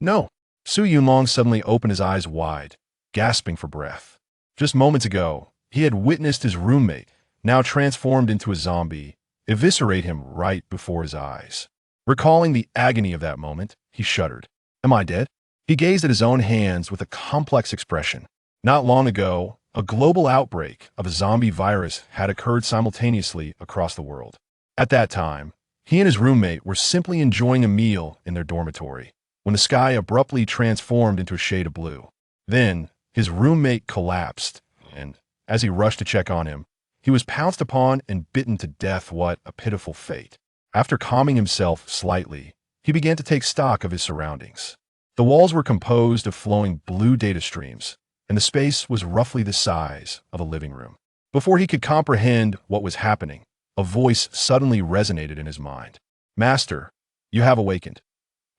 No. Su Yunlong suddenly opened his eyes wide, gasping for breath. Just moments ago, he had witnessed his roommate, now transformed into a zombie, eviscerate him right before his eyes. Recalling the agony of that moment, he shuddered. Am I dead? He gazed at his own hands with a complex expression. Not long ago, a global outbreak of a zombie virus had occurred simultaneously across the world. At that time, he and his roommate were simply enjoying a meal in their dormitory when the sky abruptly transformed into a shade of blue. Then, his roommate collapsed, and as he rushed to check on him, he was pounced upon and bitten to death. What a pitiful fate. After calming himself slightly, he began to take stock of his surroundings. The walls were composed of flowing blue data streams, and the space was roughly the size of a living room. Before he could comprehend what was happening, a voice suddenly resonated in his mind. Master, you have awakened.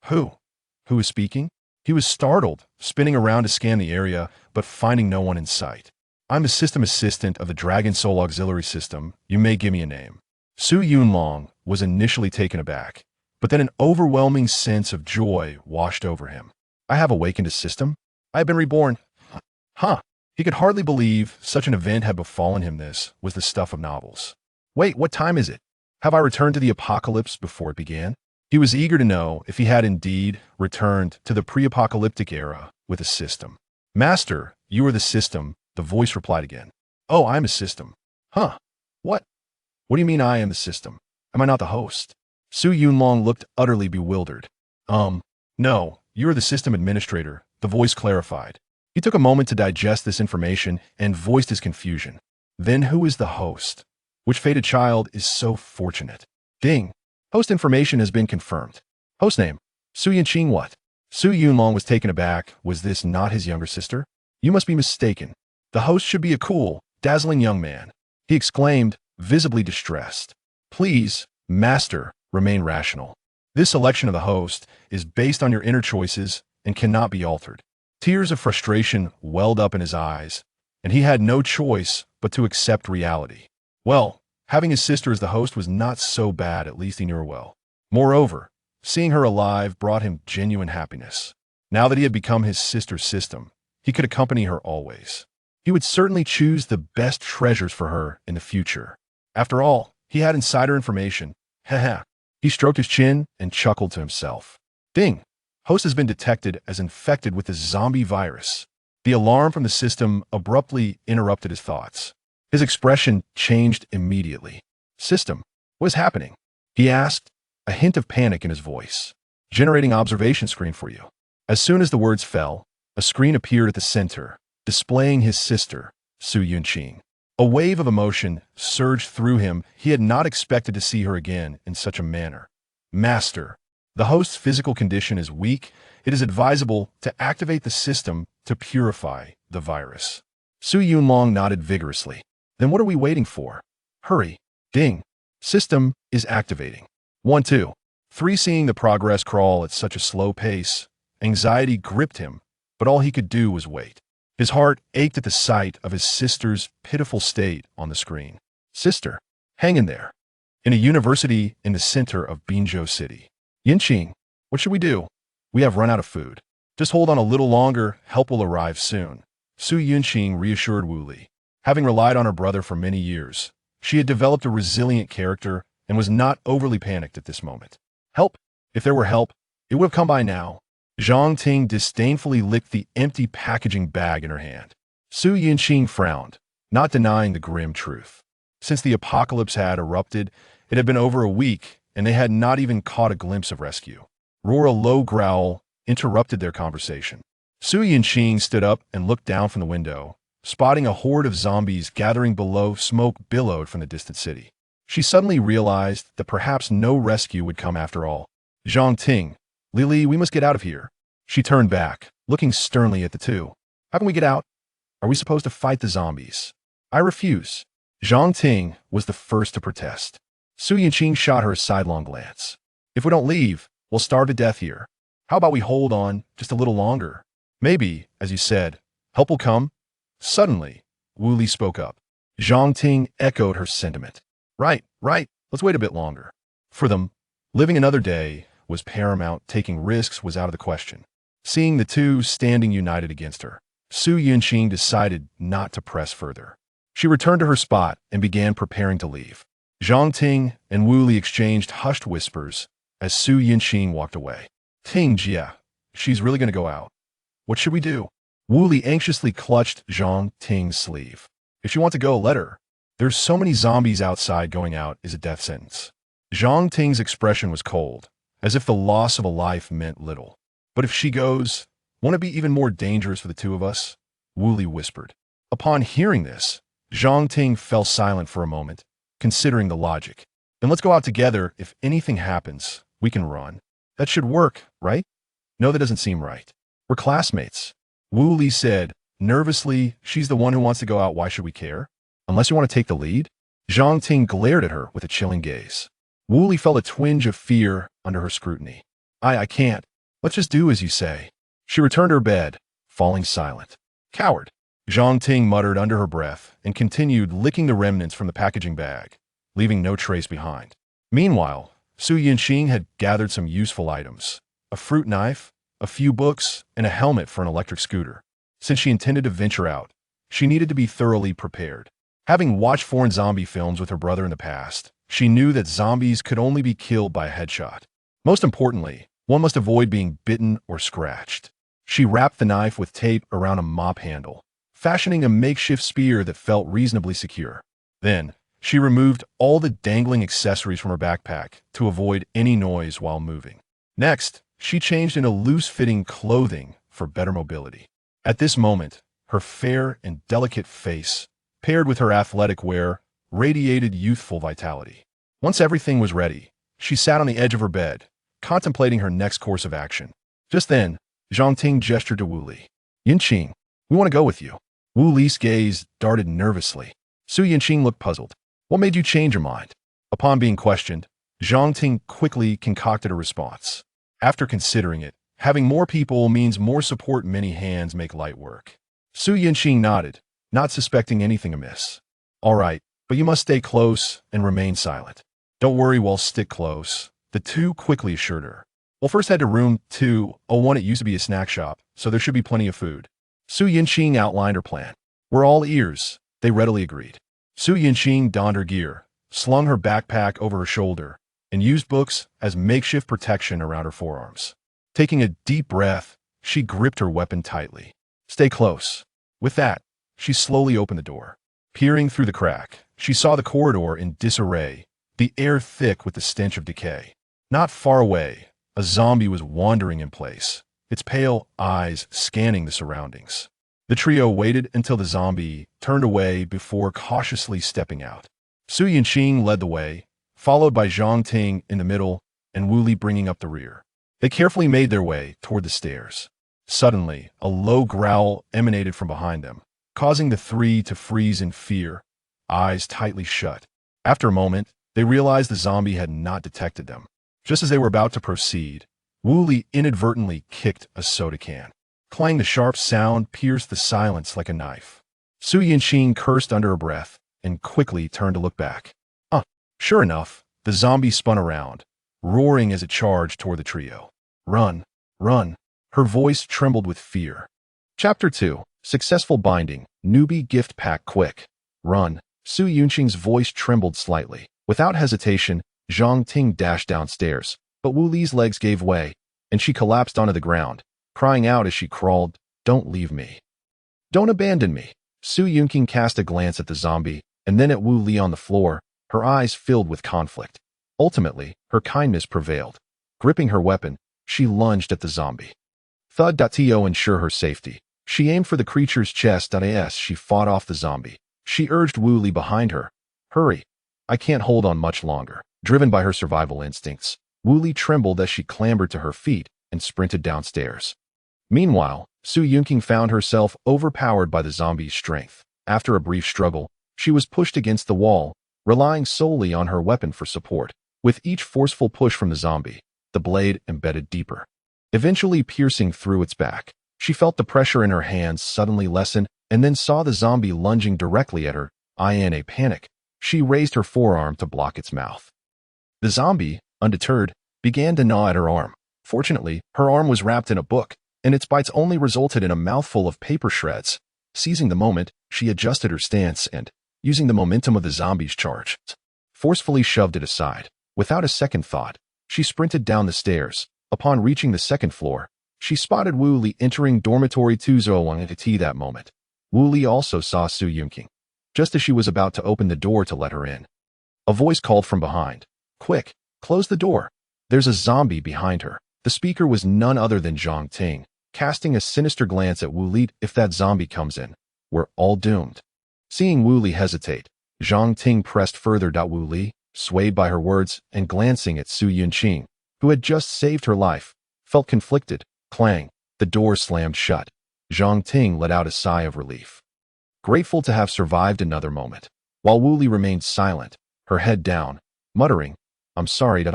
Who? Who is speaking? He was startled, spinning around to scan the area, but finding no one in sight. I'm a system assistant of the Dragon Soul Auxiliary System. You may give me a name. Su Yunlong was initially taken aback, but then an overwhelming sense of joy washed over him. I have awakened a system? I have been reborn. Huh. He could hardly believe such an event had befallen him. This was the stuff of novels. Wait, what time is it? Have I returned to the apocalypse before it began? He was eager to know if he had indeed returned to the pre-apocalyptic era with a system. Master, you are the system, the voice replied again. Oh, I'm a system. Huh. What? What do you mean I am the system? Am I not the host? Su Yunlong looked utterly bewildered. No, you're the system administrator, the voice clarified. He took a moment to digest this information and voiced his confusion. Then who is the host? Which fated child is so fortunate? Ding. Host information has been confirmed. Host name, Su Yunqing what? Su Yunlong was taken aback. Was this not his younger sister? You must be mistaken. The host should be a cool, dazzling young man. He exclaimed, visibly distressed. Please, master, remain rational. This selection of the host is based on your inner choices and cannot be altered. Tears of frustration welled up in his eyes, and he had no choice but to accept reality. Well, having his sister as the host was not so bad, at least he knew her well. Moreover, seeing her alive brought him genuine happiness. Now that he had become his sister's system, he could accompany her always. He would certainly choose the best treasures for her in the future. After all, he had insider information. Haha. He stroked his chin and chuckled to himself. Ding! Host has been detected as infected with the zombie virus. The alarm from the system abruptly interrupted his thoughts. His expression changed immediately. System, what is happening? He asked, a hint of panic in his voice. Generating observation screen for you. As soon as the words fell, a screen appeared at the center, displaying his sister, Su Yunqing. A wave of emotion surged through him. He had not expected to see her again in such a manner. Master, the host's physical condition is weak. It is advisable to activate the system to purify the virus. Su Yunlong nodded vigorously. Then what are we waiting for? Hurry. Ding. System is activating. 1, 2, 3. Seeing the progress crawl at such a slow pace, anxiety gripped him, but all he could do was wait. His heart ached at the sight of his sister's pitiful state on the screen. Sister, hang in there. In a university in the center of Binzhou City. Yunqing, what should we do? We have run out of food. Just hold on a little longer, help will arrive soon. Su Yunqing reassured Wu Li. Having relied on her brother for many years, she had developed a resilient character and was not overly panicked at this moment. Help? If there were help, it would have come by now. Zhang Ting disdainfully licked the empty packaging bag in her hand. Su Yunqing frowned, not denying the grim truth. Since the apocalypse had erupted, it had been over a week, and they had not even caught a glimpse of rescue. Roar, a low growl interrupted their conversation. Su Yunqing stood up and looked down from the window, spotting a horde of zombies gathering below. Smoke billowed from the distant city. She suddenly realized that perhaps no rescue would come after all. Zhang Ting, Lily, we must get out of here. She turned back, looking sternly at the two. How can we get out? Are we supposed to fight the zombies? I refuse. Zhang Ting was the first to protest. Su Yunqing shot her a sidelong glance. If we don't leave, we'll starve to death here. How about we hold on just a little longer? Maybe, as you said, help will come. Suddenly, Wu Li spoke up. Zhang Ting echoed her sentiment. Right. Let's wait a bit longer. For them, living another day was paramount. Taking risks was out of the question. Seeing the two standing united against her, Su Yunqing decided not to press further. She returned to her spot and began preparing to leave. Zhang Ting and Wu Li exchanged hushed whispers as Su Yunqing walked away. Ting Jia, she's really going to go out. What should we do? Wu Li anxiously clutched Zhang Ting's sleeve. If you want to go, let her. There's so many zombies outside, going out is a death sentence. Zhang Ting's expression was cold, as if the loss of a life meant little. But if she goes, won't it be even more dangerous for the two of us? Wu Li whispered. Upon hearing this, Zhang Ting fell silent for a moment, considering the logic. Then let's go out together. If anything happens, we can run. That should work, right? No, that doesn't seem right. We're classmates. Wu Li said, nervously. She's the one who wants to go out. Why should we care? Unless you want to take the lead? Zhang Ting glared at her with a chilling gaze. Wu Li felt a twinge of fear under her scrutiny. I can't. Let's just do as you say. She returned to her bed, falling silent. Coward. Zhang Ting muttered under her breath and continued licking the remnants from the packaging bag, leaving no trace behind. Meanwhile, Su Yunqing had gathered some useful items. A fruit knife, a few books, and a helmet for an electric scooter. Since she intended to venture out, she needed to be thoroughly prepared. Having watched foreign zombie films with her brother in the past, she knew that zombies could only be killed by a headshot. Most importantly, one must avoid being bitten or scratched. She wrapped the knife with tape around a mop handle, fashioning a makeshift spear that felt reasonably secure. Then, she removed all the dangling accessories from her backpack to avoid any noise while moving. Next, she changed into loose-fitting clothing for better mobility. At this moment, her fair and delicate face, paired with her athletic wear, radiated youthful vitality. Once everything was ready, she sat on the edge of her bed, contemplating her next course of action. Just then, Zhang Ting gestured to Wu Li. Yunqing, we want to go with you. Wu Li's gaze darted nervously. Su Yunqing looked puzzled. What made you change your mind? Upon being questioned, Zhang Ting quickly concocted a response. After considering it, having more people means more support. Many hands make light work. Su Yunqing nodded, not suspecting anything amiss. All right, but you must stay close and remain silent. Don't worry, we'll stick close, the two quickly assured her. We'll first head to room 201. It used to be a snack shop, so there should be plenty of food. Su Yunqing outlined her plan. We're all ears, they readily agreed. Su Yunqing donned her gear, slung her backpack over her shoulder, and used books as makeshift protection around her forearms. Taking a deep breath, she gripped her weapon tightly. Stay close. With that, she slowly opened the door. Peering through the crack, she saw the corridor in disarray, the air thick with the stench of decay. Not far away, a zombie was wandering in place, its pale eyes scanning the surroundings. The trio waited until the zombie turned away before cautiously stepping out. Su Yunqing led the way, followed by Zhang Ting in the middle and Wu Li bringing up the rear. They carefully made their way toward the stairs. Suddenly, a low growl emanated from behind them, causing the three to freeze in fear, eyes tightly shut. After a moment, they realized the zombie had not detected them. Just as they were about to proceed, Wu Li inadvertently kicked a soda can. Clang, the sharp sound pierced the silence like a knife. Su Yunqing cursed under her breath and quickly turned to look back. Sure enough, the zombie spun around, roaring as it charged toward the trio. Run, run. Her voice trembled with fear. Chapter 2. Successful binding. Newbie gift pack quick. Run. Su Yunqing's voice trembled slightly. Without hesitation, Zhang Ting dashed downstairs, but Wu Li's legs gave way, and she collapsed onto the ground, crying out as she crawled, Don't leave me. Don't abandon me. Su Yunqing cast a glance at the zombie, and then at Wu Li on the floor, her eyes filled with conflict. Ultimately, her kindness prevailed. Gripping her weapon, she lunged at the zombie. Thud.to ensure her safety. She aimed for the creature's chest. As she fought off the zombie, she urged Wu Li behind her. Hurry. I can't hold on much longer. Driven by her survival instincts, Wu Li trembled as she clambered to her feet and sprinted downstairs. Meanwhile, Su Yunqing found herself overpowered by the zombie's strength. After a brief struggle, she was pushed against the wall, relying solely on her weapon for support. With each forceful push from the zombie, the blade embedded deeper, eventually piercing through its back. She felt the pressure in her hands suddenly lessen and then saw the zombie lunging directly at her. In a panic, she raised her forearm to block its mouth. The zombie, undeterred, began to gnaw at her arm. Fortunately, her arm was wrapped in a book, and its bites only resulted in a mouthful of paper shreds. Seizing the moment, she adjusted her stance and, using the momentum of the zombie's charge, forcefully shoved it aside. Without a second thought, she sprinted down the stairs. Upon reaching the second floor, she spotted Wu Li entering dormitory 201 at that moment. Wu Li also saw Su Yunqing, just as she was about to open the door to let her in. A voice called from behind, "Quick, close the door. There's a zombie behind her." The speaker was none other than Zhang Ting, casting a sinister glance at Wu Li. "If that zombie comes in, we're all doomed." Seeing Wu Li hesitate, Zhang Ting pressed further. Wu Li, swayed by her words and glancing at Su Yunqing, who had just saved her life, felt conflicted. Clang, the door slammed shut. Zhang Ting let out a sigh of relief, grateful to have survived another moment, while Wu Li remained silent, her head down, muttering, I'm sorry. Su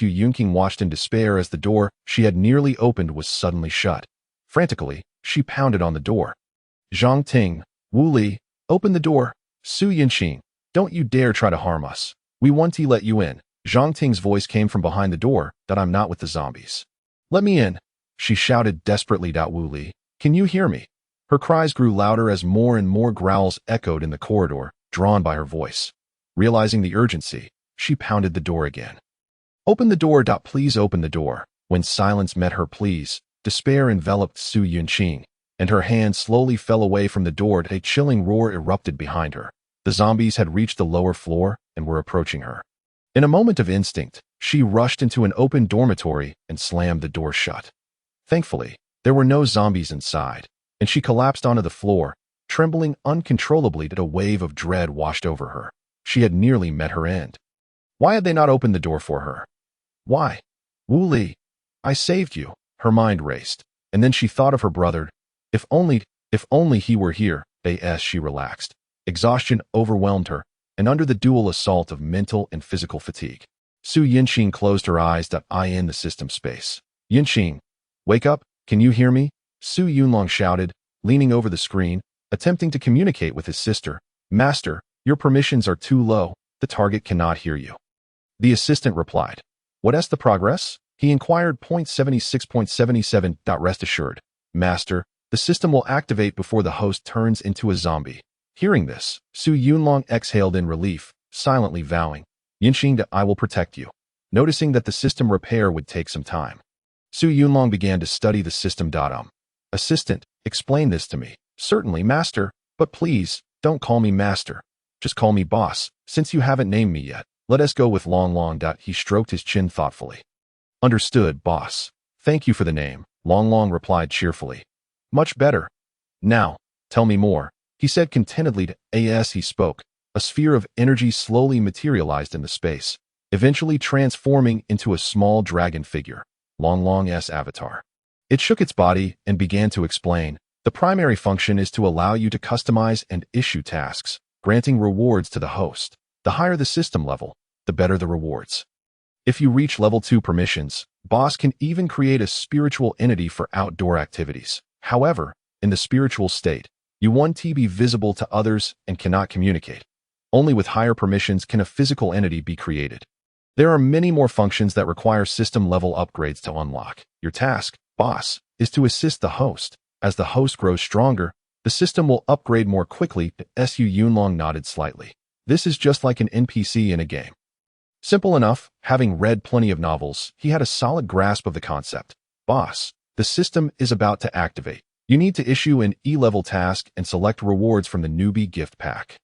Yunqing watched in despair as the door she had nearly opened was suddenly shut. Frantically, she pounded on the door. Zhang Ting, Wu Li, open the door. Su Yunqing, don't you dare try to harm us. We want to let you in. Zhang Ting's voice came from behind the door. That I'm not with the zombies. Let me in, she shouted desperately. Wu Li, can you hear me? Her cries grew louder as more and more growls echoed in the corridor, drawn by her voice. Realizing the urgency, she pounded the door again. Open the door. Please open the door. When silence met her pleas, despair enveloped Su Yunqing, and her hand slowly fell away from the door. A chilling roar erupted behind her. The zombies had reached the lower floor and were approaching her. In a moment of instinct, she rushed into an open dormitory and slammed the door shut. Thankfully, there were no zombies inside, and she collapsed onto the floor, trembling uncontrollably. A wave of dread washed over her. She had nearly met her end. Why had they not opened the door for her? Why? Wu Li, I saved you. Her mind raced, and then she thought of her brother. If only he were here. She relaxed. Exhaustion overwhelmed her, and under the dual assault of mental and physical fatigue, Su Yunqing closed her eyes. In the system space. Yunqing, wake up, can you hear me? Su Yunlong shouted, leaning over the screen, attempting to communicate with his sister. Master, your permissions are too low, the target cannot hear you. The assistant replied. What is the progress? He inquired. 76.77. Rest assured, Master, the system will activate before the host turns into a zombie. Hearing this, Su Yunlong exhaled in relief, silently vowing, Yunqing, I will protect you. Noticing that the system repair would take some time, Su Yunlong began to study the system. Assistant, explain this to me. Certainly, Master, but please, don't call me Master. Just call me Boss, since you haven't named me yet. Let us go with Long Long. He stroked his chin thoughtfully. Understood, Boss. Thank you for the name, Long Long replied cheerfully. Much better. Now, tell me more, he said contentedly. As he spoke, a sphere of energy slowly materialized in the space, eventually transforming into a small dragon figure, Long Long's avatar. It shook its body and began to explain. The primary function is to allow you to customize and issue tasks, granting rewards to the host. The higher the system level, the better the rewards. If you reach level 2 permissions, Boss can even create a spiritual entity for outdoor activities. However, in the spiritual state, you want to be visible to others and cannot communicate. Only with higher permissions can a physical entity be created. There are many more functions that require system-level upgrades to unlock. Your task, Boss, is to assist the host. As the host grows stronger, the system will upgrade more quickly. Su Yunlong nodded slightly. This is just like an NPC in a game. Simple enough. Having read plenty of novels, he had a solid grasp of the concept. Boss, the system is about to activate. You need to issue an E-level task and select rewards from the newbie gift pack.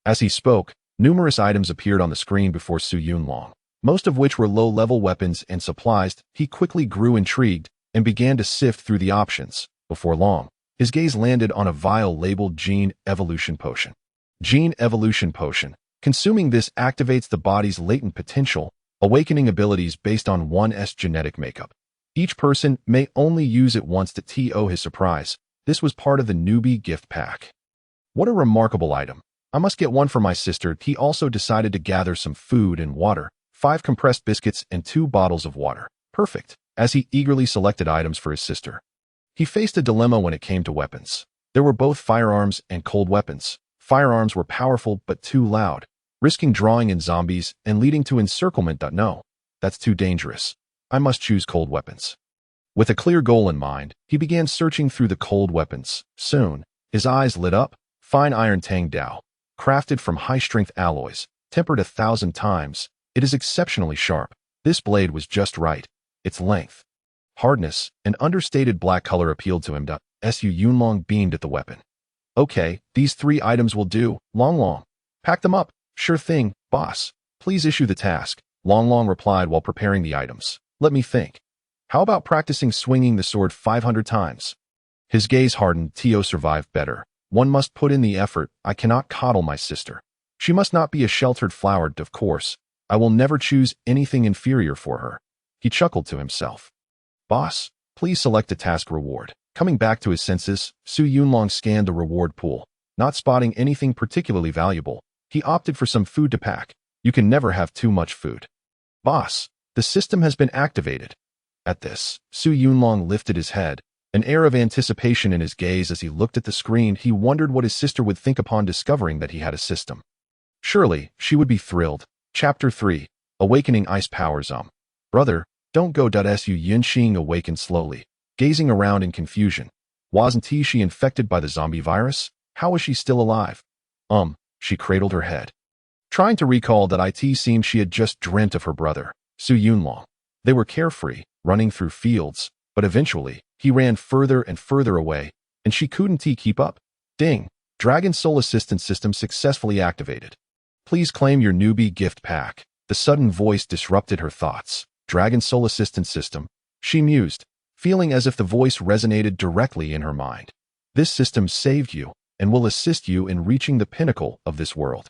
As he spoke, numerous items appeared on the screen before Su Yunlong, most of which were low-level weapons and supplies. He quickly grew intrigued and began to sift through the options. Before long, his gaze landed on a vial labeled Gene Evolution Potion. Gene Evolution Potion. Consuming this activates the body's latent potential, awakening abilities based on one's genetic makeup. Each person may only use it once. To his surprise, this was part of the newbie gift pack. What a remarkable item. I must get one for my sister. He also decided to gather some food and water, 5 compressed biscuits and 2 bottles of water. Perfect. As he eagerly selected items for his sister, he faced a dilemma when it came to weapons. There were both firearms and cold weapons. Firearms were powerful but too loud, risking drawing in zombies and leading to encirclement. No, that's too dangerous. I must choose cold weapons. With a clear goal in mind, he began searching through the cold weapons. Soon, his eyes lit up. Fine iron Tang Dao, crafted from high-strength alloys, tempered 1,000 times. It is exceptionally sharp. This blade was just right. Its length, hardness, and understated black color appealed to him. Su Yunlong beamed at the weapon. Okay, these 3 items will do. Long. Pack them up. Sure thing, boss. Please issue the task. Long replied while preparing the items. Let me think. How about practicing swinging the sword 500 times? His gaze hardened. Tio survived better. One must put in the effort. I cannot coddle my sister. She must not be a sheltered flower, of course. I will never choose anything inferior for her. He chuckled to himself. Boss, please select a task reward. Coming back to his senses, Su Yunlong scanned the reward pool. Not spotting anything particularly valuable, he opted for some food to pack. You can never have too much food. Boss, the system has been activated. At this, Su Yunlong lifted his head, an air of anticipation in his gaze as he looked at the screen. He wondered what his sister would think upon discovering that he had a system. Surely, she would be thrilled. Chapter 3. Awakening Ice Powers. Brother, don't go. Su Yunxing awakened slowly, gazing around in confusion. Wasn't she infected by the zombie virus? How was she still alive? She cradled her head, trying to recall that it seemed she had just dreamt of her brother, Su Yunlong. They were carefree, running through fields, but eventually, he ran further and further away, and she couldn't keep up. Ding! Dragon Soul Assistance System successfully activated. Please claim your newbie gift pack. The sudden voice disrupted her thoughts. Dragon Soul Assistance System, she mused, feeling as if the voice resonated directly in her mind. This system saved you and will assist you in reaching the pinnacle of this world.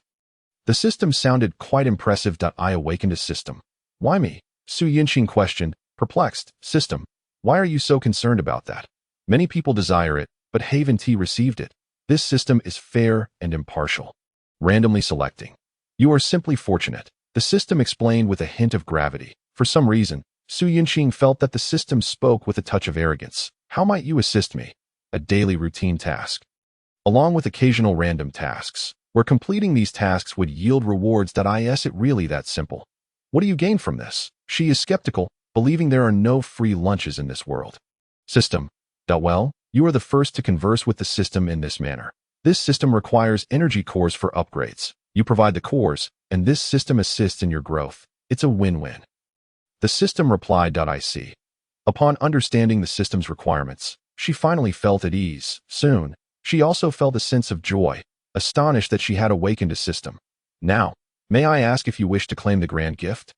The system sounded quite impressive. I awakened a system. Why me? Su Yunxing questioned, perplexed. System, why are you so concerned about that? Many people desire it, but Haven T received it. This system is fair and impartial. Randomly selecting. You are simply fortunate. The system explained with a hint of gravity. For some reason, Su Yunxing felt that the system spoke with a touch of arrogance. How might you assist me? A daily routine task, along with occasional random tasks, where completing these tasks would yield rewards. Is it really that simple? What do you gain from this? She is skeptical, believing there are no free lunches in this world. System. Well, you are the first to converse with the system in this manner. This system requires energy cores for upgrades. You provide the cores, and this system assists in your growth. It's a win-win. The system replied. I see. Upon understanding the system's requirements, she finally felt at ease. Soon, she also felt a sense of joy, astonished that she had awakened a system. Now, may I ask if you wish to claim the grand gift?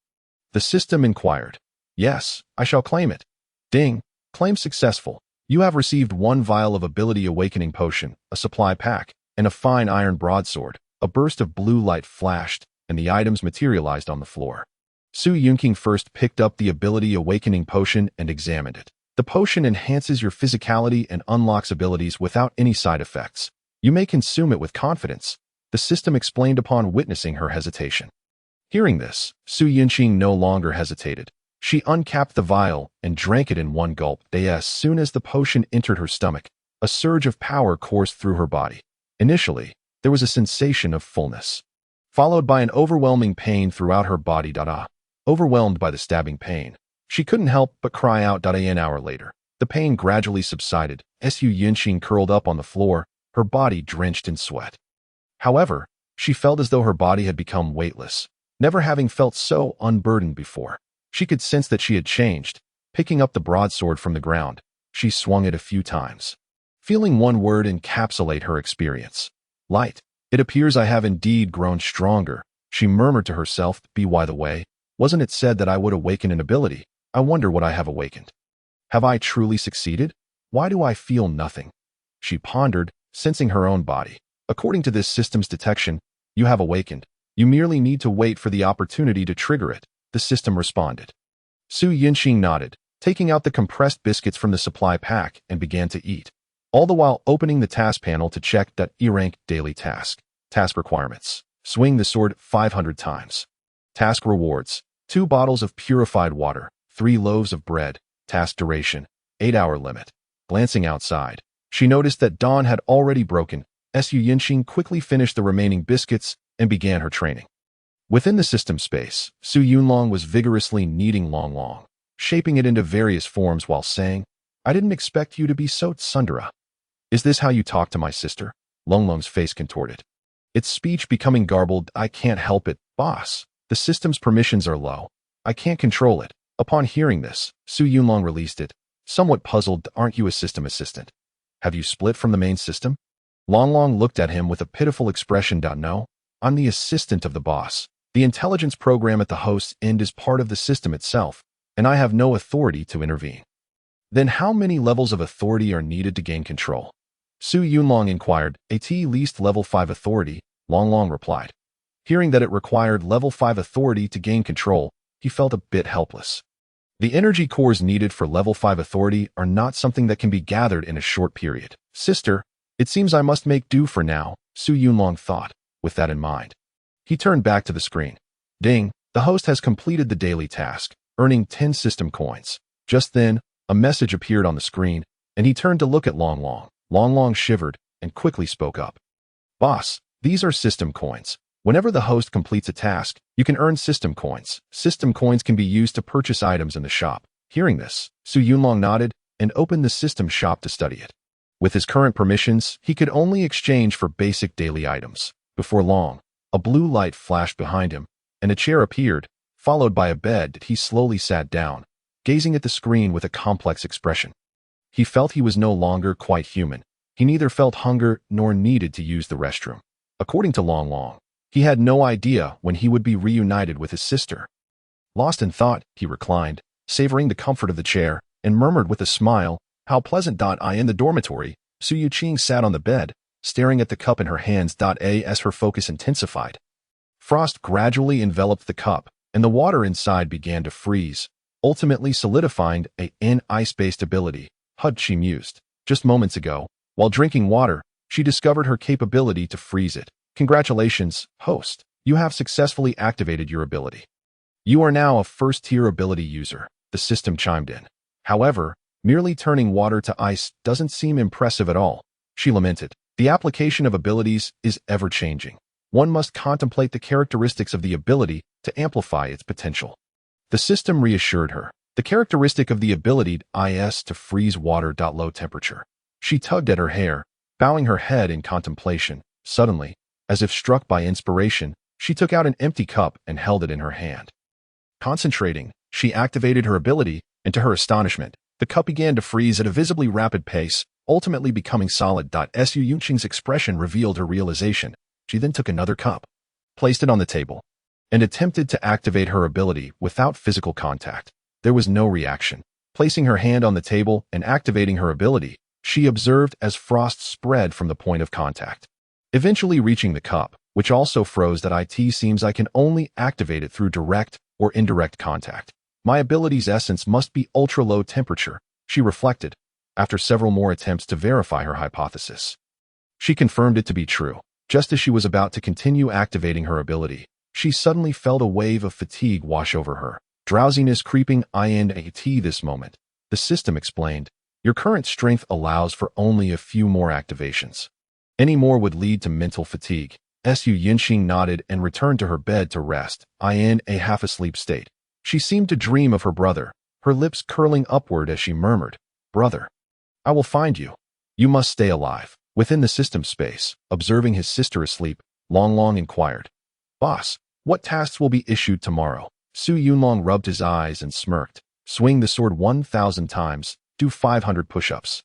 The system inquired. Yes, I shall claim it. Ding, claim successful. You have received 1 vial of Ability Awakening Potion, a supply pack, and a fine iron broadsword. A burst of blue light flashed, and the items materialized on the floor. Su Yunxing first picked up the Ability Awakening Potion and examined it. The potion enhances your physicality and unlocks abilities without any side effects. You may consume it with confidence, the system explained upon witnessing her hesitation. Hearing this, Su Yunxing no longer hesitated. She uncapped the vial and drank it in one gulp. As soon as the potion entered her stomach, a surge of power coursed through her body. Initially, there was a sensation of fullness, followed by an overwhelming pain throughout her body. Overwhelmed by the stabbing pain, she couldn't help but cry out. An hour later, the pain gradually subsided. Su Yunxing curled up on the floor, her body drenched in sweat. However, she felt as though her body had become weightless, never having felt so unburdened before. She could sense that she had changed. Picking up the broadsword from the ground, she swung it a few times, feeling one word encapsulate her experience. Light. It appears I have indeed grown stronger, she murmured to herself. By the way, wasn't it said that I would awaken an ability? I wonder what I have awakened. Have I truly succeeded? Why do I feel nothing? She pondered, sensing her own body. According to this system's detection, you have awakened. You merely need to wait for the opportunity to trigger it, the system responded. Su Yunxing nodded, taking out the compressed biscuits from the supply pack and began to eat, all the while opening the task panel to check that E-rank daily task. Task requirements. Swing the sword 500 times. Task rewards. 2 bottles of purified water, 3 loaves of bread. Task duration. 8-hour limit. Glancing outside, she noticed that dawn had already broken. Su Yunxing quickly finished the remaining biscuits and began her training. Within the system space, Su Yunlong was vigorously kneading long. shaping it into various forms while saying, "I didn't expect you to be so tsundere. Is this how you talk to my sister?" Longlong's face contorted, its speech becoming garbled. "I can't help it, boss. The system's permissions are low. I can't control it." Upon hearing this, Su Yunlong released it, somewhat puzzled. "Aren't you a system assistant? Have you split from the main system?" Longlong looked at him with a pitiful expression. "No, I'm the assistant of the boss. The intelligence program at the host's end is part of the system itself, and I have no authority to intervene." "Then how many levels of authority are needed to gain control?" Su Yunlong inquired. "At least level 5 authority," Longlong replied. Hearing that it required level 5 authority to gain control, he felt a bit helpless. The energy cores needed for level 5 authority are not something that can be gathered in a short period. "Sister, it seems I must make do for now," Su Yunlong thought, with that in mind. He turned back to the screen. Ding, the host has completed the daily task, earning 10 system coins. Just then, a message appeared on the screen, and he turned to look at Longlong. Longlong shivered and quickly spoke up. "Boss, these are system coins. Whenever the host completes a task, you can earn system coins. System coins can be used to purchase items in the shop." Hearing this, Su Yunlong nodded and opened the system shop to study it. With his current permissions, he could only exchange for basic daily items. Before long, a blue light flashed behind him, and a chair appeared, followed by a bed. He slowly sat down, gazing at the screen with a complex expression. He felt he was no longer quite human. He neither felt hunger nor needed to use the restroom. According to Longlong, he had no idea when he would be reunited with his sister. Lost in thought, he reclined, savoring the comfort of the chair, and murmured with a smile, "How pleasant. In the dormitory, Su Yuqing sat on the bed, staring at the cup in her hands. As her focus intensified, frost gradually enveloped the cup, and the water inside began to freeze, ultimately solidifying an ice-based ability. She mused. Just moments ago, while drinking water, she discovered her capability to freeze it. "Congratulations, host. You have successfully activated your ability. You are now a first-tier ability user," the system chimed in. "However, merely turning water to ice doesn't seem impressive at all," she lamented. "The application of abilities is ever-changing. One must contemplate the characteristics of the ability to amplify its potential." The system reassured her. The characteristic of the ability is to freeze water. Low temperature. She tugged at her hair, bowing her head in contemplation. Suddenly, as if struck by inspiration, she took out an empty cup and held it in her hand. Concentrating, she activated her ability, and to her astonishment, the cup began to freeze at a visibly rapid pace, ultimately becoming solid. Su Yuqing's expression revealed her realization. She then took another cup, placed it on the table, and attempted to activate her ability without physical contact. There was no reaction. Placing her hand on the table and activating her ability, she observed as frost spread from the point of contact, eventually reaching the cup, which also froze. "It seems I can only activate it through direct or indirect contact. My ability's essence must be ultra-low temperature," she reflected, after several more attempts to verify her hypothesis. She confirmed it to be true. Just as she was about to continue activating her ability, she suddenly felt a wave of fatigue wash over her. Drowsiness creeping in at this moment, the system explained. "Your current strength allows for only a few more activations. Any more would lead to mental fatigue." Su Yuqing nodded and returned to her bed to rest, in a half-asleep state. She seemed to dream of her brother, her lips curling upward as she murmured, "Brother, I will find you. You must stay alive." Within the system space, observing his sister asleep, Longlong inquired, "Boss, what tasks will be issued tomorrow?" Su Yunlong rubbed his eyes and smirked. "Swing the sword 1,000 times, do 500 push-ups,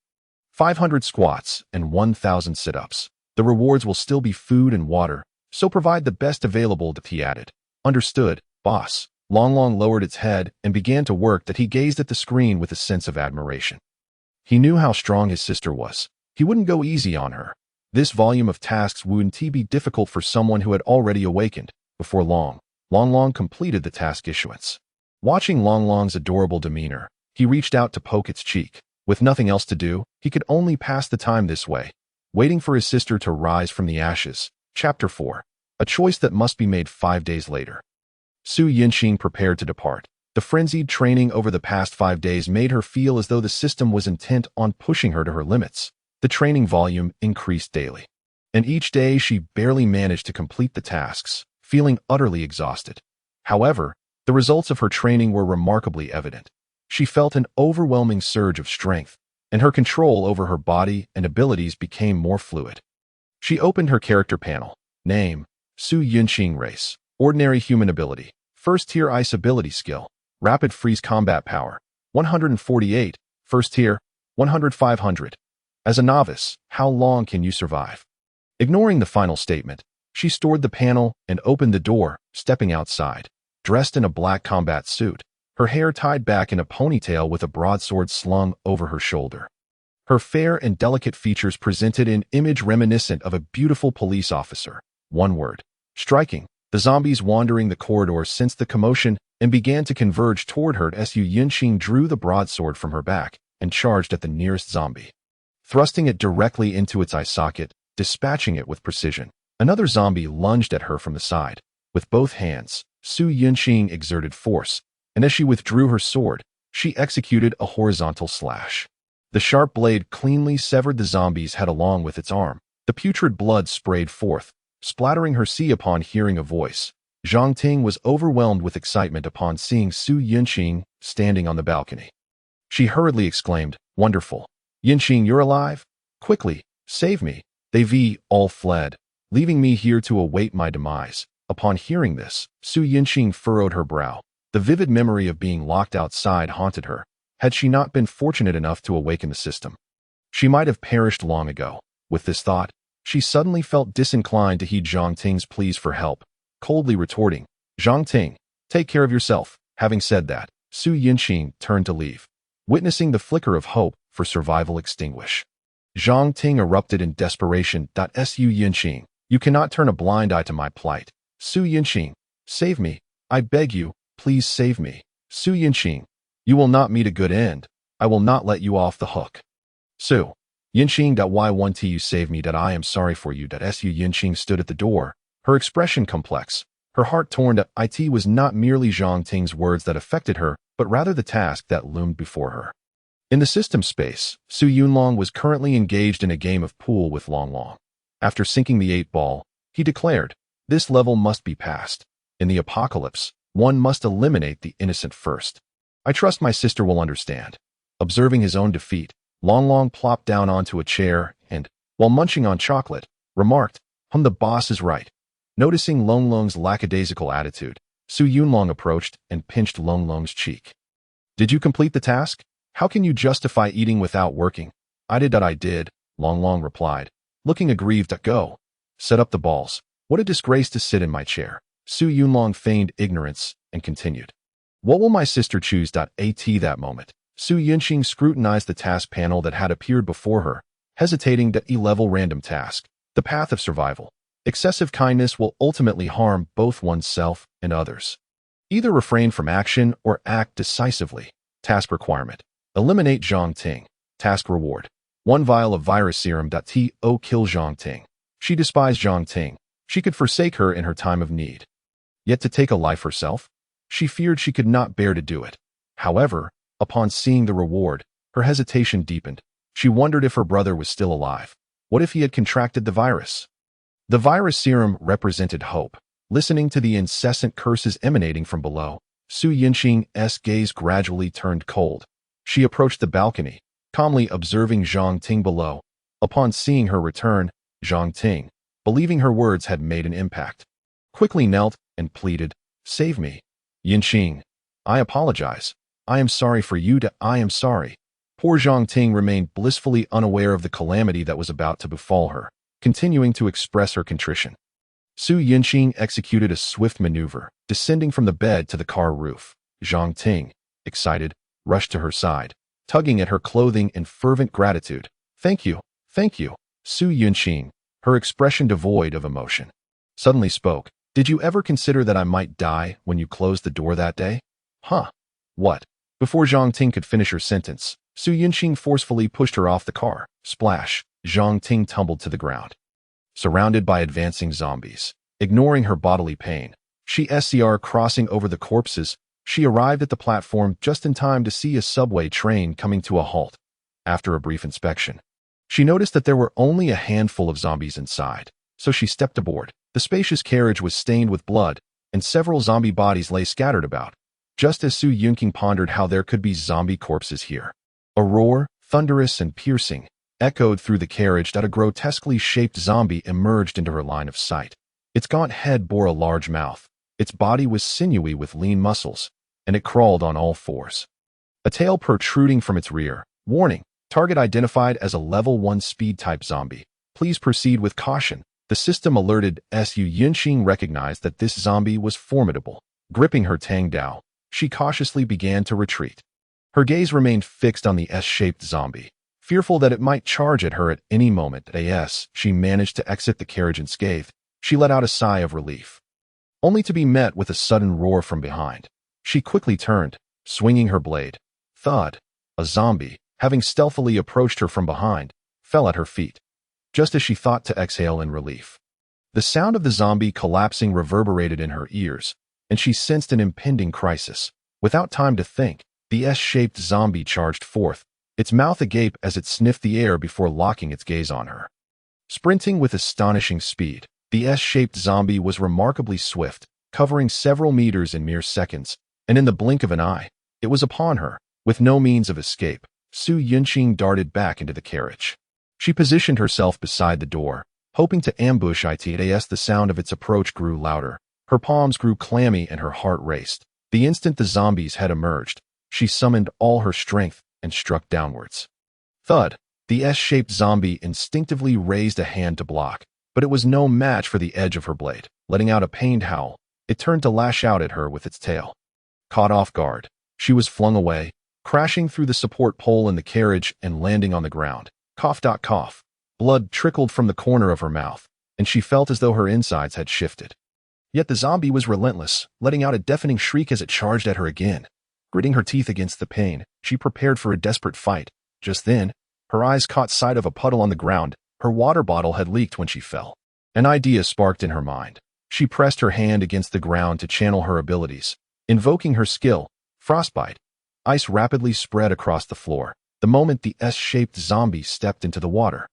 500 squats, and 1,000 sit-ups. The rewards will still be food and water, so provide the best available," he added. "Understood, boss." Longlong lowered its head and began to work. He gazed at the screen with a sense of admiration. He knew how strong his sister was. He wouldn't go easy on her. This volume of tasks wouldn't be difficult for someone who had already awakened. Before long, Longlong completed the task issuance. Watching Longlong's adorable demeanor, he reached out to poke its cheek. With nothing else to do, he could only pass the time this way, waiting for his sister to rise from the ashes. Chapter 4. A choice that must be made 5 days later. Su Yuqing prepared to depart. The frenzied training over the past 5 days made her feel as though the system was intent on pushing her to her limits. The training volume increased daily, and each day she barely managed to complete the tasks, feeling utterly exhausted. However, the results of her training were remarkably evident. She felt an overwhelming surge of strength, and her control over her body and abilities became more fluid. She opened her character panel. Name: Su Yunqing. Race: ordinary human. Ability: first tier ice ability skill, rapid freeze combat power, 148, first tier, 100-500. As a novice, how long can you survive? Ignoring the final statement, she stored the panel and opened the door, stepping outside. Dressed in a black combat suit, her hair tied back in a ponytail with a broadsword slung over her shoulder. Her fair and delicate features presented an image reminiscent of a beautiful police officer. One word: striking. The zombies wandering the corridors sensed the commotion and began to converge toward her as Su Yunqing drew the broadsword from her back and charged at the nearest zombie, thrusting it directly into its eye socket, dispatching it with precision. Another zombie lunged at her from the side. With both hands, Su Yunqing exerted force, and as she withdrew her sword, she executed a horizontal slash. The sharp blade cleanly severed the zombie's head along with its arm. The putrid blood sprayed forth, splattering her sea. Upon hearing a voice, Zhang Ting was overwhelmed with excitement upon seeing Su Yunqing standing on the balcony. She hurriedly exclaimed, "Wonderful! Yunqing, you're alive? Quickly, save me!" They all fled, leaving me here to await my demise. Upon hearing this, Su Yunqing furrowed her brow. The vivid memory of being locked outside haunted her. Had she not been fortunate enough to awaken the system, she might have perished long ago. With this thought, she suddenly felt disinclined to heed Zhang Ting's pleas for help, coldly retorting, "Zhang Ting, take care of yourself." Having said that, Su Yunqing turned to leave, witnessing the flicker of hope for survival extinguish. Zhang Ting erupted in desperation. Su Yunqing, you cannot turn a blind eye to my plight. Su Yunqing, save me. I beg you, please save me. Su Yunqing, you will not meet a good end. I will not let you off the hook. Su Yunqing. Why won't you save me? I am sorry for you. Su Yunqing stood at the door, her expression complex, her heart torn. It was not merely Zhang Ting's words that affected her, but rather the task that loomed before her. In the system space, Su Yunlong was currently engaged in a game of pool with Long Long. After sinking the 8-ball, he declared, "This level must be passed. In the apocalypse, one must eliminate the innocent first. I trust my sister will understand." Observing his own defeat, Long Long plopped down onto a chair and, while munching on chocolate, remarked, "The boss is right." Noticing Long Long's lackadaisical attitude, Su Yunlong approached and pinched Long Long's cheek. "Did you complete the task? How can you justify eating without working?" I did, Long Long replied, looking aggrieved. "Go. Set up the balls. What a disgrace to sit in my chair." Su Yunlong feigned ignorance and continued, "What will my sister choose?" At that moment, Su Yunqing scrutinized the task panel that had appeared before her, hesitating. E-level random task. The path of survival. Excessive kindness will ultimately harm both oneself and others. Either refrain from action or act decisively. Task requirement: eliminate Zhang Ting. Task reward: 1 vial of virus serum. To kill Zhang Ting. She despised Zhang Ting. She could forsake her in her time of need. Yet to take a life herself? She feared she could not bear to do it. However, upon seeing the reward, her hesitation deepened. She wondered if her brother was still alive. What if he had contracted the virus? The virus serum represented hope. Listening to the incessant curses emanating from below, Su Yunqing's gaze gradually turned cold. She approached the balcony, calmly observing Zhang Ting below. Upon seeing her return, Zhang Ting, believing her words had made an impact, quickly knelt and pleaded, "Save me. Yunqing, I apologize. I am sorry for you. I am sorry." Poor Zhang Ting remained blissfully unaware of the calamity that was about to befall her, continuing to express her contrition. Su Yunqing executed a swift maneuver, descending from the bed to the car roof. Zhang Ting, excited, rushed to her side, tugging at her clothing in fervent gratitude. Thank you. Su Yunqing, her expression devoid of emotion, suddenly spoke. "Did you ever consider that I might die when you closed the door that day?" "Huh? What?" Before Zhang Ting could finish her sentence, Su Yunqing forcefully pushed her off the car. Splash! Zhang Ting tumbled to the ground, surrounded by advancing zombies. Ignoring her bodily pain, she crossing over the corpses. She arrived at the platform just in time to see a subway train coming to a halt. After a brief inspection, she noticed that there were only a handful of zombies inside, so she stepped aboard. The spacious carriage was stained with blood, and several zombie bodies lay scattered about. just as Su Yunqing pondered how there could be zombie corpses here. A roar, thunderous and piercing, echoed through the carriage that a grotesquely shaped zombie emerged into her line of sight. Its gaunt head bore a large mouth. Its body was sinewy with lean muscles, and it crawled on all fours. A tail protruding from its rear. Warning, target identified as a level 1 speed-type zombie. Please proceed with caution. The system alerted. Su Yunqing recognized that this zombie was formidable. Gripping her Tang Dao, she cautiously began to retreat. Her gaze remained fixed on the S-shaped zombie. Fearful that it might charge at her at any moment, as she managed to exit the carriage unscathed, she let out a sigh of relief, only to be met with a sudden roar from behind. She quickly turned, swinging her blade. Thud! A zombie, having stealthily approached her from behind, fell at her feet, just as she thought to exhale in relief. The sound of the zombie collapsing reverberated in her ears, and she sensed an impending crisis. Without time to think, the S-shaped zombie charged forth, its mouth agape as it sniffed the air before locking its gaze on her. Sprinting with astonishing speed, the S-shaped zombie was remarkably swift, covering several meters in mere seconds, and in the blink of an eye, it was upon her. With no means of escape, Su Yunqing darted back into the carriage. She positioned herself beside the door, hoping to ambush it as the sound of its approach grew louder. Her palms grew clammy and her heart raced. The instant the zombie's head emerged, she summoned all her strength and struck downwards. Thud! The S-shaped zombie instinctively raised a hand to block, but it was no match for the edge of her blade. Letting out a pained howl, it turned to lash out at her with its tail. Caught off guard, she was flung away, crashing through the support pole in the carriage and landing on the ground. Cough. Cough. Blood trickled from the corner of her mouth, and she felt as though her insides had shifted. Yet the zombie was relentless, letting out a deafening shriek as it charged at her again. Gritting her teeth against the pain, she prepared for a desperate fight. Just then, her eyes caught sight of a puddle on the ground. Her water bottle had leaked when she fell. An idea sparked in her mind. She pressed her hand against the ground to channel her abilities. Invoking her skill, Frostbite. Ice rapidly spread across the floor, the moment the S-shaped zombie stepped into the water.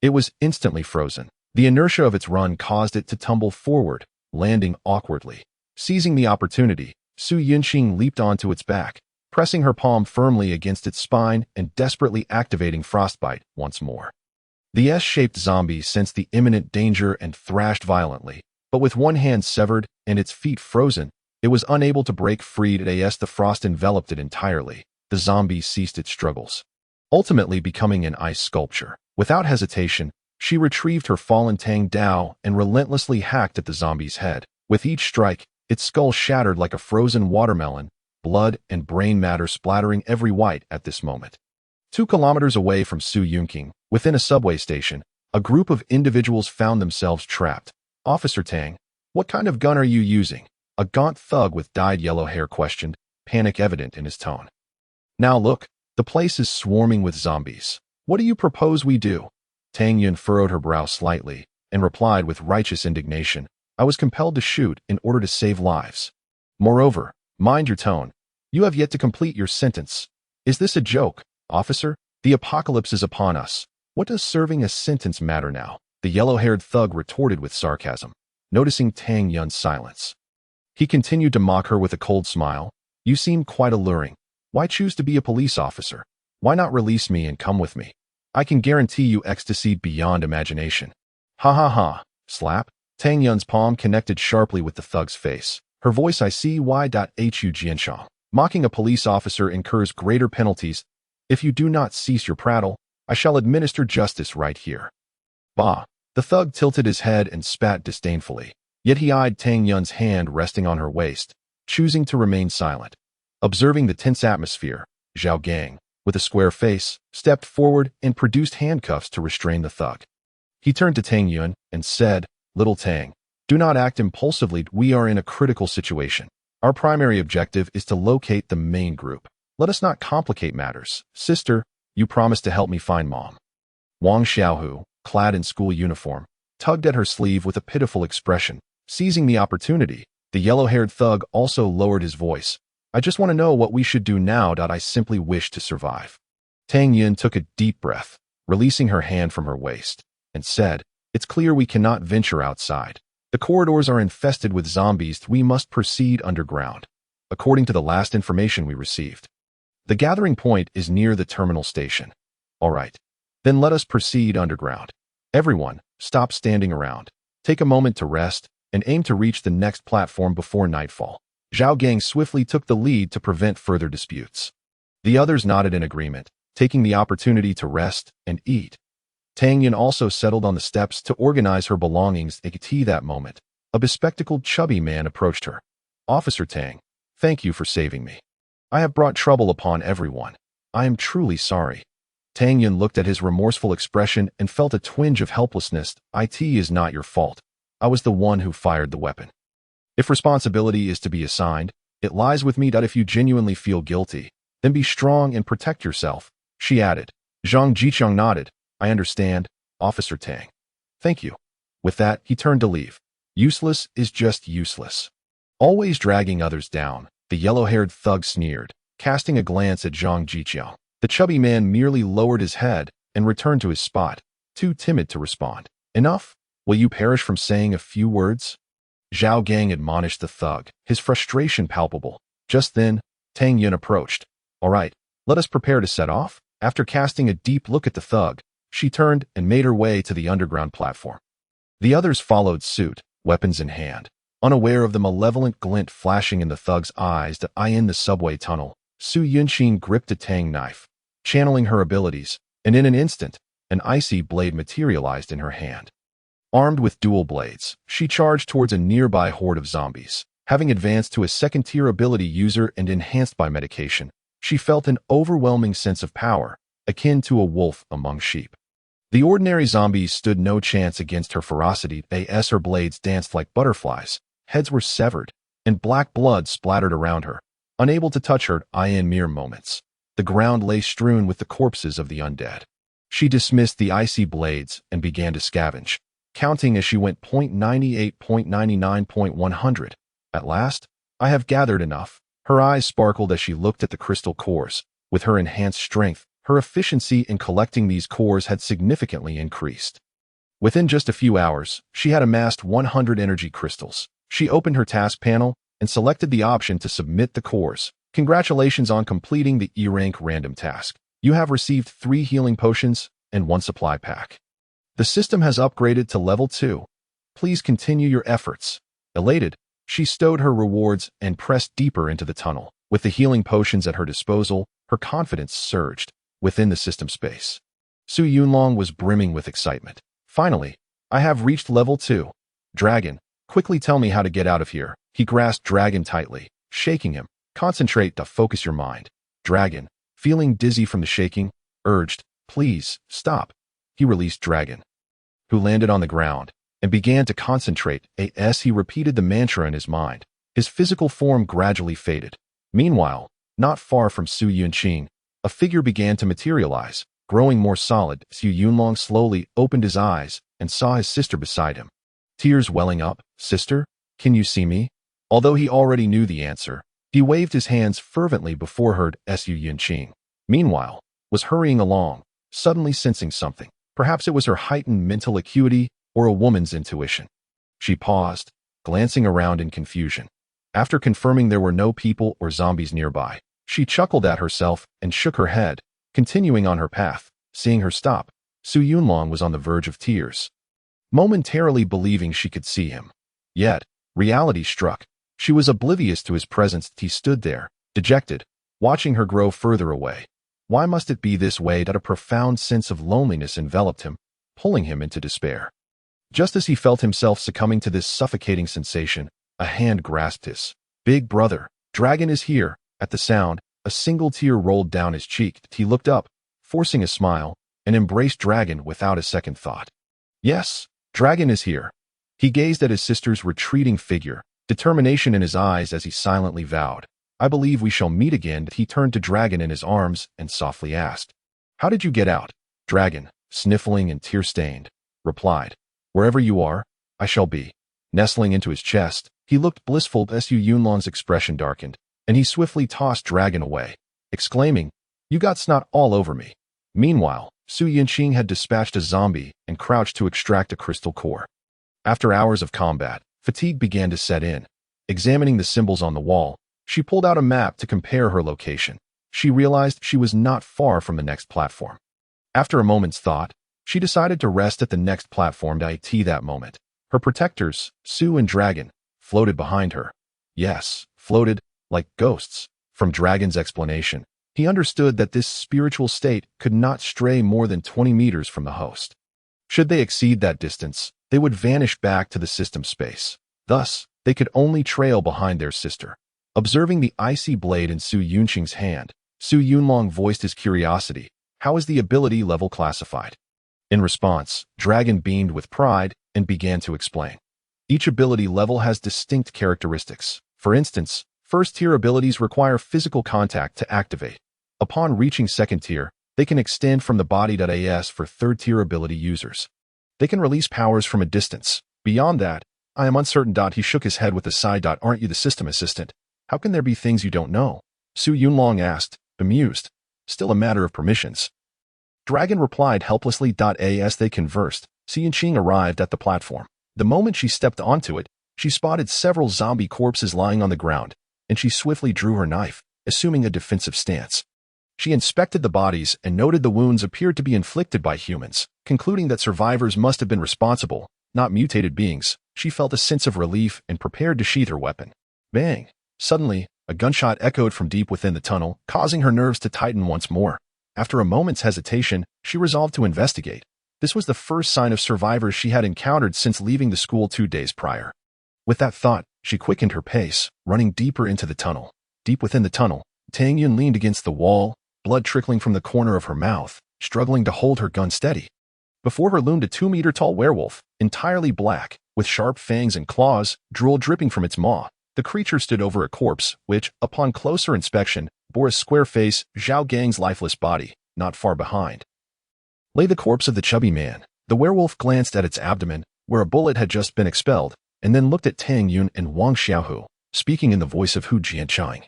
It was instantly frozen. The inertia of its run caused it to tumble forward, landing awkwardly. Seizing the opportunity, Su Yunqing leaped onto its back, pressing her palm firmly against its spine and desperately activating Frostbite once more. The S-shaped zombie sensed the imminent danger and thrashed violently, but with one hand severed and its feet frozen, it was unable to break free as the frost enveloped it entirely. The zombie ceased its struggles, ultimately becoming an ice sculpture. Without hesitation, she retrieved her fallen Tang Dao and relentlessly hacked at the zombie's head. With each strike, its skull shattered like a frozen watermelon, blood and brain matter splattering every white at this moment. 2 kilometers away from Su Yunqing, within a subway station, a group of individuals found themselves trapped. Officer Tang, what kind of gun are you using? A gaunt thug with dyed yellow hair questioned, panic evident in his tone. Now look, the place is swarming with zombies. What do you propose we do? Tang Yun furrowed her brow slightly and replied with righteous indignation. I was compelled to shoot in order to save lives. Moreover, mind your tone. You have yet to complete your sentence. Is this a joke, officer? The apocalypse is upon us. What does serving a sentence matter now? The yellow-haired thug retorted with sarcasm, noticing Tang Yun's silence. He continued to mock her with a cold smile. You seem quite alluring. Why choose to be a police officer? Why not release me and come with me? I can guarantee you ecstasy beyond imagination. Ha ha ha. Slap. Tang Yun's palm connected sharply with the thug's face. Her voice I see why. Hu Jianshang. Mocking a police officer incurs greater penalties. If you do not cease your prattle, I shall administer justice right here. Bah. The thug tilted his head and spat disdainfully. Yet he eyed Tang Yun's hand resting on her waist, choosing to remain silent. Observing the tense atmosphere, Zhao Gang, with a square face, stepped forward and produced handcuffs to restrain the thug. He turned to Tang Yun and said, Little Tang, do not act impulsively. We are in a critical situation. Our primary objective is to locate the main group. Let us not complicate matters. Sister, you promised to help me find Mom. Wang Xiaohu, clad in school uniform, tugged at her sleeve with a pitiful expression. Seizing the opportunity, the yellow-haired thug also lowered his voice. I just want to know what we should do now. I simply wish to survive. Tang Yun took a deep breath, releasing her hand from her waist, and said, It's clear we cannot venture outside. The corridors are infested with zombies. We must proceed underground. according to the last information we received. The gathering point is near the terminal station. All right. Then let us proceed underground. Everyone, stop standing around. Take a moment to rest and aim to reach the next platform before nightfall. Zhao Gang swiftly took the lead to prevent further disputes. The others nodded in agreement, taking the opportunity to rest and eat. Tang Yin also settled on the steps to organize her belongings. At that moment, a bespectacled chubby man approached her. Officer Tang, thank you for saving me. I have brought trouble upon everyone. I am truly sorry. Tang Yin looked at his remorseful expression and felt a twinge of helplessness. It is not your fault. I was the one who fired the weapon. If responsibility is to be assigned, it lies with me. If you genuinely feel guilty, then be strong and protect yourself, she added. Zhang Jiqiang nodded. I understand, Officer Tang. Thank you. With that, he turned to leave. Useless is just useless. Always dragging others down, the yellow-haired thug sneered, casting a glance at Zhang Jiqiang. The chubby man merely lowered his head and returned to his spot, too timid to respond. Enough? Will you perish from saying a few words? Zhao Gang admonished the thug, his frustration palpable. Just then, Tang Yin approached. All right, let us prepare to set off. After casting a deep look at the thug, she turned and made her way to the underground platform. The others followed suit, weapons in hand. Unaware of the malevolent glint flashing in the thug's eyes in the subway tunnel, Su Yunqing gripped a Tang knife, channeling her abilities, and in an instant, an icy blade materialized in her hand. Armed with dual blades, she charged towards a nearby horde of zombies. Having advanced to a second-tier ability user and enhanced by medication, she felt an overwhelming sense of power, akin to a wolf among sheep. The ordinary zombies stood no chance against her ferocity as her blades danced like butterflies, heads were severed, and black blood splattered around her. Unable to touch her in mere moments, the ground lay strewn with the corpses of the undead. She dismissed the icy blades and began to scavenge, counting as she went 0.98.99.100. At last, I have gathered enough. Her eyes sparkled as she looked at the crystal cores. With her enhanced strength, her efficiency in collecting these cores had significantly increased. Within just a few hours, she had amassed 100 energy crystals. She opened her task panel and selected the option to submit the cores. Congratulations on completing the E-rank random task. You have received 3 healing potions and 1 supply pack. The system has upgraded to level 2. Please continue your efforts. Elated, she stowed her rewards and pressed deeper into the tunnel. With the healing potions at her disposal, her confidence surged within the system space. Su Yunlong was brimming with excitement. Finally, I have reached level 2. Dragon, quickly tell me how to get out of here. He grasped Dragon tightly, shaking him. Concentrate to focus your mind. Dragon, feeling dizzy from the shaking, urged, please, stop. He released Dragon, who landed on the ground and began to concentrate as he repeated the mantra in his mind. His physical form gradually faded. Meanwhile, not far from Su Yunqing, a figure began to materialize, growing more solid. Su Yunlong slowly opened his eyes and saw his sister beside him. Tears welling up. Sister, can you see me? Although he already knew the answer, he waved his hands fervently before her. Su Yunqing, meanwhile, was hurrying along, suddenly sensing something. Perhaps it was her heightened mental acuity or a woman's intuition. She paused, glancing around in confusion. After confirming there were no people or zombies nearby, she chuckled at herself and shook her head, continuing on her path. Seeing her stop, Su Yunlong was on the verge of tears, momentarily believing she could see him. Yet, reality struck. She was oblivious to his presence. He stood there, dejected, watching her grow further away. Why must it be this way? That a profound sense of loneliness enveloped him, pulling him into despair. Just as he felt himself succumbing to this suffocating sensation, a hand grasped his. Big brother, Dragon is here. At the sound, a single tear rolled down his cheek. He looked up, forcing a smile, and embraced Dragon without a second thought. Yes, Dragon is here. He gazed at his sister's retreating figure, determination in his eyes as he silently vowed, I believe we shall meet again. He turned to Dragon in his arms and softly asked, how did you get out? Dragon, sniffling and tear-stained, replied, wherever you are, I shall be. Nestling into his chest, he looked blissful. Su Yunlong's expression darkened, and he swiftly tossed Dragon away, exclaiming, you got snot all over me. Meanwhile, Su Yunqing had dispatched a zombie and crouched to extract a crystal core. After hours of combat, fatigue began to set in. Examining the symbols on the wall, She pulled out a map to compare her location. She realized she was not far from the next platform. After a moment's thought, she decided to rest at the next platform to that moment. Her protectors, Sue and Dragon, floated behind her. Yes, floated like ghosts. From Dragon's explanation, he understood that this spiritual state could not stray more than 20 meters from the host. Should they exceed that distance, they would vanish back to the system space. Thus, they could only trail behind their sister. Observing the icy blade in Su Yunqing's hand, Su Yunlong voiced his curiosity. How is the ability level classified? In response, Dragon beamed with pride and began to explain. Each ability level has distinct characteristics. For instance, first-tier abilities require physical contact to activate. Upon reaching second tier, they can extend from the body.as for third-tier ability users. They can release powers from a distance. Beyond that, I am uncertain. He shook his head with a sigh. Aren't you the system assistant? How can there be things you don't know? Su Yunlong asked, bemused. Still a matter of permissions. Dragon replied helplessly. As they conversed, Su Yunqing arrived at the platform. The moment she stepped onto it, she spotted several zombie corpses lying on the ground, and she swiftly drew her knife, assuming a defensive stance. She inspected the bodies and noted the wounds appeared to be inflicted by humans. Concluding that survivors must have been responsible, not mutated beings, she felt a sense of relief and prepared to sheath her weapon. Bang! Suddenly, a gunshot echoed from deep within the tunnel, causing her nerves to tighten once more. After a moment's hesitation, she resolved to investigate. This was the first sign of survivors she had encountered since leaving the school 2 days prior. With that thought, she quickened her pace, running deeper into the tunnel. Deep within the tunnel, Tang Yun leaned against the wall, blood trickling from the corner of her mouth, struggling to hold her gun steady. Before her loomed a 2-meter-tall werewolf, entirely black, with sharp fangs and claws, drool dripping from its maw. The creature stood over a corpse, which, upon closer inspection, bore a square face, Zhao Gang's lifeless body, not far behind. Lay the corpse of the chubby man. The werewolf glanced at its abdomen, where a bullet had just been expelled, and then looked at Tang Yun and Wang Xiaohu, speaking in the voice of Hu Jianchang.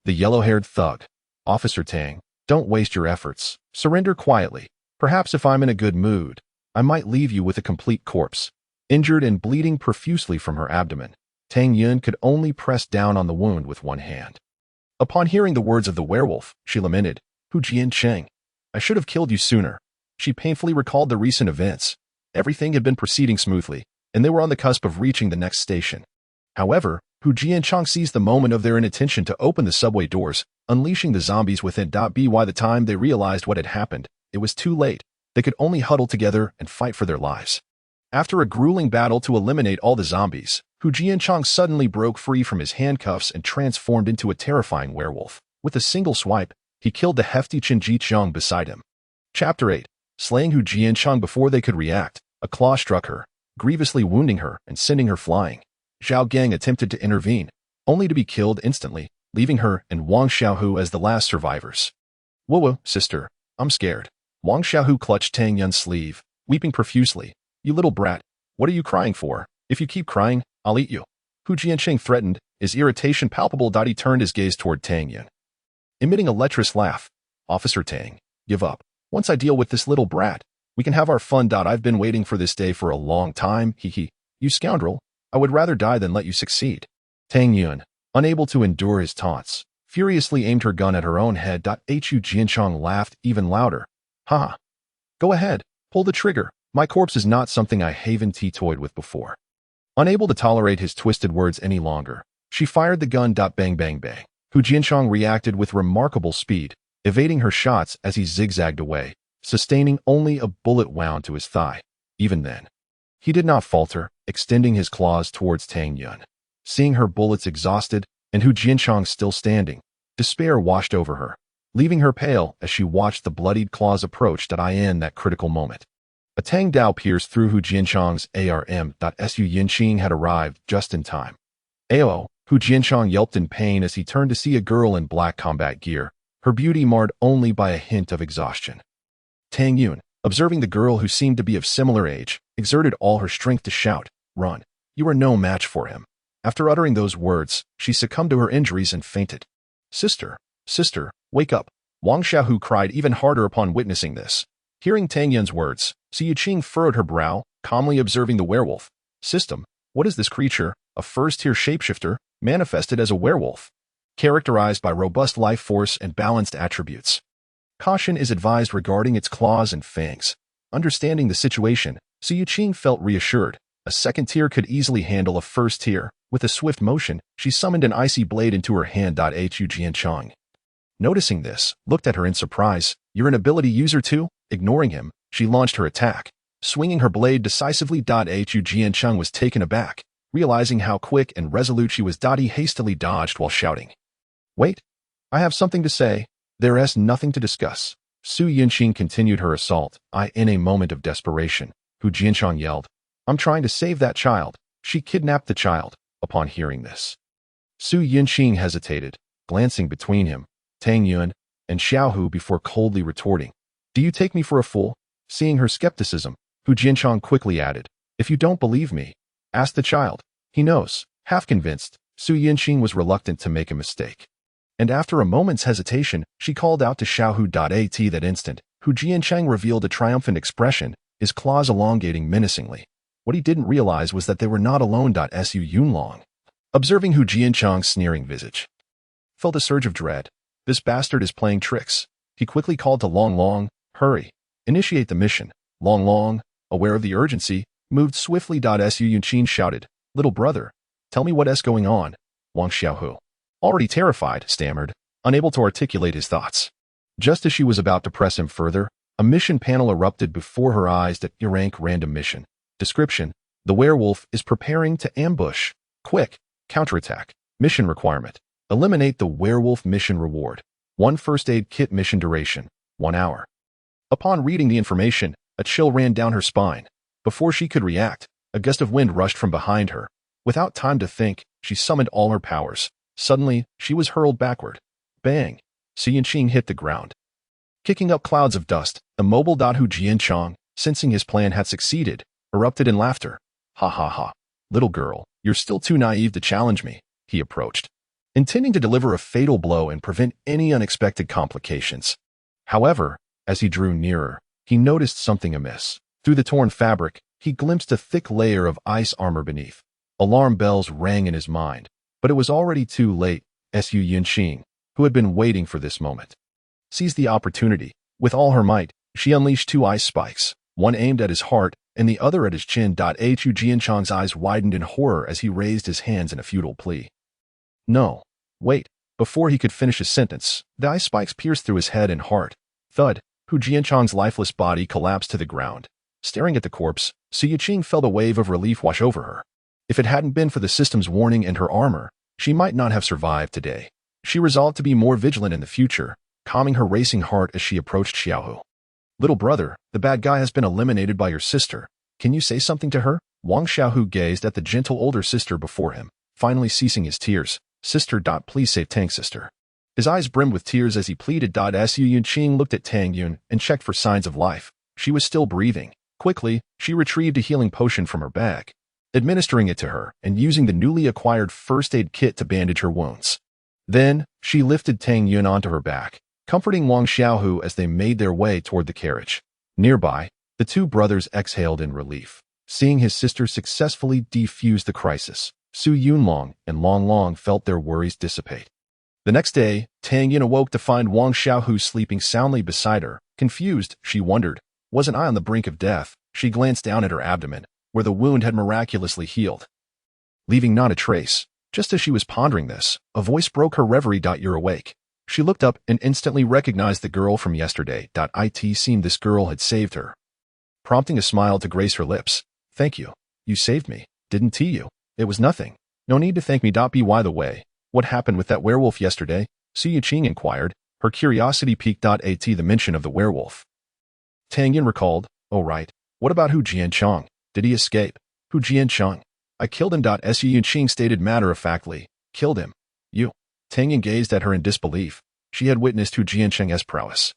The yellow-haired thug. Officer Tang, don't waste your efforts. Surrender quietly. Perhaps if I'm in a good mood, I might leave you with a complete corpse. Injured and bleeding profusely from her abdomen, Tang Yun could only press down on the wound with one hand. Upon hearing the words of the werewolf, she lamented, Hu Jiancheng, I should have killed you sooner. She painfully recalled the recent events. Everything had been proceeding smoothly, and they were on the cusp of reaching the next station. However, Hu Jiancheng seized the moment of their inattention to open the subway doors, unleashing the zombies within. By the time they realized what had happened, it was too late. They could only huddle together and fight for their lives. After a grueling battle to eliminate all the zombies, Hu Jiancheng suddenly broke free from his handcuffs and transformed into a terrifying werewolf. With a single swipe, he killed the hefty Chen Jicheng beside him. Chapter 8. Slaying Hu Jiancheng before they could react, a claw struck her, grievously wounding her and sending her flying. Zhao Gang attempted to intervene, only to be killed instantly, leaving her and Wang Xiaohu as the last survivors. Whoa, sister, I'm scared. Wang Xiaohu clutched Tang Yun's sleeve, weeping profusely. You little brat, what are you crying for? If you keep crying, I'll eat you. Hu Jiancheng threatened, his irritation palpable. He turned his gaze toward Tang Yun. Emitting a lecherous laugh, Officer Tang, give up. Once I deal with this little brat, we can have our fun. I've been waiting for this day for a long time, hee. You scoundrel, I would rather die than let you succeed. Tang Yun, unable to endure his taunts, furiously aimed her gun at her own head. Hu Jiancheng laughed even louder. Ha! Go ahead, pull the trigger. My corpse is not something I haven't toyed with before. Unable to tolerate his twisted words any longer, she fired the gun. Bang bang bang. Hu Jiancheng reacted with remarkable speed, evading her shots as he zigzagged away, sustaining only a bullet wound to his thigh. Even then, he did not falter, extending his claws towards Tang Yun. Seeing her bullets exhausted and Hu Jiancheng still standing, despair washed over her, leaving her pale as she watched the bloodied claws approach. In that critical moment, a Tang Dao pierced through Hu Jiancheng's arm. Su Yunqing had arrived just in time. Ao, Hu Jiancheng yelped in pain as he turned to see a girl in black combat gear, her beauty marred only by a hint of exhaustion. Tang Yun, observing the girl who seemed to be of similar age, exerted all her strength to shout, Run, you are no match for him. After uttering those words, she succumbed to her injuries and fainted. Sister, wake up, Wang Xiaohu cried even harder upon witnessing this. Hearing Tang Yun's words, Su Yuqing furrowed her brow, calmly observing the werewolf. System, what is this creature, a first-tier shapeshifter, manifested as a werewolf? characterized by robust life force and balanced attributes. Caution is advised regarding its claws and fangs. Understanding the situation, Su Yuqing felt reassured. A second tier could easily handle a first tier. With a swift motion, she summoned an icy blade into her hand. Hu Jianchang, noticing this, looked at her in surprise. You're an ability user too? Ignoring him, she launched her attack, swinging her blade decisively. Hu Jianchang was taken aback, realizing how quick and resolute she was. He hastily dodged while shouting, "Wait, I have something to say." There's nothing to discuss. Su Yuqing continued her assault. In a moment of desperation, Hu Jianchang yelled, "I'm trying to save that child. She kidnapped the child." Upon hearing this, Su Yuqing hesitated, glancing between him, Tang Yun, and Xiaohu before coldly retorting, "Do you take me for a fool?" Seeing her skepticism, Hu Jianchang quickly added, "If you don't believe me, ask the child. He knows." Half convinced, Su Yuqing was reluctant to make a mistake. And after a moment's hesitation, she called out to Xiaohu. At that instant, Hu Jianchang revealed a triumphant expression, his claws elongating menacingly. What he didn't realize was that they were not alone. Su Yunlong, observing Hu Jianchang's sneering visage, felt a surge of dread. This bastard is playing tricks. He quickly called to Long Long, "Hurry, initiate the mission." Long Long, aware of the urgency, moved swiftly. Su Yuqing shouted, "Little brother, tell me what's going on." Wang Xiaohu, already terrified, stammered, unable to articulate his thoughts. Just as she was about to press him further, a mission panel erupted before her eyes. Rank random mission. Description: the werewolf is preparing to ambush. Quick, counterattack. Mission requirement: eliminate the werewolf. Mission reward: 1 first aid kit. Mission duration: 1 hour. Upon reading the information, a chill ran down her spine. Before she could react, a gust of wind rushed from behind her. Without time to think, she summoned all her powers. Suddenly, she was hurled backward. Bang! Su Yuqing hit the ground, kicking up clouds of dust. Immobile. Hu Jianchang, sensing his plan had succeeded, erupted in laughter. "Ha ha ha. Little girl, you're still too naive to challenge me." He approached, intending to deliver a fatal blow and prevent any unexpected complications. However, as he drew nearer, he noticed something amiss. Through the torn fabric, he glimpsed a thick layer of ice armor beneath. Alarm bells rang in his mind, but it was already too late. Su Yuqing, who had been waiting for this moment, seized the opportunity. With all her might, she unleashed 2 ice spikes, one aimed at his heart and the other at his chin. Hu Jianchang's eyes widened in horror as he raised his hands in a futile plea. "No, wait." Before he could finish his sentence, the ice spikes pierced through his head and heart. Thud! Hu Jianchang's lifeless body collapsed to the ground. Staring at the corpse, Su Yuqing felt a wave of relief wash over her. If it hadn't been for the system's warning and her armor, she might not have survived today. She resolved to be more vigilant in the future, calming her racing heart as she approached Xiaohu. "Little brother, the bad guy has been eliminated by your sister. Can you say something to her?" Wang Xiaohu gazed at the gentle older sister before him, finally ceasing his tears. "Sister. Please save Tang, sister." His eyes brimmed with tears as he pleaded. Su Yuqing looked at Tang Yun and checked for signs of life. She was still breathing. Quickly, she retrieved a healing potion from her bag, administering it to her and using the newly acquired first aid kit to bandage her wounds. Then, she lifted Tang Yun onto her back, comforting Wang Xiaohu as they made their way toward the carriage. Nearby, the 2 brothers exhaled in relief, seeing his sister successfully defuse the crisis. Su Yunlong and Long Long felt their worries dissipate. The next day, Tang Yun awoke to find Wang Xiaohu sleeping soundly beside her. Confused, she wondered, wasn't I on the brink of death? She glanced down at her abdomen, where the wound had miraculously healed, leaving not a trace. Just as she was pondering this, a voice broke her reverie. "You're awake." She looked up and instantly recognized the girl from yesterday. It seemed this girl had saved her, prompting a smile to grace her lips. "Thank you. You saved me. Didn't you?" "It was nothing. No need to thank me. By the way, what happened with that werewolf yesterday?" Su Yuqing inquired, her curiosity piqued. At the mention of the werewolf, Tang Yun recalled, "Oh right, what about Hu Jianchang? Did he escape?" "Hu Jianchang? I killed him." Su Yuqing stated matter-of-factly. "Killed him? You?" Tang Yun gazed at her in disbelief. She had witnessed Hu Jianchang's prowess.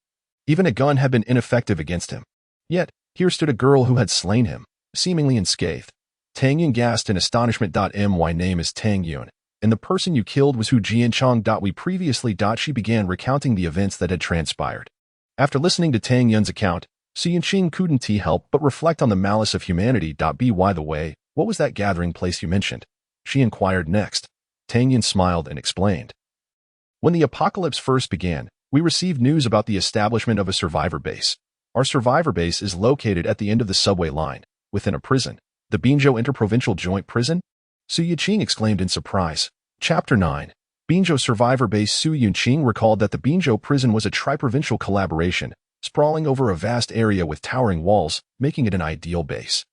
Even a gun had been ineffective against him. Yet, here stood a girl who had slain him, seemingly unscathed. Tang Yun gasped in astonishment. My name is Tang Yun, and the person you killed was Hu Jianchang. We previously. She began recounting the events that had transpired. After listening to Tang Yun's account, Su Yuqing couldn't help but reflect on the malice of humanity. By the way, what was that gathering place you mentioned? She inquired next. Tang Yun smiled and explained. When the apocalypse first began, we received news about the establishment of a survivor base. Our survivor base is located at the end of the subway line, within a prison. The Binzhou Interprovincial Joint Prison? Su Yuqing exclaimed in surprise. Chapter 9. Binzhou Survivor Base. Su Yuqing recalled that the Binzhou prison was a tri-provincial collaboration, sprawling over a vast area with towering walls, making it an ideal base.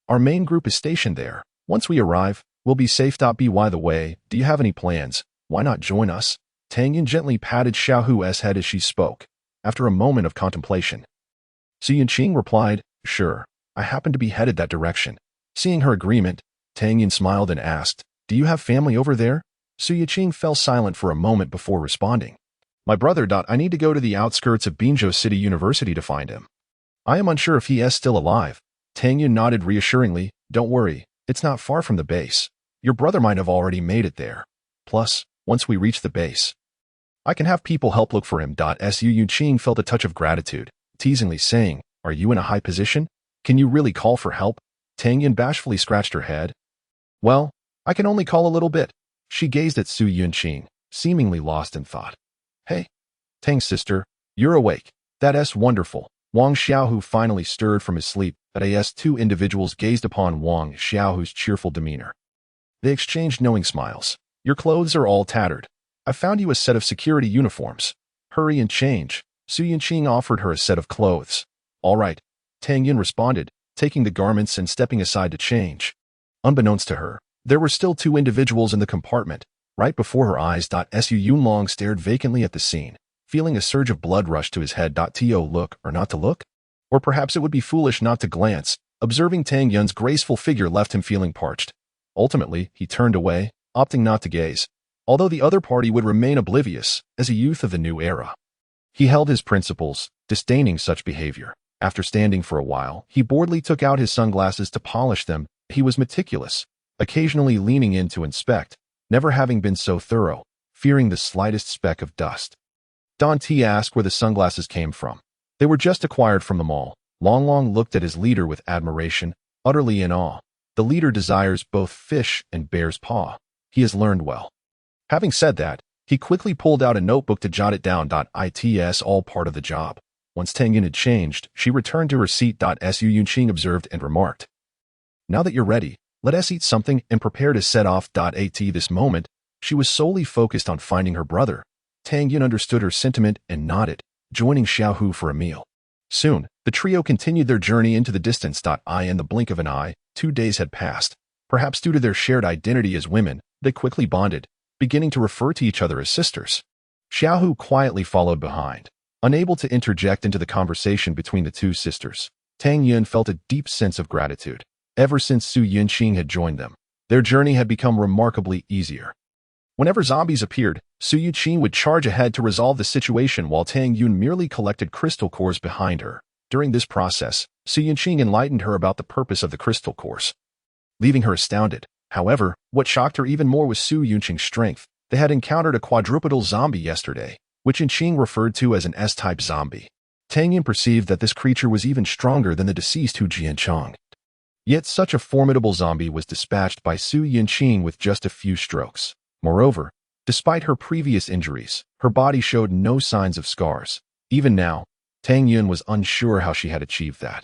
Our main group is stationed there. Once we arrive, we'll be safe. By the way, do you have any plans? Why not join us? Tang Yin gently patted Xiaohu's head as she spoke. After a moment of contemplation, Su Yuqing replied, "Sure, I happen to be headed that direction." Seeing her agreement, Tang Yin smiled and asked, "Do you have family over there?" Su Yuqing fell silent for a moment before responding. "My brother. I need to go to the outskirts of Binzhou City University to find him. I am unsure if he is still alive." Tang Yin nodded reassuringly. "Don't worry, it's not far from the base. Your brother might have already made it there. Plus, once we reach the base, I can have people help look for him." Su Yuqing felt a touch of gratitude, teasingly saying, "Are you in a high position? Can you really call for help?" Tang Yin bashfully scratched her head. "Well, I can only call a little bit." She gazed at Su Yuqing, seemingly lost in thought. "Hey, Tang's sister, you're awake. That's wonderful." Wang Xiaohu finally stirred from his sleep. As two individuals gazed upon Wang Xiaohu's cheerful demeanor, they exchanged knowing smiles. "Your clothes are all tattered. I found you a set of security uniforms. Hurry and change." Su Yuqing offered her a set of clothes. "All right," Tang Yin responded, taking the garments and stepping aside to change. Unbeknownst to her, there were still two individuals in the compartment, right before her eyes. Su Yunlong stared vacantly at the scene, feeling a surge of blood rush to his head. To look or not to look? Or perhaps it would be foolish not to glance. Observing Tang Yun's graceful figure left him feeling parched. Ultimately, he turned away, opting not to gaze, although the other party would remain oblivious, as a youth of the new era. He held his principles, disdaining such behavior. After standing for a while, he boredly took out his sunglasses to polish them. He was meticulous, occasionally leaning in to inspect, never having been so thorough, fearing the slightest speck of dust. Don T asked where the sunglasses came from. They were just acquired from the mall. Long Long looked at his leader with admiration, utterly in awe. The leader desires both fish and bear's paw. He has learned well. Having said that, he quickly pulled out a notebook to jot it down. It's all part of the job. Once Tang Yin had changed, she returned to her seat. Su Yuqing observed and remarked, "Now that you're ready, let us eat something," and prepare to set off. At this moment, she was solely focused on finding her brother. Tang Yin understood her sentiment and nodded, joining Xiaohu for a meal. Soon, the trio continued their journey into the distance. In the blink of an eye, 2 days had passed. Perhaps due to their shared identity as women, they quickly bonded, beginning to refer to each other as sisters. Xiaohu quietly followed behind, unable to interject into the conversation between the two sisters. Tang Yin felt a deep sense of gratitude. Ever since Su Yuqing had joined them, their journey had become remarkably easier. Whenever zombies appeared, Su Yuqing would charge ahead to resolve the situation while Tang Yun merely collected crystal cores behind her. During this process, Su Yuqing enlightened her about the purpose of the crystal cores, leaving her astounded. However, what shocked her even more was Su Yuqing's strength. They had encountered a quadrupedal zombie yesterday, which Yuqing referred to as an S-type zombie. Tang Yin perceived that this creature was even stronger than the deceased Hu Jianchong. Yet such a formidable zombie was dispatched by Su Yuqing with just a few strokes. Moreover, despite her previous injuries, her body showed no signs of scars. Even now, Tang Yun was unsure how she had achieved that.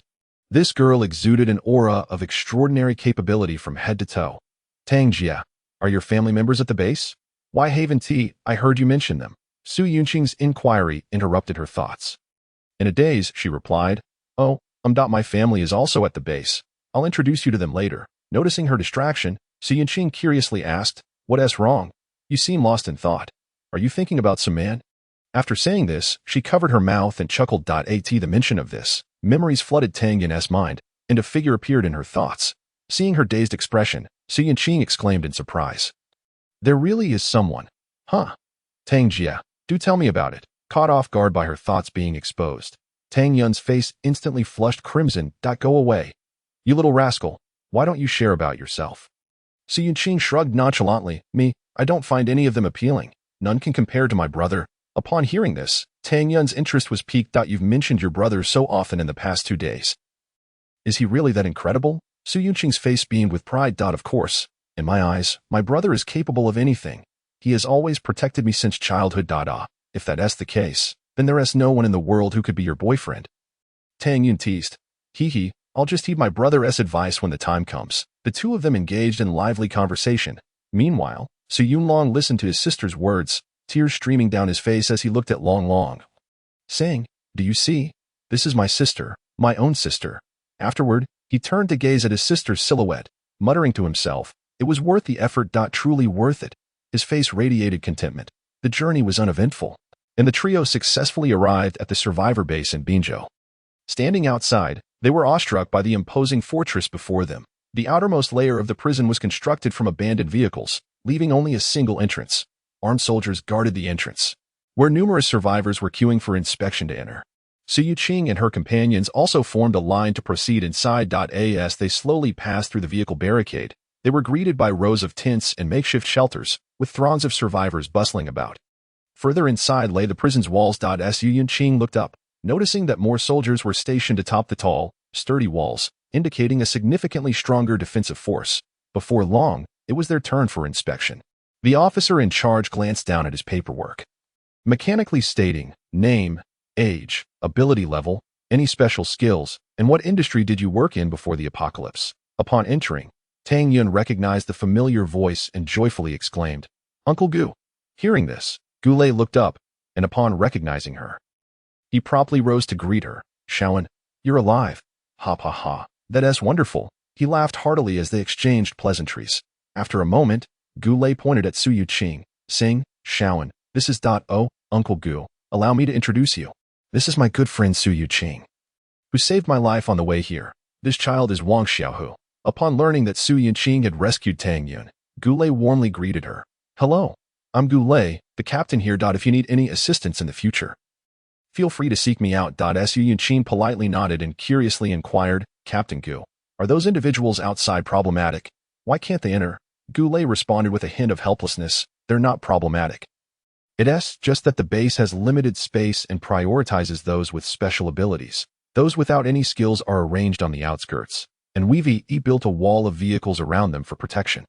This girl exuded an aura of extraordinary capability from head to toe. "Tang Jia, are your family members at the base?" "Why Haven T, I heard you mention them." Su Yuqing's inquiry interrupted her thoughts. In a daze, she replied, "Oh, my family is also at the base. I'll introduce you to them later." Noticing her distraction, Su Yuqing curiously asked, "What's wrong? You seem lost in thought. Are you thinking about some man?" After saying this, she covered her mouth and chuckled. At the mention of this, memories flooded Tang Yin's mind, and a figure appeared in her thoughts. Seeing her dazed expression, Su Yuqing exclaimed in surprise, "There really is someone. Huh? Tang Jia, do tell me about it." Caught off guard by her thoughts being exposed, Tang Yun's face instantly flushed crimson. "Go away. You little rascal, why don't you share about yourself?" Su Yuqing shrugged nonchalantly. I don't find any of them appealing. None can compare to my brother." Upon hearing this, Tang Yun's interest was piqued. "You've mentioned your brother so often in the past 2 days. Is he really that incredible?" Su Yuqing's face beamed with pride. "Of course. In my eyes, my brother is capable of anything. He has always protected me since childhood. If that's the case, then there is no one in the world who could be your boyfriend. Tang Yun teased. Hee, I'll just heed my brother's advice when the time comes. The two of them engaged in lively conversation. Meanwhile, Su Yunlong listened to his sister's words, tears streaming down his face as he looked at Long Long, saying, "Do you see? This is my sister, my own sister." Afterward, he turned to gaze at his sister's silhouette, muttering to himself, "It was worth the effort. Truly worth it." His face radiated contentment. The journey was uneventful, and the trio successfully arrived at the survivor base in Binzhou. Standing outside, they were awestruck by the imposing fortress before them. The outermost layer of the prison was constructed from abandoned vehicles, leaving only a single entrance. Armed soldiers guarded the entrance, where numerous survivors were queuing for inspection to enter. Su Yuqing and her companions also formed a line to proceed inside. As they slowly passed through the vehicle barricade, they were greeted by rows of tents and makeshift shelters, with throngs of survivors bustling about. Further inside lay the prison's walls. Su Yuqing looked up, noticing that more soldiers were stationed atop the tall, sturdy walls, indicating a significantly stronger defensive force. Before long, it was their turn for inspection. The officer in charge glanced down at his paperwork, mechanically stating, "Name, age, ability level, any special skills, and what industry did you work in before the apocalypse?" Upon entering, Tang Yun recognized the familiar voice and joyfully exclaimed, "Uncle Gu." Hearing this, Gulei looked up, and upon recognizing her, he promptly rose to greet her. "Shaoan, you're alive." "Ha ha ha, that's wonderful." He laughed heartily as they exchanged pleasantries. After a moment, Gulei pointed at Su Yuqing, saying, "Shaoan, this is Uncle Gu. Allow me to introduce you. This is my good friend Su Yuqing, who saved my life on the way here. This child is Wang Xiaohu." Upon learning that Su Yuqing had rescued Tang Yun, Gulei warmly greeted her. "Hello, I'm Gulei, the captain here. If you need any assistance in the future, feel free to seek me out." Su Yuqing politely nodded and curiously inquired, "Captain Gu, are those individuals outside problematic? Why can't they enter?" Gulei responded with a hint of helplessness, "They're not problematic. It's just that the base has limited space and prioritizes those with special abilities. Those without any skills are arranged on the outskirts, and we've built a wall of vehicles around them for protection."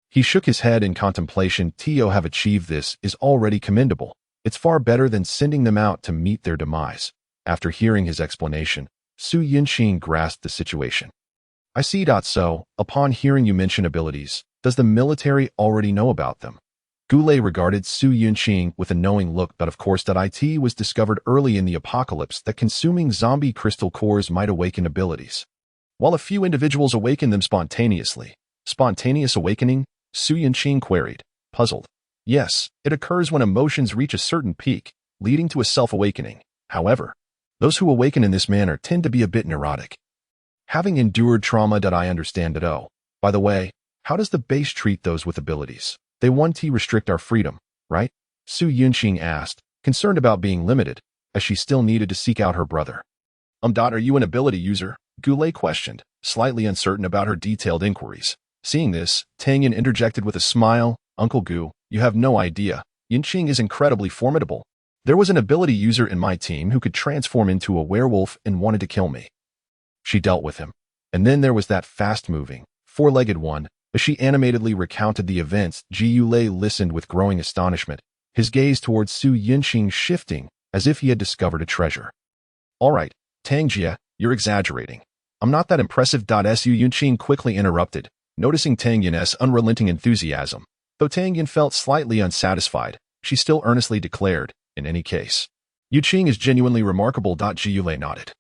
He shook his head in contemplation. "To have achieved this is already commendable. It's far better than sending them out to meet their demise." After hearing his explanation, Su Yuqing grasped the situation. "I see. So, upon hearing you mention abilities, does the military already know about them?" Gulei regarded Su Yuqing with a knowing look. Of course, it was discovered early in the apocalypse that consuming zombie crystal cores might awaken abilities, while a few individuals awaken them spontaneously. "Spontaneous awakening?" Su Yuqing queried, puzzled. "Yes, it occurs when emotions reach a certain peak, leading to a self-awakening. However, those who awaken in this manner tend to be a bit neurotic, having endured trauma. I understand it. Oh, by the way, how does the base treat those with abilities? They want to restrict our freedom, right?" Su Yuqing asked, concerned about being limited, as she still needed to seek out her brother. Are you an ability user?" Gulei questioned, slightly uncertain about her detailed inquiries. Seeing this, Tang Yun interjected with a smile, "Uncle Gu, you have no idea. Yuqing is incredibly formidable. There was an ability user in my team who could transform into a werewolf and wanted to kill me. She dealt with him. And then there was that fast-moving, four-legged one." As she animatedly recounted the events, Gulei listened with growing astonishment, his gaze towards Su Yuqing shifting, as if he had discovered a treasure. "All right, Tang Jia, you're exaggerating. I'm not that impressive." Su Yuqing quickly interrupted, noticing Tang Yun's unrelenting enthusiasm. Though Tang Yun felt slightly unsatisfied, she still earnestly declared, "In any case, Yuqing is genuinely remarkable." Gulei nodded,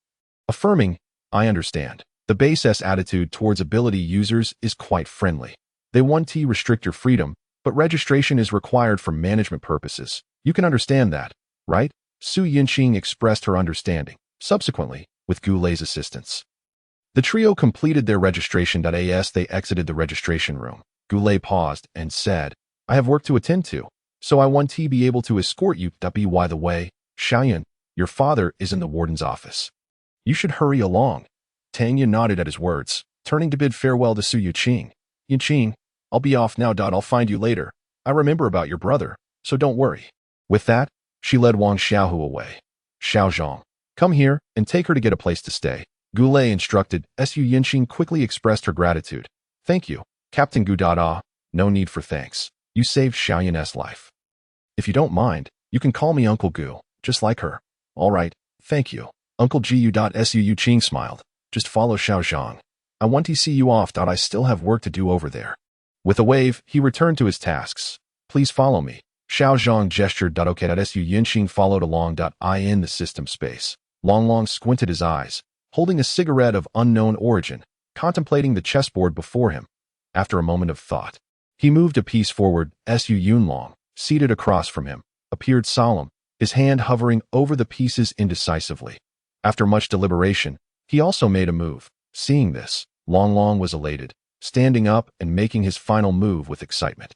affirming, "I understand. The base's attitude towards ability users is quite friendly. They want to restrict your freedom, but registration is required for management purposes. You can understand that, right?" Su Yuqing expressed her understanding. Subsequently, with Gulei's assistance, the trio completed their registration. As they exited the registration room, Gulei paused and said, "I have work to attend to, so I want to be able to escort you. By the way, Shaoyan, your father is in the warden's office. You should hurry along." Tang Yun nodded at his words, turning to bid farewell to Su Yuqing. "Yuqing, I'll be off now. I'll find you later. I remember about your brother, so don't worry." With that, she led Wang Xiaohu away. "Xiaozhong, come here and take her to get a place to stay," Gulei instructed. Su Yuqing quickly expressed her gratitude. "Thank you, Captain Gu. No need for thanks. You saved Xiaoyan's life. If you don't mind, you can call me Uncle Gu, just like her. All right, thank you. Uncle Gu. Yu Qing smiled. Just follow Xiao Zhang. I want to see you off. I still have work to do over there. With a wave, he returned to his tasks. Please follow me. Xiao Zhang gestured. Okay. Su Yunqing followed along. In the system space. Long squinted his eyes, holding a cigarette of unknown origin, contemplating the chessboard before him. After a moment of thought, he moved a piece forward. Su Yunlong, seated across from him, appeared solemn, his hand hovering over the pieces indecisively. After much deliberation, he also made a move. Seeing this, Long was elated, standing up and making his final move with excitement.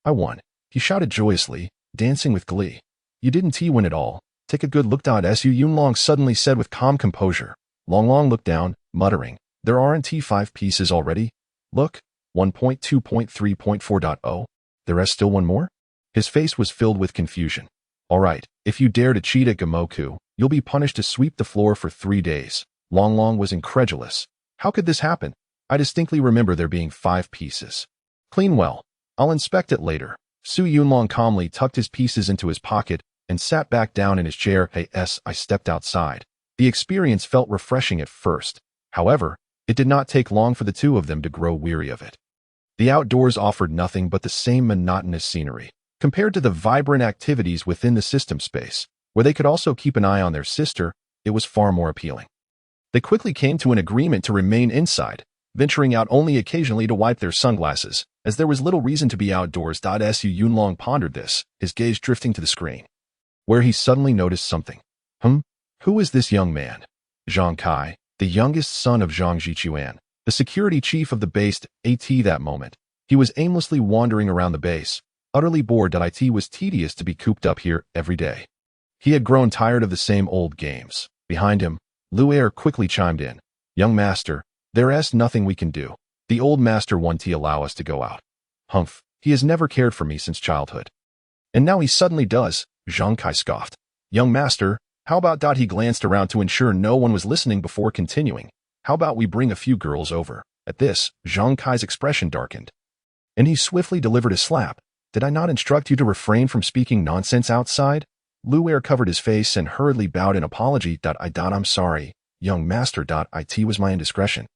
I won, he shouted joyously, dancing with glee. You didn't win at all. Take a good look. Su Yunlong suddenly said with calm composure. Long looked down, muttering, there aren't 5 pieces already? Look, 1.2.3.4.0. There is still one more? His face was filled with confusion. All right, if you dare to cheat at Gamoku, you'll be punished to sweep the floor for 3 days. Long was incredulous. How could this happen? I distinctly remember there being 5 pieces. Clean well. I'll inspect it later. Su Yunlong calmly tucked his pieces into his pocket and sat back down in his chair. I stepped outside. The experience felt refreshing at first. However, it did not take long for the two of them to grow weary of it. The outdoors offered nothing but the same monotonous scenery, compared to the vibrant activities within the system space, where they could also keep an eye on their sister. It was far more appealing. They quickly came to an agreement to remain inside, venturing out only occasionally to wipe their sunglasses, as there was little reason to be outdoors. Su Yunlong pondered this, his gaze drifting to the screen, where he suddenly noticed something. Who is this young man? Zhang Kai, the youngest son of Zhang Jichuan, the security chief of the base. That moment, he was aimlessly wandering around the base, utterly bored. It was tedious to be cooped up here every day. He had grown tired of the same old games. Behind him, Lu Er quickly chimed in. Young master, there is nothing we can do. The old master won't allow us to go out. Humph, he has never cared for me since childhood. And now he suddenly does, Zhang Kai scoffed. Young master, how about? He glanced around to ensure no one was listening before continuing. How about we bring a few girls over? At this, Zhang Kai's expression darkened, and he swiftly delivered a slap. Did I not instruct you to refrain from speaking nonsense outside? Lu Er covered his face and hurriedly bowed in apology. I'm sorry, young master. It was my indiscretion.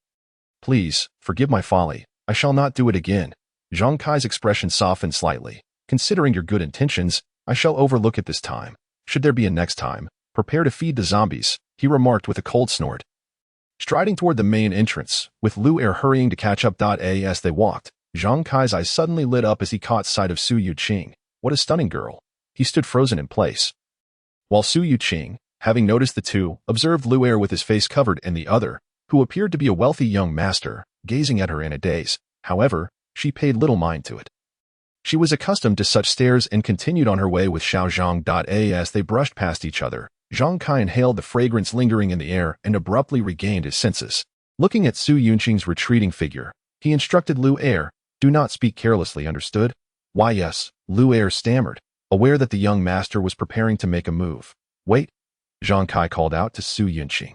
Please, forgive my folly. I shall not do it again. Zhang Kai's expression softened slightly. Considering your good intentions, I shall overlook it this time. Should there be a next time, prepare to feed the zombies, he remarked with a cold snort. Striding toward the main entrance, with Lu Er hurrying to catch up. As they walked, Zhang Kai's eyes suddenly lit up as he caught sight of Su Yuqing. What a stunning girl. He stood frozen in place, while Su Yuqing, having noticed the two, observed Lu Er with his face covered and the other, who appeared to be a wealthy young master, gazing at her in a daze. However, she paid little mind to it. She was accustomed to such stares and continued on her way with Xiao Zhang. As they brushed past each other, Zhang Kai inhaled the fragrance lingering in the air and abruptly regained his senses. Looking at Su Yunqing's retreating figure, he instructed Lu Er, do not speak carelessly, understood? Why yes, Lu Er stammered, aware that the young master was preparing to make a move. Wait, Zhang Kai called out to Su Yunqing.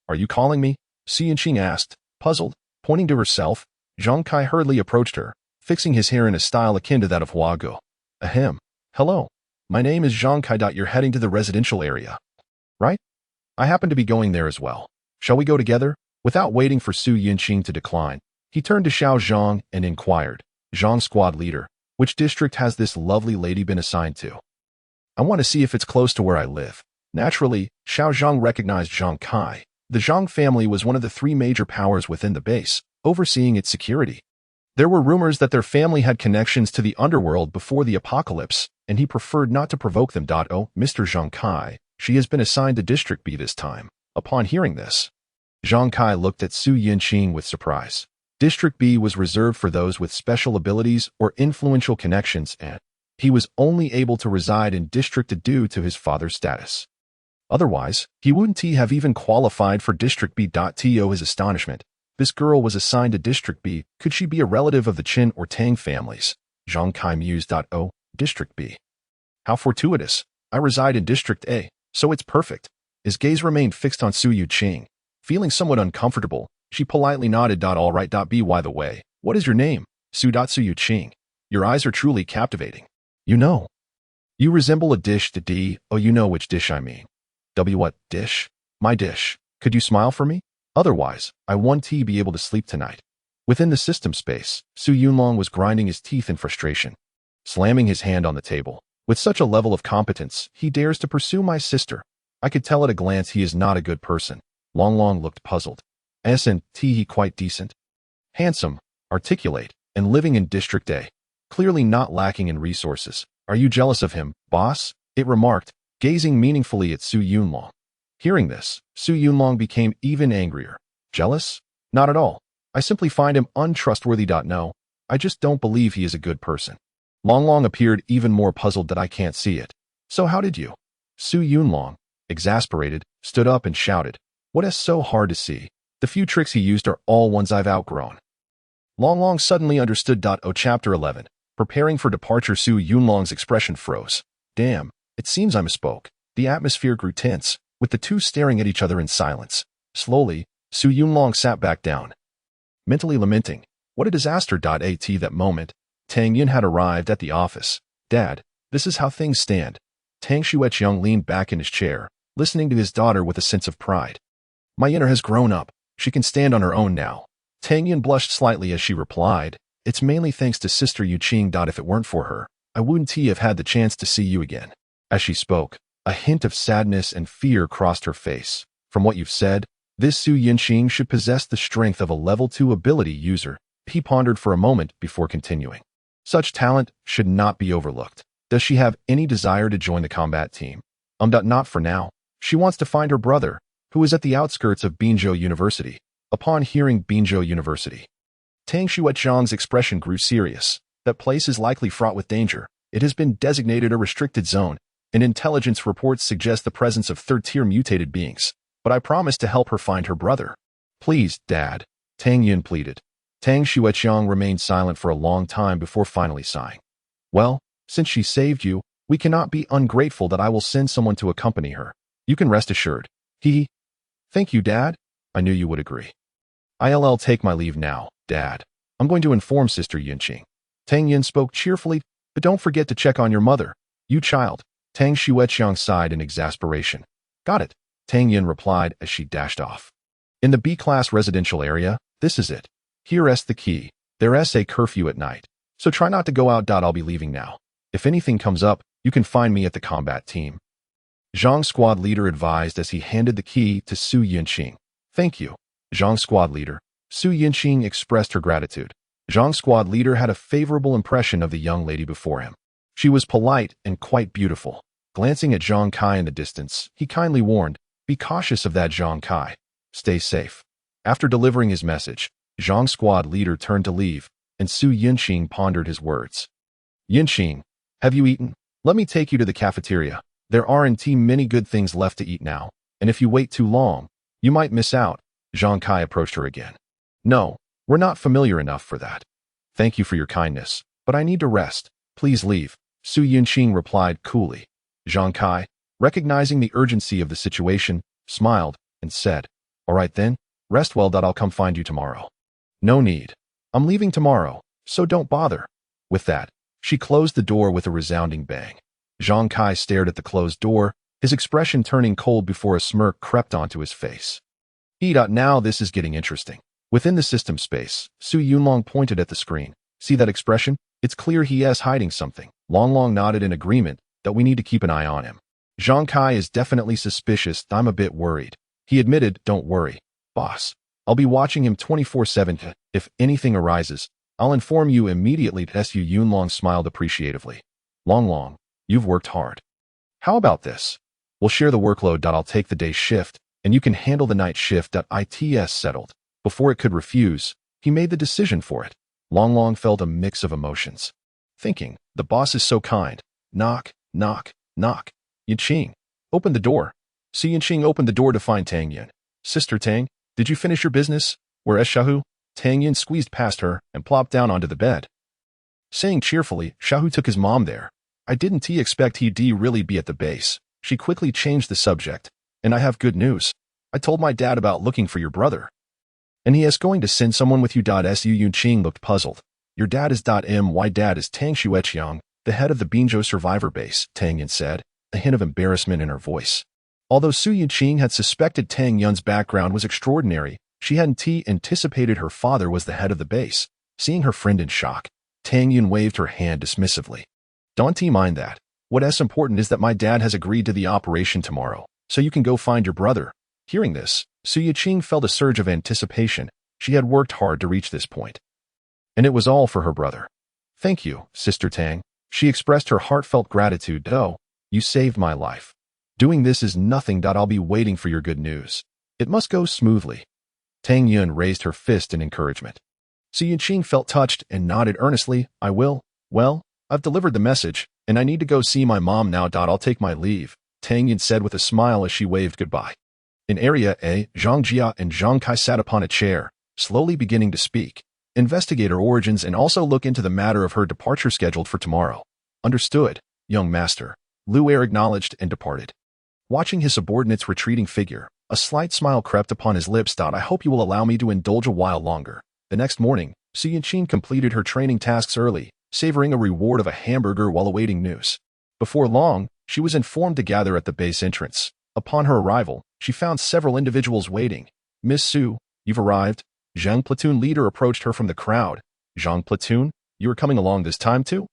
Are you calling me? Su Yunqing asked, puzzled, pointing to herself. Zhang Kai hurriedly approached her, fixing his hair in a style akin to that of Hua Guo. Ahem. Hello. My name is Zhang Kai. You're heading to the residential area, right? I happen to be going there as well. Shall we go together? Without waiting for Su Yunqing to decline, he turned to Xiao Zhang and inquired, Zhang squad leader, which district has this lovely lady been assigned to? I want to see if it's close to where I live. Naturally, Xiao Zhang recognized Zhang Kai. The Zhang family was one of the 3 major powers within the base, overseeing its security. There were rumors that their family had connections to the underworld before the apocalypse, and he preferred not to provoke them. Oh, Mr. Zhang Kai, she has been assigned to District B this time. Upon hearing this, Zhang Kai looked at Su Yunqing with surprise. District B was reserved for those with special abilities or influential connections, and he was only able to reside in District A due to his father's status. Otherwise, he wouldn't have even qualified for District B. To his astonishment, this girl was assigned to District B. Could she be a relative of the Qin or Tang families? Zhang Kai mused. Oh, District B. How fortuitous. I reside in District A, so it's perfect. His gaze remained fixed on Su Yuqing. Feeling somewhat uncomfortable, she politely nodded. All right. By the way, what is your name? Su Yuqing. Your eyes are truly captivating. You know. You resemble a dish to D. Oh, you know which dish I mean. W what dish? My dish. Could you smile for me? Otherwise, I want to be able to sleep tonight. Within the system space, Su Yunlong was grinding his teeth in frustration, slamming his hand on the table. With such a level of competence, he dares to pursue my sister. I could tell at a glance he is not a good person. Long Long looked puzzled. Isn't he quite decent? Handsome, articulate, and living in District A. Clearly not lacking in resources. Are you jealous of him, boss? It remarked, gazing meaningfully at Su Yunlong. Hearing this, Su Yunlong became even angrier. Jealous? Not at all. I simply find him untrustworthy. No, I just don't believe he is a good person. Long Long appeared even more puzzled that I can't see it. So how did you? Su Yunlong, exasperated, stood up and shouted. What is so hard to see? The few tricks he used are all ones I've outgrown. Long Long suddenly understood. Chapter 11. Preparing for departure. Su Yunlong's expression froze. Damn, it seems I misspoke. The atmosphere grew tense, with the two staring at each other in silence. Slowly, Su Yunlong sat back down, mentally lamenting. What a disaster. At that moment, Tang Yin had arrived at the office. Dad, this is how things stand. Tang Xueqiang leaned back in his chair, listening to his daughter with a sense of pride. My Yinner has grown up. She can stand on her own now. Tang Yin blushed slightly as she replied, it's mainly thanks to Sister Yu Qing. If it weren't for her, I wouldn't have had the chance to see you again. As she spoke, a hint of sadness and fear crossed her face. From what you've said, this Su Yinqing should possess the strength of a level 2 ability user. He pondered for a moment before continuing. Such talent should not be overlooked. Does she have any desire to join the combat team? Not for now. She wants to find her brother, who is at the outskirts of Binzhou University. Upon hearing Binzhou University, Tang Xueqiang's expression grew serious. That place is likely fraught with danger. It has been designated a restricted zone, and intelligence reports suggest the presence of third-tier mutated beings. But I promised to help her find her brother. Please, Dad, Tang Yin pleaded. Tang Xueqiang remained silent for a long time before finally sighing. Well, since she saved you, we cannot be ungrateful. That I will send someone to accompany her. You can rest assured. Thank you, Dad. I knew you would agree. I'll take my leave now, Dad. I'm going to inform Sister Yunqing. Tang Yin spoke cheerfully, but don't forget to check on your mother. You child. Tang Xueqiang sighed in exasperation. Got it, Tang Yin replied as she dashed off. In the B-class residential area, this is it. Here's the key. There's a curfew at night, so try not to go out. I'll be leaving now. If anything comes up, you can find me at the combat team. Zhang squad leader advised as he handed the key to Su Yinqing. Thank you, Zhang squad leader. Su Yinqing expressed her gratitude. Zhang squad leader had a favorable impression of the young lady before him. She was polite and quite beautiful. Glancing at Zhang Kai in the distance, he kindly warned, be cautious of that Zhang Kai. Stay safe. After delivering his message, Zhang squad leader turned to leave, and Su Yinqing pondered his words. Yinqing, have you eaten? Let me take you to the cafeteria. There aren't many good things left to eat now, and if you wait too long, you might miss out. Zhang Kai approached her again. No, we're not familiar enough for that. Thank you for your kindness, but I need to rest. Please leave, Su Yinqing replied coolly. Zhang Kai, recognizing the urgency of the situation, smiled and said, all right then, rest well. I'll come find you tomorrow. No need. I'm leaving tomorrow, so don't bother. With that, she closed the door with a resounding bang. Zhang Kai stared at the closed door, his expression turning cold before a smirk crept onto his face. Now this is getting interesting. Within the system space, Su Yunlong pointed at the screen. See that expression? It's clear he is hiding something. Long Long nodded in agreement that we need to keep an eye on him. Zhang Kai is definitely suspicious. I'm a bit worried. He admitted, don't worry, boss. I'll be watching him 24/7. If anything arises, I'll inform you immediately. Su Yunlong smiled appreciatively. Long Long, you've worked hard. How about this? We'll share the workload. I'll take the day shift, and you can handle the night shift. It's settled. Before it could refuse, he made the decision for it. Long Long felt a mix of emotions. Thinking, the boss is so kind. Knock, knock, knock. Yinqing, open the door. Su Yinqing opened the door to find Tang Yin. Sister Tang, did you finish your business? Where is Xiaohu? Tang Yin squeezed past her and plopped down onto the bed. Saying cheerfully, Xiaohu took his mom there. I didn't expect he'd really be at the base. She quickly changed the subject. And I have good news. I told my dad about looking for your brother. And he is going to send someone with you. Su Yinqing looked puzzled. Your dad is My dad is Tang Xueqiang, the head of the Binzhou survivor base, Tang Yun said, a hint of embarrassment in her voice. Although Su Yuqing had suspected Tang Yun's background was extraordinary, she hadn't anticipated her father was the head of the base. Seeing her friend in shock, Tang Yun waved her hand dismissively. Don't mind that. What's important is that my dad has agreed to the operation tomorrow, so you can go find your brother. Hearing this, Su Yuqing felt a surge of anticipation. She had worked hard to reach this point. And it was all for her brother. Thank you, Sister Tang. She expressed her heartfelt gratitude. Oh, you saved my life. Doing this is nothing. I'll be waiting for your good news. It must go smoothly. Tang Yun raised her fist in encouragement. Su Yuqing felt touched and nodded earnestly. I will. Well, I've delivered the message, and I need to go see my mom now. I'll take my leave, Tang Yun said with a smile as she waved goodbye. In Area A, Zhang Jia and Zhang Kai sat upon a chair, slowly beginning to speak, investigate her origins and also look into the matter of her departure scheduled for tomorrow. Understood, young master, Lu Er acknowledged and departed. Watching his subordinate's retreating figure, a slight smile crept upon his lips. I hope you will allow me to indulge a while longer. The next morning, Su Yuqing completed her training tasks early, savoring a reward of a hamburger while awaiting news. Before long, she was informed to gather at the base entrance. Upon her arrival, she found several individuals waiting. Miss Su, you've arrived. Zhang Platoon leader approached her from the crowd. Zhang Platoon, you are coming along this time too?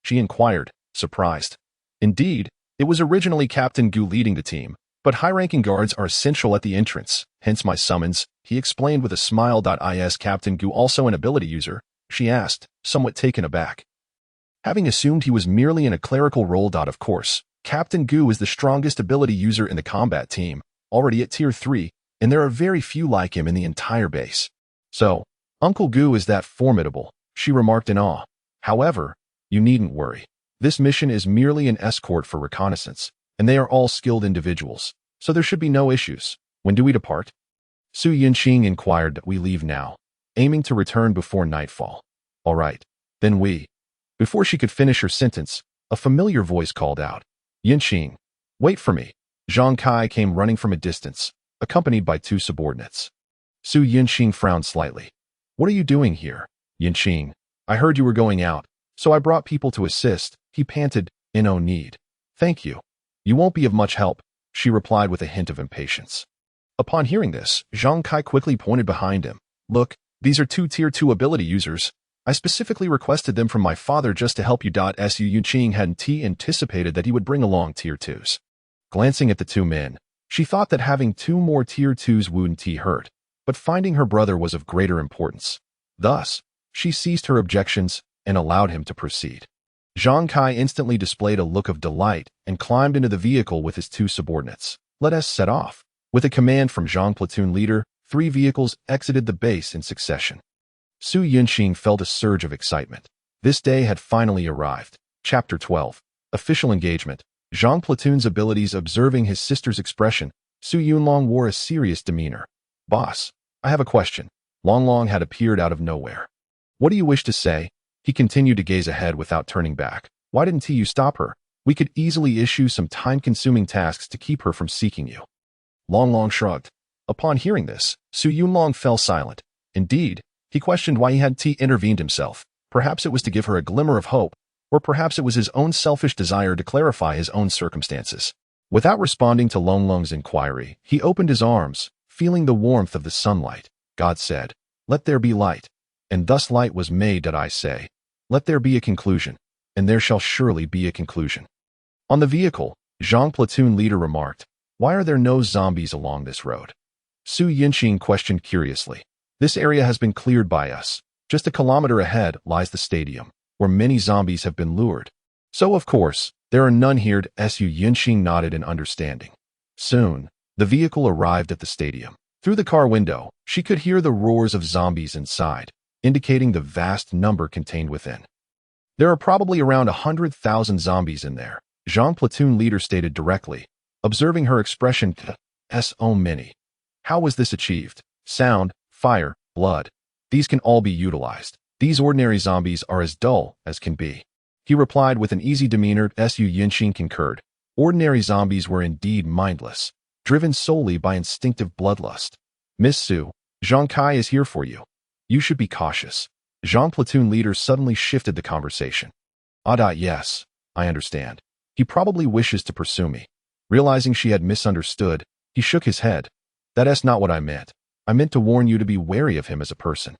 She inquired, surprised. Indeed, it was originally Captain Gu leading the team, but high-ranking guards are essential at the entrance, hence my summons, he explained with a smile. Is Captain Gu also an ability user? She asked, somewhat taken aback. Having assumed he was merely in a clerical role. Of course, Captain Gu is the strongest ability user in the combat team, already at Tier 3, and there are very few like him in the entire base. So, Uncle Gu is that formidable, she remarked in awe. However, you needn't worry. This mission is merely an escort for reconnaissance, and they are all skilled individuals, so there should be no issues. When do we depart? Su Yuqing inquired. We leave now, aiming to return before nightfall. All right, then we. Before she could finish her sentence, a familiar voice called out. Yuqing, wait for me. Zhang Kai came running from a distance, accompanied by two subordinates. Su Yuqing frowned slightly. What are you doing here? Yuqing, I heard you were going out, so I brought people to assist, he panted, in no need. Thank you. You won't be of much help, she replied with a hint of impatience. Upon hearing this, Zhang Kai quickly pointed behind him. Look, these are two Tier 2 ability users. I specifically requested them from my father just to help you. Su Yuqing hadn't anticipated that he would bring along Tier 2s. Glancing at the two men, she thought that having two more Tier 2s wouldn't hurt, but finding her brother was of greater importance. Thus, she ceased her objections and allowed him to proceed. Zhang Kai instantly displayed a look of delight and climbed into the vehicle with his two subordinates. Let us set off. With a command from Zhang Platoon leader, 3 vehicles exited the base in succession. Su Yuqing felt a surge of excitement. This day had finally arrived. Chapter 12. Official Engagement. Zhang Platoon's abilities. Observing his sister's expression, Su Yunlong wore a serious demeanor. Boss, I have a question. Longlong had appeared out of nowhere. What do you wish to say? He continued to gaze ahead without turning back. Why didn't you stop her? We could easily issue some time-consuming tasks to keep her from seeking you. Longlong shrugged. Upon hearing this, Su Yunlong fell silent. Indeed, he questioned why he hadn't intervened himself. Perhaps it was to give her a glimmer of hope, or perhaps it was his own selfish desire to clarify his own circumstances. Without responding to Longlong's inquiry, he opened his arms, feeling the warmth of the sunlight. God said, "Let there be light." And thus light was made. I say, let there be a conclusion, and there shall surely be a conclusion. On the vehicle, Zhang Platoon leader remarked, why are there no zombies along this road? Su Yuqing questioned curiously. This area has been cleared by us. Just a kilometer ahead lies the stadium, where many zombies have been lured. So of course, there are none here. Su Yuqing nodded in understanding. Soon, the vehicle arrived at the stadium. Through the car window, she could hear the roars of zombies inside, indicating the vast number contained within. There are probably around 100,000 zombies in there, Zhang Platoon leader stated directly. Observing her expression, so many. How was this achieved? Sound, fire, blood. These can all be utilized. These ordinary zombies are as dull as can be. He replied with an easy demeanor. Su Yuqing concurred. Ordinary zombies were indeed mindless, driven solely by instinctive bloodlust. Miss Su, Zhang Kai is here for you. You should be cautious. Zhang platoon leader suddenly shifted the conversation. Yes, I understand. He probably wishes to pursue me. Realizing she had misunderstood, he shook his head. That's not what I meant. I meant to warn you to be wary of him as a person.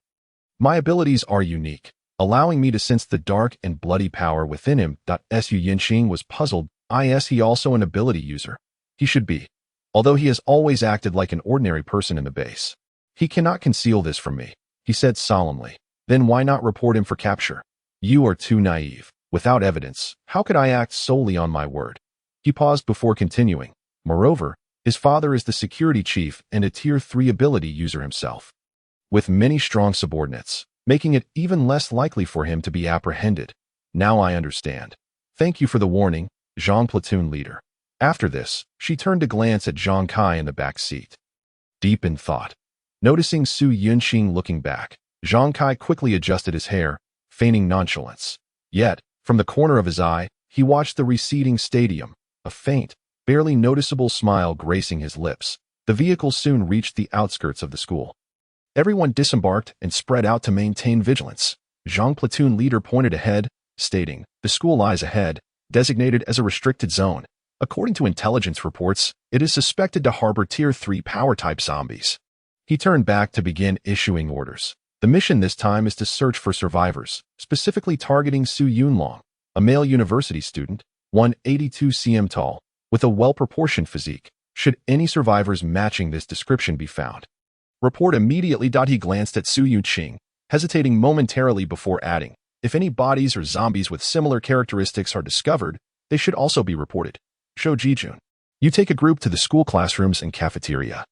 My abilities are unique, allowing me to sense the dark and bloody power within him. Su Yinqing was puzzled. Is he also an ability user? He should be, although he has always acted like an ordinary person in the base. He cannot conceal this from me, he said solemnly. Then why not report him for capture? You are too naive. Without evidence, how could I act solely on my word? He paused before continuing. Moreover, his father is the security chief and a Tier 3 ability user himself, with many strong subordinates, making it even less likely for him to be apprehended. Now I understand. Thank you for the warning, Zhang platoon leader. After this, she turned to glance at Zhang Kai in the back seat. Deep in thought. Noticing Su Yunqing looking back, Zhang Kai quickly adjusted his hair, feigning nonchalance. Yet, from the corner of his eye, he watched the receding stadium, a faint, barely noticeable smile gracing his lips. The vehicle soon reached the outskirts of the school. Everyone disembarked and spread out to maintain vigilance. Zhang platoon leader pointed ahead, stating, "The school lies ahead, designated as a restricted zone. According to intelligence reports, it is suspected to harbor Tier 3 power-type zombies." He turned back to begin issuing orders. The mission this time is to search for survivors, specifically targeting Su Yunlong, a male university student, 182 cm tall, with a well-proportioned physique, should any survivors matching this description be found. Report immediately. He glanced at Su Yunqing, hesitating momentarily before adding, if any bodies or zombies with similar characteristics are discovered, they should also be reported. Shou Jijun, you take a group to the school classrooms and cafeteria.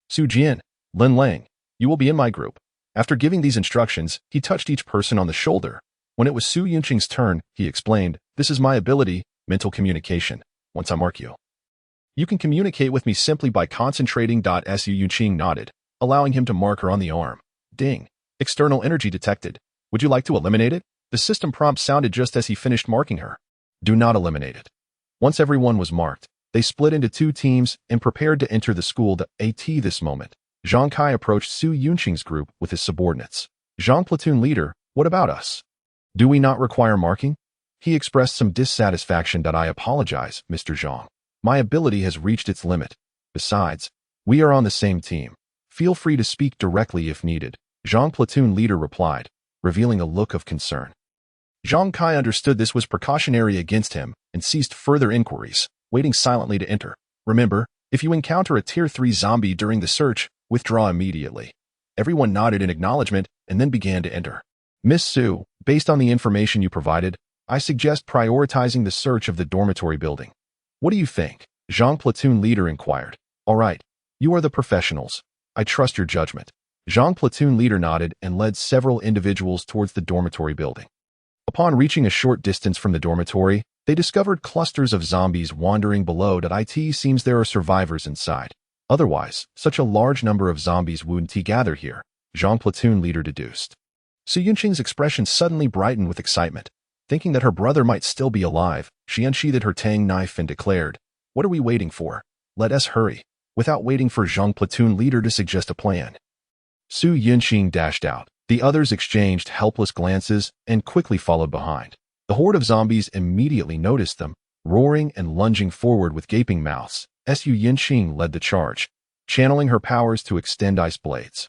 Su Jian, Lin Lang, you will be in my group. After giving these instructions, he touched each person on the shoulder. When it was Su Yunqing's turn, he explained, this is my ability, mental communication. Once I mark you, you can communicate with me simply by concentrating. Su Yunqing nodded, allowing him to mark her on the arm. Ding. External energy detected. Would you like to eliminate it? The system prompt sounded just as he finished marking her. Do not eliminate it. Once everyone was marked, they split into 2 teams and prepared to enter the school. At this moment, Zhang Kai approached Su Yunqing's group with his subordinates. Zhang platoon leader, what about us? Do we not require marking? He expressed some dissatisfaction. I apologize, Mr. Zhang. My ability has reached its limit. Besides, we are on the same team. Feel free to speak directly if needed, Zhang platoon leader replied, revealing a look of concern. Zhang Kai understood this was precautionary against him and ceased further inquiries, waiting silently to enter. Remember, if you encounter a Tier 3 zombie during the search, withdraw immediately. Everyone nodded in acknowledgement and then began to enter. Miss Su, based on the information you provided, I suggest prioritizing the search of the dormitory building. What do you think? Zhang platoon leader inquired. All right, you are the professionals. I trust your judgment. Zhang platoon leader nodded and led several individuals towards the dormitory building. Upon reaching a short distance from the dormitory, they discovered clusters of zombies wandering below. It seems there are survivors inside. Otherwise, such a large number of zombies wouldn't gather here, Zhang platoon leader deduced. Su Yunqing's expression suddenly brightened with excitement. Thinking that her brother might still be alive, she unsheathed her tang knife and declared, what are we waiting for? Let us hurry. Without waiting for Zhang platoon leader to suggest a plan, Su Yunqing dashed out. The others exchanged helpless glances and quickly followed behind. The horde of zombies immediately noticed them, roaring and lunging forward with gaping mouths. Su Yunqing led the charge, channeling her powers to extend ice blades.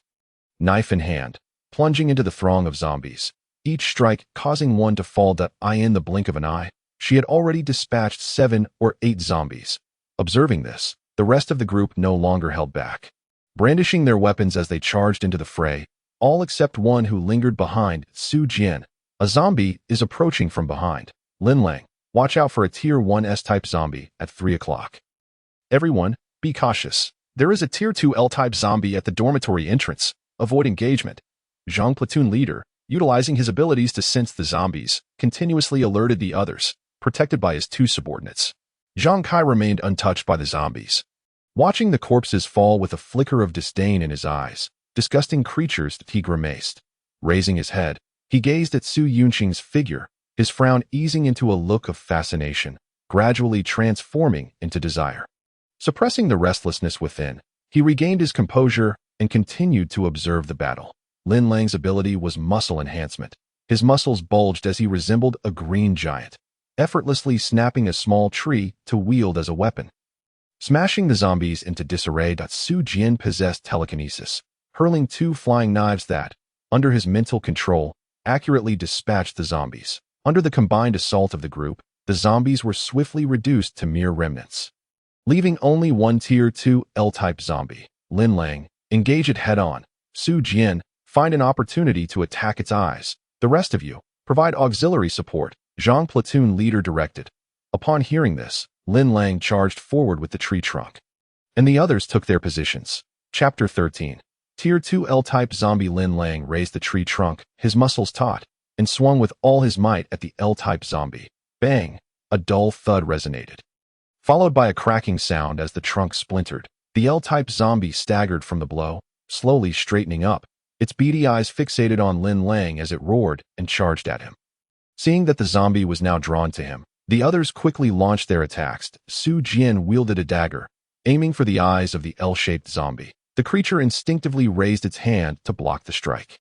Knife in hand, plunging into the throng of zombies, each strike causing one to fall. In the blink of an eye, she had already dispatched 7 or 8 zombies. Observing this, the rest of the group no longer held back, brandishing their weapons as they charged into the fray, all except one who lingered behind. Su Jian, a zombie, is approaching from behind. Lin Lang, watch out for a Tier 1 S-type zombie at 3 o'clock. Everyone, be cautious. There is a Tier 2 L-type zombie at the dormitory entrance. Avoid engagement. Zhang platoon leader, utilizing his abilities to sense the zombies, continuously alerted the others, protected by his 2 subordinates. Zhang Kai remained untouched by the zombies, watching the corpses fall with a flicker of disdain in his eyes. Disgusting creatures, he grimaced. Raising his head, he gazed at Su Yunqing's figure, his frown easing into a look of fascination, gradually transforming into desire. Suppressing the restlessness within, he regained his composure and continued to observe the battle. Lin Lang's ability was muscle enhancement. His muscles bulged as he resembled a green giant, effortlessly snapping a small tree to wield as a weapon. Smashing the zombies into disarray, Su Jian possessed telekinesis, hurling two flying knives that, under his mental control, accurately dispatched the zombies. Under the combined assault of the group, the zombies were swiftly reduced to mere remnants. Leaving only one Tier 2 L-type zombie, Lin Lang, engage it head-on. Su Jian, find an opportunity to attack its eyes. The rest of you, provide auxiliary support, Zhang platoon leader directed. Upon hearing this, Lin Lang charged forward with the tree trunk, and the others took their positions. Chapter 13. Tier 2 L-type zombie. Lin Lang raised the tree trunk, his muscles taut, and swung with all his might at the L-type zombie. Bang! A dull thud resonated, followed by a cracking sound as the trunk splintered. The L-type zombie staggered from the blow, slowly straightening up, its beady eyes fixated on Lin Lang as it roared and charged at him. Seeing that the zombie was now drawn to him, the others quickly launched their attacks. Su Jian wielded a dagger, aiming for the eyes of the L-shaped zombie. The creature instinctively raised its hand to block the strike.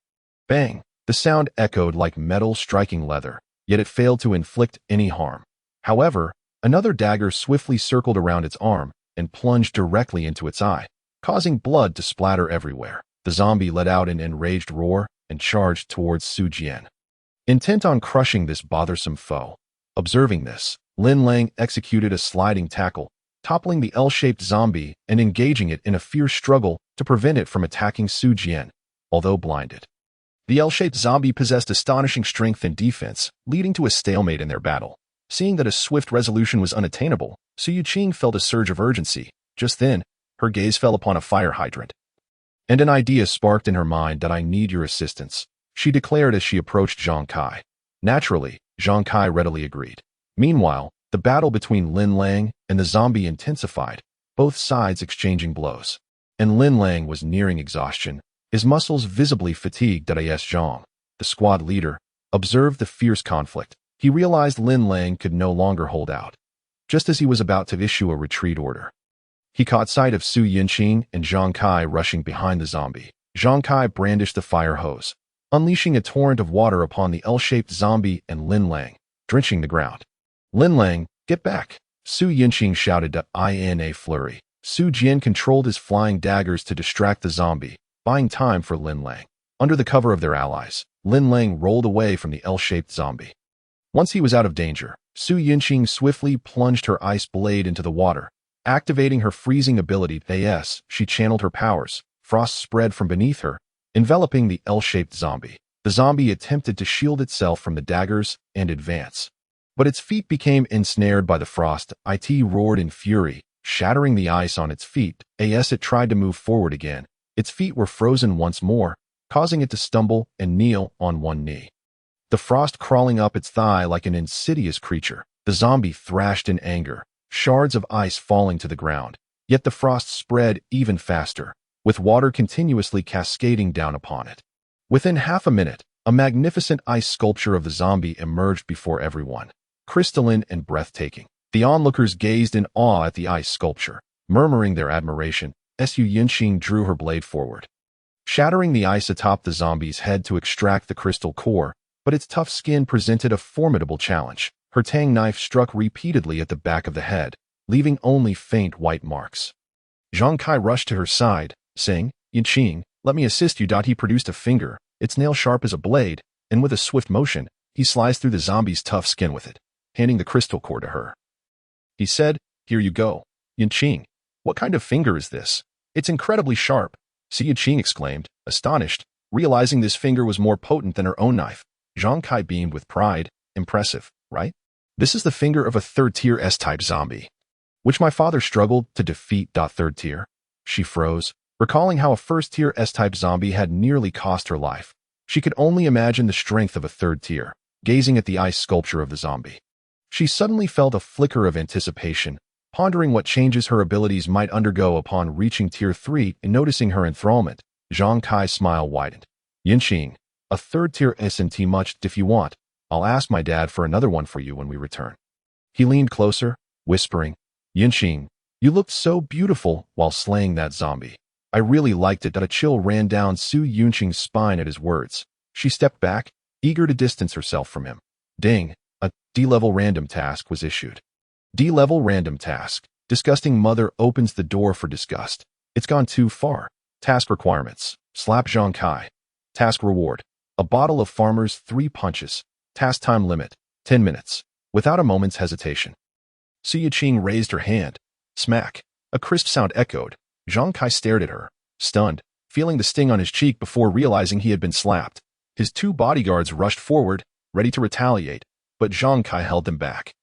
Bang! The sound echoed like metal striking leather, yet it failed to inflict any harm. However, another dagger swiftly circled around its arm and plunged directly into its eye, causing blood to splatter everywhere. The zombie let out an enraged roar and charged towards Su Jian, intent on crushing this bothersome foe. Observing this, Lin Lang executed a sliding tackle, toppling the L-shaped zombie and engaging it in a fierce struggle to prevent it from attacking Su Jian, although blinded. The L-shaped zombie possessed astonishing strength and defense, leading to a stalemate in their battle. Seeing that a swift resolution was unattainable, Su Yuqing felt a surge of urgency. Just then, her gaze fell upon a fire hydrant, and an idea sparked in her mind. That I need your assistance, she declared as she approached Zhang Kai. Naturally, Zhang Kai readily agreed. Meanwhile, the battle between Lin Lang and the zombie intensified, both sides exchanging blows. And Lin Lang was nearing exhaustion, his muscles visibly fatigued. As Zhang, the squad leader, observed the fierce conflict, he realized Lin Lang could no longer hold out. Just as he was about to issue a retreat order, he caught sight of Su Yuqing and Zhang Kai rushing behind the zombie. Zhang Kai brandished the fire hose, unleashing a torrent of water upon the L-shaped zombie and Lin Lang, drenching the ground. Lin Lang, get back! Su Yuqing shouted in a flurry. Su Jian controlled his flying daggers to distract the zombie, buying time for Lin Lang. Under the cover of their allies, Lin Lang rolled away from the L-shaped zombie. Once he was out of danger, Su Yuqing swiftly plunged her ice blade into the water. Activating her freezing ability, she channeled her powers. Frost spread from beneath her, enveloping the L-shaped zombie. The zombie attempted to shield itself from the daggers and advance, but its feet became ensnared by the frost. It roared in fury, shattering the ice on its feet. As it tried to move forward again, its feet were frozen once more, causing it to stumble and kneel on one knee, the frost crawling up its thigh like an insidious creature. The zombie thrashed in anger, shards of ice falling to the ground. Yet the frost spread even faster, with water continuously cascading down upon it. Within half a minute, a magnificent ice sculpture of the zombie emerged before everyone, crystalline and breathtaking. The onlookers gazed in awe at the ice sculpture, murmuring their admiration. Su Yuqing drew her blade forward, shattering the ice atop the zombie's head to extract the crystal core, but its tough skin presented a formidable challenge. Her tang knife struck repeatedly at the back of the head, leaving only faint white marks. Zhang Kai rushed to her side, saying, Yuqing, let me assist you. He produced a finger, its nail sharp as a blade, and with a swift motion, he sliced through the zombie's tough skin with it, handing the crystal core to her. He said, here you go. Yuqing, what kind of finger is this? It's incredibly sharp, Su Yuqing exclaimed, astonished, realizing this finger was more potent than her own knife. Zhang Kai beamed with pride. Impressive, right? This is the finger of a third-tier S-type zombie, which my father struggled to defeat. Third tier? She froze, recalling how a first-tier S-type zombie had nearly cost her life. She could only imagine the strength of a third tier, gazing at the ice sculpture of the zombie. She suddenly felt a flicker of anticipation, pondering what changes her abilities might undergo upon reaching Tier 3 and noticing her enthrallment. Zhang Kai's smile widened. Yuqing, a third-tier SNT much if you want. I'll ask my dad for another one for you when we return. He leaned closer, whispering, Yuqing, you looked so beautiful while slaying that zombie. I really liked it. A chill ran down Su Yunqing's spine at his words. She stepped back, eager to distance herself from him. Ding, a D-level random task was issued. D-level random task. Disgusting mother opens the door for disgust. It's gone too far. Task requirements. Slap Zhang Kai. Task reward. A bottle of Farmer's 3 punches. Task time limit. 10 minutes. Without a moment's hesitation. Su Yunqing raised her hand. Smack. A crisp sound echoed. Zhang Kai stared at her, stunned, feeling the sting on his cheek before realizing he had been slapped. His 2 bodyguards rushed forward, ready to retaliate, but Zhang Kai held them back.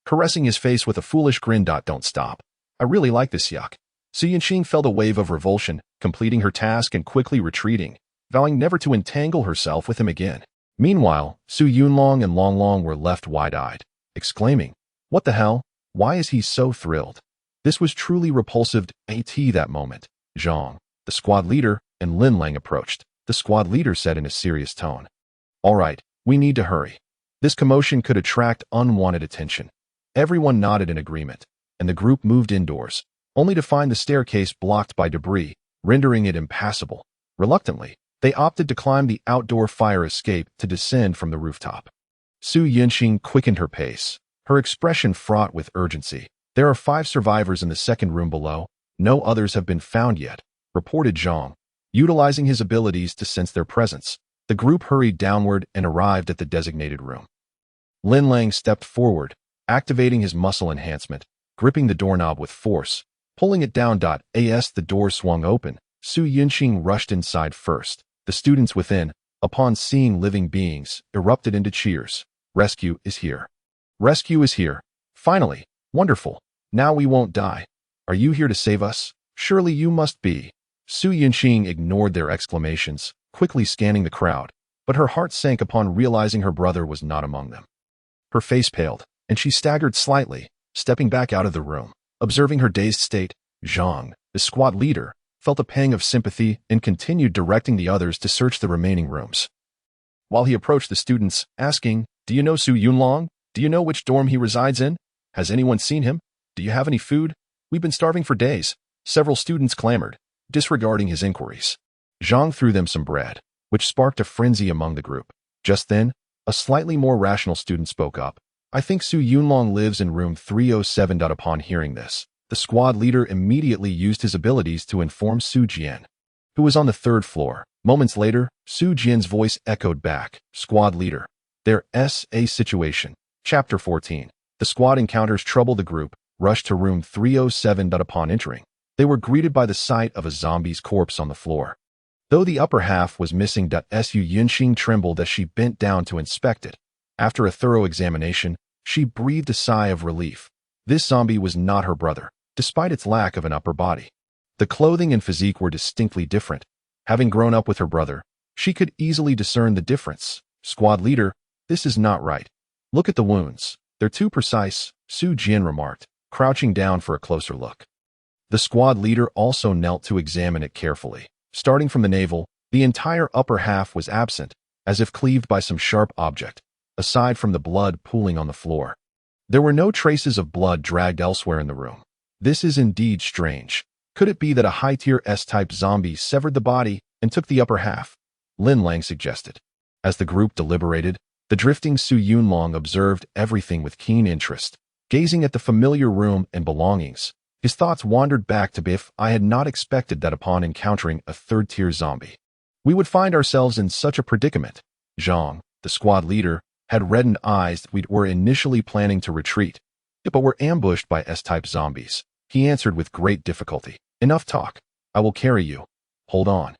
Caressing his face with a foolish grin. Don't stop. I really like this yuck. Su Yunqing felt a wave of revulsion, completing her task and quickly retreating, vowing never to entangle herself with him again. Meanwhile, Su Yunlong and Longlong were left wide-eyed, exclaiming, "What the hell? Why is he so thrilled?" This was truly repulsive. At that moment, Zhang, the squad leader, and Lin Lang approached. The squad leader said in a serious tone, "All right, we need to hurry. This commotion could attract unwanted attention." Everyone nodded in agreement, and the group moved indoors, only to find the staircase blocked by debris, rendering it impassable. Reluctantly, they opted to climb the outdoor fire escape to descend from the rooftop. Su Yunqing quickened her pace, her expression fraught with urgency. "There are 5 survivors in the second room below. No others have been found yet," reported Zhang. Utilizing his abilities to sense their presence, the group hurried downward and arrived at the designated room. Lin Lang stepped forward, activating his muscle enhancement, gripping the doorknob with force, pulling it down. As the door swung open, Su Yunqing rushed inside first. The students within, upon seeing living beings, erupted into cheers. "Rescue is here. Rescue is here. Finally. Wonderful. Now we won't die. Are you here to save us? Surely you must be." Su Yunqing ignored their exclamations, quickly scanning the crowd, but her heart sank upon realizing her brother was not among them. Her face paled, and she staggered slightly, stepping back out of the room. Observing her dazed state, Zhang, the squad leader, felt a pang of sympathy and continued directing the others to search the remaining rooms. While he approached the students, asking, "Do you know Su Yunlong? Do you know which dorm he resides in? Has anyone seen him? Do you have any food? We've been starving for days." Several students clamored, disregarding his inquiries. Zhang threw them some bread, which sparked a frenzy among the group. Just then, a slightly more rational student spoke up. "I think Su Yunlong lives in room 307." Upon hearing this, the squad leader immediately used his abilities to inform Su Jian, who was on the 3rd floor. Moments later, Su Jian's voice echoed back, "Squad leader, there's a situation." Chapter 14. The squad encounters trouble. The group rushed to room 307. Upon entering, they were greeted by the sight of a zombie's corpse on the floor. Though the upper half was missing, Su Yunqing trembled as she bent down to inspect it. After a thorough examination, she breathed a sigh of relief. This zombie was not her brother, despite its lack of an upper body. The clothing and physique were distinctly different. Having grown up with her brother, she could easily discern the difference. "Squad leader, this is not right. Look at the wounds. They're too precise," Su Jian remarked, crouching down for a closer look. The squad leader also knelt to examine it carefully. Starting from the navel, the entire upper half was absent, as if cleaved by some sharp object, aside from the blood pooling on the floor. There were no traces of blood dragged elsewhere in the room. This is indeed strange. Could it be that a high-tier S-type zombie severed the body and took the upper half? Lin Lang suggested. As the group deliberated, the drifting Su Yunlong observed everything with keen interest. Gazing at the familiar room and belongings, his thoughts wandered back to Biff. "I had not expected that upon encountering a 3rd-tier zombie, we would find ourselves in such a predicament." Zhang, the squad leader, had reddened eyes. "We were initially planning to retreat, but were ambushed by S-type zombies," he answered with great difficulty. "Enough talk. I will carry you. Hold on."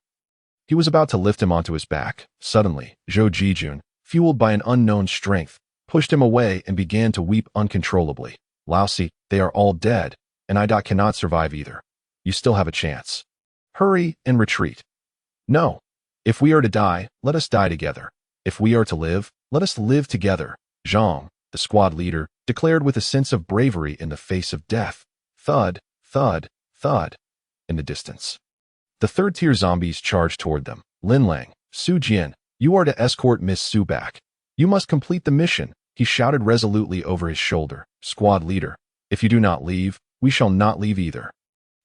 He was about to lift him onto his back. Suddenly, Zhou Jijun, fueled by an unknown strength, pushed him away and began to weep uncontrollably. "Lousy, they are all dead, and I cannot survive either. You still have a chance. Hurry and retreat." "No. If we are to die, let us die together. If we are to live, let us live together," Zhang, the squad leader, declared with a sense of bravery in the face of death. Thud, thud, thud. In the distance, the 3rd-tier zombies charged toward them. "Lin Lang, Su Jian, you are to escort Miss Su back. You must complete the mission," he shouted resolutely over his shoulder. "Squad leader, if you do not leave, we shall not leave either."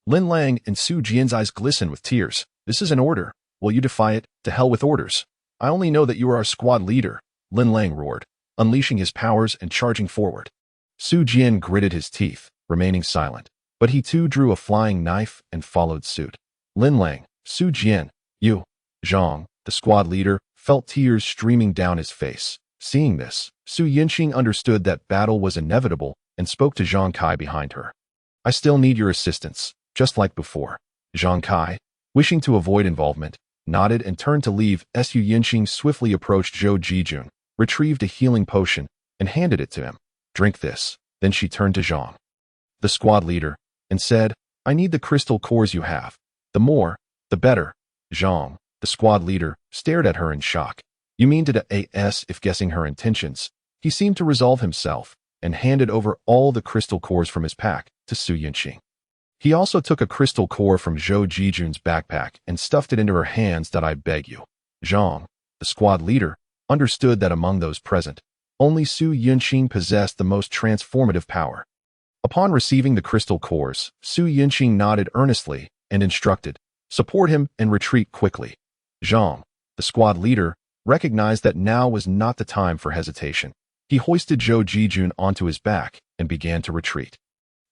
Lin Lang and Su Jian's eyes glistened with tears. This is an order. Will you defy it? To hell with orders. I only know that you are our squad leader, Lin Lang roared, unleashing his powers and charging forward. Su Jian gritted his teeth, remaining silent, but he too drew a flying knife and followed suit. Lin Lang, Su Jian, you, Zhang, the squad leader, felt tears streaming down his face. Seeing this, Su Yinqing understood that battle was inevitable and spoke to Zhang Kai behind her. I still need your assistance, just like before. Zhang Kai, wishing to avoid involvement, nodded and turned to leave. Su Yinqing swiftly approached Zhou Jijun, retrieved a healing potion, and handed it to him. Drink this. Then she turned to Zhang, the squad leader, and said, I need the crystal cores you have. The more, the better. Zhang, the squad leader, stared at her in shock. You mean to as if guessing her intentions. He seemed to resolve himself and handed over all the crystal cores from his pack to Su Yinqing. He also took a crystal core from Zhou Jijun's backpack and stuffed it into her hands. That I beg you. Zhang, the squad leader, understood that among those present, only Su Yinqing possessed the most transformative power. Upon receiving the crystal cores, Su Yinqing nodded earnestly and instructed, support him and retreat quickly. Zhang, the squad leader, recognized that now was not the time for hesitation. He hoisted Zhou Jijun onto his back and began to retreat.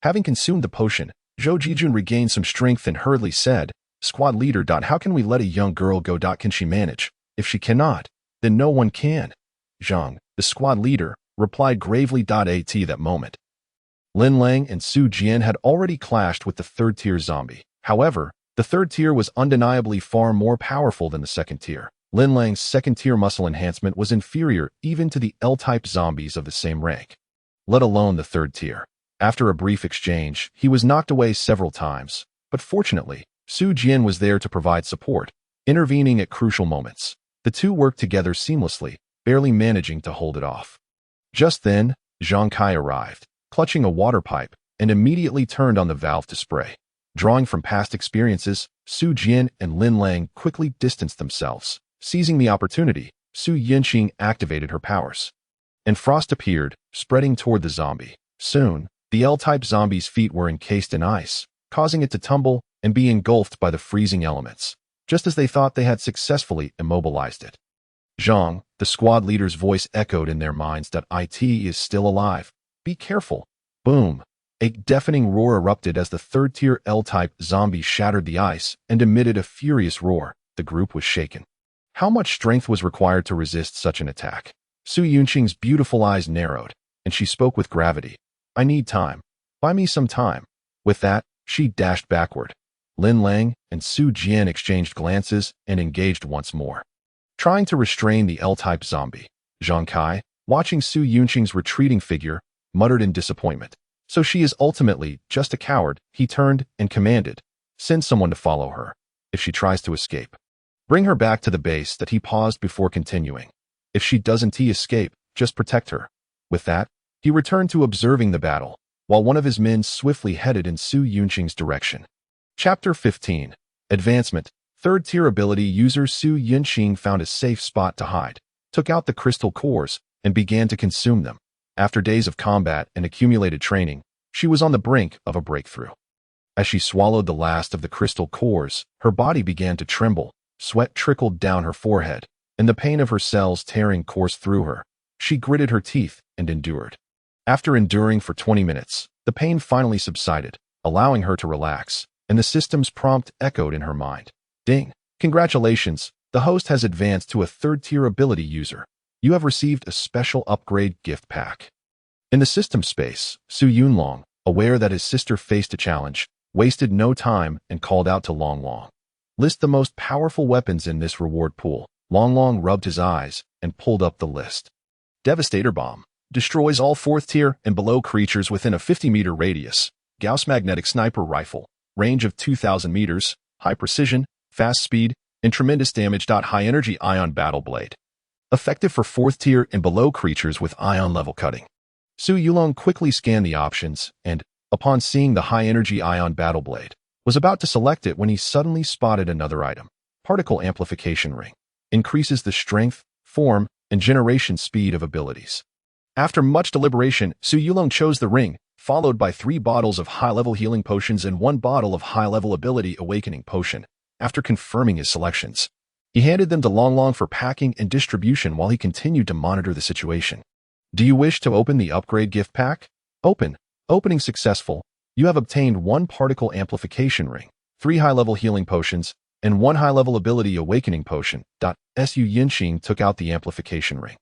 Having consumed the potion, Zhou Jijun regained some strength and hurriedly said, Squad leader. How can we let a young girl go? Can she manage? If she cannot, then no one can. Zhang, the squad leader, replied gravely. At that moment, Lin Lang and Su Jian had already clashed with the third-tier zombie. However, the third tier was undeniably far more powerful than the second tier. Lin Lang's second-tier muscle enhancement was inferior even to the L-type zombies of the same rank, let alone the third tier. After a brief exchange, he was knocked away several times, but fortunately, Su Jian was there to provide support, intervening at crucial moments. The two worked together seamlessly, barely managing to hold it off. Just then, Zhang Kai arrived, clutching a water pipe, and immediately turned on the valve to spray. Drawing from past experiences, Su Jian and Lin Lang quickly distanced themselves. Seizing the opportunity, Su Yinqing activated her powers, and frost appeared, spreading toward the zombie. Soon, the L-type zombie's feet were encased in ice, causing it to tumble and be engulfed by the freezing elements, just as they thought they had successfully immobilized it. Zhang, the squad leader's voice echoed in their minds. It is still alive. Be careful. Boom. A deafening roar erupted as the third-tier L-type zombie shattered the ice and emitted a furious roar. The group was shaken. How much strength was required to resist such an attack? Su Yinqing's beautiful eyes narrowed, and she spoke with gravity. I need time. Buy me some time. With that, she dashed backward. Lin Lang and Su Jian exchanged glances and engaged once more, trying to restrain the L-type zombie. Zhang Kai, watching Su Yinqing's retreating figure, muttered in disappointment. So she is ultimately just a coward. He turned and commanded, send someone to follow her. If she tries to escape, bring her back to the base. He paused before continuing. If she doesn't escape, just protect her. With that, he returned to observing the battle, while one of his men swiftly headed in Su Yinqing's direction. Chapter 15. Advancement. Third-tier ability user Su Yinqing found a safe spot to hide, took out the crystal cores, and began to consume them. After days of combat and accumulated training, she was on the brink of a breakthrough. As she swallowed the last of the crystal cores, her body began to tremble. Sweat trickled down her forehead, and the pain of her cells tearing coursed through her. She gritted her teeth and endured. After enduring for 20 minutes, the pain finally subsided, allowing her to relax, and the system's prompt echoed in her mind. Ding! Congratulations, the host has advanced to a third-tier ability user. You have received a special upgrade gift pack. In the system space, Su Yunlong, aware that his sister faced a challenge, wasted no time and called out to Long Long. List the most powerful weapons in this reward pool. Long Long rubbed his eyes and pulled up the list. Devastator Bomb. Destroys all 4th tier and below creatures within a 50-meter radius. Gauss Magnetic Sniper Rifle. Range of 2,000 meters. High precision, fast speed, and tremendous damage. High Energy Ion Battle Blade. Effective for 4th tier and below creatures with ion level cutting. Su Yulong quickly scanned the options and, upon seeing the High Energy Ion Battle Blade, was about to select it when he suddenly spotted another item. Particle Amplification Ring. Increases the strength, form, and generation speed of abilities. After much deliberation, Su Yulong chose the ring, followed by 3 bottles of high-level healing potions and 1 bottle of high-level ability awakening potion. After confirming his selections, he handed them to Longlong for packing and distribution while he continued to monitor the situation. Do you wish to open the upgrade gift pack? Open. Opening successful. You have obtained 1 particle amplification ring, 3 high-level healing potions, and 1 high-level ability awakening potion. Su Yinqing took out the amplification ring,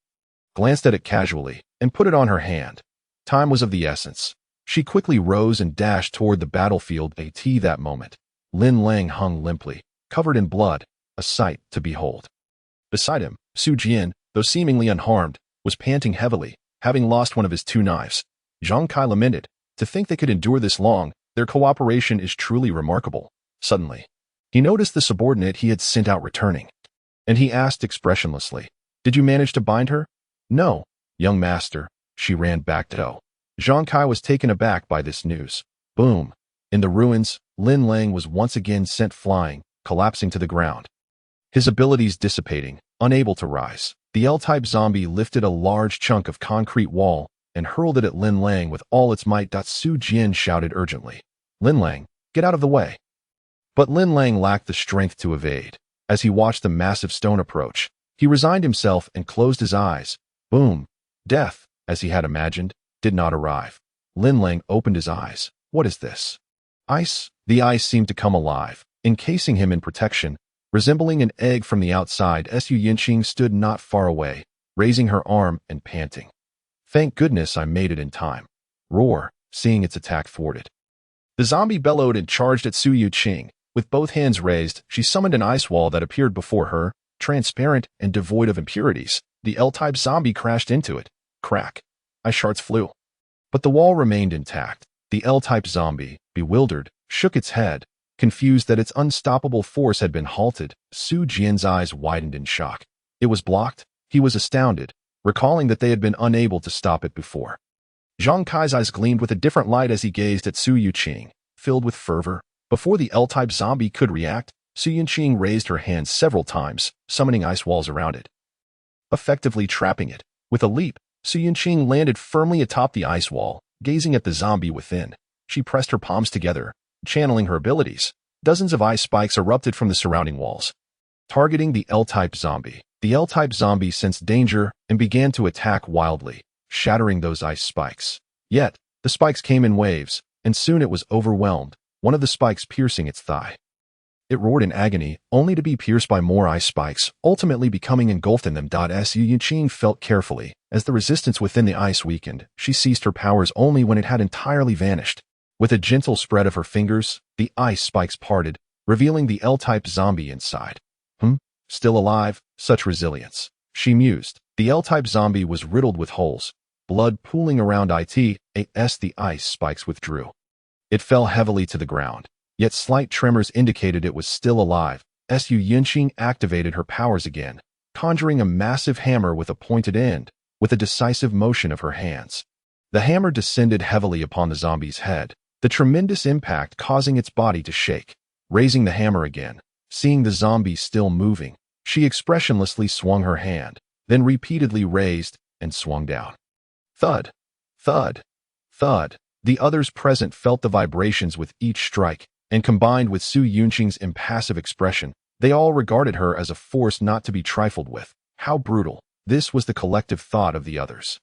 glanced at it casually, and put it on her hand. Time was of the essence. She quickly rose and dashed toward the battlefield. That moment, Lin Lang hung limply, covered in blood, a sight to behold. Beside him, Su Jian, though seemingly unharmed, was panting heavily, having lost one of his 2 knives. Zhang Kai lamented, to think they could endure this long, their cooperation is truly remarkable. Suddenly, he noticed the subordinate he had sent out returning, and he asked expressionlessly, did you manage to bind her? No, young master, she ran back to go. Zhang Kai was taken aback by this news. Boom! In the ruins, Lin Lang was once again sent flying, collapsing to the ground. His abilities dissipating, unable to rise. The L-type zombie lifted a large chunk of concrete wall and hurled it at Lin Lang with all its might. Su Jian shouted urgently, Lin Lang, get out of the way. But Lin Lang lacked the strength to evade. As he watched the massive stone approach, he resigned himself and closed his eyes. Boom! Death, as he had imagined, did not arrive. Lin Lang opened his eyes. What is this? Ice? The ice seemed to come alive, encasing him in protection. Resembling an egg from the outside, Su Yinqing stood not far away, raising her arm and panting. Thank goodness I made it in time. Roar, seeing its attack thwarted. The zombie bellowed and charged at Su Yinqing. With both hands raised, she summoned an ice wall that appeared before her, transparent and devoid of impurities. The L-type zombie crashed into it. Crack. Ice shards flew. But the wall remained intact. The L-type zombie, bewildered, shook its head, confused that its unstoppable force had been halted. Su Jian's eyes widened in shock. It was blocked. He was astounded, recalling that they had been unable to stop it before. Zhang Kai's eyes gleamed with a different light as he gazed at Su Yinqing, filled with fervor. Before the L-type zombie could react, Su Yinqing raised her hand several times, summoning ice walls around it, effectively trapping it. With a leap, Su Yinqing landed firmly atop the ice wall, gazing at the zombie within. She pressed her palms together, channeling her abilities. Dozens of ice spikes erupted from the surrounding walls, targeting the L-type zombie. The L-type zombie sensed danger and began to attack wildly, shattering those ice spikes. Yet, the spikes came in waves, and soon it was overwhelmed, one of the spikes piercing its thigh. It roared in agony, only to be pierced by more ice spikes, ultimately becoming engulfed in them. Su Yinqing felt carefully. As the resistance within the ice weakened, she ceased her powers only when it had entirely vanished. With a gentle spread of her fingers, the ice spikes parted, revealing the L-type zombie inside. Still alive? Such resilience. She mused. The L-type zombie was riddled with holes, blood pooling around it as the ice spikes withdrew. It fell heavily to the ground, yet slight tremors indicated it was still alive. Su Yinqing activated her powers again, conjuring a massive hammer with a pointed end. With a decisive motion of her hands, the hammer descended heavily upon the zombie's head, the tremendous impact causing its body to shake. Raising the hammer again, seeing the zombie still moving, she expressionlessly swung her hand, then repeatedly raised and swung down. Thud, thud, thud. The others present felt the vibrations with each strike, and combined with Su Yinqing's impassive expression, they all regarded her as a force not to be trifled with. How brutal. This was the collective thought of the others.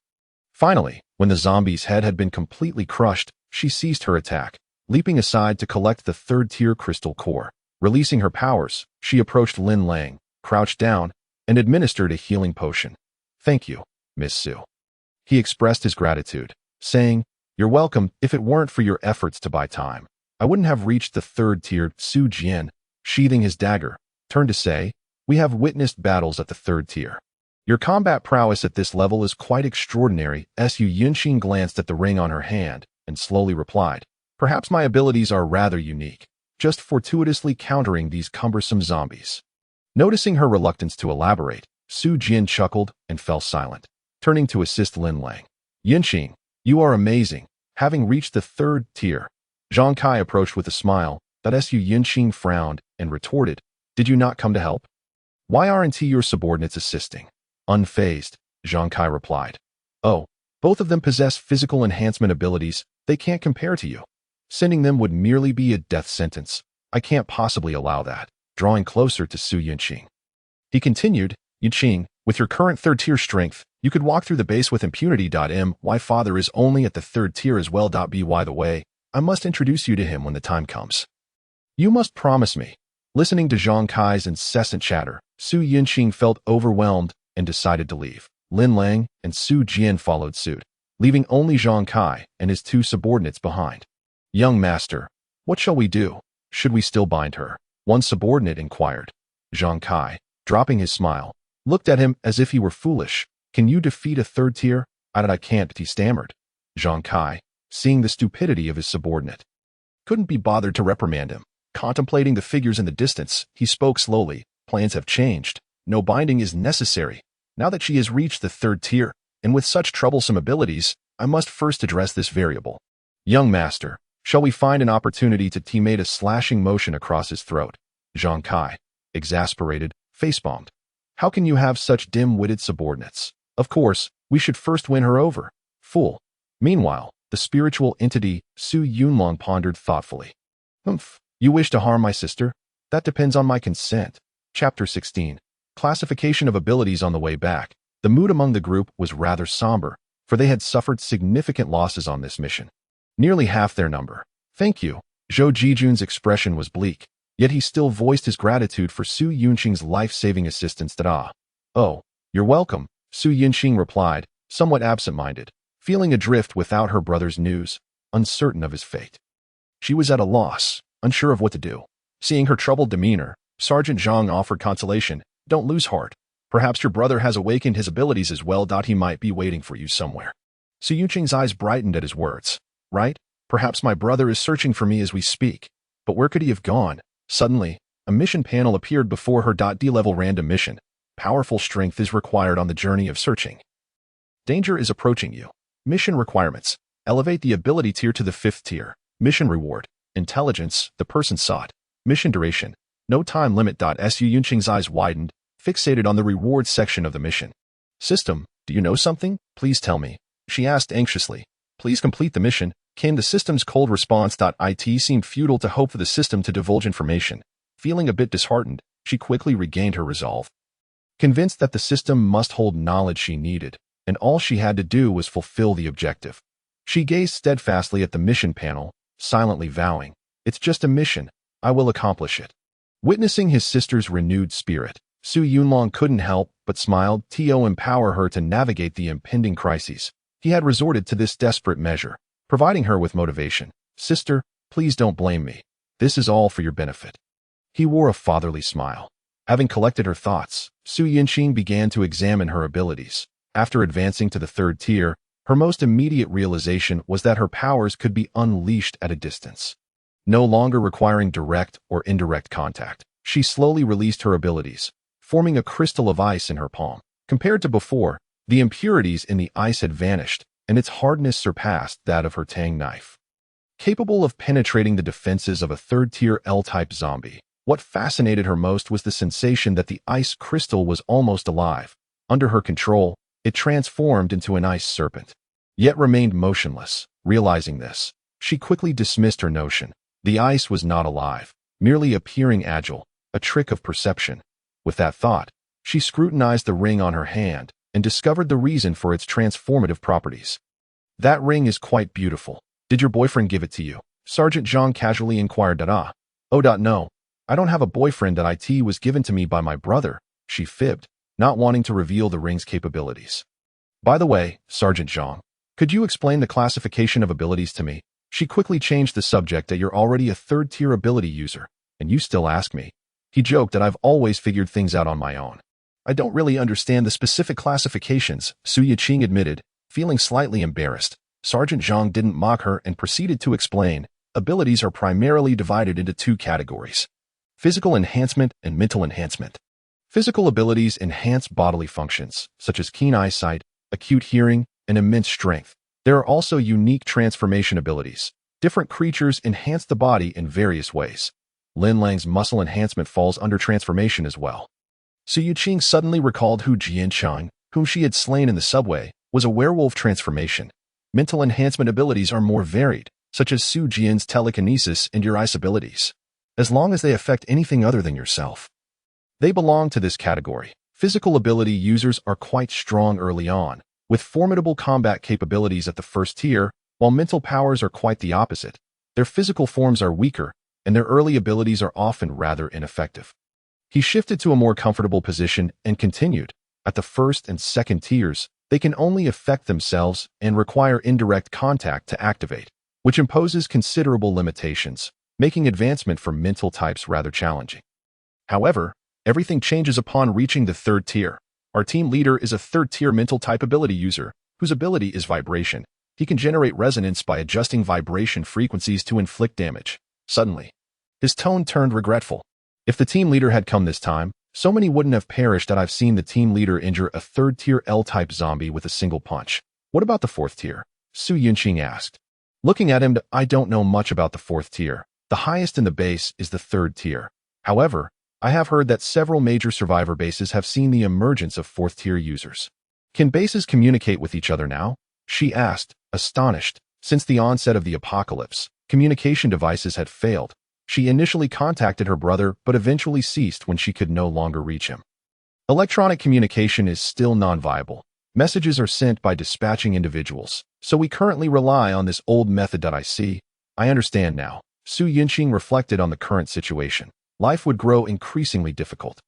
Finally, when the zombie's head had been completely crushed, she ceased her attack, leaping aside to collect the 3rd-tier crystal core. Releasing her powers, she approached Lin Lang, crouched down, and administered a healing potion. Thank you, Miss Su. He expressed his gratitude, saying, You're welcome. If it weren't for your efforts to buy time, I wouldn't have reached the 3rd tier. Su Jian, sheathing his dagger, turned to say, We have witnessed battles at the 3rd tier. Your combat prowess at this level is quite extraordinary. Su Yinqing glanced at the ring on her hand and slowly replied, Perhaps my abilities are rather unique, just fortuitously countering these cumbersome zombies. Noticing her reluctance to elaborate, Su Jian chuckled and fell silent, turning to assist Lin Lang. Yinqing, you are amazing. Having reached the 3rd tier, Zhang Kai approached with a smile. Su Yinqing frowned and retorted, Did you not come to help? Why aren't your subordinates assisting? Unfazed, Zhang Kai replied. Oh, both of them possess physical enhancement abilities. They can't compare to you. Sending them would merely be a death sentence. I can't possibly allow that. Drawing closer to Su Yunqing, he continued, Yunqing, with your current third-tier strength, you could walk through the base with impunity. My father is only at the third tier as well. By the way, I must introduce you to him when the time comes. You must promise me. Listening to Zhang Kai's incessant chatter, Su Yunqing felt overwhelmed and decided to leave. Lin Lang and Su Jian followed suit, leaving only Zhang Kai and his two subordinates behind. Young master, what shall we do? Should we still bind her? One subordinate inquired. Zhang Kai, dropping his smile, looked at him as if he were foolish. Can you defeat a third tier? I can't, he stammered. Zhang Kai, seeing the stupidity of his subordinate, couldn't be bothered to reprimand him. Contemplating the figures in the distance, he spoke slowly. Plans have changed. No binding is necessary. Now that she has reached the third tier, and with such troublesome abilities, I must first address this variable. Young master, shall we find an opportunity to? He made a slashing motion across his throat. Zhang Kai, exasperated, facepalmed. How can you have such dim-witted subordinates? Of course, we should first win her over. Fool. Meanwhile, the spiritual entity, Su Yunlong, pondered thoughtfully. You wish to harm my sister? That depends on my consent. Chapter 16. Classification of abilities. On the way back, the mood among the group was rather somber, for they had suffered significant losses on this mission. Nearly half their number. Thank you. Zhou Jijun's expression was bleak, yet he still voiced his gratitude for Su Yunqing's life-saving assistance. Oh, you're welcome, Su Yunqing replied, somewhat absent-minded, feeling adrift without her brother's news, uncertain of his fate. She was at a loss, unsure of what to do. Seeing her troubled demeanor, Sergeant Zhang offered consolation. Don't lose heart. Perhaps your brother has awakened his abilities as well. He might be waiting for you somewhere. Su Yunqing's eyes brightened at his words. Right? Perhaps my brother is searching for me as we speak. But where could he have gone? Suddenly, a mission panel appeared before her. D-level random mission. Powerful strength is required on the journey of searching. Danger is approaching you. Mission requirements. Elevate the ability tier to the 5th tier. Mission reward. Intelligence, the person sought. Mission duration. No time limit. Su Yunqing's eyes widened, fixated on the reward section of the mission. System, do you know something? Please tell me. She asked anxiously. Please complete the mission, came the system's cold response. It seemed futile to hope for the system to divulge information. Feeling a bit disheartened, she quickly regained her resolve. Convinced that the system must hold knowledge she needed, and all she had to do was fulfill the objective. She gazed steadfastly at the mission panel, silently vowing, it's just a mission, I will accomplish it. Witnessing his sister's renewed spirit, Su Yunlong couldn't help but smiled. To empower her to navigate the impending crises, he had resorted to this desperate measure, providing her with motivation. Sister, please don't blame me. This is all for your benefit. He wore a fatherly smile. Having collected her thoughts, Su Yunqing began to examine her abilities. After advancing to the 3rd tier, her most immediate realization was that her powers could be unleashed at a distance. No longer requiring direct or indirect contact, she slowly released her abilities, forming a crystal of ice in her palm. Compared to before, the impurities in the ice had vanished, and its hardness surpassed that of her Tang knife. Capable of penetrating the defenses of a 3rd-tier L-type zombie, what fascinated her most was the sensation that the ice crystal was almost alive. Under her control, it transformed into an ice serpent, yet remained motionless. Realizing this, she quickly dismissed her notion. The ice was not alive, merely appearing agile, a trick of perception. With that thought, she scrutinized the ring on her hand and discovered the reason for its transformative properties. That ring is quite beautiful. Did your boyfriend give it to you? Sergeant Zhang casually inquired. Oh, no. I don't have a boyfriend. It was given to me by my brother, she fibbed, not wanting to reveal the ring's capabilities. By the way, Sergeant Zhang, could you explain the classification of abilities to me? She quickly changed the subject. That you're already a 3rd-tier ability user, and you still ask me. He joked that I've always figured things out on my own. I don't really understand the specific classifications, Su Yunqing admitted, feeling slightly embarrassed. Sergeant Zhang didn't mock her and proceeded to explain. Abilities are primarily divided into 2 categories: physical enhancement and mental enhancement. Physical abilities enhance bodily functions, such as keen eyesight, acute hearing, and immense strength. There are also unique transformation abilities. Different creatures enhance the body in various ways. Lin Lang's muscle enhancement falls under transformation as well. Su Yunqing suddenly recalled Hu Jianchang, whom she had slain in the subway, was a werewolf transformation. Mental enhancement abilities are more varied, such as Su Jian's telekinesis and your ice abilities, as long as they affect anything other than yourself. They belong to this category. Physical ability users are quite strong early on, with formidable combat capabilities at the first tier, while mental powers are quite the opposite. Their physical forms are weaker, and their early abilities are often rather ineffective. He shifted to a more comfortable position and continued. At the first and second tiers, they can only affect themselves and require indirect contact to activate, which imposes considerable limitations, making advancement for mental types rather challenging. However, everything changes upon reaching the third tier. Our team leader is a third-tier mental type ability user, whose ability is vibration. He can generate resonance by adjusting vibration frequencies to inflict damage. Suddenly, his tone turned regretful. If the team leader had come this time, so many wouldn't have perished that I've seen the team leader injure a third-tier L-type zombie with a single punch. What about the fourth tier? Su Yunqing asked. Looking at him, I don't know much about the fourth tier. The highest in the base is the third tier. However, I have heard that several major survivor bases have seen the emergence of fourth-tier users. Can bases communicate with each other now? She asked, astonished. Since the onset of the apocalypse, communication devices had failed. She initially contacted her brother but eventually ceased when she could no longer reach him. Electronic communication is still non-viable. Messages are sent by dispatching individuals, so we currently rely on this old method. I see. I understand now. Su Yunqing reflected on the current situation. Life would grow increasingly difficult.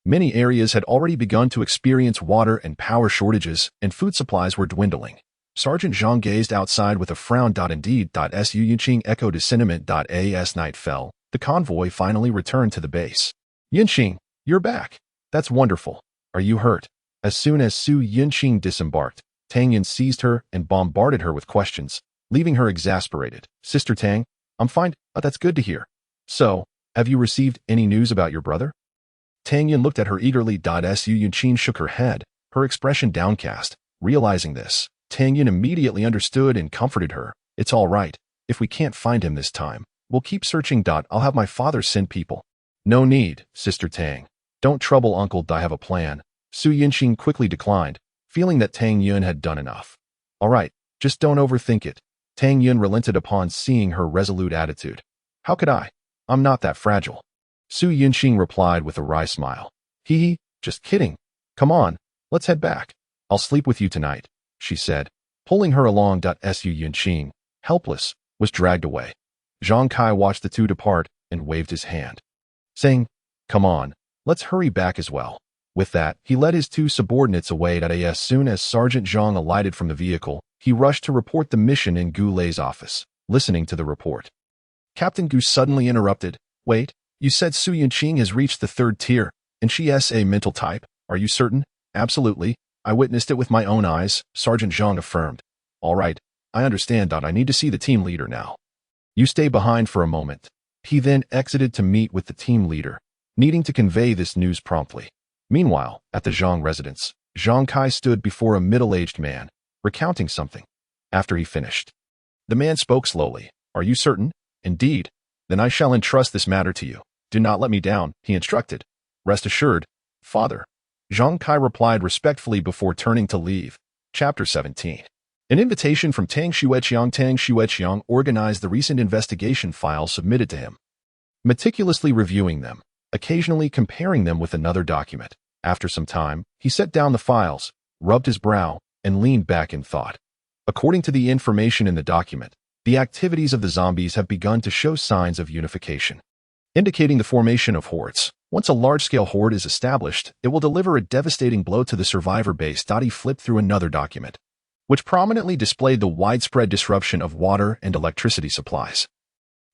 Many areas had already begun to experience water and power shortages, and food supplies were dwindling. Sergeant Zhang gazed outside with a frown. Indeed. Su Yunqing echoed a sentiment. As night fell, the convoy finally returned to the base. Yunqing, you're back. That's wonderful. Are you hurt? As soon as Su Yunqing disembarked, Tang Yin seized her and bombarded her with questions, leaving her exasperated. Sister Tang, I'm fine. That's good to hear. So, have you received any news about your brother? Tang Yin looked at her eagerly. Su Yunqing shook her head, her expression downcast. Realizing this, Tang Yin immediately understood and comforted her. It's all right. If we can't find him this time, we'll keep searching. I'll have my father send people. No need, Sister Tang. Don't trouble Uncle. I have a plan. Su Yunqing quickly declined, feeling that Tang Yin had done enough. All right, just don't overthink it. Tang Yin relented upon seeing her resolute attitude. How could I? I'm not that fragile. Su Yunqing replied with a wry smile. Hee, just kidding. Come on, let's head back. I'll sleep with you tonight, she said, pulling her along. Su Yunqing, helpless, was dragged away. Zhang Kai watched the two depart and waved his hand, saying, Come on, let's hurry back as well. With that, he led his two subordinates away. As soon as Sergeant Zhang alighted from the vehicle, he rushed to report the mission in Gu Lei's office. Listening to the report, Captain Gu suddenly interrupted. Wait, you said Su Yunqing has reached the third tier, and she is a mental type. Are you certain? Absolutely. I witnessed it with my own eyes, Sergeant Zhang affirmed. All right, I understand. I need to see the team leader now. You stay behind for a moment. He then exited to meet with the team leader, needing to convey this news promptly. Meanwhile, at the Zhang residence, Zhang Kai stood before a middle-aged man, recounting something. After he finished, the man spoke slowly. Are you certain? Indeed. Then I shall entrust this matter to you. Do not let me down, he instructed. Rest assured, Father. Zhang Kai replied respectfully before turning to leave. Chapter 17. An invitation from Tang Xueqiang. Tang Xueqiang organized the recent investigation files submitted to him, meticulously reviewing them, occasionally comparing them with another document. After some time, he set down the files, rubbed his brow, and leaned back in thought. According to the information in the document, the activities of the zombies have begun to show signs of unification, indicating the formation of hordes. Once a large-scale horde is established, it will deliver a devastating blow to the survivor base. He flipped through another document, which prominently displayed the widespread disruption of water and electricity supplies,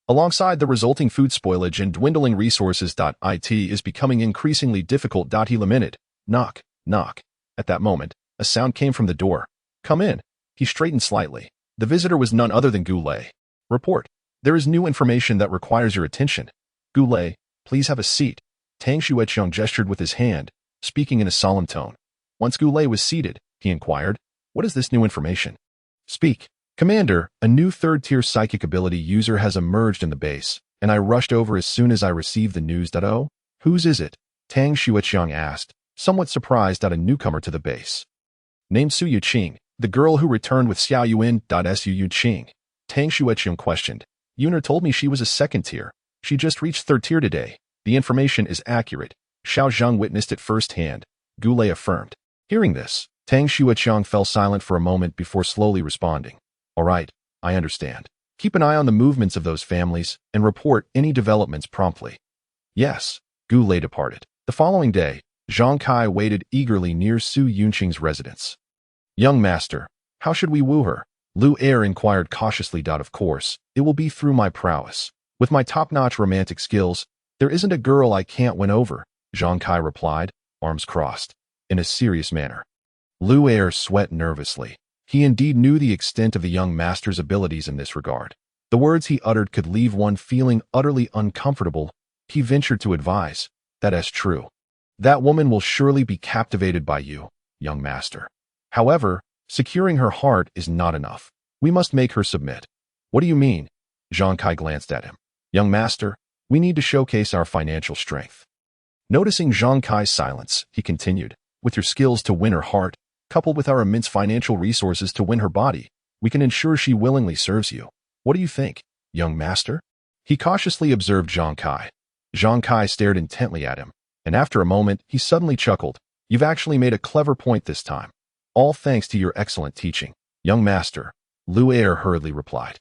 alongside the resulting food spoilage and dwindling resources. It is becoming increasingly difficult. He lamented. Knock, knock. At that moment, a sound came from the door. Come in. He straightened slightly. The visitor was none other than Gu Lei. Report. There is new information that requires your attention. Gu Lei, please have a seat. Tang Xueqiang gestured with his hand, speaking in a solemn tone. Once Gu Lei was seated, he inquired, What is this new information? Speak. Commander, a new third-tier psychic ability user has emerged in the base, and I rushed over as soon as I received the news. Oh, whose is it? Tang Xueqiang asked, somewhat surprised at a newcomer to the base. Named Su Yunqing, The girl who returned with Xiao Yuan. Su Yunqing. Tang Xueqiang questioned. Yuner told me she was a second tier. She just reached third tier today. The information is accurate. Xiao Zheng witnessed it firsthand. Gulei affirmed. Hearing this, Tang Xueqiang fell silent for a moment before slowly responding. All right, I understand. Keep an eye on the movements of those families and report any developments promptly. Yes, Gulei departed. The following day, Zhang Kai waited eagerly near Su Yunqing's residence. Young master, how should we woo her? Lu Er inquired cautiously. Of course, it will be through my prowess. With my top-notch romantic skills, there isn't a girl I can't win over, Zhang Kai replied, arms crossed, in a serious manner. Lu Er sweat nervously. He indeed knew the extent of the young master's abilities in this regard. The words he uttered could leave one feeling utterly uncomfortable. He ventured to advise, that is true. That woman will surely be captivated by you, young master. However, securing her heart is not enough. We must make her submit. What do you mean? Zhang Kai glanced at him. Young master, we need to showcase our financial strength. Noticing Zhang Kai's silence, he continued, with your skills to win her heart, coupled with our immense financial resources to win her body, we can ensure she willingly serves you. What do you think, young master? He cautiously observed Zhang Kai. Zhang Kai stared intently at him, and after a moment, he suddenly chuckled. You've actually made a clever point this time. All thanks to your excellent teaching, young master, Lu Er hurriedly replied.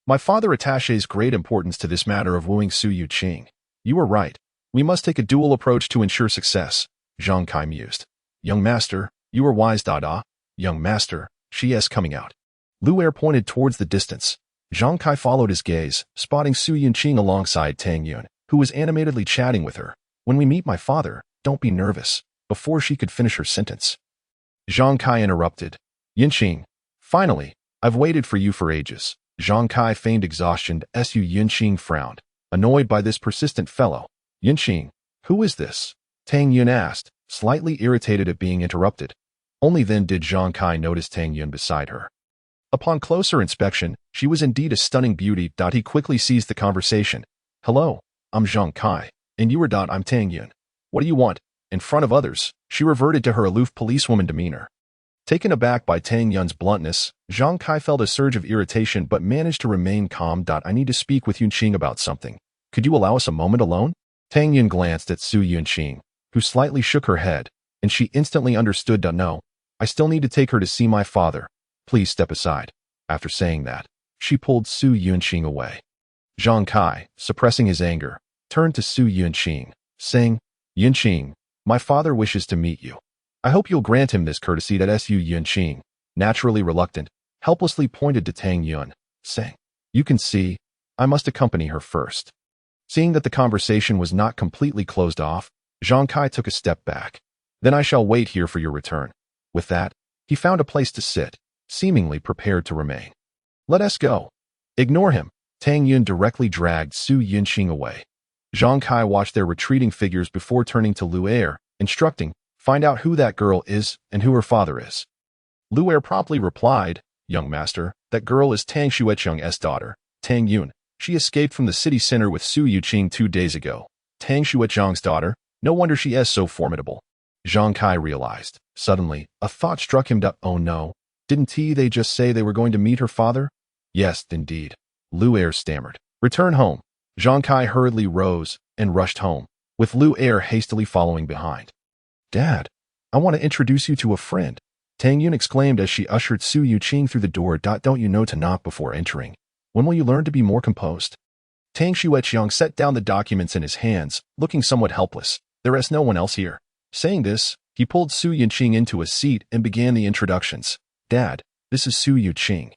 My father attaches great importance to this matter of wooing Su Yunqing. You are right. We must take a dual approach to ensure success, Zhang Kai mused. Young master, you are wise. Young master, she is coming out. Lu Er pointed towards the distance. Zhang Kai followed his gaze, spotting Su Yunqing alongside Tang Yun, who was animatedly chatting with her. When we meet my father, don't be nervous. Before she could finish her sentence, Zhang Kai interrupted. Yunqing, finally, I've waited for you for ages. Zhang Kai feigned exhaustion. Su Yunqing frowned, annoyed by this persistent fellow. Yunqing, who is this? Tang Yun asked, slightly irritated at being interrupted. Only then did Zhang Kai notice Tang Yun beside her. Upon closer inspection, she was indeed a stunning beauty. He quickly seized the conversation. Hello, I'm Zhang Kai, and you are. I'm Tang Yun. What do you want? In front of others, she reverted to her aloof policewoman demeanor. Taken aback by Tang Yun's bluntness, Zhang Kai felt a surge of irritation but managed to remain calm. I need to speak with Yunqing about something. Could you allow us a moment alone? Tang Yun glanced at Su Yunqing, who slightly shook her head, and she instantly understood. No, I still need to take her to see my father. Please step aside. After saying that, she pulled Su Yunqing away. Zhang Kai, suppressing his anger, turned to Su Yunqing, saying, Yunqing, my father wishes to meet you. I hope you'll grant him this courtesy. Su Yunqing, naturally reluctant, helplessly pointed to Tang Yun, saying, You can see, I must accompany her first. Seeing that the conversation was not completely closed off, Zhang Kai took a step back. Then I shall wait here for your return. With that, he found a place to sit, seemingly prepared to remain. Let us go. Ignore him. Tang Yun directly dragged Su Yunqing away. Zhang Kai watched their retreating figures before turning to Lu Er, instructing, Find out who that girl is and who her father is. Lu Er promptly replied, Young master, that girl is Tang Xueqiang's daughter, Tang Yun. She escaped from the city center with Su Yunqing 2 days ago. Tang Xueqiang's daughter, no wonder she is so formidable. Zhang Kai realized. Suddenly, a thought struck him. Oh no, didn't they just say they were going to meet her father? Yes, indeed. Lu Er stammered. Return home. Zhang Kai hurriedly rose and rushed home, with Lu Er hastily following behind. Dad, I want to introduce you to a friend, Tang Yun exclaimed as she ushered Su Yunqing through the door. Don't you know to knock before entering? When will you learn to be more composed? Tang Xueqiang set down the documents in his hands, looking somewhat helpless. There is no one else here. Saying this, he pulled Su Yunqing into a seat and began the introductions. Dad, this is Su Yunqing,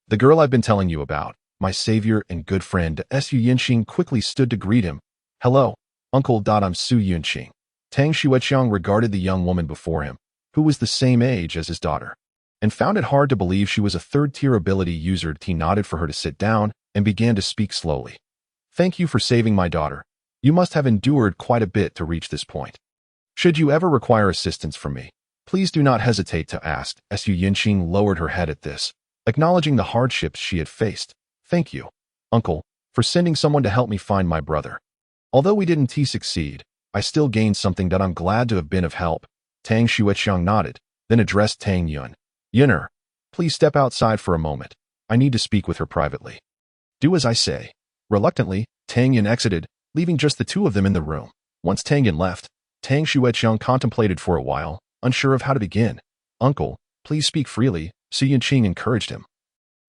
the girl I've been telling you about, my savior and good friend. Su Yunqing quickly stood to greet him. Hello, Uncle. I'm Su Yunqing. Tang Xueqiang regarded the young woman before him, who was the same age as his daughter, and found it hard to believe she was a third-tier ability user. He nodded for her to sit down and began to speak slowly. Thank you for saving my daughter. You must have endured quite a bit to reach this point. Should you ever require assistance from me, please do not hesitate to ask. Su Yunqing lowered her head at this, acknowledging the hardships she had faced. Thank you, Uncle, for sending someone to help me find my brother. Although we didn't succeed, I still gained something. I'm glad to have been of help. Tang Xueqiang nodded, then addressed Tang Yun. Yinner, please step outside for a moment. I need to speak with her privately. Do as I say. Reluctantly, Tang Yin exited, leaving just the two of them in the room. Once Tang Yin left, Tang Xueqiang contemplated for a while, unsure of how to begin. Uncle, please speak freely, Su Yinqing encouraged him.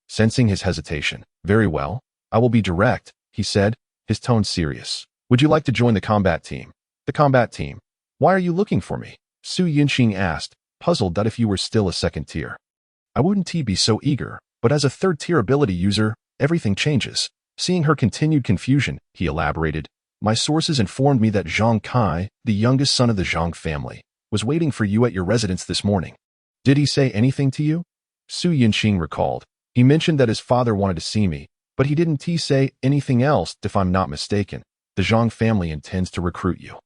Sensing his hesitation, very well, I will be direct, he said, his tone serious. Would you like to join the combat team? The combat team? Why are you looking for me? Su Yinqing asked, puzzled that if you were still a second tier. I wouldn't be so eager, but as a third tier ability user, everything changes. Seeing her continued confusion, he elaborated, my sources informed me that Zhang Kai, the youngest son of the Zhang family, was waiting for you at your residence this morning. Did he say anything to you? Su Yinqing recalled. He mentioned that his father wanted to see me, but he didn't say anything else. If I'm not mistaken, the Zhang family intends to recruit you.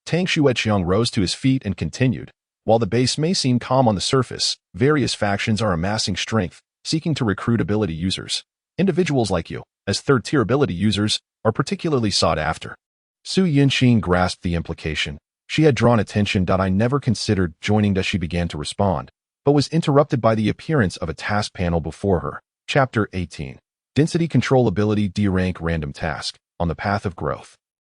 Tang Xueqiang rose to his feet and continued. While the base may seem calm on the surface, various factions are amassing strength, seeking to recruit ability users. Individuals like you, as third-tier ability users, are particularly sought after. Su Yinqing grasped the implication. She had drawn attention that I never considered joining as she began to respond, but was interrupted by the appearance of a task panel before her. Chapter 18. Density Control Ability D-Rank Random Task. On the path of growth.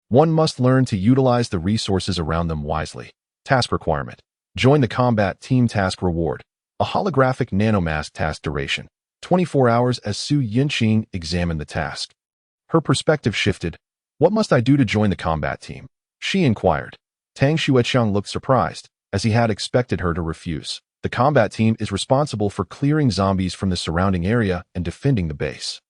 One must learn to utilize the resources around them wisely. Task requirement. Join the combat team. Task reward. A holographic nanomask. Task duration. 24 hours. As Su Yinqing examined the task, her perspective shifted. What must I do to join the combat team? She inquired. Tang Xueqiang looked surprised, as he had expected her to refuse. The combat team is responsible for clearing zombies from the surrounding area and defending the base.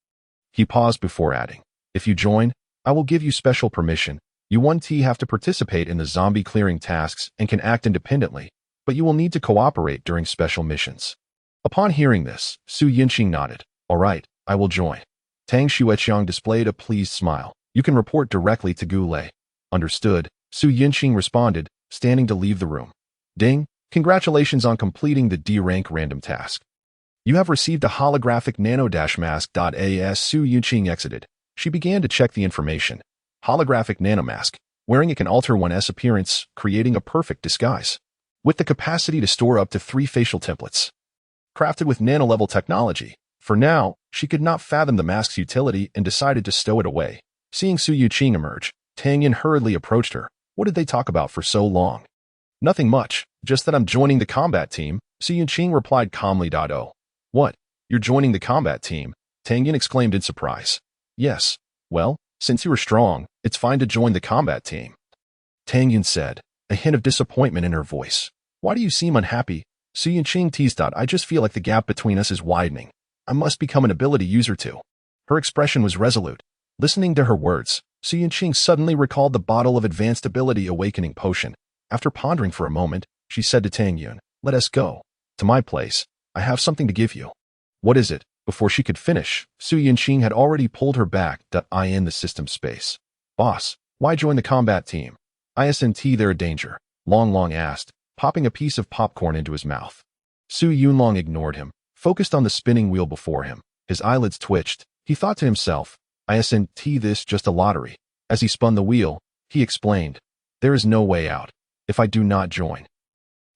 He paused before adding, if you join, I will give you special permission. You won't have to participate in the zombie clearing tasks and can act independently, but you will need to cooperate during special missions. Upon hearing this, Su Yinqing nodded. All right, I will join. Tang Xueqiang displayed a pleased smile. You can report directly to Gulei. Understood, Su Yinqing responded, standing to leave the room. Ding, congratulations on completing the D-Rank random task. You have received a holographic nano-mask. As Su Yinqing exited, she began to check the information. Holographic nanomask. Wearing it can alter one's appearance, creating a perfect disguise. With the capacity to store up to 3 facial templates. Crafted with nano-level technology. For now, she could not fathom the mask's utility and decided to stow it away. Seeing Su Yinqing emerge, Tang Yin hurriedly approached her. What did they talk about for so long? Nothing much, just that I'm joining the combat team, Su Yinqing replied calmly. Oh. What? You're joining the combat team? Tang Yin exclaimed in surprise. Yes. Well, since you are strong, it's fine to join the combat team. Tang Yin said, a hint of disappointment in her voice. Why do you seem unhappy? Su Yinqing teased. I just feel like the gap between us is widening. I must become an ability user too. Her expression was resolute. Listening to her words, Su Yinqing suddenly recalled the bottle of Advanced Ability Awakening Potion. After pondering for a moment, she said to Tang Yin, let us go. To my place. I have something to give you. What is it? Before she could finish, Su Yinqing had already pulled her back. In the system space. Boss, why join the combat team? Isn't there a danger? Long asked, popping a piece of popcorn into his mouth. Su Yunlong ignored him, focused on the spinning wheel before him. His eyelids twitched. He thought to himself, isn't this just a lottery? As he spun the wheel, he explained, there is no way out. If I do not join,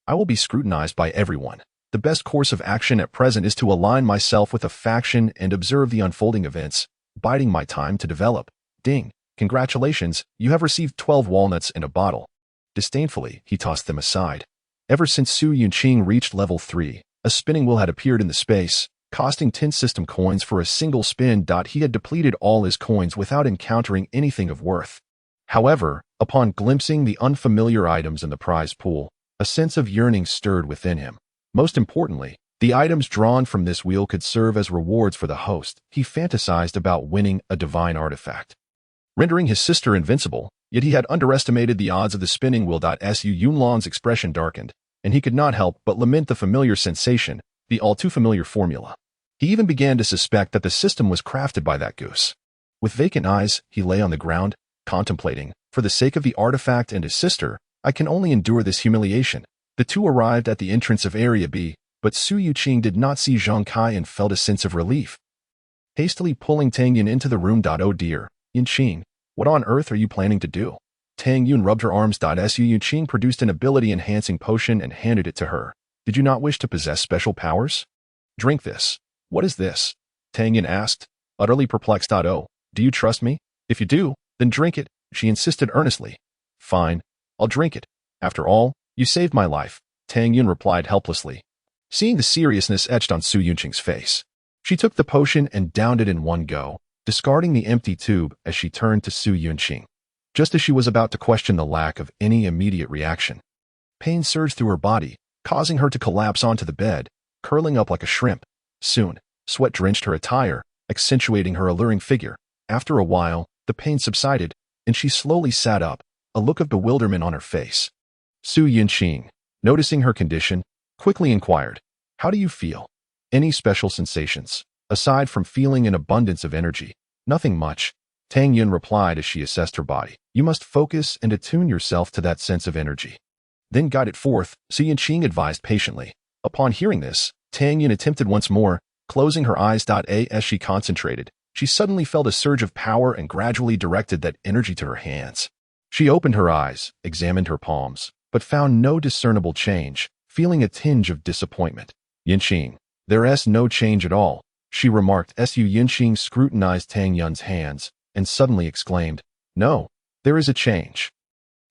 I will be scrutinized by everyone. The best course of action at present is to align myself with a faction and observe the unfolding events, biding my time to develop. Ding, congratulations, you have received 12 walnuts in a bottle. Disdainfully, he tossed them aside. Ever since Su Yinqing reached level 3, a spinning wheel had appeared in the space, costing 10 system coins for a single spin. He had depleted all his coins without encountering anything of worth. However, upon glimpsing the unfamiliar items in the prize pool, a sense of yearning stirred within him. Most importantly, the items drawn from this wheel could serve as rewards for the host. He fantasized about winning a divine artifact, rendering his sister invincible, yet he had underestimated the odds of the spinning wheel. Su Yunlong's expression darkened, and he could not help but lament the familiar sensation, the all-too-familiar formula. He even began to suspect that the system was crafted by that goose. With vacant eyes, he lay on the ground, contemplating, for the sake of the artifact and his sister, I can only endure this humiliation. The two arrived at the entrance of Area B, but Su Yinqing did not see Zhang Kai and felt a sense of relief. Hastily pulling Tang Yin into the room. Oh dear, Yinqing, what on earth are you planning to do? Tang Yin rubbed her arms. Su Yinqing produced an ability-enhancing potion and handed it to her. Did you not wish to possess special powers? Drink this. What is this? Tang Yin asked, utterly perplexed. Oh, do you trust me? If you do, then drink it, she insisted earnestly. Fine, I'll drink it. After all, you saved my life, Tang Yin replied helplessly. Seeing the seriousness etched on Su Yunqing's face, she took the potion and downed it in one go, discarding the empty tube as she turned to Su Yunqing. Just as she was about to question the lack of any immediate reaction, pain surged through her body, causing her to collapse onto the bed, curling up like a shrimp. Soon, sweat drenched her attire, accentuating her alluring figure. After a while, the pain subsided, and she slowly sat up, a look of bewilderment on her face. Su Yunqing, noticing her condition, quickly inquired, "How do you feel? Any special sensations? Aside from feeling an abundance of energy, nothing much," Tang Yun replied as she assessed her body. "You must focus and attune yourself to that sense of energy. Then guide it forth," Su Yunqing advised patiently. Upon hearing this, Tang Yun attempted once more, closing her eyes. As she concentrated, she suddenly felt a surge of power and gradually directed that energy to her hands. She opened her eyes, examined her palms, but found no discernible change, feeling a tinge of disappointment. "Yunqing, there's no change at all," she remarked. Su Yunqing scrutinized Tang Yun's hands and suddenly exclaimed, "No, there is a change."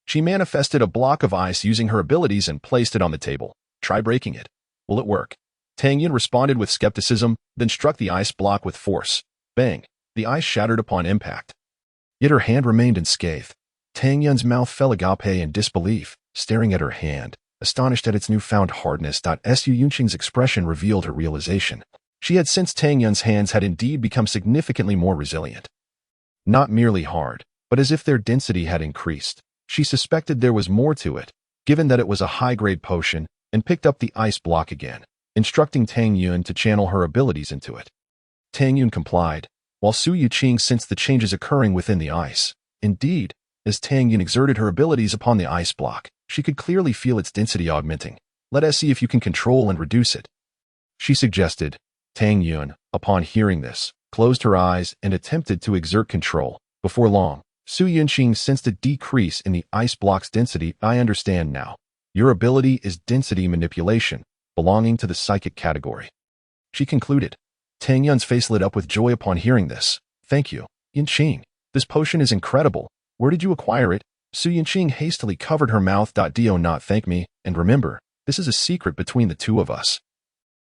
She manifested a block of ice using her abilities and placed it on the table. "Try breaking it. Will it work?" Tang Yun responded with skepticism, then struck the ice block with force. Bang! The ice shattered upon impact. Yet her hand remained unscathed. Tang Yun's mouth fell agape in disbelief, staring at her hand, astonished at its newfound hardness. Su Yunqing's expression revealed her realization. She had sensed Tang Yun's hands had indeed become significantly more resilient. Not merely hard, but as if their density had increased. She suspected there was more to it, given that it was a high-grade potion, and picked up the ice block again, instructing Tang Yun to channel her abilities into it. Tang Yun complied, while Su Yunqing sensed the changes occurring within the ice. Indeed, as Tang Yun exerted her abilities upon the ice block, she could clearly feel its density augmenting. "Let us see if you can control and reduce it," she suggested. Tang Yun, upon hearing this, closed her eyes and attempted to exert control. Before long, Su Yunqing sensed a decrease in the ice block's density. "I understand now. Your ability is density manipulation, belonging to the psychic category," she concluded. Tang Yun's face lit up with joy upon hearing this. "Thank you, Yunqing. This potion is incredible. Where did you acquire it?" Su Yunqing hastily covered her mouth. "Do not thank me, and remember, this is a secret between the two of us.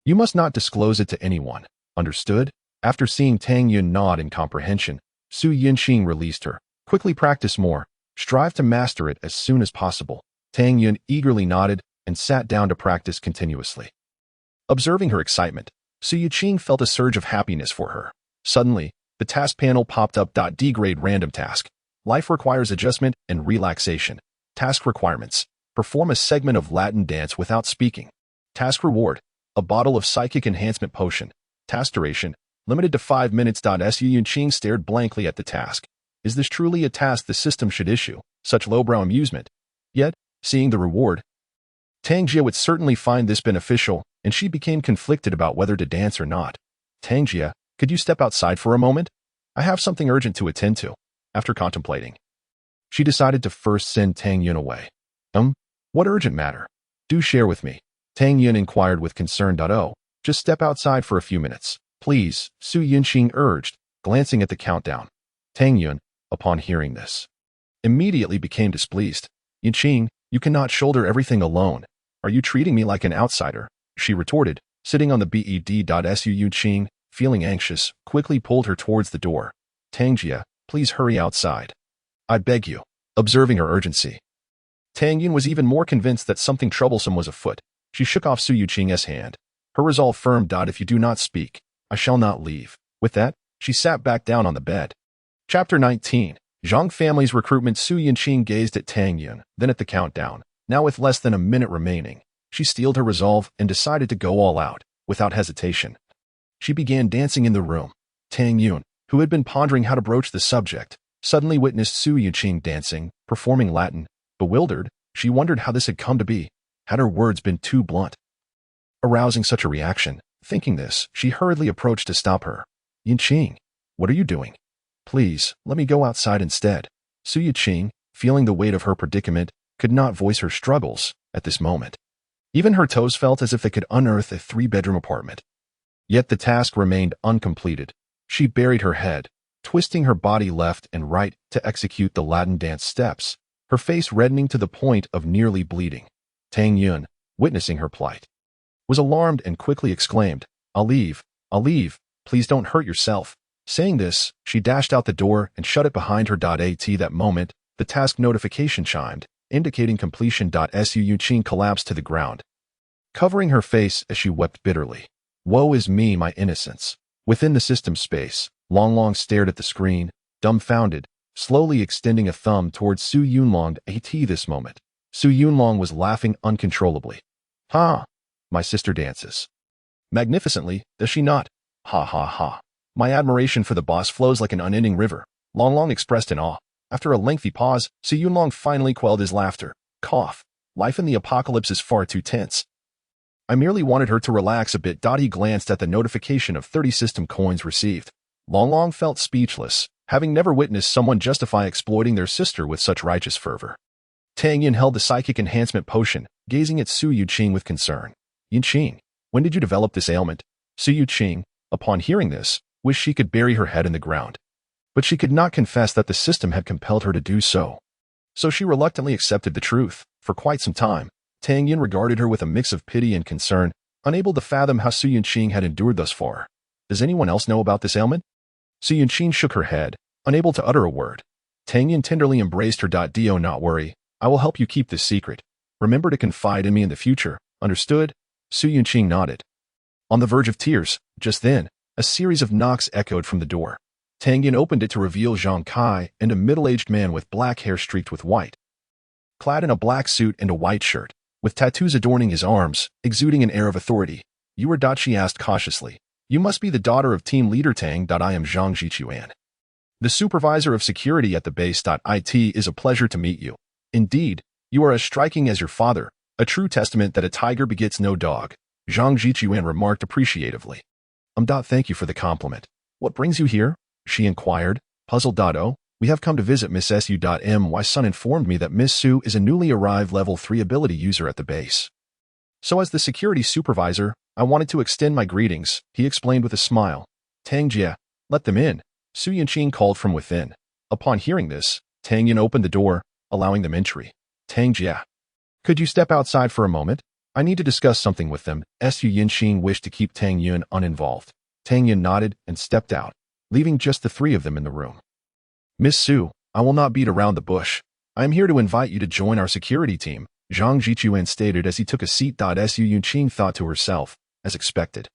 You must not disclose it to anyone. Understood?" After seeing Tang Yun nod in comprehension, Su Yunqing released her. "Quickly practice more. Strive to master it as soon as possible." Tang Yun eagerly nodded and sat down to practice continuously. Observing her excitement, Su Yunqing felt a surge of happiness for her. Suddenly, the task panel popped up. D-grade random task. Life requires adjustment and relaxation. Task requirements. Perform a segment of Latin dance without speaking. Task reward. A bottle of psychic enhancement potion. Task duration. Limited to 5 minutes. Su Yunqing stared blankly at the task. Is this truly a task the system should issue? Such lowbrow amusement. Yet, seeing the reward, Tang Jia would certainly find this beneficial, and she became conflicted about whether to dance or not. "Tang Jia, could you step outside for a moment? I have something urgent to attend to." After contemplating, she decided to first send Tang Yun away. What urgent matter? Do share with me," Tang Yun inquired with concern. "Oh, just step outside for a few minutes, please," Su Yunqing urged, glancing at the countdown. Tang Yun, upon hearing this, immediately became displeased. "Yunqing, you cannot shoulder everything alone. Are you treating me like an outsider?" she retorted, sitting on the bed. Su Yunqing, feeling anxious, quickly pulled her towards the door. "Tang Jia, please hurry outside. I beg you," observing her urgency. Tang Yun was even more convinced that something troublesome was afoot. She shook off Su Yunqing's hand, her resolve firm. "If you do not speak, I shall not leave." With that, she sat back down on the bed. Chapter 19. Zhang family's recruitment. Su Yunqing gazed at Tang Yun, then at the countdown. Now with less than a minute remaining, she steeled her resolve and decided to go all out, without hesitation. She began dancing in the room. Tang Yun, who had been pondering how to broach the subject, suddenly witnessed Su Yunqing dancing, performing Latin. Bewildered, she wondered how this had come to be. Had her words been too blunt, arousing such a reaction? Thinking this, she hurriedly approached to stop her. "Yunqing, what are you doing? Please, let me go outside instead." Su Yunqing, feeling the weight of her predicament, could not voice her struggles at this moment. Even her toes felt as if they could unearth a three-bedroom apartment. Yet the task remained uncompleted. She buried her head, twisting her body left and right to execute the Latin dance steps, her face reddening to the point of nearly bleeding. Tang Yun, witnessing her plight, was alarmed and quickly exclaimed, I'll leave, please don't hurt yourself. Saying this, she dashed out the door and shut it behind her. At that moment, the task notification chimed, indicating completion. Su Yuqing collapsed to the ground, covering her face as she wept bitterly. Woe is me, my innocence. Within the system space, Long stared at the screen, dumbfounded, slowly extending a thumb towards Su Yunlong. At this moment, Su Yunlong was laughing uncontrollably. Ha! My sister dances magnificently, does she not? Ha ha ha. My admiration for the boss flows like an unending river. Long expressed in awe. After a lengthy pause, Su Yunlong finally quelled his laughter. Cough. Life in the apocalypse is far too tense. I merely wanted her to relax a bit. He glanced at the notification of 30 system coins received. Long felt speechless, having never witnessed someone justify exploiting their sister with such righteous fervor. Tang Yin held the psychic enhancement potion, gazing at Su Yuqing with concern. Yuqing, when did you develop this ailment? Su Yuqing, upon hearing this, wished she could bury her head in the ground. But she could not confess that the system had compelled her to do so. So she reluctantly accepted the truth. For quite some time, Tang Yin regarded her with a mix of pity and concern, unable to fathom how Su Yuqing had endured thus far. Does anyone else know about this ailment? Su Yuqing shook her head, unable to utter a word. Tang Yin tenderly embraced her. Do not worry, I will help you keep this secret. Remember to confide in me in the future, understood? Su Yuqing nodded. On the verge of tears, just then, a series of knocks echoed from the door. Tang Yin opened it to reveal Zhang Kai and a middle-aged man with black hair streaked with white. Clad in a black suit and a white shirt, with tattoos adorning his arms, exuding an air of authority. You are? She asked cautiously. You must be the daughter of team leader Tang. I am Zhang Jichuan, the supervisor of security at the base. It is a pleasure to meet you. Indeed, you are as striking as your father, a true testament that a tiger begets no dog, Zhang Jichuan remarked appreciatively. Thank you for the compliment. What brings you here? She inquired, puzzled. Oh, we have come to visit Miss Su. My son informed me that Miss Su is a newly arrived level 3 ability user at the base. So as the security supervisor, I wanted to extend my greetings, he explained with a smile. Tang Jie, let them in, Su Yuqing called from within. Upon hearing this, Tang Yin opened the door, allowing them entry. Tang Jie, could you step outside for a moment? I need to discuss something with them. Su Yuqing wished to keep Tang Yin uninvolved. Tang Yin nodded and stepped out, leaving just the three of them in the room. Miss Su, I will not beat around the bush. I am here to invite you to join our security team, Zhang Jichuan stated as he took a seat. Su Yuqing thought to herself, as expected.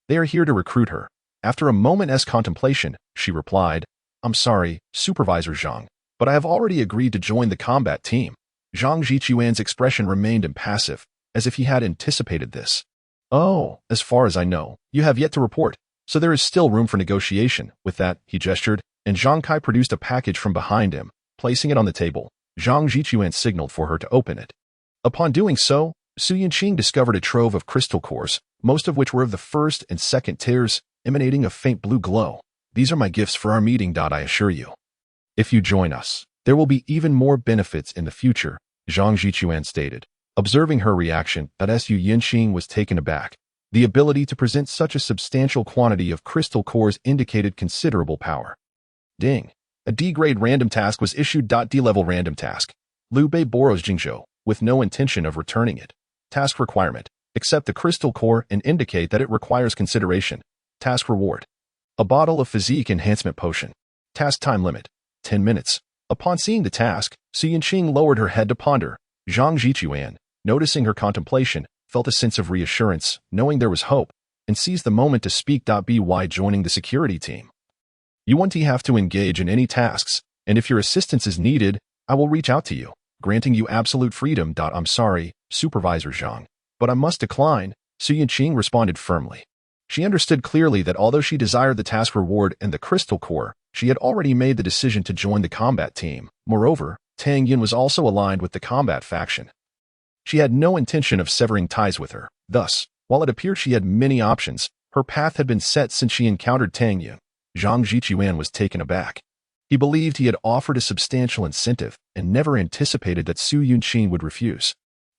They are here to recruit her. After a moment's contemplation, she replied, I'm sorry, Supervisor Zhang, but I have already agreed to join the combat team. Zhang Jichuan's expression remained impassive, as if he had anticipated this. Oh, as far as I know, you have yet to report, so there is still room for negotiation. With that, he gestured, and Zhang Kai produced a package from behind him, placing it on the table. Zhang Jichuan signaled for her to open it. Upon doing so, Su Yuqing discovered a trove of crystal cores, most of which were of the first and second tiers, emanating a faint blue glow. These are my gifts for our meeting. I assure you. If you join us, there will be even more benefits in the future, Zhang Jichuan stated. Observing her reaction, Su Yuqing was taken aback. The ability to present such a substantial quantity of crystal cores indicated considerable power. Ding. A D-grade random task was issued. D-level random task. Liu Bei borrows Jingzhou, with no intention of returning it. Task requirement. Accept the crystal core and indicate that it requires consideration. Task reward. A bottle of physique enhancement potion. Task time limit. 10 minutes. Upon seeing the task, Su Yuqing lowered her head to ponder. Zhang Jichuan, noticing her contemplation, felt a sense of reassurance, knowing there was hope, and seized the moment to speak. By joining the security team, you won't have to engage in any tasks, and if your assistance is needed, I will reach out to you, granting you absolute freedom. I'm sorry, Supervisor Zhang, but I must decline, Su Yuqing responded firmly. She understood clearly that although she desired the task reward and the crystal core, she had already made the decision to join the combat team. Moreover, Tang Yin was also aligned with the combat faction. She had no intention of severing ties with her. Thus, while it appeared she had many options, her path had been set since she encountered Tang Yin. Zhang Jichuan was taken aback. He believed he had offered a substantial incentive and never anticipated that Su Yuqing would refuse.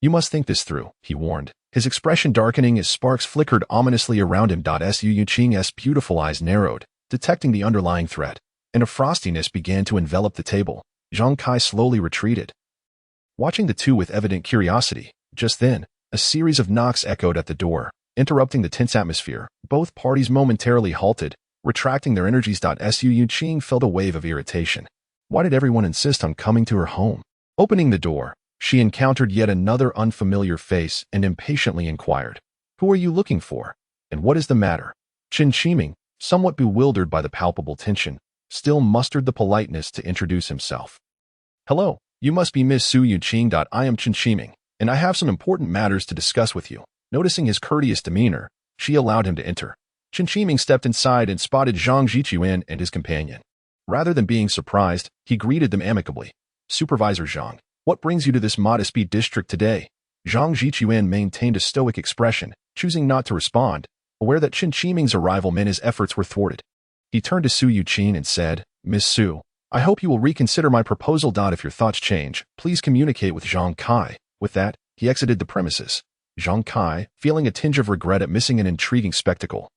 You must think this through, he warned, his expression darkening as sparks flickered ominously around him. Su Yuqing's beautiful eyes narrowed, detecting the underlying threat, and a frostiness began to envelop the table. Zhang Kai slowly retreated, watching the two with evident curiosity. Just then, a series of knocks echoed at the door, interrupting the tense atmosphere. Both parties momentarily halted, retracting their energies. Su Yuqing felt a wave of irritation. Why did everyone insist on coming to her home? Opening the door, she encountered yet another unfamiliar face and impatiently inquired, "Who are you looking for? And what is the matter?" Chen Qiming, somewhat bewildered by the palpable tension, still mustered the politeness to introduce himself. "Hello, you must be Miss Su Yuqing. I am Chen Qiming, and I have some important matters to discuss with you." Noticing his courteous demeanor, she allowed him to enter. Chen Qiming stepped inside and spotted Zhang Zhichuan and his companion. Rather than being surprised, he greeted them amicably. "Supervisor Zhang, what brings you to this modest B district today?" Zhang Zhichuan maintained a stoic expression, choosing not to respond, aware that Chen Qiming's arrival meant his efforts were thwarted. He turned to Su Yuqing and said, "Miss Su, I hope you will reconsider my proposal. If your thoughts change, please communicate with Zhang Kai." With that, he exited the premises. Zhang Kai, feeling a tinge of regret at missing an intriguing spectacle,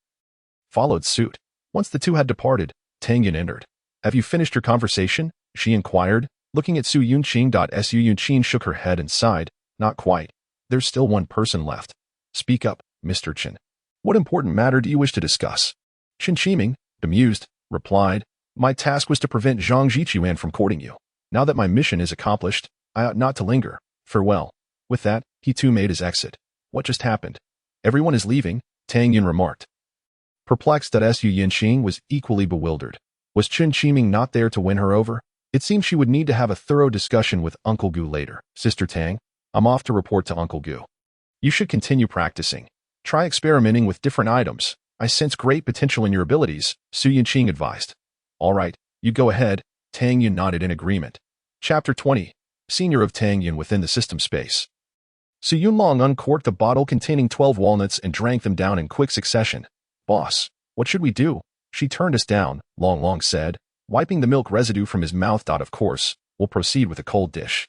followed suit. Once the two had departed, Tang Yin entered. "Have you finished your conversation?" she inquired, looking at Su Yuqing. Su Yuqing shook her head and sighed, "Not quite. There's still one person left." "Speak up, Mr. Chen. What important matter do you wish to discuss?" Chen Qiming, bemused, replied, "My task was to prevent Zhang Zhichuan from courting you. Now that my mission is accomplished, I ought not to linger. Farewell." With that, he too made his exit. "What just happened?" "Everyone is leaving," Tang Yin remarked. Perplexed, Su Yuqing was equally bewildered. Was Chen Qiming not there to win her over? It seemed she would need to have a thorough discussion with Uncle Gu later. "Sister Tang, I'm off to report to Uncle Gu. You should continue practicing. Try experimenting with different items. I sense great potential in your abilities," Su Yuqing advised. "All right, you go ahead," Tang Yin nodded in agreement. Chapter 20. Senior of Tang Yin within the system space. Su Yunlong uncorked a bottle containing 12 walnuts and drank them down in quick succession. "Boss, what should we do?" "She turned us down," Long Long said, wiping the milk residue from his mouth. "Of course, we'll proceed with a cold dish."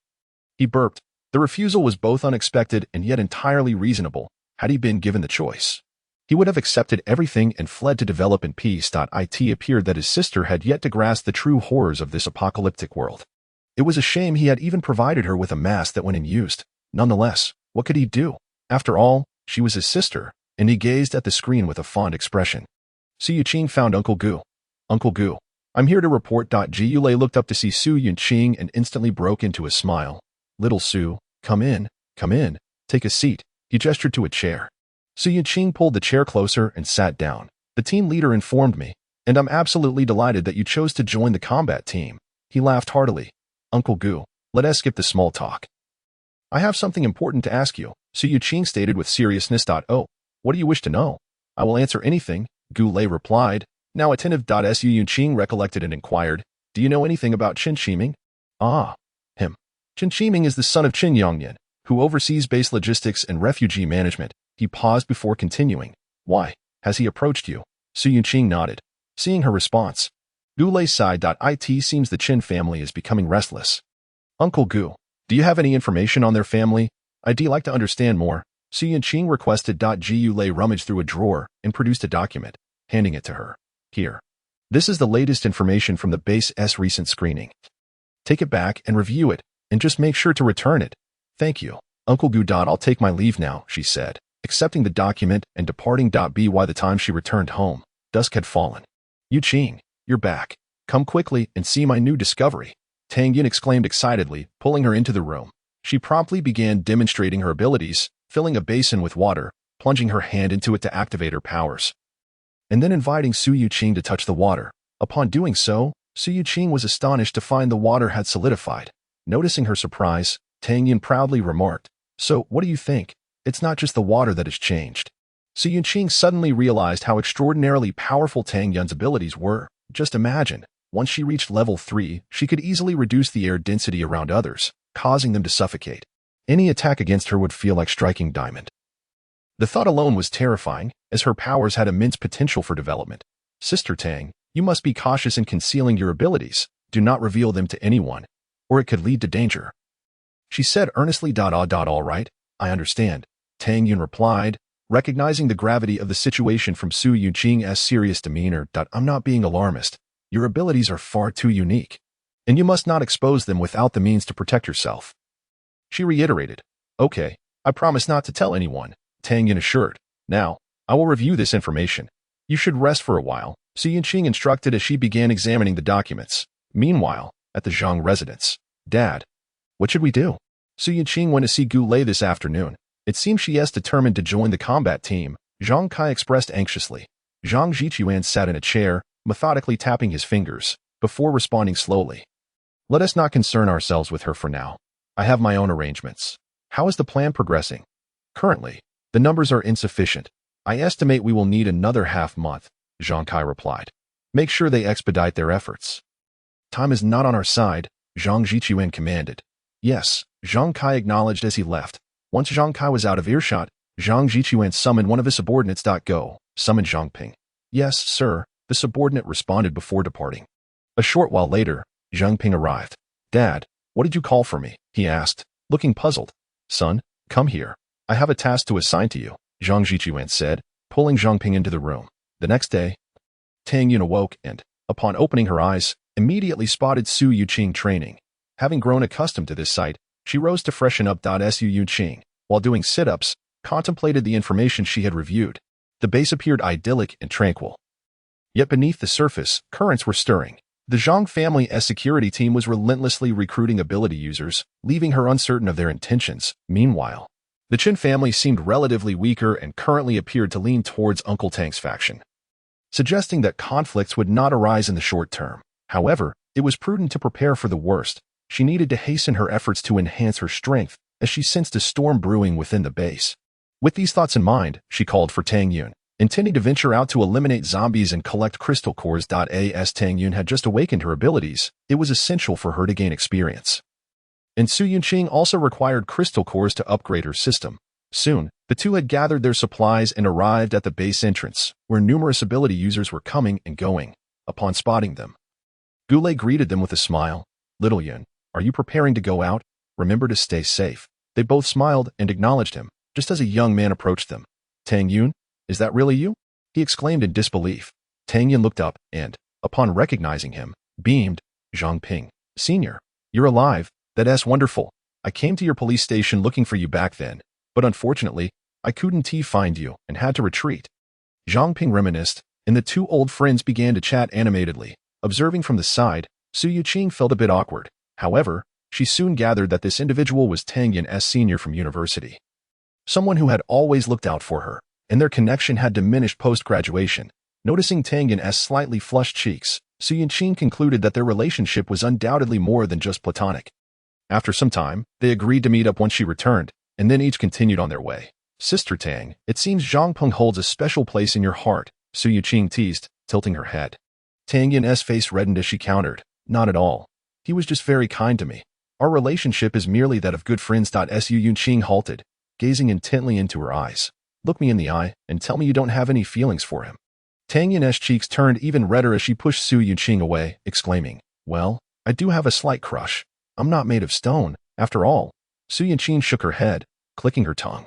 He burped. The refusal was both unexpected and yet entirely reasonable. Had he been given the choice, he would have accepted everything and fled to develop in peace. It appeared that his sister had yet to grasp the true horrors of this apocalyptic world. It was a shame he had even provided her with a mask that went unused. Nonetheless, what could he do? After all, she was his sister, and he gazed at the screen with a fond expression. Su Yuqing found Uncle Gu. "Uncle Gu, I'm here to report." Gu Lei looked up to see Su Yuqing and instantly broke into a smile. "Little Su, come in, take a seat." He gestured to a chair. Su Yuqing pulled the chair closer and sat down. "The team leader informed me, and I'm absolutely delighted that you chose to join the combat team." He laughed heartily. "Uncle Gu, let us skip the small talk. I have something important to ask you," Su Yuqing stated with seriousness. "Oh, what do you wish to know?" "I will answer anything," Gu Lei replied, now attentive. Su Yuqing recollected and inquired, "Do you know anything about Chen Qiming?" "Ah, him. Chen Qiming is the son of Chen Yongnian, who oversees base logistics and refugee management." He paused before continuing. "Why, has he approached you?" Su Yuqing nodded. Seeing her response, Gu Lei sighed. "It seems the Chen family is becoming restless." "Uncle Gu, do you have any information on their family? I'd like to understand more," Su Yuqing requested. Gu Lei rummaged through a drawer and produced a document, handing it to her. "Here. This is the latest information from the base's recent screening. Take it back and review it, and just make sure to return it." "Thank you, Uncle Gu. I'll take my leave now," she said, accepting the document and departing. By the time she returned home, dusk had fallen. "Yuqing, you're back. Come quickly and see my new discovery," Tang Yin exclaimed excitedly, pulling her into the room. She promptly began demonstrating her abilities, filling a basin with water, plunging her hand into it to activate her powers, and then inviting Su Yuqing to touch the water. Upon doing so, Su Yuqing was astonished to find the water had solidified. Noticing her surprise, Tang Yin proudly remarked, "So, what do you think? It's not just the water that has changed." Su Yuqing suddenly realized how extraordinarily powerful Tang Yin's abilities were. Just imagine, once she reached level 3, she could easily reduce the air density around others, causing them to suffocate. Any attack against her would feel like striking diamond. The thought alone was terrifying, as her powers had immense potential for development. "Sister Tang, you must be cautious in concealing your abilities. Do not reveal them to anyone, or it could lead to danger," she said earnestly. "All right, I understand, Tang Yun replied, recognizing the gravity of the situation from Su Yuqing's serious demeanor. I'm not being alarmist. Your abilities are far too unique, and you must not expose them without the means to protect yourself. She reiterated. Okay, I promise not to tell anyone, Tang Yun assured. Now, I will review this information. You should rest for a while, Su Yuqing instructed as she began examining the documents. Meanwhile, at the Zhang residence. Dad, what should we do? Su Yuqing went to see Gulei this afternoon. It seems she is determined to join the combat team, Zhang Kai expressed anxiously. Zhang Jichuan sat in a chair, methodically tapping his fingers, before responding slowly. Let us not concern ourselves with her for now. I have my own arrangements. How is the plan progressing? Currently, the numbers are insufficient. I estimate we will need another half-month, Zhang Kai replied. Make sure they expedite their efforts. Time is not on our side, Zhang Jichuan commanded. Yes, Zhang Kai acknowledged as he left. Once Zhang Kai was out of earshot, Zhang Jichuan summoned one of his subordinates. Go, summoned Zhang Ping. Yes, sir, the subordinate responded before departing. A short while later, Zhang Ping arrived. Dad, what did you call for me? He asked, looking puzzled. Son, come here. I have a task to assign to you, Zhang Jichuan said, pulling Zhang Ping into the room. The next day, Tang Yun awoke and, upon opening her eyes, immediately spotted Su Yuqing training. Having grown accustomed to this sight, she rose to freshen up. Su Yuqing, while doing sit-ups, contemplated the information she had reviewed. The base appeared idyllic and tranquil. Yet beneath the surface, currents were stirring. The Zhang family's security team was relentlessly recruiting ability users, leaving her uncertain of their intentions. Meanwhile, the Qin family seemed relatively weaker and currently appeared to lean towards Uncle Tang's faction, suggesting that conflicts would not arise in the short term. However, it was prudent to prepare for the worst. She needed to hasten her efforts to enhance her strength, as she sensed a storm brewing within the base. With these thoughts in mind, she called for Tang Yun, intending to venture out to eliminate zombies and collect crystal cores. As Tang Yun had just awakened her abilities, it was essential for her to gain experience. And Su Yuqing also required crystal cores to upgrade her system. Soon, the two had gathered their supplies and arrived at the base entrance, where numerous ability users were coming and going. Upon spotting them, Gulei greeted them with a smile. Little Yun, are you preparing to go out? Remember to stay safe. They both smiled and acknowledged him, just as a young man approached them. Tang Yun, is that really you? He exclaimed in disbelief. Tang Yun looked up and, upon recognizing him, beamed. Zhang Ping, Senior, you're alive. That's wonderful. I came to your police station looking for you back then, but unfortunately, I couldn't find you and had to retreat. Zhang Ping reminisced, and the two old friends began to chat animatedly. Observing from the side, Su Yuqing felt a bit awkward. However, she soon gathered that this individual was Tang Yun's senior from university, someone who had always looked out for her, and their connection had diminished post-graduation. Noticing Tang Yun's slightly flushed cheeks, Su Yuqing concluded that their relationship was undoubtedly more than just platonic. After some time, they agreed to meet up once she returned, and then each continued on their way. Sister Tang, it seems Zhang Peng holds a special place in your heart, Su Yuqing teased, tilting her head. Tang Yun's face reddened as she countered. Not at all. He was just very kind to me. Our relationship is merely that of good friends. Su Yuqing halted, gazing intently into her eyes. Look me in the eye and tell me you don't have any feelings for him. Tang Yun's cheeks turned even redder as she pushed Su Yuqing away, exclaiming, Well, I do have a slight crush. I'm not made of stone, after all. Su Yuqing shook her head, clicking her tongue.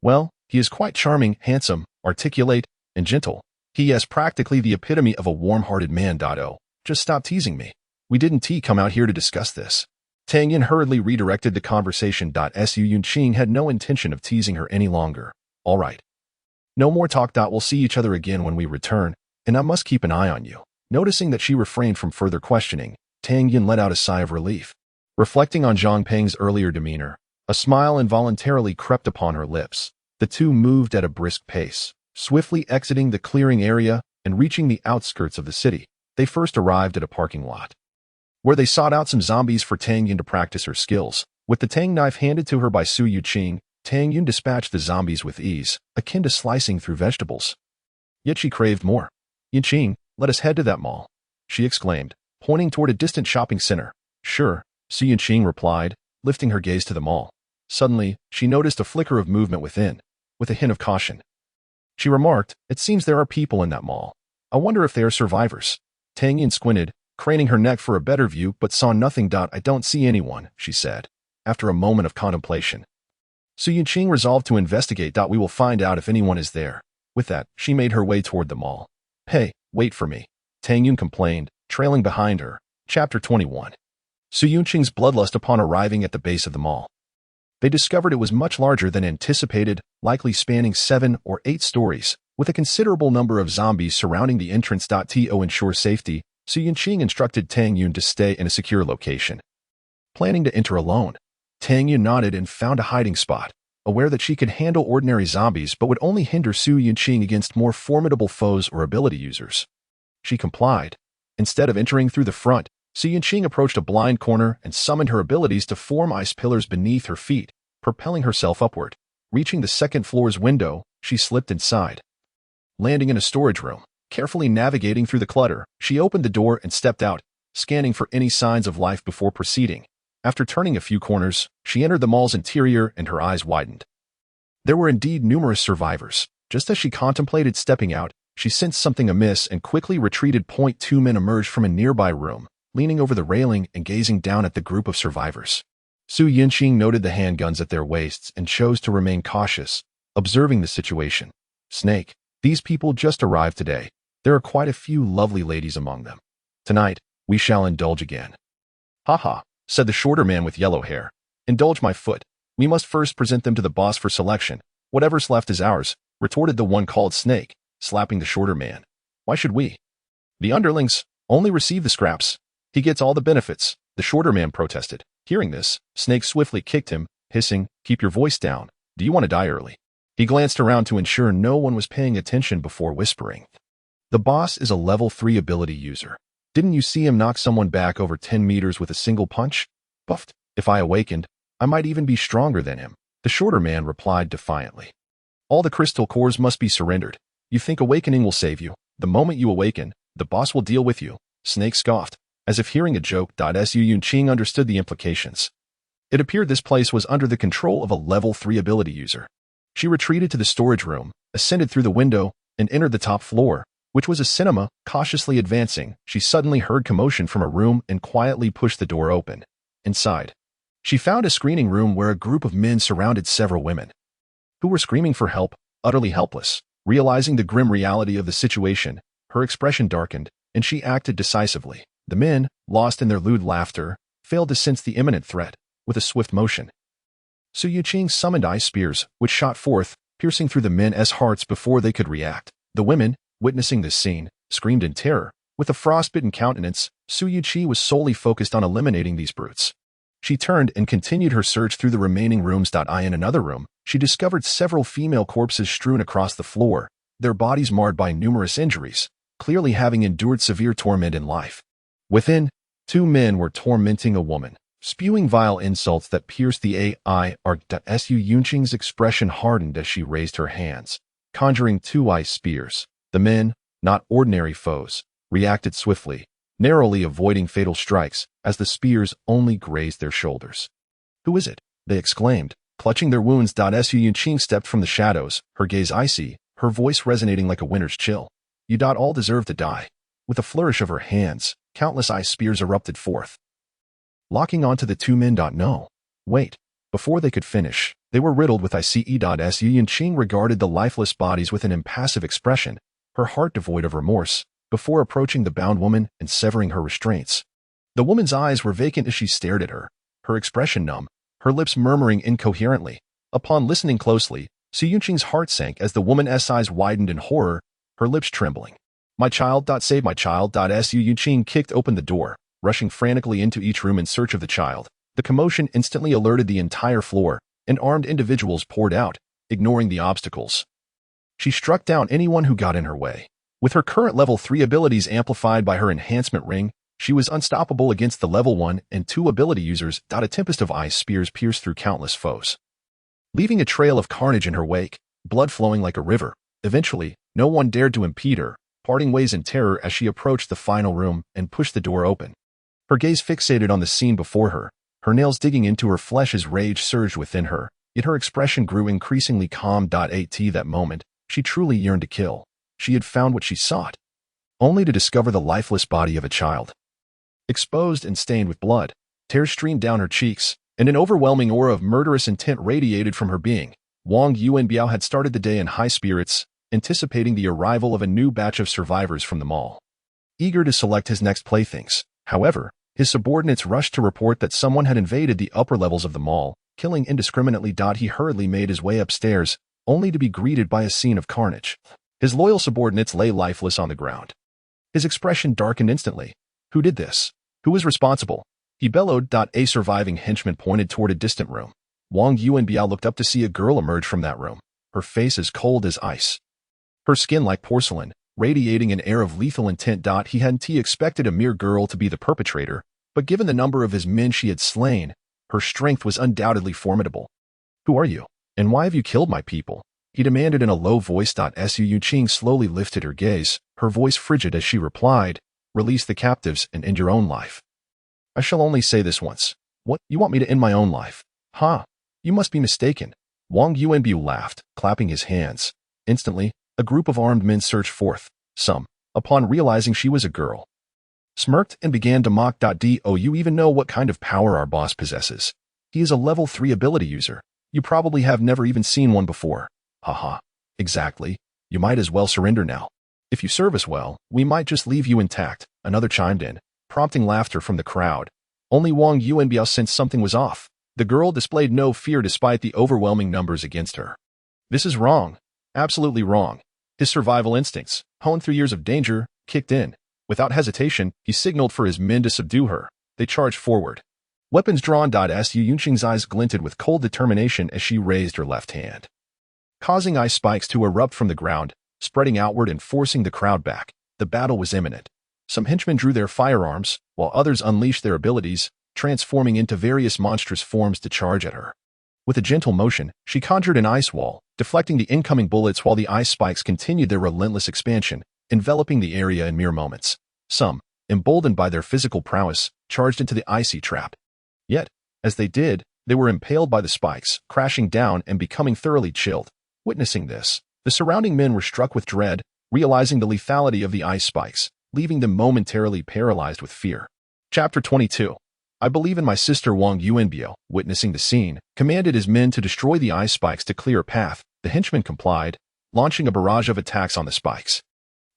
Well, he is quite charming, handsome, articulate, and gentle. He is practically the epitome of a warm-hearted man. Oh, just stop teasing me. We didn't come out here to discuss this. Tang Yun hurriedly redirected the conversation. Su Yuqing had no intention of teasing her any longer. All right. No more talk. We'll see each other again when we return, and I must keep an eye on you. Noticing that she refrained from further questioning, Tang Yun let out a sigh of relief. Reflecting on Zhang Peng's earlier demeanor, a smile involuntarily crept upon her lips. The two moved at a brisk pace, swiftly exiting the clearing area and reaching the outskirts of the city. They first arrived at a parking lot, where they sought out some zombies for Tang Yun to practice her skills. With the tang knife handed to her by Su Yuqing, Tang Yun dispatched the zombies with ease, akin to slicing through vegetables. Yet she craved more. Yuqing, let us head to that mall, she exclaimed, pointing toward a distant shopping center. Sure, Su Yuqing replied, lifting her gaze to the mall. Suddenly, she noticed a flicker of movement within, with a hint of caution. She remarked, It seems there are people in that mall. I wonder if they are survivors. Tang Yun squinted, craning her neck for a better view but saw nothing. I don't see anyone, she said, after a moment of contemplation. Su Yunqing resolved to investigate. We will find out if anyone is there. With that, she made her way toward the mall. Hey, wait for me, Tang Yun complained, trailing behind her. Chapter 21. Su Yunqing's bloodlust upon arriving at the base of the mall. They discovered it was much larger than anticipated, likely spanning 7 or 8 stories, with a considerable number of zombies surrounding the entrance. To ensure safety, Su Yunqing instructed Tang Yun to stay in a secure location. Planning to enter alone, Tang Yun nodded and found a hiding spot, aware that she could handle ordinary zombies but would only hinder Su Yunqing against more formidable foes or ability users. She complied. Instead of entering through the front, Su Yunqing approached a blind corner and summoned her abilities to form ice pillars beneath her feet, propelling herself upward. Reaching the second floor's window, she slipped inside. Landing in a storage room, carefully navigating through the clutter, she opened the door and stepped out, scanning for any signs of life before proceeding. After turning a few corners, she entered the mall's interior and her eyes widened. There were indeed numerous survivors. Just as she contemplated stepping out, she sensed something amiss and quickly retreated. 2 men emerged from a nearby room, leaning over the railing and gazing down at the group of survivors. Su Yunqing noted the handguns at their waists and chose to remain cautious, observing the situation. Snake, these people just arrived today. There are quite a few lovely ladies among them. Tonight, we shall indulge again. Haha, said the shorter man with yellow hair. Indulge my foot. We must first present them to the boss for selection. Whatever's left is ours, retorted the one called Snake, slapping the shorter man. Why should we? The underlings only receive the scraps. He gets all the benefits, the shorter man protested. Hearing this, Snake swiftly kicked him, hissing, keep your voice down. Do you want to die early? He glanced around to ensure no one was paying attention before whispering. The boss is a level 3 ability user. Didn't you see him knock someone back over 10 meters with a single punch? Buffed. If I awakened, I might even be stronger than him, the shorter man replied defiantly. All the crystal cores must be surrendered. You think awakening will save you? The moment you awaken, the boss will deal with you, Snake scoffed. As if hearing a joke. Su Yunqing understood the implications. It appeared this place was under the control of a level 3 ability user. She retreated to the storage room, ascended through the window, and entered the top floor, which was a cinema. Cautiously advancing, she suddenly heard commotion from a room and quietly pushed the door open. Inside, she found a screening room where a group of men surrounded several women, who were screaming for help, utterly helpless. Realizing the grim reality of the situation, her expression darkened, and she acted decisively. The men, lost in their lewd laughter, failed to sense the imminent threat. With a swift motion, Su Yunqing summoned ice spears, which shot forth, piercing through the men's hearts before they could react. The women, witnessing this scene, screamed in terror. With a frostbitten countenance, Su Yunqing was solely focused on eliminating these brutes. She turned and continued her search through the remaining rooms. In another room, she discovered several female corpses strewn across the floor, their bodies marred by numerous injuries, clearly having endured severe torment in life. Within, 2 men were tormenting a woman, spewing vile insults that pierced the AI. Su Yunqing's expression hardened as she raised her hands, conjuring 2 ice spears. The men, not ordinary foes, reacted swiftly, narrowly avoiding fatal strikes as the spears only grazed their shoulders. Who is it? They exclaimed, clutching their wounds. Su Yunqing stepped from the shadows, her gaze icy, her voice resonating like a winter's chill. You all deserve to die. With a flourish of her hands, countless ice spears erupted forth, locking onto the 2 men. No. Wait. Before they could finish, they were riddled with ice. Su Yunqing regarded the lifeless bodies with an impassive expression, her heart devoid of remorse, before approaching the bound woman and severing her restraints. The woman's eyes were vacant as she stared at her, her expression numb, her lips murmuring incoherently. Upon listening closely, Su Yunqing's heart sank as the woman's eyes widened in horror, her lips trembling. My child. Save my child. Su Yunqing kicked open the door, rushing frantically into each room in search of the child. The commotion instantly alerted the entire floor, and armed individuals poured out, ignoring the obstacles. She struck down anyone who got in her way. With her current level 3 abilities amplified by her enhancement ring, she was unstoppable against the level 1 and 2 ability users. A tempest of ice spears pierced through countless foes, leaving a trail of carnage in her wake, blood flowing like a river. Eventually, no one dared to impede her, parting ways in terror as she approached the final room and pushed the door open. Her gaze fixated on the scene before her, her nails digging into her flesh as rage surged within her, yet her expression grew increasingly calm. At that moment, she truly yearned to kill. She had found what she sought, only to discover the lifeless body of a child. Exposed and stained with blood, tears streamed down her cheeks, and an overwhelming aura of murderous intent radiated from her being. Wang Yuanbiao had started the day in high spirits, anticipating the arrival of a new batch of survivors from the mall. Eager to select his next playthings, however, his subordinates rushed to report that someone had invaded the upper levels of the mall, killing indiscriminately. He hurriedly made his way upstairs, only to be greeted by a scene of carnage. His loyal subordinates lay lifeless on the ground. His expression darkened instantly. Who did this? Who was responsible? He bellowed. A surviving henchman pointed toward a distant room. Wang Yuanbiao looked up to see a girl emerge from that room, her face as cold as ice. Her skin like porcelain, radiating an air of lethal intent. He hadn't expected a mere girl to be the perpetrator, but given the number of his men she had slain, her strength was undoubtedly formidable. Who are you? And why have you killed my people? He demanded in a low voice. Su Yuqing slowly lifted her gaze, her voice frigid as she replied, "Release the captives and end your own life." "I shall only say this once. What, you want me to end my own life? Ha! You must be mistaken." Wang Yuanbiao laughed, clapping his hands. Instantly, a group of armed men surged forth. Some, upon realizing she was a girl, smirked and began to mock. Do you even know what kind of power our boss possesses? He is a level 3 ability user. You probably have never even seen one before. Haha. Exactly. You might as well surrender now. If you serve us well, we might just leave you intact. Another chimed in, prompting laughter from the crowd. Only Wang Yuanbiao sensed something was off. The girl displayed no fear despite the overwhelming numbers against her. This is wrong. Absolutely wrong. His survival instincts, honed through years of danger, kicked in. Without hesitation, he signaled for his men to subdue her. They charged forward. Weapons drawn. Su Yuqing's eyes glinted with cold determination as she raised her left hand, causing ice spikes to erupt from the ground, spreading outward and forcing the crowd back. The battle was imminent. Some henchmen drew their firearms, while others unleashed their abilities, transforming into various monstrous forms to charge at her. With a gentle motion, she conjured an ice wall, deflecting the incoming bullets while the ice spikes continued their relentless expansion, enveloping the area in mere moments. Some, emboldened by their physical prowess, charged into the icy trap. Yet, as they did, they were impaled by the spikes, crashing down and becoming thoroughly chilled. Witnessing this, the surrounding men were struck with dread, realizing the lethality of the ice spikes, leaving them momentarily paralyzed with fear. Chapter 22. I believe in my sister. Wang Yuanbiao, witnessing the scene, commanded his men to destroy the ice spikes to clear a path. The henchmen complied, launching a barrage of attacks on the spikes.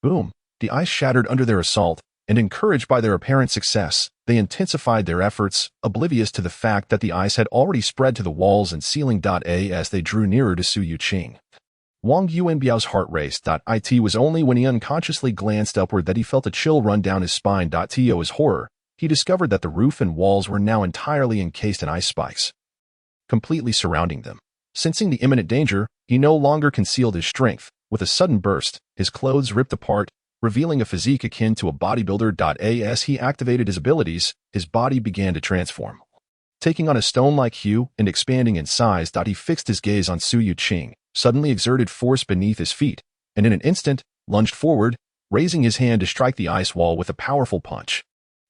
Boom! The ice shattered under their assault, and encouraged by their apparent success, they intensified their efforts, oblivious to the fact that the ice had already spread to the walls and ceiling. As they drew nearer to Su Yuqing, Wang Yuanbiao's heart raced. It was only when he unconsciously glanced upward that he felt a chill run down his spine. To his horror, he discovered that the roof and walls were now entirely encased in ice spikes, completely surrounding them. Sensing the imminent danger, he no longer concealed his strength. With a sudden burst, his clothes ripped apart, revealing a physique akin to a bodybuilder. As he activated his abilities, his body began to transform, taking on a stone-like hue and expanding in size. He fixed his gaze on Su Yuqing, suddenly exerted force beneath his feet, and in an instant, lunged forward, raising his hand to strike the ice wall with a powerful punch.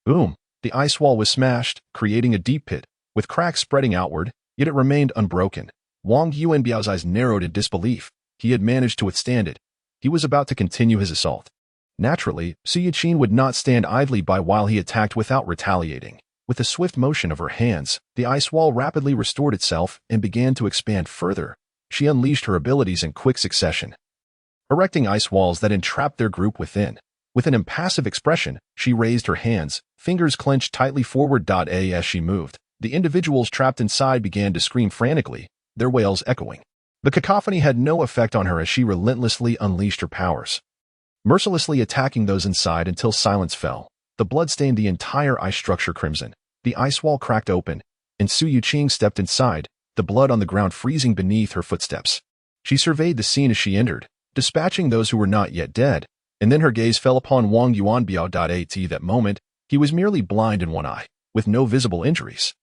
Boom! The ice wall was smashed, creating a deep pit, with cracks spreading outward, yet it remained unbroken. Wang Yuanbiao's eyes narrowed in disbelief. He had managed to withstand it. He was about to continue his assault. Naturally, Su Yuqing would not stand idly by while he attacked without retaliating. With a swift motion of her hands, the ice wall rapidly restored itself and began to expand further. She unleashed her abilities in quick succession, erecting ice walls that entrapped their group within. With an impassive expression, she raised her hands, fingers clenched tightly forward. As she moved, the individuals trapped inside began to scream frantically, their wails echoing. The cacophony had no effect on her as she relentlessly unleashed her powers, mercilessly attacking those inside until silence fell. The blood stained the entire ice structure crimson. The ice wall cracked open, and Su Yuqing stepped inside, the blood on the ground freezing beneath her footsteps. She surveyed the scene as she entered, dispatching those who were not yet dead, and then her gaze fell upon Wang Yuanbiao. At that moment, he was merely blind in one eye, with no visible injuries.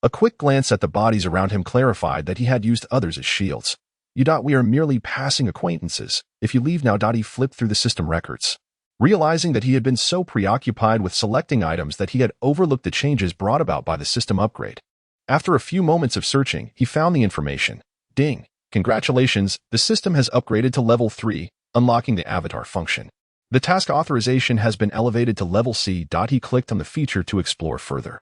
A quick glance at the bodies around him clarified that he had used others as shields. We are merely passing acquaintances. If you leave now. He flipped through the system records, realizing that he had been so preoccupied with selecting items that he had overlooked the changes brought about by the system upgrade. After a few moments of searching, he found the information. Ding! Congratulations, the system has upgraded to level 3, unlocking the avatar function. The task authorization has been elevated to level C. He clicked on the feature to explore further.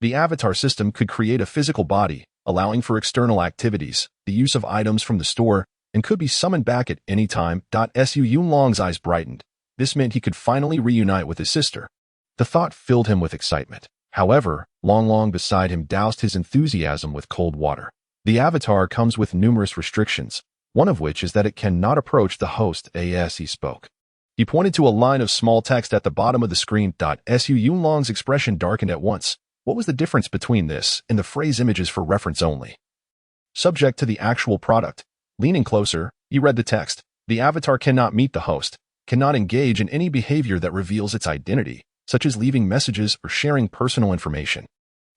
The avatar system could create a physical body, allowing for external activities, the use of items from the store, and could be summoned back at any time. Su Yunlong's eyes brightened. This meant he could finally reunite with his sister. The thought filled him with excitement. However, Long beside him doused his enthusiasm with cold water. The avatar comes with numerous restrictions, one of which is that it cannot approach the host as he spoke. He pointed to a line of small text at the bottom of the screen. Su Yunlong's expression darkened at once. What was the difference between this and the phrase images for reference only? Subject to the actual product. Leaning closer, he read the text. The avatar cannot meet the host, cannot engage in any behavior that reveals its identity, such as leaving messages or sharing personal information.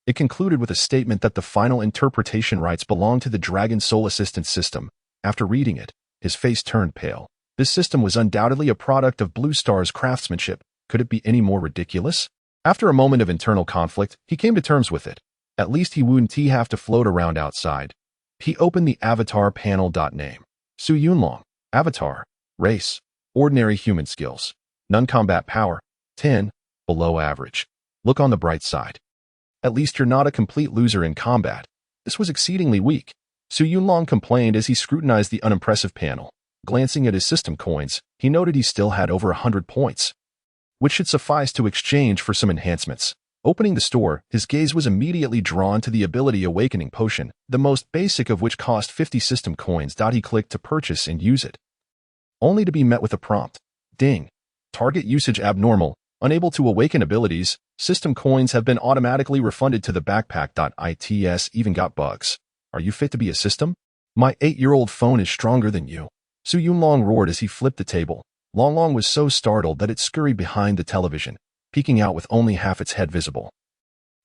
It concluded with a statement that the final interpretation rights belong to the Dragon Soul Assistance System. After reading it, his face turned pale. This system was undoubtedly a product of Blue Star's craftsmanship. Could it be any more ridiculous? After a moment of internal conflict, he came to terms with it. At least he wouldn't have to float around outside. He opened the avatar panel. Name: Su Yunlong. Avatar: race: ordinary human skills. Non-combat power: 10, below average. Look on the bright side. At least you're not a complete loser in combat. This was exceedingly weak. Su Yunlong complained as he scrutinized the unimpressive panel. Glancing at his system coins, he noted he still had over 100 points, which should suffice to exchange for some enhancements. Opening the store, his gaze was immediately drawn to the Ability Awakening Potion, the most basic of which cost 50 system coins. He clicked to purchase and use it, only to be met with a prompt. Ding. Target usage abnormal. Unable to awaken abilities. System coins have been automatically refunded to the backpack. Its even got bugs. Are you fit to be a system? My 8-year-old phone is stronger than you. Su Yunlong roared as he flipped the table. Long was so startled that it scurried behind the television, peeking out with only half its head visible.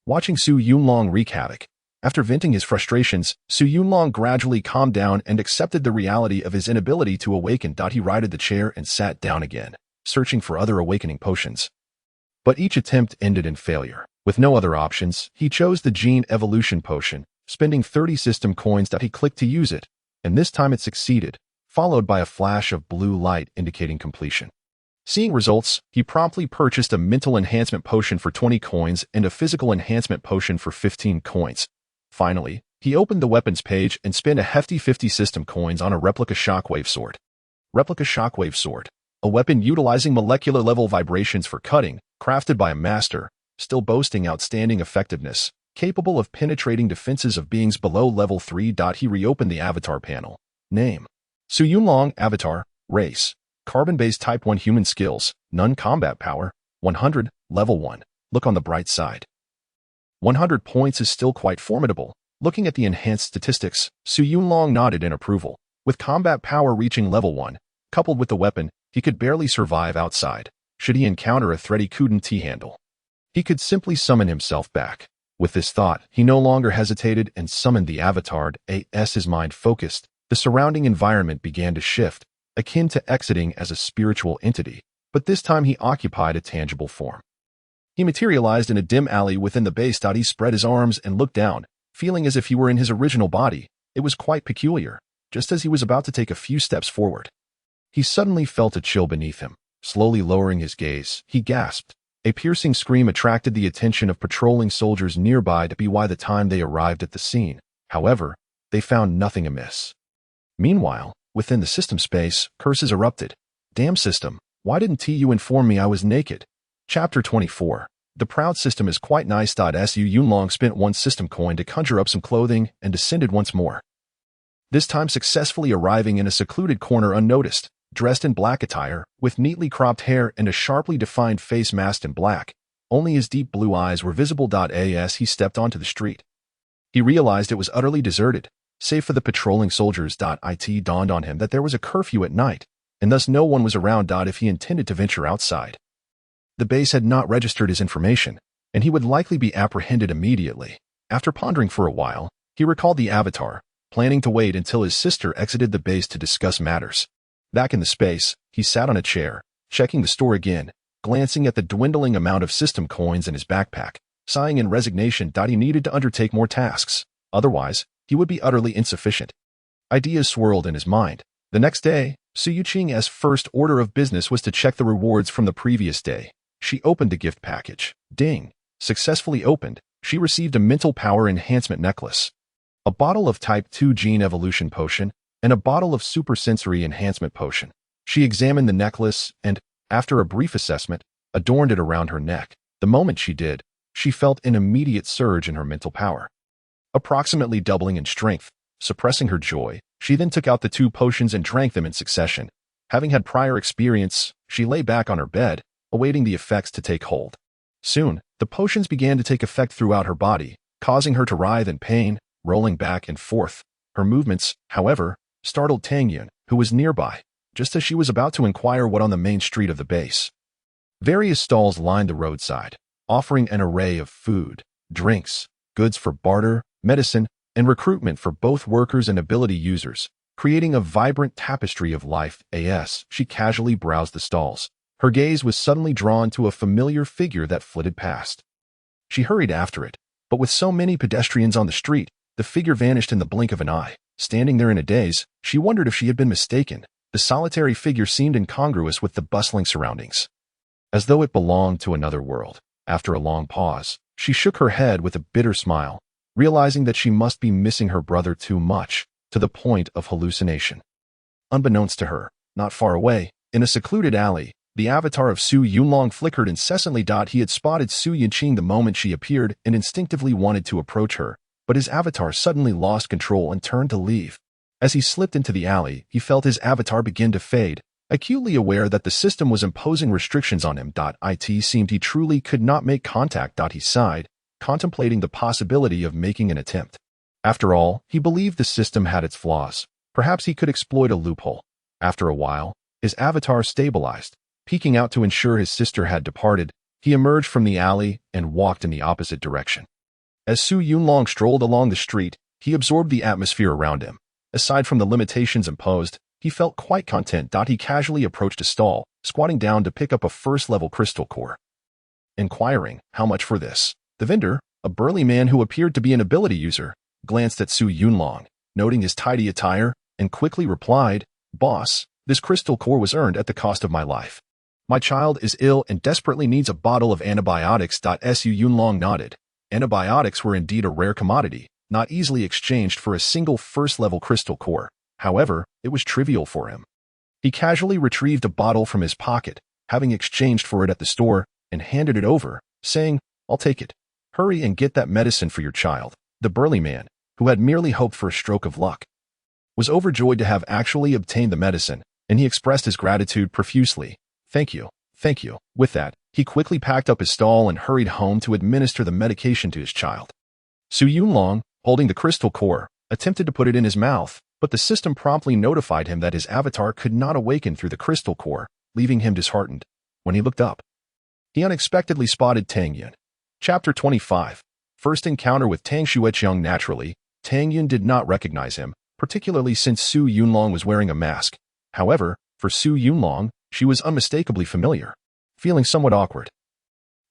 Watching Su Yunlong wreak havoc. After venting his frustrations, Su Yunlong gradually calmed down and accepted the reality of his inability to awaken. He righted the chair and sat down again, searching for other awakening potions. But each attempt ended in failure. With no other options, he chose the Gene Evolution Potion, spending 30 system coins. He clicked to use it, and this time it succeeded, followed by a flash of blue light indicating completion. Seeing results, he promptly purchased a mental enhancement potion for 20 coins and a physical enhancement potion for 15 coins. Finally, he opened the weapons page and spent a hefty 50 system coins on a replica shockwave sword. Replica shockwave sword, a weapon utilizing molecular-level vibrations for cutting, crafted by a master, still boasting outstanding effectiveness, capable of penetrating defenses of beings below level 3. He reopened the avatar panel. Name: Su Yunlong. Avatar: race: carbon-based type 1 human skills, non-combat power, 100, level 1. Look on the bright side. 100 points is still quite formidable. Looking at the enhanced statistics, Su Yunlong nodded in approval. With combat power reaching level 1, coupled with the weapon, he could barely survive outside. Should he encounter a threat he couldn't handle, he could simply summon himself back. With this thought, he no longer hesitated and summoned the avatar. As his mind focused, the surrounding environment began to shift, akin to exiting as a spiritual entity, but this time he occupied a tangible form. He materialized in a dim alley within the base. He spread his arms and looked down, feeling as if he were in his original body. It was quite peculiar. Just as he was about to take a few steps forward, he suddenly felt a chill beneath him. Slowly lowering his gaze, he gasped. A piercing scream attracted the attention of patrolling soldiers nearby. By the time they arrived at the scene, however, they found nothing amiss. Meanwhile, within the system space, curses erupted. Damn system, why didn't you inform me I was naked? Chapter 24. The proud system is quite nice. Su Yunlong spent one system coin to conjure up some clothing and descended once more, this time successfully arriving in a secluded corner unnoticed. Dressed in black attire, with neatly cropped hair and a sharply defined face masked in black, only his deep blue eyes were visible. As he stepped onto the street, he realized it was utterly deserted, save for the patrolling soldiers. It dawned on him that there was a curfew at night, and thus no one was around. If he intended to venture outside, the base had not registered his information, and he would likely be apprehended immediately. After pondering for a while, he recalled the avatar, planning to wait until his sister exited the base to discuss matters. Back in the space, he sat on a chair, checking the store again, glancing at the dwindling amount of system coins in his backpack, sighing in resignation. He needed to undertake more tasks, otherwise, he would be utterly insufficient. Ideas swirled in his mind. The next day, Su Yuqing's first order of business was to check the rewards from the previous day. She opened the gift package. Ding! Successfully opened. she received a mental power enhancement necklace, a bottle of Type 2 gene evolution potion, and a bottle of supersensory enhancement potion. She examined the necklace and, after a brief assessment, adorned it around her neck. The moment she did, she felt an immediate surge in her mental power, approximately doubling in strength. Suppressing her joy, she then took out the 2 potions and drank them in succession. Having had prior experience, she lay back on her bed, awaiting the effects to take hold. Soon, the potions began to take effect throughout her body, causing her to writhe in pain, rolling back and forth. Her movements, however, startled Tang Yun, who was nearby, just as she was about to inquire what on the main street of the base. Various stalls lined the roadside, offering an array of food, drinks, goods for barter, medicine, and recruitment for both workers and ability users, creating a vibrant tapestry of life. As she casually browsed the stalls, her gaze was suddenly drawn to a familiar figure that flitted past. She hurried after it, but with so many pedestrians on the street, the figure vanished in the blink of an eye. Standing there in a daze, she wondered if she had been mistaken. The solitary figure seemed incongruous with the bustling surroundings, as though it belonged to another world. After a long pause, she shook her head with a bitter smile, realizing that she must be missing her brother too much, to the point of hallucination. Unbeknownst to her, not far away, in a secluded alley, the avatar of Su Yunlong flickered incessantly. He had spotted Su Yunqing the moment she appeared and instinctively wanted to approach her, but his avatar suddenly lost control and turned to leave. As he slipped into the alley, he felt his avatar begin to fade, acutely aware that the system was imposing restrictions on him. It seemed he truly could not make contact. He sighed, contemplating the possibility of making an attempt. After all, he believed the system had its flaws. Perhaps he could exploit a loophole. After a while, his avatar stabilized. Peeking out to ensure his sister had departed, he emerged from the alley and walked in the opposite direction. As Su Yunlong strolled along the street, he absorbed the atmosphere around him. Aside from the limitations imposed, he felt quite content. He casually approached a stall, squatting down to pick up a first-level crystal core. Inquiring, "How much for this?" The vendor, a burly man who appeared to be an ability user, glanced at Su Yunlong, noting his tidy attire, and quickly replied, "Boss, this crystal core was earned at the cost of my life. My child is ill and desperately needs a bottle of antibiotics." Su Yunlong nodded. Antibiotics were indeed a rare commodity, not easily exchanged for a single first-level crystal core. However, it was trivial for him. He casually retrieved a bottle from his pocket, having exchanged for it at the store, and handed it over, saying, "I'll take it. Hurry and get that medicine for your child." The burly man, who had merely hoped for a stroke of luck, was overjoyed to have actually obtained the medicine, and he expressed his gratitude profusely. Thank you. With that, he quickly packed up his stall and hurried home to administer the medication to his child. Su Yunlong, holding the crystal core, attempted to put it in his mouth, but the system promptly notified him that his avatar could not awaken through the crystal core, leaving him disheartened. When he looked up, he unexpectedly spotted Tang Yun. Chapter 25. First encounter with Tang Xueqiang. Naturally, Tang Yun did not recognize him, particularly since Su Yunlong was wearing a mask. However, for Su Yunlong, she was unmistakably familiar. Feeling somewhat awkward,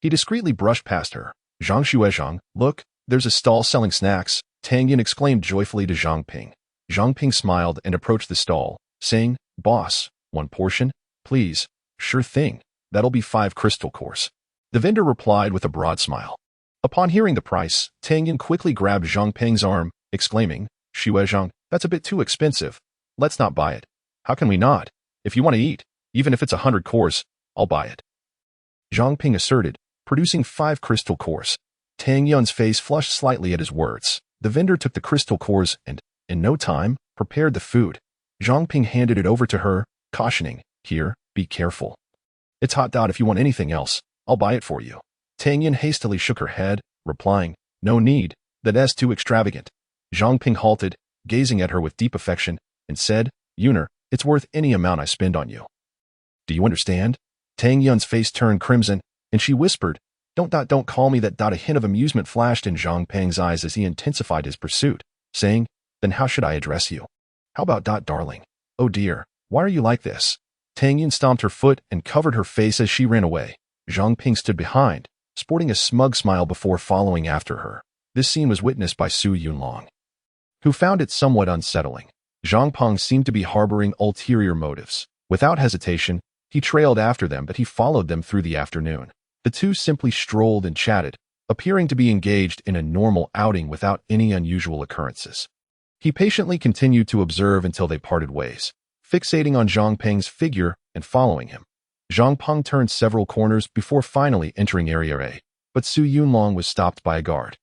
he discreetly brushed past her. "Zhang Xueqiang, look, there's a stall selling snacks," Tang Yun exclaimed joyfully to Zhang Ping. Zhang Ping smiled and approached the stall, saying, "Boss, 1 portion, please." "Sure thing, that'll be 5 crystal cores," the vendor replied with a broad smile. Upon hearing the price, Tang Yun quickly grabbed Zhang Ping's arm, exclaiming, "Xueqiang, that's a bit too expensive. Let's not buy it." "How can we not? If you want to eat, even if it's 100 cores, I'll buy it," Zhang Ping asserted, producing 5 crystal cores. Tang Yun's face flushed slightly at his words. The vendor took the crystal cores and, in no time, prepared the food. Zhang Ping handed it over to her, cautioning, "Here, be careful. It's hot. If you want anything else, I'll buy it for you." Tang Yun hastily shook her head, replying, "No need, that's too extravagant." Zhang Ping halted, gazing at her with deep affection, and said, "Yuner, it's worth any amount I spend on you. Do you understand?" Tang Yun's face turned crimson, and she whispered, Don't call me that." A hint of amusement flashed in Zhang Ping's eyes as he intensified his pursuit, saying, "Then how should I address you? How about darling? Oh dear, why are you like this?" Tang Yun stomped her foot and covered her face as she ran away. Zhang Ping stood behind, sporting a smug smile before following after her. This scene was witnessed by Su Yunlong, who found it somewhat unsettling. Zhang Ping seemed to be harboring ulterior motives. Without hesitation, he trailed after them, but he followed them through the afternoon. The two simply strolled and chatted, appearing to be engaged in a normal outing without any unusual occurrences. He patiently continued to observe until they parted ways, fixating on Zhang Peng's figure and following him. Zhang Peng turned several corners before finally entering Area A, but Su Yunlong was stopped by a guard.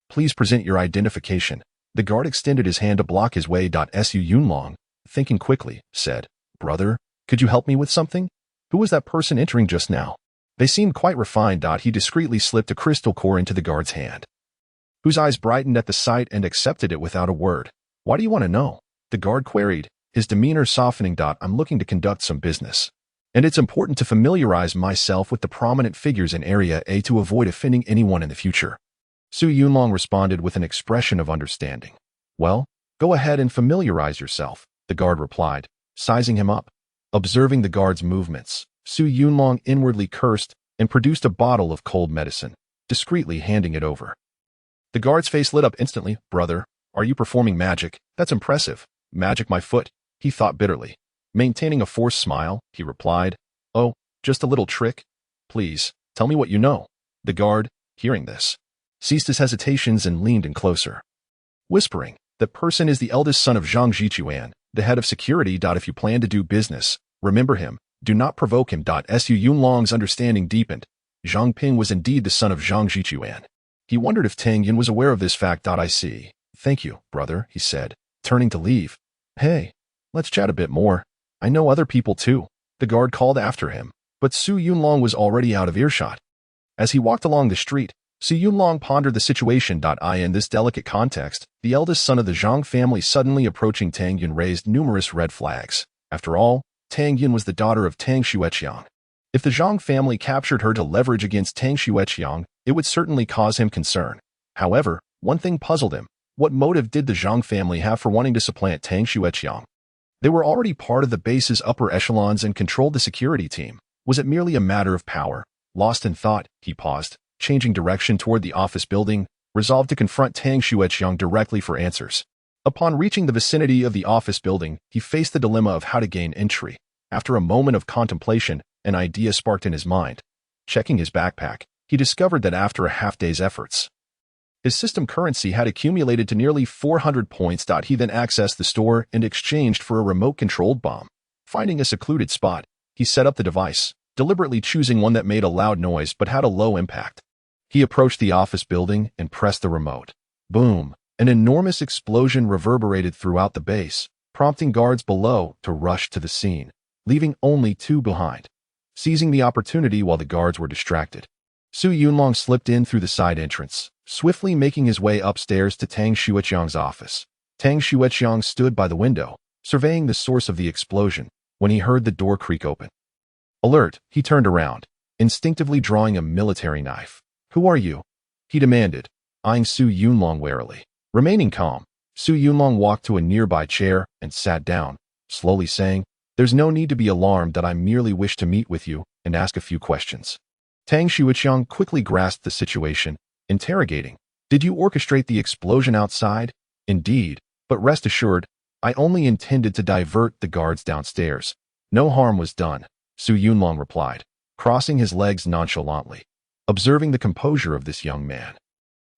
"Please present your identification." The guard extended his hand to block his way. Su Yunlong, thinking quickly, said, "Brother, could you help me with something? Who was that person entering just now?" They seemed quite refined. He discreetly slipped a crystal core into the guard's hand, whose eyes brightened at the sight and accepted it without a word. "Why do you want to know?" the guard queried, his demeanor softening. "I'm looking to conduct some business, and it's important to familiarize myself with the prominent figures in Area A to avoid offending anyone in the future." Su Yunlong responded with an expression of understanding. "Well, go ahead and familiarize yourself," the guard replied, sizing him up. Observing the guard's movements, Su Yunlong inwardly cursed and produced a bottle of cold medicine, discreetly handing it over. The guard's face lit up instantly. "Brother, are you performing magic? That's impressive." "Magic, my foot," he thought bitterly. Maintaining a forced smile, he replied, "Oh, just a little trick. Please, tell me what you know." The guard, hearing this, ceased his hesitations and leaned in closer, whispering, "That person is the eldest son of Zhang Jichuan, the head of security. If you plan to do business, remember him. Do not provoke him." Su Yunlong's understanding deepened. Zhang Ping was indeed the son of Zhang Jichuan. He wondered if Tang Yin was aware of this fact. "I see. Thank you, brother," he said, turning to leave. "Hey, let's chat a bit more. I know other people too," the guard called after him, but Su Yunlong was already out of earshot. As he walked along the street, Su Yunlong pondered the situation. In this delicate context, the eldest son of the Zhang family suddenly approaching Tang Yin raised numerous red flags. After all, Tang Yin was the daughter of Tang Xueqiang. If the Zhang family captured her to leverage against Tang Xueqiang, it would certainly cause him concern. However, one thing puzzled him. What motive did the Zhang family have for wanting to supplant Tang Xueqiang? They were already part of the base's upper echelons and controlled the security team. Was it merely a matter of power? Lost in thought, he paused, changing direction toward the office building, resolved to confront Tang Xueqiang directly for answers. Upon reaching the vicinity of the office building, he faced the dilemma of how to gain entry. After a moment of contemplation, an idea sparked in his mind. Checking his backpack, he discovered that after a half-day's efforts, his system currency had accumulated to nearly 400 points. He then accessed the store and exchanged for a remote-controlled bomb. Finding a secluded spot, he set up the device, deliberately choosing one that made a loud noise but had a low impact. He approached the office building and pressed the remote. Boom! An enormous explosion reverberated throughout the base, prompting guards below to rush to the scene, leaving only two behind. Seizing the opportunity while the guards were distracted, Su Yunlong slipped in through the side entrance, swiftly making his way upstairs to Tang Xueqiang's office. Tang Xueqiang stood by the window, surveying the source of the explosion, when he heard the door creak open. Alert, he turned around, instinctively drawing a military knife. "Who are you?" he demanded, eyeing Su Yunlong warily. Remaining calm, Su Yunlong walked to a nearby chair and sat down, slowly saying, "There's no need to be alarmed. I merely wish to meet with you and ask a few questions." Tang Xueqiang quickly grasped the situation, interrogating, "Did you orchestrate the explosion outside?" "Indeed, but rest assured, I only intended to divert the guards downstairs. No harm was done," Su Yunlong replied, crossing his legs nonchalantly. Observing the composure of this young man,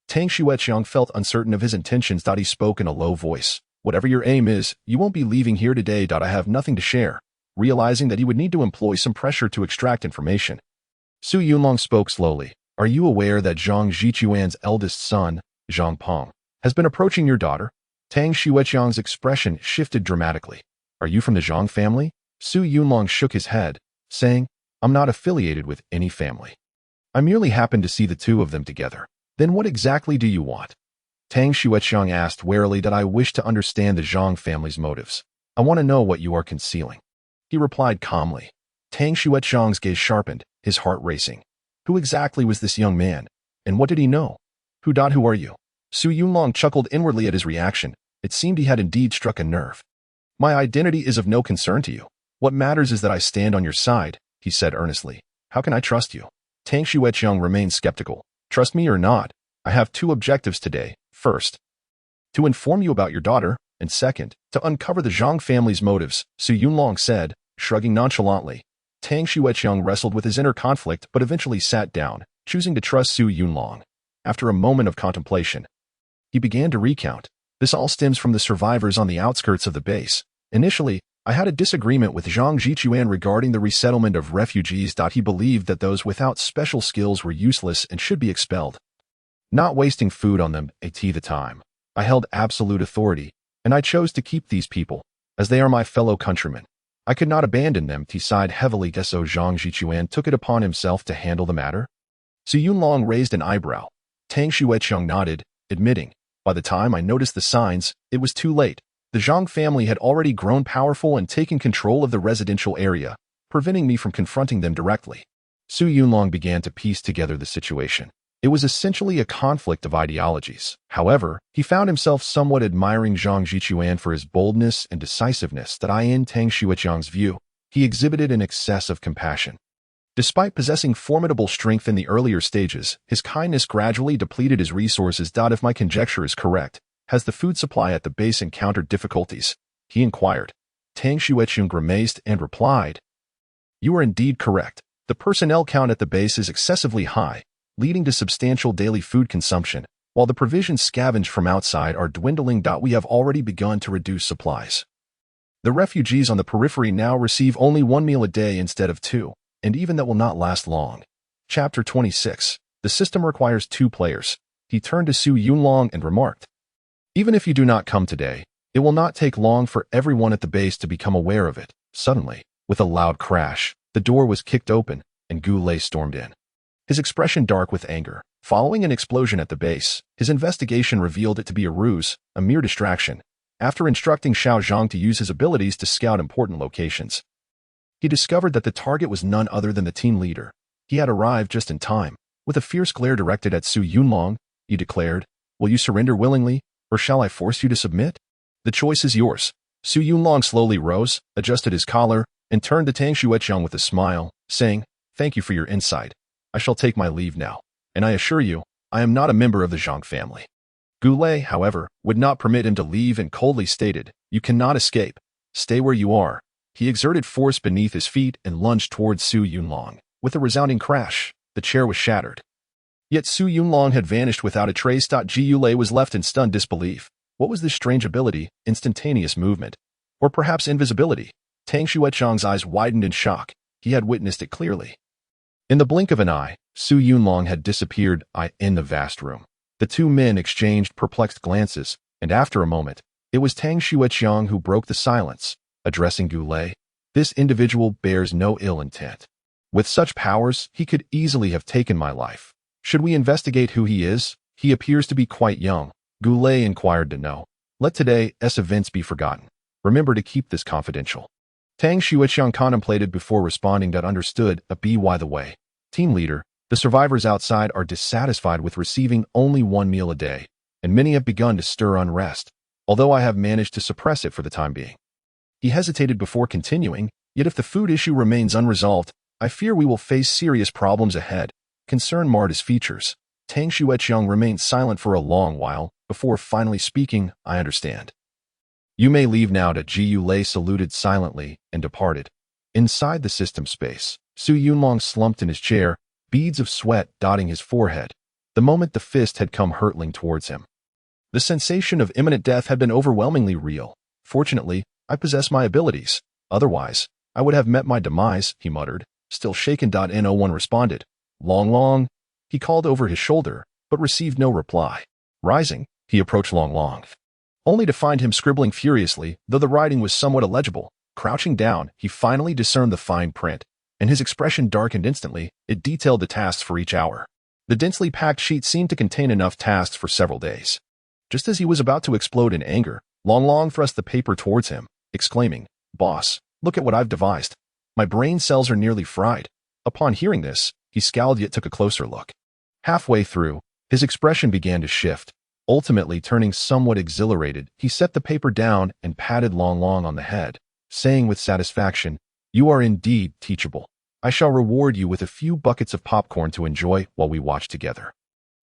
Tang Xueqiang felt uncertain of his intentions. He spoke in a low voice. "Whatever your aim is, you won't be leaving here today. I have nothing to share." Realizing that he would need to employ some pressure to extract information, Su Yunlong spoke slowly. "Are you aware that Zhang Jichuan's eldest son, Zhang Peng, has been approaching your daughter?" Tang Xueqiang's expression shifted dramatically. "Are you from the Zhang family?" Su Yunlong shook his head, saying, "I'm not affiliated with any family. I merely happened to see the two of them together." "Then what exactly do you want?" Tang Xueqiang asked warily. "I wish to understand the Zhang family's motives. I want to know what you are concealing," he replied calmly. Tang Xueqiang's gaze sharpened, his heart racing. Who exactly was this young man, and what did he know? Who are you?" Su Yunlong chuckled inwardly at his reaction. It seemed he had indeed struck a nerve. "My identity is of no concern to you. What matters is that I stand on your side," he said earnestly. "How can I trust you?" Tang Xueqiang remained skeptical. "Trust me or not, I have two objectives today. First, to inform you about your daughter, and second, to uncover the Zhang family's motives," Su Yunlong said, shrugging nonchalantly. Tang Xueqiang wrestled with his inner conflict but eventually sat down, choosing to trust Su Yunlong. after a moment of contemplation. He began to recount. This all stems from the survivors on the outskirts of the base. Initially, I had a disagreement with Zhang Jichuan regarding the resettlement of refugees. He believed that those without special skills were useless and should be expelled. Not wasting food on them at the time. I held absolute authority, and I chose to keep these people, as they are my fellow countrymen. I could not abandon them. He sighed heavily. So Zhang Jichuan took it upon himself to handle the matter? Su Yunlong raised an eyebrow. Tang Xueqiang nodded, admitting, by the time I noticed the signs, it was too late. The Zhang family had already grown powerful and taken control of the residential area, preventing me from confronting them directly. Su Yunlong began to piece together the situation. It was essentially a conflict of ideologies. However, he found himself somewhat admiring Zhang Jichuan for his boldness and decisiveness. That in Tang Xueqiang's view, he exhibited an excess of compassion. Despite possessing formidable strength in the earlier stages, his kindness gradually depleted his resources. If my conjecture is correct, has the food supply at the base encountered difficulties? He inquired. Tang Xueqiang grimaced and replied, You are indeed correct. The personnel count at the base is excessively high, leading to substantial daily food consumption, while the provisions scavenged from outside are dwindling. We have already begun to reduce supplies. The refugees on the periphery now receive only 1 meal a day instead of 2. And even that will not last long. Chapter 26. The system requires 2 players. He turned to Su Yunlong and remarked, Even if you do not come today, it will not take long for everyone at the base to become aware of it. Suddenly, with a loud crash, the door was kicked open, and Gu Lei stormed in. His expression dark with anger. Following an explosion at the base, his investigation revealed it to be a ruse, a mere distraction. After instructing Xiao Zhang to use his abilities to scout important locations, he discovered that the target was none other than the team leader. He had arrived just in time. With a fierce glare directed at Su Yunlong, he declared, Will you surrender willingly, or shall I force you to submit? The choice is yours. Su Yunlong slowly rose, adjusted his collar, and turned to Tang Xueqiang with a smile, saying, Thank you for your insight. I shall take my leave now, and I assure you, I am not a member of the Zhang family. Gu Lei, however, would not permit him to leave and coldly stated, You cannot escape. Stay where you are. He exerted force beneath his feet and lunged towards Su Yunlong. With a resounding crash, the chair was shattered. Yet Su Yunlong had vanished without a trace. Gu Lei was left in stunned disbelief. What was this strange ability, instantaneous movement? Or perhaps invisibility? Tang Xueqiang's eyes widened in shock. He had witnessed it clearly. In the blink of an eye, Su Yunlong had disappeared in the vast room. The 2 men exchanged perplexed glances, and after a moment, it was Tang Xueqiang who broke the silence. Addressing Gu Lei, This individual bears no ill intent. With such powers, he could easily have taken my life. Should we investigate who he is? He appears to be quite young. Gu Lei inquired to know. Let today's events be forgotten. Remember to keep this confidential. Tang Xueqiang contemplated before responding. Understood. By the way, team leader, the survivors outside are dissatisfied with receiving only 1 meal a day, and many have begun to stir unrest, although I have managed to suppress it for the time being. He hesitated before continuing, Yet if the food issue remains unresolved, I fear we will face serious problems ahead. Concern marred his features. Tang Xueqiang remained silent for a long while, before finally speaking, I understand. You may leave now. Gu Lei saluted silently and departed. Inside the system space, Su Yunlong slumped in his chair, beads of sweat dotting his forehead. The moment the fist had come hurtling towards him, the sensation of imminent death had been overwhelmingly real. Fortunately, I possess my abilities. Otherwise, I would have met my demise, he muttered, still shaken. No one responded. Long Long, he called over his shoulder, but received no reply. Rising, he approached Long Long, only to find him scribbling furiously, though the writing was somewhat illegible. Crouching down, he finally discerned the fine print, and his expression darkened instantly. It detailed the tasks for each hour. The densely packed sheet seemed to contain enough tasks for several days. Just as he was about to explode in anger, Long Long thrust the paper towards him, exclaiming, Boss, look at what I've devised. My brain cells are nearly fried. Upon hearing this, he scowled yet took a closer look. Halfway through, his expression began to shift. Ultimately turning somewhat exhilarated, he set the paper down and patted Long Long on the head, saying with satisfaction, You are indeed teachable. I shall reward you with a few buckets of popcorn to enjoy while we watch together.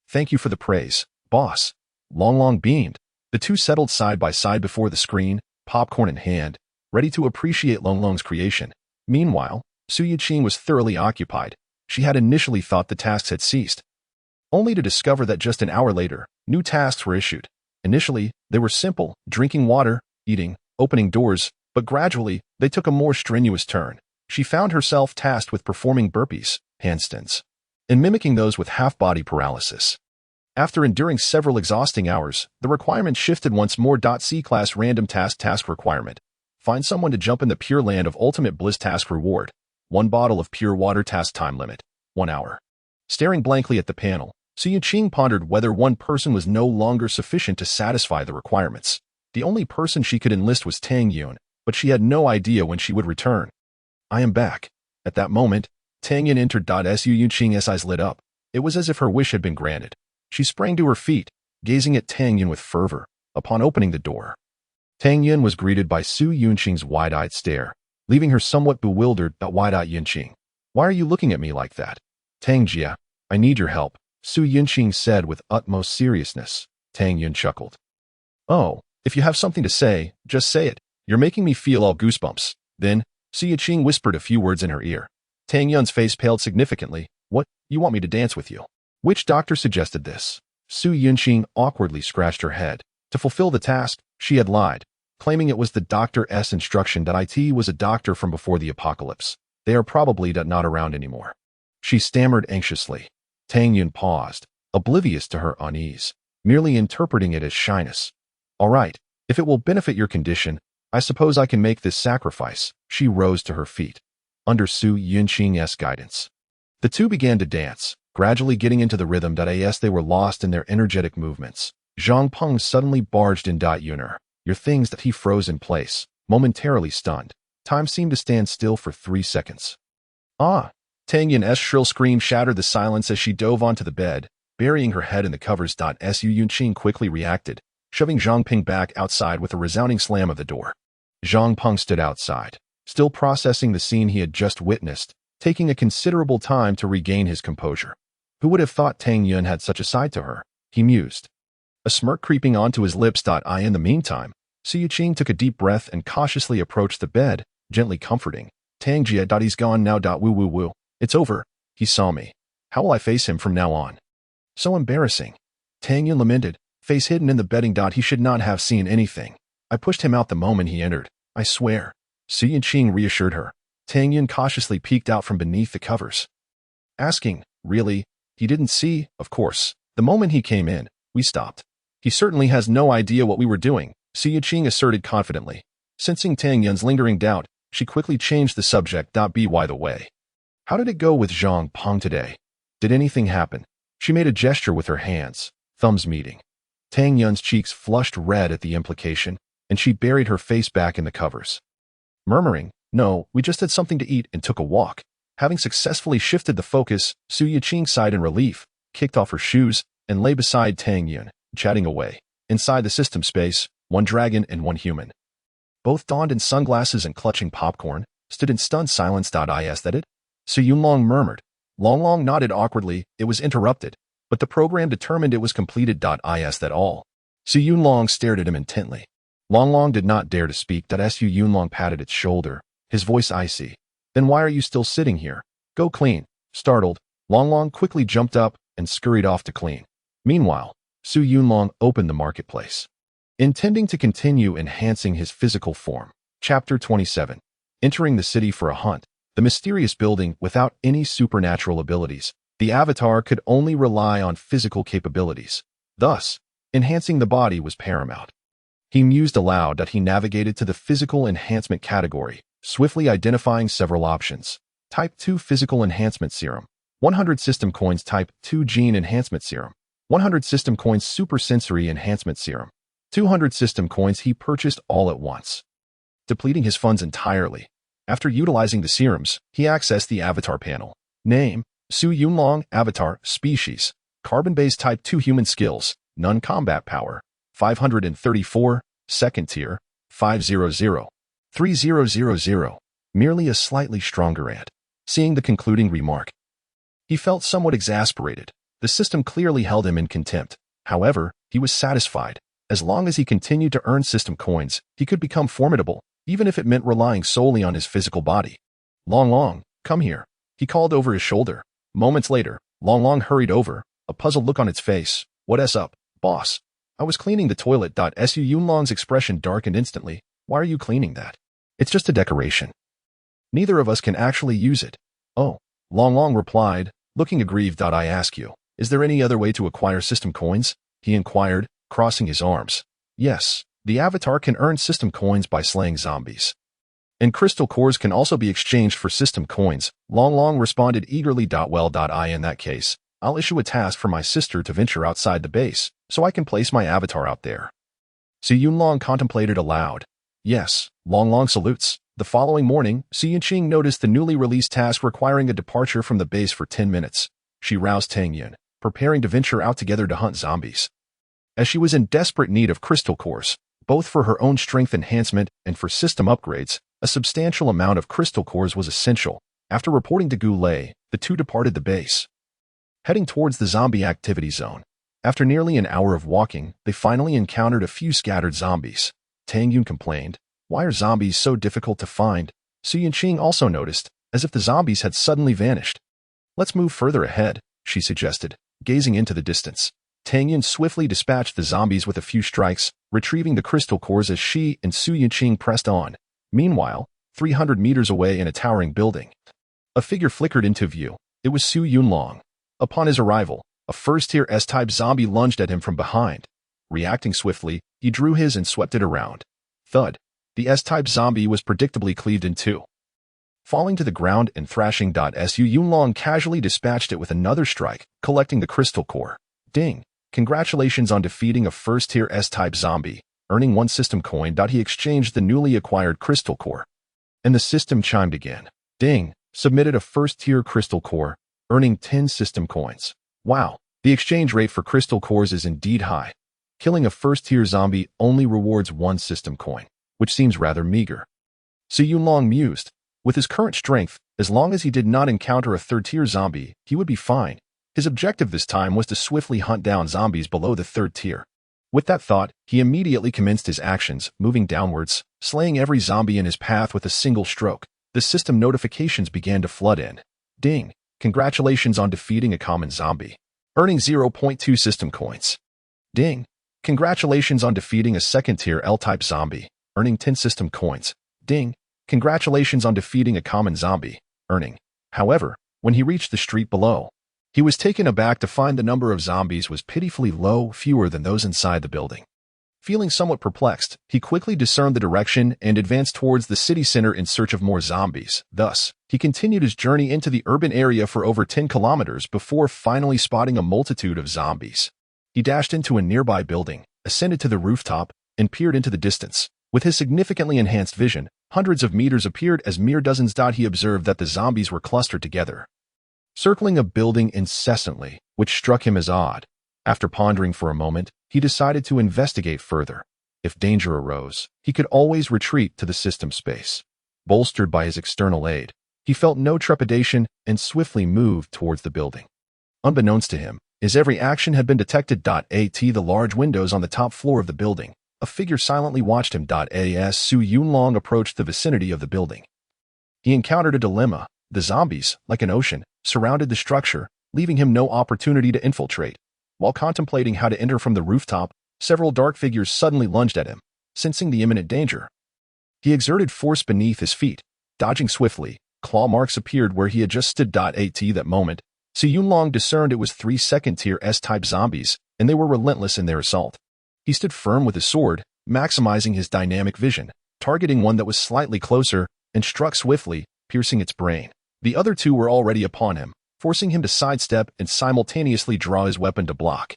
Thank you for the praise, boss. Long Long beamed. The two settled side by side before the screen, popcorn in hand, ready to appreciate Long Long's creation. Meanwhile, Su Yiqing was thoroughly occupied. She had initially thought the tasks had ceased. only to discover that just an hour later, new tasks were issued. Initially, they were simple, drinking water, eating, opening doors, but gradually, they took a more strenuous turn. She found herself tasked with performing burpees, handstands, and mimicking those with half-body paralysis. After enduring several exhausting hours, the requirement shifted once more. C-Class Random Task requirement. Find someone to jump in the Pure Land of Ultimate Bliss task reward. 1 bottle of pure water task time limit. 1 hour. Staring blankly at the panel, Su Yuqing pondered whether one person was no longer sufficient to satisfy the requirements. The only person she could enlist was Tang Yun, but she had no idea when she would return. I am back. At that moment, Tang Yun entered. Su Yuqing's eyes lit up. It was as if her wish had been granted. She sprang to her feet, gazing at Tang Yun with fervor. Upon opening the door, Tang Yun was greeted by Su Yuqing's wide-eyed stare, leaving her somewhat bewildered. Wide-eyed Yuqing, why are you looking at me like that? Tang Jia, I need your help, Su Yuqing said with utmost seriousness. Tang Yun chuckled. Oh, if you have something to say, just say it. You're making me feel all goosebumps. Then, Su Yuqing whispered a few words in her ear. Tang Yun's face paled significantly. What, you want me to dance with you? Which doctor suggested this? Su Yuqing awkwardly scratched her head. To fulfill the task, she had lied, claiming it was the doctor's instruction. It was a doctor from before the apocalypse. They are probably not around anymore. She stammered anxiously. Tang Yun paused, oblivious to her unease, merely interpreting it as shyness. All right, if it will benefit your condition, I suppose I can make this sacrifice. She rose to her feet. Under Su Yuqing's guidance, the two began to dance, gradually getting into the rhythm. As they were lost in their energetic movements, Zhang Peng suddenly barged in. Yuner, your things. He froze in place, momentarily stunned. Time seemed to stand still for 3 seconds. Ah! Tang Yun's shrill scream shattered the silence as she dove onto the bed, burying her head in the covers. Su Yuqing quickly reacted, shoving Zhang Peng back outside with a resounding slam of the door. Zhang Peng stood outside, still processing the scene he had just witnessed, taking a considerable time to regain his composure. Who would have thought Tang Yun had such a side to her? He mused, a smirk creeping onto his lips. In the meantime, Su Yuqing took a deep breath and cautiously approached the bed, gently comforting. Tang Jia. He's gone now. Woo. It's over. He saw me. How will I face him from now on? So embarrassing. Tang Yun lamented, face hidden in the bedding. He should not have seen anything. I pushed him out the moment he entered. I swear. Su Yuqing reassured her. Tang Yun cautiously peeked out from beneath the covers, asking, really? He didn't see, of course. The moment he came in, we stopped. He certainly has no idea what we were doing, Su Yuqing asserted confidently. Sensing Tang Yun's lingering doubt, she quickly changed the subject. By the way, how did it go with Zhang Peng today? Did anything happen? She made a gesture with her hands, thumbs meeting. Tang Yun's cheeks flushed red at the implication, and she buried her face back in the covers, murmuring, no, we just had something to eat and took a walk. Having successfully shifted the focus, Su Yuqing sighed in relief, kicked off her shoes, and lay beside Tang Yun, chatting away. Inside the system space, 1 dragon and 1 human, both donned in sunglasses and clutching popcorn, stood in stunned silence. Is that it? Su Yunlong murmured. Long Long nodded awkwardly. It was interrupted, but the program determined it was completed. Is that all? Su Yunlong stared at him intently. Long Long did not dare to speak. Su Yunlong patted its shoulder, his voice icy. Then why are you still sitting here? Go clean. Startled, Long Long quickly jumped up and scurried off to clean. Meanwhile, Su Yunlong opened the marketplace, intending to continue enhancing his physical form. Chapter 27. Entering the city for a hunt. The mysterious building without any supernatural abilities. The avatar could only rely on physical capabilities. Thus, enhancing the body was paramount. He mused aloud that he navigated to the physical enhancement category, swiftly identifying several options. Type 2 Physical Enhancement Serum. 100 System Coins. Type 2 Gene Enhancement Serum. 100 System Coins. Super Sensory Enhancement Serum. 200 System Coins. He purchased all at once, depleting his funds entirely. After utilizing the serums, he accessed the avatar panel. Name, Su Yunlong. Avatar, Species, Carbon-based Type 2 Human Skills, Non-Combat Power, 534, Second Tier, 500, 3000, merely a slightly stronger ant. Seeing the concluding remark, he felt somewhat exasperated. The system clearly held him in contempt. However, he was satisfied. As long as he continued to earn system coins, he could become formidable, even if it meant relying solely on his physical body. Long Long, come here, he called over his shoulder. Moments later, Long Long hurried over, a puzzled look on its face. What's up, boss? I was cleaning the toilet. Su Yunlong's expression darkened instantly. Why are you cleaning that? It's just a decoration. Neither of us can actually use it. Oh, Long Long replied, looking aggrieved. I ask you, is there any other way to acquire system coins? He inquired, crossing his arms. Yes, the avatar can earn system coins by slaying zombies. And crystal cores can also be exchanged for system coins. Long Long responded eagerly. Well, in that case, I'll issue a task for my sister to venture outside the base, so I can place my avatar out there. Su Yunlong contemplated aloud. Yes, Long Long salutes. The following morning, Su Yunqing noticed the newly released task requiring a departure from the base for 10 minutes. She roused Tang Yun, preparing to venture out together to hunt zombies. As she was in desperate need of crystal cores, both for her own strength enhancement and for system upgrades, a substantial amount of crystal cores was essential. After reporting to Goulet, the two departed the base, heading towards the zombie activity zone. After nearly an hour of walking, they finally encountered a few scattered zombies. Tang Yun complained, "Why are zombies so difficult to find?" Su Yunqing also noticed, as if the zombies had suddenly vanished. "Let's move further ahead," she suggested, gazing into the distance. Tang Yun swiftly dispatched the zombies with a few strikes, retrieving the crystal cores as she and Su Yunqing pressed on. Meanwhile, 300 meters away in a towering building, a figure flickered into view. It was Su Yunlong. Upon his arrival, a first-tier S-type zombie lunged at him from behind. Reacting swiftly, he drew his and swept it around. Thud. The S-type zombie was predictably cleaved in two, falling to the ground and thrashing. Su Yunlong casually dispatched it with another strike, collecting the crystal core. Ding. Congratulations on defeating a first-tier S-type zombie, earning 1 system coin. He exchanged the newly acquired crystal core, and the system chimed again. Ding. Submitted a first-tier crystal core, earning 10 system coins. Wow, the exchange rate for crystal cores is indeed high. Killing a first-tier zombie only rewards 1 system coin, which seems rather meager. Su Yunlong mused. With his current strength, as long as he did not encounter a third-tier zombie, he would be fine. His objective this time was to swiftly hunt down zombies below the 3rd tier. With that thought, he immediately commenced his actions, moving downwards, slaying every zombie in his path with a single stroke. The system notifications began to flood in. Ding. Congratulations on defeating a common zombie, earning 0.2 system coins. Ding. Congratulations on defeating a second-tier L-type zombie, earning 10 system coins. Ding. Congratulations on defeating a common zombie, earning. However, when he reached the street below, he was taken aback to find the number of zombies was pitifully low, fewer than those inside the building. Feeling somewhat perplexed, he quickly discerned the direction and advanced towards the city center in search of more zombies. Thus, he continued his journey into the urban area for over 10 kilometers before finally spotting a multitude of zombies. He dashed into a nearby building, ascended to the rooftop, and peered into the distance. With his significantly enhanced vision, hundreds of meters appeared as mere dozens. He observed that the zombies were clustered together, circling a building incessantly, which struck him as odd. After pondering for a moment, he decided to investigate further. If danger arose, he could always retreat to the system space. Bolstered by his external aid, he felt no trepidation and swiftly moved towards the building. Unbeknownst to him, his every action had been detected. At the large windows on the top floor of the building, a figure silently watched him. As Su Yunlong approached the vicinity of the building, he encountered a dilemma. The zombies, like an ocean, surrounded the structure, leaving him no opportunity to infiltrate. While contemplating how to enter from the rooftop, several dark figures suddenly lunged at him. Sensing the imminent danger, he exerted force beneath his feet. Dodging swiftly, claw marks appeared where he had just stood. At that moment, Su Yunlong discerned it was 3 second-tier S-type zombies, and they were relentless in their assault. He stood firm with his sword, maximizing his dynamic vision, targeting one that was slightly closer, and struck swiftly, piercing its brain. The other 2 were already upon him, forcing him to sidestep and simultaneously draw his weapon to block.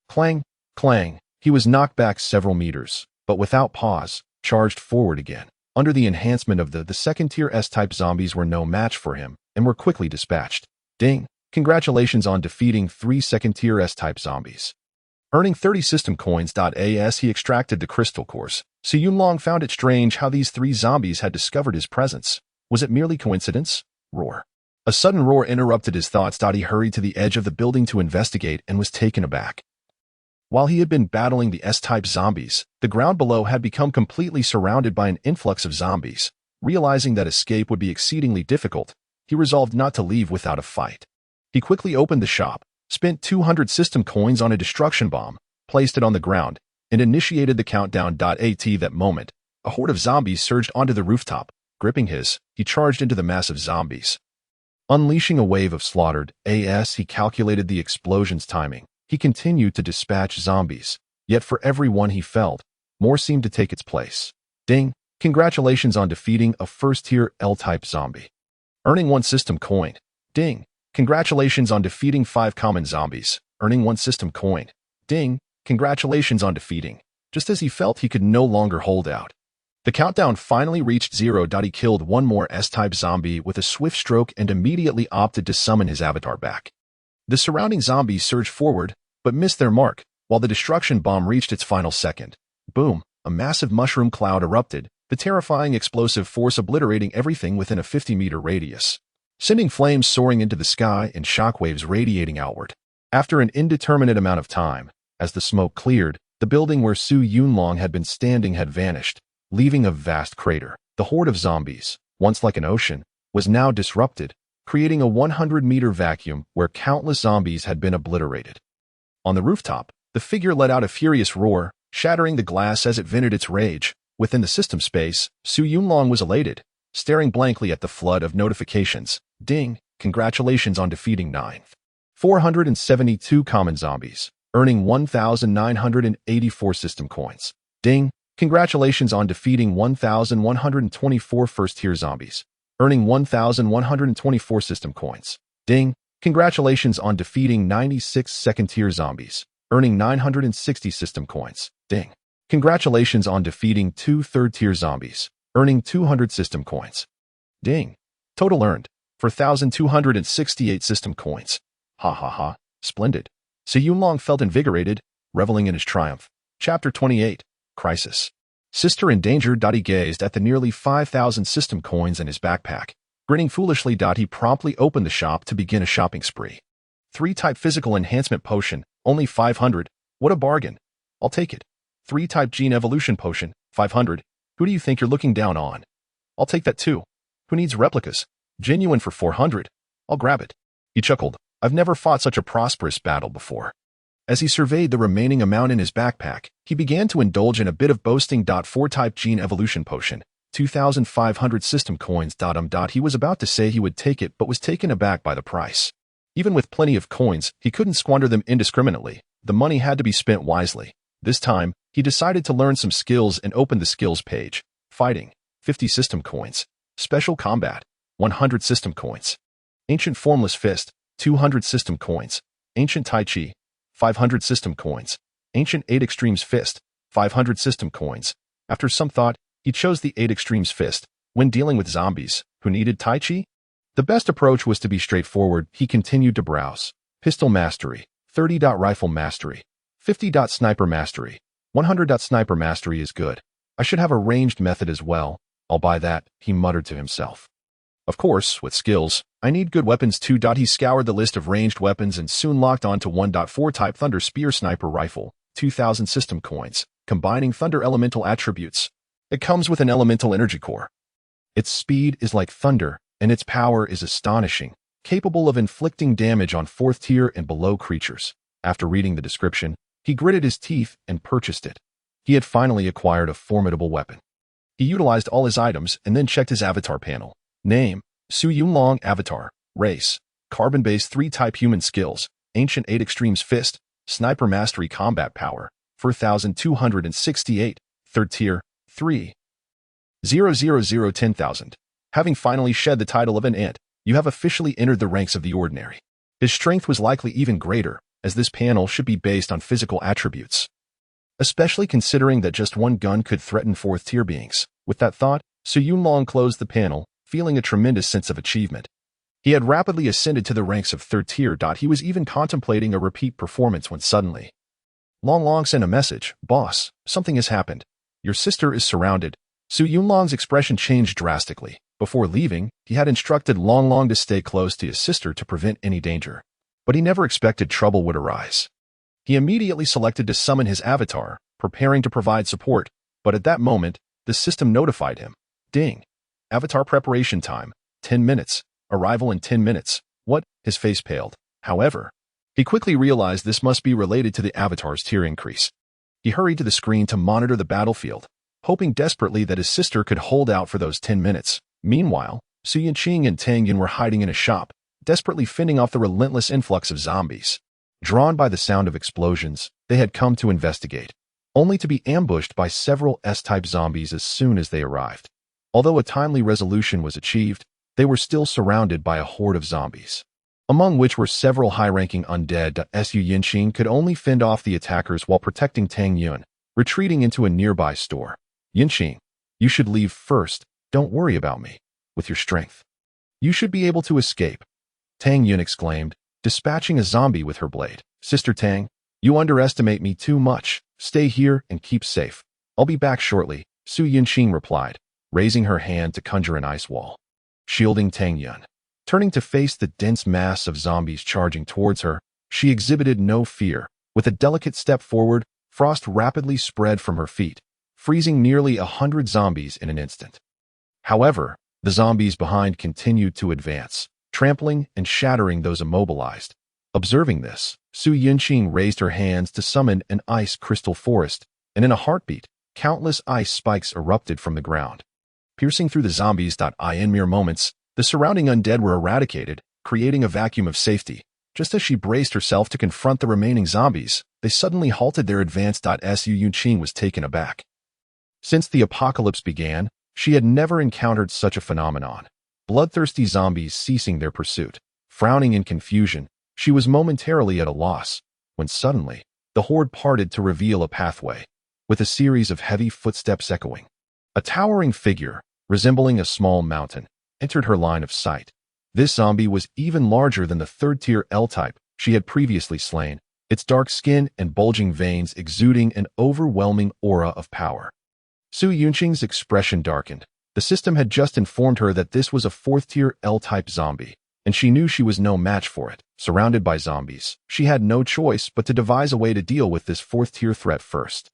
Clang, clang. He was knocked back several meters, but without pause, charged forward again. Under the enhancement of the second-tier S-type zombies were no match for him and were quickly dispatched. Ding. Congratulations on defeating 3 second-tier S-type zombies, earning 30 system coins. As he extracted the crystal cores, Su Yunlong found it strange how these 3 zombies had discovered his presence. Was it merely coincidence? Roar. A sudden roar interrupted his thoughts. He hurried to the edge of the building to investigate and was taken aback. While he had been battling the S-type zombies, the ground below had become completely surrounded by an influx of zombies. Realizing that escape would be exceedingly difficult, he resolved not to leave without a fight. He quickly opened the shop, spent 200 system coins on a destruction bomb, placed it on the ground, and initiated the countdown. At that moment, a horde of zombies surged onto the rooftop. Gripping he charged into the mass of zombies. Unleashing a wave of slaughtered as he calculated the explosion's timing, he continued to dispatch zombies. Yet for every one he felled, more seemed to take its place. Ding! Congratulations on defeating a first-tier L-type zombie. Earning 1 system coin. Ding! Congratulations on defeating 5 common zombies. Earning 1 system coin. Ding! Congratulations on defeating. Just as he felt he could no longer hold out, the countdown finally reached 0. He killed 1 more S-type zombie with a swift stroke and immediately opted to summon his avatar back. The surrounding zombies surged forward, but missed their mark, while the destruction bomb reached its final second. Boom! A massive mushroom cloud erupted, the terrifying explosive force obliterating everything within a 50-meter radius, sending flames soaring into the sky and shockwaves radiating outward. After an indeterminate amount of time, as the smoke cleared, the building where Su Yunlong had been standing had vanished, leaving a vast crater. The horde of zombies, once like an ocean, was now disrupted, creating a 100-meter vacuum where countless zombies had been obliterated. On the rooftop, the figure let out a furious roar, shattering the glass as it vented its rage. Within the system space, Su Yunlong was elated, staring blankly at the flood of notifications. Ding! Congratulations on defeating 472 common zombies, earning 1,984 system coins. Ding! Congratulations on defeating 1,124 first-tier zombies, earning 1,124 system coins. Ding! Congratulations on defeating 96 second-tier zombies, earning 960 system coins. Ding! Congratulations on defeating 2 third-tier zombies, earning 200 system coins. Ding! Total earned, 4,268 system coins. Ha ha ha, splendid. Su Yunlong felt invigorated, reveling in his triumph. Chapter 28, Crisis. Sister in danger. He gazed at the nearly 5,000 system coins in his backpack. Grinning foolishly, he promptly opened the shop to begin a shopping spree. 3-type physical enhancement potion, only 500. What a bargain. I'll take it. 3-type gene evolution potion, 500. Who do you think you're looking down on? I'll take that too. Who needs replicas? Genuine for 400. I'll grab it. He chuckled. I've never fought such a prosperous battle before. As he surveyed the remaining amount in his backpack, he began to indulge in a bit of boasting. 4-type gene evolution potion, 2,500 system coins. He was about to say he would take it but was taken aback by the price. Even with plenty of coins, he couldn't squander them indiscriminately. The money had to be spent wisely. This time, he decided to learn some skills and opened the skills page. Fighting, 50 system coins. Special combat, 100 system coins. Ancient formless fist, 200 system coins. Ancient Tai Chi, 500 system coins. Ancient 8 Extremes Fist, 500 system coins. After some thought, he chose the 8 Extremes Fist. When dealing with zombies who needed Tai Chi, the best approach was to be straightforward. He continued to browse. Pistol Mastery, 30. Rifle Mastery, 50. Sniper Mastery, 100. Sniper Mastery is good. I should have a ranged method as well. I'll buy that, he muttered to himself. Of course, with skills, I need good weapons too. He scoured the list of ranged weapons and soon locked on to 1.4-type Thunder Spear Sniper Rifle, 2,000 system coins, combining Thunder Elemental attributes. It comes with an Elemental Energy Core. Its speed is like thunder, and its power is astonishing, capable of inflicting damage on 4th-tier and below creatures. After reading the description, he gritted his teeth and purchased it. He had finally acquired a formidable weapon. He utilized all his items and then checked his avatar panel. Name, Su Yunlong. Avatar, race, carbon-based 3-type human skills, ancient 8 Extremes Fist, Sniper Mastery. Combat power, 4,268, 3rd tier, 3. 10,000. Having finally shed the title of an ant, you have officially entered the ranks of the ordinary. His strength was likely even greater, as this panel should be based on physical attributes. Especially considering that just one gun could threaten 4th-tier beings. With that thought, Su Yunlong closed the panel, feeling a tremendous sense of achievement. He had rapidly ascended to the ranks of 3rd tier. He was even contemplating a repeat performance when suddenly Long Long sent a message. Boss, something has happened. Your sister is surrounded. Su Yunlong's expression changed drastically. Before leaving, he had instructed Long Long to stay close to his sister to prevent any danger. But he never expected trouble would arise. He immediately selected to summon his avatar, preparing to provide support, but at that moment, the system notified him. Ding. Avatar preparation time, 10 minutes. Arrival in 10 minutes. What? His face paled. However, He quickly realized this must be related to the Avatar's tier increase. He hurried to the screen to monitor the battlefield, hoping desperately that his sister could hold out for those 10 minutes. Meanwhile, Su Yunqing and Tang Yun were hiding in a shop, desperately fending off the relentless influx of zombies. Drawn by the sound of explosions, they had come to investigate, only to be ambushed by several S-type zombies as soon as they arrived. Although a timely resolution was achieved, they were still surrounded by a horde of zombies, among which were several high-ranking undead. Su Yunqing could only fend off the attackers while protecting Tang Yun, retreating into a nearby store. Yunqing, you should leave first. Don't worry about me. With your strength, you should be able to escape, Tang Yun exclaimed, dispatching a zombie with her blade. Sister Tang, you underestimate me too much. Stay here and keep safe. I'll be back shortly, Su Yunqing replied, raising her hand to conjure an ice wall, shielding Tang Yun. Turning to face the dense mass of zombies charging towards her, she exhibited no fear. With a delicate step forward, frost rapidly spread from her feet, freezing nearly 100 zombies in an instant. However, the zombies behind continued to advance, trampling and shattering those immobilized. Observing this, Su Yunqing raised her hands to summon an ice crystal forest, and in a heartbeat, countless ice spikes erupted from the ground, piercing through the zombies. In mere moments, the surrounding undead were eradicated, creating a vacuum of safety. Just as she braced herself to confront the remaining zombies, they suddenly halted their advance. Su Yunqing was taken aback. Since the apocalypse began, she had never encountered such a phenomenon. Bloodthirsty zombies ceasing their pursuit. Frowning in confusion, she was momentarily at a loss, when suddenly, the horde parted to reveal a pathway, with a series of heavy footsteps echoing. A towering figure, resembling a small mountain, entered her line of sight. This zombie was even larger than the third-tier L-type she had previously slain, its dark skin and bulging veins exuding an overwhelming aura of power. Su Yunqing's expression darkened. The system had just informed her that this was a fourth-tier L-type zombie, and she knew she was no match for it. Surrounded by zombies, she had no choice but to devise a way to deal with this fourth-tier threat first.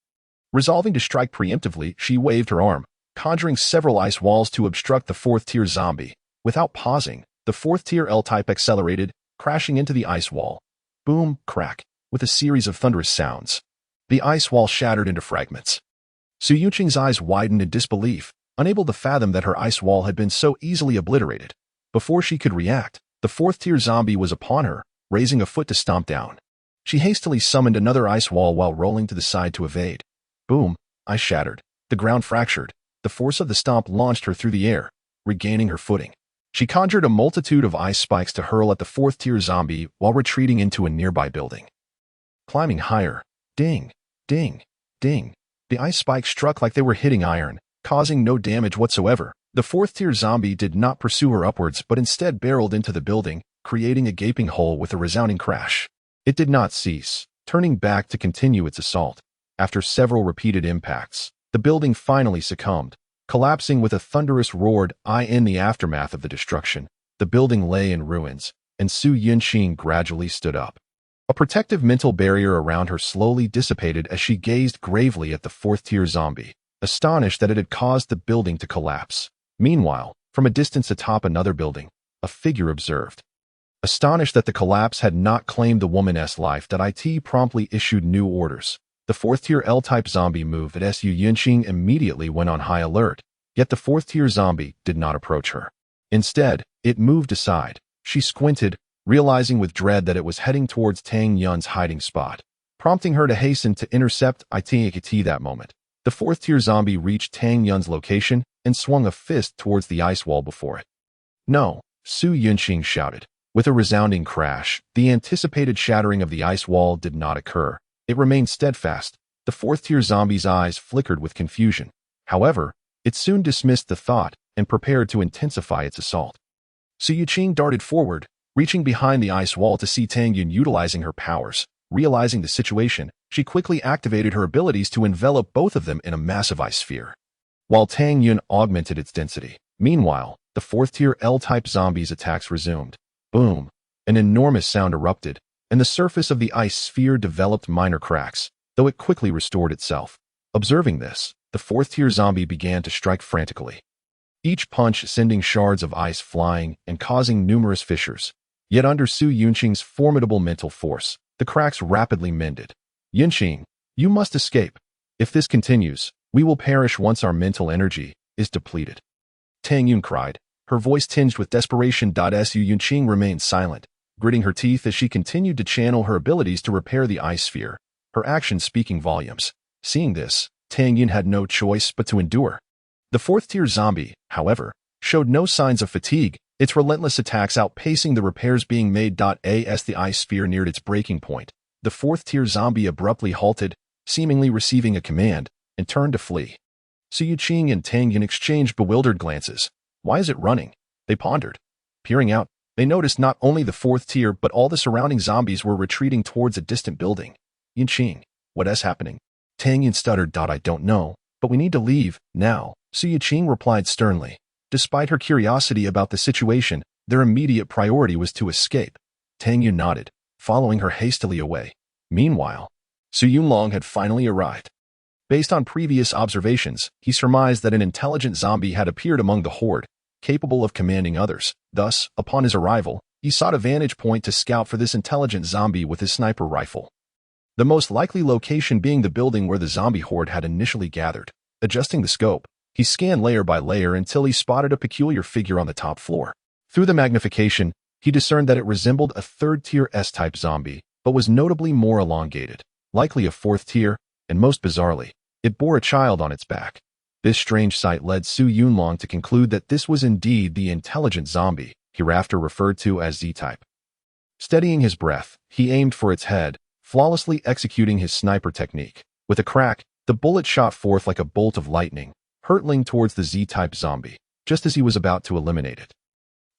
Resolving to strike preemptively, she waved her arm, conjuring several ice walls to obstruct the fourth-tier zombie. Without pausing, the fourth-tier L-type accelerated, crashing into the ice wall. Boom, crack, with a series of thunderous sounds. The ice wall shattered into fragments. Su Yunqing's eyes widened in disbelief, unable to fathom that her ice wall had been so easily obliterated. Before she could react, the fourth-tier zombie was upon her, raising a foot to stomp down. She hastily summoned another ice wall while rolling to the side to evade. Boom, ice shattered. The ground fractured. The force of the stomp launched her through the air, regaining her footing. She conjured a multitude of ice spikes to hurl at the fourth-tier zombie while retreating into a nearby building. Climbing higher, ding, ding, ding. The ice spikes struck like they were hitting iron, causing no damage whatsoever. The fourth-tier zombie did not pursue her upwards but instead barreled into the building, creating a gaping hole with a resounding crash. It did not cease, turning back to continue its assault. After several repeated impacts, the building finally succumbed, collapsing with a thunderous roar. In the aftermath of the destruction, the building lay in ruins, and Su Yunqing gradually stood up. A protective mental barrier around her slowly dissipated as she gazed gravely at the fourth-tier zombie, astonished that it had caused the building to collapse. Meanwhile, from a distance atop another building, a figure observed. Astonished that the collapse had not claimed the woman's life, it promptly issued new orders. The fourth-tier L-type zombie moved at Su Yunqing immediately went on high alert, yet the fourth-tier zombie did not approach her. Instead, it moved aside. She squinted, realizing with dread that it was heading towards Tang Yun's hiding spot, prompting her to hasten to intercept it. That moment, the fourth-tier zombie reached Tang Yun's location and swung a fist towards the ice wall before it. No, Su Yunqing shouted. With a resounding crash, the anticipated shattering of the ice wall did not occur. It remained steadfast. The fourth-tier zombie's eyes flickered with confusion. However, it soon dismissed the thought and prepared to intensify its assault. Su Yunqing darted forward, reaching behind the ice wall to see Tang Yun utilizing her powers. Realizing the situation, she quickly activated her abilities to envelop both of them in a massive ice sphere, while Tang Yun augmented its density. Meanwhile, the fourth-tier L-type zombies' attacks resumed. Boom! An enormous sound erupted, and the surface of the ice sphere developed minor cracks, though it quickly restored itself. Observing this, the fourth-tier zombie began to strike frantically, each punch sending shards of ice flying and causing numerous fissures. Yet under Su Yunqing's formidable mental force, the cracks rapidly mended. Yunqing, you must escape. If this continues, we will perish once our mental energy is depleted. Tang Yun cried, her voice tinged with desperation. Su Yunqing remained silent, gritting her teeth as she continued to channel her abilities to repair the ice sphere, her actions speaking volumes. Seeing this, Tang Yun had no choice but to endure. The fourth-tier zombie, however, showed no signs of fatigue, its relentless attacks outpacing the repairs being made. As the ice sphere neared its breaking point, the fourth-tier zombie abruptly halted, seemingly receiving a command, and turned to flee. Su Yunqing and Tang Yun exchanged bewildered glances. Why is it running? They pondered. Peering out, they noticed not only the fourth tier but all the surrounding zombies were retreating towards a distant building. Yunqing, what is happening? Tang Yun stuttered. I don't know, but we need to leave, now, Su Yunqing replied sternly. Despite her curiosity about the situation, their immediate priority was to escape. Tang Yun nodded, following her hastily away. Meanwhile, Su Yunlong had finally arrived. Based on previous observations, he surmised that an intelligent zombie had appeared among the horde, capable of commanding others. Thus, upon his arrival, he sought a vantage point to scout for this intelligent zombie with his sniper rifle. The most likely location being the building where the zombie horde had initially gathered. Adjusting the scope, he scanned layer by layer until he spotted a peculiar figure on the top floor. Through the magnification, he discerned that it resembled a third-tier S-type zombie, but was notably more elongated, likely a fourth tier, and most bizarrely, it bore a child on its back. This strange sight led Su Yunlong to conclude that this was indeed the intelligent zombie, hereafter referred to as Z-type. Steadying his breath, he aimed for its head, flawlessly executing his sniper technique. With a crack, the bullet shot forth like a bolt of lightning, hurtling towards the Z-type zombie, just as he was about to eliminate it.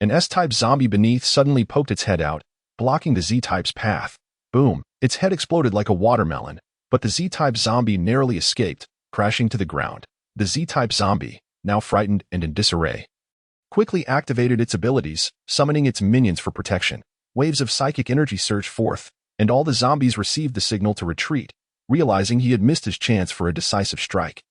An S-type zombie beneath suddenly poked its head out, blocking the Z-type's path. Boom! Its head exploded like a watermelon, but the Z-type zombie narrowly escaped, crashing to the ground. The Z-type zombie, now frightened and in disarray, quickly activated its abilities, summoning its minions for protection. Waves of psychic energy surged forth, and all the zombies received the signal to retreat, realizing he had missed his chance for a decisive strike.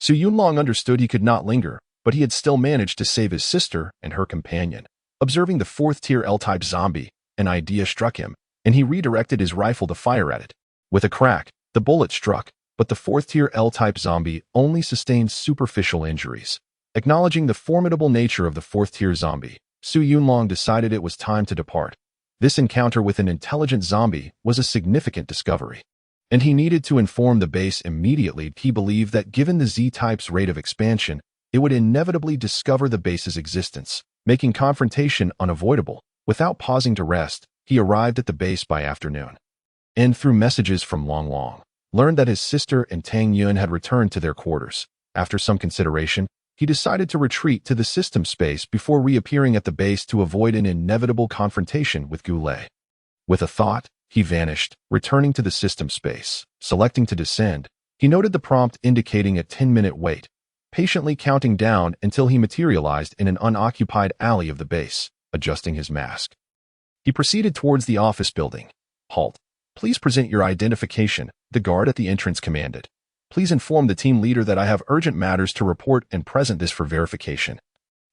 Su Yunlong understood he could not linger, but he had still managed to save his sister and her companion. Observing the fourth-tier L-type zombie, an idea struck him, and he redirected his rifle to fire at it. With a crack, the bullet struck, but the fourth-tier L-type zombie only sustained superficial injuries. Acknowledging the formidable nature of the fourth-tier zombie, Su Yunlong decided it was time to depart. This encounter with an intelligent zombie was a significant discovery, and he needed to inform the base immediately. He believed that given the Z-type's rate of expansion, it would inevitably discover the base's existence, making confrontation unavoidable. Without pausing to rest, he arrived at the base by afternoon, and through messages from Long Long, learned that his sister and Tang Yun had returned to their quarters. After some consideration, he decided to retreat to the system space before reappearing at the base to avoid an inevitable confrontation with Goulet. With a thought, he vanished, returning to the system space. Selecting to descend, he noted the prompt indicating a 10-minute wait, patiently counting down until he materialized in an unoccupied alley of the base. Adjusting his mask, he proceeded towards the office building. Halt. Please present your identification, the guard at the entrance commanded. Please inform the team leader that I have urgent matters to report and present this for verification.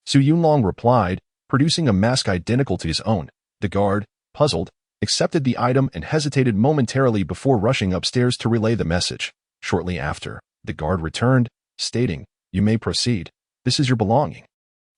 Su Yunlong replied, producing a mask identical to his own. The guard, puzzled, accepted the item and hesitated momentarily before rushing upstairs to relay the message. Shortly after, the guard returned, stating, "You may proceed. This is your belonging."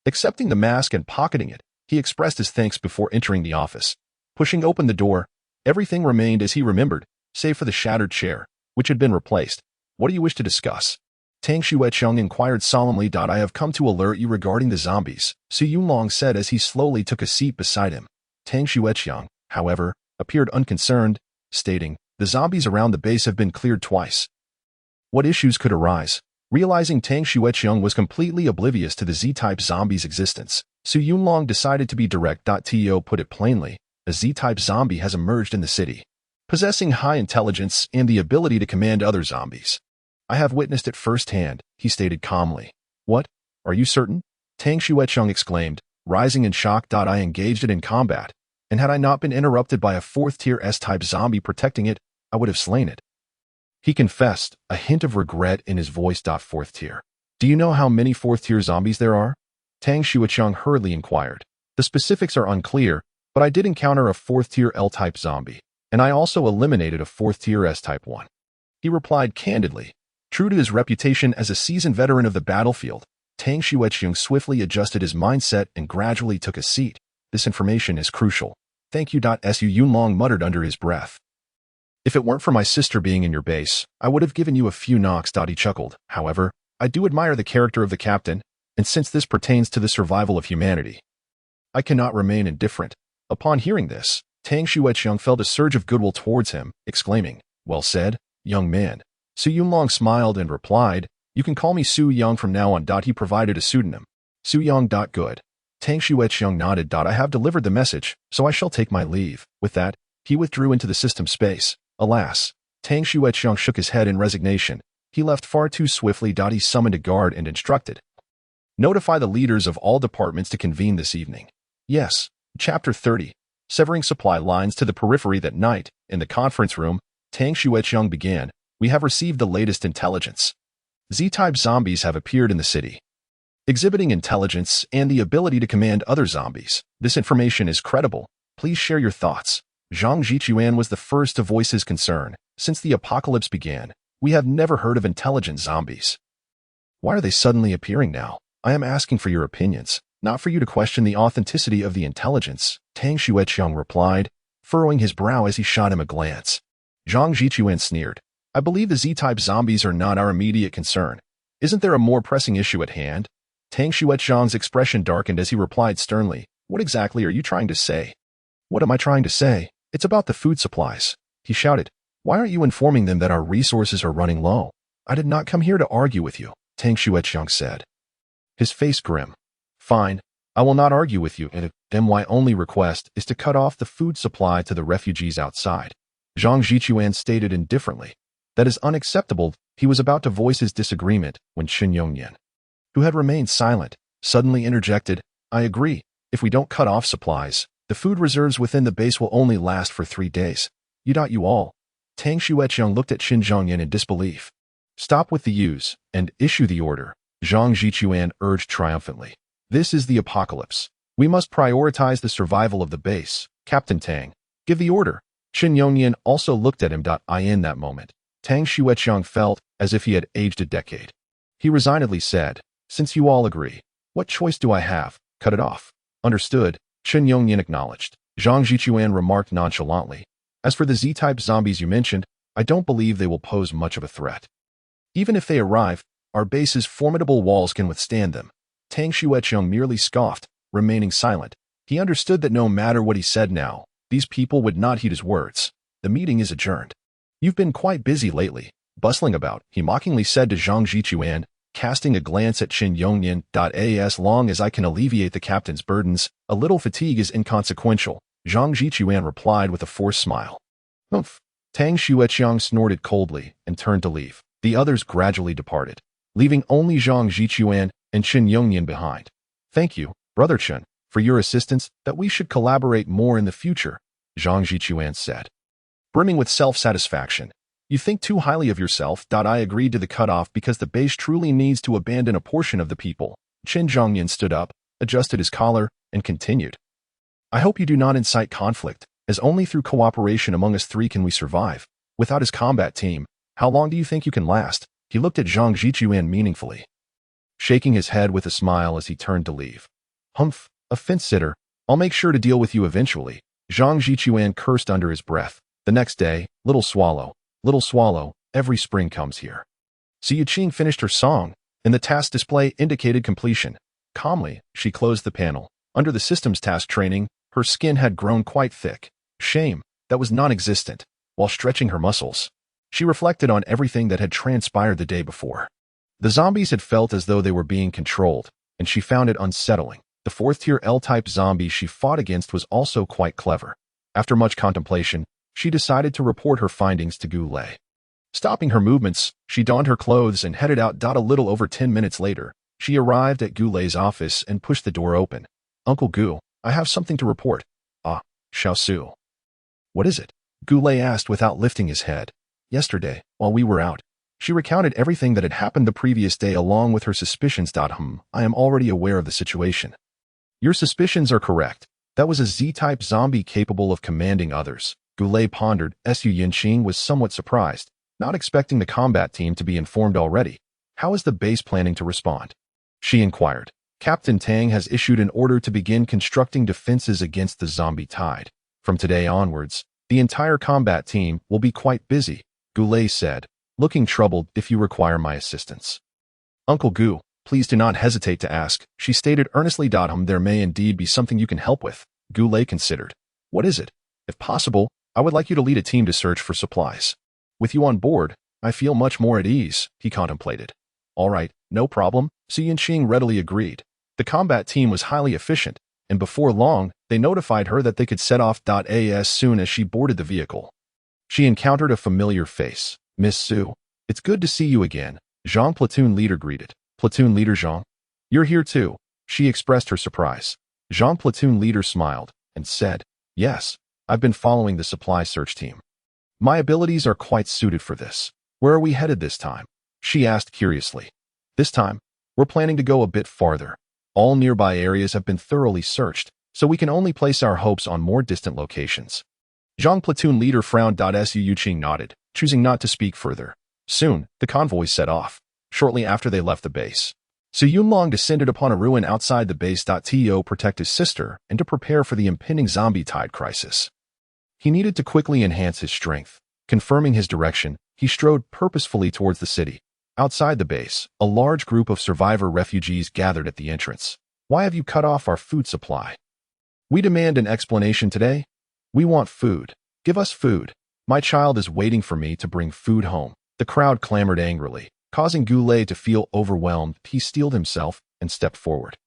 Accepting the mask and pocketing it, he expressed his thanks before entering the office. Pushing open the door, everything remained as he remembered, save for the shattered chair, which had been replaced. "What do you wish to discuss?" Tang Xueqiang inquired solemnly. "I have come to alert you regarding the zombies," Su Yunlong said as he slowly took a seat beside him. Tang Xueqiang, however, appeared unconcerned, stating, "The zombies around the base have been cleared twice. What issues could arise?" Realizing Tang Xueqiang was completely oblivious to the Z-type zombie's existence, Su Yunlong decided to be direct. To put it plainly, a Z-type zombie has emerged in the city, possessing high intelligence and the ability to command other zombies. "I have witnessed it firsthand," he stated calmly. "What? Are you certain?" Tang Xueqiang exclaimed, rising in shock. "I engaged it in combat, and had I not been interrupted by a fourth-tier S-type zombie protecting it, I would have slain it." He confessed, a hint of regret in his voice. "Fourth tier. Do you know how many fourth-tier zombies there are?" Tang Xueqiang hurriedly inquired. "The specifics are unclear, But I did encounter a 4th-tier L-type zombie, and I also eliminated a 4th-tier S-type one. He replied candidly. True to his reputation as a seasoned veteran of the battlefield, Tang Xueqiang swiftly adjusted his mindset and gradually took a seat. This information is crucial. Thank you. Su Yunlong muttered under his breath. If it weren't for my sister being in your base, I would have given you a few knocks. He chuckled. However, I do admire the character of the captain, and since this pertains to the survival of humanity, I cannot remain indifferent. Upon hearing this, Tang Xueqiang felt a surge of goodwill towards him, exclaiming, Well said, young man. Su Yunlong smiled and replied, You can call me Su Yang from now on. He provided a pseudonym. Su Yang. Good. Tang Xueqiang nodded. I have delivered the message, so I shall take my leave. With that, he withdrew into the system space. Alas, Tang Xueqiang shook his head in resignation. He left far too swiftly. He summoned a guard and instructed, Notify the leaders of all departments to convene this evening. Yes. Chapter 30. Severing supply lines to the periphery. That night, in the conference room, Tang Xueqiang began, We have received the latest intelligence. Z-type zombies have appeared in the city, exhibiting intelligence and the ability to command other zombies. This information is credible. Please share your thoughts. Zhang Jichuan was the first to voice his concern. Since the apocalypse began, we have never heard of intelligent zombies. Why are they suddenly appearing now? I am asking for your opinions, not for you to question the authenticity of the intelligence, Tang Xueqiang replied, furrowing his brow as he shot him a glance. Zhang Jichuan sneered. I believe the Z-type zombies are not our immediate concern. Isn't there a more pressing issue at hand? Tang Xueqiang's expression darkened as he replied sternly, What exactly are you trying to say? What am I trying to say? It's about the food supplies. He shouted. Why aren't you informing them that our resources are running low? I did not come here to argue with you, Tang Xueqiang said, his face grim. Fine, I will not argue with you, and then my only request is to cut off the food supply to the refugees outside. Zhang Jichuan stated indifferently. That is unacceptable. He was about to voice his disagreement when Qin Yongnian, who had remained silent, suddenly interjected, I agree. If we don't cut off supplies, the food reserves within the base will only last for 3 days. You all. Tang Xueqiang looked at Qin Yongnian in disbelief. Stop with the use and issue the order, Zhang Jichuan urged triumphantly. This is the apocalypse. We must prioritize the survival of the base. Captain Tang, give the order. Qin Yongnian also looked at him. In that moment, Tang Xueqiang felt as if he had aged a decade. He resignedly said, Since you all agree, what choice do I have? Cut it off. Understood, Qin Yongnian acknowledged. Zhang Jichuan remarked nonchalantly. As for the Z-type zombies you mentioned, I don't believe they will pose much of a threat. Even if they arrive, our base's formidable walls can withstand them. Tang Xueqiang merely scoffed, remaining silent. He understood that no matter what he said now, these people would not heed his words. The meeting is adjourned. You've been quite busy lately, bustling about, he mockingly said to Zhang Jichuan, casting a glance at Qin Yongnian. As long as I can alleviate the captain's burdens, a little fatigue is inconsequential, Zhang Jichuan replied with a forced smile. Humph. Tang Xueqiang snorted coldly and turned to leave. The others gradually departed, leaving only Zhang Jichuan and Qin Yongnian behind. Thank you, Brother Chen, for your assistance. That we should collaborate more in the future, Zhang Jichuan said, brimming with self-satisfaction. You think too highly of yourself. I agreed to the cutoff because the base truly needs to abandon a portion of the people. Qin Yongnian stood up, adjusted his collar, and continued. I hope you do not incite conflict, as only through cooperation among us three can we survive. Without his combat team, how long do you think you can last? He looked at Zhang Jichuan meaningfully, shaking his head with a smile as he turned to leave. Humph, a fence-sitter. I'll make sure to deal with you eventually. Zhang Jichuan cursed under his breath. The next day, Little Swallow, every spring comes here. Xie Qing finished her song, and the task display indicated completion. Calmly, she closed the panel. Under the system's task training, her skin had grown quite thick. Shame, that was non-existent. While stretching her muscles, she reflected on everything that had transpired the day before. The zombies had felt as though they were being controlled, and she found it unsettling. The 4th-tier L-type zombie she fought against was also quite clever. After much contemplation, she decided to report her findings to Gu Lei. Stopping her movements, she donned her clothes and headed out. A little over 10 minutes later, she arrived at Gu Lei's office and pushed the door open. Uncle Gu, I have something to report. Ah, Xiaosu. What is it? Gu Lei asked without lifting his head. Yesterday, while we were out, she recounted everything that had happened the previous day along with her suspicions. I am already aware of the situation. Your suspicions are correct. That was a Z-type zombie capable of commanding others. Goulet pondered. Su Yinqing was somewhat surprised, not expecting the combat team to be informed already. How is the base planning to respond? She inquired. Captain Tang has issued an order to begin constructing defenses against the zombie tide. From today onwards, the entire combat team will be quite busy, Goulet said, looking troubled. If you require my assistance, Uncle Gu, please do not hesitate to ask, she stated earnestly. There may indeed be something you can help with, Goulet considered. What is it? If possible, I would like you to lead a team to search for supplies. With you on board, I feel much more at ease, he contemplated. All right, no problem, Su Yinqing readily agreed. The combat team was highly efficient, and before long, they notified her that they could set off. As soon as she boarded the vehicle, she encountered a familiar face. Miss Su, it's good to see you again, Zhang platoon leader greeted. Platoon leader Zhang? You're here too, she expressed her surprise. Zhang platoon leader smiled and said, yes, I've been following the supply search team. My abilities are quite suited for this. Where are we headed this time? She asked curiously. This time, we're planning to go a bit farther. All nearby areas have been thoroughly searched, so we can only place our hopes on more distant locations. Zhang platoon leader frowned. Su Yinqing nodded, choosing not to speak further. Soon, the convoy set off. Shortly after they left the base, Su Yunlong descended upon a ruin outside the base. To protect his sister and to prepare for the impending zombie tide crisis. He needed to quickly enhance his strength. Confirming his direction, he strode purposefully towards the city. Outside the base, a large group of survivor refugees gathered at the entrance. Why have you cut off our food supply? We demand an explanation today. We want food. Give us food. My child is waiting for me to bring food home. The crowd clamored angrily, causing Goulet to feel overwhelmed. He steeled himself and stepped forward.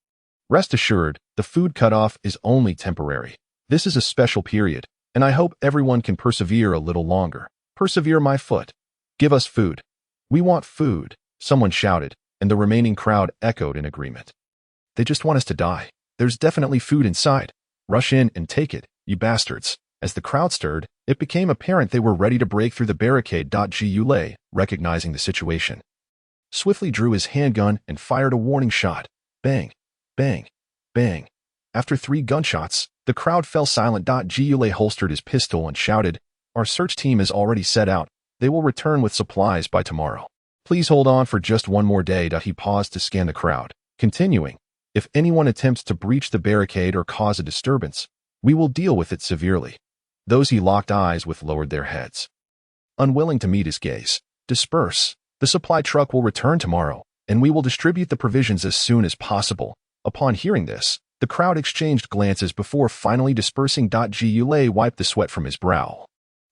Rest assured, the food cutoff is only temporary. This is a special period, and I hope everyone can persevere a little longer. Persevere, my foot. Give us food. We want food, someone shouted, and the remaining crowd echoed in agreement. They just want us to die. There's definitely food inside. Rush in and take it, you bastards. As the crowd stirred, it became apparent they were ready to break through the barricade. Goulet, recognizing the situation, swiftly drew his handgun and fired a warning shot. Bang, bang, bang. After 3 gunshots, the crowd fell silent. Goulet holstered his pistol and shouted, our search team is already set out. They will return with supplies by tomorrow. Please hold on for just one more day. He paused to scan the crowd, continuing, if anyone attempts to breach the barricade or cause a disturbance, we will deal with it severely. Those he locked eyes with lowered their heads, unwilling to meet his gaze. Disperse. The supply truck will return tomorrow, and we will distribute the provisions as soon as possible. Upon hearing this, the crowd exchanged glances before finally dispersing. Goulet wiped the sweat from his brow.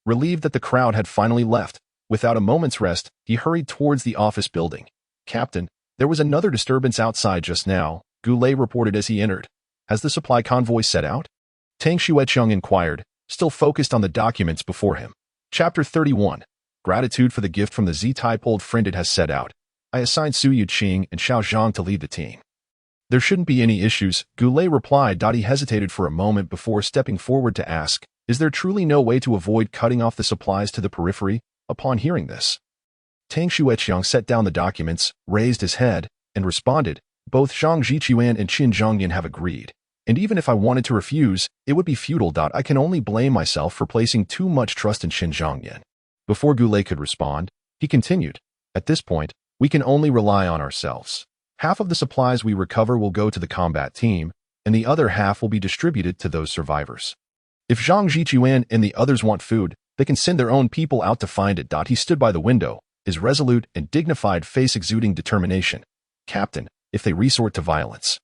Relieved that the crowd had finally left, without a moment's rest, he hurried towards the office building. Captain, there was another disturbance outside just now, Goulet reported as he entered. Has the supply convoy set out? Tang Xueqiang inquired, still focused on the documents before him. Chapter 31. Gratitude for the gift from the Z-type old friend. It has set out. I assigned Su Yinqing and Xiao Zhang to lead the team. There shouldn't be any issues, Goulet replied. He hesitated for a moment before stepping forward to ask, is there truly no way to avoid cutting off the supplies to the periphery? Upon hearing this, Tang Xueqiang set down the documents, raised his head, and responded, both Zhang Zhichuan and Qin Zhongyan have agreed. And even if I wanted to refuse, it would be futile. I can only blame myself for placing too much trust in Qin Zhongyan. Before Goulet could respond, he continued, at this point, we can only rely on ourselves. Half of the supplies we recover will go to the combat team, and the other half will be distributed to those survivors. If Zhang Zhichuan and the others want food, they can send their own people out to find it. He stood by the window, his resolute and dignified face exuding determination. Captain, if they resort to violence,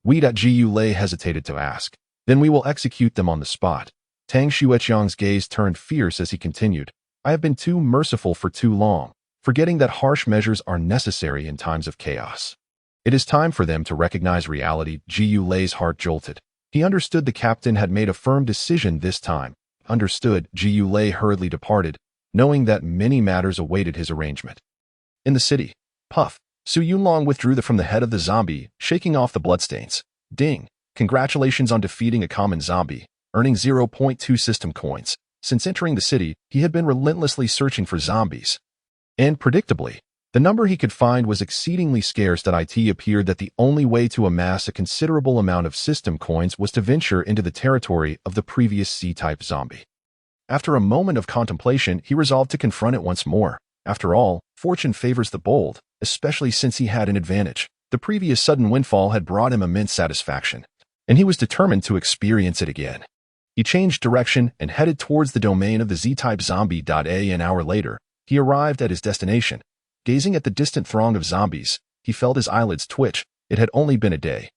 we. Goulet hesitated to ask, then we will execute them on the spot. Tang Xueqiang's gaze turned fierce as he continued, I have been too merciful for too long, forgetting that harsh measures are necessary in times of chaos. It is time for them to recognize reality. Goulet's heart jolted. He understood the captain had made a firm decision this time. Understood. Goulet hurriedly departed, knowing that many matters awaited his arrangement. In the city, puff, Su Yunlong withdrew from the head of the zombie, shaking off the bloodstains. Ding! Congratulations on defeating a common zombie, earning 0.2 system coins. Since entering the city, he had been relentlessly searching for zombies. And predictably, The number he could find was exceedingly scarce. It appeared that the only way to amass a considerable amount of system coins was to venture into the territory of the previous C-type zombie. After a moment of contemplation, he resolved to confront it once more. After all, fortune favors the bold, especially since he had an advantage. The previous sudden windfall had brought him immense satisfaction, and he was determined to experience it again. He changed direction and headed towards the domain of the Z-type zombie. An hour later, he arrived at his destination. Gazing at the distant throng of zombies, he felt his eyelids twitch. It had only been a day.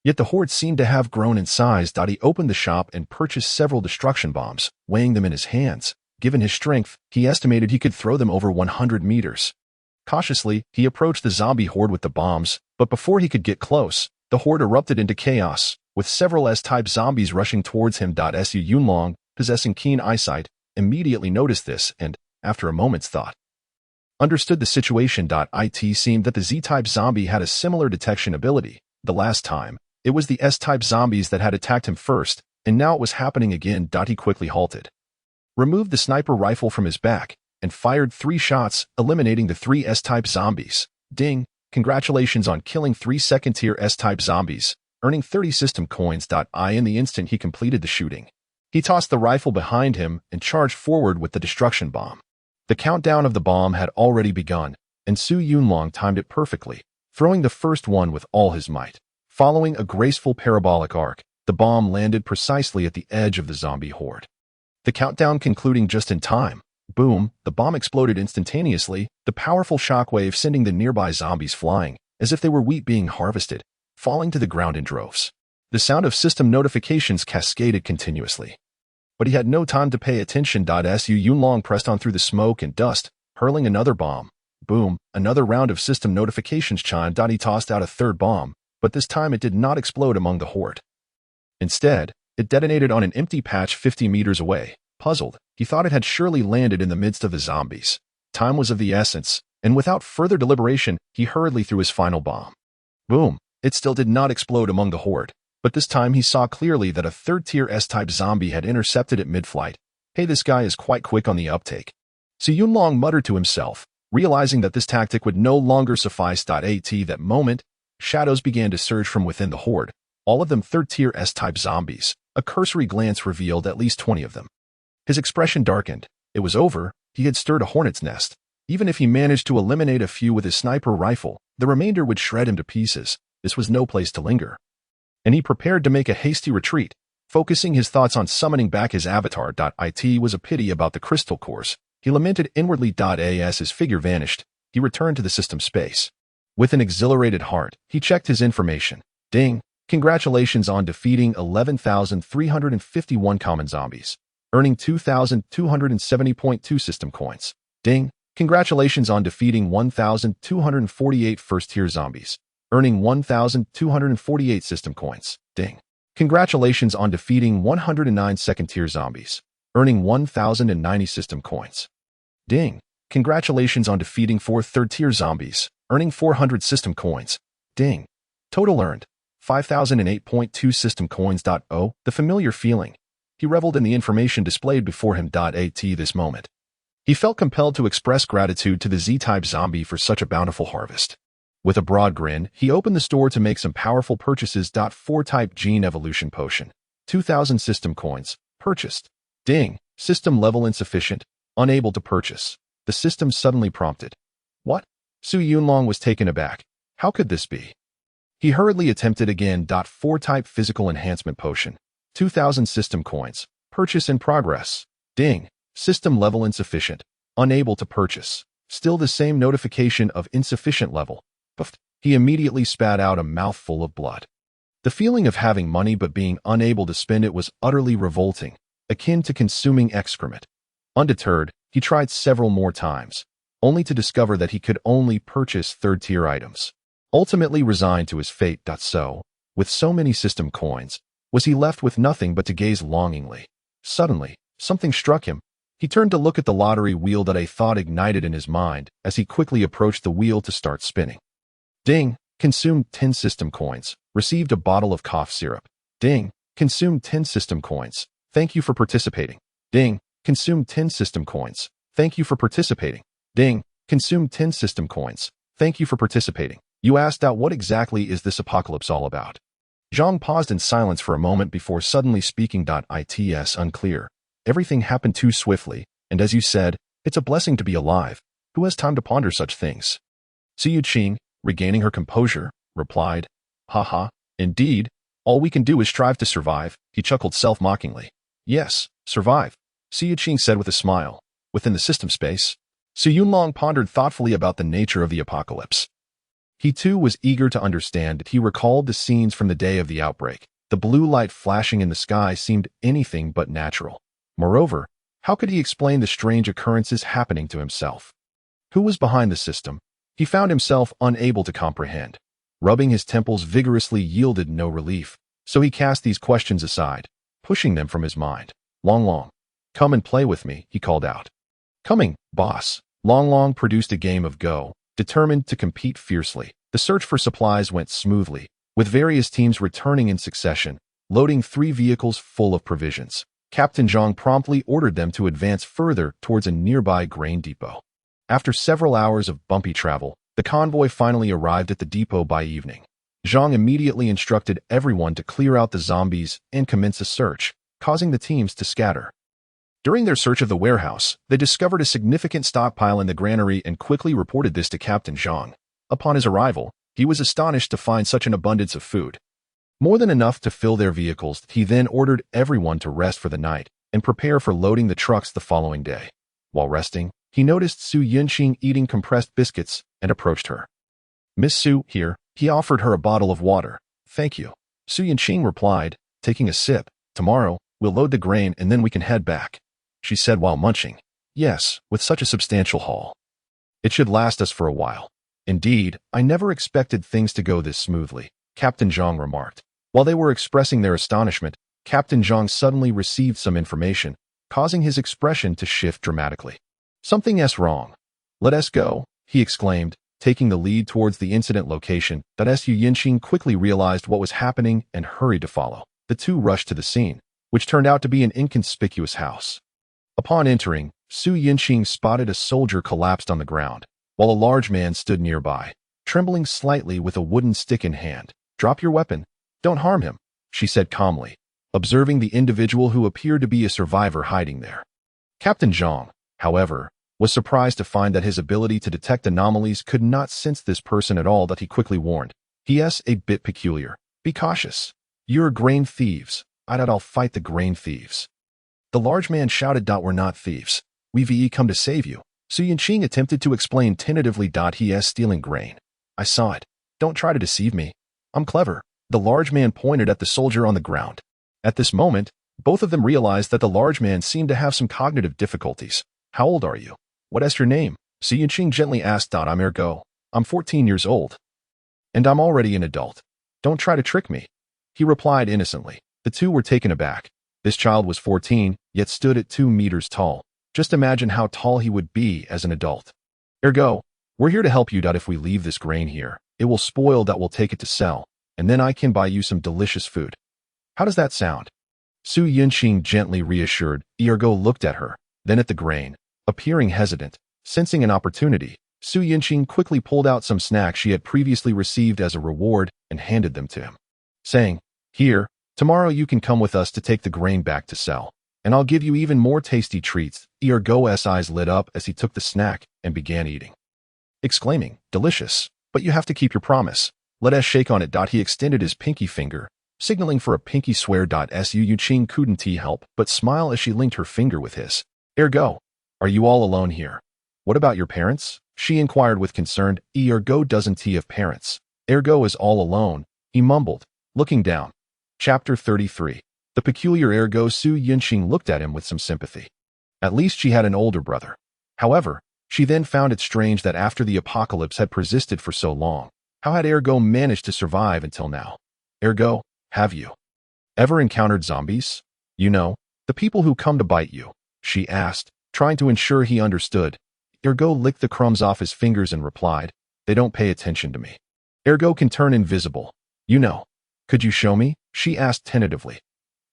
Yet the horde seemed to have grown in size. He opened the shop and purchased several destruction bombs, weighing them in his hands. Given his strength, he estimated he could throw them over 100 meters. Cautiously, he approached the zombie horde with the bombs, but before he could get close, the horde erupted into chaos, with several S-type zombies rushing towards him. Su Yunlong, possessing keen eyesight, immediately noticed this and, after a moment's thought, understood the situation. It seemed that the Z-type zombie had a similar detection ability. The last time, it was the S-type zombies that had attacked him first, and now it was happening again. He quickly halted, removed the sniper rifle from his back, and fired 3 shots, eliminating the 3 S-type zombies. Ding! Congratulations on killing 3 second-tier S-type zombies, earning 30 system coins. In the instant he completed the shooting, he tossed the rifle behind him and charged forward with the destruction bomb. The countdown of the bomb had already begun, and Su Yunlong timed it perfectly, throwing the first one with all his might. Following a graceful parabolic arc, the bomb landed precisely at the edge of the zombie horde. The countdown concluding just in time. Boom! The bomb exploded instantaneously, the powerful shockwave sending the nearby zombies flying, as if they were wheat being harvested, falling to the ground in droves. The sound of system notifications cascaded continuously. But he had no time to pay attention. Su Yunlong pressed on through the smoke and dust, hurling another bomb. Boom! Another round of system notifications chimed. He tossed out a third bomb, but this time it did not explode among the horde. Instead, it detonated on an empty patch 50 meters away. Puzzled, he thought it had surely landed in the midst of the zombies. Time was of the essence, and without further deliberation, he hurriedly threw his final bomb. Boom! It still did not explode among the horde, but this time he saw clearly that a third-tier S-type zombie had intercepted it mid-flight. Hey, this guy is quite quick on the uptake. Su Yunlong muttered to himself, realizing that this tactic would no longer suffice. At that moment, shadows began to surge from within the horde, all of them third-tier S-type zombies. A cursory glance revealed at least 20 of them. His expression darkened. It was over. He had stirred a hornet's nest. Even if he managed to eliminate a few with his sniper rifle, the remainder would shred him to pieces. This was no place to linger. And he prepared to make a hasty retreat, focusing his thoughts on summoning back his avatar. It was a pity about the crystal cores. He lamented inwardly. As his figure vanished, he returned to the system space. With an exhilarated heart, he checked his information. Ding! Congratulations on defeating 11,351 common zombies, earning 2,270.2 system coins. Ding! Congratulations on defeating 1,248 first-tier zombies, earning 1,248 system coins. Ding! Congratulations on defeating 109 second-tier zombies, earning 1,090 system coins. Ding! Congratulations on defeating 4 third-tier zombies, earning 400 system coins. Ding! Total earned 5,008.2 system coins. Oh, the familiar feeling. He reveled in the information displayed before him. At this moment, he felt compelled to express gratitude to the Z-type zombie for such a bountiful harvest. With a broad grin, he opened the store to make some powerful purchases. 4-type gene evolution potion, 2,000 system coins, purchased. Ding! System level insufficient, unable to purchase. The system suddenly prompted. What? Su Yunlong was taken aback. How could this be? He hurriedly attempted again. 4-type physical enhancement potion, 2,000 system coins, purchase in progress. Ding! System level insufficient, unable to purchase. Still the same notification of insufficient level. Puffed. He immediately spat out a mouthful of blood. The feeling of having money but being unable to spend it was utterly revolting, akin to consuming excrement. Undeterred, he tried several more times, only to discover that he could only purchase third-tier items. Ultimately resigned to his fate. So, with so many system coins, was he left with nothing but to gaze longingly. Suddenly, something struck him. He turned to look at the lottery wheel. A thought ignited in his mind as he quickly approached the wheel to start spinning. Ding! Consumed 10 system coins. Received a bottle of cough syrup. Ding! Consumed 10 system coins. Thank you for participating. Ding! Consumed 10 system coins. Thank you for participating. Ding! Consumed 10 system coins. Thank you for participating. You asked out what exactly is this apocalypse all about? Zhang paused in silence for a moment before suddenly speaking. It's unclear. Everything happened too swiftly, and as you said, it's a blessing to be alive. Who has time to ponder such things? Su Yuqing, regaining her composure, replied, Haha, indeed, all we can do is strive to survive, he chuckled self-mockingly. Yes, survive, Su Yuqing said with a smile. Within the system space, Su Yunlong pondered thoughtfully about the nature of the apocalypse. He too was eager to understand. He recalled the scenes from the day of the outbreak. The blue light flashing in the sky seemed anything but natural. Moreover, how could he explain the strange occurrences happening to himself? Who was behind the system? He found himself unable to comprehend. Rubbing his temples vigorously yielded no relief, so he cast these questions aside, pushing them from his mind. Long Long, come and play with me, he called out. Coming, boss. Long Long produced a game of Go, determined to compete fiercely. The search for supplies went smoothly, with various teams returning in succession, loading 3 vehicles full of provisions. Captain Zhang promptly ordered them to advance further towards a nearby grain depot. After several hours of bumpy travel, the convoy finally arrived at the depot by evening. Zhang immediately instructed everyone to clear out the zombies and commence a search, causing the teams to scatter. During their search of the warehouse, they discovered a significant stockpile in the granary and quickly reported this to Captain Zhang. Upon his arrival, he was astonished to find such an abundance of food. More than enough to fill their vehicles. He then ordered everyone to rest for the night and prepare for loading the trucks the following day. While resting, he noticed Su Yuqing eating compressed biscuits and approached her. Miss Su, here, he offered her a bottle of water. Thank you. Su Yuqing replied, taking a sip. Tomorrow, we'll load the grain and then we can head back, she said while munching. Yes, with such a substantial haul, it should last us for a while. Indeed, I never expected things to go this smoothly, Captain Zhang remarked. While they were expressing their astonishment, Captain Zhang suddenly received some information, causing his expression to shift dramatically. Something's wrong. Let us go, he exclaimed, taking the lead towards the incident location. Su Yuqing quickly realized what was happening and hurried to follow. The two rushed to the scene, which turned out to be an inconspicuous house. Upon entering, Su Yuqing spotted a soldier collapsed on the ground, while a large man stood nearby, trembling slightly with a wooden stick in hand. Drop your weapon. Don't harm him, she said calmly, observing the individual who appeared to be a survivor hiding there. Captain Zhang, however, was surprised to find that his ability to detect anomalies could not sense this person at all. That he quickly warned. He's a bit peculiar. Be cautious. You're grain thieves. I'll fight the grain thieves. The large man shouted. We're not thieves. We've come to save you. Su Yuqing attempted to explain tentatively. He's stealing grain. I saw it. Don't try to deceive me. I'm clever. The large man pointed at the soldier on the ground. At this moment, both of them realized that the large man seemed to have some cognitive difficulties. How old are you? What's your name? Su Yuqing gently asked. I'm Ergo. I'm 14 years old. And I'm already an adult. Don't try to trick me, he replied innocently. The two were taken aback. This child was 14, yet stood at 2 meters tall. Just imagine how tall he would be as an adult. Ergo, we're here to help you. If we leave this grain here, it will spoil. We'll take it to sell, and then I can buy you some delicious food. How does that sound? Su Yuqing gently reassured. Ergo looked at her, then at the grain, appearing hesitant. Sensing an opportunity, Su Yuqing quickly pulled out some snacks she had previously received as a reward and handed them to him, saying, Here, tomorrow you can come with us to take the grain back to sell, and I'll give you even more tasty treats. Ergo's eyes lit up as he took the snack and began eating, exclaiming, Delicious, but you have to keep your promise. Let us shake on it. He extended his pinky finger, signaling for a pinky swear. Su Yuqing couldn't help but smile as she linked her finger with his. Ergo, are you all alone here? What about your parents? She inquired with concern. Ergo doesn't have parents. Ergo is all alone, he mumbled, looking down. Chapter 33. The peculiar Ergo. Su Yuqing looked at him with some sympathy. At least she had an older brother. However, she then found it strange that after the apocalypse had persisted for so long, how had Ergo managed to survive until now? Ergo, have you ever encountered zombies? You know, the people who come to bite you, she asked, trying to ensure he understood. Ergo licked the crumbs off his fingers and replied, They don't pay attention to me. Ergo can turn invisible. You know. Could you show me? She asked tentatively.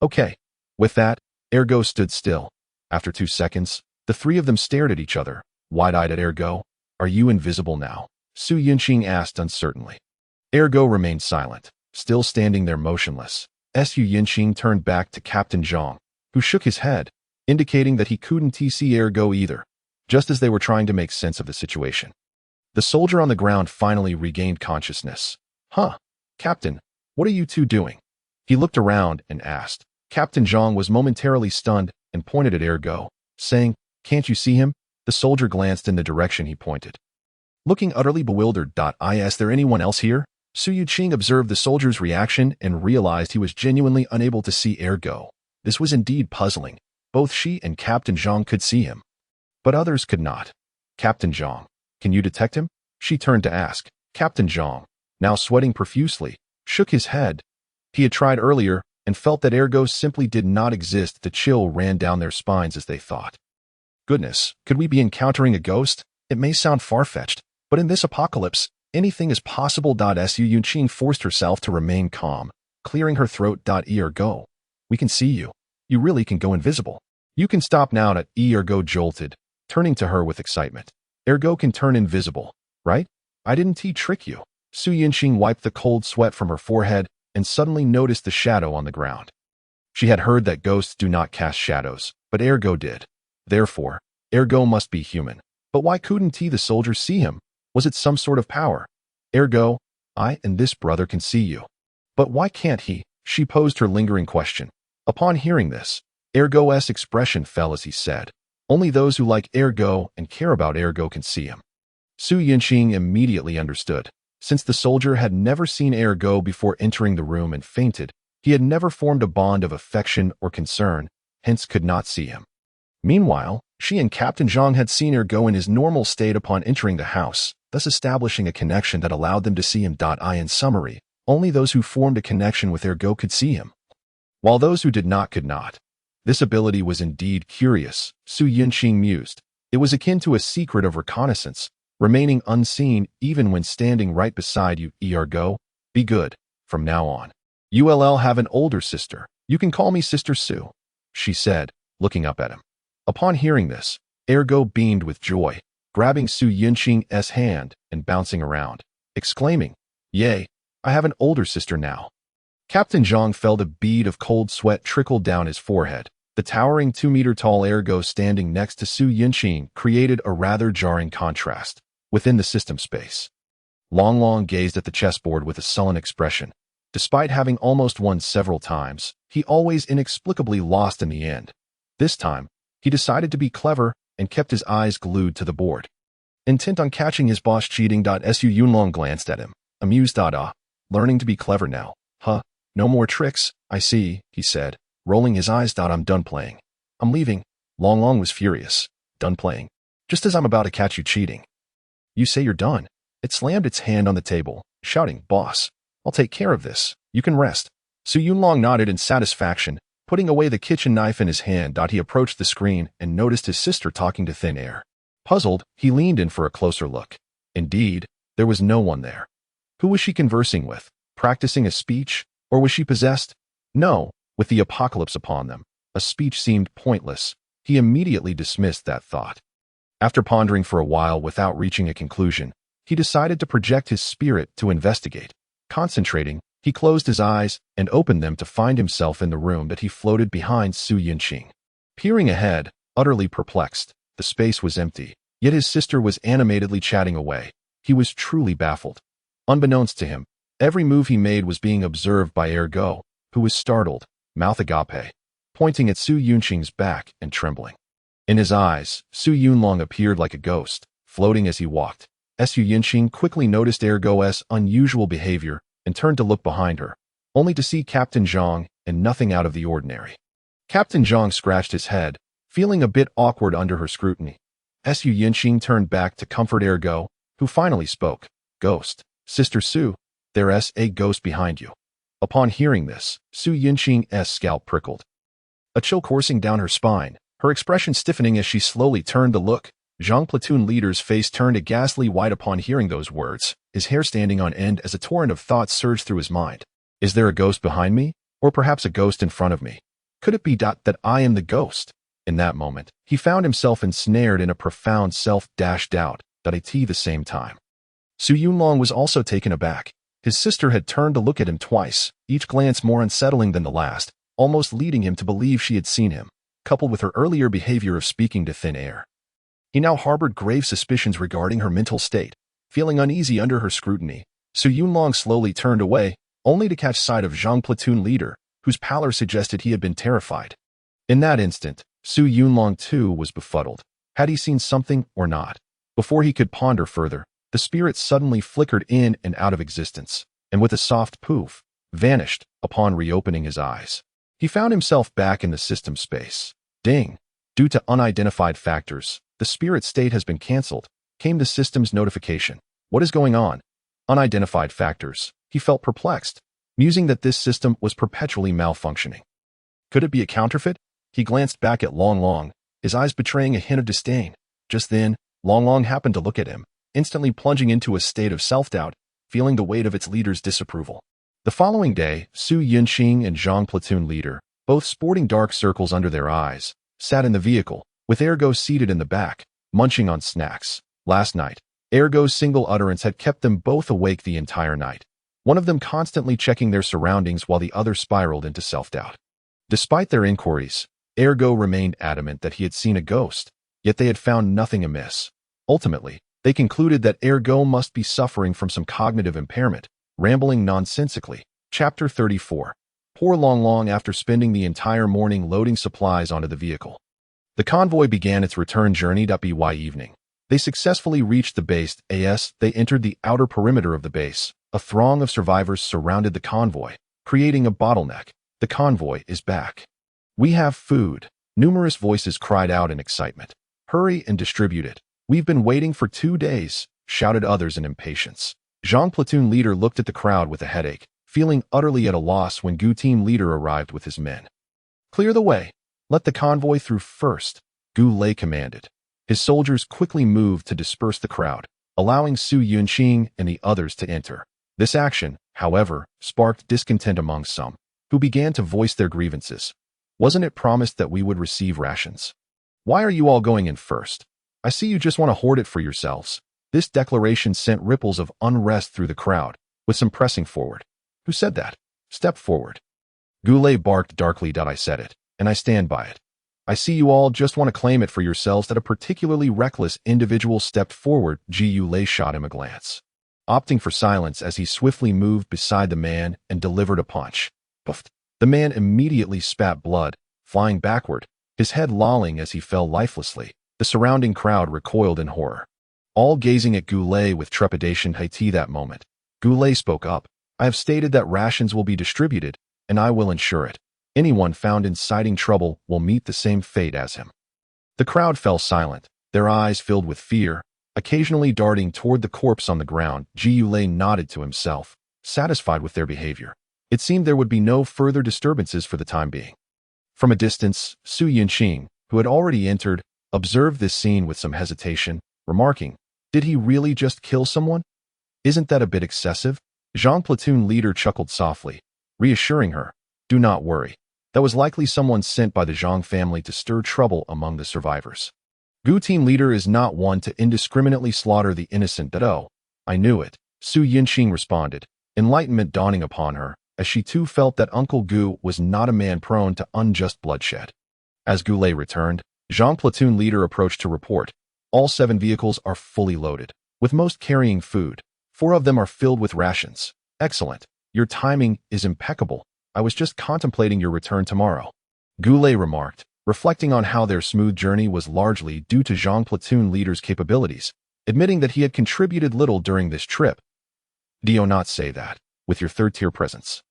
Okay. With that, Ergo stood still. After 2 seconds, the three of them stared at each other, wide-eyed at Ergo. Are you invisible now? Su Yunqing asked uncertainly. Ergo remained silent, still standing there motionless. Su Yunqing turned back to Captain Zhang, who shook his head, indicating that he couldn't see Ergo either, just as they were trying to make sense of the situation. The soldier on the ground finally regained consciousness. Huh, Captain, what are you two doing? He looked around and asked. Captain Zhang was momentarily stunned and pointed at Ergo, saying, "Can't you see him?" The soldier glanced in the direction he pointed. Looking utterly bewildered, Is there anyone else here? Su Yunqing observed the soldier's reaction and realized he was genuinely unable to see Ergo. This was indeed puzzling. Both she and Captain Zhang could see him, but others could not. Captain Zhang, can you detect him? She turned to ask. Captain Zhang, now sweating profusely, shook his head. He had tried earlier and felt that Ergo simply did not exist. The chill ran down their spines as they thought. Goodness, could we be encountering a ghost? It may sound far-fetched, but in this apocalypse, anything is possible. Su Yunqing forced herself to remain calm, clearing her throat. Ergo, we can see you. You really can go invisible. You can stop now. Ergo jolted, turning to her with excitement. Ergo can turn invisible, right? I didn't trick you. Su Yunqing wiped the cold sweat from her forehead and suddenly noticed the shadow on the ground. She had heard that ghosts do not cast shadows, but Ergo did. Therefore, Ergo must be human. But why couldn't the soldier see him? Was it some sort of power? Ergo, I and this brother can see you. But why can't he? She posed her lingering question. Upon hearing this, Ergo's expression fell as he said, only those who like Ergo and care about Ergo can see him. Su Yunqing immediately understood. Since the soldier had never seen Ergo before entering the room and fainted, he had never formed a bond of affection or concern, hence could not see him. Meanwhile, she and Captain Zhang had seen Ergo in his normal state upon entering the house, thus establishing a connection that allowed them to see him. In summary, only those who formed a connection with Ergo could see him, while those who did not could not. This ability was indeed curious, Su Yunqing mused. It was akin to a secret of reconnaissance, remaining unseen even when standing right beside you. Ergo, be good, from now on. You'll have an older sister. You can call me Sister Su, she said, looking up at him. Upon hearing this, Ergo beamed with joy, grabbing Su Yunqing's hand and bouncing around, exclaiming, "Yay, I have an older sister now." Captain Zhang felt a bead of cold sweat trickle down his forehead. The towering 2-meter-tall Ergo standing next to Su Yunqing created a rather jarring contrast within the system space. Long Long gazed at the chessboard with a sullen expression. Despite having almost won several times, he always inexplicably lost in the end. This time, he decided to be clever and kept his eyes glued to the board, intent on catching his boss cheating. Su Yunlong glanced at him, amused. Learning to be clever now, huh? No more tricks, I see, he said, rolling his eyes. I'm done playing. I'm leaving. Long Long was furious. Done playing? Just as I'm about to catch you cheating. You say you're done. It slammed its hand on the table, shouting, "Boss, I'll take care of this. You can rest." Su Yunlong nodded in satisfaction, putting away the kitchen knife in his hand. He approached the screen and noticed his sister talking to thin air. Puzzled, he leaned in for a closer look. Indeed, there was no one there. Who was she conversing with? Practicing a speech? Or was she possessed? No, with the apocalypse upon them, a speech seemed pointless. He immediately dismissed that thought. After pondering for a while without reaching a conclusion, he decided to project his spirit to investigate. Concentrating, he closed his eyes and opened them to find himself in the room that he floated behind Su Yunqing. Peering ahead, utterly perplexed, the space was empty, yet his sister was animatedly chatting away. He was truly baffled. Unbeknownst to him, every move he made was being observed by Ergo, who was startled, mouth agape, pointing at Su Yunqing's back and trembling. In his eyes, Su Yunlong appeared like a ghost, floating as he walked. Su Yunqing quickly noticed Ergo's unusual behavior and turned to look behind her, only to see Captain Zhang and nothing out of the ordinary. Captain Zhang scratched his head, feeling a bit awkward under her scrutiny. Su Yunqing turned back to comfort Ergo, who finally spoke. "Ghost, Sister Su, there's a ghost behind you." Upon hearing this, Su Yunqing's scalp prickled, a chill coursing down her spine, her expression stiffening as she slowly turned to look. Zhang platoon leader's face turned a ghastly white upon hearing those words, his hair standing on end as a torrent of thoughts surged through his mind. Is there a ghost behind me? Or perhaps a ghost in front of me? Could it be that I am the ghost? In that moment, he found himself ensnared in a profound self-doubt. At the same time. Su Yunlong was also taken aback. His sister had turned to look at him twice, each glance more unsettling than the last, almost leading him to believe she had seen him, coupled with her earlier behavior of speaking to thin air. He now harbored grave suspicions regarding her mental state. Feeling uneasy under her scrutiny, Su Yunlong slowly turned away, only to catch sight of Zhang platoon leader, whose pallor suggested he had been terrified. In that instant, Su Yunlong too was befuddled. Had he seen something or not? Before he could ponder further, the spirit suddenly flickered in and out of existence, and with a soft poof, vanished upon reopening his eyes. He found himself back in the system space. Ding! Due to unidentified factors, the spirit state has been cancelled, came the system's notification. What is going on? Unidentified factors. He felt perplexed, musing that this system was perpetually malfunctioning. Could it be a counterfeit? He glanced back at Long Long, his eyes betraying a hint of disdain. Just then, Long Long happened to look at him, instantly plunging into a state of self-doubt, feeling the weight of its leader's disapproval. The following day, Su Yunqing and Zhang platoon leader, both sporting dark circles under their eyes, sat in the vehicle, with Ergo seated in the back, munching on snacks. Last night, Ergo's single utterance had kept them both awake the entire night, one of them constantly checking their surroundings while the other spiraled into self-doubt. Despite their inquiries, Ergo remained adamant that he had seen a ghost, yet they had found nothing amiss. Ultimately, they concluded that Ergo must be suffering from some cognitive impairment, rambling nonsensically. Chapter 34. Poor Long Long after spending the entire morning loading supplies onto the vehicle. The convoy began its return journey. By evening, they successfully reached the base. As they entered the outer perimeter of the base, a throng of survivors surrounded the convoy, creating a bottleneck. The convoy is back. We have food. Numerous voices cried out in excitement. Hurry and distribute it. We've been waiting for 2 days, shouted others in impatience. Zhang platoon leader looked at the crowd with a headache, feeling utterly at a loss when Gu team leader arrived with his men. Clear the way. Let the convoy through first, Gu Lei commanded. His soldiers quickly moved to disperse the crowd, allowing Su Yunqing and the others to enter. This action, however, sparked discontent among some, who began to voice their grievances. Wasn't it promised that we would receive rations? Why are you all going in first? I see you just want to hoard it for yourselves. This declaration sent ripples of unrest through the crowd, with some pressing forward. Who said that? Step forward. Gu Lei barked darkly. I said it, and I stand by it. I see you all just want to claim it for yourselves. That a particularly reckless individual stepped forward. Gu Lei shot him a glance, opting for silence as he swiftly moved beside the man and delivered a punch. Puffed. The man immediately spat blood, flying backward, his head lolling as he fell lifelessly. The surrounding crowd recoiled in horror, all gazing at Gu Lei with trepidation. That moment, Gu Lei spoke up. I have stated that rations will be distributed, and I will ensure it. Anyone found inciting trouble will meet the same fate as him. The crowd fell silent, their eyes filled with fear, occasionally darting toward the corpse on the ground. Gu Lei nodded to himself, satisfied with their behavior. It seemed there would be no further disturbances for the time being. From a distance, Su Yunqing, who had already entered, observed this scene with some hesitation, remarking, "Did he really just kill someone? Isn't that a bit excessive?" Zhang platoon leader chuckled softly, reassuring her, "Do not worry. That was likely someone sent by the Zhang family to stir trouble among the survivors. Gu team leader is not one to indiscriminately slaughter the innocent." "Oh, I knew it," Su Yunqing responded, enlightenment dawning upon her, as she too felt that Uncle Gu was not a man prone to unjust bloodshed. As Gu Lei returned, Zhang platoon leader approached to report. All 7 vehicles are fully loaded, with most carrying food. 4 of them are filled with rations. Excellent. Your timing is impeccable. I was just contemplating your return tomorrow, Gu Lei remarked, reflecting on how their smooth journey was largely due to Zhang platoon leader's capabilities, admitting that he had contributed little during this trip. Do not say that, with your third-tier presence.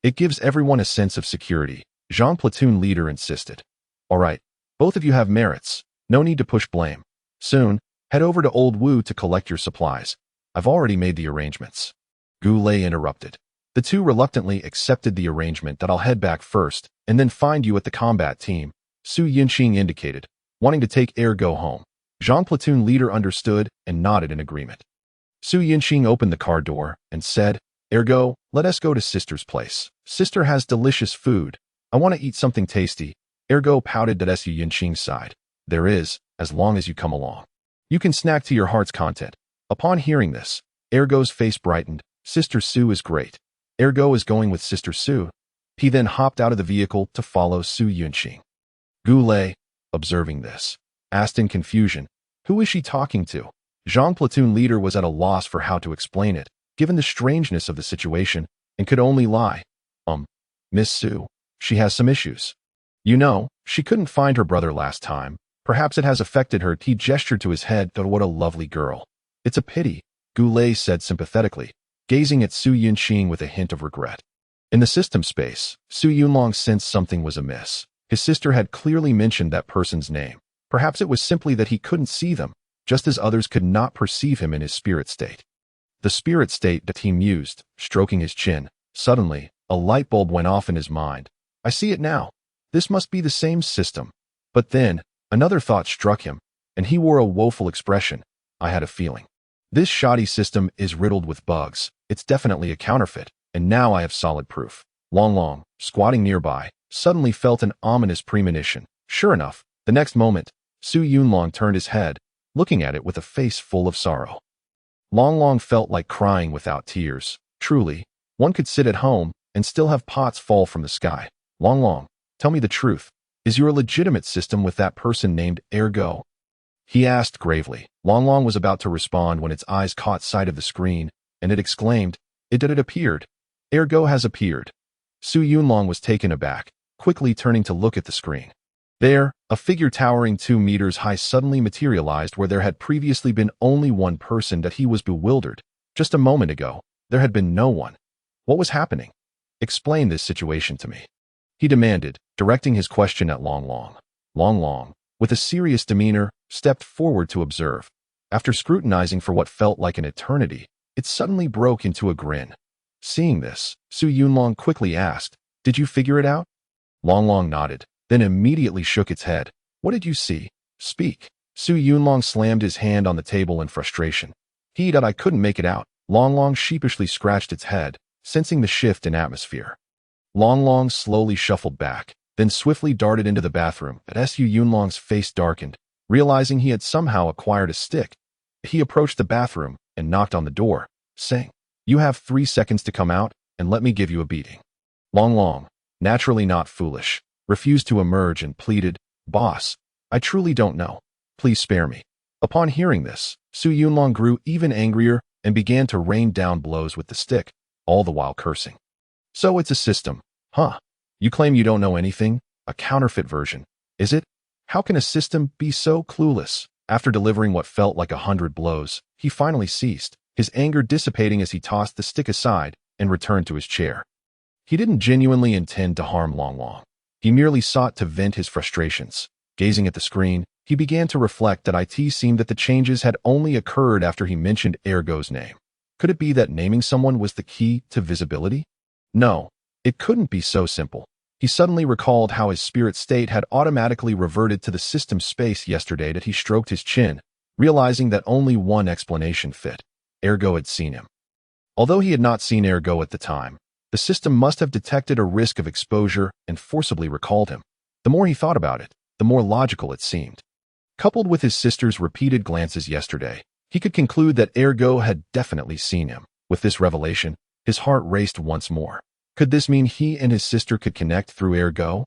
It gives everyone a sense of security, Zhang platoon leader insisted. All right, both of you have merits. No need to push blame. Soon, head over to Old Wu to collect your supplies. I've already made the arrangements. Gu Lei interrupted. The two reluctantly accepted the arrangement that I'll head back first and then find you at the combat team, Su Yunqing indicated, wanting to take Ergo home. Zhang platoon leader understood and nodded in agreement. Su Yunqing opened the car door and said, Ergo, let us go to Sister's place. Sister has delicious food. I want to eat something tasty. Ergo pouted at Su Yunqing sighed. There is, as long as you come along. You can snack to your heart's content. Upon hearing this, Ergo's face brightened. Sister Sue is great. Ergo is going with Sister Sue. He then hopped out of the vehicle to follow Su Yunqing. Goulet, observing this, asked in confusion, who is she talking to? Zhang platoon leader was at a loss for how to explain it, given the strangeness of the situation, and could only lie. Miss Sue, she has some issues. You know, she couldn't find her brother last time. Perhaps it has affected her. He gestured to his head. Oh, what a lovely girl. It's a pity, Goulet said sympathetically, gazing at Su Yunqing with a hint of regret. In the system space, Su Yunlong sensed something was amiss. His sister had clearly mentioned that person's name. Perhaps it was simply that he couldn't see them, just as others could not perceive him in his spirit state. The spirit state that he mused, stroking his chin. Suddenly, a light bulb went off in his mind. I see it now. This must be the same system. But then, another thought struck him, and he wore a woeful expression. I had a feeling. This shoddy system is riddled with bugs. It's definitely a counterfeit, and now I have solid proof. Long Long, squatting nearby, suddenly felt an ominous premonition. Sure enough, the next moment, Su Yunlong turned his head, looking at it with a face full of sorrow. Long Long felt like crying without tears. Truly, one could sit at home and still have pots fall from the sky. Long Long, tell me the truth. Is your legitimate system with that person named Ergo? He asked gravely. Long Long was about to respond when its eyes caught sight of the screen, and it exclaimed, It appeared. Ergo has appeared. Su Yunlong was taken aback, quickly turning to look at the screen. There, a figure towering 2 meters high suddenly materialized where there had previously been only one person. That he was bewildered. Just a moment ago, there had been no one. What was happening? Explain this situation to me, he demanded, directing his question at Long Long. Long Long, with a serious demeanor, stepped forward to observe. After scrutinizing for what felt like an eternity, it suddenly broke into a grin. Seeing this, Su Yunlong quickly asked, Did you figure it out? Long Long nodded, then immediately shook its head. What did you see? Speak. Su Yunlong slammed his hand on the table in frustration. I couldn't make it out. Long Long sheepishly scratched its head, sensing the shift in atmosphere. Long Long slowly shuffled back, then swiftly darted into the bathroom. As Su Yunlong's face darkened, realizing he had somehow acquired a stick, he approached the bathroom and knocked on the door, saying, You have 3 seconds to come out, and let me give you a beating. Long Long, naturally not foolish, refused to emerge and pleaded, Boss, I truly don't know. Please spare me. Upon hearing this, Su Yunlong grew even angrier and began to rain down blows with the stick, all the while cursing. So it's a system, huh? You claim you don't know anything? A counterfeit version, is it? How can a system be so clueless? After delivering what felt like 100 blows, he finally ceased, his anger dissipating as he tossed the stick aside and returned to his chair. He didn't genuinely intend to harm Long Long. He merely sought to vent his frustrations. Gazing at the screen, he began to reflect that it seemed that the changes had only occurred after he mentioned Ergo's name. Could it be that naming someone was the key to visibility? No, it couldn't be so simple. He suddenly recalled how his spirit state had automatically reverted to the system space yesterday. That he stroked his chin, realizing that only one explanation fit. Ergo had seen him. Although he had not seen Ergo at the time, the system must have detected a risk of exposure and forcibly recalled him. The more he thought about it, the more logical it seemed. Coupled with his sister's repeated glances yesterday, he could conclude that Ergo had definitely seen him. With this revelation, his heart raced once more. Could this mean he and his sister could connect through Ergo?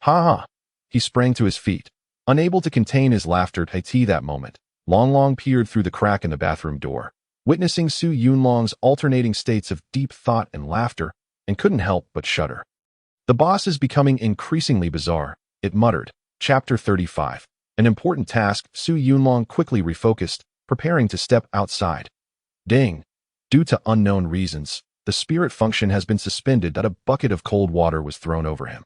Ha ha! He sprang to his feet, unable to contain his laughter. That moment, Long Long peered through the crack in the bathroom door, witnessing Su Yunlong's alternating states of deep thought and laughter, and couldn't help but shudder. The boss is becoming increasingly bizarre, it muttered. Chapter 35. An important task. Su Yunlong quickly refocused, preparing to step outside. Ding! Due to unknown reasons, the spirit function has been suspended. That a bucket of cold water was thrown over him.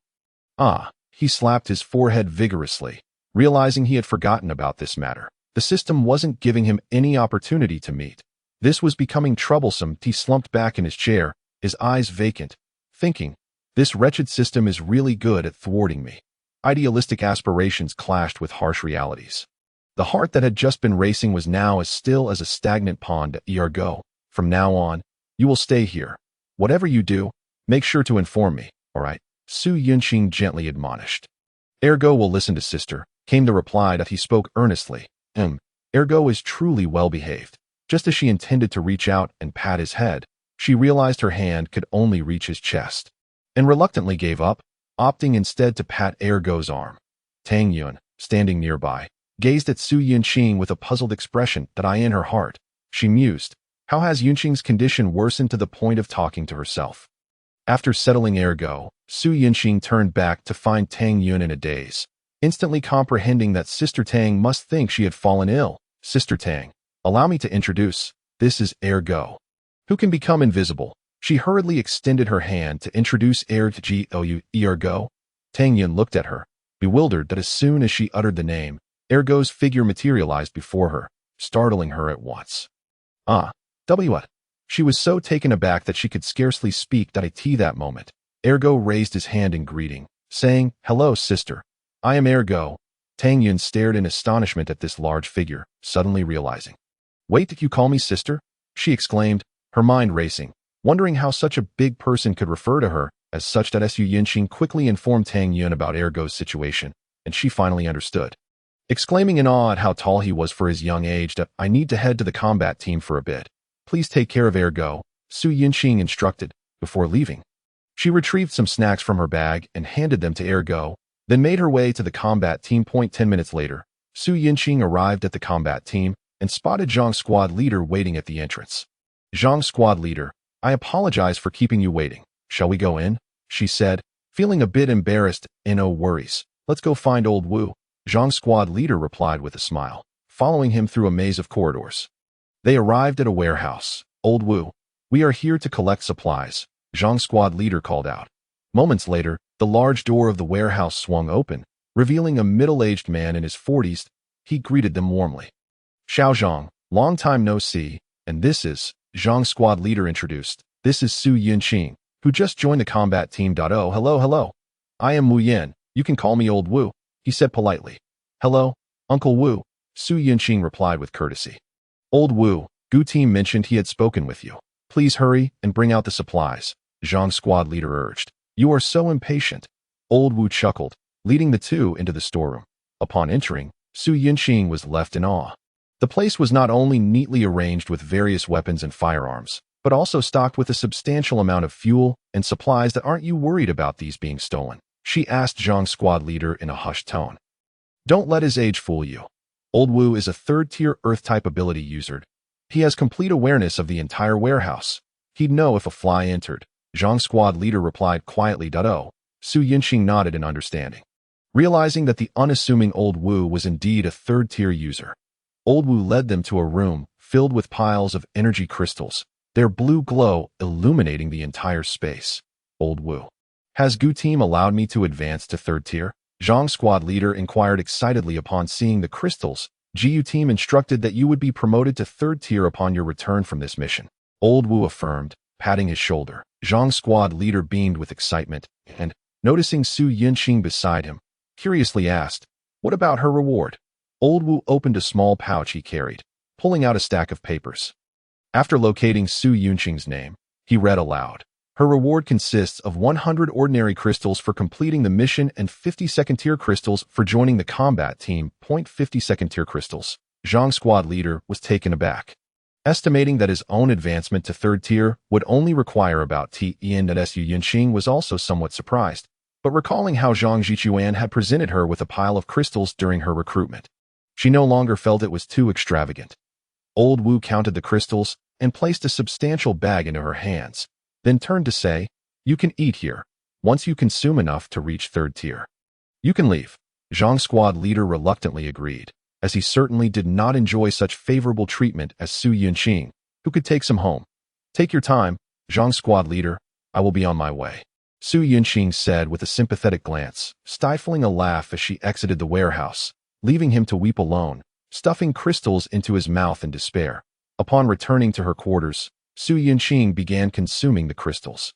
He slapped his forehead vigorously, realizing he had forgotten about this matter. The system wasn't giving him any opportunity to meet. This was becoming troublesome. He slumped back in his chair, his eyes vacant, thinking, this wretched system is really good at thwarting me. Idealistic aspirations clashed with harsh realities. The heart that had just been racing was now as still as a stagnant pond. Ergo, from now on, you will stay here. Whatever you do, make sure to inform me, all right? Su Yunqing gently admonished. Ergo will listen to sister, came the reply. That he spoke earnestly. Ergo is truly well-behaved. Just as she intended to reach out and pat his head, she realized her hand could only reach his chest, and reluctantly gave up, opting instead to pat Ergo's arm. Tang Yun, standing nearby, gazed at Su Yunqing with a puzzled expression that in her heart. She mused, how has Yunqing's condition worsened to the point of talking to herself? After settling Ergo, Su Yunqing turned back to find Tang Yun in a daze, instantly comprehending that Sister Tang must think she had fallen ill. Sister Tang, allow me to introduce, this is Ergo, who can become invisible. She hurriedly extended her hand to introduce Ergo. Tang Yun looked at her, bewildered that as soon as she uttered the name, Ergo's figure materialized before her, startling her at once. What? She was so taken aback that she could scarcely speak that moment. Ergo raised his hand in greeting, saying, hello, sister. I am Ergo. Tang Yun stared in astonishment at this large figure, suddenly realizing. Wait, did you call me sister? She exclaimed, her mind racing, wondering how such a big person could refer to her as such. Su Yunqing quickly informed Tang Yun about Ergo's situation, and she finally understood. Exclaiming in awe at how tall he was for his young age, I need to head to the combat team for a bit. Please take care of Ergo, Su Yunqing instructed, before leaving. She retrieved some snacks from her bag and handed them to Ergo, then made her way to the combat team. 10 minutes later, Su Yunqing arrived at the combat team and spotted Zhang's squad leader waiting at the entrance. Zhang squad leader, I apologize for keeping you waiting. Shall we go in? She said, feeling a bit embarrassed. No worries. Let's go find old Wu. Zhang squad leader replied with a smile, following him through a maze of corridors. They arrived at a warehouse. Old Wu, we are here to collect supplies, Zhang squad leader called out. Moments later, the large door of the warehouse swung open, revealing a middle-aged man in his 40s. He greeted them warmly. Xiao Zhang, long time no see, and this is, Zhang squad leader introduced, this is Su Yunqing, who just joined the combat team. Oh, hello. I am Wu Yin, you can call me Old Wu, he said politely. Hello, Uncle Wu, Su Yunqing replied with courtesy. Old Wu, Gu team mentioned he had spoken with you. Please hurry and bring out the supplies, Zhang squad leader urged. You are so impatient. Old Wu chuckled, leading the two into the storeroom. Upon entering, Su Yunqing was left in awe. The place was not only neatly arranged with various weapons and firearms, but also stocked with a substantial amount of fuel and supplies. Aren't you worried about these being stolen? She asked Zhang's squad leader in a hushed tone. Don't let his age fool you. Old Wu is a third-tier Earth-type ability user. He has complete awareness of the entire warehouse. He'd know if a fly entered. Zhang's squad leader replied quietly. Su Yunqing nodded in understanding. Realizing that the unassuming Old Wu was indeed a third-tier user, Old Wu led them to a room filled with piles of energy crystals, their blue glow illuminating the entire space. Old Wu, has Gu team allowed me to advance to third tier? Zhang squad leader inquired excitedly upon seeing the crystals. Gu team instructed that you would be promoted to third tier upon your return from this mission. Old Wu affirmed, patting his shoulder. Zhang squad leader beamed with excitement and, noticing Su Yunqing beside him, curiously asked, what about her reward? Old Wu opened a small pouch he carried, pulling out a stack of papers. After locating Su Yunqing's name, he read aloud. Her reward consists of 100 ordinary crystals for completing the mission and 50 second-tier crystals for joining the combat team. 50 second-tier crystals. Zhang squad leader was taken aback, estimating that his own advancement to third tier would only require about Su Yunqing was also somewhat surprised, but recalling how Zhang Jichuan had presented her with a pile of crystals during her recruitment, she no longer felt it was too extravagant. Old Wu counted the crystals and placed a substantial bag into her hands, then turned to say, you can eat here, once you consume enough to reach third tier. You can leave. Zhang squad leader reluctantly agreed, as he certainly did not enjoy such favorable treatment as Su Yunqing, who could take some home. Take your time, Zhang squad leader, I will be on my way. Su Yunqing said with a sympathetic glance, stifling a laugh as she exited the warehouse, leaving him to weep alone, stuffing crystals into his mouth in despair. Upon returning to her quarters, Su Yunqing began consuming the crystals.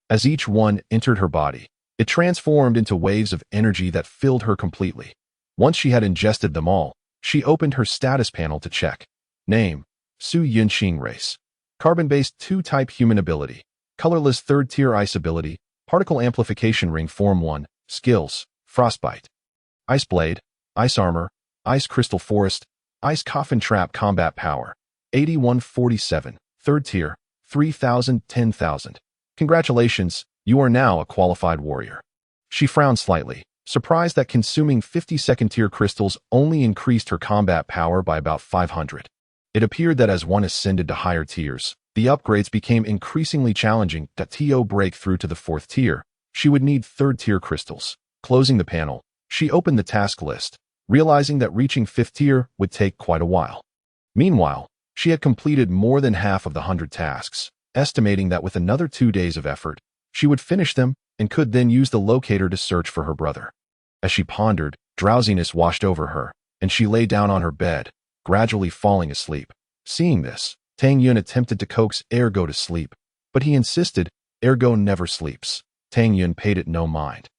As each one entered her body, it transformed into waves of energy that filled her completely. Once she had ingested them all, she opened her status panel to check. Name, Su Yunqing race. Carbon-based 2-type human ability. Colorless third-tier ice ability. Particle amplification ring form 1. Skills, Frostbite. Ice Blade. Ice Armor. Ice Crystal Forest. Ice Coffin Trap Combat Power, 8147, 3rd tier, 3,000, 10,000. Congratulations, you are now a qualified warrior. She frowned slightly, surprised that consuming 50 tier crystals only increased her combat power by about 500. It appeared that as one ascended to higher tiers, the upgrades became increasingly challenging. To break through to the 4th tier, she would need 3rd tier crystals. Closing the panel, she opened the task list, realizing that reaching 5th tier would take quite a while. Meanwhile, she had completed more than half of the 100 tasks, estimating that with another 2 days of effort, she would finish them and could then use the locator to search for her brother. As she pondered, drowsiness washed over her, and she lay down on her bed, gradually falling asleep. Seeing this, Tang Yun attempted to coax Ergo to sleep, but he insisted Ergo never sleeps. Tang Yun paid it no mind,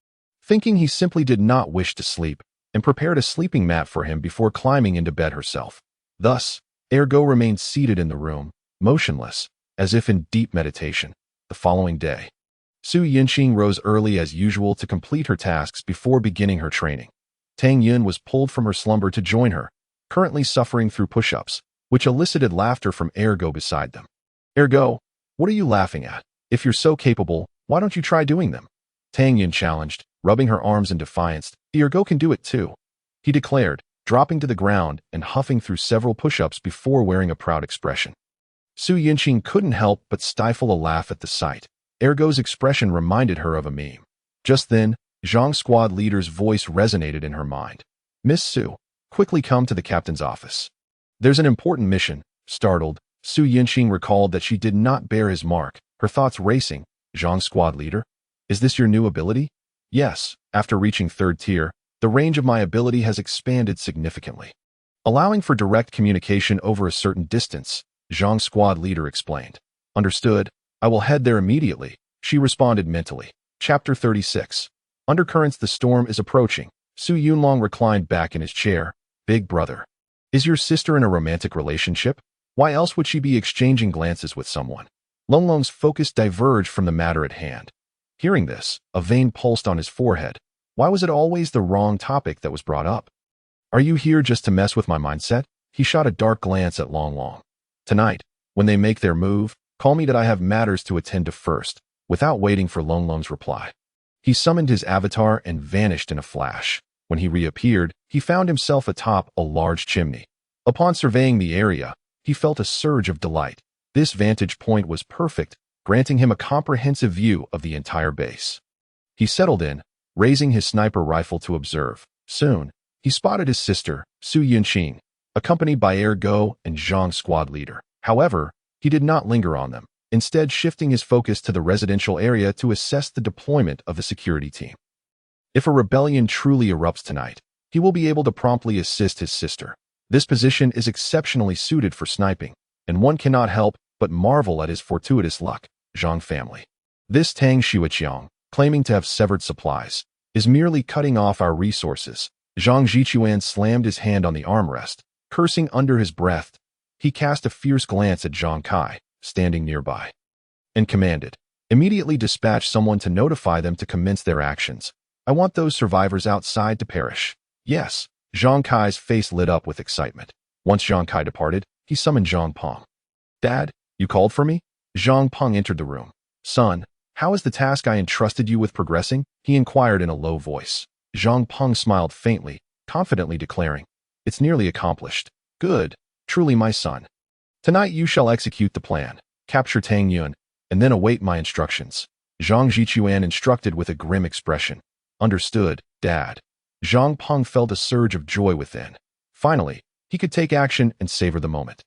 thinking he simply did not wish to sleep, and prepared a sleeping mat for him before climbing into bed herself. Thus, Ergo remained seated in the room, motionless, as if in deep meditation. The following day, Su Yinxing rose early as usual to complete her tasks before beginning her training. Tang Yun was pulled from her slumber to join her, currently suffering through push-ups, which elicited laughter from Ergo beside them. Ergo, what are you laughing at? If you're so capable, why don't you try doing them? Tang Yun challenged, rubbing her arms in defiance. Ergo can do it too, he declared, dropping to the ground and huffing through several push-ups before wearing a proud expression. Su Yinxing couldn't help but stifle a laugh at the sight. Ergo's expression reminded her of a meme. Just then, Zhang squad leader's voice resonated in her mind. Miss Su, quickly come to the captain's office. There's an important mission. Startled, Su Yinxing recalled that she did not bear his mark, her thoughts racing. Zhang squad leader? Is this your new ability? Yes, after reaching 3rd tier, the range of my ability has expanded significantly, allowing for direct communication over a certain distance, Zhang squad leader explained. Understood, I will head there immediately, she responded mentally. Chapter 36. Undercurrents. The storm is approaching. Su Yunlong reclined back in his chair. Big brother. Is your sister in a romantic relationship? Why else would she be exchanging glances with someone? Longlong's focus diverged from the matter at hand. Hearing this, a vein pulsed on his forehead. Why was it always the wrong topic that was brought up? Are you here just to mess with my mindset? He shot a dark glance at Longlong. Tonight, when they make their move, call me that I have matters to attend to first. Without waiting for Longlong's reply, he summoned his avatar and vanished in a flash. When he reappeared, he found himself atop a large chimney. Upon surveying the area, he felt a surge of delight. This vantage point was perfect, granting him a comprehensive view of the entire base. He settled in, raising his sniper rifle to observe. Soon, he spotted his sister, Su Yinxing, accompanied by Ergo and Zhang squad leader. However, he did not linger on them, instead shifting his focus to the residential area to assess the deployment of the security team. If a rebellion truly erupts tonight, he will be able to promptly assist his sister. This position is exceptionally suited for sniping, and one cannot help but marvel at his fortuitous luck. Zhang family. This Tang Xueqiang, claiming to have severed supplies, is merely cutting off our resources. Zhang Jichuan slammed his hand on the armrest, cursing under his breath. He cast a fierce glance at Zhang Kai, standing nearby, and commanded, immediately dispatch someone to notify them to commence their actions. I want those survivors outside to perish. Yes, Zhang Kai's face lit up with excitement. Once Zhang Kai departed, he summoned Zhang Peng. Dad, you called for me? Zhang Peng entered the room. Son, how is the task I entrusted you with progressing? He inquired in a low voice. Zhang Peng smiled faintly, confidently declaring, it's nearly accomplished. Good, truly my son. Tonight you shall execute the plan, capture Tang Yun, and then await my instructions. Zhang Jichuan instructed with a grim expression. Understood, Dad. Zhang Peng felt a surge of joy within. Finally, he could take action and savor the moment.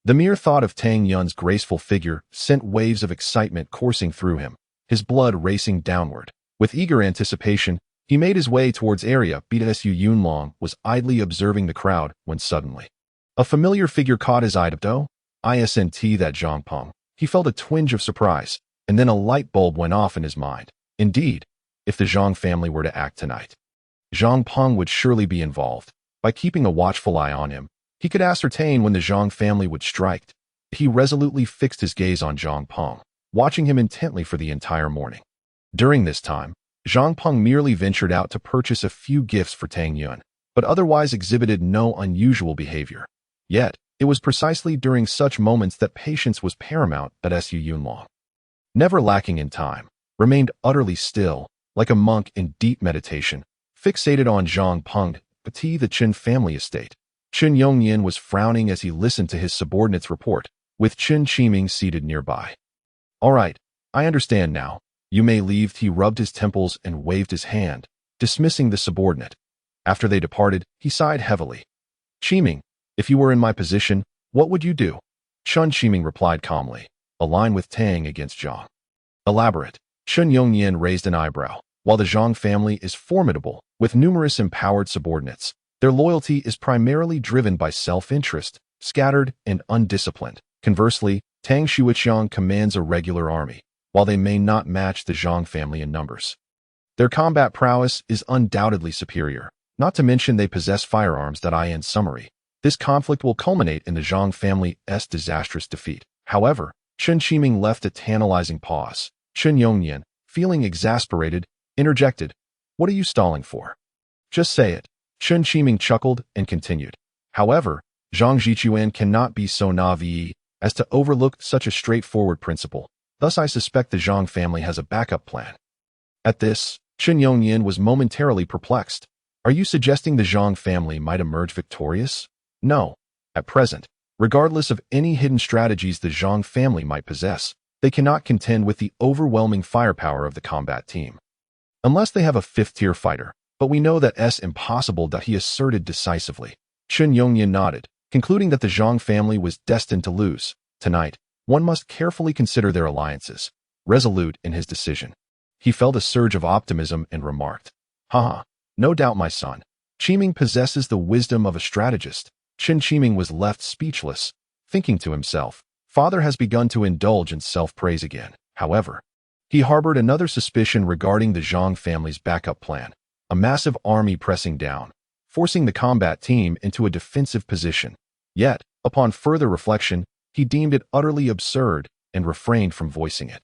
The mere thought of Tang Yun's graceful figure sent waves of excitement coursing through him, his blood racing downward. With eager anticipation, he made his way towards area. Su Yunlong was idly observing the crowd when suddenly a familiar figure caught his eye. Isn't that Zhang Peng? He felt a twinge of surprise, and then a light bulb went off in his mind. Indeed, if the Zhang family were to act tonight, Zhang Peng would surely be involved. By keeping a watchful eye on him, he could ascertain when the Zhang family would strike. He resolutely fixed his gaze on Zhang Peng, watching him intently for the entire morning. During this time, Zhang Peng merely ventured out to purchase a few gifts for Tang Yun, but otherwise exhibited no unusual behavior. Yet, it was precisely during such moments that patience was paramount that Su Yunlong, never lacking in time, remained utterly still, like a monk in deep meditation, fixated on Zhang Peng, the Qin family estate. Qin Yongyan was frowning as he listened to his subordinate's report, with Qin Qiming seated nearby. All right, I understand now. You may leave. He rubbed his temples and waved his hand, dismissing the subordinate. After they departed, he sighed heavily. Qiming, if you were in my position, what would you do? Qin Qiming replied calmly, align with Tang against Zhang. Elaborate. Qin Yongyan raised an eyebrow. While the Zhang family is formidable, with numerous empowered subordinates, their loyalty is primarily driven by self-interest, scattered and undisciplined. Conversely, Tang Xueqiang commands a regular army, while they may not match the Zhang family in numbers. Their combat prowess is undoubtedly superior, not to mention they possess firearms that in summary. This conflict will culminate in the Zhang family's disastrous defeat. However, Qin Qiming left a tantalizing pause. Qin Yongyan, feeling exasperated, interjected, what are you stalling for? Just say it. Qin Qiming chuckled and continued. However, Zhang Zhichuan cannot be so naive as to overlook such a straightforward principle. Thus I suspect the Zhang family has a backup plan. At this, Qin Yongyan was momentarily perplexed. Are you suggesting the Zhang family might emerge victorious? No. At present, regardless of any hidden strategies the Zhang family might possess, they cannot contend with the overwhelming firepower of the combat team. Unless they have a fifth-tier fighter, but we know that's impossible, that he asserted decisively. Qin Yongyan nodded, concluding that the Zhang family was destined to lose. Tonight, one must carefully consider their alliances. Resolute in his decision, he felt a surge of optimism and remarked, haha, no doubt my son. Qiming possesses the wisdom of a strategist. Qin Qiming was left speechless, thinking to himself, father has begun to indulge in self-praise again. However, he harbored another suspicion regarding the Zhang family's backup plan, a massive army pressing down, forcing the combat team into a defensive position. Yet, upon further reflection, he deemed it utterly absurd and refrained from voicing it.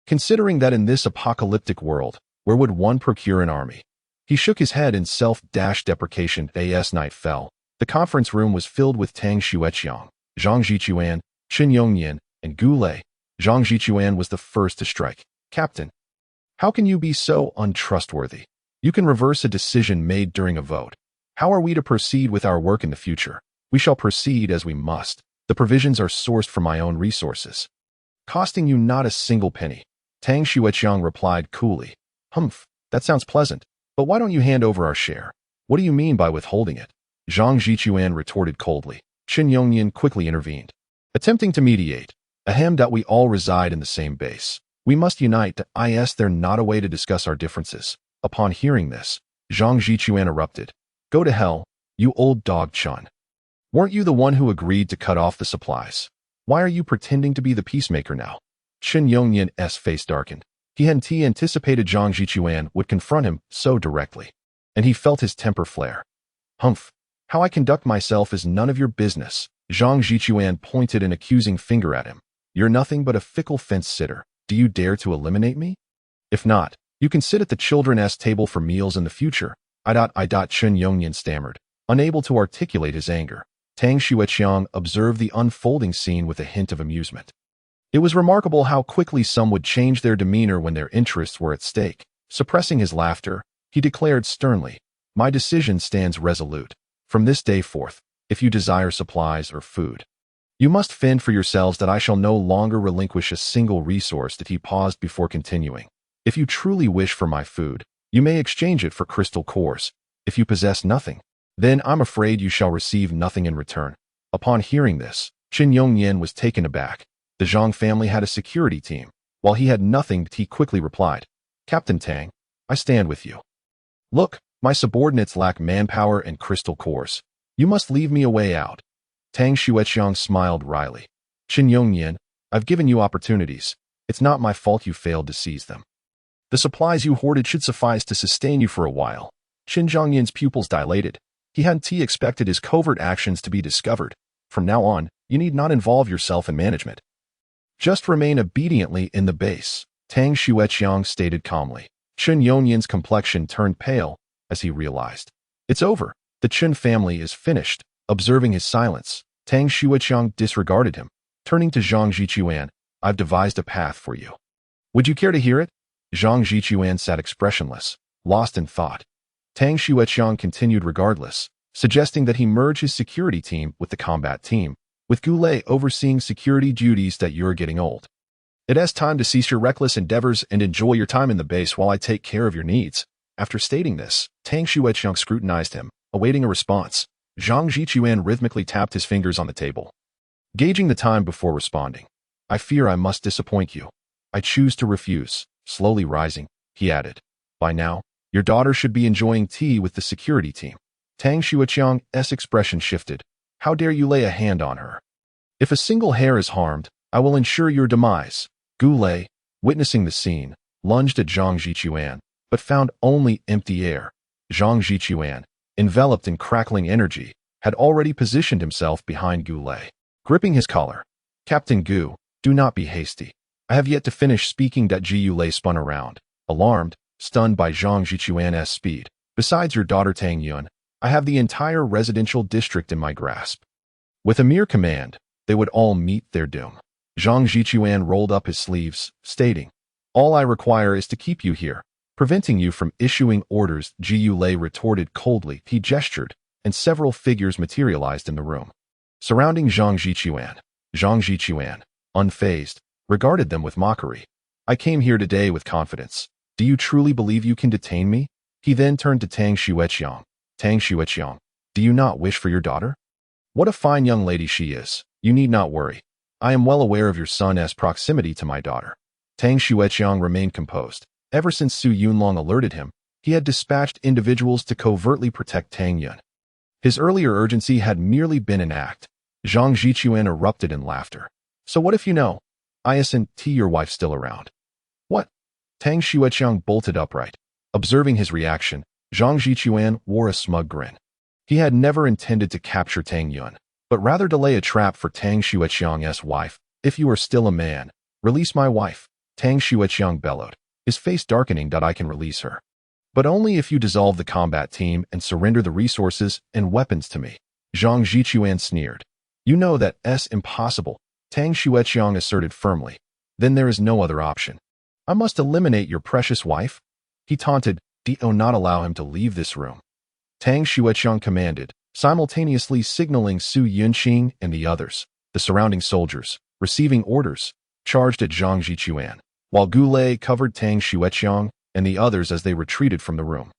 Considering that in this apocalyptic world, where would one procure an army? He shook his head in self-deprecation. As night fell, the conference room was filled with Tang Xueqiang, Zhang Zhichuan, Qin Yongyan, and Gu Lei. Zhang Zhichuan was the first to strike. Captain, how can you be so untrustworthy? You can reverse a decision made during a vote. How are we to proceed with our work in the future? We shall proceed as we must. The provisions are sourced from my own resources, costing you not a single penny. Tang Xueqiang replied coolly. Humph, that sounds pleasant, but why don't you hand over our share? What do you mean by withholding it? Zhang Zhichuan retorted coldly. Qin Yongyan quickly intervened, attempting to mediate. Ahem, that we all reside in the same base. We must unite. Is there not a way to discuss our differences? Upon hearing this, Zhang Zhichuan erupted. Go to hell, you old dog Chun. Weren't you the one who agreed to cut off the supplies? Why are you pretending to be the peacemaker now? Qin Yongyan's face darkened. He hadn't anticipated Zhang Zhichuan would confront him so directly, and he felt his temper flare. Humph, how I conduct myself is none of your business. Zhang Zhichuan pointed an accusing finger at him. You're nothing but a fickle fence-sitter. Do you dare to eliminate me? If not, you can sit at the children's table for meals in the future. Qin Yongyan stammered, unable to articulate his anger. Tang Xueqiang observed the unfolding scene with a hint of amusement. It was remarkable how quickly some would change their demeanor when their interests were at stake. Suppressing his laughter, he declared sternly, my decision stands resolute. From this day forth, if you desire supplies or food, you must fend for yourselves. That I shall no longer relinquish a single resource. That he paused before continuing. If you truly wish for my food, you may exchange it for crystal cores. If you possess nothing, then I'm afraid you shall receive nothing in return. Upon hearing this, Qin Yongyan was taken aback. The Zhang family had a security team. While he had nothing, he quickly replied, Captain Tang, I stand with you. Look, my subordinates lack manpower and crystal cores. You must leave me a way out. Tang Xueqiang smiled wryly. Qin Yongyan, I've given you opportunities. It's not my fault you failed to seize them. The supplies you hoarded should suffice to sustain you for a while. Qin Zhongyan's pupils dilated. He hadn't expected his covert actions to be discovered. From now on, you need not involve yourself in management. Just remain obediently in the base, Tang Xueqiang stated calmly. Qin Yongyan's complexion turned pale as he realized. It's over. The Qin family is finished. Observing his silence, Tang Xueqiang disregarded him. Turning to Zhang Jichuan, I've devised a path for you. Would you care to hear it? Zhang Jichuan sat expressionless, lost in thought. Tang Xueqiang continued regardless, suggesting that he merge his security team with the combat team, with Goulet overseeing security duties. That you're getting old. It is time to cease your reckless endeavors and enjoy your time in the base while I take care of your needs. After stating this, Tang Xueqiang scrutinized him, awaiting a response. Zhang Jichuan rhythmically tapped his fingers on the table, gauging the time before responding. I fear I must disappoint you. I choose to refuse. Slowly rising, he added. By now, your daughter should be enjoying tea with the security team. Tang Xueqiang's expression shifted. How dare you lay a hand on her? If a single hair is harmed, I will ensure your demise. Goulet, witnessing the scene, lunged at Zhang Jichuan, but found only empty air. Zhang Jichuan, enveloped in crackling energy, had already positioned himself behind Goulet, gripping his collar. Captain Gu, do not be hasty. I have yet to finish speaking. Goulet spun around, alarmed, stunned by Zhang Jichuan's speed. Besides your daughter Tang Yun, I have the entire residential district in my grasp. With a mere command, they would all meet their doom. Zhang Jichuan rolled up his sleeves, stating, all I require is to keep you here, preventing you from issuing orders. Goulet retorted coldly. He gestured, and several figures materialized in the room, surrounding Zhang Jichuan. Zhang Jichuan, unfazed, regarded them with mockery. I came here today with confidence. Do you truly believe you can detain me? He then turned to Tang Xueqiang. Tang Xueqiang, do you not wish for your daughter? What a fine young lady she is. You need not worry. I am well aware of your son's proximity to my daughter. Tang Xueqiang remained composed. Ever since Su Yunlong alerted him, he had dispatched individuals to covertly protect Tang Yun. His earlier urgency had merely been an act. Zhang Jichuan erupted in laughter. So what if you know? Isn't your wife still around? What? Tang Xueqiang bolted upright. Observing his reaction, Zhang Jichuan wore a smug grin. He had never intended to capture Tang Yun, but rather to lay a trap for Tang Xueqiang's wife. If you are still a man, release my wife. Tang Xueqiang bellowed, his face darkening. I can release her, but only if you dissolve the combat team and surrender the resources and weapons to me. Zhang Jichuan sneered. You know that's impossible, Tang Xueqiang asserted firmly. Then there is no other option. I must eliminate your precious wife? He taunted. Do not allow him to leave this room. Tang Xueqiang commanded, simultaneously signaling Su Yunqing and the others. The surrounding soldiers, receiving orders, charged at Zhang Jichuan, while Goulet covered Tang Xueqiang and the others as they retreated from the room.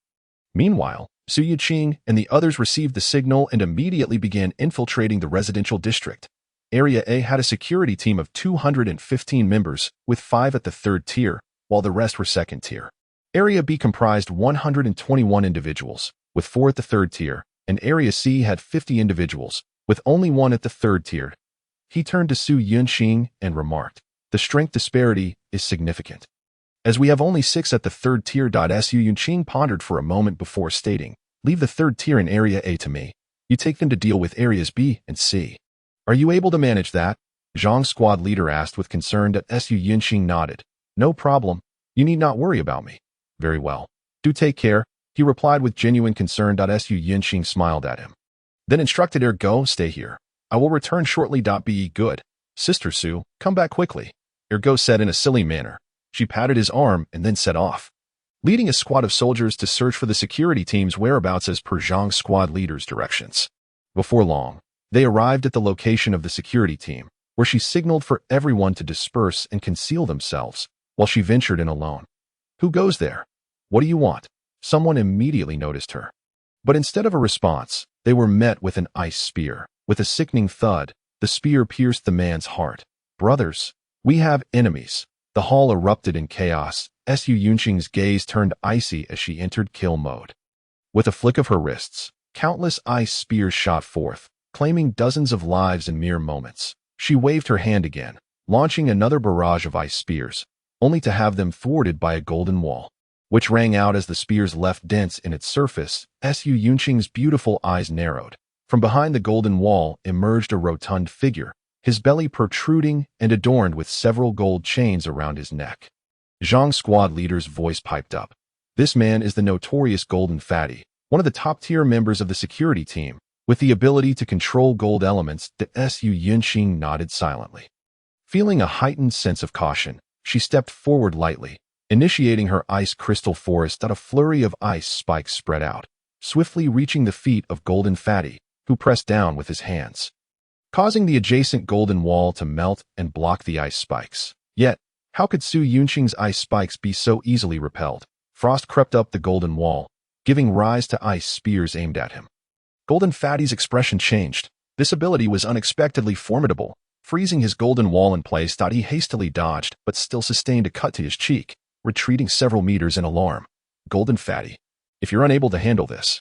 Meanwhile, Su Yunqing and the others received the signal and immediately began infiltrating the residential district. Area A had a security team of 215 members, with 5 at the 3rd tier, while the rest were 2nd tier. Area B comprised 121 individuals, with 4 at the 3rd tier, and Area C had 50 individuals, with only 1 at the 3rd tier. He turned to Su Yunqing and remarked, the strength disparity is significant. As we have only 6 at the 3rd tier. Su Yunqing pondered for a moment before stating, leave the 3rd tier in Area A to me. You take them to deal with Areas B and C. Are you able to manage that? Zhang's squad leader asked with concern. Su Yunqing nodded. No problem. You need not worry about me. Very well. Do take care, he replied with genuine concern. Su Yunqing smiled at him. Then instructed Ergo, stay here. I will return shortly. Be good. Sister Su, come back quickly. Ergo said in a silly manner. She patted his arm and then set off, leading a squad of soldiers to search for the security team's whereabouts as per Zhang's squad leader's directions. Before long, they arrived at the location of the security team, where she signaled for everyone to disperse and conceal themselves, while she ventured in alone. Who goes there? What do you want? Someone immediately noticed her. But instead of a response, they were met with an ice spear. With a sickening thud, the spear pierced the man's heart. Brothers, we have enemies. The hall erupted in chaos. Su Yunqing's gaze turned icy as she entered kill mode. With a flick of her wrists, countless ice spears shot forth, claiming dozens of lives in mere moments. She waved her hand again, launching another barrage of ice spears, only to have them thwarted by a golden wall, which rang out as the spears left dents in its surface. Su Yunqing's beautiful eyes narrowed. From behind the golden wall emerged a rotund figure, his belly protruding and adorned with several gold chains around his neck. Zhang's squad leader's voice piped up. This man is the notorious Golden Fatty, one of the top-tier members of the security team. With the ability to control gold elements, Su Yunqing nodded silently. Feeling a heightened sense of caution, she stepped forward lightly, initiating her ice crystal forest. A flurry of ice spikes spread out, swiftly reaching the feet of Golden Fatty, who pressed down with his hands, causing the adjacent golden wall to melt and block the ice spikes. Yet, how could Su Yunqing's ice spikes be so easily repelled? Frost crept up the golden wall, giving rise to ice spears aimed at him. Golden Fatty's expression changed. This ability was unexpectedly formidable, freezing his golden wall in place. He hastily dodged, but still sustained a cut to his cheek, retreating several meters in alarm. Golden Fatty, if you're unable to handle this,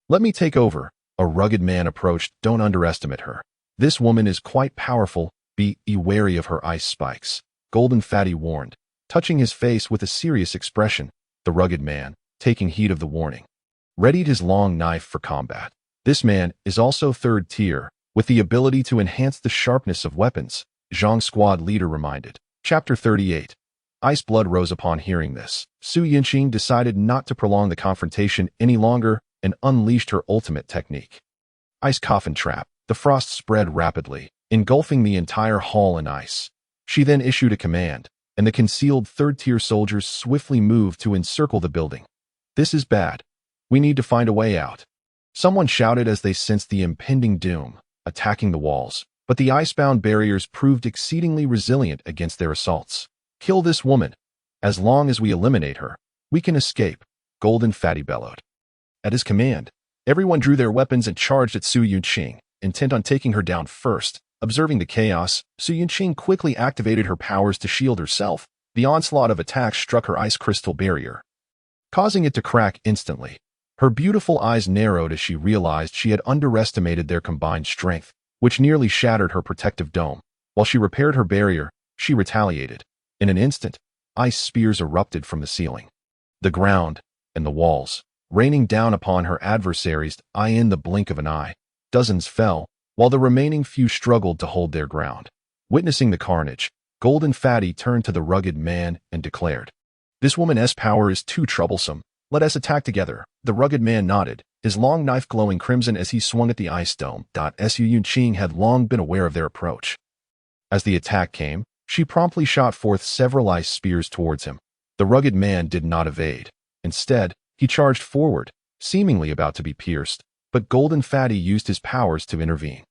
let me take over. A rugged man approached. Don't underestimate her. This woman is quite powerful. Be wary of her ice spikes, Golden Fatty warned, touching his face with a serious expression. The rugged man, taking heed of the warning, readied his long knife for combat. This man is also third tier, with the ability to enhance the sharpness of weapons, Zhang squad leader reminded. Chapter 38. Ice blood rose upon hearing this. Su Yunqing decided not to prolong the confrontation any longer and unleashed her ultimate technique. Ice coffin trap. The frost spread rapidly, engulfing the entire hall in ice. She then issued a command, and the concealed third-tier soldiers swiftly moved to encircle the building. This is bad. We need to find a way out, someone shouted as they sensed the impending doom, attacking the walls. But the icebound barriers proved exceedingly resilient against their assaults. Kill this woman. As long as we eliminate her, we can escape, Golden Fatty bellowed. At his command, everyone drew their weapons and charged at Su Yunqing, intent on taking her down first. Observing the chaos, Su Yunqing quickly activated her powers to shield herself. The onslaught of attacks struck her ice crystal barrier, causing it to crack instantly. Her beautiful eyes narrowed as she realized she had underestimated their combined strength, which nearly shattered her protective dome. While she repaired her barrier, she retaliated. In an instant, ice spears erupted from the ceiling, the ground, and the walls, raining down upon her adversaries. In the blink of an eye, dozens fell, while the remaining few struggled to hold their ground. Witnessing the carnage, Golden Fatty turned to the rugged man and declared, "This woman's power is too troublesome. Let us attack together." The rugged man nodded, his long knife glowing crimson as he swung at the ice dome. Su Yunqing had long been aware of their approach. As the attack came, she promptly shot forth several ice spears towards him. The rugged man did not evade. Instead, he charged forward, seemingly about to be pierced, but Golden Fatty used his powers to intervene.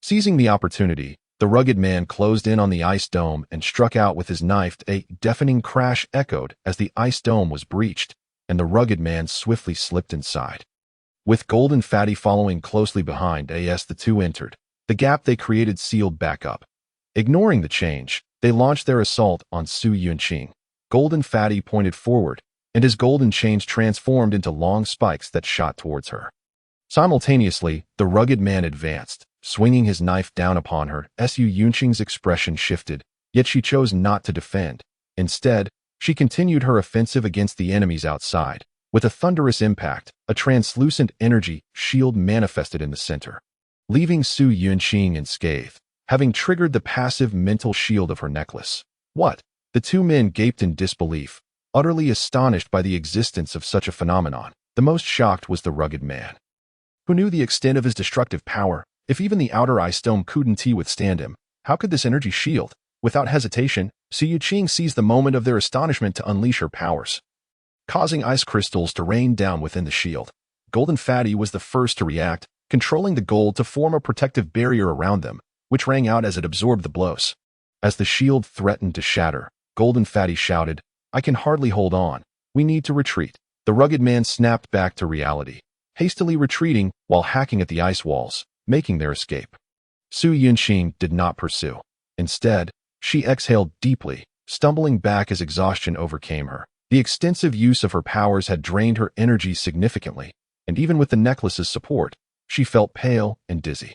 Seizing the opportunity, the rugged man closed in on the ice dome and struck out with his knife. A deafening crash echoed as the ice dome was breached, and the rugged man swiftly slipped inside. With Golden Fatty following closely behind, the two entered. The gap they created sealed back up. Ignoring the change, they launched their assault on Su Yunqing. Golden Fatty pointed forward, and his golden chains transformed into long spikes that shot towards her. Simultaneously, the rugged man advanced, swinging his knife down upon her. Su Yunqing's expression shifted, yet she chose not to defend. Instead, she continued her offensive against the enemies outside. With a thunderous impact, a translucent energy shield manifested in the center, leaving Su Yunqing unscathed, having triggered the passive mental shield of her necklace. What? The two men gaped in disbelief, utterly astonished by the existence of such a phenomenon. The most shocked was the rugged man, who knew the extent of his destructive power. If even the outer ice dome couldn't withstand him, how could this energy shield? Without hesitation, Su Yunqing seized the moment of their astonishment to unleash her powers, causing ice crystals to rain down within the shield. Golden Fatty was the first to react, controlling the gold to form a protective barrier around them, which rang out as it absorbed the blows. As the shield threatened to shatter, Golden Fatty shouted, "I can hardly hold on. We need to retreat." The rugged man snapped back to reality, hastily retreating while hacking at the ice walls, making their escape. Su Yunqing did not pursue. Instead, she exhaled deeply, stumbling back as exhaustion overcame her. The extensive use of her powers had drained her energy significantly, and even with the necklace's support, she felt pale and dizzy.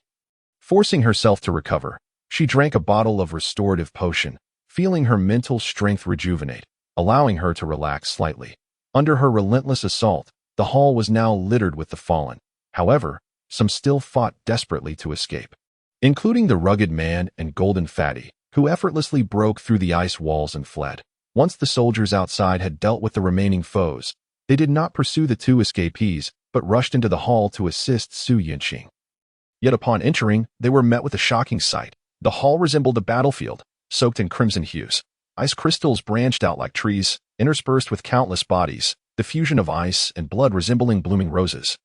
Forcing herself to recover, she drank a bottle of restorative potion, feeling her mental strength rejuvenate, allowing her to relax slightly. Under her relentless assault, the hall was now littered with the fallen. However, some still fought desperately to escape, including the rugged man and Golden Fatty, who effortlessly broke through the ice walls and fled. Once the soldiers outside had dealt with the remaining foes, they did not pursue the two escapees, but rushed into the hall to assist Su Yunqing. Yet upon entering, they were met with a shocking sight. The hall resembled a battlefield, soaked in crimson hues. Ice crystals branched out like trees, interspersed with countless bodies, the fusion of ice and blood resembling blooming roses,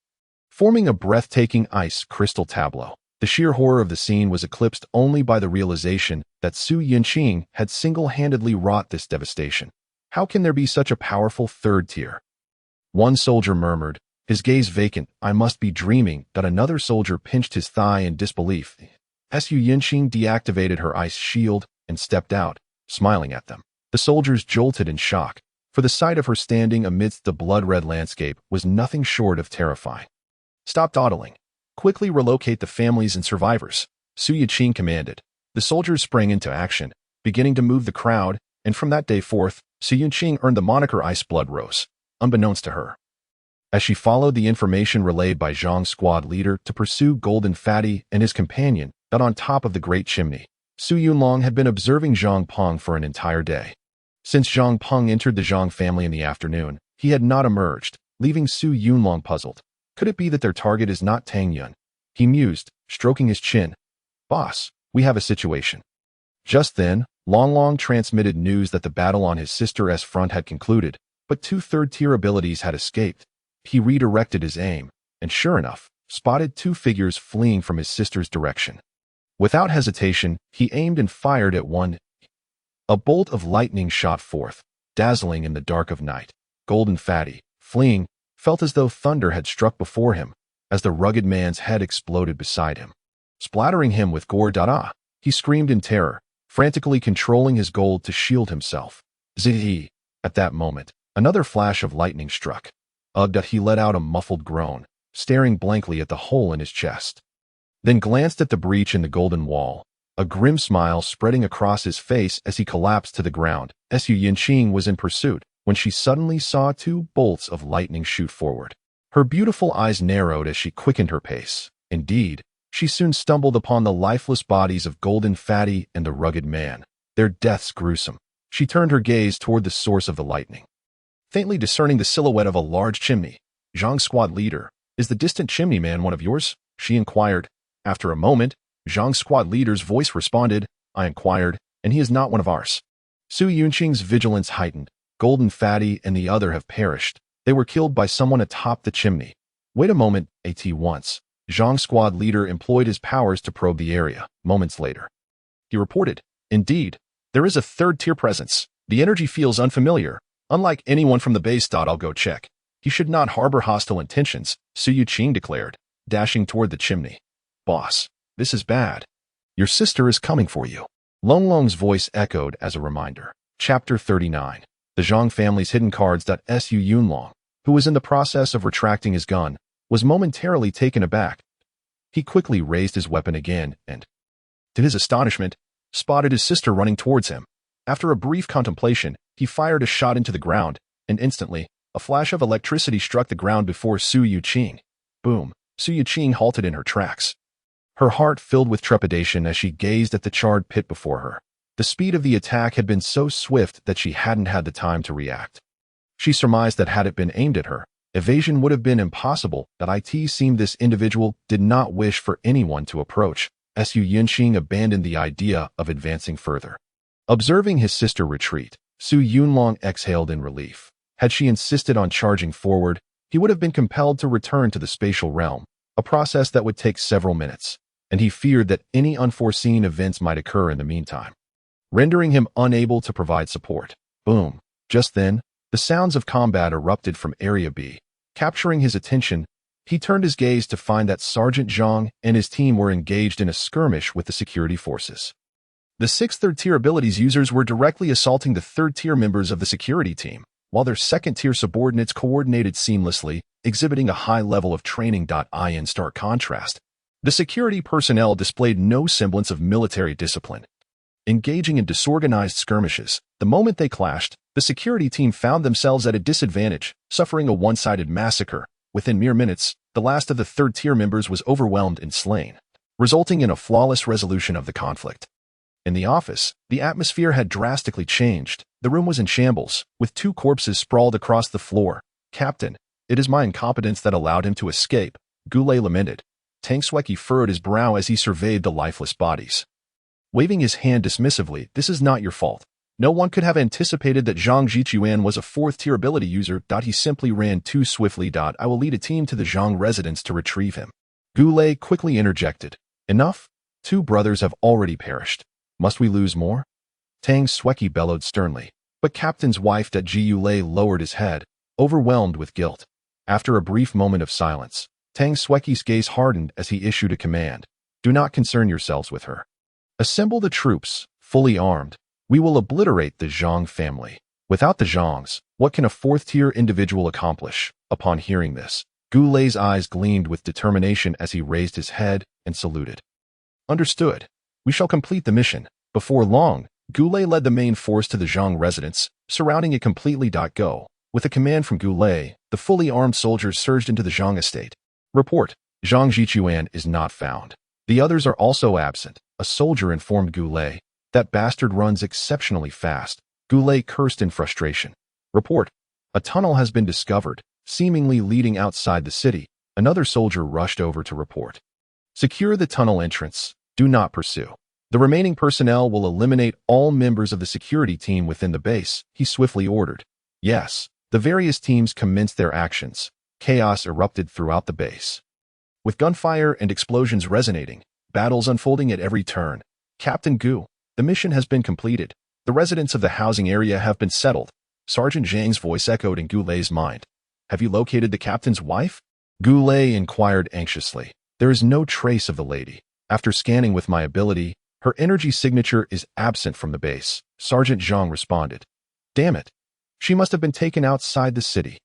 forming a breathtaking ice crystal tableau. The sheer horror of the scene was eclipsed only by the realization that Su Yunqing had single-handedly wrought this devastation. How can there be such a powerful third tier? One soldier murmured, his gaze vacant. I must be dreaming. That another soldier pinched his thigh in disbelief. Su Yunqing deactivated her ice shield and stepped out, smiling at them. The soldiers jolted in shock, for the sight of her standing amidst the blood-red landscape was nothing short of terrifying. Stop dawdling. Quickly relocate the families and survivors, Su Yunqing commanded. The soldiers sprang into action, beginning to move the crowd, and from that day forth, Su Yunqing earned the moniker Ice Blood Rose, unbeknownst to her. As she followed the information relayed by Zhang's squad leader to pursue Golden Fatty and his companion, that on top of the Great Chimney, Su Yunlong had been observing Zhang Peng for an entire day. Since Zhang Peng entered the Zhang family in the afternoon, he had not emerged, leaving Su Yunlong puzzled. Could it be that their target is not Tang Yun? He mused, stroking his chin. Boss, we have a situation. Just then, Long Long transmitted news that the battle on his sister's front had concluded, but two third-tier abilities had escaped. He redirected his aim, and sure enough, spotted two figures fleeing from his sister's direction. Without hesitation, he aimed and fired at one. A bolt of lightning shot forth, dazzling in the dark of night. Golden Fatty, fleeing, felt as though thunder had struck before him, as the rugged man's head exploded beside him. Splattering him with gore. He screamed in terror, frantically controlling his gold to shield himself. Zee! At that moment, another flash of lightning struck. He let out a muffled groan, staring blankly at the hole in his chest. Then glanced at the breach in the golden wall, a grim smile spreading across his face as he collapsed to the ground. Su Yunqing was in pursuit, when she suddenly saw two bolts of lightning shoot forward. Her beautiful eyes narrowed as she quickened her pace. Indeed, she soon stumbled upon the lifeless bodies of Golden Fatty and the rugged man, their deaths gruesome. She turned her gaze toward the source of the lightning. Faintly discerning the silhouette of a large chimney, Zhang's squad leader, "Is the distant chimney man one of yours?" she inquired. After a moment, Zhang's squad leader's voice responded, "I inquired, and he is not one of ours." Su Yunqing's vigilance heightened. Golden Fatty and the other have perished. They were killed by someone atop the chimney. Wait a moment, at once. Zhang's squad leader employed his powers to probe the area. Moments later, he reported, "Indeed, there is a third-tier presence. The energy feels unfamiliar. Unlike anyone from the base. I'll go check." "He should not harbor hostile intentions," Su Yunqing declared, dashing toward the chimney. "Boss, this is bad. Your sister is coming for you." Long Long's voice echoed as a reminder. Chapter 39. The Zhang family's hidden cards. Su Yunlong, who was in the process of retracting his gun, was momentarily taken aback. He quickly raised his weapon again and, to his astonishment, spotted his sister running towards him. After a brief contemplation, he fired a shot into the ground, and instantly, a flash of electricity struck the ground before Su Yunqing. Boom! Su Yunqing halted in her tracks. Her heart filled with trepidation as she gazed at the charred pit before her. The speed of the attack had been so swift that she hadn't had the time to react. She surmised that had it been aimed at her, evasion would have been impossible. It seemed this individual did not wish for anyone to approach. Su Yunqing abandoned the idea of advancing further. Observing his sister retreat, Su Yunlong exhaled in relief. Had she insisted on charging forward, he would have been compelled to return to the spatial realm, a process that would take several minutes, and he feared that any unforeseen events might occur in the meantime, rendering him unable to provide support. Boom! Just then, the sounds of combat erupted from Area B. Capturing his attention, he turned his gaze to find that Sergeant Zhang and his team were engaged in a skirmish with the security forces. The 6 third-tier abilities users were directly assaulting the third-tier members of the security team, while their second-tier subordinates coordinated seamlessly, exhibiting a high level of training. In stark contrast, the security personnel displayed no semblance of military discipline. Engaging in disorganized skirmishes, the moment they clashed, the security team found themselves at a disadvantage, suffering a one-sided massacre. Within mere minutes, the last of the third-tier members was overwhelmed and slain, resulting in a flawless resolution of the conflict. In the office, the atmosphere had drastically changed. The room was in shambles, with 2 corpses sprawled across the floor. "Captain, it is my incompetence that allowed him to escape," Goulet lamented. Tang Xueqi furrowed his brow as he surveyed the lifeless bodies. Waving his hand dismissively, "This is not your fault. No one could have anticipated that Zhang Jichuan was a fourth-tier ability user. He simply ran too swiftly. I will lead a team to the Zhang residence to retrieve him." Gu Lei quickly interjected. "Enough? 2 brothers have already perished. Must we lose more?" Tang Xueqi bellowed sternly. But Captain's wife Jiu Lei lowered his head, overwhelmed with guilt. After a brief moment of silence, Tang Xueqi's gaze hardened as he issued a command. "Do not concern yourselves with her. Assemble the troops, fully armed. We will obliterate the Zhang family. Without the Zhangs, what can a fourth-tier individual accomplish?" Upon hearing this, Gu Lei's eyes gleamed with determination as he raised his head and saluted. "Understood. We shall complete the mission." Before long, Gu Lei led the main force to the Zhang residence, surrounding it completely. Go. With a command from Gu Lei, the fully armed soldiers surged into the Zhang estate. "Report. Zhang Jichuan is not found. The others are also absent," a soldier informed Gu Lei. "That bastard runs exceptionally fast." Gu Lei cursed in frustration. "Report. A tunnel has been discovered, seemingly leading outside the city." Another soldier rushed over to report. "Secure the tunnel entrance. Do not pursue. The remaining personnel will eliminate all members of the security team within the base," he swiftly ordered. Yes, the various teams commenced their actions. Chaos erupted throughout the base. With gunfire and explosions resonating, battles unfolding at every turn. "Captain Gu, the mission has been completed. The residents of the housing area have been settled." Sergeant Zhang's voice echoed in Gu Lei's mind. "Have you located the captain's wife?" Gu Lei inquired anxiously. "There is no trace of the lady. After scanning with my ability, her energy signature is absent from the base," Sergeant Zhang responded. "Damn it. She must have been taken outside the city."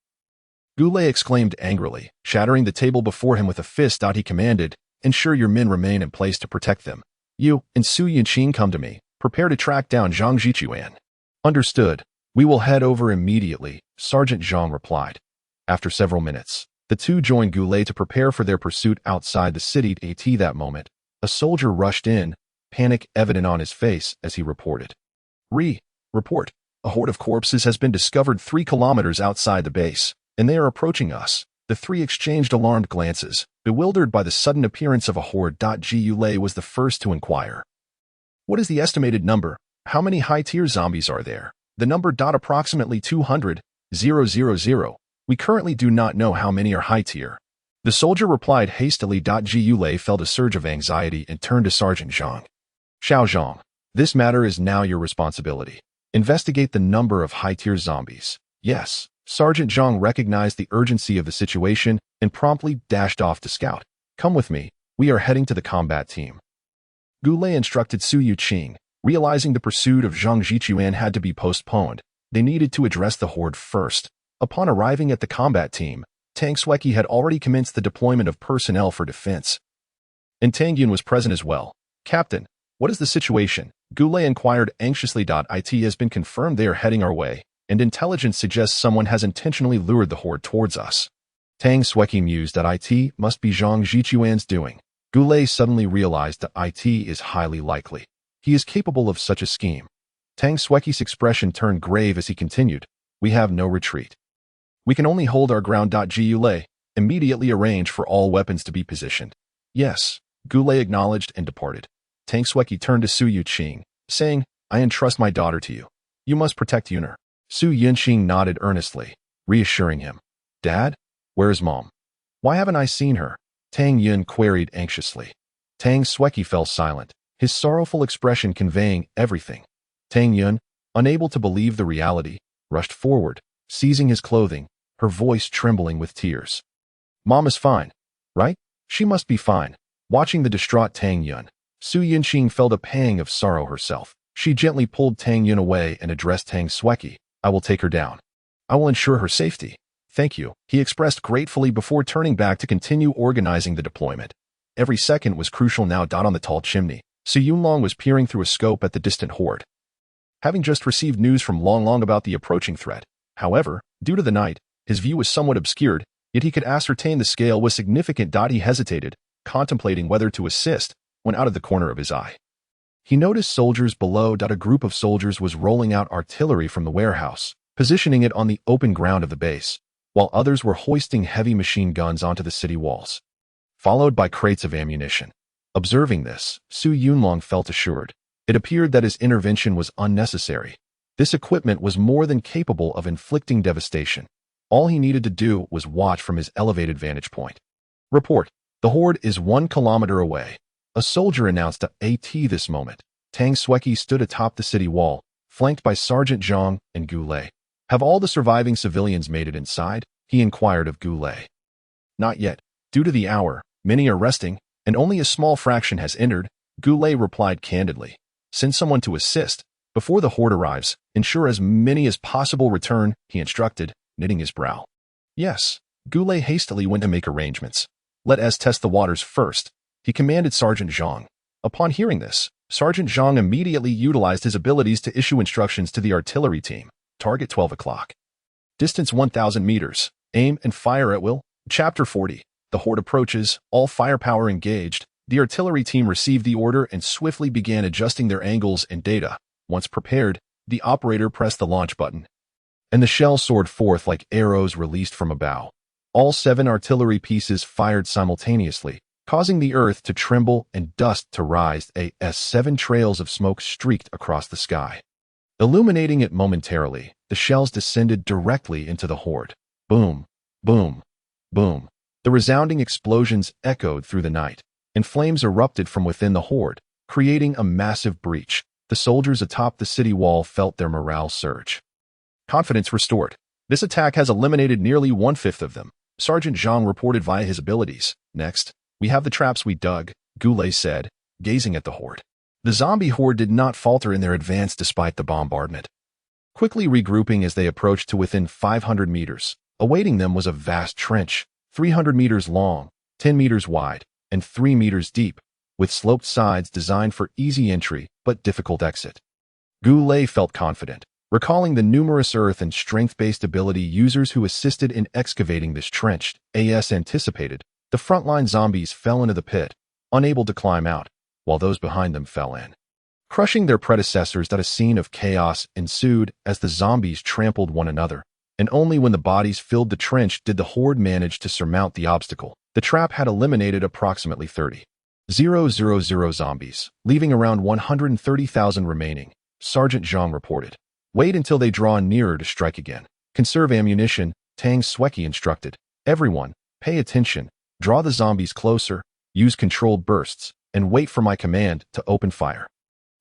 Gu Lei exclaimed angrily, shattering the table before him with a fist. He commanded, "Ensure your men remain in place to protect them. You and Su Yunqing come to me. Prepare to track down Zhang Jichuan." "Understood. We will head over immediately," Sergeant Zhang replied. After several minutes, the two joined Gu Lei to prepare for their pursuit outside the city. At that moment, a soldier rushed in, panic evident on his face as he reported. Report. A horde of corpses has been discovered 3 kilometers outside the base, and they are approaching us." The three exchanged alarmed glances, bewildered by the sudden appearance of a horde. Jiu Lei was the first to inquire. "What is the estimated number? How many high-tier zombies are there?" "The number. Approximately 200. We currently do not know how many are high-tier." The soldier replied hastily. Jiu Lei felt a surge of anxiety and turned to Sergeant Zhang. "Xiao Zhang, this matter is now your responsibility. Investigate the number of high-tier zombies." "Yes." Sergeant Zhang recognized the urgency of the situation and promptly dashed off to scout. "Come with me. We are heading to the combat team." Gu Lei instructed Su Yunqing. Realizing the pursuit of Zhang Jichuan had to be postponed, they needed to address the horde first. Upon arriving at the combat team, Tang Xueqi had already commenced the deployment of personnel for defense. And Tang Yun was present as well. "Captain, what is the situation?" Gu Lei inquired anxiously. "It has been confirmed they are heading our way, and intelligence suggests someone has intentionally lured the horde towards us." Tang Xueqi mused that it must be Zhang Jichuan's doing. Gu Lei suddenly realized that it is highly likely. He is capable of such a scheme. Tang Xueqi's expression turned grave as he continued. "We have no retreat. We can only hold our ground." Jiu Lei immediately arranged for all weapons to be positioned. "Yes," Gu Lei acknowledged and departed. Tang Xueqi turned to Su Yunqing, saying, "I entrust my daughter to you. You must protect Yuner." Su Yunqing nodded earnestly, reassuring him. "Dad? Where is Mom? Why haven't I seen her?" Tang Yun queried anxiously. Tang Xueqi fell silent, his sorrowful expression conveying everything. Tang Yun, unable to believe the reality, rushed forward, seizing his clothing, her voice trembling with tears. "Mom is fine, right? She must be fine." Watching the distraught Tang Yun, Su Yunqing felt a pang of sorrow herself. She gently pulled Tang Yun away and addressed Tang Xueqi. "I will take her down. I will ensure her safety." "Thank you," he expressed gratefully before turning back to continue organizing the deployment. Every second was crucial now. On the tall chimney, Su Yunlong was peering through a scope at the distant horde. Having just received news from Long Long about the approaching threat, however, due to the night, his view was somewhat obscured, yet he could ascertain the scale was significant. He hesitated, contemplating whether to assist, when out of the corner of his eye, he noticed soldiers below. A group of soldiers was rolling out artillery from the warehouse, positioning it on the open ground of the base, while others were hoisting heavy machine guns onto the city walls. followed by crates of ammunition. Observing this, Su Yunlong felt assured. It appeared that his intervention was unnecessary. This equipment was more than capable of inflicting devastation. All he needed to do was watch from his elevated vantage point. Report. The horde is 1 kilometer away. A soldier announced to AT this moment. Tang Xueqi stood atop the city wall, flanked by Sergeant Zhang and Gu Lei. Have all the surviving civilians made it inside? He inquired of Gu Lei. Not yet. Due to the hour, many are resting, and only a small fraction has entered, Gu Lei replied candidly. Send someone to assist. Before the horde arrives, ensure as many as possible return, he instructed, knitting his brow. Yes. Gu Lei hastily went to make arrangements. Let us test the waters first, he commanded Sergeant Zhang. Upon hearing this, Sergeant Zhang immediately utilized his abilities to issue instructions to the artillery team. Target 12 o'clock. Distance 1,000 meters. Aim and fire at will. Chapter 40. The horde approaches, all firepower engaged. The artillery team received the order and swiftly began adjusting their angles and data. Once prepared, the operator pressed the launch button, and the shells soared forth like arrows released from a bow. All 7 artillery pieces fired simultaneously, causing the earth to tremble and dust to rise as 7 trails of smoke streaked across the sky. Illuminating it momentarily, the shells descended directly into the horde. Boom, boom, boom. The resounding explosions echoed through the night, and flames erupted from within the horde, creating a massive breach. The soldiers atop the city wall felt their morale surge. Confidence restored. This attack has eliminated nearly 1/5 of them, Sergeant Zhang reported via his abilities. Next, we have the traps we dug, Gu Lei said, gazing at the horde. The zombie horde did not falter in their advance despite the bombardment. Quickly regrouping as they approached to within 500 meters, awaiting them was a vast trench, 300 meters long, 10 meters wide, and 3 meters deep, with sloped sides designed for easy entry but difficult exit. Gu Lei felt confident, recalling the numerous earth and strength-based ability users who assisted in excavating this trench. As anticipated, the frontline zombies fell into the pit, unable to climb out, while those behind them fell in, crushing their predecessors. That a scene of chaos ensued as the zombies trampled one another, and only when the bodies filled the trench did the horde manage to surmount the obstacle. The trap had eliminated approximately 30,000 zombies, leaving around 130,000 remaining, Sergeant Zhang reported. Wait until they draw nearer to strike again. Conserve ammunition, Tang Xueqi instructed. Everyone, pay attention, draw the zombies closer, use controlled bursts, and wait for my command to open fire.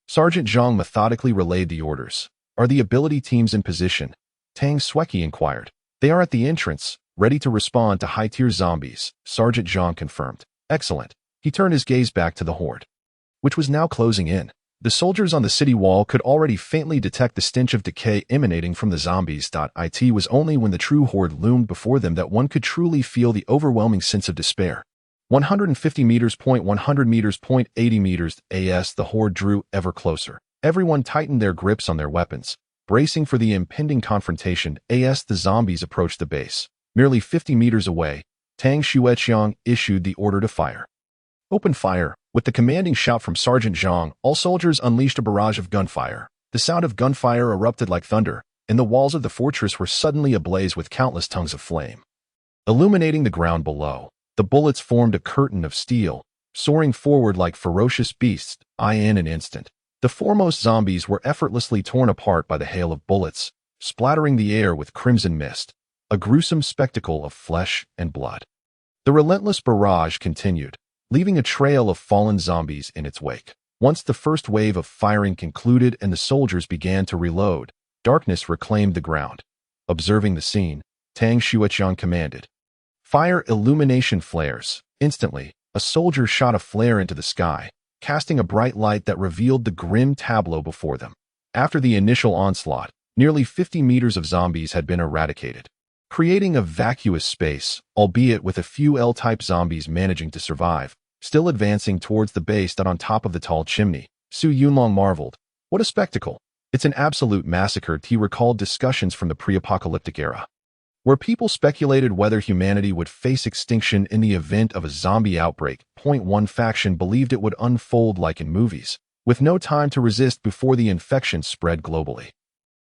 Sergeant Zhang methodically relayed the orders. Are the ability teams in position? Tang Xueqi inquired. They are at the entrance, ready to respond to high-tier zombies, Sergeant Zhang confirmed. Excellent. He turned his gaze back to the horde, which was now closing in. The soldiers on the city wall could already faintly detect the stench of decay emanating from the zombies. It was only when the true horde loomed before them that one could truly feel the overwhelming sense of despair. 150 meters, 100 meters, 80 meters, as the horde drew ever closer. Everyone tightened their grips on their weapons, bracing for the impending confrontation. As the zombies approached the base, merely 50 meters away, Tang Xueqiang issued the order to fire. Open fire. With the commanding shout from Sergeant Zhang, all soldiers unleashed a barrage of gunfire. The sound of gunfire erupted like thunder, and the walls of the fortress were suddenly ablaze with countless tongues of flame, illuminating the ground below. The bullets formed a curtain of steel, soaring forward like ferocious beasts. In an instant, the foremost zombies were effortlessly torn apart by the hail of bullets, splattering the air with crimson mist, a gruesome spectacle of flesh and blood. The relentless barrage continued, leaving a trail of fallen zombies in its wake. Once the first wave of firing concluded and the soldiers began to reload, darkness reclaimed the ground. Observing the scene, Tang Xueqiang commanded, "Fire illumination flares." Instantly, a soldier shot a flare into the sky, casting a bright light that revealed the grim tableau before them. After the initial onslaught, nearly 50 meters of zombies had been eradicated, creating a vacuous space, albeit with a few L-type zombies managing to survive, still advancing towards the base that on top of the tall chimney. Su Yunlong marveled. What a spectacle! It's an absolute massacre. He recalled discussions from the pre-apocalyptic era, where people speculated whether humanity would face extinction in the event of a zombie outbreak. One faction believed it would unfold like in movies, with no time to resist before the infection spread globally.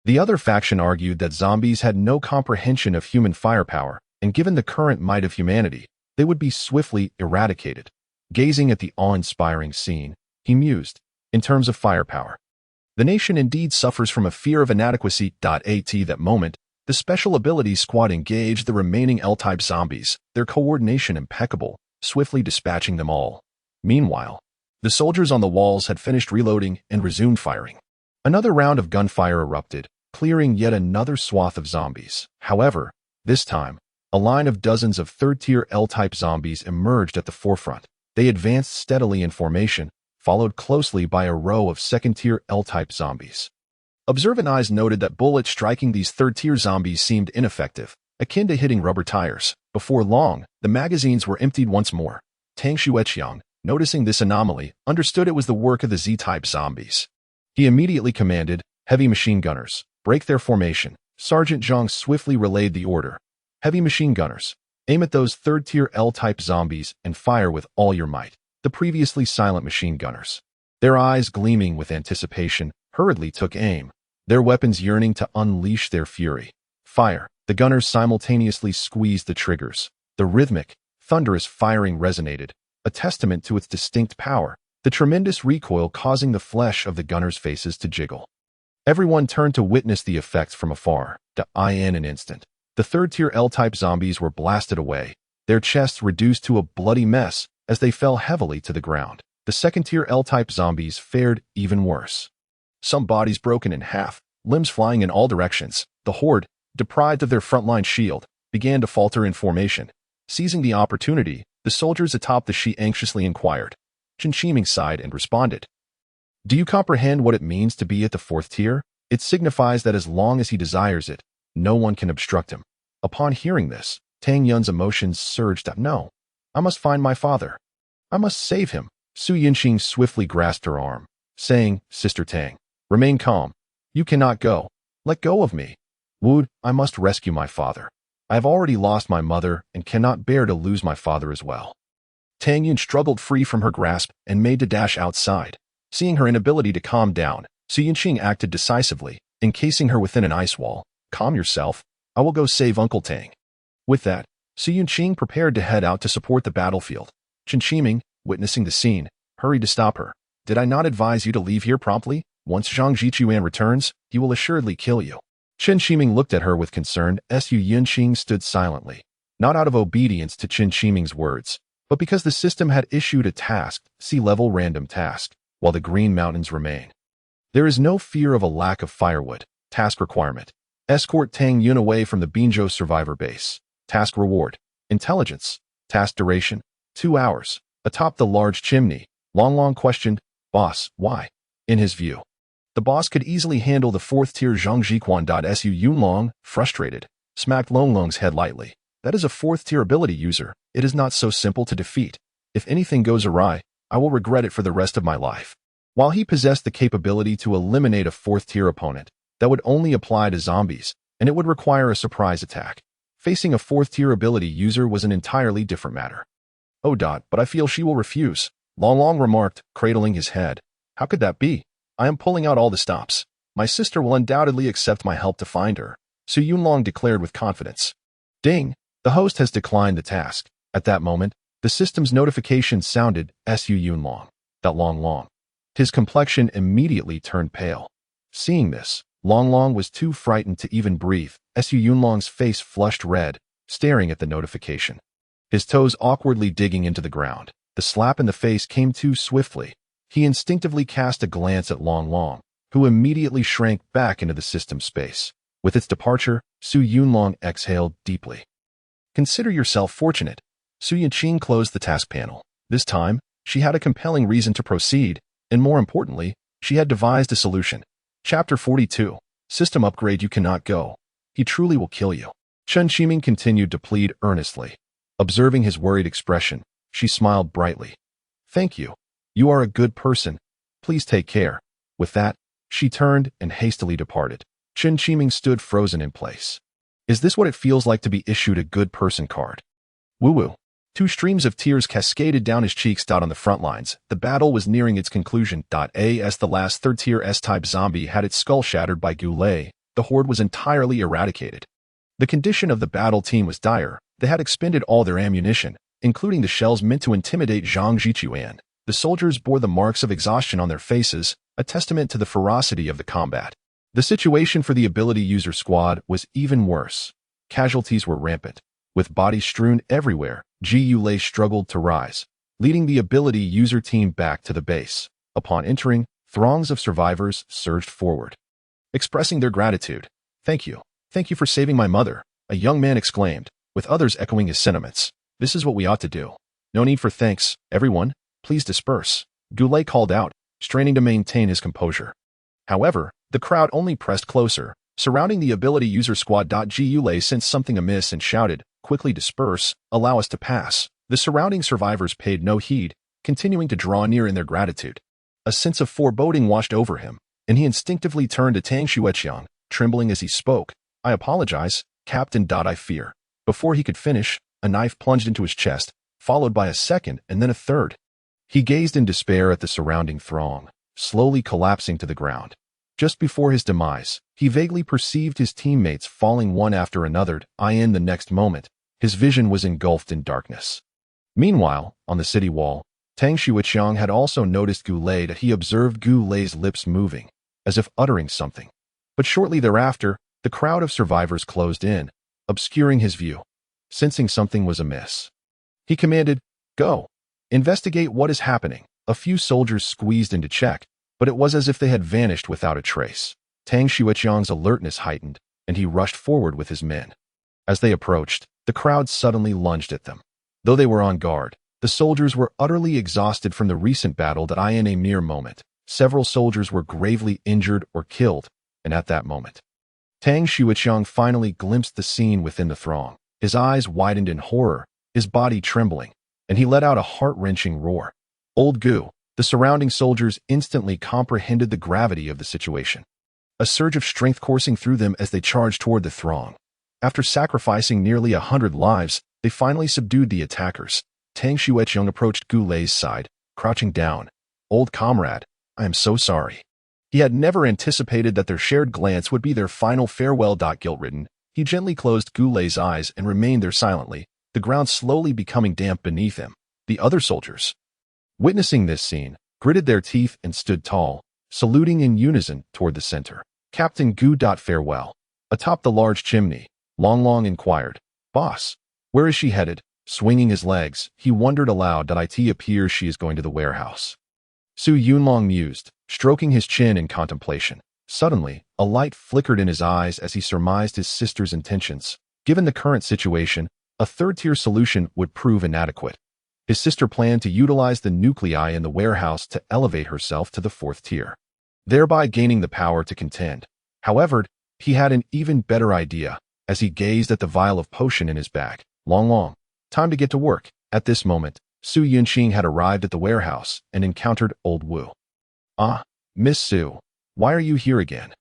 The other faction argued that zombies had no comprehension of human firepower, and given the current might of humanity, they would be swiftly eradicated. Gazing at the awe-inspiring scene, he mused, in terms of firepower, the nation indeed suffers from a fear of inadequacy. At that moment, the Special Abilities Squad engaged the remaining L-type zombies, their coordination impeccable, swiftly dispatching them all. Meanwhile, the soldiers on the walls had finished reloading and resumed firing. Another round of gunfire erupted, clearing yet another swath of zombies. However, this time, a line of dozens of third-tier L-type zombies emerged at the forefront. They advanced steadily in formation, followed closely by a row of second-tier L-type zombies. Observant eyes noted that bullets striking these third-tier zombies seemed ineffective, akin to hitting rubber tires. Before long, the magazines were emptied once more. Tang Xueqiang, noticing this anomaly, understood it was the work of the Z-type zombies. He immediately commanded, "Heavy machine gunners, break their formation." Sergeant Zhang swiftly relayed the order. "Heavy machine gunners, aim at those third-tier L-type zombies and fire with all your might." The previously silent machine gunners, their eyes gleaming with anticipation, hurriedly took aim, their weapons yearning to unleash their fury. Fire! The gunners simultaneously squeezed the triggers. The rhythmic, thunderous firing resonated, a testament to its distinct power, the tremendous recoil causing the flesh of the gunners' faces to jiggle. Everyone turned to witness the effects from afar. In an instant, the third-tier L-type zombies were blasted away, their chests reduced to a bloody mess as they fell heavily to the ground. The second-tier L-type zombies fared even worse. Some bodies broken in half, limbs flying in all directions. The horde, deprived of their frontline shield, began to falter in formation. Seizing the opportunity, the soldiers atop the Shi anxiously inquired. Chen Qiming sighed and responded. "Do you comprehend what it means to be at the fourth tier? It signifies that as long as he desires it, no one can obstruct him." Upon hearing this, Tang Yun's emotions surged up. "No, I must find my father. I must save him." Su Yinqing swiftly grasped her arm, saying, "Sister Tang, remain calm. You cannot go. Let go of me. Wu, I must rescue my father. I have already lost my mother and cannot bear to lose my father as well." Tang Yun struggled free from her grasp and made to dash outside. Seeing her inability to calm down, Su Yinqing acted decisively, encasing her within an ice wall. "Calm yourself. I will go save Uncle Tang." With that, Su Yinqing prepared to head out to support the battlefield. Chen Qiming, witnessing the scene, hurried to stop her. "Did I not advise you to leave here promptly? Once Zhang Jichuan returns, he will assuredly kill you." Chen Qiming looked at her with concern. Su Yinqing stood silently, not out of obedience to Chen Qiming's words, but because the system had issued a task, sea-level random task, while the Green Mountains remain. There is no fear of a lack of firewood. Task requirement: escort Tang Yun away from the Binzhou survivor base. Task reward: intelligence. Task duration: 2 hours. Atop the large chimney, Long questioned, "Boss, why?" In his view, the boss could easily handle the fourth-tier Zhang Jiquan. Su Yunlong, frustrated, smacked Longlong's head lightly. "That is a fourth-tier ability user. It is not so simple to defeat. If anything goes awry, I will regret it for the rest of my life." While he possessed the capability to eliminate a fourth-tier opponent, that would only apply to zombies, and it would require a surprise attack. Facing a fourth-tier ability user was an entirely different matter. "Oh, but I feel she will refuse," Long remarked, cradling his head. "How could that be? I am pulling out all the stops. My sister will undoubtedly accept my help to find her," Su Yunlong declared with confidence. Ding! The host has declined the task. At that moment, the system's notification sounded. Su Yunlong. That Long. His complexion immediately turned pale. Seeing this, Long was too frightened to even breathe. Su Yunlong's face flushed red, staring at the notification. His toes awkwardly digging into the ground. The slap in the face came too swiftly. He instinctively cast a glance at Long, who immediately shrank back into the system space. With its departure, Su Yunlong exhaled deeply. "Consider yourself fortunate." Su Yinqing closed the task panel. This time, she had a compelling reason to proceed, and more importantly, she had devised a solution. Chapter 42. System upgrade: you cannot go. He truly will kill you. Chen Qiming continued to plead earnestly. Observing his worried expression, she smiled brightly. "Thank you. You are a good person. Please take care." With that, she turned and hastily departed. Chen Qiming stood frozen in place. Is this what it feels like to be issued a good person card? Woo-woo. 2 streams of tears cascaded down his cheeks. On the front lines, the battle was nearing its conclusion. As the last third-tier S-type zombie had its skull shattered by Goulet, the horde was entirely eradicated. The condition of the battle team was dire. They had expended all their ammunition, including the shells meant to intimidate Zhang Jichuan. The soldiers bore the marks of exhaustion on their faces, a testament to the ferocity of the combat. The situation for the ability user squad was even worse. Casualties were rampant. With bodies strewn everywhere, Ji Yulei struggled to rise, leading the ability user team back to the base. Upon entering, throngs of survivors surged forward, expressing their gratitude. "Thank you. Thank you for saving my mother," a young man exclaimed, with others echoing his sentiments. "This is what we ought to do. No need for thanks, everyone. Please disperse," Gulei called out, straining to maintain his composure. However, the crowd only pressed closer, surrounding the ability user squad. Ji Yulei sensed something amiss and shouted, "Quickly disperse, allow us to pass." The surrounding survivors paid no heed, continuing to draw near in their gratitude. A sense of foreboding washed over him, and he instinctively turned to Tang Xueqiang, trembling as he spoke. "I apologize, Captain. I fear." Before he could finish, a knife plunged into his chest, followed by a second and then a third. He gazed in despair at the surrounding throng, slowly collapsing to the ground. Just before his demise, he vaguely perceived his teammates falling one after another. In the next moment, his vision was engulfed in darkness. Meanwhile, on the city wall, Tang Xueqiang had also noticed Gulei. He observed Gulei's lips moving, as if uttering something. But shortly thereafter, the crowd of survivors closed in, obscuring his view. Sensing something was amiss, he commanded, "Go. Investigate what is happening." A few soldiers squeezed in to check, but it was as if they had vanished without a trace. Tang Xueqiang's alertness heightened, and he rushed forward with his men. As they approached, the crowd suddenly lunged at them. Though they were on guard, the soldiers were utterly exhausted from the recent battle. In a mere moment, several soldiers were gravely injured or killed, and at that moment, Tang Xueqiang finally glimpsed the scene within the throng. His eyes widened in horror, his body trembling, and he let out a heart-wrenching roar. Old Gu, the surrounding soldiers instantly comprehended the gravity of the situation. A surge of strength coursing through them as they charged toward the throng. After sacrificing nearly 100 lives, they finally subdued the attackers. Tang Xueqiang approached Gulei's side, crouching down. "Old comrade, I am so sorry." He had never anticipated that their shared glance would be their final farewell. Guilt-ridden, he gently closed Gulei's eyes and remained there silently, the ground slowly becoming damp beneath him. The other soldiers, witnessing this scene, gritted their teeth and stood tall, saluting in unison toward the center. Captain Gu. Farewell. Atop the large chimney, Long inquired, "Boss, where is she headed?" Swinging his legs, he wondered aloud. "It appears she is going to the warehouse." Su Yunlong mused, stroking his chin in contemplation. Suddenly, a light flickered in his eyes as he surmised his sister's intentions. Given the current situation, a third-tier solution would prove inadequate. His sister planned to utilize the nuclei in the warehouse to elevate herself to the fourth tier, thereby gaining the power to contend. However, he had an even better idea as he gazed at the vial of potion in his bag. Long. Time to get to work. At this moment, Su Yunqing had arrived at the warehouse and encountered Old Wu. "Ah, Miss Su, why are you here again?"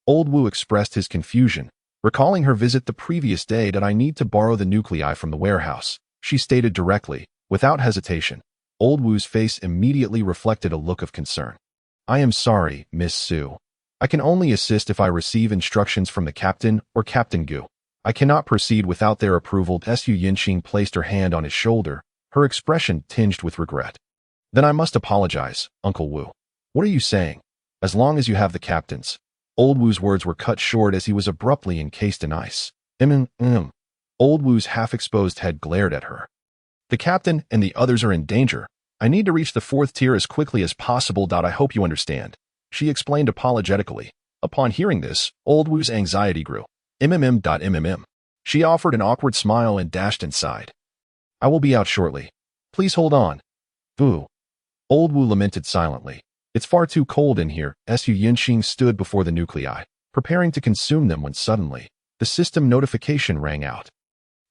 Old Wu expressed his confusion, recalling her visit the previous day. "I need to borrow the nuclei from the warehouse," she stated directly, without hesitation. Old Wu's face immediately reflected a look of concern. "I am sorry, Miss Su. I can only assist if I receive instructions from the captain or Captain Gu. I cannot proceed without their approval." Su Yunqing placed her hand on his shoulder, her expression tinged with regret. "Then I must apologize, Uncle Wu." "What are you saying? As long as you have the captains." Old Wu's words were cut short as he was abruptly encased in ice. Old Wu's half-exposed head glared at her. "The captain and the others are in danger. I need to reach the fourth tier as quickly as possible. I hope you understand," she explained apologetically. Upon hearing this, Old Wu's anxiety grew. She offered an awkward smile and dashed inside. "I will be out shortly. Please hold on." "Boo." Old Wu lamented silently. "It's far too cold in here." Su Yunqing stood before the nuclei, preparing to consume them when suddenly, the system notification rang out.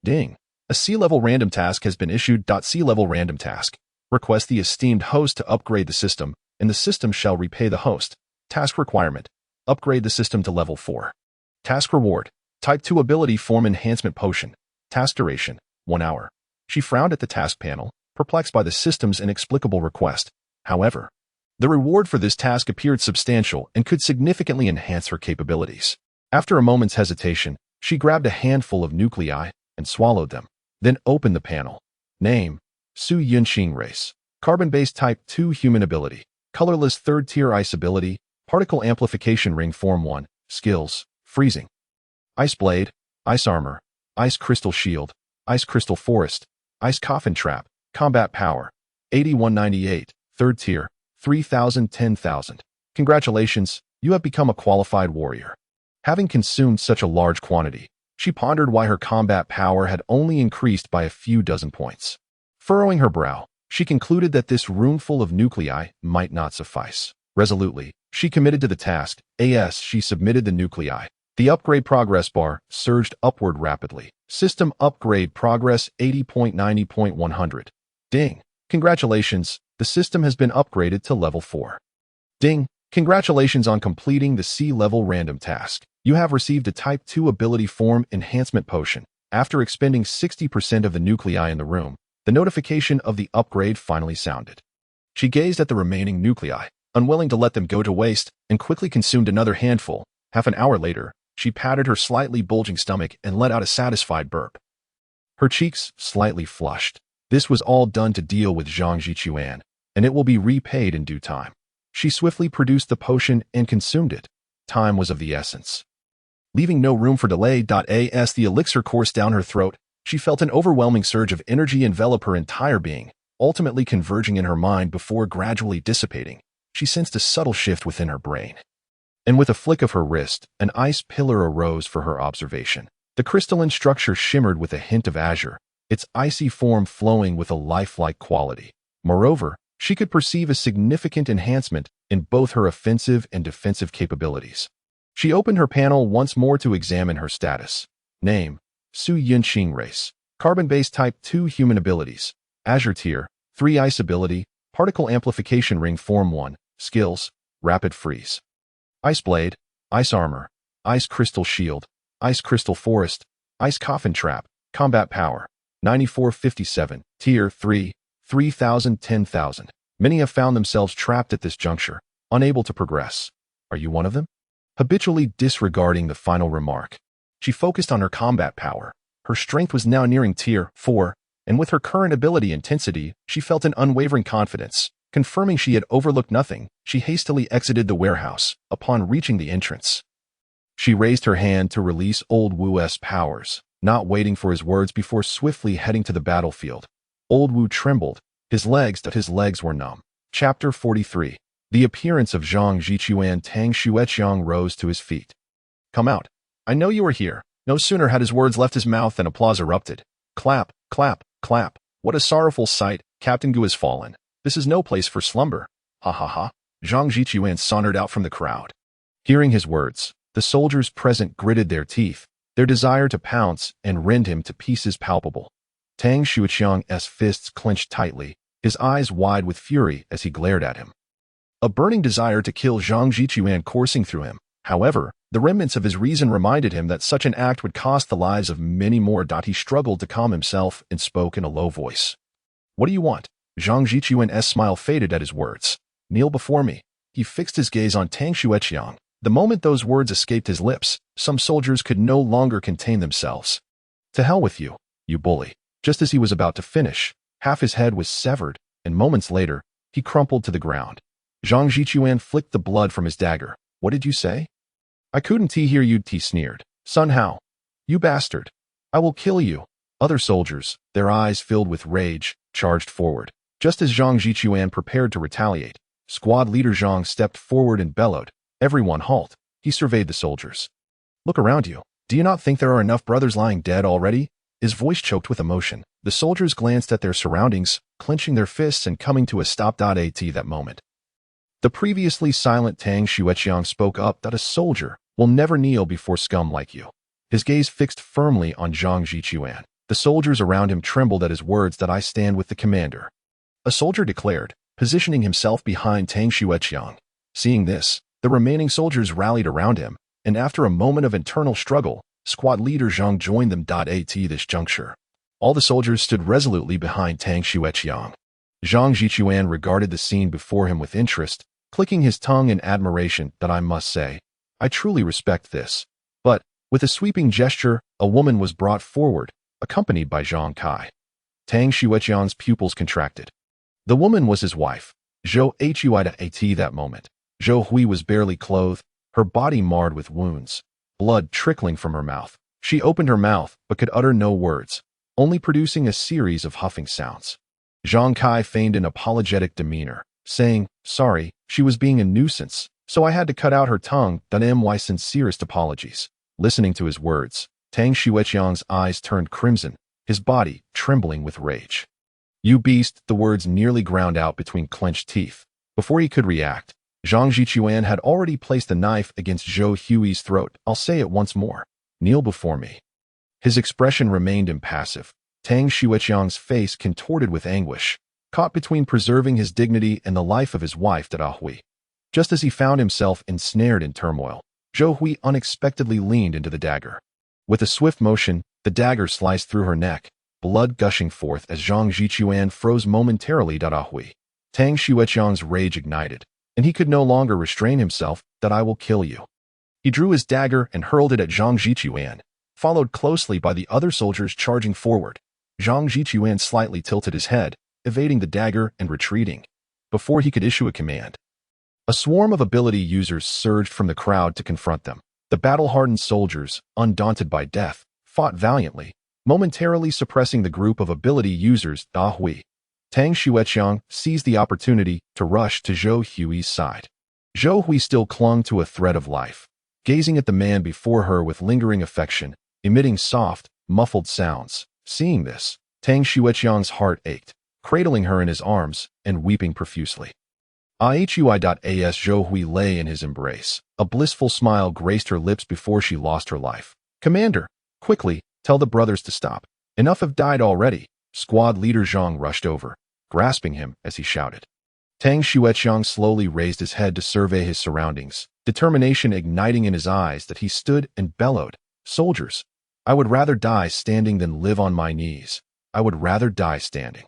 "Ding. A C-level random task has been issued. C-level random task. Request the esteemed host to upgrade the system, and the system shall repay the host. Task requirement. Upgrade the system to level 4. Task reward. Type 2 ability form enhancement potion. Task duration, 1 hour. She frowned at the task panel, perplexed by the system's inexplicable request. However, the reward for this task appeared substantial and could significantly enhance her capabilities. After a moment's hesitation, she grabbed a handful of nuclei and swallowed them, then opened the panel. Name: Su Yunqing Race. Carbon-based Type 2 Human Ability. Colorless 3rd Tier Ice Ability. Particle Amplification Ring Form 1. Skills: Freezing. Ice Blade. Ice Armor. Ice Crystal Shield. Ice Crystal Forest. Ice Coffin Trap. Combat Power. 8198. 3rd Tier. 3000 10,000. Congratulations, you have become a qualified warrior. Having consumed such a large quantity, she pondered why her combat power had only increased by a few dozen points. Furrowing her brow, she concluded that this roomful of nuclei might not suffice. Resolutely, she committed to the task. As she submitted the nuclei, the upgrade progress bar surged upward rapidly. System upgrade progress 80.90.100. Ding. Congratulations, the system has been upgraded to level 4. Ding. Congratulations on completing the C-level random task. You have received a Type 2 Ability Form Enhancement Potion. After expending 60% of the nuclei in the room, the notification of the upgrade finally sounded. She gazed at the remaining nuclei, unwilling to let them go to waste, and quickly consumed another handful. Half an hour later, she patted her slightly bulging stomach and let out a satisfied burp. Her cheeks slightly flushed. This was all done to deal with Zhang Jichuan, and it will be repaid in due time. She swiftly produced the potion and consumed it. Time was of the essence. Leaving no room for delay. As the elixir coursed down her throat, she felt an overwhelming surge of energy envelop her entire being, ultimately converging in her mind before gradually dissipating. She sensed a subtle shift within her brain. And with a flick of her wrist, an ice pillar arose for her observation. The crystalline structure shimmered with a hint of azure, its icy form flowing with a lifelike quality. Moreover, she could perceive a significant enhancement in both her offensive and defensive capabilities. She opened her panel once more to examine her status. Name: Su Yunqing Race. Carbon-based Type 2 Human Abilities. Azure Tier. 3 Ice Ability. Particle Amplification Ring Form 1. Skills: Rapid Freeze. Ice Blade. Ice Armor. Ice Crystal Shield. Ice Crystal Forest. Ice Coffin Trap. Combat Power. 9457. Tier 3. 3000 10,000. Many have found themselves trapped at this juncture, unable to progress. Are you one of them? Habitually disregarding the final remark, she focused on her combat power. Her strength was now nearing Tier 4, and with her current ability intensity, she felt an unwavering confidence. Confirming she had overlooked nothing, she hastily exited the warehouse. Upon reaching the entrance, she raised her hand to release Old Wu's powers, not waiting for his words before swiftly heading to the battlefield. Old Wu trembled. His legs were numb. Chapter 43. The appearance of Zhang Jichuan. Tang Xueqiang rose to his feet. Come out. I know you are here. No sooner had his words left his mouth than applause erupted. Clap, clap, clap. What a sorrowful sight. Captain Gu has fallen. This is no place for slumber. Ha ha ha. Zhang Jichuan sauntered out from the crowd. Hearing his words, the soldiers present gritted their teeth, their desire to pounce and rend him to pieces palpable. Tang Xueqiang's fists clenched tightly, his eyes wide with fury as he glared at him. A burning desire to kill Zhang Jichuan coursing through him. However, the remnants of his reason reminded him that such an act would cost the lives of many more. He struggled to calm himself and spoke in a low voice. What do you want? Zhang Jichuan's smile faded at his words. Kneel before me. He fixed his gaze on Tang Xueqiang. The moment those words escaped his lips, some soldiers could no longer contain themselves. To hell with you, you bully. Just as he was about to finish, half his head was severed, and moments later, he crumpled to the ground. Zhang Jichuan flicked the blood from his dagger. What did you say? I couldn't hear you, he sneered. Sun Hao. You bastard. I will kill you. Other soldiers, their eyes filled with rage, charged forward. Just as Zhang Jichuan prepared to retaliate, squad leader Zhang stepped forward and bellowed. Everyone halt. He surveyed the soldiers. Look around you. Do you not think there are enough brothers lying dead already? His voice choked with emotion. The soldiers glanced at their surroundings, clenching their fists and coming to a stop. At that moment, the previously silent Tang Xueqiang spoke up. A soldier will never kneel before scum like you. His gaze fixed firmly on Zhang Jichuan. The soldiers around him trembled at his words. I stand with the commander, a soldier declared, positioning himself behind Tang Xueqiang. Seeing this, the remaining soldiers rallied around him, and after a moment of internal struggle, squad leader Zhang joined them. At this juncture, all the soldiers stood resolutely behind Tang Xueqiang. Zhang Jichuan regarded the scene before him with interest, clicking his tongue in admiration. I must say, I truly respect this. But, with a sweeping gesture, a woman was brought forward, accompanied by Zhang Kai. Tang Xueqiang's pupils contracted. The woman was his wife, Zhou Huidat. That moment, Zhou Hui was barely clothed, her body marred with wounds, blood trickling from her mouth. She opened her mouth but could utter no words, only producing a series of huffing sounds. Zhang Kai feigned an apologetic demeanor, saying, "Sorry, she was being a nuisance, so I had to cut out her tongue. My sincerest apologies." Listening to his words, Tang Xueqiang's eyes turned crimson, his body trembling with rage. "You beast," the words nearly ground out between clenched teeth. Before he could react, Zhang Jichuan had already placed a knife against Zhou Hui's throat. "I'll say it once more. Kneel before me." His expression remained impassive. Tang Xueqiang's face contorted with anguish, caught between preserving his dignity and the life of his wife Da Hui. Just as he found himself ensnared in turmoil, Zhou Hui unexpectedly leaned into the dagger. With a swift motion, the dagger sliced through her neck, blood gushing forth as Zhang Jichuan froze momentarily. Da Hui. Tang Xueqiang's rage ignited, and he could no longer restrain himself. "That I will kill you." He drew his dagger and hurled it at Zhang Jichuan, followed closely by the other soldiers charging forward. Zhang Jichuan slightly tilted his head, evading the dagger and retreating. Before he could issue a command, a swarm of ability users surged from the crowd to confront them. The battle-hardened soldiers, undaunted by death, fought valiantly, momentarily suppressing the group of ability users. Da Hui. Tang Xueqiang seized the opportunity to rush to Zhou Hui's side. Zhou Hui still clung to a thread of life, gazing at the man before her with lingering affection, emitting soft, muffled sounds. Seeing this, Tang Xueqiang's heart ached, cradling her in his arms and weeping profusely. As Zhou Hui lay in his embrace, a blissful smile graced her lips before she lost her life. "Commander, quickly, tell the brothers to stop. Enough have died already." Squad leader Zhang rushed over, grasping him as he shouted. Tang Xueqiang slowly raised his head to survey his surroundings, determination igniting in his eyes that he stood and bellowed, "Soldiers, I would rather die standing than live on my knees. I would rather die standing.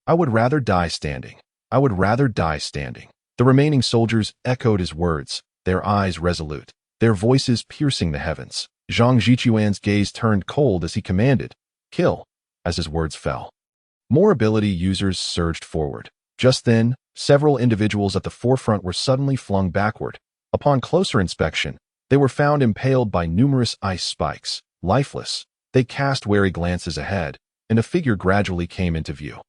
I would rather die standing. I would rather die standing." The remaining soldiers echoed his words, their eyes resolute, their voices piercing the heavens. Zhang Jichuan's gaze turned cold as he commanded, "Kill," as his words fell. More ability users surged forward. Just then, several individuals at the forefront were suddenly flung backward. Upon closer inspection, they were found impaled by numerous ice spikes. Lifeless, they cast wary glances ahead, and a figure gradually came into view.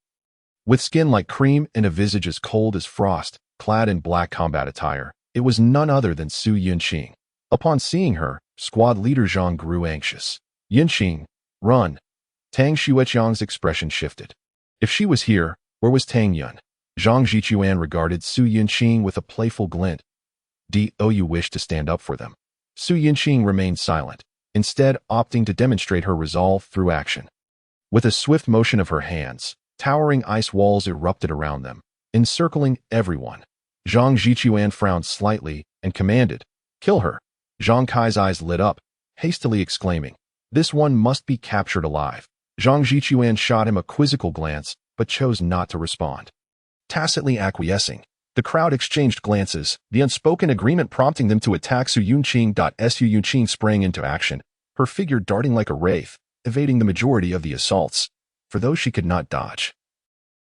With skin like cream and a visage as cold as frost, clad in black combat attire, it was none other than Su Yunqing. Upon seeing her, squad leader Zhang grew anxious. "Yunqing, run!" Tang Xueqiang's expression shifted. If she was here, where was Tang Yun? Zhang Jichuan regarded Su Yunqing with a playful glint. "Do you wish to stand up for them?" Su Yunqing remained silent, instead opting to demonstrate her resolve through action. With a swift motion of her hands, towering ice walls erupted around them, encircling everyone. Zhang Jichuan frowned slightly and commanded, "Kill her." Zhang Kai's eyes lit up, hastily exclaiming, "This one must be captured alive." Zhang Jichuan shot him a quizzical glance, but chose not to respond. Tacitly acquiescing, the crowd exchanged glances, the unspoken agreement prompting them to attack Su Yunqing. Su Yunqing sprang into action, her figure darting like a wraith, evading the majority of the assaults, for those she could not dodge.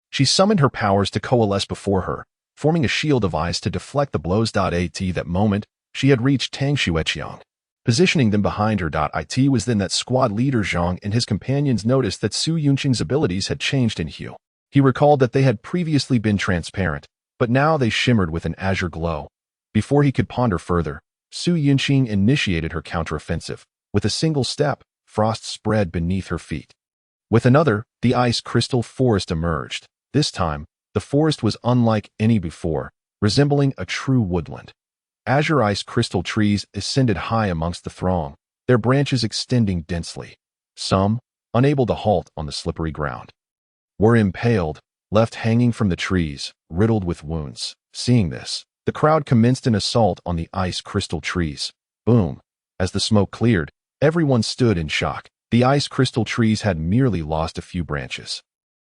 She summoned her powers to coalesce before her, forming a shield of ice to deflect the blows. That moment, she had reached Tang Xueqiang, positioning them behind her. It was then that squad leader Zhang and his companions noticed that Su Yunqing's abilities had changed in hue. He recalled that they had previously been transparent, but now they shimmered with an azure glow. Before he could ponder further, Su Yunqing initiated her counteroffensive. With a single step, frost spread beneath her feet. With another, the ice crystal forest emerged. This time, the forest was unlike any before, resembling a true woodland. Azure ice crystal trees ascended high amongst the throng, their branches extending densely. Some, unable to halt on the slippery ground, were impaled, left hanging from the trees, riddled with wounds. Seeing this, the crowd commenced an assault on the ice crystal trees. Boom! As the smoke cleared, everyone stood in shock. The ice crystal trees had merely lost a few branches.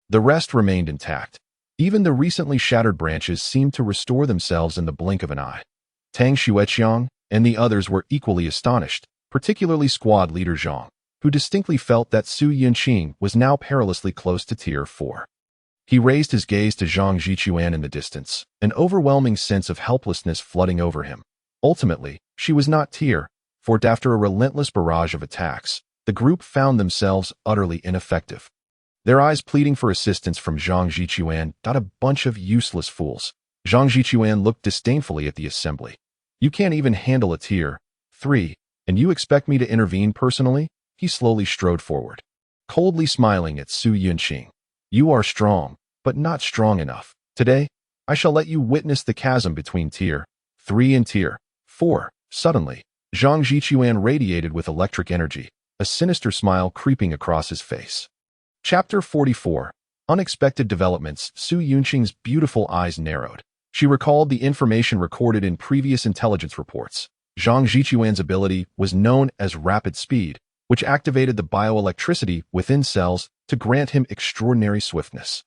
The rest remained intact. Even the recently shattered branches seemed to restore themselves in the blink of an eye. Tang Xueqiang and the others were equally astonished, particularly squad leader Zhang. who distinctly felt that Su Yunqing was now perilously close to Tier 4. He raised his gaze to Zhang Jichuan in the distance, an overwhelming sense of helplessness flooding over him. Ultimately, she was not Tier 4. After a relentless barrage of attacks, the group found themselves utterly ineffective. Their eyes pleading for assistance from Zhang Jichuan. A bunch of useless fools. Zhang Jichuan looked disdainfully at the assembly. You can't even handle a Tier 3, and you expect me to intervene personally? He slowly strode forward, coldly smiling at Su Yunqing. You are strong, but not strong enough. Today, I shall let you witness the chasm between Tier 3 and Tier 4. Suddenly, Zhang Jichuan radiated with electric energy, a sinister smile creeping across his face. Chapter 44. Unexpected developments. Su Yunqing's beautiful eyes narrowed. She recalled the information recorded in previous intelligence reports. Zhang Jichuan's ability was known as Rapid Speed, which activated the bioelectricity within cells to grant him extraordinary swiftness.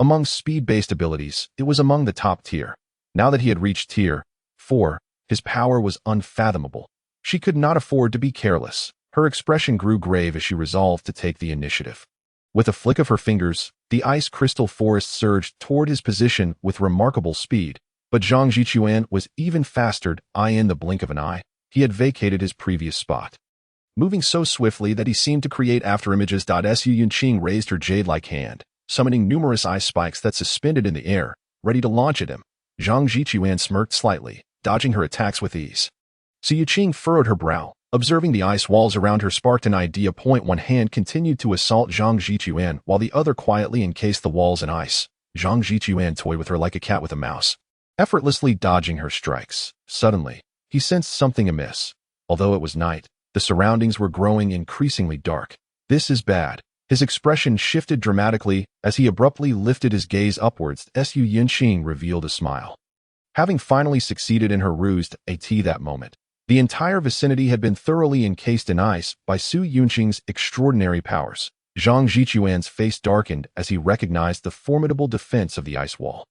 Among speed-based abilities, it was among the top tier. Now that he had reached Tier 4, his power was unfathomable. She could not afford to be careless. Her expression grew grave as she resolved to take the initiative. With a flick of her fingers, the ice crystal forest surged toward his position with remarkable speed, but Zhang Jichuan was even faster. In the blink of an eye, he had vacated his previous spot, moving so swiftly that he seemed to create afterimages. Su Yunqing raised her jade-like hand, summoning numerous ice spikes that suspended in the air, ready to launch at him. Zhang Jichuan smirked slightly, dodging her attacks with ease. Su Yunqing furrowed her brow, observing the ice walls around her sparked an idea. One hand continued to assault Zhang Jichuan while the other quietly encased the walls in ice. Zhang Jichuan toyed with her like a cat with a mouse, effortlessly dodging her strikes. Suddenly, he sensed something amiss. Although it was night, the surroundings were growing increasingly dark. This is bad. His expression shifted dramatically as he abruptly lifted his gaze upwards. Su Yunqing revealed a smile. Having finally succeeded in her ruse at that moment, the entire vicinity had been thoroughly encased in ice by Su Yunqing's extraordinary powers. Zhang Jichuan's face darkened as he recognized the formidable defense of the ice wall.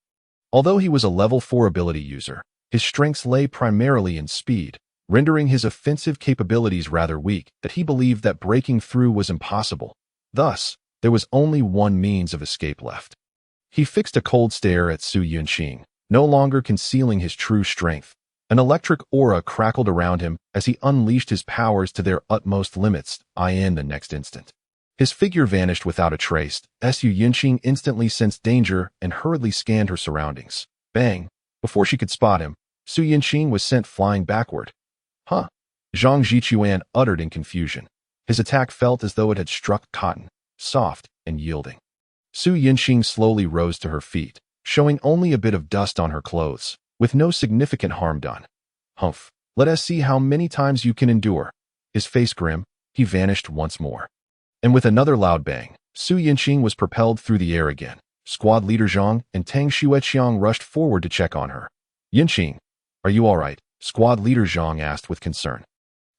Although he was a level 4 ability user, his strengths lay primarily in speed, rendering his offensive capabilities rather weak. That he believed that breaking through was impossible. Thus, there was only one means of escape left. He fixed a cold stare at Su Yunqing, no longer concealing his true strength. An electric aura crackled around him as he unleashed his powers to their utmost limits. In the next instant, his figure vanished without a trace. Su Yunqing instantly sensed danger and hurriedly scanned her surroundings. Bang! Before she could spot him, Su Yunqing was sent flying backward. Huh? Zhang Jichuan uttered in confusion. His attack felt as though it had struck cotton, soft and yielding. Su Yunqing slowly rose to her feet, showing only a bit of dust on her clothes, with no significant harm done. Humph, let us see how many times you can endure. His face grim, he vanished once more. And with another loud bang, Su Yunqing was propelled through the air again. Squad leader Zhang and Tang Xueqiang rushed forward to check on her. Yunqing, are you all right? Squad leader Zhang asked with concern.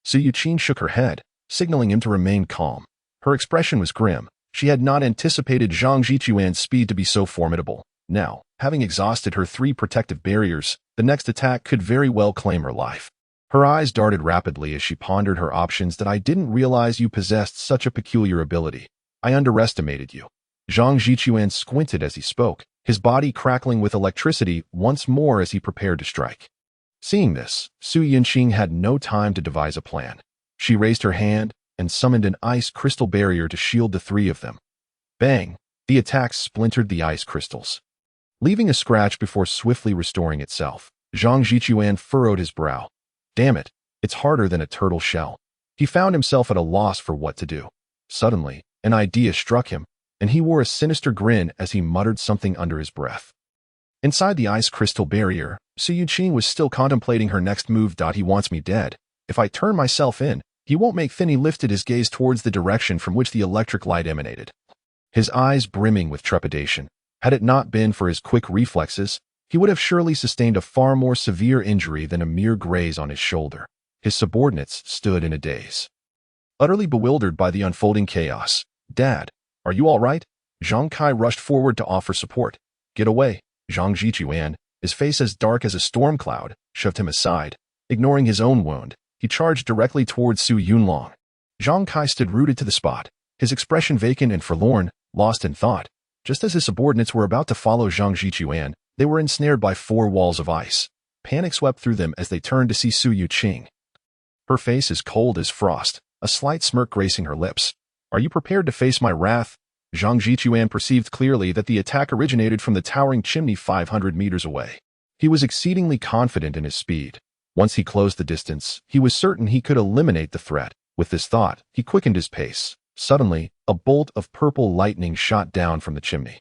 Su Yunqing shook her head, signaling him to remain calm. Her expression was grim. She had not anticipated Zhang Jichuan's speed to be so formidable. Now, having exhausted her 3 protective barriers, the next attack could very well claim her life. Her eyes darted rapidly as she pondered her options. I didn't realize you possessed such a peculiar ability. I underestimated you. Zhang Jichuan squinted as he spoke, his body crackling with electricity once more as he prepared to strike. Seeing this, Su Yunqing had no time to devise a plan. She raised her hand and summoned an ice crystal barrier to shield the 3 of them. Bang! The attack splintered the ice crystals, leaving a scratch before swiftly restoring itself. Zhang Jichuan furrowed his brow. Damn it, it's harder than a turtle shell. He found himself at a loss for what to do. Suddenly, an idea struck him, and he wore a sinister grin as he muttered something under his breath. Inside the ice crystal barrier, Su Yunqing was still contemplating her next move. He wants me dead. If I turn myself in, he won't make thin. He lifted his gaze towards the direction from which the electric light emanated, his eyes brimming with trepidation. Had it not been for his quick reflexes, he would have surely sustained a far more severe injury than a mere graze on his shoulder. His subordinates stood in a daze, utterly bewildered by the unfolding chaos. Dad, are you all right? Zhang Kai rushed forward to offer support. Get away. Zhang Jichuan, his face as dark as a storm cloud, shoved him aside. Ignoring his own wound, he charged directly towards Su Yunlong. Zhang Kai stood rooted to the spot, his expression vacant and forlorn, lost in thought. Just as his subordinates were about to follow Zhang Jichuan, they were ensnared by 4 walls of ice. Panic swept through them as they turned to see Su Yuqing. Her face as cold as frost, a slight smirk gracing her lips. "Are you prepared to face my wrath?" Zhang Jichuan perceived clearly that the attack originated from the towering chimney 500 meters away. He was exceedingly confident in his speed. Once he closed the distance, he was certain he could eliminate the threat. With this thought, he quickened his pace. Suddenly, a bolt of purple lightning shot down from the chimney.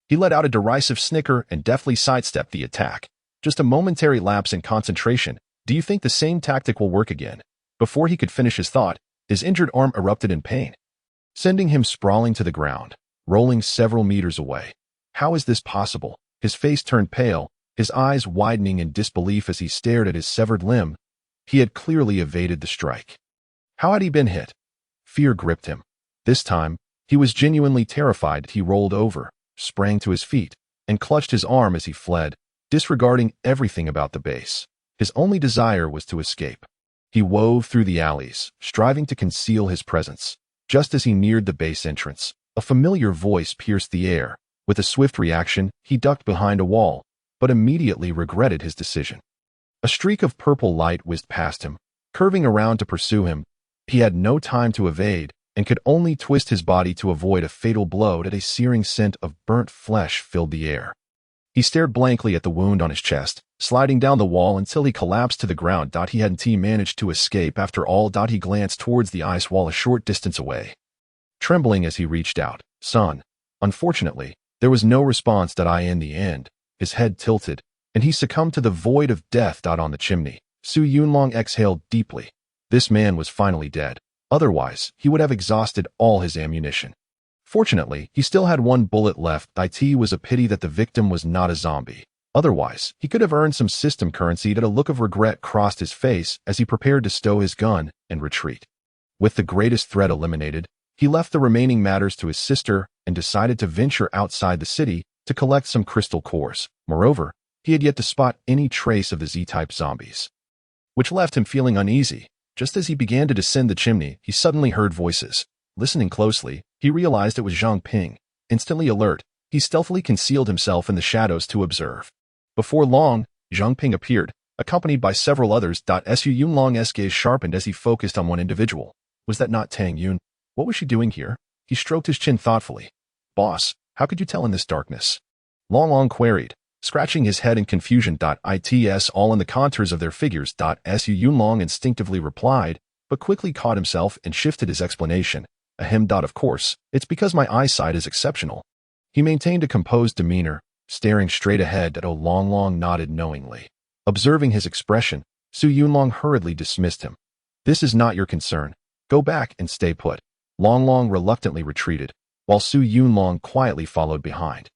He let out a derisive snicker and deftly sidestepped the attack. Just a momentary lapse in concentration. Do you think the same tactic will work again? Before he could finish his thought, his injured arm erupted in pain, sending him sprawling to the ground, rolling several meters away. How is this possible? His face turned pale, his eyes widening in disbelief as he stared at his severed limb. He had clearly evaded the strike. How had he been hit? Fear gripped him. This time, he was genuinely terrified. He rolled over, sprang to his feet, and clutched his arm as he fled, disregarding everything about the base. His only desire was to escape. He wove through the alleys, striving to conceal his presence. Just as he neared the base entrance, a familiar voice pierced the air. With a swift reaction, he ducked behind a wall, but immediately regretted his decision. A streak of purple light whizzed past him, curving around to pursue him. He had no time to evade, and could only twist his body to avoid a fatal blow that a searing scent of burnt flesh filled the air. He stared blankly at the wound on his chest, sliding down the wall until he collapsed to the ground. He hadn't managed to escape after all. He glanced towards the ice wall a short distance away, trembling as he reached out. "Son." Unfortunately, there was no response. In the end, his head tilted, and he succumbed to the void of death. On the chimney, Su Yunlong exhaled deeply. This man was finally dead. Otherwise, he would have exhausted all his ammunition. Fortunately, he still had 1 bullet left. It was a pity that the victim was not a zombie. Otherwise, he could have earned some system currency. A look of regret crossed his face as he prepared to stow his gun and retreat. With the greatest threat eliminated, he left the remaining matters to his sister and decided to venture outside the city to collect some crystal cores. Moreover, he had yet to spot any trace of the Z-type zombies, which left him feeling uneasy. Just as he began to descend the chimney, he suddenly heard voices. Listening closely, he realized it was Zhang Ping. Instantly alert, he stealthily concealed himself in the shadows to observe. Before long, Zhang Ping appeared, accompanied by several others. Su Yunlong's gaze sharpened as he focused on one individual. Was that not Tang Yun? What was she doing here? He stroked his chin thoughtfully. "Boss, how could you tell in this darkness?" Long queried, scratching his head in confusion. It's all in the contours of their figures. Su Yunlong instinctively replied, but quickly caught himself and shifted his explanation. Ahem. Of course, it's because my eyesight is exceptional. He maintained a composed demeanor, staring straight ahead. Long nodded knowingly. Observing his expression, Su Yunlong hurriedly dismissed him. "This is not your concern. Go back and stay put." Long reluctantly retreated, while Su Yunlong quietly followed behind.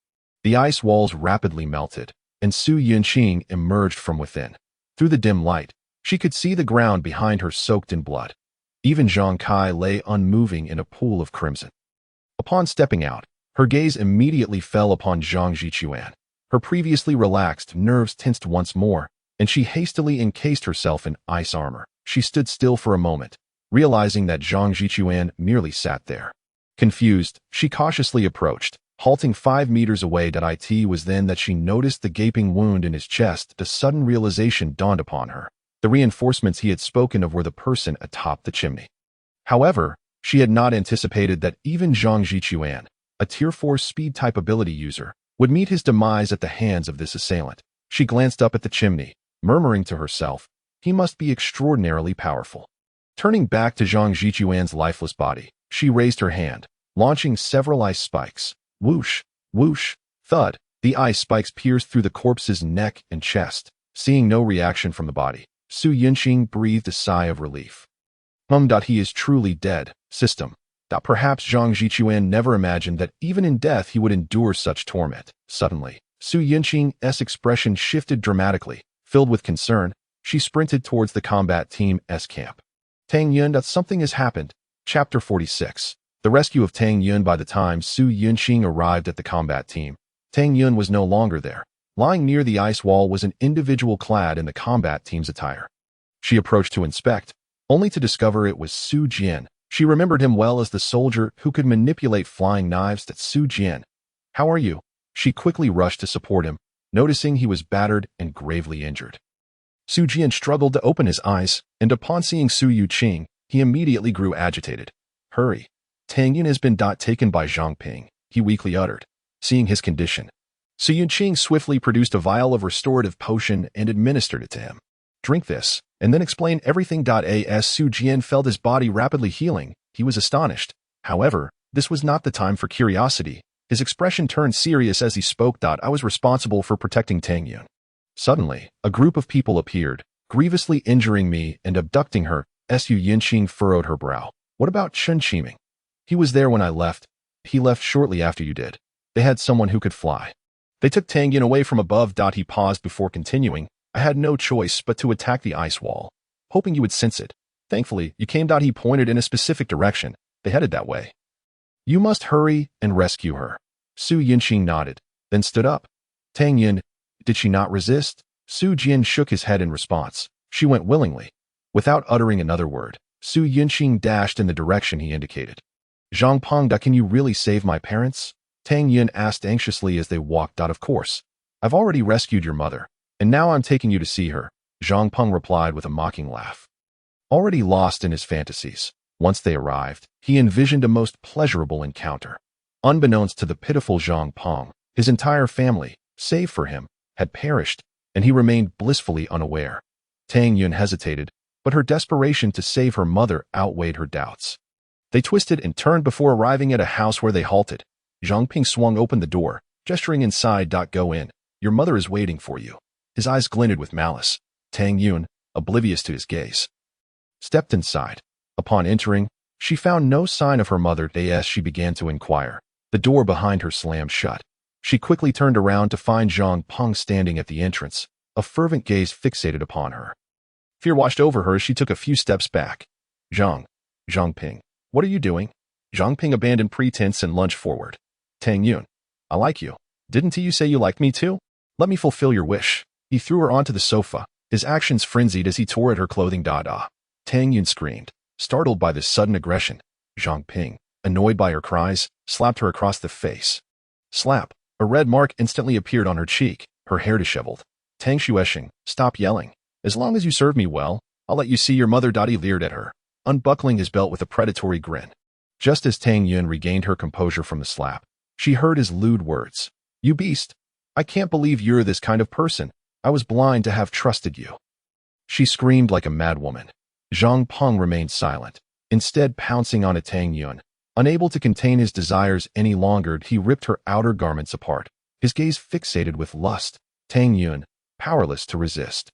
The ice walls rapidly melted, and Su Yuqing emerged from within. Through the dim light, she could see the ground behind her soaked in blood. Even Zhang Kai lay unmoving in a pool of crimson. Upon stepping out, her gaze immediately fell upon Zhang Jichuan. Her previously relaxed nerves tensed once more, and she hastily encased herself in ice armor. She stood still for a moment, realizing that Zhang Jichuan merely sat there. Confused, she cautiously approached, halting 5 meters away. It was then that she noticed the gaping wound in his chest. The sudden realization dawned upon her. The reinforcements he had spoken of were the person atop the chimney. However, she had not anticipated that even Zhang Jichuan, a Tier 4 speed-type ability user, would meet his demise at the hands of this assailant. She glanced up at the chimney, murmuring to herself, "He must be extraordinarily powerful." Turning back to Zhang Jichuan's lifeless body, she raised her hand, launching several ice spikes. Whoosh, whoosh, thud. The ice spikes pierced through the corpse's neck and chest. Seeing no reaction from the body, Su Yuqing breathed a sigh of relief. He is truly dead. System. Perhaps Zhang Jichuan never imagined that even in death he would endure such torment. Suddenly, Su Yuqing's expression shifted dramatically. Filled with concern, she sprinted towards the combat team's camp. Tang Yun. Something has happened. Chapter 46. The rescue of Tang Yun. By the time Su Yuqing arrived at the combat team, Tang Yun was no longer there. Lying near the ice wall was an individual clad in the combat team's attire. She approached to inspect, only to discover it was Su Jian. She remembered him well as the soldier who could manipulate flying knives that Su Jian. "How are you?" She quickly rushed to support him, noticing he was battered and gravely injured. Su Jian struggled to open his eyes, and upon seeing Su Yuqing, he immediately grew agitated. "Hurry. Tang Yun has been taken by Zhang Ping," he weakly uttered, seeing his condition. Su Yuqing swiftly produced a vial of restorative potion and administered it to him. "Drink this, and then explain everything." As Su Jian felt his body rapidly healing, he was astonished. However, this was not the time for curiosity. His expression turned serious as he spoke. "I was responsible for protecting Tang Yun. Suddenly, a group of people appeared, grievously injuring me and abducting her." Su Yuqing furrowed her brow. "What about Chen Qiming? He was there when I left." "He left shortly after you did. They had someone who could fly. They took Tang Yun away from above." He paused before continuing. "I had no choice but to attack the ice wall, hoping you would sense it. Thankfully, you came." He pointed in a specific direction. "They headed that way. You must hurry and rescue her." Su Yuqing nodded, then stood up. "Tang Yun, did she not resist?" Su Jian shook his head in response. "She went willingly." Without uttering another word, Su Yuqing dashed in the direction he indicated. "Zhang Peng, can you really save my parents?" Tang Yun asked anxiously as they walked. "Of course. I've already rescued your mother, and now I'm taking you to see her," Zhang Peng replied with a mocking laugh. Already lost in his fantasies, once they arrived, he envisioned a most pleasurable encounter. Unbeknownst to the pitiful Zhang Peng, his entire family, save for him, had perished, and he remained blissfully unaware. Tang Yun hesitated, but her desperation to save her mother outweighed her doubts. They twisted and turned before arriving at a house where they halted. Zhang Ping swung open the door, gesturing inside. "Go in. Your mother is waiting for you." His eyes glinted with malice. Tang Yun, oblivious to his gaze, stepped inside. Upon entering, she found no sign of her mother. As she began to inquire, the door behind her slammed shut. She quickly turned around to find Zhang Peng standing at the entrance, a fervent gaze fixated upon her. Fear washed over her as she took a few steps back. Zhang Ping, what are you doing?" Zhang Ping abandoned pretense and lunged forward. "Tang Yun, I like you. Didn't you say you liked me too? Let me fulfill your wish." He threw her onto the sofa, his actions frenzied as he tore at her clothing. Tang Yun screamed, startled by this sudden aggression. Zhang Ping, annoyed by her cries, slapped her across the face. Slap! A red mark instantly appeared on her cheek, her hair disheveled. "Tang Xuesheng, stop yelling. As long as you serve me well, I'll let you see your mother." He leered at her, unbuckling his belt with a predatory grin. Just as Tang Yun regained her composure from the slap, she heard his lewd words. "You beast! I can't believe you're this kind of person. I was blind to have trusted you." She screamed like a madwoman. Zhang Peng remained silent, instead pouncing on Tang Yun. Unable to contain his desires any longer, he ripped her outer garments apart, his gaze fixated with lust. Tang Yun, powerless to resist,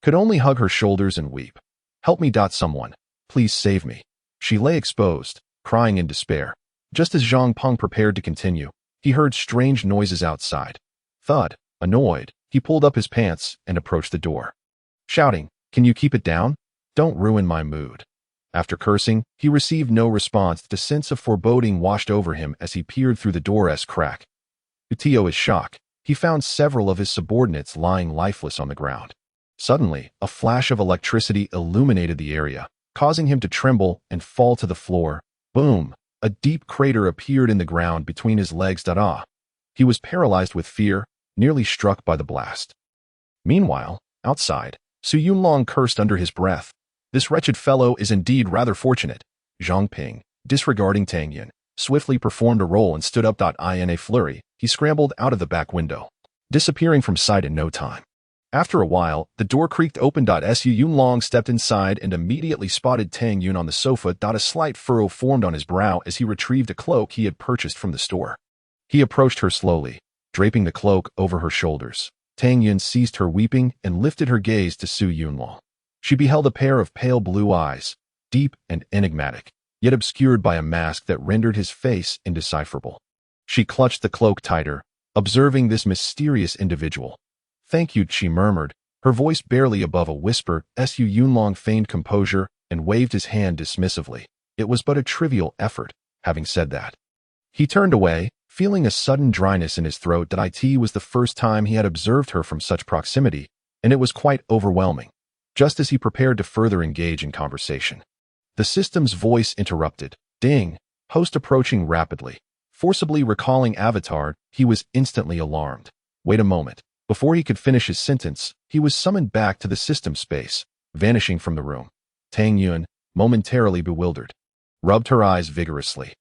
could only hug her shoulders and weep. "Help me. Someone, please save me." She lay exposed, crying in despair. Just as Zhang Peng prepared to continue, he heard strange noises outside. Thud. Annoyed, he pulled up his pants and approached the door, shouting, "Can you keep it down? Don't ruin my mood." After cursing, he received no response. The sense of foreboding washed over him as he peered through the door's crack. To his shock, he found several of his subordinates lying lifeless on the ground. Suddenly, a flash of electricity illuminated the area, causing him to tremble and fall to the floor. Boom! A deep crater appeared in the ground between his legs. He was paralyzed with fear, nearly struck by the blast. Meanwhile, outside, Su Yunlong cursed under his breath. "This wretched fellow is indeed rather fortunate." Zhang Ping, disregarding Tang Yun, swiftly performed a roll and stood up. In a flurry, he scrambled out of the back window, disappearing from sight in no time. After a while, the door creaked open. Su Yunlong stepped inside and immediately spotted Tang Yun on the sofa. A slight furrow formed on his brow as he retrieved a cloak he had purchased from the store. He approached her slowly, draping the cloak over her shoulders. Tang Yun ceased her weeping and lifted her gaze to Su Yunlong. She beheld a pair of pale blue eyes, deep and enigmatic, yet obscured by a mask that rendered his face indecipherable. She clutched the cloak tighter, observing this mysterious individual. "Thank you," she murmured, her voice barely above a whisper. Su Yunlong feigned composure and waved his hand dismissively. It was but a trivial effort. Having said that, he turned away, feeling a sudden dryness in his throat. It was the first time he had observed her from such proximity, and it was quite overwhelming. Just as he prepared to further engage in conversation, The system's voice interrupted. Ding. Host approaching rapidly. Forcibly recalling Avatar, he was instantly alarmed. Wait a moment. Before he could finish his sentence, he was summoned back to the system space, vanishing from the room. Tang Yun, momentarily bewildered, rubbed her eyes vigorously.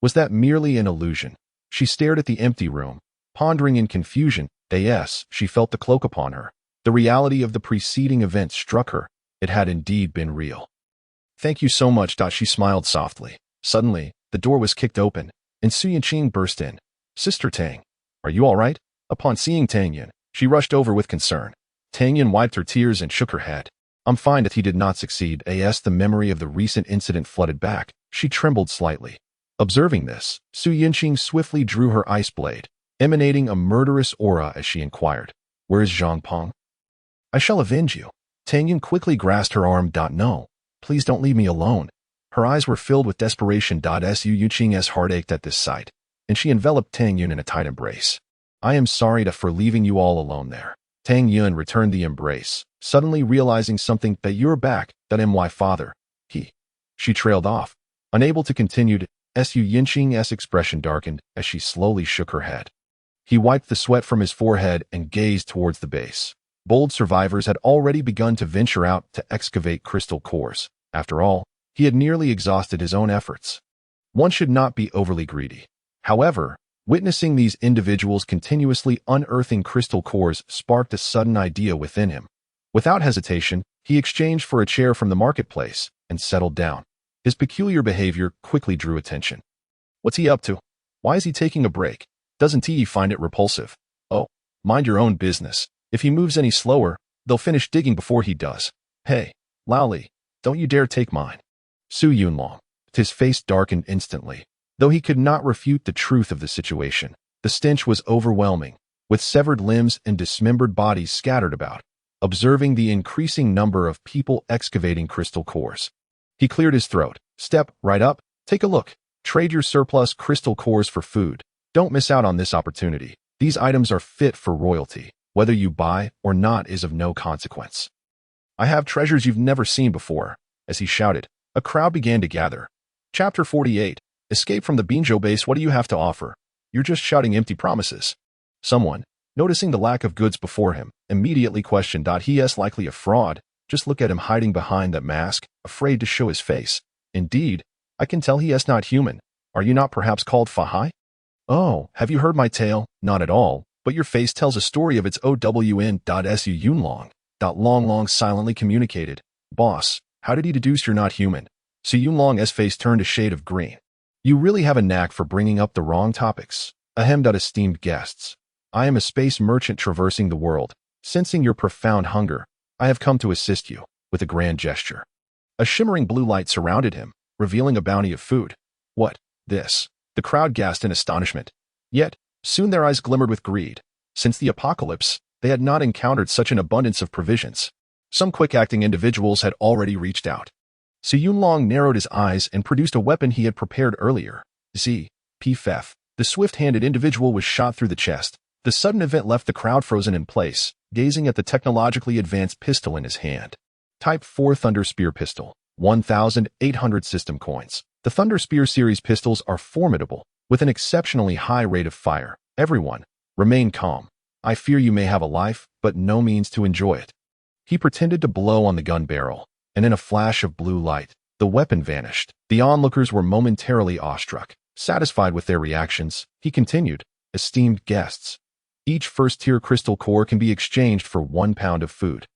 Was that merely an illusion? She stared at the empty room, pondering in confusion. Yes, she felt the cloak upon her. The reality of the preceding event struck her. It had indeed been real. Thank you so much. She smiled softly. Suddenly, the door was kicked open, and Su Yinqing burst in. Sister Tang, are you all right? Upon seeing Tang Yun, she rushed over with concern. Tang Yun wiped her tears and shook her head. I'm fine. That he did not succeed. The memory of the recent incident flooded back. She trembled slightly. Observing this, Su Yinqing swiftly drew her ice blade, emanating a murderous aura as she inquired, Where is Zhang Peng? I shall avenge you. Tang Yun quickly grasped her arm. No, please don't leave me alone. Her eyes were filled with desperation. Su Yinqing's heart ached at this sight, and she enveloped Tang Yun in a tight embrace. I am sorry for leaving you all alone there. Tang Yun returned the embrace, suddenly realizing something. That you're back. My father. She trailed off, unable to continue. Su Yinqing's expression darkened as she slowly shook her head. He wiped the sweat from his forehead and gazed towards the base. Bold survivors had already begun to venture out to excavate crystal cores. After all, he had nearly exhausted his own efforts. One should not be overly greedy. However, witnessing these individuals continuously unearthing crystal cores sparked a sudden idea within him. Without hesitation, he exchanged for a chair from the marketplace and settled down. His peculiar behavior quickly drew attention. What's he up to? Why is he taking a break? Doesn't he find it repulsive? Oh, mind your own business. If he moves any slower, they'll finish digging before he does. Hey, Laoli, don't you dare take mine. Su Yunlong. His face darkened instantly. Though he could not refute the truth of the situation, the stench was overwhelming, with severed limbs and dismembered bodies scattered about. Observing the increasing number of people excavating crystal cores, he cleared his throat. Step right up. Take a look. Trade your surplus crystal cores for food. Don't miss out on this opportunity. These items are fit for royalty. Whether you buy or not is of no consequence. I have treasures you've never seen before. As he shouted, a crowd began to gather. Chapter 48. Escape from the Binzhou base. What do you have to offer? You're just shouting empty promises. Someone, noticing the lack of goods before him, immediately questioned. He is likely a fraud. Just look at him hiding behind that mask, afraid to show his face. Indeed, I can tell he is not human. Are you not perhaps called Fahai? Oh, have you heard my tale? Not at all, but your face tells a story of its own. Su Yunlong. Long silently communicated. Boss, how did he deduce you're not human? Su Yunlong's face turned a shade of green. You really have a knack for bringing up the wrong topics. Ahem. Esteemed guests, I am a space merchant traversing the world. Sensing your profound hunger, I have come to assist you. With a grand gesture, a shimmering blue light surrounded him, revealing a bounty of food. What? This? The crowd gasped in astonishment. Yet, soon their eyes glimmered with greed. Since the apocalypse, they had not encountered such an abundance of provisions. Some quick-acting individuals had already reached out. Su Yunlong narrowed his eyes and produced a weapon he had prepared earlier. P-Fef. The swift-handed individual was shot through the chest. The sudden event left the crowd frozen in place, gazing at the technologically advanced pistol in his hand. Type 4 Thunder Spear Pistol. 1,800 system coins. The Thunder Spear series pistols are formidable, with an exceptionally high rate of fire. Everyone, remain calm. I fear you may have a life, but no means to enjoy it. He pretended to blow on the gun barrel, and in a flash of blue light, the weapon vanished. The onlookers were momentarily awestruck. Satisfied with their reactions, he continued, Esteemed guests, each first-tier crystal core can be exchanged for 1 pound of food,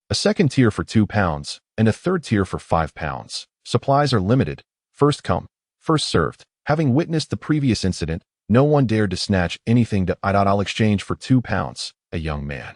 a second tier for 2 pounds, and a third tier for 5 pounds. Supplies are limited. First come, first served. Having witnessed the previous incident, no one dared to snatch anything. I'll exchange for 2 pounds, a young man,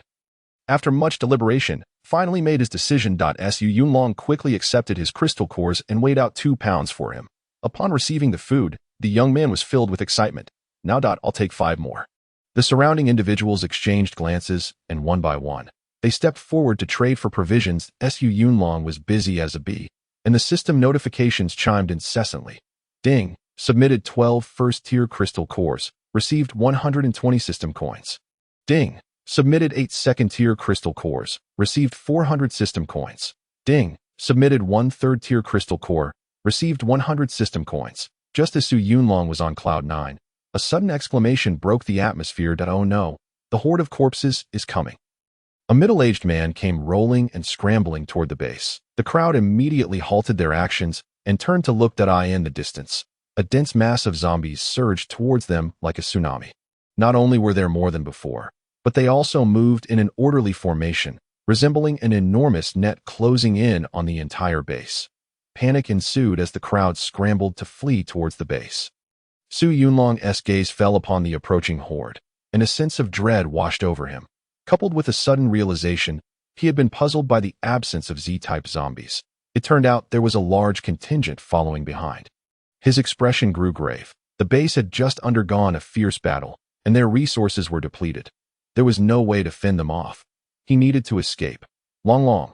after much deliberation, finally made his decision. Su Yunlong quickly accepted his crystal cores and weighed out 2 pounds for him. Upon receiving the food, the young man was filled with excitement. Now, I'll take 5 more. The surrounding individuals exchanged glances, and one by one, they stepped forward to trade for provisions. Su Yunlong was busy as a bee, and the system notifications chimed incessantly. Ding, submitted 12 first-tier crystal cores, received 120 system coins. Ding, submitted 8 second-tier crystal cores, received 400 system coins. Ding, Submitted 1/3 tier crystal core. Received 100 system coins. Just as Su Yunlong was on cloud 9, a sudden exclamation broke the atmosphere that, oh no, the horde of corpses is coming. A middle-aged man came rolling and scrambling toward the base. The crowd immediately halted their actions and turned to look at in the distance. A dense mass of zombies surged towards them like a tsunami. Not only were there more than before, but they also moved in an orderly formation, resembling an enormous net closing in on the entire base. Panic ensued as the crowd scrambled to flee towards the base. Su Yunlong's gaze fell upon the approaching horde, and a sense of dread washed over him. Coupled with a sudden realization, he had been puzzled by the absence of Z-type zombies. It turned out there was a large contingent following behind. His expression grew grave. The base had just undergone a fierce battle, and their resources were depleted. There was no way to fend them off. He needed to escape. Long.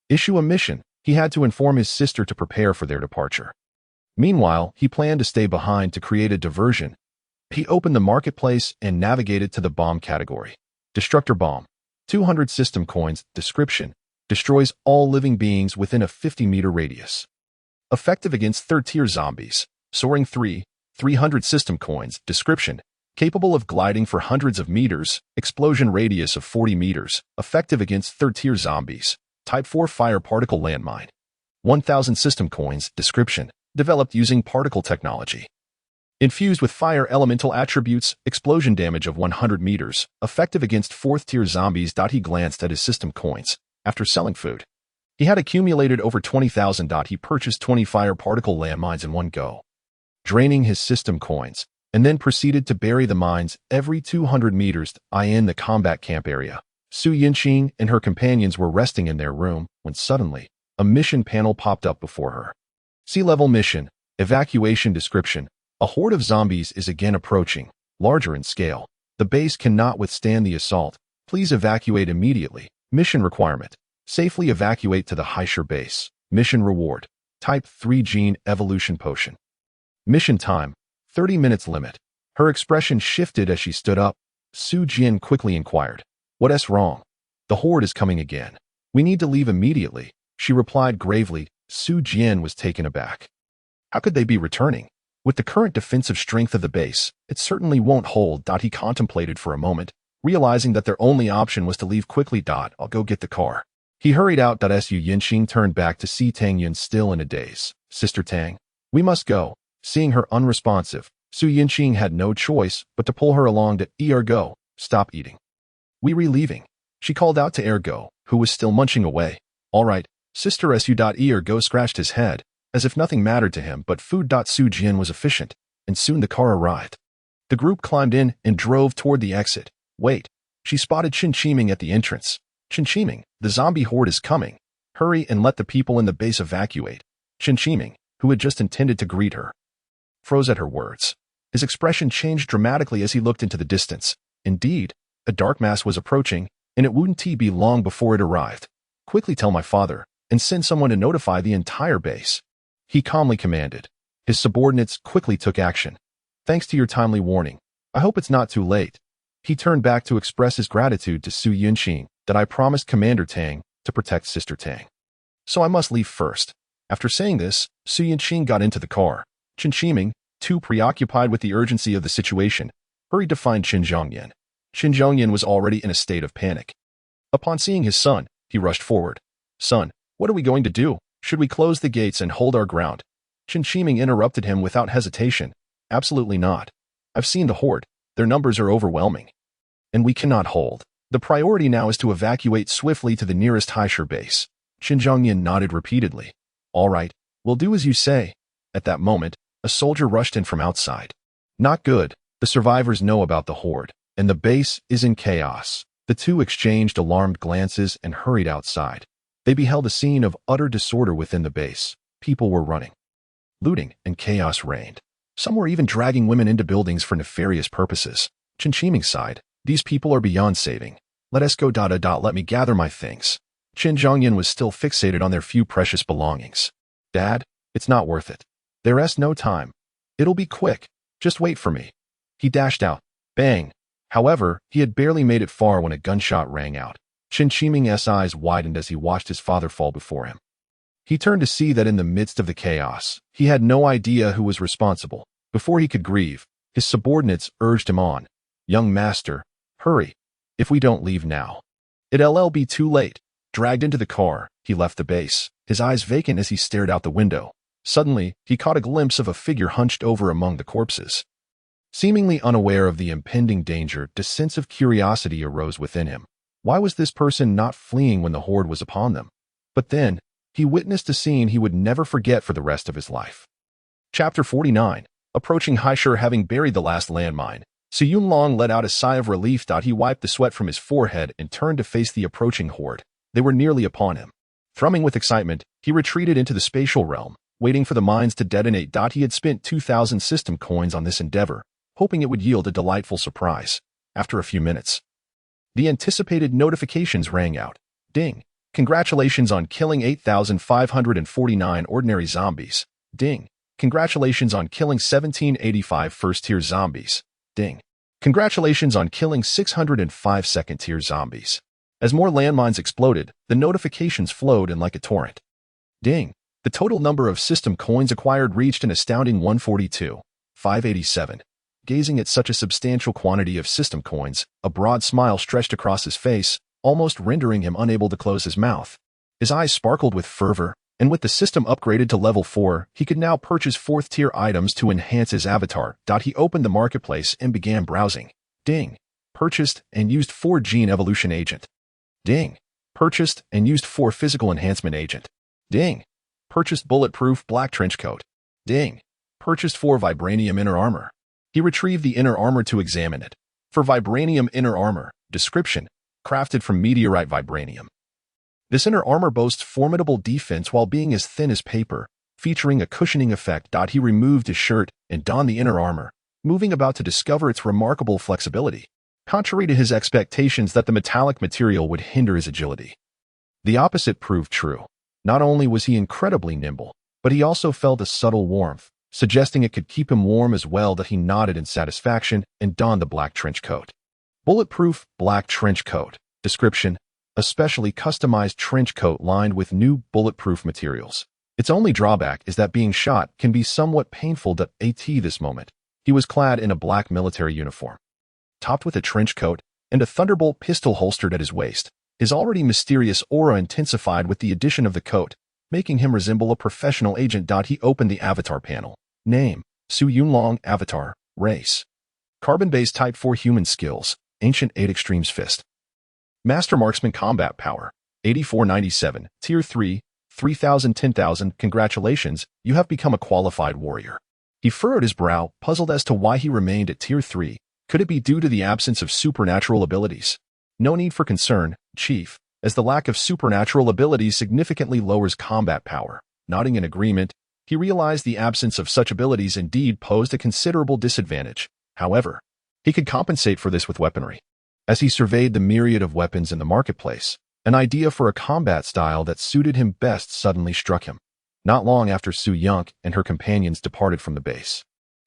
Issue a mission. He had to inform his sister to prepare for their departure. Meanwhile, he planned to stay behind to create a diversion. He opened the marketplace and navigated to the bomb category. Destructor bomb. 200 system coins. Description: destroys all living beings within a 50-meter radius. Effective against third-tier zombies. Soaring 300 system coins. Description: capable of gliding for hundreds of meters. Explosion radius of 40 meters. Effective against third-tier zombies. Type 4 fire particle landmine. 1000 system coins. Description: developed using particle technology. Infused with fire elemental attributes. Explosion damage of 100 meters. Effective against 4th-tier zombies. He glanced at his system coins. After selling food, he had accumulated over 20,000. He purchased 20 fire particle landmines in one go, draining his system coins, and then proceeded to bury the mines every 200 meters in the combat camp area. Su Yunqing and her companions were resting in their room when suddenly a mission panel popped up before her. Sea-level mission. Evacuation description: a horde of zombies is again approaching, larger in scale. The base cannot withstand the assault. Please evacuate immediately. Mission requirement: safely evacuate to the Haisher base. Mission reward: Type 3 gene evolution potion. Mission time: 30 minutes limit. Her expression shifted as she stood up. Su Jian quickly inquired, "What's wrong?" "The horde is coming again. We need to leave immediately," she replied gravely. Su Jian was taken aback. How could they be returning? With the current defensive strength of the base, it certainly won't hold. He contemplated for a moment, realizing that their only option was to leave quickly. "I'll go get the car." He hurried out. Su Yunqing turned back to see Tang Yun still in a daze. "Sister Tang, we must go." Seeing her unresponsive, Su Yunqing had no choice but to pull her along to Ergo. "Stop eating. We're leaving," she called out to Ergo, who was still munching away. "All right, Sister Su." Ergo scratched his head, as if nothing mattered to him but food. Su Jian was efficient, and soon the car arrived. The group climbed in and drove toward the exit. Wait, she spotted Chen Qiming at the entrance. "Chen Qiming, the zombie horde is coming. Hurry and let the people in the base evacuate." Chen Qiming, who had just intended to greet her, froze at her words. His expression changed dramatically as he looked into the distance. Indeed, a dark mass was approaching, and it wouldn't be long before it arrived. "Quickly tell my father, and send someone to notify the entire base," he calmly commanded. His subordinates quickly took action. "Thanks to your timely warning. I hope it's not too late." He turned back to express his gratitude to Su Yunqing. "I promised Commander Tang to protect Sister Tang, so I must leave first." After saying this, Su Yunqing got into the car. Chen Qiming, too preoccupied with the urgency of the situation, hurried to find Qin Zhongyan. Qin Zhongyan was already in a state of panic. Upon seeing his son, he rushed forward. "Son, what are we going to do? Should we close the gates and hold our ground?" Chen Qiming interrupted him without hesitation. "Absolutely not. I've seen the horde. Their numbers are overwhelming, and we cannot hold. The priority now is to evacuate swiftly to the nearest Haisher base." Qin Zhongyan nodded repeatedly. "All right, we'll do as you say." At that moment, a soldier rushed in from outside. "Not good. The survivors know about the horde, and the base is in chaos." The two exchanged alarmed glances and hurried outside. They beheld a scene of utter disorder within the base. People were running. Looting and chaos reigned. Some were even dragging women into buildings for nefarious purposes. Chen Qiming sighed. "These people are beyond saving. Let us go. Let me gather my things." Qin Zhongyan was still fixated on their few precious belongings. "Dad, it's not worth it. There's no time. It'll be quick. Just wait for me." He dashed out. Bang! However, he had barely made it far when a gunshot rang out. Chen Qiming's eyes widened as he watched his father fall before him. He turned to see that in the midst of the chaos, he had no idea who was responsible. Before he could grieve, his subordinates urged him on. "Young master, hurry. If we don't leave now, it'll be too late." Dragged into the car, he left the base, his eyes vacant as he stared out the window. Suddenly, he caught a glimpse of a figure hunched over among the corpses. Seemingly unaware of the impending danger, a sense of curiosity arose within him. Why was this person not fleeing when the horde was upon them? But then, he witnessed a scene he would never forget for the rest of his life. Chapter 49. Approaching Haishur. Having buried the last landmine, Su Yunlong let out a sigh of relief. He wiped the sweat from his forehead and turned to face the approaching horde. They were nearly upon him. Thrumming with excitement, he retreated into the spatial realm, waiting for the mines to detonate. He had spent 2,000 system coins on this endeavor, hoping it would yield a delightful surprise. After a few minutes, the anticipated notifications rang out. Ding! Congratulations on killing 8,549 ordinary zombies. Ding! Congratulations on killing 1,785 first-tier zombies. Ding! Congratulations on killing 605 second-tier zombies. As more landmines exploded, the notifications flowed in like a torrent. Ding! The total number of system coins acquired reached an astounding 142,587. Gazing at such a substantial quantity of system coins, a broad smile stretched across his face, almost rendering him unable to close his mouth. His eyes sparkled with fervor, and with the system upgraded to level 4, he could now purchase 4th-tier items to enhance his avatar. He opened the marketplace and began browsing. Ding! Purchased and used 4 Gene Evolution Agent. Ding! Purchased and used 4 Physical Enhancement Agent. Ding! Purchased Bulletproof Black Trenchcoat. Ding! Purchased 4 Vibranium Inner Armor. He retrieved the inner armor to examine it. For Vibranium Inner Armor, description: crafted from meteorite vibranium. This inner armor boasts formidable defense while being as thin as paper, featuring a cushioning effect. He removed his shirt and donned the inner armor, moving about to discover its remarkable flexibility. Contrary to his expectations that the metallic material would hinder his agility, the opposite proved true. Not only was he incredibly nimble, but he also felt a subtle warmth, suggesting it could keep him warm as well. He nodded in satisfaction and donned the black trench coat. Bulletproof Black Trench Coat. Description: a specially customized trench coat lined with new bulletproof materials. Its only drawback is that being shot can be somewhat painful. At this moment, he was clad in a black military uniform, topped with a trench coat and a Thunderbolt pistol holstered at his waist. His already mysterious aura intensified with the addition of the coat, making him resemble a professional agent. He opened the avatar panel. Name: Su Yunlong. Avatar: race, carbon-based type 4. Human skills: Ancient 8 Extremes Fist. Master Marksman. Combat power: 8497. Tier 3, 3,000 10,000. Congratulations, you have become a qualified warrior. He furrowed his brow, puzzled as to why he remained at Tier 3. Could it be due to the absence of supernatural abilities? No need for concern, Chief, as the lack of supernatural abilities significantly lowers combat power. Nodding in agreement, he realized the absence of such abilities indeed posed a considerable disadvantage. However, he could compensate for this with weaponry. As he surveyed the myriad of weapons in the marketplace, an idea for a combat style that suited him best suddenly struck him. Not long after Su Yunk and her companions departed from the base,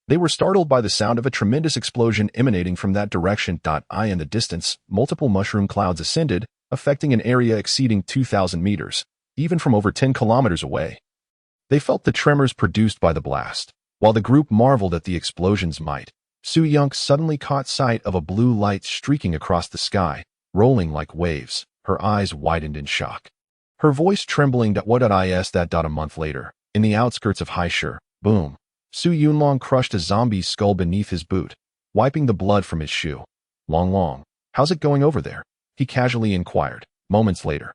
they were startled by the sound of a tremendous explosion emanating from that direction. In the distance, multiple mushroom clouds ascended, affecting an area exceeding 2,000 meters, even from over 10 kilometers away. They felt the tremors produced by the blast. While the group marveled at the explosion's might, Su Yunk suddenly caught sight of a blue light streaking across the sky, rolling like waves. Her eyes widened in shock, her voice trembling. What is that? A month later, in the outskirts of Haishur, boom! Su Yunlong crushed a zombie's skull beneath his boot, wiping the blood from his shoe. Long, how's it going over there? He casually inquired. Moments later,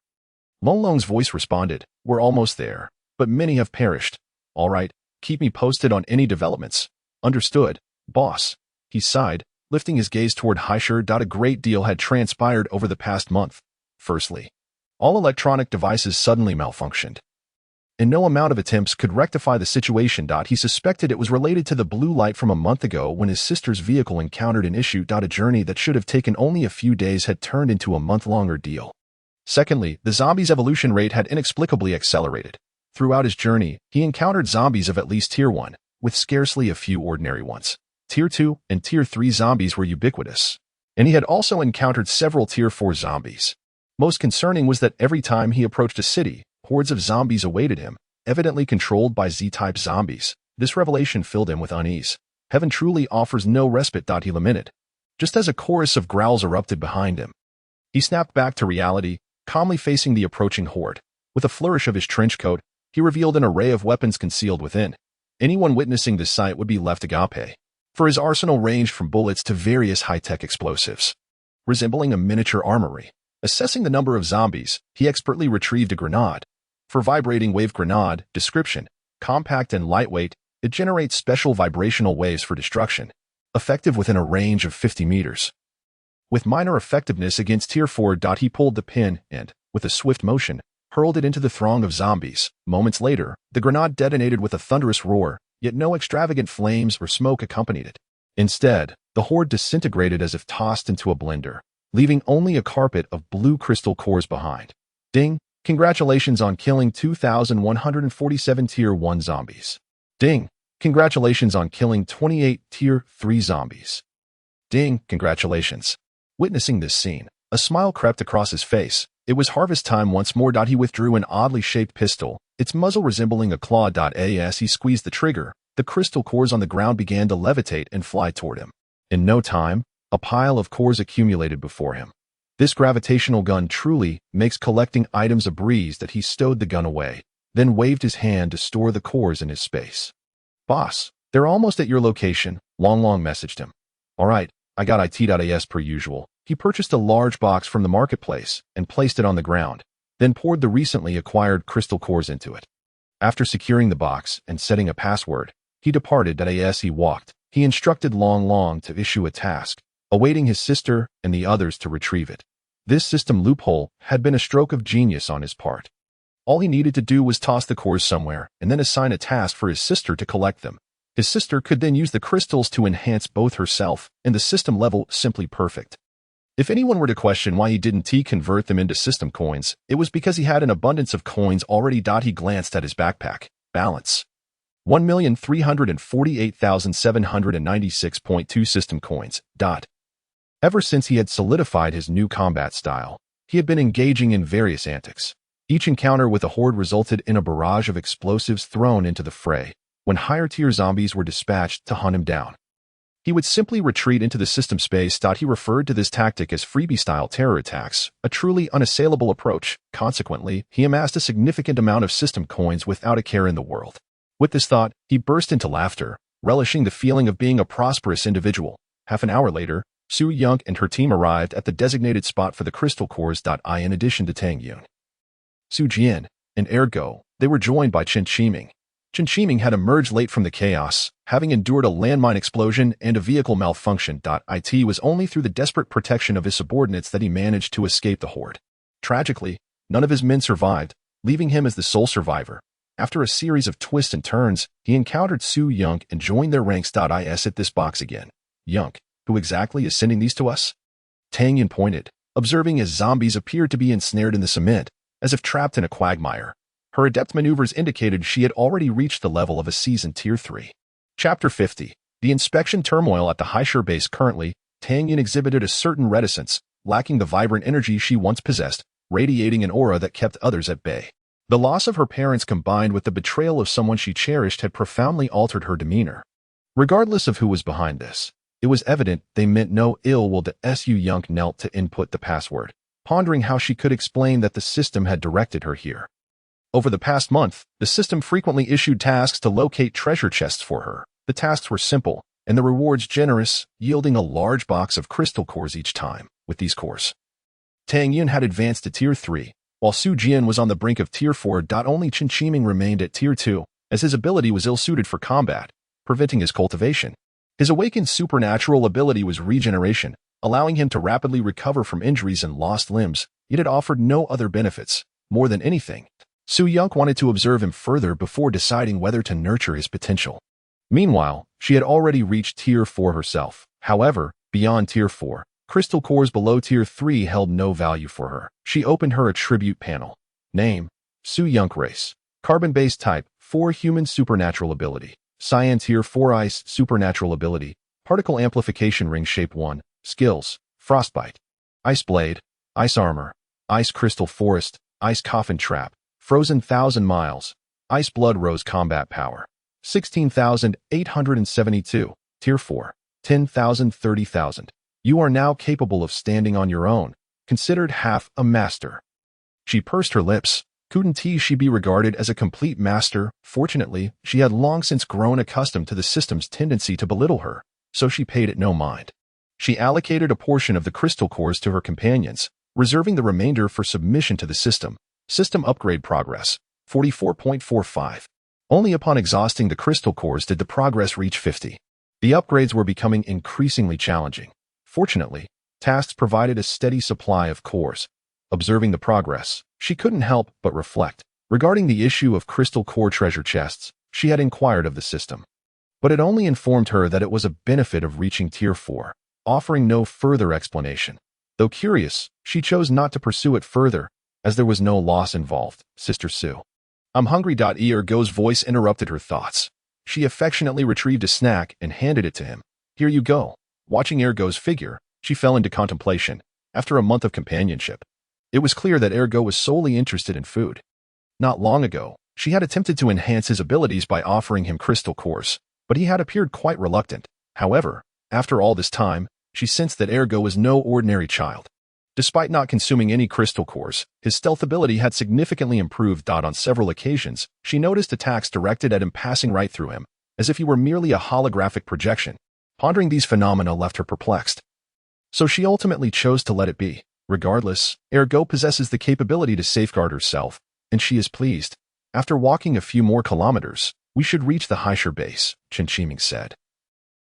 Longlong's voice responded, we're almost there, but many have perished. All right, keep me posted on any developments. Understood, boss. He sighed, lifting his gaze toward Haishur. A great deal had transpired over the past month. Firstly, all electronic devices suddenly malfunctioned, and no amount of attempts could rectify the situation. He suspected it was related to the blue light from a month ago when his sister's vehicle encountered an issue. A journey that should have taken only a few days had turned into a month-long ordeal. Secondly, the zombie's evolution rate had inexplicably accelerated. Throughout his journey, he encountered zombies of at least Tier 1, with scarcely a few ordinary ones. Tier 2 and Tier 3 zombies were ubiquitous, and he had also encountered several Tier 4 zombies. Most concerning was that every time he approached a city, Hordes of zombies awaited him, evidently controlled by Z-type zombies. This revelation filled him with unease. Heaven truly offers no respite. He lamented, just as a chorus of growls erupted behind him. He snapped back to reality, calmly facing the approaching horde. With a flourish of his trench coat, he revealed an array of weapons concealed within. Anyone witnessing this sight would be left agape, for his arsenal ranged from bullets to various high-tech explosives. Resembling a miniature armory. Assessing the number of zombies, he expertly retrieved a grenade. For vibrating wave grenade, description, compact and lightweight, it generates special vibrational waves for destruction, effective within a range of 50 meters. With minor effectiveness against Tier 4. He pulled the pin and, with a swift motion, hurled it into the throng of zombies. Moments later, the grenade detonated with a thunderous roar, yet no extravagant flames or smoke accompanied it. Instead, the horde disintegrated as if tossed into a blender, leaving only a carpet of blue crystal cores behind. Ding! Congratulations on killing 2,147 Tier 1 zombies. Ding! Congratulations on killing 28 Tier 3 zombies. Ding! Congratulations. Witnessing this scene, a smile crept across his face. It was harvest time once more. He withdrew an oddly shaped pistol, its muzzle resembling a claw. As he squeezed the trigger, the crystal cores on the ground began to levitate and fly toward him. In no time, a pile of cores accumulated before him. This gravitational gun truly makes collecting items a breeze. He stowed the gun away, then waved his hand to store the cores in his space. Boss, they're almost at your location, Long messaged him. All right, I got it. As per usual, he purchased a large box from the marketplace and placed it on the ground, then poured the recently acquired crystal cores into it. After securing the box and setting a password, he departed. As he walked, he instructed Long to issue a task, awaiting his sister and the others to retrieve it. This system loophole had been a stroke of genius on his part. All he needed to do was toss the cores somewhere and then assign a task for his sister to collect them. His sister could then use the crystals to enhance both herself and the system level. Simply perfect. If anyone were to question why he didn't convert them into system coins, it was because he had an abundance of coins already. He glanced at his backpack. Balance: 1,348,796.2 system coins. Ever since he had solidified his new combat style, he had been engaging in various antics. Each encounter with a horde resulted in a barrage of explosives thrown into the fray. When higher-tier zombies were dispatched to hunt him down, he would simply retreat into the system space. He referred to this tactic as freebie-style terror attacks, a truly unassailable approach. Consequently, he amassed a significant amount of system coins without a care in the world. With this thought, he burst into laughter, relishing the feeling of being a prosperous individual. Half an hour later, Su Yunk and her team arrived at the designated spot for the crystal cores. In addition to Tang Yun, Su Jian, and Ergo, they were joined by Chen Qiming. Chen Qiming had emerged late from the chaos, having endured a landmine explosion and a vehicle malfunction. It was only through the desperate protection of his subordinates that he managed to escape the horde. Tragically, none of his men survived, leaving him as the sole survivor. After a series of twists and turns, he encountered Su Yunk and joined their ranks. Is it this box again? Yunk, who exactly is sending these to us? Tang Yun pointed, observing as zombies appeared to be ensnared in the cement, as if trapped in a quagmire. Her adept maneuvers indicated she had already reached the level of a seasoned Tier 3. Chapter 50. The inspection turmoil at the Haishur base. Currently, Tang Yun exhibited a certain reticence, lacking the vibrant energy she once possessed, radiating an aura that kept others at bay. The loss of her parents combined with the betrayal of someone she cherished had profoundly altered her demeanor. Regardless of who was behind this, it was evident they meant no ill will. Su Yunk knelt to input the password, pondering how she could explain that the system had directed her here. Over the past month, the system frequently issued tasks to locate treasure chests for her. The tasks were simple, and the rewards generous, yielding a large box of crystal cores each time. With these cores, Tang Yun had advanced to Tier 3, while Su Jian was on the brink of Tier 4. Only Chen Qiming remained at Tier 2, as his ability was ill-suited for combat, preventing his cultivation. His awakened supernatural ability was regeneration, allowing him to rapidly recover from injuries and lost limbs, yet it offered no other benefits. More than anything, Su Yunk wanted to observe him further before deciding whether to nurture his potential. Meanwhile, she had already reached Tier 4 herself. However, beyond Tier 4, crystal cores below Tier 3 held no value for her. She opened her attribute panel. Name: Su Yunk. Race: carbon-based. Type: 4 human. Supernatural ability: Cyan. Tier 4 ice supernatural ability: particle amplification. Ring shape 1. Skills: Frostbite, Ice Blade, Ice Armor, Ice Crystal Forest, Ice Coffin Trap, Frozen 1,000 miles. Ice Blood Rose Combat Power. 16,872. Tier 4. 10,000 30,000. You are now capable of standing on your own, considered half a master. She pursed her lips. Couldn't she be regarded as a complete master? Fortunately, she had long since grown accustomed to the system's tendency to belittle her, so she paid it no mind. She allocated a portion of the crystal cores to her companions, reserving the remainder for submission to the system. System upgrade progress, 44.45. Only upon exhausting the crystal cores did the progress reach 50. The upgrades were becoming increasingly challenging. Fortunately, tasks provided a steady supply of cores. Observing the progress, she couldn't help but reflect. Regarding the issue of crystal core treasure chests, she had inquired of the system. But it only informed her that it was a benefit of reaching Tier 4, offering no further explanation. Though curious, she chose not to pursue it further, as there was no loss involved. Sister Sue. I'm hungry. Ergo's voice interrupted her thoughts. She affectionately retrieved a snack and handed it to him. Here you go. Watching Ergo's figure, she fell into contemplation. After a month of companionship, it was clear that Ergo was solely interested in food. Not long ago, she had attempted to enhance his abilities by offering him crystal cores, but he had appeared quite reluctant. However, after all this time, she sensed that Ergo was no ordinary child. Despite not consuming any crystal cores, his stealth ability had significantly improved. On several occasions, she noticed attacks directed at him passing right through him, as if he were merely a holographic projection. Pondering these phenomena left her perplexed. So she ultimately chose to let it be. Regardless, Ergo possesses the capability to safeguard herself, and she is pleased. After walking a few more kilometers, we should reach the Haisher base, Chen Qiming said.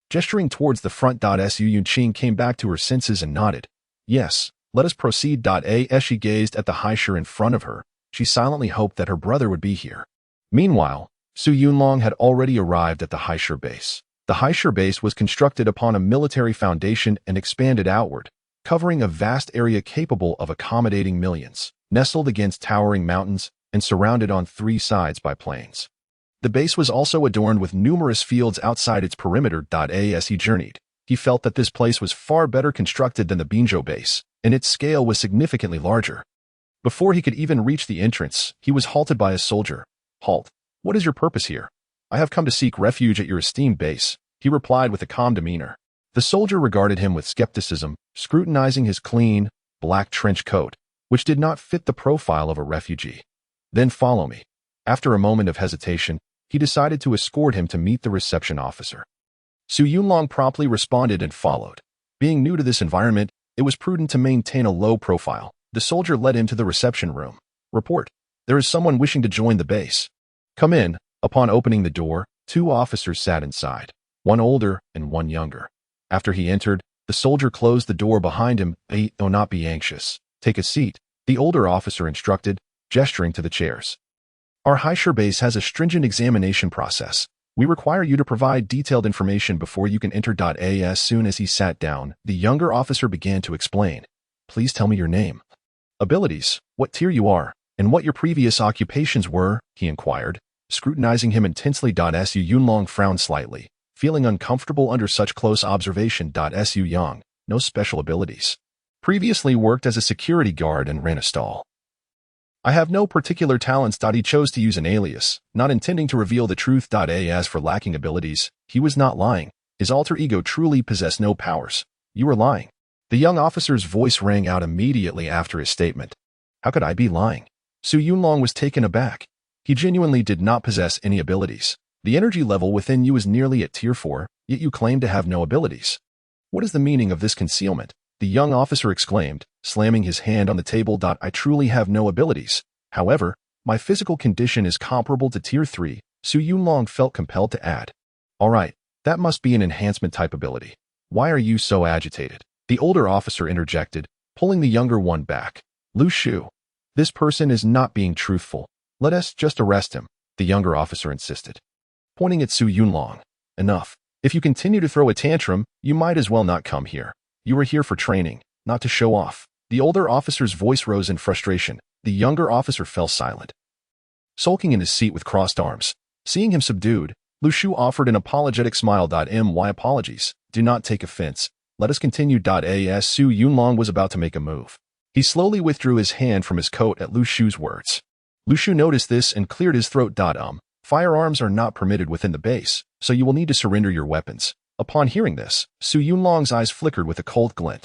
Gesturing towards the front. Su Yunqing came back to her senses and nodded. Yes, let us proceed. As she gazed at the Haisher in front of her, she silently hoped that her brother would be here. Meanwhile, Su Yunlong had already arrived at the Haisher base. The Haisher base was constructed upon a military foundation and expanded outward, covering a vast area capable of accommodating millions, nestled against towering mountains and surrounded on three sides by plains. The base was also adorned with numerous fields outside its perimeter. As he journeyed, he felt that this place was far better constructed than the Binzhou base, and its scale was significantly larger. Before he could even reach the entrance, he was halted by a soldier. Halt. What is your purpose here? I have come to seek refuge at your esteemed base, he replied with a calm demeanor. The soldier regarded him with skepticism, scrutinizing his clean, black trench coat, which did not fit the profile of a refugee. Then follow me. After a moment of hesitation, he decided to escort him to meet the reception officer. Su Yunlong promptly responded and followed. Being new to this environment, it was prudent to maintain a low profile. The soldier led him to the reception room. Report. There is someone wishing to join the base. Come in. Upon opening the door, two officers sat inside, one older and one younger. After he entered, the soldier closed the door behind him. Do not be anxious. Take a seat, the older officer instructed, gesturing to the chairs. Our Haisher base has a stringent examination process. We require you to provide detailed information before you can enter. As soon as he sat down, the younger officer began to explain. Please tell me your name, abilities, what tier you are, and what your previous occupations were, he inquired, scrutinizing him intensely. Su Yunlong frowned slightly, feeling uncomfortable under such close observation. Su Yang, no special abilities. Previously worked as a security guard and ran a stall. I have no particular talents. He chose to use an alias, not intending to reveal the truth. As for lacking abilities, he was not lying. His alter ego truly possessed no powers. You are lying. The young officer's voice rang out immediately after his statement. How could I be lying? Su Yunlong was taken aback. He genuinely did not possess any abilities. The energy level within you is nearly at Tier 4, yet you claim to have no abilities. What is the meaning of this concealment? The young officer exclaimed, slamming his hand on the table. I truly have no abilities. However, my physical condition is comparable to Tier 3, Su Yunlong felt compelled to add. All right, that must be an enhancement type ability. Why are you so agitated? The older officer interjected, pulling the younger one back. Lu Shu, this person is not being truthful. Let us just arrest him, the younger officer insisted. Pointing at Su Yunlong. Enough. If you continue to throw a tantrum, you might as well not come here. You are here for training, not to show off. The older officer's voice rose in frustration. The younger officer fell silent, sulking in his seat with crossed arms. Seeing him subdued, Lu Shu offered an apologetic smile. My apologies. Do not take offense. Let us continue. As Su Yunlong was about to make a move, he slowly withdrew his hand from his coat at Lu Shu's words. Lu Shu noticed this and cleared his throat. Firearms are not permitted within the base, so you will need to surrender your weapons. Upon hearing this, Su Yunlong's eyes flickered with a cold glint.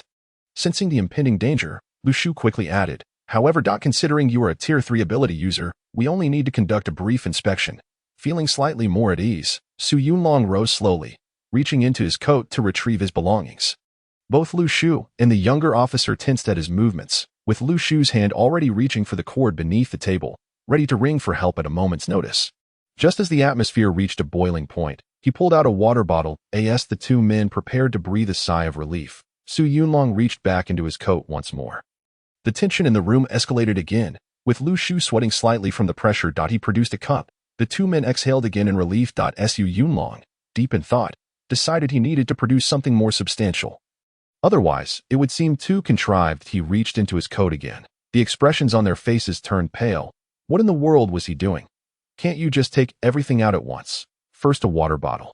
Sensing the impending danger, Lu Shu quickly added, however, considering you are a Tier 3 ability user, we only need to conduct a brief inspection. Feeling slightly more at ease, Su Yunlong rose slowly, reaching into his coat to retrieve his belongings. Both Lu Shu and the younger officer tensed at his movements, with Lu Shu's hand already reaching for the cord beneath the table, ready to ring for help at a moment's notice. Just as the atmosphere reached a boiling point, he pulled out a water bottle. As the two men prepared to breathe a sigh of relief, Su Yunlong reached back into his coat once more. The tension in the room escalated again, with Lu Shu sweating slightly from the pressure. He produced a cup. The two men exhaled again in relief. Su Yunlong, deep in thought, decided he needed to produce something more substantial. Otherwise, it would seem too contrived. He reached into his coat again. The expressions on their faces turned pale. What in the world was he doing? Can't you just take everything out at once? First a water bottle,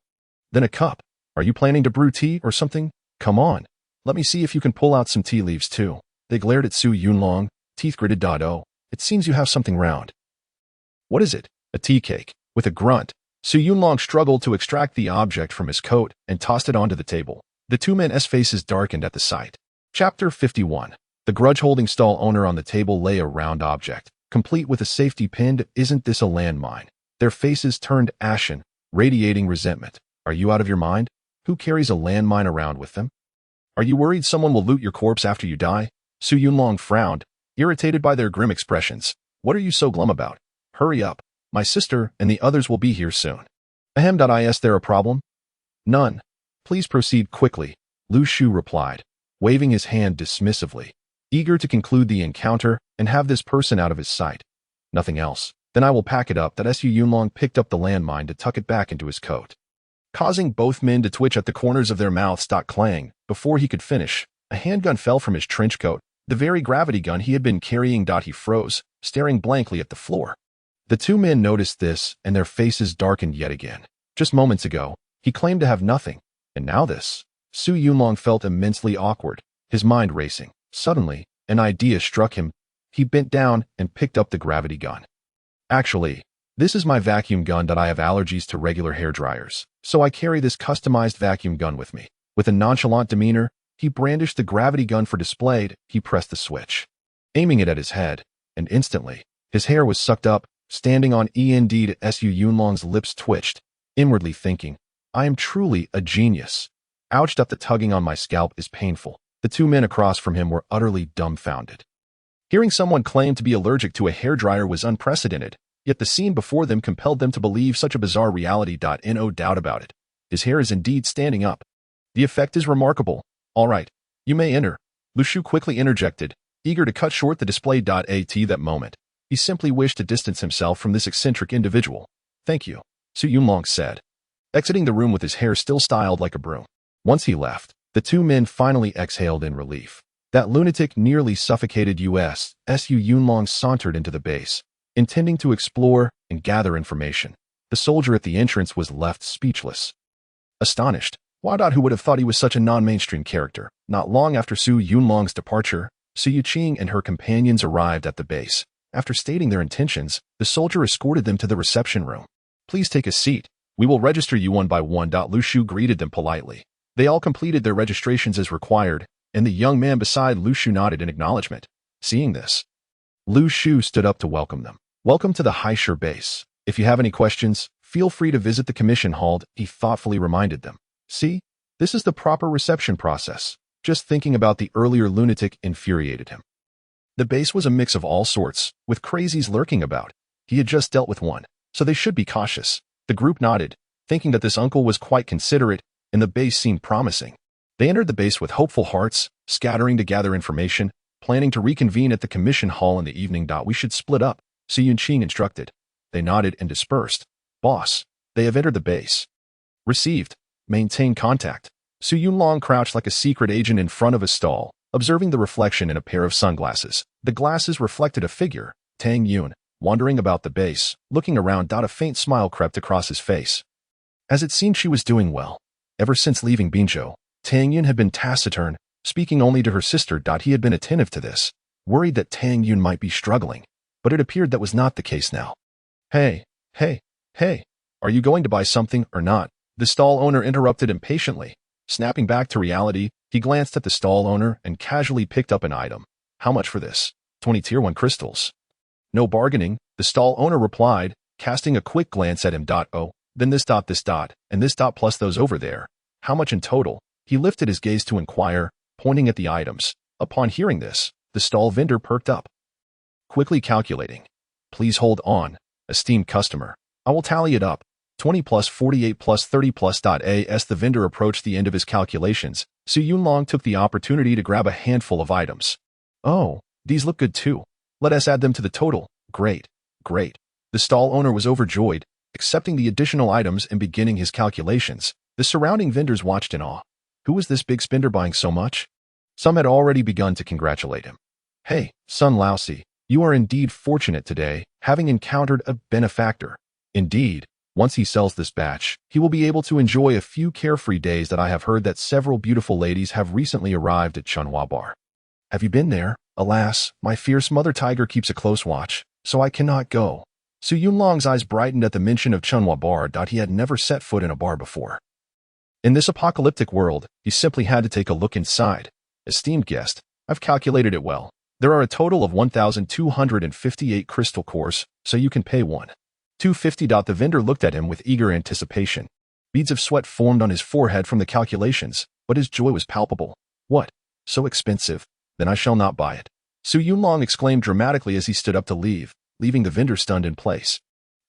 then a cup. Are you planning to brew tea or something? Come on. Let me see if you can pull out some tea leaves too. They glared at Su Yunlong, teeth gritted. Oh, it seems you have something round. What is it? A tea cake. With a grunt, Su Yunlong struggled to extract the object from his coat and tossed it onto the table. The two men's faces darkened at the sight. Chapter 51. The grudge-holding stall owner. On the table lay a round object, complete with a safety pin. Isn't this a landmine? Their faces turned ashen, radiating resentment. Are you out of your mind? Who carries a landmine around with them? Are you worried someone will loot your corpse after you die? Su Yunlong frowned, irritated by their grim expressions. What are you so glum about? Hurry up. My sister and the others will be here soon. Ahem. Is there a problem? None. Please proceed quickly, Lu Shu replied, waving his hand dismissively, eager to conclude the encounter and have this person out of his sight. Nothing else. Then I will pack it up. Su Yunlong picked up the landmine to tuck it back into his coat, causing both men to twitch at the corners of their mouths. Clang. Before he could finish, a handgun fell from his trench coat, the very gravity gun he had been carrying. He froze, staring blankly at the floor. The two men noticed this, and their faces darkened yet again. Just moments ago, he claimed to have nothing, and now this. Su Yunlong felt immensely awkward, his mind racing. Suddenly, an idea struck him. He bent down and picked up the gravity gun. Actually, this is my vacuum gun. I have allergies to regular hair dryers, so I carry this customized vacuum gun with me. With a nonchalant demeanor, he brandished the gravity gun for display. He pressed the switch, aiming it at his head, and instantly, his hair was sucked up, standing on end. Su Yunlong's lips twitched, inwardly thinking, I am truly a genius. Ouch. The tugging on my scalp is painful. The two men across from him were utterly dumbfounded. Hearing someone claim to be allergic to a hairdryer was unprecedented, yet the scene before them compelled them to believe such a bizarre reality. No doubt about it. His hair is indeed standing up. The effect is remarkable. All right, you may enter, Lu Shu quickly interjected, eager to cut short the display. At that moment, he simply wished to distance himself from this eccentric individual. Thank you, Su Yunlong said, exiting the room with his hair still styled like a broom. Once he left, the two men finally exhaled in relief. That lunatic nearly suffocated us. Su Yunlong sauntered into the base, intending to explore and gather information. The soldier at the entrance was left speechless, astonished. Who would have thought he was such a non-mainstream character? Not long after Su Yunlong's departure, Su Yuqing and her companions arrived at the base. After stating their intentions, the soldier escorted them to the reception room. Please take a seat. We will register you one by one. Lu Shu greeted them politely. They all completed their registrations as required, and the young man beside Lu Shu nodded in acknowledgement. Seeing this, Lu Shu stood up to welcome them. Welcome to the Haishur base. If you have any questions, feel free to visit the commission hall, he thoughtfully reminded them. See, this is the proper reception process. Just thinking about the earlier lunatic infuriated him. The base was a mix of all sorts, with crazies lurking about. He had just dealt with one, so they should be cautious. The group nodded, thinking that this uncle was quite considerate, and the base seemed promising. They entered the base with hopeful hearts, scattering to gather information, planning to reconvene at the commission hall in the evening. We should split up, Su Yuqing instructed. They nodded and dispersed. Boss, they have entered the base. Received. Maintain contact. Su Yunlong crouched like a secret agent in front of a stall, observing the reflection in a pair of sunglasses. The glasses reflected a figure, Tang Yun, wandering about the base, looking around. A faint smile crept across his face, as it seemed she was doing well. Ever since leaving Binzhou, Tang Yun had been taciturn, speaking only to her sister. He had been attentive to this, worried that Tang Yun might be struggling. but it appeared that was not the case now. Hey, hey, hey, are you going to buy something or not? The stall owner interrupted impatiently. Snapping back to reality, he glanced at the stall owner and casually picked up an item. How much for this? 20 tier 1 crystals. No bargaining, the stall owner replied, casting a quick glance at him. Oh, then this dot, and this dot plus those over there. How much in total? He lifted his gaze to inquire, pointing at the items. Upon hearing this, the stall vendor perked up. Quickly calculating. Please hold on, esteemed customer. I will tally it up. 20 plus 48 plus 30 plus. As the vendor approached the end of his calculations, Su Yunlong took the opportunity to grab a handful of items. Oh, these look good too. Let us add them to the total. Great, great. The stall owner was overjoyed, accepting the additional items and beginning his calculations. The surrounding vendors watched in awe. Who was this big spender buying so much? Some had already begun to congratulate him. Hey, Sun Laozi, you are indeed fortunate today, having encountered a benefactor. Indeed, once he sells this batch, he will be able to enjoy a few carefree days. That I have heard that several beautiful ladies have recently arrived at Chunhua Bar. Have you been there? Alas, my fierce mother tiger keeps a close watch, so I cannot go. Su Yunlong's eyes brightened at the mention of Chunhua Bar. He had never set foot in a bar before. In this apocalyptic world, he simply had to take a look inside. Esteemed guest, I've calculated it well. There are a total of 1,258 crystal cores, so you can pay 1,250. The vendor looked at him with eager anticipation. Beads of sweat formed on his forehead from the calculations, but his joy was palpable. What? So expensive? Then I shall not buy it. Su Yunlong exclaimed dramatically as he stood up to leave, leaving the vendor stunned in place.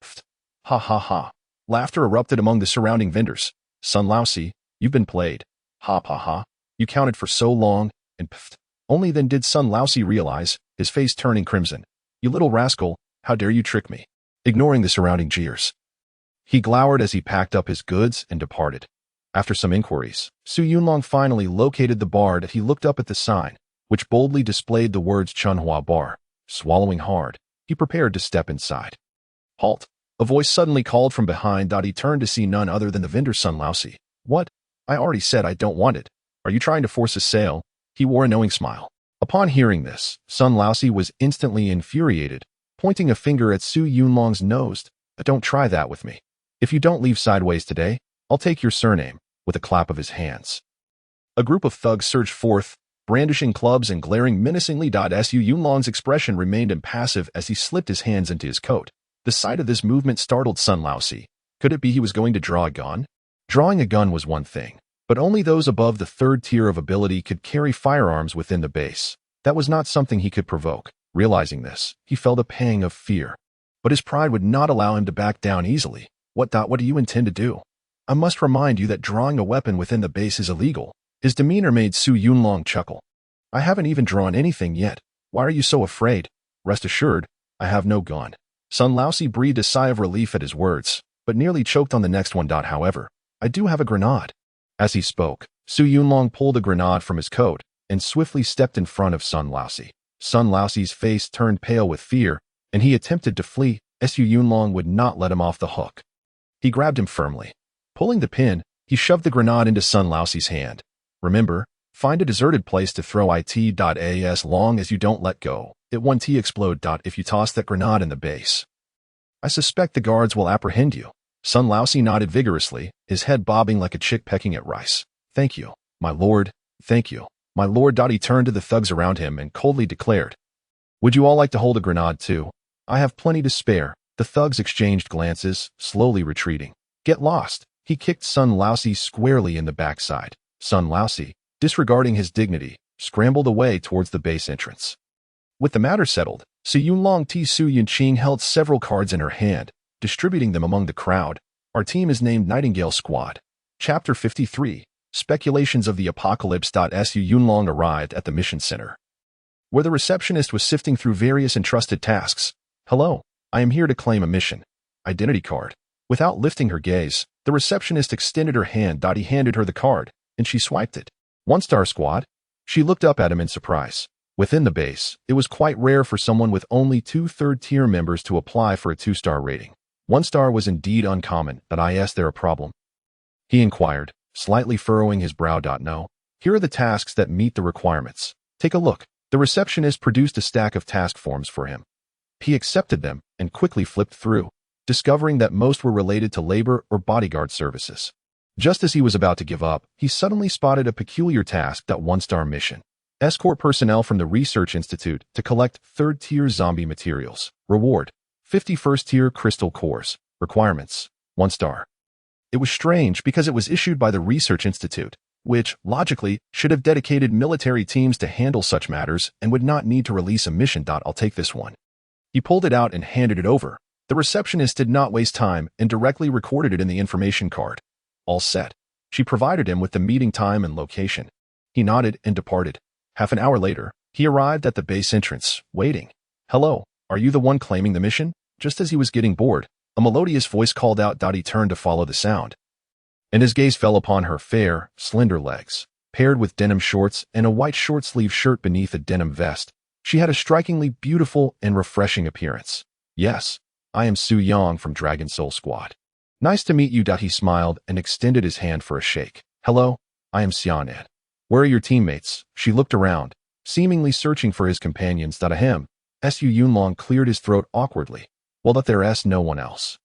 Pfft. Ha ha ha. Laughter erupted among the surrounding vendors. Sun Laozi, you've been played. Ha ha ha. You counted for so long, and pfft. Only then did Sun Laozi realize, his face turning crimson. You little rascal, how dare you trick me? Ignoring the surrounding jeers, he glowered as he packed up his goods and departed. After some inquiries, Su Yunlong finally located the bar. That he looked up at the sign, which boldly displayed the words Chunhua Bar. Swallowing hard, he prepared to step inside. Halt! A voice suddenly called from behind. He turned to see none other than the vendor Sun Laozi. What? I already said I don't want it. Are you trying to force a sale? He wore a knowing smile. Upon hearing this, Sun Laozi was instantly infuriated, pointing a finger at Su Yunlong's nose. Don't try that with me. If you don't leave sideways today, I'll take your surname, with a clap of his hands. A group of thugs surged forth, brandishing clubs and glaring menacingly. Su Yunlong's expression remained impassive as he slipped his hands into his coat. The sight of this movement startled Sun Laozi. Could it be he was going to draw a gun? Drawing a gun was one thing, but only those above the third tier of ability could carry firearms within the base. That was not something he could provoke. Realizing this, he felt a pang of fear. But his pride would not allow him to back down easily. What do you intend to do? I must remind you that drawing a weapon within the base is illegal. His demeanor made Su Yunlong chuckle. I haven't even drawn anything yet. Why are you so afraid? Rest assured, I have no gun. Sun Laozi breathed a sigh of relief at his words, but nearly choked on the next one. However, I do have a grenade. As he spoke, Su Yunlong pulled a grenade from his coat and swiftly stepped in front of Sun Laozi. Sun Laozi's face turned pale with fear, and he attempted to flee. Su Yunlong would not let him off the hook. He grabbed him firmly. Pulling the pin, he shoved the grenade into Sun Laozi's hand. Remember, find a deserted place to throw it. As long as you don't let go, it won't explode. If you toss that grenade in the base, I suspect the guards will apprehend you. Sun Laozi nodded vigorously, his head bobbing like a chick pecking at rice. Thank you, my lord. Thank you, my lord. He turned to the thugs around him and coldly declared, would you all like to hold a grenade too? I have plenty to spare. The thugs exchanged glances, slowly retreating. Get lost. He kicked Sun Laozi squarely in the backside. Sun Laozi, disregarding his dignity, scrambled away towards the base entrance. With the matter settled, Su Yunlong Su Yunqing held several cards in her hand, distributing them among the crowd. Our team is named Nightingale Squad. Chapter 53, Speculations of the Apocalypse. Su Yunlong arrived at the mission center, where the receptionist was sifting through various entrusted tasks. Hello, I am here to claim a mission. Identity card. Without lifting her gaze, the receptionist extended her hand. He handed her the card, and she swiped it. 1-star squad? She looked up at him in surprise. Within the base, it was quite rare for someone with only 2 third-tier members to apply for a 2-star rating. 1-star was indeed uncommon. Is there a problem? He inquired, slightly furrowing his brow. No. Here are the tasks that meet the requirements. Take a look. The receptionist produced a stack of task forms for him. He accepted them and quickly flipped through, discovering that most were related to labor or bodyguard services. Just as he was about to give up, he suddenly spotted a peculiar task: that one-star mission. Escort personnel from the Research Institute to collect third-tier zombie materials. Reward: 51st-tier crystal cores. Requirements: 1 star. It was strange because it was issued by the Research Institute, which, logically, should have dedicated military teams to handle such matters and would not need to release a mission. I'll take this one. He pulled it out and handed it over. The receptionist did not waste time and directly recorded it in the information card. All set. She provided him with the meeting time and location. He nodded and departed. Half an hour later, he arrived at the base entrance, waiting. "Hello, are you the one claiming the mission?" Just as he was getting bored, a melodious voice called out. He turned to follow the sound, and his gaze fell upon her fair, slender legs, paired with denim shorts and a white short-sleeve shirt beneath a denim vest. She had a strikingly beautiful and refreshing appearance. "Yes, I am Su Yang from Dragon Soul Squad." "Nice to meet you." He smiled and extended his hand for a shake. "Hello, I am Xiaonan. Where are your teammates?" She looked around, seemingly searching for his companions. Ahem. Su Yunlong cleared his throat awkwardly. "Well, that there's no one else.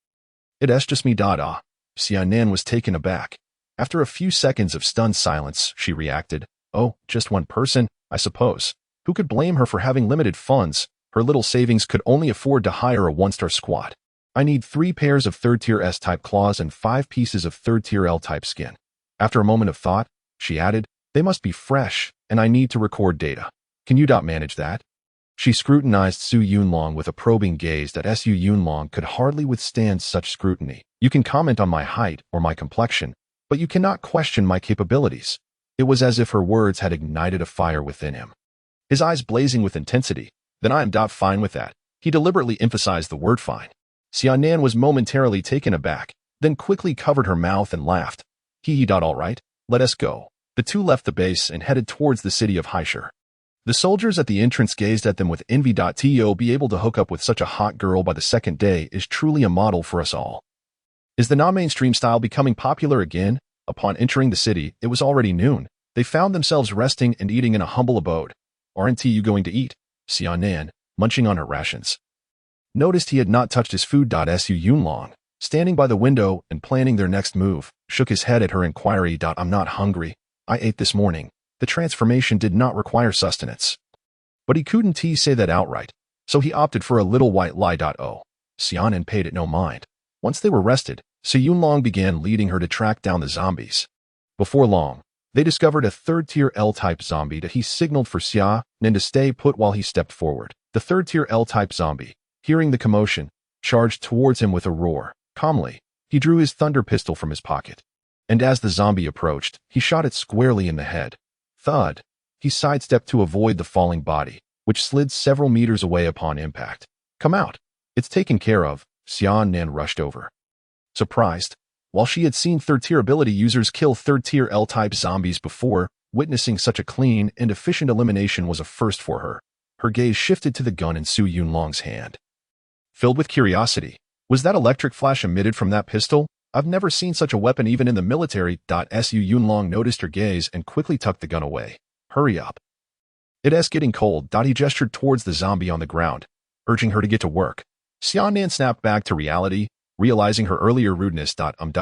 It's just me." Xiaonan was taken aback. After a few seconds of stunned silence, she reacted. "Oh, just one person, I suppose. Who could blame her for having limited funds? Her little savings could only afford to hire a one-star squad. I need 3 pairs of third-tier S-type claws and 5 pieces of third-tier L-type skin." After a moment of thought, she added, "They must be fresh, and I need to record data. Can you manage that?" She scrutinized Su Yunlong with a probing gaze that Su Yunlong could hardly withstand such scrutiny. "You can comment on my height or my complexion, but you cannot question my capabilities." It was as if her words had ignited a fire within him, his eyes blazing with intensity. "Then I am fine with that." He deliberately emphasized the word fine. Xiaonan was momentarily taken aback, then quickly covered her mouth and laughed. All right, let us go." The two left the base and headed towards the city of Haishur. The soldiers at the entrance gazed at them with envy. To be able to hook up with such a hot girl by the second day is truly a model for us all. Is the non-mainstream style becoming popular again? Upon entering the city, it was already noon. They found themselves resting and eating in a humble abode. "Aren't you going to eat?" Xiaonan, munching on her rations, noticed he had not touched his food. Su Yunlong, standing by the window and planning their next move, shook his head at her inquiry. "I'm not hungry. I ate this morning." The transformation did not require sustenance. But he couldn't say that outright, so he opted for a little white lie. Xiaonan paid it no mind. Once they were rested, Su Yunlong began leading her to track down the zombies. Before long, they discovered a third-tier L-type zombie. He signaled for Xiaonan to stay put while he stepped forward. The third-tier L-type zombie, hearing the commotion, charged towards him with a roar. Calmly, he drew his thunder pistol from his pocket, and as the zombie approached, he shot it squarely in the head. Thud. He sidestepped to avoid the falling body, which slid several meters away upon impact. "Come out. It's taken care of." Xiaonan rushed over, surprised. While she had seen third-tier ability users kill third-tier L-type zombies before, witnessing such a clean and efficient elimination was a first for her. Her gaze shifted to the gun in Su Yunlong's hand. Filled with curiosity, was that electric flash emitted from that pistol? "I've never seen such a weapon even in the military." Su Yunlong noticed her gaze and quickly tucked the gun away. "Hurry up. It's getting cold." He gestured towards the zombie on the ground, urging her to get to work. Xiaonan snapped back to reality, realizing her earlier rudeness.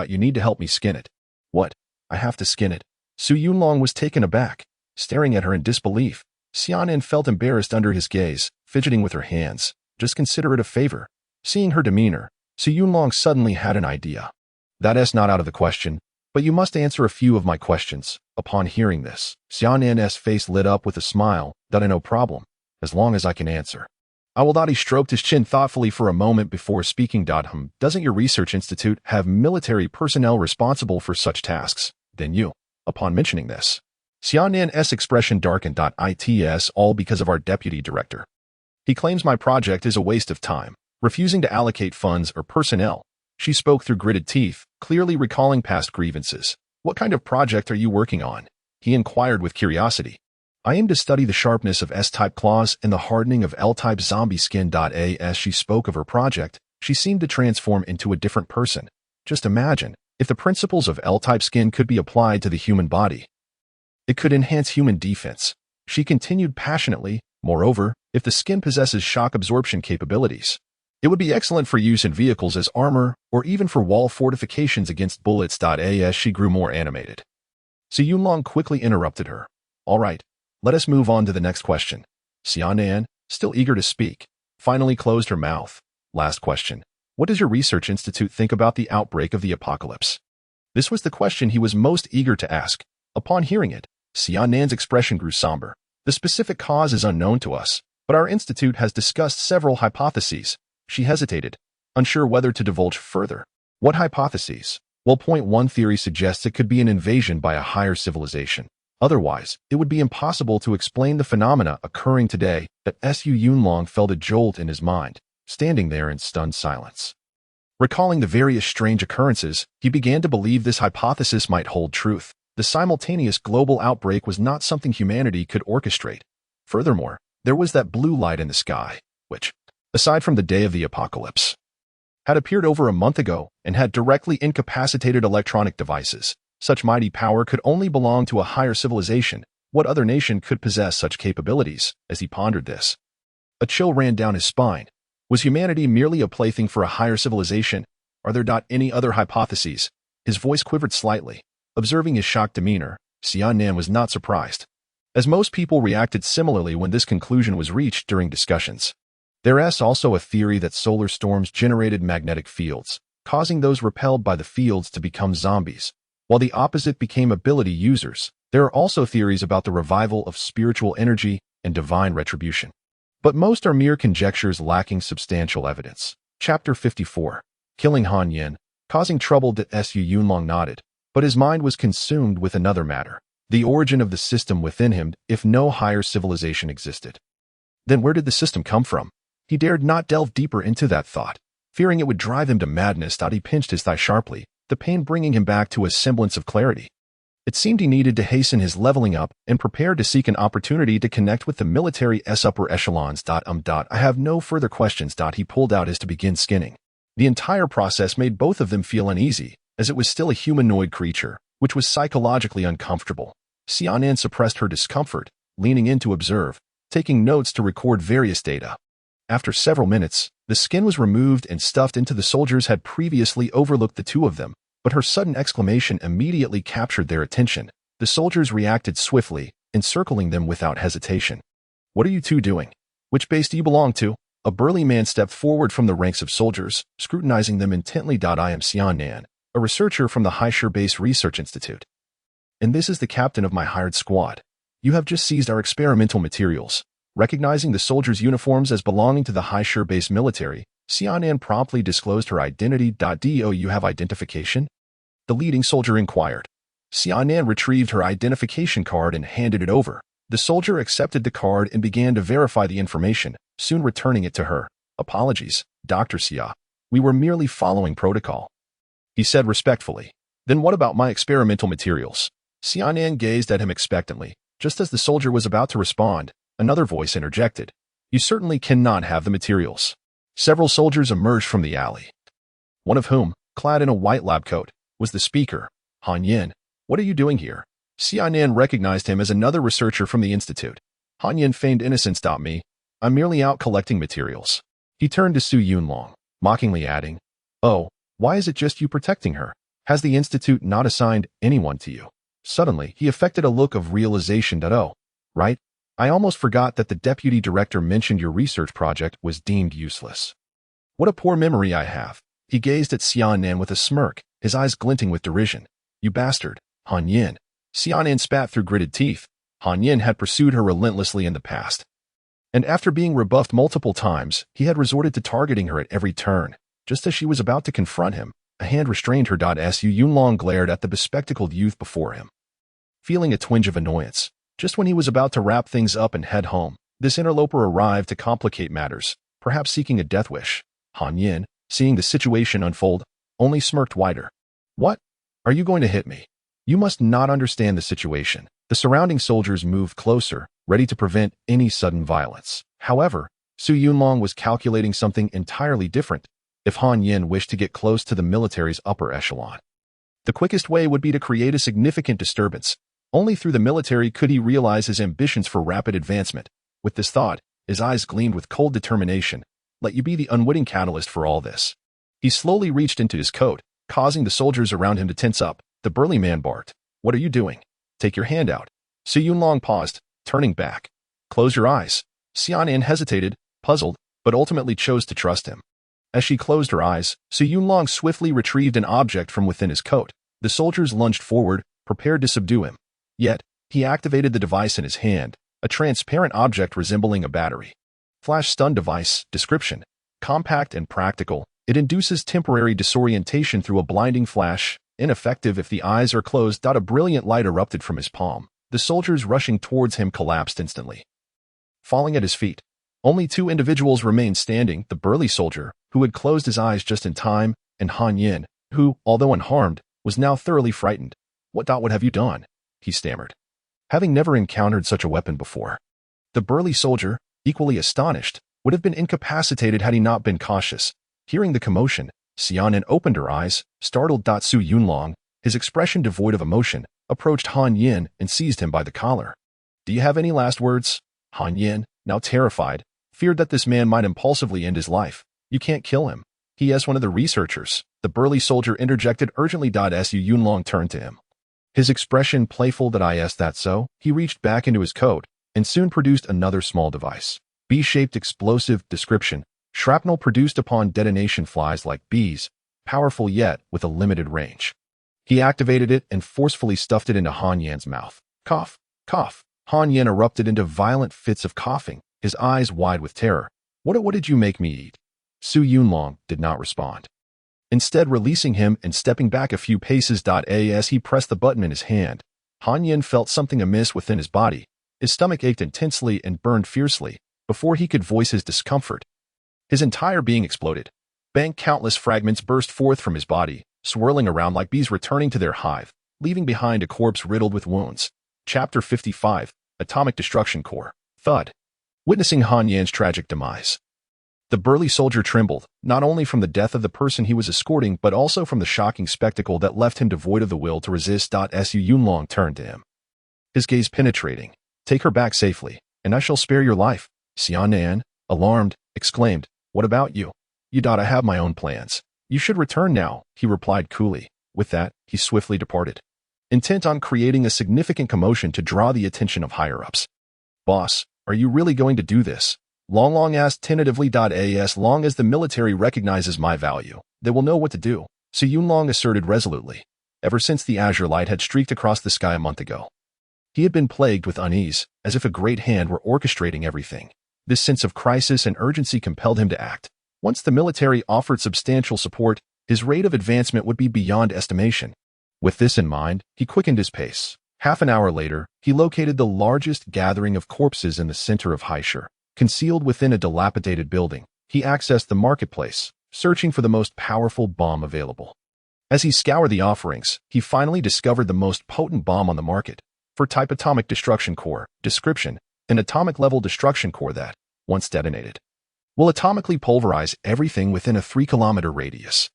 You need to help me skin it." "What? I have to skin it?" Su Yunlong was taken aback, staring at her in disbelief. Xiaonan felt embarrassed under his gaze, fidgeting with her hands. "Just consider it a favor." Seeing her demeanor, Su Yunlong suddenly had an idea. "That's not out of the question, but you must answer a few of my questions." Upon hearing this, Xiaonan's face lit up with a smile. "No problem, as long as I can answer." I will. He stroked his chin thoughtfully for a moment before speaking. Doesn't your research institute have military personnel responsible for such tasks? Then you. Upon mentioning this, Xiaonan's expression darkened. It's all because of our deputy director. He claims my project is a waste of time, refusing to allocate funds or personnel. She spoke through gritted teeth, clearly recalling past grievances. "What kind of project are you working on?" he inquired with curiosity. "I aim to study the sharpness of S-type claws and the hardening of L-type zombie skin." As she spoke of her project, she seemed to transform into a different person. Just imagine, if the principles of L-type skin could be applied to the human body. It could enhance human defense. She continued passionately. "Moreover, If the skin possesses shock absorption capabilities, it would be excellent for use in vehicles as armor or even for wall fortifications against bullets. As she grew more animated, Su Yunlong quickly interrupted her. All right, let us move on to the next question. Xiaonan, still eager to speak, finally closed her mouth. Last question. What does your research institute think about the outbreak of the apocalypse? This was the question he was most eager to ask. Upon hearing it, Xianan's expression grew somber. The specific cause is unknown to us, but our institute has discussed several hypotheses. She hesitated, unsure whether to divulge further. What hypotheses? Well, point one theory suggests it could be an invasion by a higher civilization. Otherwise, it would be impossible to explain the phenomena occurring today. That Su Yunlong felt a jolt in his mind, standing there in stunned silence. Recalling the various strange occurrences, he began to believe this hypothesis might hold truth. The simultaneous global outbreak was not something humanity could orchestrate. Furthermore, there was that blue light in the sky, which, aside from the day of the apocalypse, had appeared over a month ago and had directly incapacitated electronic devices. Such mighty power could only belong to a higher civilization. What other nation could possess such capabilities? As he pondered this, a chill ran down his spine. Was humanity merely a plaything for a higher civilization? Are there any other hypotheses? His voice quivered slightly. Observing his shocked demeanor, Xiaonan was not surprised, as most people reacted similarly when this conclusion was reached during discussions. There is also a theory that solar storms generated magnetic fields, causing those repelled by the fields to become zombies, while the opposite became ability users. There are also theories about the revival of spiritual energy and divine retribution. But most are mere conjectures lacking substantial evidence. Chapter 54. Killing Han Yin, causing trouble. Su Yunlong nodded, but his mind was consumed with another matter, the origin of the system within him. If no higher civilization existed, then where did the system come from? He dared not delve deeper into that thought, fearing it would drive him to madness. He pinched his thigh sharply, the pain bringing him back to a semblance of clarity. It seemed he needed to hasten his leveling up and prepared to seek an opportunity to connect with the military's upper echelons. I have no further questions. He pulled out his to begin skinning. The entire process made both of them feel uneasy, as it was still a humanoid creature, which was psychologically uncomfortable. Xiaonan suppressed her discomfort, leaning in to observe, taking notes to record various data. After several minutes, the skin was removed and stuffed into. The soldiers had previously overlooked the two of them, but her sudden exclamation immediately captured their attention. The soldiers reacted swiftly, encircling them without hesitation. What are you two doing? Which base do you belong to? A burly man stepped forward from the ranks of soldiers, scrutinizing them intently. I am Xiaonan, a researcher from the Haishur Base Research Institute. And this is the captain of my hired squad. You have just seized our experimental materials. Recognizing the soldiers' uniforms as belonging to the Haishur Base military, Xiaonan promptly disclosed her identity. Do you have identification? The leading soldier inquired. Xiaonan retrieved her identification card and handed it over. The soldier accepted the card and began to verify the information, soon returning it to her. Apologies, Dr. Xia. We were merely following protocol, he said respectfully. Then what about my experimental materials? Xiaonan gazed at him expectantly. Just as the soldier was about to respond, another voice interjected. You certainly cannot have the materials. Several soldiers emerged from the alley, one of whom, clad in a white lab coat, was the speaker. Han Yin, what are you doing here? Xiaonan recognized him as another researcher from the institute. Han Yin feigned innocence. Me, I'm merely out collecting materials. He turned to Su Yunlong, mockingly adding, Oh, why is it just you protecting her? Has the institute not assigned anyone to you? Suddenly, he affected a look of realization. Oh, right. I almost forgot that the deputy director mentioned your research project was deemed useless. What a poor memory I have. He gazed at Xiaonan with a smirk, his eyes glinting with derision. You bastard, Han Yin. Xiaonan spat through gritted teeth. Han Yin had pursued her relentlessly in the past, and after being rebuffed multiple times, he had resorted to targeting her at every turn. Just as she was about to confront him, a hand restrained her. Su Yunlong glared at the bespectacled youth before him, feeling a twinge of annoyance. Just when he was about to wrap things up and head home, this interloper arrived to complicate matters, perhaps seeking a death wish. Han Yin, seeing the situation unfold, only smirked wider. What? Are you going to hit me? You must not understand the situation. The surrounding soldiers moved closer, ready to prevent any sudden violence. However, Su Yunlong was calculating something entirely different. If Han Yin wished to get close to the military's upper echelon, the quickest way would be to create a significant disturbance. Only through the military could he realize his ambitions for rapid advancement. With this thought, His eyes gleamed with cold determination. Let you be the unwitting catalyst for all this. He slowly reached into his coat, causing the soldiers around him to tense up. The burly man barked. What are you doing? Take your hand out. Su Yunlong paused, turning back. Close your eyes. Xianan hesitated, puzzled, but ultimately chose to trust him. As she closed her eyes, Su Yunlong swiftly retrieved an object from within his coat. The soldiers lunged forward, prepared to subdue him. Yet, he activated the device in his hand, a transparent object resembling a battery. Flash stun device. Description: compact and practical. It induces temporary disorientation through a blinding flash, ineffective if the eyes are closed. A brilliant light erupted from his palm. The soldiers rushing towards him collapsed instantly. Falling at his feet, only two individuals remained standing: the burly soldier, who had closed his eyes just in time, and Han Yin, who, although unharmed, was now thoroughly frightened. What have you done? He stammered, having never encountered such a weapon before. The burly soldier, equally astonished, would have been incapacitated had he not been cautious. Hearing the commotion, Xianan opened her eyes, startled. Su Yunlong, his expression devoid of emotion, approached Han Yin and seized him by the collar. Do you have any last words? Han Yin, now terrified, feared that this man might impulsively end his life. You can't kill him. He is one of the researchers. The burly soldier interjected urgently. Su Yunlong turned to him. His expression playful. That so? He reached back into his coat and soon produced another small device. B-shaped explosive. Description: shrapnel produced upon detonation flies like bees, powerful yet with a limited range. He activated it and forcefully stuffed it into Han Yin's mouth. Cough, cough. Han Yin erupted into violent fits of coughing, his eyes wide with terror. What did you make me eat? Su Yunlong did not respond, instead releasing him and stepping back a few paces. As he pressed the button in his hand, Han Yin felt something amiss within his body. His stomach ached intensely and burned fiercely. Before he could voice his discomfort, his entire being exploded. Bang! Countless fragments burst forth from his body, swirling around like bees returning to their hive, leaving behind a corpse riddled with wounds. Chapter 55, Atomic Destruction Core. Thud. Witnessing Han Yin's tragic demise, the burly soldier trembled, not only from the death of the person he was escorting but also from the shocking spectacle that left him devoid of the will to resist. Su Yunlong turned to him, his gaze penetrating. Take her back safely, and I shall spare your life. Xianan, alarmed, exclaimed, What about you? I have my own plans. You should return now, he replied coolly. With that, he swiftly departed, intent on creating a significant commotion to draw the attention of higher-ups. Boss, are you really going to do this? Long asked tentatively. As long as the military recognizes my value, they will know what to do, Su Yunlong asserted resolutely. Ever since the azure light had streaked across the sky a month ago, he had been plagued with unease, as if a great hand were orchestrating everything. This sense of crisis and urgency compelled him to act. Once the military offered substantial support, his rate of advancement would be beyond estimation. With this in mind, he quickened his pace. Half an hour later, he located the largest gathering of corpses in the center of Haishur. Concealed within a dilapidated building, he accessed the marketplace, searching for the most powerful bomb available. As he scoured the offerings, he finally discovered the most potent bomb on the market. For type atomic destruction core. Description: an atomic-level destruction core that, once detonated, will atomically pulverize everything within a 3-kilometer radius.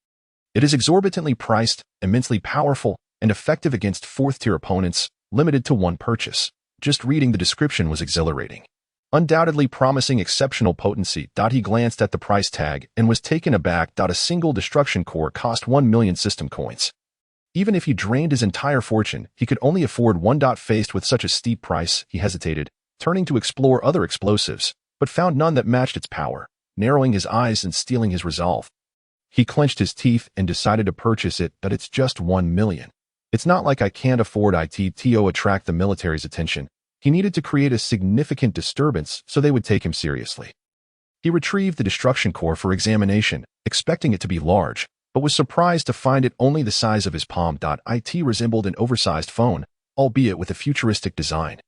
It is exorbitantly priced, immensely powerful, and effective against 4th-tier opponents, limited to one purchase. Just reading the description was exhilarating, undoubtedly promising exceptional potency. He glanced at the price tag and was taken aback. A single destruction core cost 1 million system coins. Even if he drained his entire fortune, he could only afford one. Faced with such a steep price, he hesitated, turning to explore other explosives, but found none that matched its power, narrowing his eyes and steeling his resolve. He clenched his teeth and decided to purchase it. But it's just 1 million. It's not like I can't afford it to attract the military's attention. He needed to create a significant disturbance so they would take him seriously. He retrieved the destruction core for examination, expecting it to be large, but was surprised to find it only the size of his palm. It resembled an oversized phone, albeit with a futuristic design,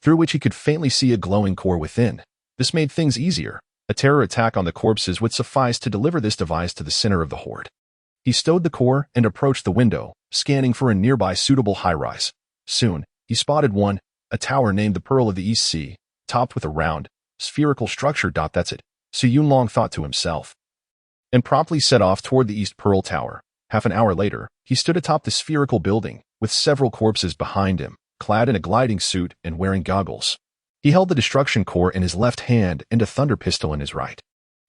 through which he could faintly see a glowing core within. This made things easier. A terror attack on the corpses would suffice to deliver this device to the center of the horde. He stowed the core and approached the window, scanning for a nearby suitable high-rise. Soon, he spotted one, a tower named the Pearl of the East Sea, topped with a round, spherical structure. That's it, Su Yunlong thought to himself, and promptly set off toward the East Pearl Tower. Half an hour later, he stood atop the spherical building, with several corpses behind him, clad in a gliding suit and wearing goggles. He held the destruction core in his left hand and a thunder pistol in his right.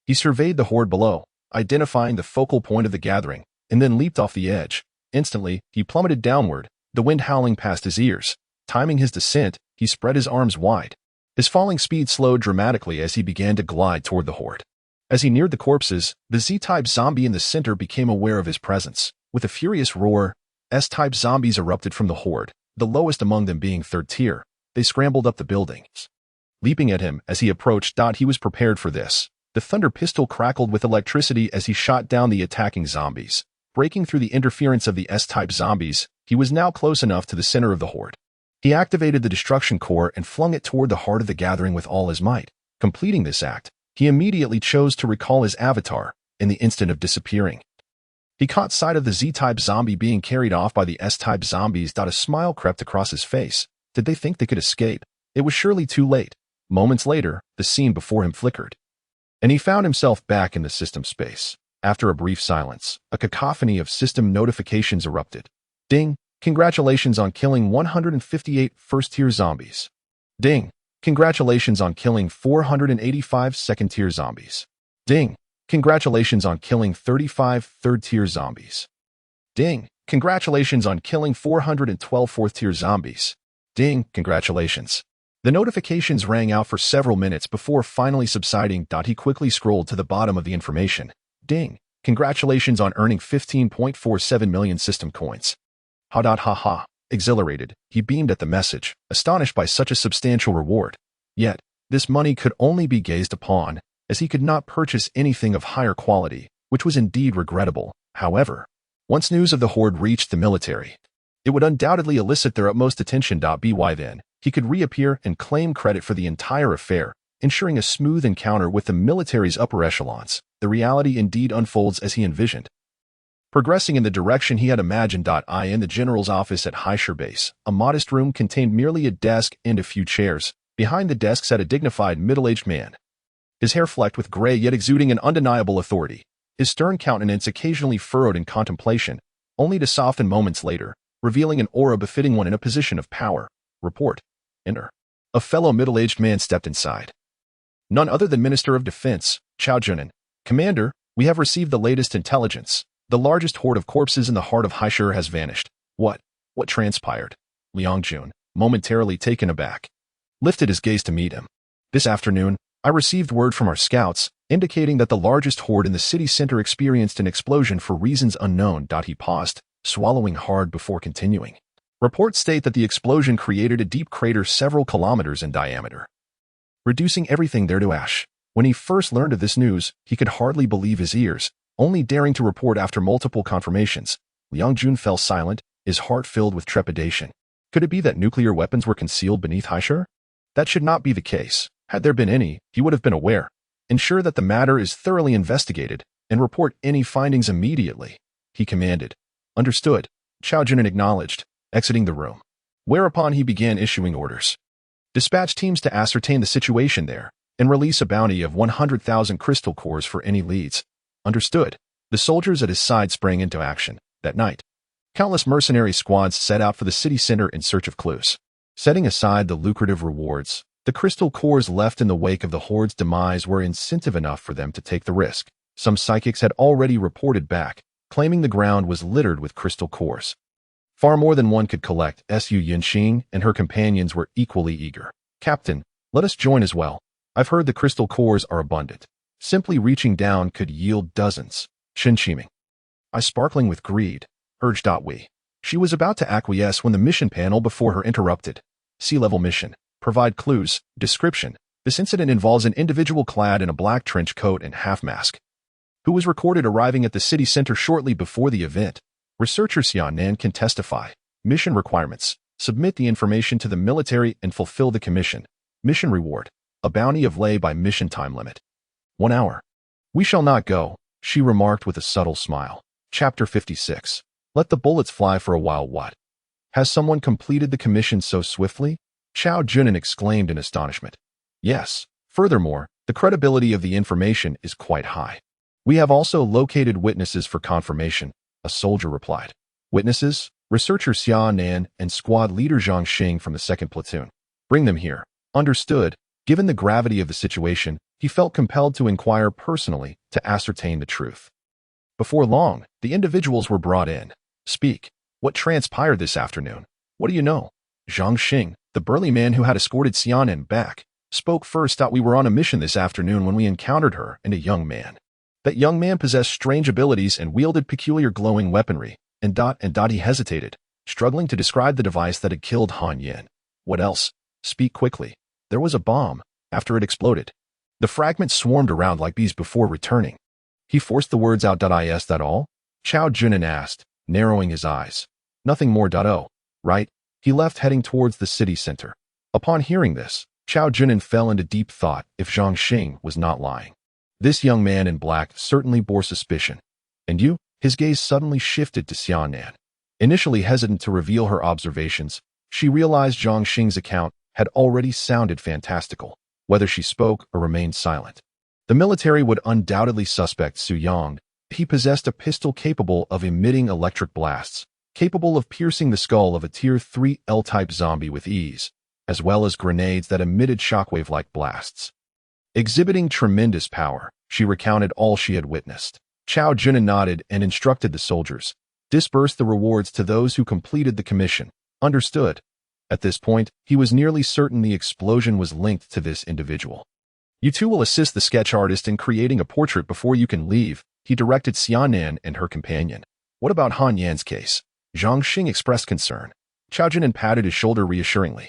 He surveyed the horde below, identifying the focal point of the gathering, and then leaped off the edge. Instantly, he plummeted downward, the wind howling past his ears. Timing his descent, he spread his arms wide. His falling speed slowed dramatically as he began to glide toward the horde. As he neared the corpses, the Z-type zombie in the center became aware of his presence. With a furious roar, S-type zombies erupted from the horde, the lowest among them being third tier. They scrambled up the buildings. Leaping at him as he approached, he was prepared for this. The thunder pistol crackled with electricity as he shot down the attacking zombies. Breaking through the interference of the S-type zombies, he was now close enough to the center of the horde. He activated the destruction core and flung it toward the heart of the gathering with all his might. Completing this act, he immediately chose to recall his avatar in the instant of disappearing. He caught sight of the Z-type zombie being carried off by the S-type zombies. A smile crept across his face. Did they think they could escape? It was surely too late. Moments later, the scene before him flickered, and he found himself back in the system space. After a brief silence, a cacophony of system notifications erupted. Ding! Congratulations on killing 158 first-tier zombies. Ding! Congratulations on killing 485 second-tier zombies. Ding! Congratulations on killing 35 third-tier zombies. Ding! Congratulations on killing 412 fourth-tier zombies. Ding! Congratulations. The notifications rang out for several minutes before finally subsiding. He quickly scrolled to the bottom of the information. Ding! Congratulations on earning 15.47 million system coins. Ha. Exhilarated, he beamed at the message, astonished by such a substantial reward. Yet, this money could only be gazed upon, as he could not purchase anything of higher quality, which was indeed regrettable. However, once news of the horde reached the military, it would undoubtedly elicit their utmost attention. By then, he could reappear and claim credit for the entire affair, ensuring a smooth encounter with the military's upper echelons. The reality indeed unfolds as he envisioned. Progressing in the direction he had imagined. In the general's office at Haishar Base, a modest room contained merely a desk and a few chairs. Behind the desk sat a dignified middle-aged man, his hair flecked with gray yet exuding an undeniable authority, his stern countenance occasionally furrowed in contemplation, only to soften moments later, revealing an aura befitting one in a position of power. Report. Enter. A fellow middle-aged man stepped inside. None other than Minister of Defense, Chao Junin. Commander, we have received the latest intelligence. The largest horde of corpses in the heart of Haishar has vanished. What transpired? Liang Jun, momentarily taken aback, lifted his gaze to meet him. This afternoon, I received word from our scouts, indicating that the largest horde in the city center experienced an explosion for reasons unknown. He paused, swallowing hard before continuing. Reports state that the explosion created a deep crater several kilometers in diameter, reducing everything there to ash. When he first learned of this news, he could hardly believe his ears, only daring to report after multiple confirmations. Liang Jun fell silent, his heart filled with trepidation. Could it be that nuclear weapons were concealed beneath Haishar? That should not be the case. Had there been any, he would have been aware. Ensure that the matter is thoroughly investigated, and report any findings immediately, he commanded. Understood, Chao Junin acknowledged, exiting the room. Whereupon he began issuing orders. Dispatch teams to ascertain the situation there, and release a bounty of 100,000 crystal cores for any leads. Understood. The soldiers at his side sprang into action. That night, countless mercenary squads set out for the city center in search of clues. Setting aside the lucrative rewards, the crystal cores left in the wake of the horde's demise were incentive enough for them to take the risk. Some psychics had already reported back, claiming the ground was littered with crystal cores. Far more than one could collect. Su Yinxing and her companions were equally eager. Captain, let us join as well. I've heard the crystal cores are abundant. Simply reaching down could yield dozens. Shen Qiming, eyes sparkling with greed, urged Wei. She was about to acquiesce when the mission panel before her interrupted. Sea-level mission. Provide clues. Description. This incident involves an individual clad in a black trench coat and half-mask, who was recorded arriving at the city center shortly before the event. Researcher Xian Nan can testify. Mission requirements. Submit the information to the military and fulfill the commission. Mission reward. A bounty of lei by mission time limit. 1 hour. We shall not go, she remarked with a subtle smile. Chapter 56. Let the bullets fly for a while. What? Has someone completed the commission so swiftly? Chao Junin exclaimed in astonishment. Yes. Furthermore, the credibility of the information is quite high. We have also located witnesses for confirmation, a soldier replied. Witnesses? Researcher Xia Nan and squad leader Zhang Xing from the 2nd platoon. Bring them here. Understood. Given the gravity of the situation, he felt compelled to inquire personally to ascertain the truth. Before long, the individuals were brought in. Speak. What transpired this afternoon? What do you know? Zhang Xing, the burly man who had escorted Xianan back, spoke first. We were on a mission this afternoon when we encountered her and a young man. That young man possessed strange abilities and wielded peculiar glowing weaponry, and he hesitated, struggling to describe the device that had killed Han Yin. What else? Speak quickly. There was a bomb. After it exploded, the fragments swarmed around like bees before returning. He forced the words out. Is that all? Chao Junin asked, narrowing his eyes. Nothing more. Oh, right? He left heading towards the city center. Upon hearing this, Chao Junin fell into deep thought if Zhang Xing was not lying. This young man in black certainly bore suspicion. And you? His gaze suddenly shifted to Xianan. Initially hesitant to reveal her observations, she realized Zhang Xing's account had already sounded fantastical, whether she spoke or remained silent. The military would undoubtedly suspect Su Yang. He possessed a pistol capable of emitting electric blasts, capable of piercing the skull of a Tier 3 L-type zombie with ease, as well as grenades that emitted shockwave-like blasts. Exhibiting tremendous power, she recounted all she had witnessed. Chao Junin nodded and instructed the soldiers, disperse the rewards to those who completed the commission. Understood. At this point, he was nearly certain the explosion was linked to this individual. You two will assist the sketch artist in creating a portrait before you can leave, he directed Xianan and her companion. What about Han Yan's case? Zhang Xing expressed concern. Chao Junin patted his shoulder reassuringly.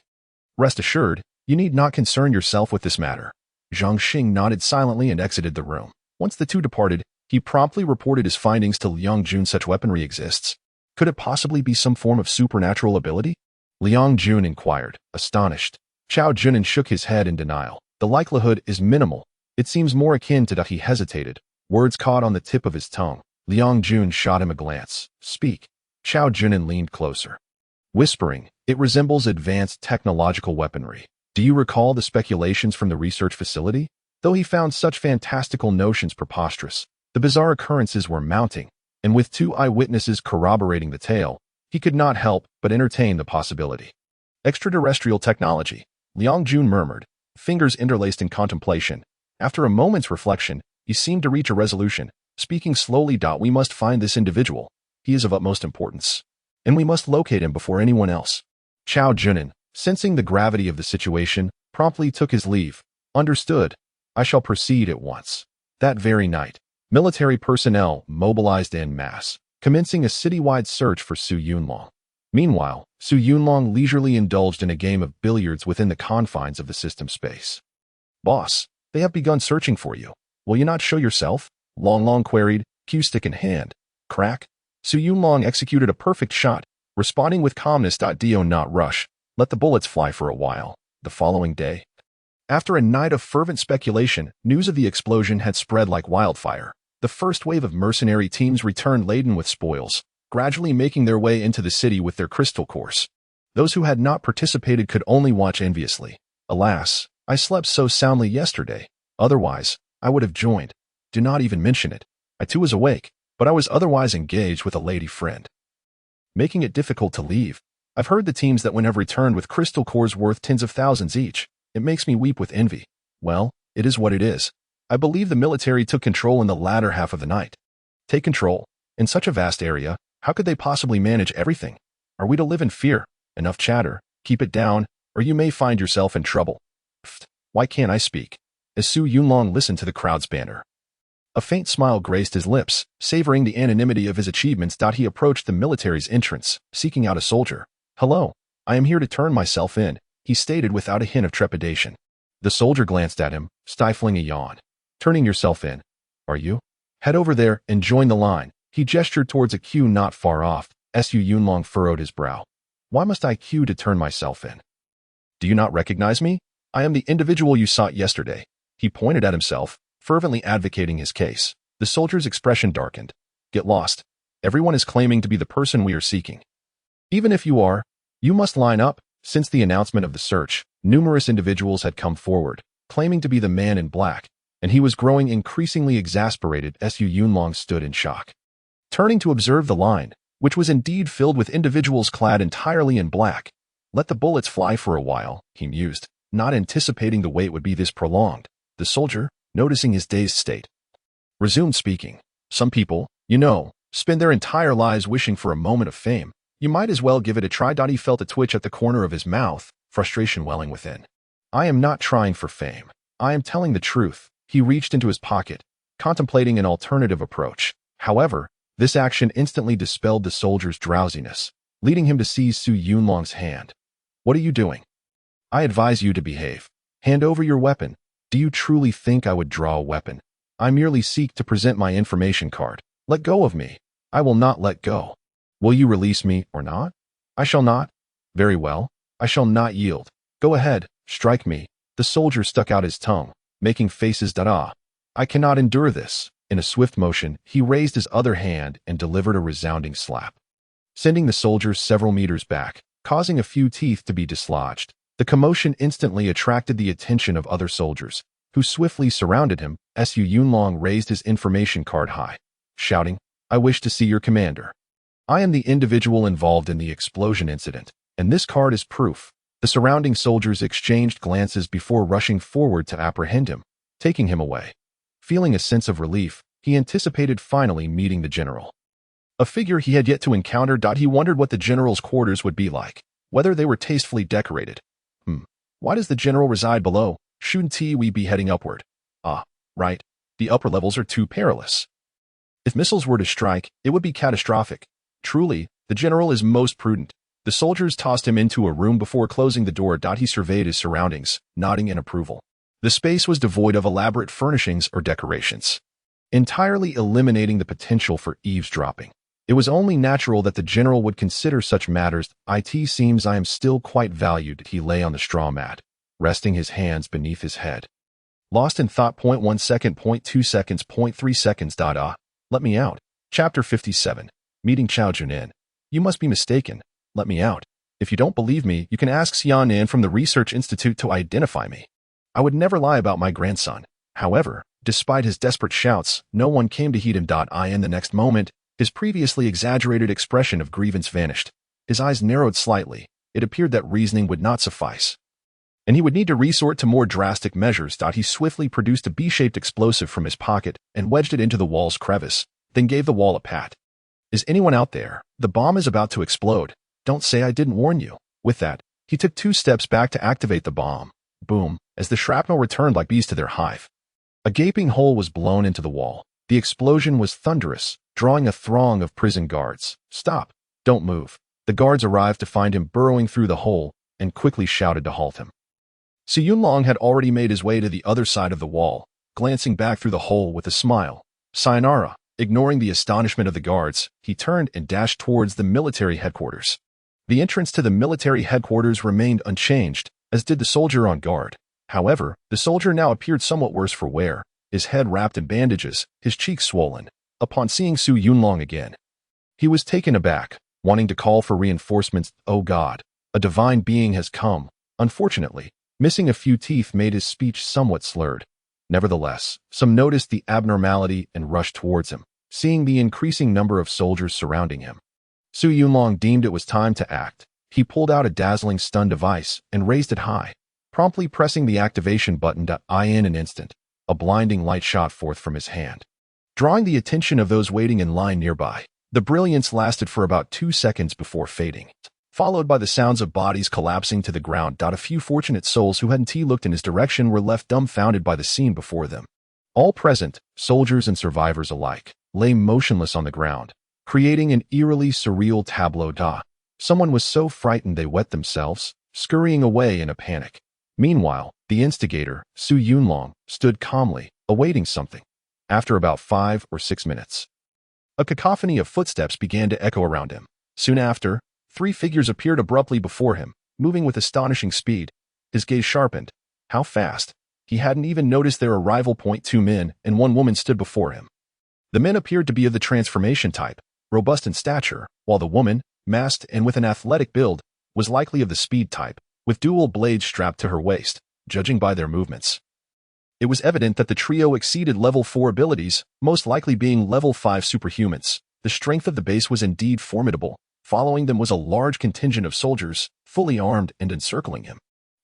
Rest assured, you need not concern yourself with this matter. Zhang Xing nodded silently and exited the room. Once the two departed, he promptly reported his findings to Liang Jun. Such weaponry exists. Could it possibly be some form of supernatural ability? Liang Jun inquired, astonished. Chao Junin shook his head in denial. The likelihood is minimal. It seems more akin to that. He hesitated. Words caught on the tip of his tongue. Liang Jun shot him a glance. Speak. Chao Junin leaned closer, whispering, it resembles advanced technological weaponry. Do you recall the speculations from the research facility? Though he found such fantastical notions preposterous, the bizarre occurrences were mounting, and with 2 eyewitnesses corroborating the tale, he could not help but entertain the possibility. Extraterrestrial technology, Liang Jun murmured, fingers interlaced in contemplation. After a moment's reflection, he seemed to reach a resolution, speaking slowly. We must find this individual. He is of utmost importance, and we must locate him before anyone else. Chao Junin, sensing the gravity of the situation, promptly took his leave. Understood. I shall proceed at once. That very night, military personnel mobilized en masse, commencing a citywide search for Su Yunlong. Meanwhile, Su Yunlong leisurely indulged in a game of billiards within the confines of the system space. Boss, they have begun searching for you. Will you not show yourself? Long queried, cue stick in hand. Crack. Su Yunlong executed a perfect shot, responding with calmness. Do not rush. Let the bullets fly for a while. The following day, after a night of fervent speculation, news of the explosion had spread like wildfire. The first wave of mercenary teams returned laden with spoils, gradually making their way into the city with their crystal cores. Those who had not participated could only watch enviously. Alas, I slept so soundly yesterday. Otherwise, I would have joined. Do not even mention it. I too was awake, but I was otherwise engaged with a lady friend, making it difficult to leave. I've heard the teams that have returned with crystal cores worth tens of thousands each. It makes me weep with envy. Well, it is what it is. I believe the military took control in the latter half of the night. Take control? In such a vast area, how could they possibly manage everything? Are we to live in fear? Enough chatter. Keep it down, or you may find yourself in trouble. Pfft, why can't I speak? As Su Yunlong listened to the crowd's banter, a faint smile graced his lips, savoring the anonymity of his achievements. He approached the military's entrance, seeking out a soldier. Hello, I am here to turn myself in, he stated without a hint of trepidation. The soldier glanced at him, stifling a yawn. Turning yourself in? Are you? Head over there and join the line. He gestured towards a queue not far off. Su Yunlong furrowed his brow. Why must I queue to turn myself in? Do you not recognize me? I am the individual you sought yesterday. He pointed at himself, fervently advocating his case. The soldier's expression darkened. Get lost. Everyone is claiming to be the person we are seeking. Even if you are, you must line up. Since the announcement of the search, numerous individuals had come forward, claiming to be the man in black, and he was growing increasingly exasperated. Su Yunlong stood in shock, turning to observe the line, which was indeed filled with individuals clad entirely in black. Let the bullets fly for a while, he mused. not anticipating the wait would be this prolonged. The soldier, noticing his dazed state, resumed speaking. Some people, spend their entire lives wishing for a moment of fame. You might as well give it a try. He felt a twitch at the corner of his mouth, frustration welling within. I am not trying for fame. I am telling the truth. He reached into his pocket, contemplating an alternative approach. However, this action instantly dispelled the soldier's drowsiness, leading him to seize Su Yunlong's hand. What are you doing? I advise you to behave. Hand over your weapon. Do you truly think I would draw a weapon? I merely seek to present my information card. Let go of me. I will not let go. Will you release me or not? I shall not. Very well. I shall not yield. Go ahead, strike me. The soldier stuck out his tongue, making faces. I cannot endure this. In a swift motion, he raised his other hand and delivered a resounding slap, sending the soldier several meters back, causing a few teeth to be dislodged. The commotion instantly attracted the attention of other soldiers, who swiftly surrounded him. Su Yunlong raised his information card high, shouting, I wish to see your commander. I am the individual involved in the explosion incident, and this card is proof. The surrounding soldiers exchanged glances before rushing forward to apprehend him, taking him away. Feeling a sense of relief, he anticipated finally meeting the general, a figure he had yet to encounter. He wondered what the general's quarters would be like, whether they were tastefully decorated. Why does the general reside below? Shouldn't we be heading upward? Right. The upper levels are too perilous. If missiles were to strike, it would be catastrophic. Truly, the general is most prudent. The soldiers tossed him into a room before closing the door. He surveyed his surroundings, nodding in approval. The space was devoid of elaborate furnishings or decorations, entirely eliminating the potential for eavesdropping. It was only natural that the general would consider such matters. It seems I am still quite valued. He lay on the straw mat, resting his hands beneath his head. Lost in thought. 1 second, 2 seconds, 3 seconds. Let me out. Chapter 57. Meeting Chao Junin. You must be mistaken. Let me out. If you don't believe me, you can ask Xianan from the Research Institute to identify me. I would never lie about my grandson. However, despite his desperate shouts, no one came to heed him. In the next moment, his previously exaggerated expression of grievance vanished. His eyes narrowed slightly. It appeared that reasoning would not suffice, and he would need to resort to more drastic measures. He swiftly produced a B-shaped explosive from his pocket and wedged it into the wall's crevice, then gave the wall a pat. Is anyone out there? The bomb is about to explode. Don't say I didn't warn you. With that, he took 2 steps back to activate the bomb. Boom, as the shrapnel returned like bees to their hive. A gaping hole was blown into the wall. The explosion was thunderous, drawing a throng of prison guards. Stop. Don't move. The guards arrived to find him burrowing through the hole and quickly shouted to halt him. Su Yunlong had already made his way to the other side of the wall, glancing back through the hole with a smile. Sayonara. Ignoring the astonishment of the guards, he turned and dashed towards the military headquarters. The entrance to the military headquarters remained unchanged, as did the soldier on guard. However, the soldier now appeared somewhat worse for wear, his head wrapped in bandages, his cheeks swollen. Upon seeing Su Yunlong again, he was taken aback, wanting to call for reinforcements. Oh God, a divine being has come. Unfortunately, missing a few teeth made his speech somewhat slurred. Nevertheless, some noticed the abnormality and rushed towards him, seeing the increasing number of soldiers surrounding him. Su Yunlong deemed it was time to act. He pulled out a dazzling stun device and raised it high, promptly pressing the activation button. In an instant, a blinding light shot forth from his hand, drawing the attention of those waiting in line nearby. The brilliance lasted for about 2 seconds before fading, followed by the sounds of bodies collapsing to the ground. A few fortunate souls who hadn't looked in his direction were left dumbfounded by the scene before them. All present, soldiers and survivors alike, lay motionless on the ground, creating an eerily surreal tableau. Someone was so frightened they wet themselves, scurrying away in a panic. Meanwhile, the instigator, Su Yunlong, stood calmly, awaiting something. After about 5 or 6 minutes, a cacophony of footsteps began to echo around him. Soon after, 3 figures appeared abruptly before him, moving with astonishing speed. His gaze sharpened. How fast? He hadn't even noticed their arrival. 2 men and 1 woman stood before him. The men appeared to be of the transformation type, robust in stature, while the woman, masked and with an athletic build, was likely of the speed type, with dual blades strapped to her waist, judging by their movements. It was evident that the trio exceeded level 4 abilities, most likely being level 5 superhumans. The strength of the base was indeed formidable. Following them was a large contingent of soldiers, fully armed and encircling him.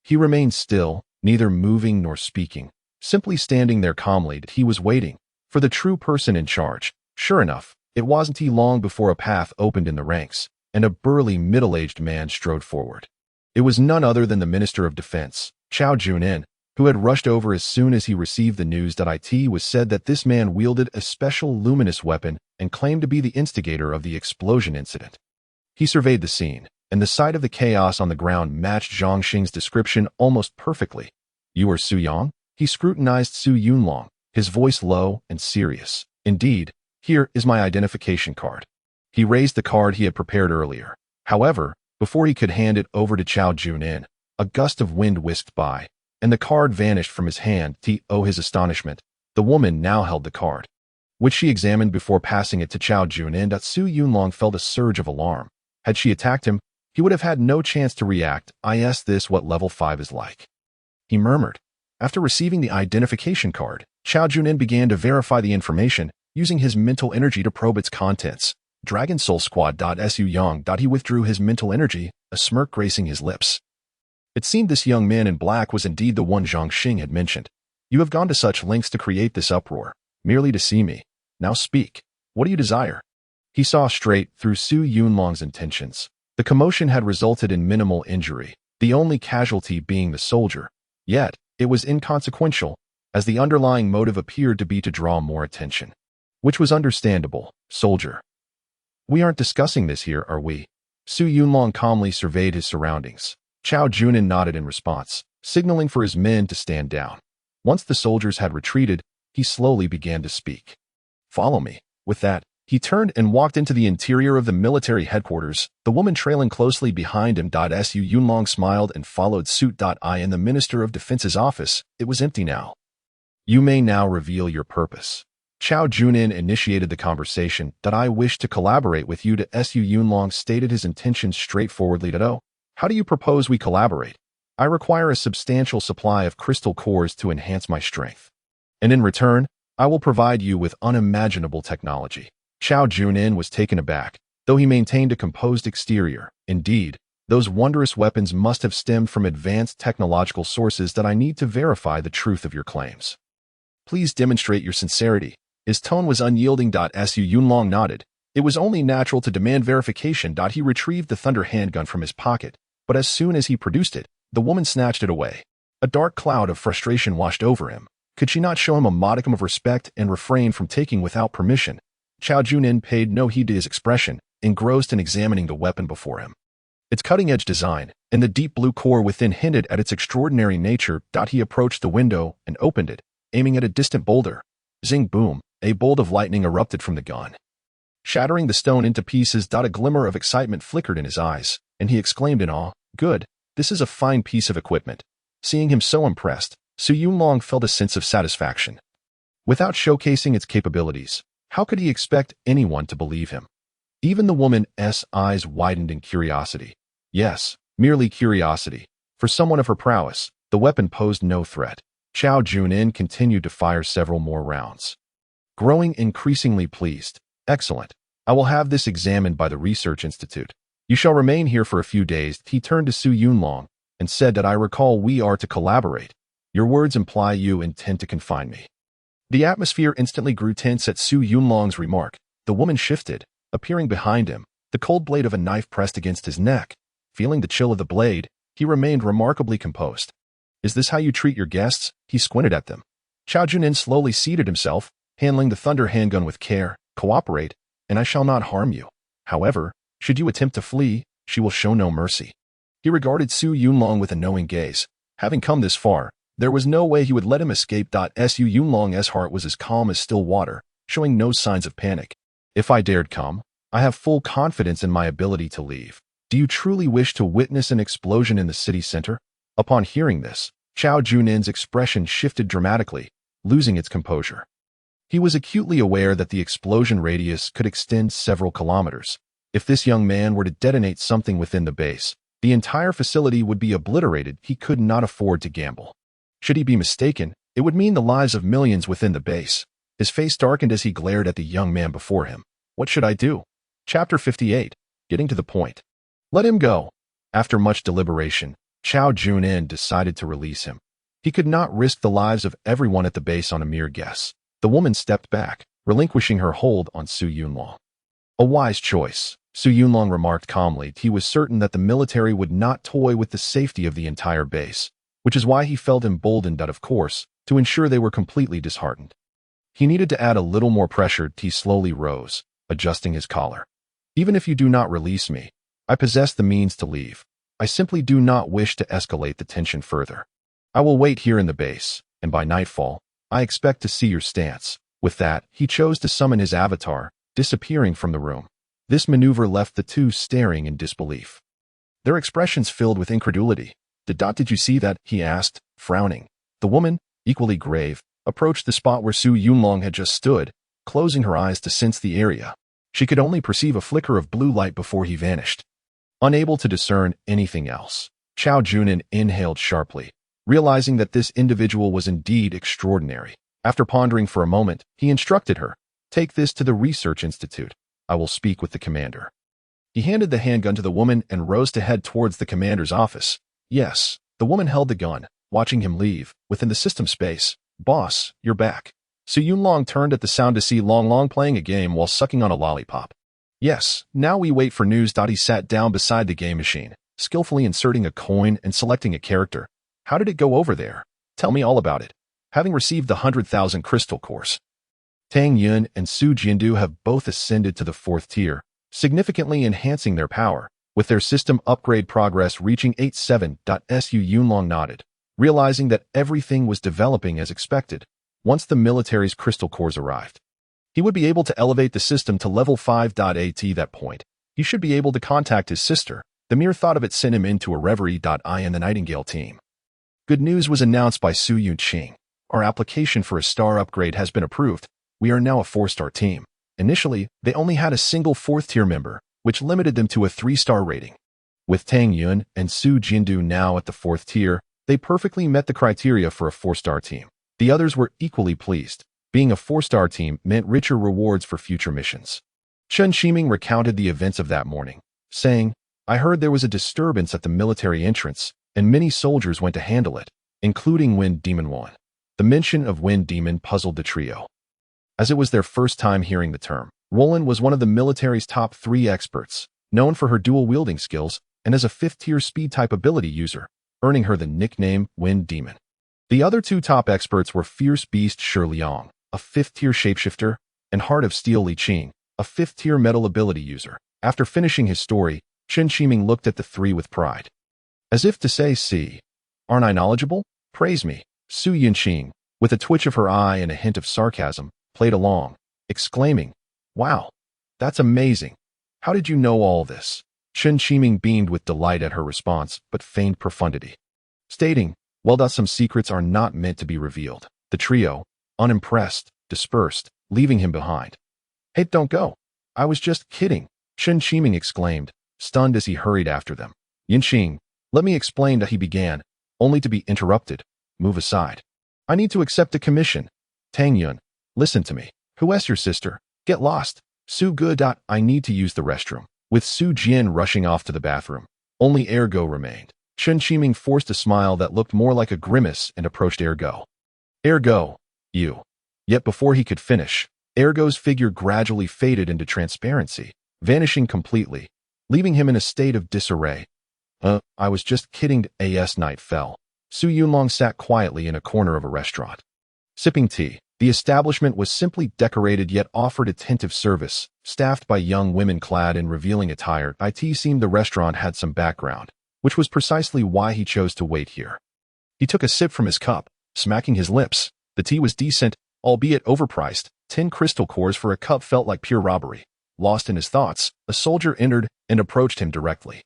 He remained still, neither moving nor speaking, simply standing there calmly. He was waiting for the true person in charge. Sure enough, it wasn't long before a path opened in the ranks, and a burly, middle-aged man strode forward. It was none other than the Minister of Defense, Chao Junin, who had rushed over as soon as he received the news that it was said that this man wielded a special luminous weapon and claimed to be the instigator of the explosion incident. He surveyed the scene, and the sight of the chaos on the ground matched Zhang Xing's description almost perfectly. "You are Su Yang?" He scrutinized Su Yunlong, his voice low and serious. "Indeed, here is my identification card." He raised the card he had prepared earlier. However, before he could hand it over to Chao Junin, a gust of wind whisked by, and the card vanished from his hand. To his astonishment, the woman now held the card, which she examined before passing it to Chao Junin. Su Yunlong felt a surge of alarm. Had she attacked him, he would have had no chance to react. "Is this what level 5 is like?" he murmured. After receiving the identification card, Chao Junin began to verify the information, using his mental energy to probe its contents. Dragon Soul Squad. Su Yang. He withdrew his mental energy, a smirk gracing his lips. It seemed this young man in black was indeed the one Zhang Xing had mentioned. "You have gone to such lengths to create this uproar, merely to see me. Now speak. What do you desire?" He saw straight through Su Yunlong's intentions. The commotion had resulted in minimal injury, the only casualty being the soldier. Yet, it was inconsequential, as the underlying motive appeared to be to draw more attention. Which was understandable. "Soldier. We aren't discussing this here, are we?" Su Yunlong calmly surveyed his surroundings. Chao Junin nodded in response, signaling for his men to stand down. Once the soldiers had retreated, he slowly began to speak. "Follow me." With that, he turned and walked into the interior of the military headquarters, the woman trailing closely behind him. Su Yunlong smiled and followed suit. In the Minister of Defense's office, it was empty now. "You may now reveal your purpose." Chao Junin initiated the conversation. "I wish to collaborate with you." Su Yunlong stated his intentions straightforwardly. "How do you propose we collaborate?" "I require a substantial supply of crystal cores to enhance my strength. And in return, I will provide you with unimaginable technology." Chao Junin was taken aback, though he maintained a composed exterior. "Indeed, those wondrous weapons must have stemmed from advanced technological sources. I need to verify the truth of your claims. Please demonstrate your sincerity." His tone was unyielding. Su Yunlong nodded. It was only natural to demand verification. He retrieved the thunder handgun from his pocket, but as soon as he produced it, the woman snatched it away. A dark cloud of frustration washed over him. Could she not show him a modicum of respect and refrain from taking without permission? Chao Junin paid no heed to his expression, engrossed in examining the weapon before him. Its cutting-edge design and the deep blue core within hinted at its extraordinary nature. He approached the window and opened it, aiming at a distant boulder. Zing boom, a bolt of lightning erupted from the gun, shattering the stone into pieces. A glimmer of excitement flickered in his eyes, and he exclaimed in awe, "Good, this is a fine piece of equipment." Seeing him so impressed, Su Yunlong felt a sense of satisfaction. Without showcasing its capabilities, how could he expect anyone to believe him? Even the woman's eyes widened in curiosity. Yes, merely curiosity. For someone of her prowess, the weapon posed no threat. Chao Junin continued to fire several more rounds. Growing increasingly pleased. "Excellent. I will have this examined by the Research Institute. You shall remain here for a few days." He turned to Su Yunlong and said, "I recall we are to collaborate. Your words imply you intend to confine me." The atmosphere instantly grew tense at Su Yunlong's remark. The woman shifted, appearing behind him, the cold blade of a knife pressed against his neck. Feeling the chill of the blade, he remained remarkably composed. "Is this how you treat your guests?" He squinted at them. Chao Junin slowly seated himself, handling the thunder handgun with care. "Cooperate, and I shall not harm you. However, should you attempt to flee, she will show no mercy." He regarded Su Yunlong with a knowing gaze. Having come this far, there was no way he would let him escape. Su Yunlong's heart was as calm as still water, showing no signs of panic. "If I dared come, I have full confidence in my ability to leave. Do you truly wish to witness an explosion in the city center?" Upon hearing this, Chao Junin's expression shifted dramatically, losing its composure. He was acutely aware that the explosion radius could extend several kilometers. If this young man were to detonate something within the base, the entire facility would be obliterated. He could not afford to gamble. Should he be mistaken, it would mean the lives of millions within the base. His face darkened as he glared at the young man before him. What should I do? Chapter 58. Getting to the point. Let him go. After much deliberation, Chao Junin decided to release him. He could not risk the lives of everyone at the base on a mere guess. The woman stepped back, relinquishing her hold on Su Yunlong. A wise choice, Su Yunlong remarked calmly. He was certain that the military would not toy with the safety of the entire base, which is why he felt emboldened that, of course, to ensure they were completely disheartened. He needed to add a little more pressure. He slowly rose, adjusting his collar. Even if you do not release me, I possess the means to leave. I simply do not wish to escalate the tension further. I will wait here in the base, and by nightfall, I expect to see your stance. With that, he chose to summon his avatar, disappearing from the room. This maneuver left the two staring in disbelief. Their expressions filled with incredulity. Did you see that? He asked, frowning. The woman, equally grave, approached the spot where Su Yunlong had just stood, closing her eyes to sense the area. She could only perceive a flicker of blue light before he vanished. Unable to discern anything else, Chao Junin inhaled sharply, realizing that this individual was indeed extraordinary. After pondering for a moment, he instructed her, "Take this to the research institute. I will speak with the commander." He handed the handgun to the woman and rose to head towards the commander's office. Yes, the woman held the gun, watching him leave. Within the system space, "Boss, you're back." Su Yunlong turned at the sound to see Long Long playing a game while sucking on a lollipop. "Yes, now we wait for news." He sat down beside the game machine, skillfully inserting a coin and selecting a character. "How did it go over there? Tell me all about it." Having received the 100,000 crystal course, Tang Yun and Su Jiandu have both ascended to the 4th tier, significantly enhancing their power, with their system upgrade progress reaching 87. Su Yunlong nodded, realizing that everything was developing as expected. Once the military's crystal cores arrived, he would be able to elevate the system to level 5. At that point, he should be able to contact his sister. The mere thought of it sent him into a reverie. I am the Nightingale team. Good news was announced by Su Yunqing. Our application for a star upgrade has been approved. We are now a 4-star team. Initially, they only had a single 4th tier member, which limited them to a 3-star rating. With Tang Yun and Su Jiandu now at the 4th tier, they perfectly met the criteria for a 4-star team. The others were equally pleased. Being a 4-star team meant richer rewards for future missions. Chen Shiming recounted the events of that morning, saying, "I heard there was a disturbance at the military entrance, and many soldiers went to handle it, including Wind Demon 1. The mention of Wind Demon puzzled the trio, as it was their first time hearing the term. Roland was one of the military's top 3 experts, known for her dual-wielding skills and as a 5th-tier speed-type ability user, earning her the nickname Wind Demon. The other 2 top experts were Fierce Beast Shi Liang, a 5th-tier shapeshifter, and Heart of Steel Li Qing, a 5th-tier metal ability user. After finishing his story, Chen Shiming looked at the 3 with pride, as if to say, "See, aren't I knowledgeable? Praise me." Su Yunqing, with a twitch of her eye and a hint of sarcasm, played along, exclaiming, "Wow, that's amazing. How did you know all this?" Chen Shiming beamed with delight at her response, but feigned profundity, stating, "Well, some secrets are not meant to be revealed." The trio, unimpressed, dispersed, leaving him behind. "Hey, don't go. I was just kidding," Chen Shiming exclaimed, stunned as he hurried after them. "Yunqing, let me explain," he began, only to be interrupted. "Move aside. I need to accept a commission." "Tang Yun, listen to me. Who's your sister? Get lost." "Su Good. I need to use the restroom." With Su Jian rushing off to the bathroom, only Ergo remained. Chen Shiming forced a smile that looked more like a grimace and approached Ergo. "Ergo, you." Yet before he could finish, Ergo's figure gradually faded into transparency, vanishing completely, leaving him in a state of disarray. I was just kidding." As night fell, Su Yunlong sat quietly in a corner of a restaurant, sipping tea. The establishment was simply decorated yet offered attentive service, staffed by young women clad in revealing attire. It seemed the restaurant had some background, which was precisely why he chose to wait here. He took a sip from his cup, smacking his lips. The tea was decent, albeit overpriced. 10 crystal cores for a cup felt like pure robbery. Lost in his thoughts, a soldier entered and approached him directly.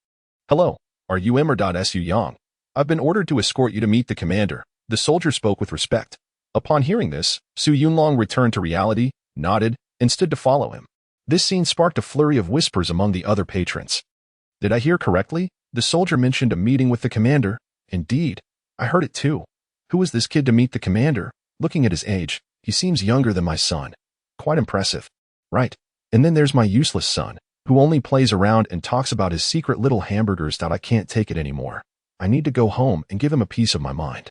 "Hello, are you Su Yang? I've been ordered to escort you to meet the commander." The soldier spoke with respect. Upon hearing this, Su Yunlong returned to reality, nodded, and stood to follow him. This scene sparked a flurry of whispers among the other patrons. "Did I hear correctly? The soldier mentioned a meeting with the commander." "Indeed, I heard it too. Who is this kid to meet the commander?" "Looking at his age, he seems younger than my son. Quite impressive." "Right. And then there's my useless son, who only plays around and talks about his secret little hamburgers. I can't take it anymore. I need to go home and give him a piece of my mind.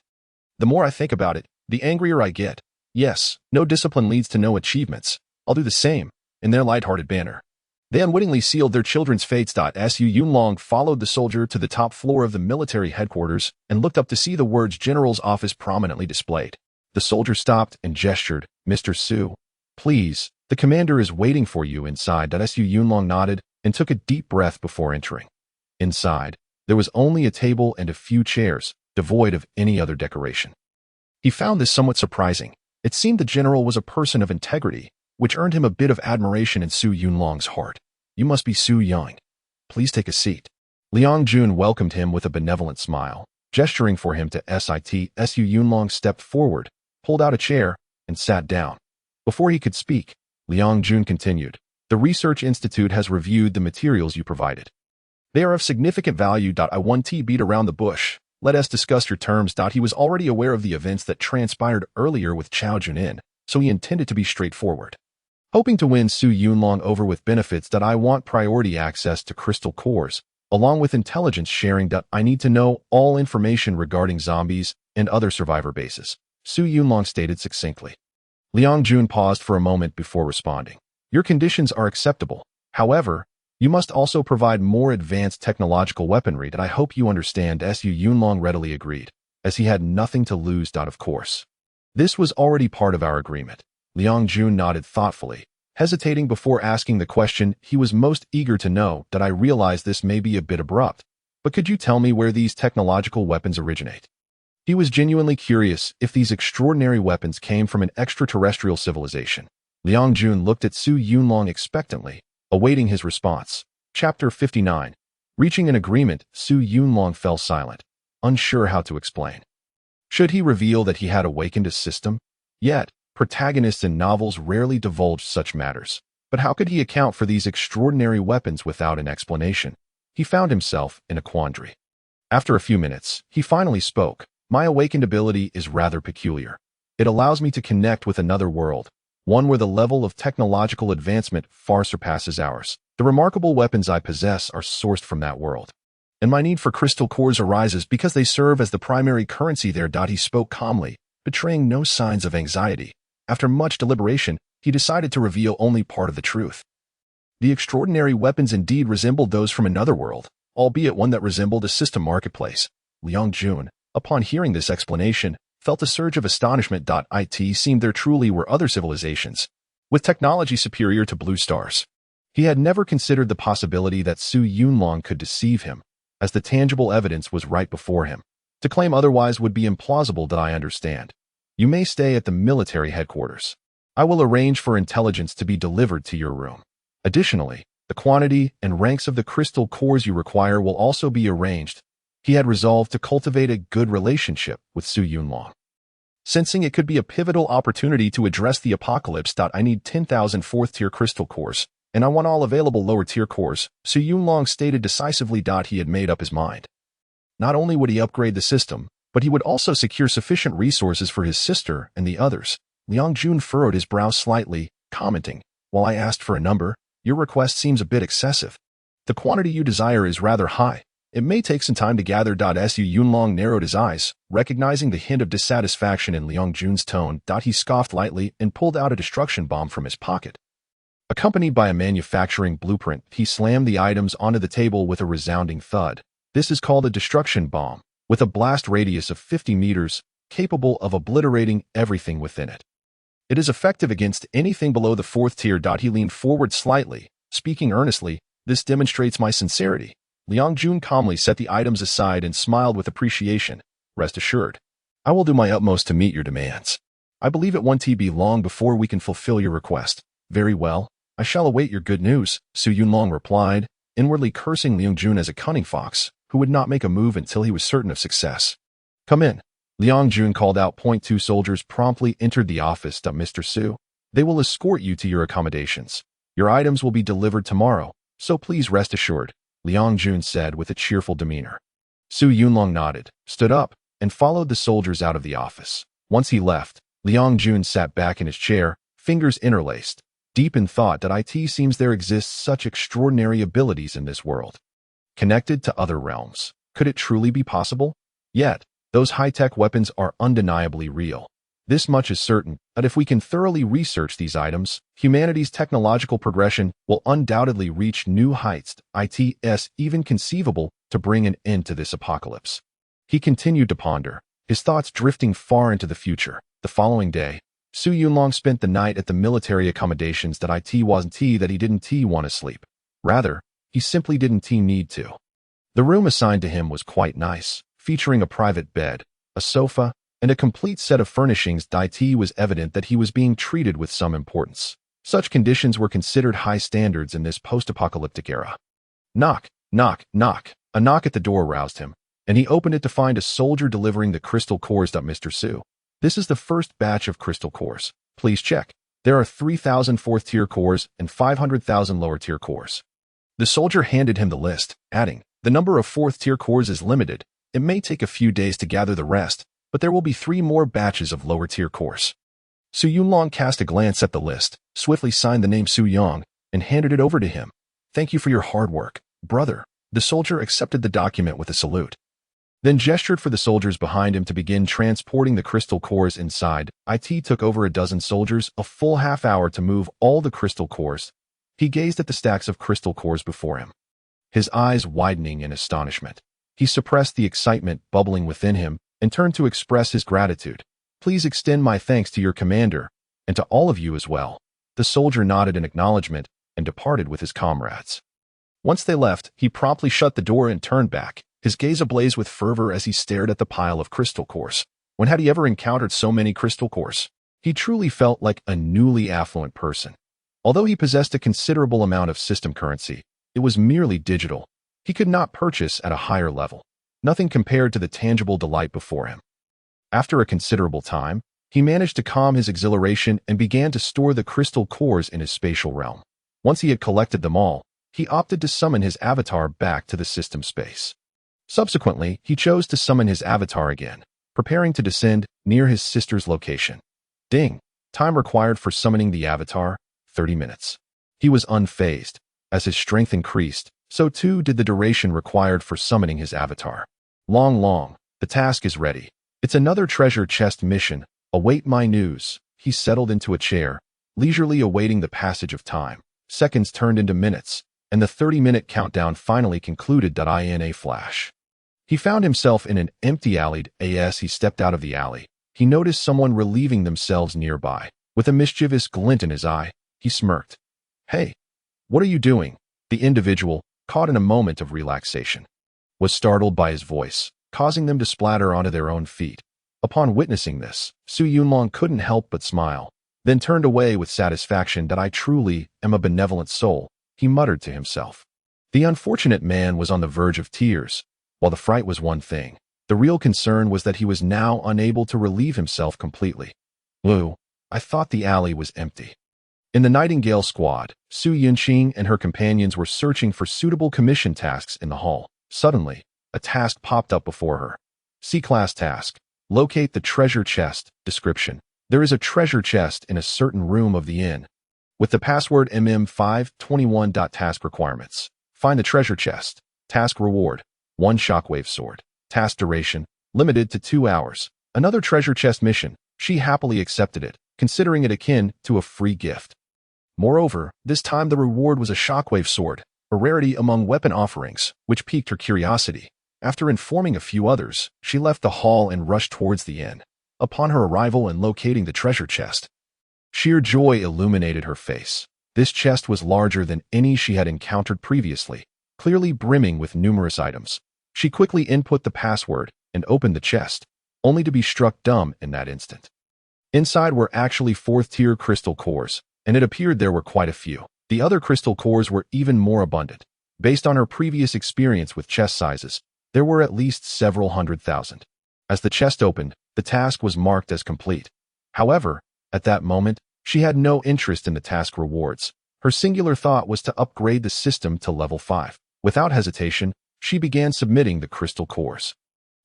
The more I think about it, the angrier I get. Yes, no discipline leads to no achievements. I'll do the same, in their lighthearted banner. They unwittingly sealed their children's fates. Su Yunlong followed the soldier to the top floor of the military headquarters and looked up to see the words General's Office prominently displayed. The soldier stopped and gestured, Mr. Su. Please, the commander is waiting for you inside. Su Yunlong nodded and took a deep breath before entering. Inside, there was only a table and a few chairs, devoid of any other decoration. He found this somewhat surprising. It seemed the general was a person of integrity, which earned him a bit of admiration in Su Yunlong's heart. You must be Su Yang. Please take a seat. Liang Jun welcomed him with a benevolent smile, gesturing for him to sit. Su Yunlong stepped forward, pulled out a chair, and sat down. Before he could speak, Liang Jun continued, the Research Institute has reviewed the materials you provided. They are of significant value. I want to beat around the bush. Let us discuss your terms. He was already aware of the events that transpired earlier with Chao Junin, so he intended to be straightforward. Hoping to win Su Yunlong over with benefits. I want priority access to crystal cores, along with intelligence sharing. I need to know all information regarding zombies and other survivor bases, Su Yunlong stated succinctly. Liang Jun paused for a moment before responding. Your conditions are acceptable. However, you must also provide more advanced technological weaponry. I hope you understand. Su Yunlong readily agreed, as he had nothing to lose. Of course. This was already part of our agreement. Liang Jun nodded thoughtfully, hesitating before asking the question he was most eager to know. I realize this may be a bit abrupt, but could you tell me where these technological weapons originate? He was genuinely curious if these extraordinary weapons came from an extraterrestrial civilization. Liang Jun looked at Su Yunlong expectantly, awaiting his response. Chapter 59. Reaching an agreement, Su Yunlong fell silent, unsure how to explain. Should he reveal that he had awakened a system? Yet, protagonists in novels rarely divulge such matters. But how could he account for these extraordinary weapons without an explanation? He found himself in a quandary. After a few minutes, he finally spoke. My awakened ability is rather peculiar. It allows me to connect with another world, one where the level of technological advancement far surpasses ours. The remarkable weapons I possess are sourced from that world. And my need for crystal cores arises because they serve as the primary currency there. He spoke calmly, betraying no signs of anxiety. After much deliberation, he decided to reveal only part of the truth. The extraordinary weapons indeed resembled those from another world, albeit one that resembled a system marketplace. Liang Jun, upon hearing this explanation, felt a surge of astonishment. It seemed there truly were other civilizations, with technology superior to Blue Star's. He had never considered the possibility that Su Yunlong could deceive him, as the tangible evidence was right before him. To claim otherwise would be implausible. I understand. You may stay at the military headquarters. I will arrange for intelligence to be delivered to your room. Additionally, the quantity and ranks of the crystal cores you require will also be arranged. He had resolved to cultivate a good relationship with Su Yunlong. Sensing it could be a pivotal opportunity to address the apocalypse. I need 10,000 fourth-tier crystal cores, and I want all available lower-tier cores, Su Yunlong stated decisively. He had made up his mind. Not only would he upgrade the system, but he would also secure sufficient resources for his sister and the others. Liang Jun furrowed his brow slightly, commenting, while I asked for a number, your request seems a bit excessive. The quantity you desire is rather high. It may take some time to gather. Su Yunlong narrowed his eyes, recognizing the hint of dissatisfaction in Liang Jun's tone. He scoffed lightly and pulled out a destruction bomb from his pocket. Accompanied by a manufacturing blueprint, he slammed the items onto the table with a resounding thud. This is called a destruction bomb, with a blast radius of 50 meters, capable of obliterating everything within it. It is effective against anything below the fourth tier. He leaned forward slightly, speaking earnestly, this demonstrates my sincerity. Liang Jun calmly set the items aside and smiled with appreciation. Rest assured, I will do my utmost to meet your demands. I believe it won't be long before we can fulfill your request. Very well, I shall await your good news, Su Yunlong replied, inwardly cursing Liang Jun as a cunning fox, who would not make a move until he was certain of success. Come in. Liang Jun called out. Two soldiers promptly entered the office. Mr. Su, they will escort you to your accommodations. Your items will be delivered tomorrow, so please rest assured, Liang Jun said with a cheerful demeanor. Su Yunlong nodded, stood up, and followed the soldiers out of the office. Once he left, Liang Jun sat back in his chair, fingers interlaced, deep in thought. It seems there exists such extraordinary abilities in this world, connected to other realms. Could it truly be possible? Yet, those high-tech weapons are undeniably real. This much is certain, that if we can thoroughly research these items, humanity's technological progression will undoubtedly reach new heights. It's even conceivable to bring an end to this apocalypse. He continued to ponder, his thoughts drifting far into the future. The following day, Su Yunlong spent the night at the military accommodations that it wasn't that he didn't want to sleep. Rather, he simply didn't need to. The room assigned to him was quite nice, featuring a private bed, a sofa, and a complete set of furnishings. It was evident that he was being treated with some importance. Such conditions were considered high standards in this post-apocalyptic era. Knock, knock, knock. A knock at the door roused him, and he opened it to find a soldier delivering the crystal cores. Mr. Su, this is the first batch of crystal cores. Please check. There are 3,000 fourth-tier cores and 500,000 lower-tier cores. The soldier handed him the list, adding, the number of fourth-tier cores is limited. It may take a few days to gather the rest, but there will be 3 more batches of lower-tier cores. Su Yunlong cast a glance at the list, swiftly signed the name Su Yong, and handed it over to him. Thank you for your hard work, brother. The soldier accepted the document with a salute, then gestured for the soldiers behind him to begin transporting the crystal cores inside. It took over a dozen soldiers a full half-hour to move all the crystal cores. He gazed at the stacks of crystal cores before him, his eyes widening in astonishment. He suppressed the excitement bubbling within him and turned to express his gratitude. Please extend my thanks to your commander, and to all of you as well. The soldier nodded in acknowledgement and departed with his comrades. Once they left, he promptly shut the door and turned back, his gaze ablaze with fervor as he stared at the pile of crystal cores. When had he ever encountered so many crystal cores? He truly felt like a newly affluent person. Although he possessed a considerable amount of system currency, it was merely digital. He could not purchase at a higher level. Nothing compared to the tangible delight before him. After a considerable time, he managed to calm his exhilaration and began to store the crystal cores in his spatial realm. Once he had collected them all, he opted to summon his avatar back to the system space. Subsequently, he chose to summon his avatar again, preparing to descend near his sister's location. Ding! Time required for summoning the avatar, 30 minutes. He was unfazed. As his strength increased, so too did the duration required for summoning his avatar. Long, the task is ready. It's another treasure chest mission. Await my news. He settled into a chair, leisurely awaiting the passage of time. Seconds turned into minutes, and the 30-minute countdown finally concluded. In a flash, he found himself in an empty alley. As he stepped out of the alley, he noticed someone relieving themselves nearby. With a mischievous glint in his eye, he smirked. Hey, what are you doing? The individual, caught in a moment of relaxation, was startled by his voice, causing them to splatter onto their own feet. Upon witnessing this, Su Yunlong couldn't help but smile, then turned away with satisfaction. I truly am a benevolent soul, he muttered to himself. The unfortunate man was on the verge of tears. While the fright was one thing, the real concern was that he was now unable to relieve himself completely. Lu, I thought the alley was empty. In the Nightingale squad, Su Yunqing and her companions were searching for suitable commission tasks in the hall. Suddenly, a task popped up before her. C-class task. Locate the treasure chest. Description. There is a treasure chest in a certain room of the inn. With the password MM521. Task requirements. Find the treasure chest. Task reward. 1 shockwave sword. Task duration. Limited to 2 hours. Another treasure chest mission. She happily accepted it, considering it akin to a free gift. Moreover, this time the reward was a shockwave sword, a rarity among weapon offerings, which piqued her curiosity. After informing a few others, she left the hall and rushed towards the inn. Upon her arrival and locating the treasure chest, sheer joy illuminated her face. This chest was larger than any she had encountered previously, clearly brimming with numerous items. She quickly input the password and opened the chest, only to be struck dumb in that instant. Inside were actually 4th-tier crystal cores, and it appeared there were quite a few. The other crystal cores were even more abundant. Based on her previous experience with chest sizes, there were at least several 100,000. As the chest opened, the task was marked as complete. However, at that moment, she had no interest in the task rewards. Her singular thought was to upgrade the system to level 5. Without hesitation, she began submitting the crystal cores.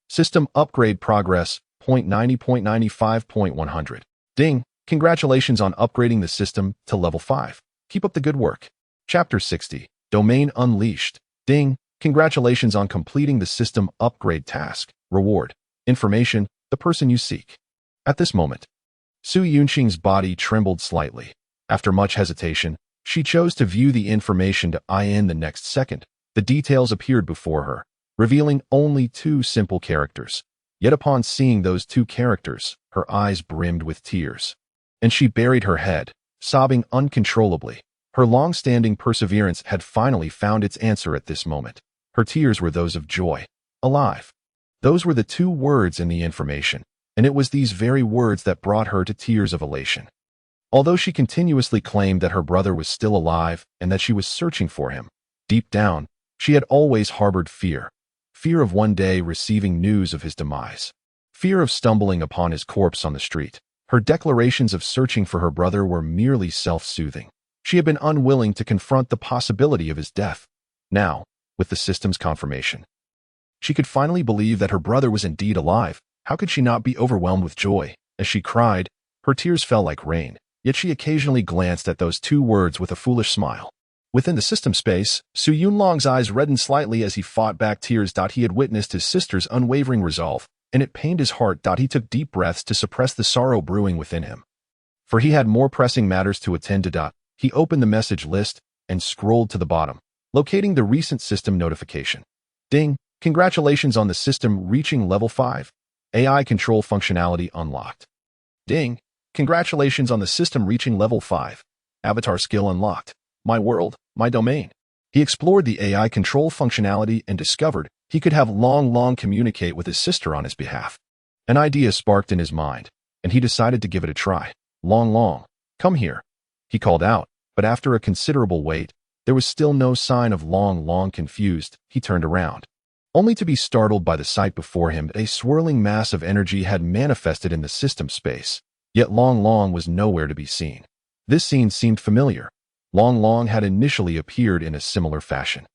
System upgrade progress, 0.90.95.100. Ding! Congratulations on upgrading the system to level 5. Keep up the good work. Chapter 60. Domain Unleashed. Ding! Congratulations on completing the system upgrade task. Reward. Information, the person you seek. At this moment, Su Yunqing's body trembled slightly. After much hesitation, she chose to view the information to in the next second. The details appeared before her, revealing only 2 simple characters. Yet upon seeing those 2 characters, her eyes brimmed with tears. And she buried her head, sobbing uncontrollably. Her long-standing perseverance had finally found its answer at this moment. Her tears were those of joy. Alive. Those were the 2 words in the information, and it was these very words that brought her to tears of elation. Although she continuously claimed that her brother was still alive and that she was searching for him, deep down, she had always harbored fear. Fear of one day receiving news of his demise. Fear of stumbling upon his corpse on the street. Her declarations of searching for her brother were merely self-soothing. She had been unwilling to confront the possibility of his death. Now, with the system's confirmation, she could finally believe that her brother was indeed alive. How could she not be overwhelmed with joy? As she cried, her tears fell like rain, yet she occasionally glanced at those 2 words with a foolish smile. Within the system space, Su Yunlong's eyes reddened slightly as he fought back tears. He had witnessed his sister's unwavering resolve, and it pained his heart. He took deep breaths to suppress the sorrow brewing within him. For he had more pressing matters to attend to. He opened the message list and scrolled to the bottom, locating the recent system notification. Ding! Congratulations on the system reaching level 5. AI control functionality unlocked. Ding! Congratulations on the system reaching level 5. Avatar skill unlocked. My world, my domain. He explored the AI control functionality and discovered he could have Long communicate with his sister on his behalf. An idea sparked in his mind, and he decided to give it a try. Long, come here. He called out, but after a considerable wait, there was still no sign of Long. Confused, he turned around, only to be startled by the sight before him. A swirling mass of energy had manifested in the system space, yet Long was nowhere to be seen. This scene seemed familiar. Long had initially appeared in a similar fashion.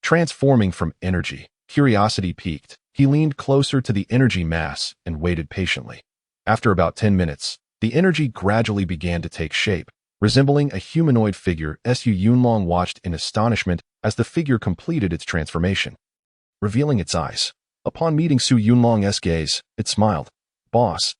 Transforming from energy, curiosity piqued. He leaned closer to the energy mass and waited patiently. After about 10 minutes, the energy gradually began to take shape, resembling a humanoid figure. Su Yunlong watched in astonishment as the figure completed its transformation, revealing its eyes. Upon meeting Su Yunlong's gaze, it smiled. Boss,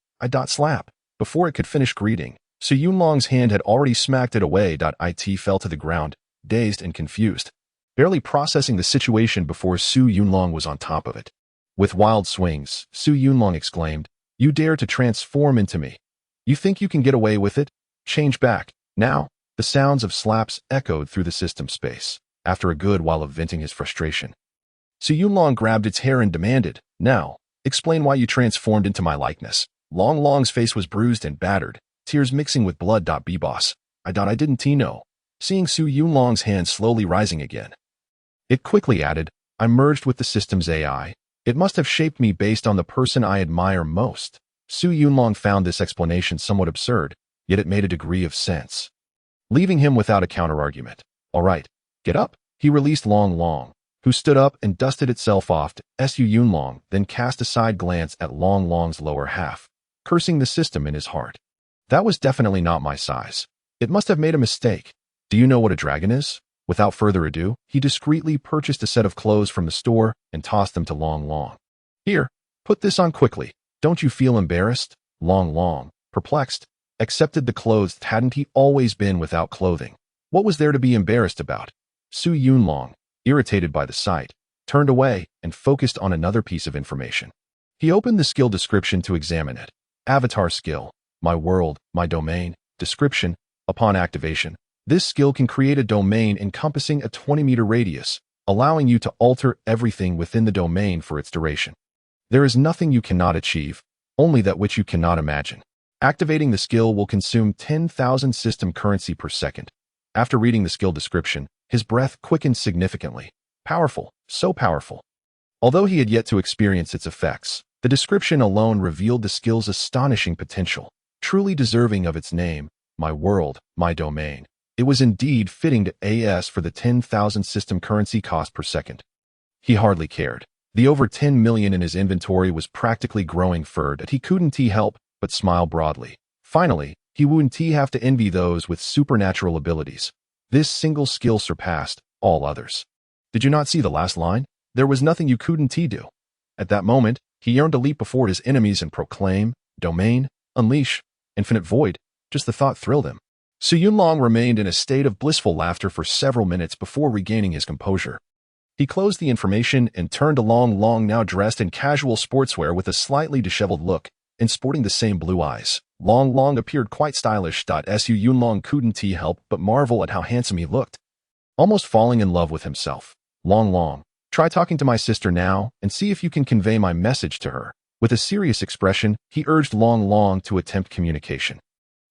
slap. Before it could finish greeting, Su Yunlong's hand had already smacked it away. It fell to the ground, dazed and confused, barely processing the situation before Su Yunlong was on top of it. With wild swings, Su Yunlong exclaimed, "You dare to transform into me? You think you can get away with it? Change back, now." The sounds of slaps echoed through the system space. After a good while of venting his frustration, Su Yunlong grabbed its hair and demanded, "Now, explain why you transformed into my likeness." Long's face was bruised and battered, tears mixing with blood. B-boss, I didn't know. Seeing Su Yunlong's hand slowly rising again, it quickly added, "I merged with the system's AI. It must have shaped me based on the person I admire most." Su Yunlong found this explanation somewhat absurd, yet it made a degree of sense, leaving him without a counterargument. "All right, get up." He released Long, who stood up and dusted itself off. Su Yunlong then cast a side glance at Long's lower half, cursing the system in his heart. That was definitely not my size. It must have made a mistake. Do you know what a dragon is? Without further ado, he discreetly purchased a set of clothes from the store and tossed them to Long. "Here, put this on quickly. Don't you feel embarrassed?" Long, perplexed, accepted the clothes. Hadn't he always been without clothing? What was there to be embarrassed about? Su Yunlong, irritated by the sight, turned away and focused on another piece of information. He opened the skill description to examine it. Avatar skill. My world, my domain. Description. Upon activation, this skill can create a domain encompassing a 20-meter radius, allowing you to alter everything within the domain for its duration. There is nothing you cannot achieve, only that which you cannot imagine. Activating the skill will consume 10,000 system currency per second. After reading the skill description, his breath quickened significantly. Powerful, so powerful. Although he had yet to experience its effects, the description alone revealed the skill's astonishing potential. Truly deserving of its name, my world, my domain. It was indeed fitting to AS for the 10,000 system currency cost per second. He hardly cared. The over 10 million in his inventory was practically growing furred that he couldn't help but smile broadly. Finally, he wouldn't have to envy those with supernatural abilities. This single skill surpassed all others. Did you not see the last line? There was nothing you couldn't do. At that moment, he yearned to leap before his enemies and proclaim, domain, unleash, infinite void. Just the thought thrilled him. Su Yunlong remained in a state of blissful laughter for several minutes before regaining his composure. He closed the information and turned to Long Long, now dressed in casual sportswear with a slightly disheveled look and sporting the same blue eyes. Long Long appeared quite stylish. Su Yunlong couldn't help but marvel at how handsome he looked, almost falling in love with himself. Long Long, try talking to my sister now and see if you can convey my message to her. With a serious expression, he urged Long Long to attempt communication.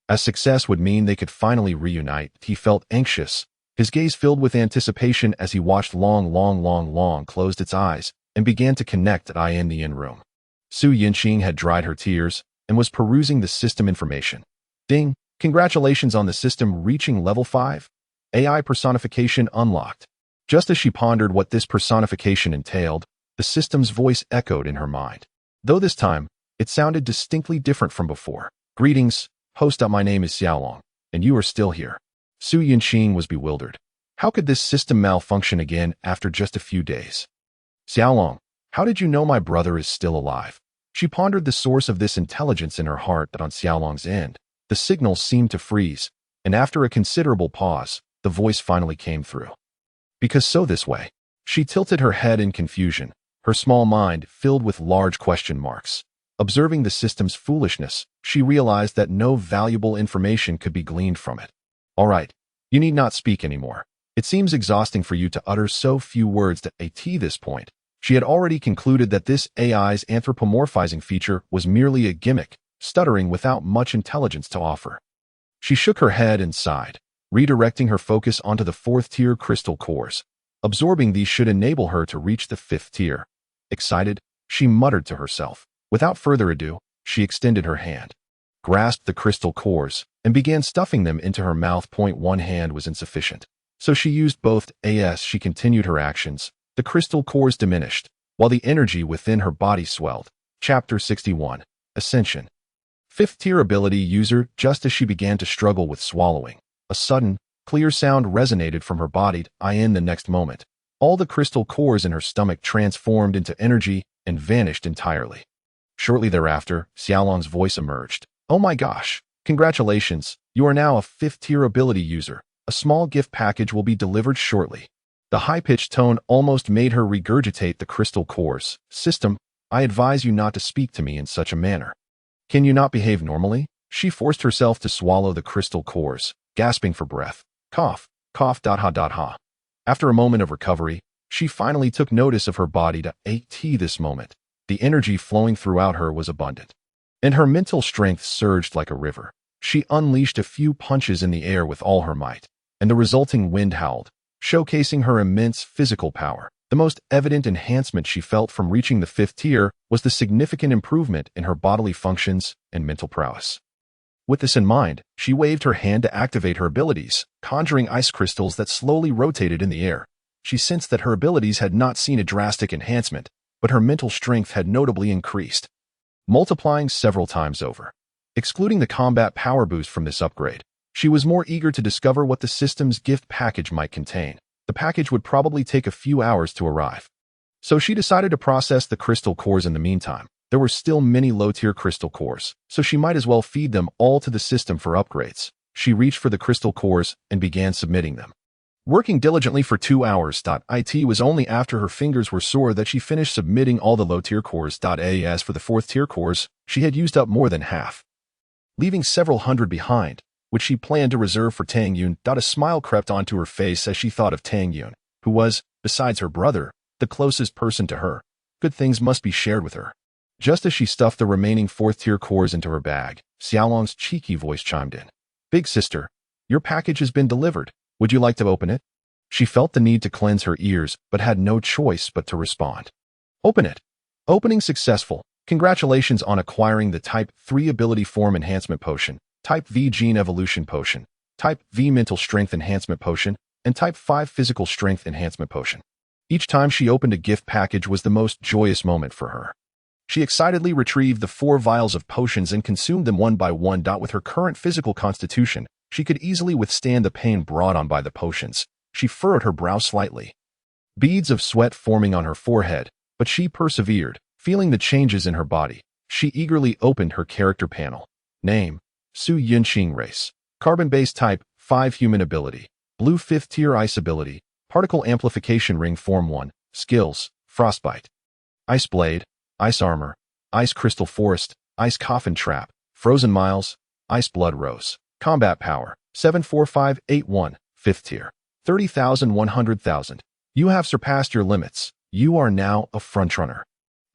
As success would mean they could finally reunite, he felt anxious, his gaze filled with anticipation as he watched Long Long closed its eyes and began to connect in the in-room. Su Yinqing had dried her tears and was perusing the system information. Ding! Congratulations on the system reaching level 5. AI personification unlocked. Just as she pondered what this personification entailed, the system's voice echoed in her mind. Though this time, it sounded distinctly different from before. Greetings, host. My name is Xiaolong, and you are still here. Su Yinqing was bewildered. How could this system malfunction again after just a few days? Xiaolong, how did you know my brother is still alive? She pondered the source of this intelligence in her heart, but on Xiaolong's end, the signal seemed to freeze, and after a considerable pause, the voice finally came through. Because so this way. She tilted her head in confusion, her small mind filled with large question marks. Observing the system's foolishness, she realized that no valuable information could be gleaned from it. All right, you need not speak anymore. It seems exhausting for you to utter so few words at this point. She had already concluded that this AI's anthropomorphizing feature was merely a gimmick, stuttering without much intelligence to offer. She shook her head and sighed, redirecting her focus onto the 4th-tier crystal cores. Absorbing these should enable her to reach the 5th tier. Excited, she muttered to herself. Without further ado, she extended her hand, grasped the crystal cores, and began stuffing them into her mouth. One hand was insufficient, so she used both. As she continued her actions, the crystal cores diminished, while the energy within her body swelled. Chapter 61. Ascension. 5th-tier ability user. Just as she began to struggle with swallowing, a sudden, clear sound resonated from her body. In the next moment, all the crystal cores in her stomach transformed into energy and vanished entirely. Shortly thereafter, Xiaolong's voice emerged. Oh my gosh! Congratulations, you are now a 5th-tier ability user. A small gift package will be delivered shortly. The high-pitched tone almost made her regurgitate the crystal cores. System, I advise you not to speak to me in such a manner. Can you not behave normally? She forced herself to swallow the crystal cores, gasping for breath. Cough, cough. Ha. After a moment of recovery, she finally took notice of her body. This moment, the energy flowing throughout her was abundant, and her mental strength surged like a river. She unleashed a few punches in the air with all her might, and the resulting wind howled, showcasing her immense physical power. The most evident enhancement she felt from reaching the 5th tier was the significant improvement in her bodily functions and mental prowess. With this in mind, she waved her hand to activate her abilities, conjuring ice crystals that slowly rotated in the air. She sensed that her abilities had not seen a drastic enhancement, but her mental strength had notably increased, multiplying several times over. Excluding the combat power boost from this upgrade, she was more eager to discover what the system's gift package might contain. The package would probably take a few hours to arrive, so she decided to process the crystal cores in the meantime. There were still many low-tier crystal cores, so she might as well feed them all to the system for upgrades. She reached for the crystal cores and began submitting them. Working diligently for 2 hours. It was only after her fingers were sore that she finished submitting all the low-tier cores. As for the 4th-tier cores, she had used up more than half, leaving several hundred behind, which she planned to reserve for Tang Yun. A smile crept onto her face as she thought of Tang Yun, who was, besides her brother, the closest person to her. Good things must be shared with her. Just as she stuffed the remaining 4th-tier cores into her bag, Xiaolong's cheeky voice chimed in. Big sister, your package has been delivered. Would you like to open it? She felt the need to cleanse her ears, but had no choice but to respond. Open it. Opening successful. Congratulations on acquiring the Type 3 Ability Form Enhancement Potion, Type V Gene Evolution Potion, Type V Mental Strength Enhancement Potion, and Type 5 Physical Strength Enhancement Potion. Each time she opened a gift package was the most joyous moment for her. She excitedly retrieved the 4 vials of potions and consumed them one by one. With her current physical constitution, she could easily withstand the pain brought on by the potions. She furrowed her brow slightly. beads of sweat forming on her forehead, but she persevered, feeling the changes in her body. She eagerly opened her character panel. Name: Su Yunqing. Race: carbon-based. Type: 5. Human ability: blue. 5th tier. Ice ability: particle amplification. Ring form 1. Skills: frostbite, ice blade, ice armor, ice crystal forest, ice coffin trap, frozen miles, ice blood rose. Combat power: 74581. 5th tier: 30,000 100,000. You have surpassed your limits. You are now a frontrunner.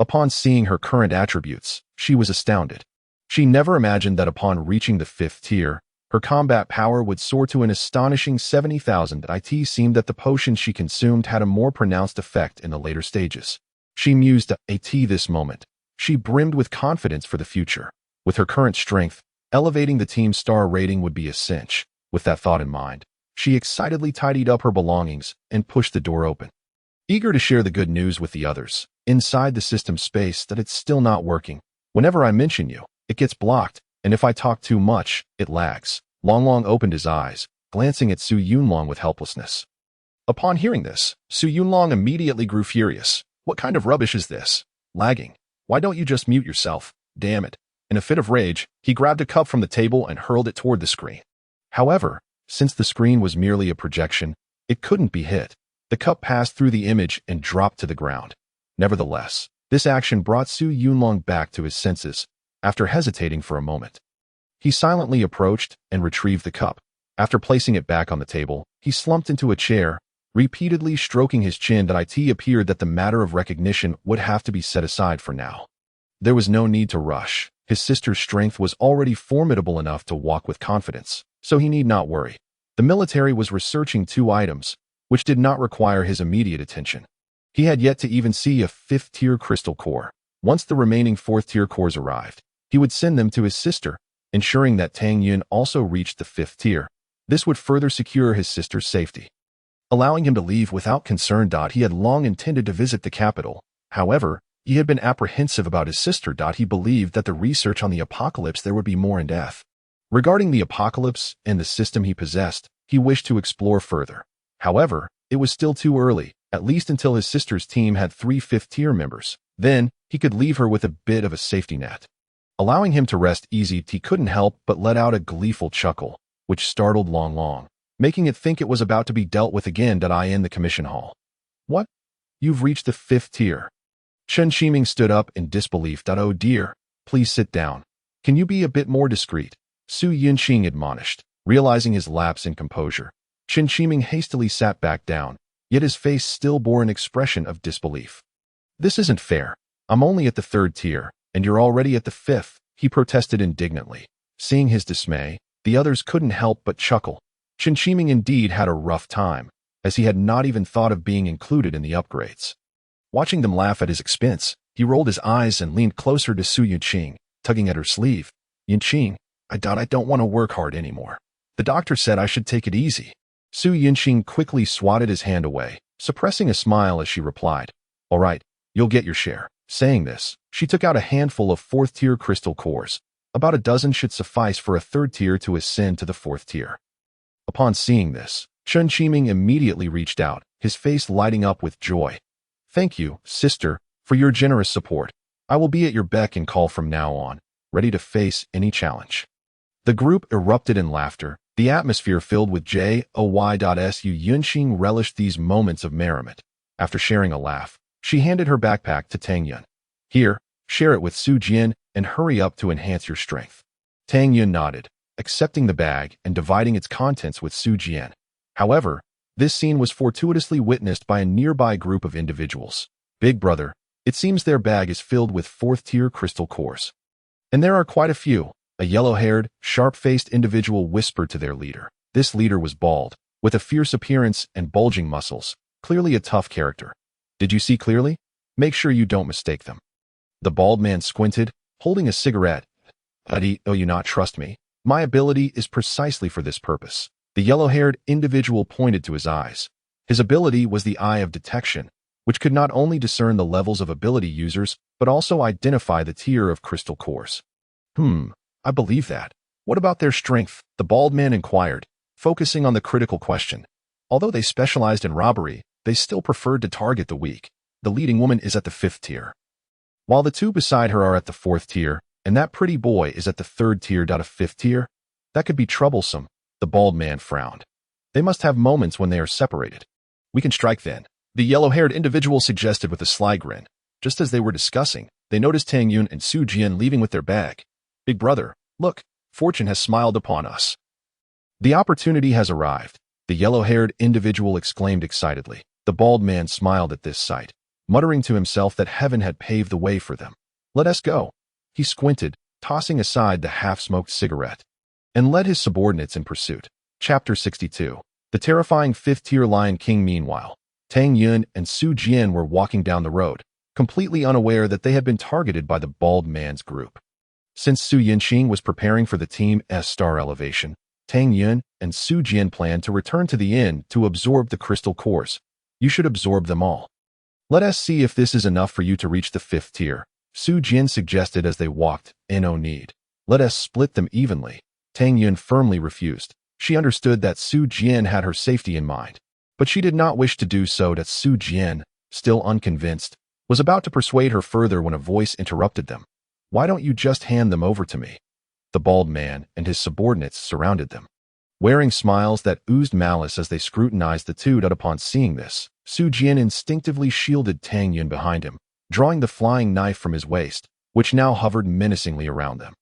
Upon seeing her current attributes, she was astounded. She never imagined that upon reaching the 5th tier, her combat power would soar to an astonishing 70,000. It seemed that the potions she consumed had a more pronounced effect in the later stages. She mused at this moment. She brimmed with confidence for the future. With her current strength, elevating the team's star rating would be a cinch. With that thought in mind, she excitedly tidied up her belongings and pushed the door open. Eager to share the good news with the others, inside the system space, that it's still not working. Whenever I mention you, it gets blocked, and if I talk too much, it lags. Long opened his eyes, glancing at Su Yunlong with helplessness. Upon hearing this, Su Yunlong immediately grew furious. What kind of rubbish is this? Lagging. Why don't you just mute yourself? Damn it. In a fit of rage, he grabbed a cup from the table and hurled it toward the screen. However, since the screen was merely a projection, it couldn't be hit. The cup passed through the image and dropped to the ground. Nevertheless, this action brought Su Yunlong back to his senses. After hesitating for a moment, he silently approached and retrieved the cup. After placing it back on the table, he slumped into a chair, repeatedly stroking his chin. It appeared that the matter of recognition would have to be set aside for now. There was no need to rush. His sister's strength was already formidable enough to walk with confidence, so he need not worry. The military was researching 2 items, which did not require his immediate attention. He had yet to even see a 5th-tier crystal core. Once the remaining 4th-tier cores arrived, he would send them to his sister, ensuring that Tang Yun also reached the 5th tier. This would further secure his sister's safety, allowing him to leave without concern. He had long intended to visit the capital. However, he had been apprehensive about his sister. He believed that the research on the apocalypse there would be more in depth. Regarding the apocalypse and the system he possessed, he wished to explore further. However, it was still too early, at least until his sister's team had 3 5th-tier members. Then, he could leave her with a bit of a safety net. Allowing him to rest easy, he couldn't help but let out a gleeful chuckle, which startled Long, making it think it was about to be dealt with again. In the commission hall. What? You've reached the 5th tier. Chen Shiming stood up in disbelief. Oh dear, please sit down. Can you be a bit more discreet? Su Yunqing admonished, realizing his lapse in composure. Chen Shiming hastily sat back down, yet his face still bore an expression of disbelief. This isn't fair. I'm only at the 3rd tier, and you're already at the 5th, he protested indignantly. Seeing his dismay, the others couldn't help but chuckle. Chen Shiming indeed had a rough time, as he had not even thought of being included in the upgrades. Watching them laugh at his expense, he rolled his eyes and leaned closer to Su Yunqing, tugging at her sleeve. Yunqing, I don't want to work hard anymore. The doctor said I should take it easy. Su Yunqing quickly swatted his hand away, suppressing a smile as she replied, All right, you'll get your share. Saying this, she took out a handful of 4th-tier crystal cores. About a dozen should suffice for a 3rd tier to ascend to the 4th tier. Upon seeing this, Chen Shiming immediately reached out, his face lighting up with joy. Thank you, sister, for your generous support. I will be at your beck and call from now on, ready to face any challenge. The group erupted in laughter, the atmosphere filled with joy. Su Yunqing relished these moments of merriment. After sharing a laugh, she handed her backpack to Tang Yun. Here, share it with Su Jian and hurry up to enhance your strength. Tang Yun nodded, accepting the bag and dividing its contents with Su Jian. However, this scene was fortuitously witnessed by a nearby group of individuals. Big brother, it seems their bag is filled with 4th-tier crystal cores. And there are quite a few, a yellow-haired, sharp-faced individual whispered to their leader. This leader was bald, with a fierce appearance and bulging muscles, clearly a tough character. Did you see clearly? Make sure you don't mistake them. The bald man squinted, holding a cigarette. Do you not trust me? My ability is precisely for this purpose. The yellow-haired individual pointed to his eyes. His ability was the Eye of Detection, which could not only discern the levels of ability users, but also identify the tier of crystal cores. I believe that. What about their strength? The bald man inquired, focusing on the critical question. Although they specialized in robbery, they still preferred to target the weak. The leading woman is at the 5th tier, while the two beside her are at the 4th tier, and that pretty boy is at the 3rd tier. A 5th tier? That could be troublesome. The bald man frowned. They must have moments when they are separated. We can strike then, the yellow-haired individual suggested with a sly grin. Just as they were discussing, they noticed Tang Yun and Su Jian leaving with their bag. Big brother, look, fortune has smiled upon us. The opportunity has arrived, the yellow-haired individual exclaimed excitedly. The bald man smiled at this sight, muttering to himself that heaven had paved the way for them. Let us go. He squinted, tossing aside the half-smoked cigarette, and led his subordinates in pursuit. Chapter 62. The terrifying 5th-tier Lion King. Meanwhile, Tang Yun and Su Jian were walking down the road, completely unaware that they had been targeted by the bald man's group. Since Su Yinqing was preparing for the Team S star elevation, Tang Yun and Su Jian planned to return to the inn to absorb the crystal cores. You should absorb them all. Let us see if this is enough for you to reach the 5th tier, Su Jian suggested as they walked. No need. Let us split them evenly. Tang Yun firmly refused. She understood that Su Jian had her safety in mind, but she did not wish to do so. That Su Jian, still unconvinced, was about to persuade her further when a voice interrupted them. Why don't you just hand them over to me? The bald man and his subordinates surrounded them, wearing smiles that oozed malice as they scrutinized the two. Upon seeing this, Su Jian instinctively shielded Tang Yun behind him, drawing the flying knife from his waist, which now hovered menacingly around them.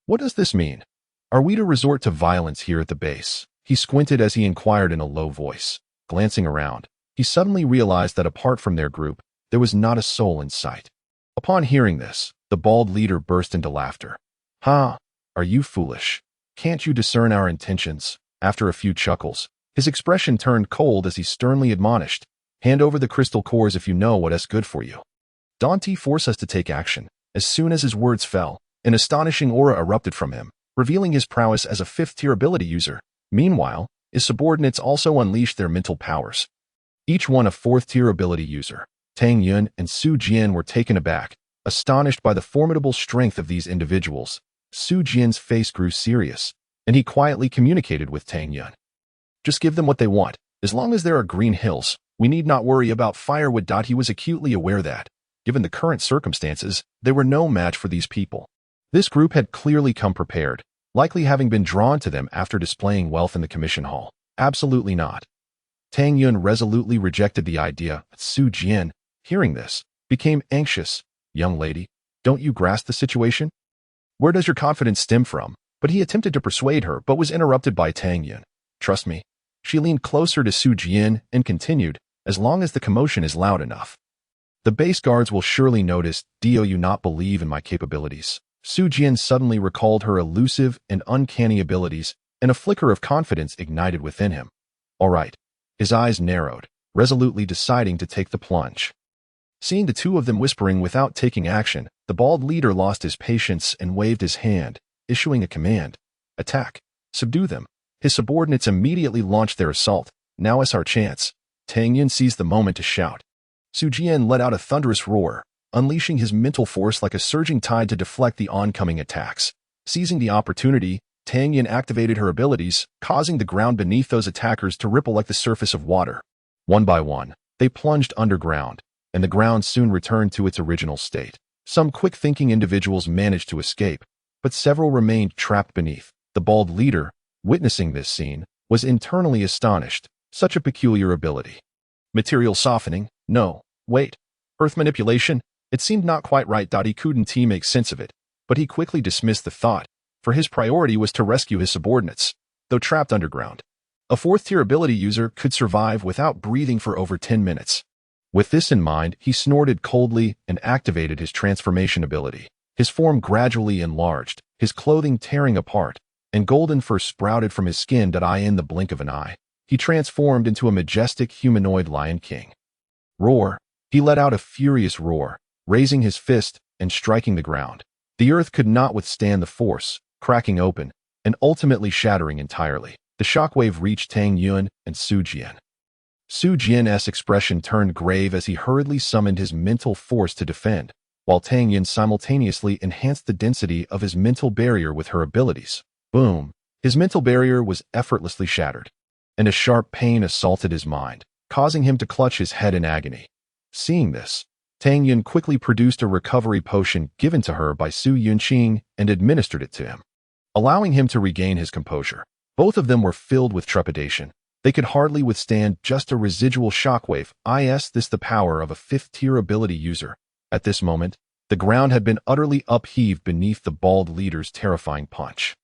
What does this mean? Are we to resort to violence here at the base? He squinted as he inquired in a low voice. Glancing around, he suddenly realized that apart from their group, there was not a soul in sight. Upon hearing this, the bald leader burst into laughter. Ha! Are you foolish? Can't you discern our intentions? After a few chuckles, his expression turned cold as he sternly admonished. Hand over the crystal cores if you know what's good for you. Dante forced us to take action. As soon as his words fell, an astonishing aura erupted from him, revealing his prowess as a 5th-tier ability user. Meanwhile, his subordinates also unleashed their mental powers. Each one a 4th-tier ability user. Tang Yun and Su Jian were taken aback, astonished by the formidable strength of these individuals. Su Jian's face grew serious, and he quietly communicated with Tang Yun. Just give them what they want. As long as there are green hills, we need not worry about firewood. He was acutely aware that, given the current circumstances, they were no match for these people. This group had clearly come prepared, likely having been drawn to them after displaying wealth in the commission hall. Absolutely not. Tang Yun resolutely rejected the idea. Su Jian, hearing this, became anxious. Young lady, don't you grasp the situation? Where does your confidence stem from? But he attempted to persuade her, but was interrupted by Tang Yun. Trust me. She leaned closer to Su Jian and continued, as long as the commotion is loud enough. The base guards will surely notice. Do you not believe in my capabilities? Su Jian suddenly recalled her elusive and uncanny abilities, and a flicker of confidence ignited within him. All right. His eyes narrowed, resolutely deciding to take the plunge. Seeing the two of them whispering without taking action, the bald leader lost his patience and waved his hand, issuing a command. Attack. Subdue them. His subordinates immediately launched their assault. Now is our chance. Tang Yun seized the moment to shout. Su Jian let out a thunderous roar, unleashing his mental force like a surging tide to deflect the oncoming attacks. Seizing the opportunity, Tang Yun activated her abilities, causing the ground beneath those attackers to ripple like the surface of water. One by one, they plunged underground, and the ground soon returned to its original state. Some quick-thinking individuals managed to escape, but several remained trapped beneath. The bald leader, witnessing this scene, was internally astonished. Such a peculiar ability. Material softening? No. Wait. Earth manipulation? It seemed not quite right. He couldn't make sense of it, but he quickly dismissed the thought, for his priority was to rescue his subordinates, though trapped underground. A 4th-tier ability user could survive without breathing for over 10 minutes. With this in mind, he snorted coldly and activated his transformation ability. His form gradually enlarged, his clothing tearing apart, and golden fur sprouted from his skin. In the blink of an eye, he transformed into a majestic humanoid Lion King. Roar! He let out a furious roar, raising his fist and striking the ground. The earth could not withstand the force, cracking open, and ultimately shattering entirely. The shockwave reached Tang Yun and Su Jian. Su Jian's expression turned grave as he hurriedly summoned his mental force to defend, while Tang Yun simultaneously enhanced the density of his mental barrier with her abilities. Boom! His mental barrier was effortlessly shattered, and a sharp pain assaulted his mind. causing him to clutch his head in agony. Seeing this, Tang Yun quickly produced a recovery potion given to her by Su Yunqing and administered it to him, allowing him to regain his composure. Both of them were filled with trepidation. They could hardly withstand just a residual shockwave. This the power of a fifth-tier ability user. At this moment, the ground had been utterly upheaved beneath the bald leader's terrifying punch.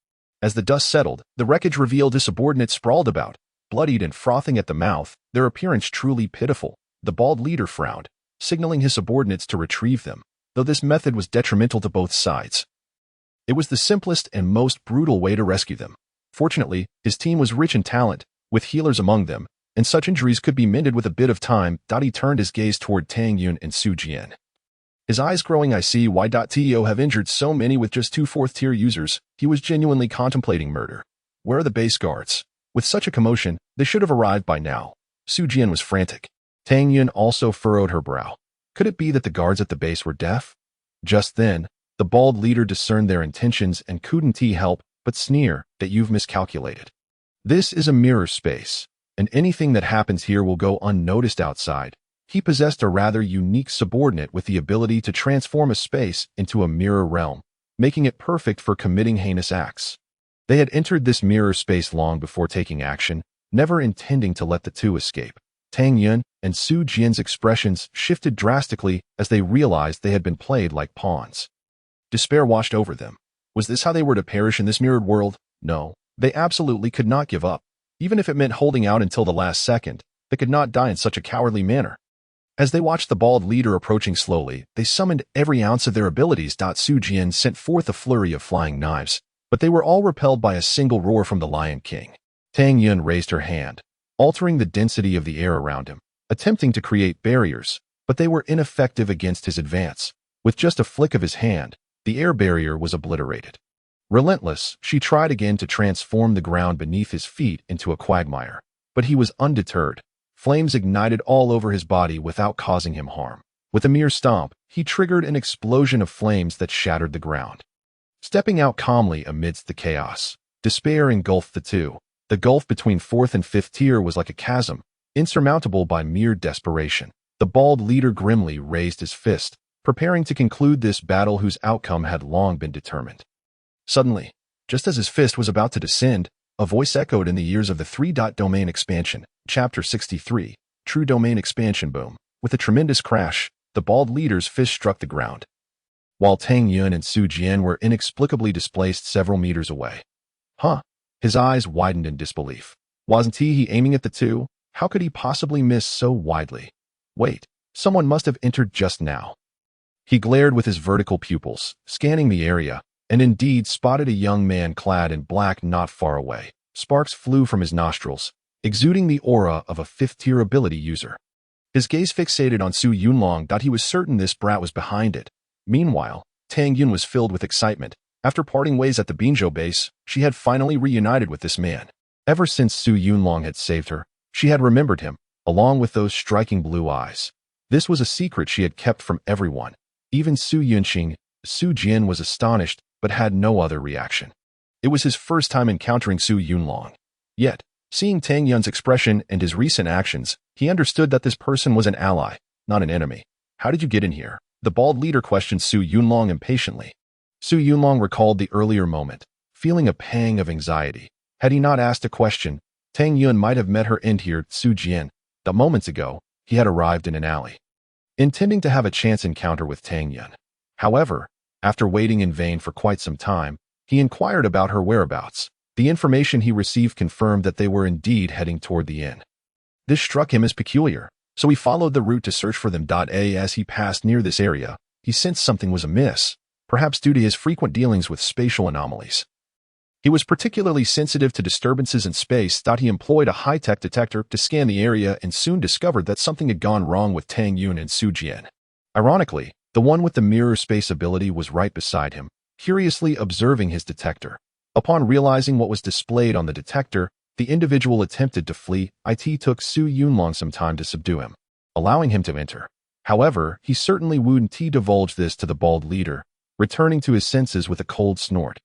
As the dust settled, the wreckage revealed his subordinates sprawled about, bloodied and frothing at the mouth, their appearance truly pitiful. The bald leader frowned, signaling his subordinates to retrieve them, though this method was detrimental to both sides. It was the simplest and most brutal way to rescue them. Fortunately, his team was rich in talent, with healers among them, and such injuries could be mended with a bit of time. He turned his gaze toward Tang Yun and Su Jian. His eyes growing. I see why TO have injured so many with just 2 fourth-tier users. He was genuinely contemplating murder. Where are the base guards? With such a commotion, they should have arrived by now. Su Jian was frantic. Tang Yun also furrowed her brow. Could it be that the guards at the base were deaf? Just then, the bald leader discerned their intentions and couldn't help but sneer that you've miscalculated. This is a mirror space, and anything that happens here will go unnoticed outside. He possessed a rather unique subordinate with the ability to transform a space into a mirror realm, making it perfect for committing heinous acts. They had entered this mirror space long before taking action, never intending to let the two escape. Tang Yun and Su Jian's expressions shifted drastically as they realized they had been played like pawns. Despair washed over them. Was this how they were to perish in this mirrored world? No, they absolutely could not give up. Even if it meant holding out until the last second, they could not die in such a cowardly manner. As they watched the bald leader approaching slowly, they summoned every ounce of their abilities. Su Jian sent forth a flurry of flying knives, but they were all repelled by a single roar from the Lion King. Tang Yun raised her hand, altering the density of the air around him, attempting to create barriers, but they were ineffective against his advance. With just a flick of his hand, the air barrier was obliterated. Relentless, she tried again to transform the ground beneath his feet into a quagmire, but he was undeterred. Flames ignited all over his body without causing him harm. With a mere stomp, he triggered an explosion of flames that shattered the ground. Stepping out calmly amidst the chaos, despair engulfed the two. The gulf between 4th and 5th tier was like a chasm, insurmountable by mere desperation. The bald leader grimly raised his fist, preparing to conclude this battle whose outcome had long been determined. Suddenly, just as his fist was about to descend, a voice echoed in the ears of the 3-domain expansion. Chapter 63, True Domain Expansion Boom. With a tremendous crash, the bald leader's fist struck the ground, while Tang Yun and Su Jian were inexplicably displaced several meters away. Huh? His eyes widened in disbelief. Wasn't he aiming at the two? How could he possibly miss so widely? Wait, someone must have entered just now. He glared with his vertical pupils, scanning the area, and indeed spotted a young man clad in black not far away. Sparks flew from his nostrils, exuding the aura of a 5th-tier ability user. His gaze fixated on Su Yunlong. He was certain this brat was behind it. Meanwhile, Tang Yun was filled with excitement. After parting ways at the Binzhou base, she had finally reunited with this man. Ever since Su Yunlong had saved her, she had remembered him, along with those striking blue eyes. This was a secret she had kept from everyone. Even Su Yunqing. Su Jian was astonished, but had no other reaction. It was his first time encountering Su Yunlong. Yet, seeing Tang Yun's expression and his recent actions, he understood that this person was an ally, not an enemy. How did you get in here? The bald leader questioned Su Yunlong impatiently. Su Yunlong recalled the earlier moment, feeling a pang of anxiety. Had he not asked a question, Tang Yun might have met her end here. Su Jian. The moments ago, he had arrived in an alley, intending to have a chance encounter with Tang Yun. However, after waiting in vain for quite some time, he inquired about her whereabouts. The information he received confirmed that they were indeed heading toward the inn. This struck him as peculiar, so he followed the route to search for them. As he passed near this area, he sensed something was amiss, perhaps due to his frequent dealings with spatial anomalies. He was particularly sensitive to disturbances in space. He employed a high-tech detector to scan the area and soon discovered that something had gone wrong with Tang Yun and Su Jian. Ironically, the one with the mirror space ability was right beside him, curiously observing his detector. Upon realizing what was displayed on the detector, the individual attempted to flee. It took Su Yunlong some time to subdue him, allowing him to enter. However, he certainly wouldn't divulge this to the bald leader, returning to his senses with a cold snort.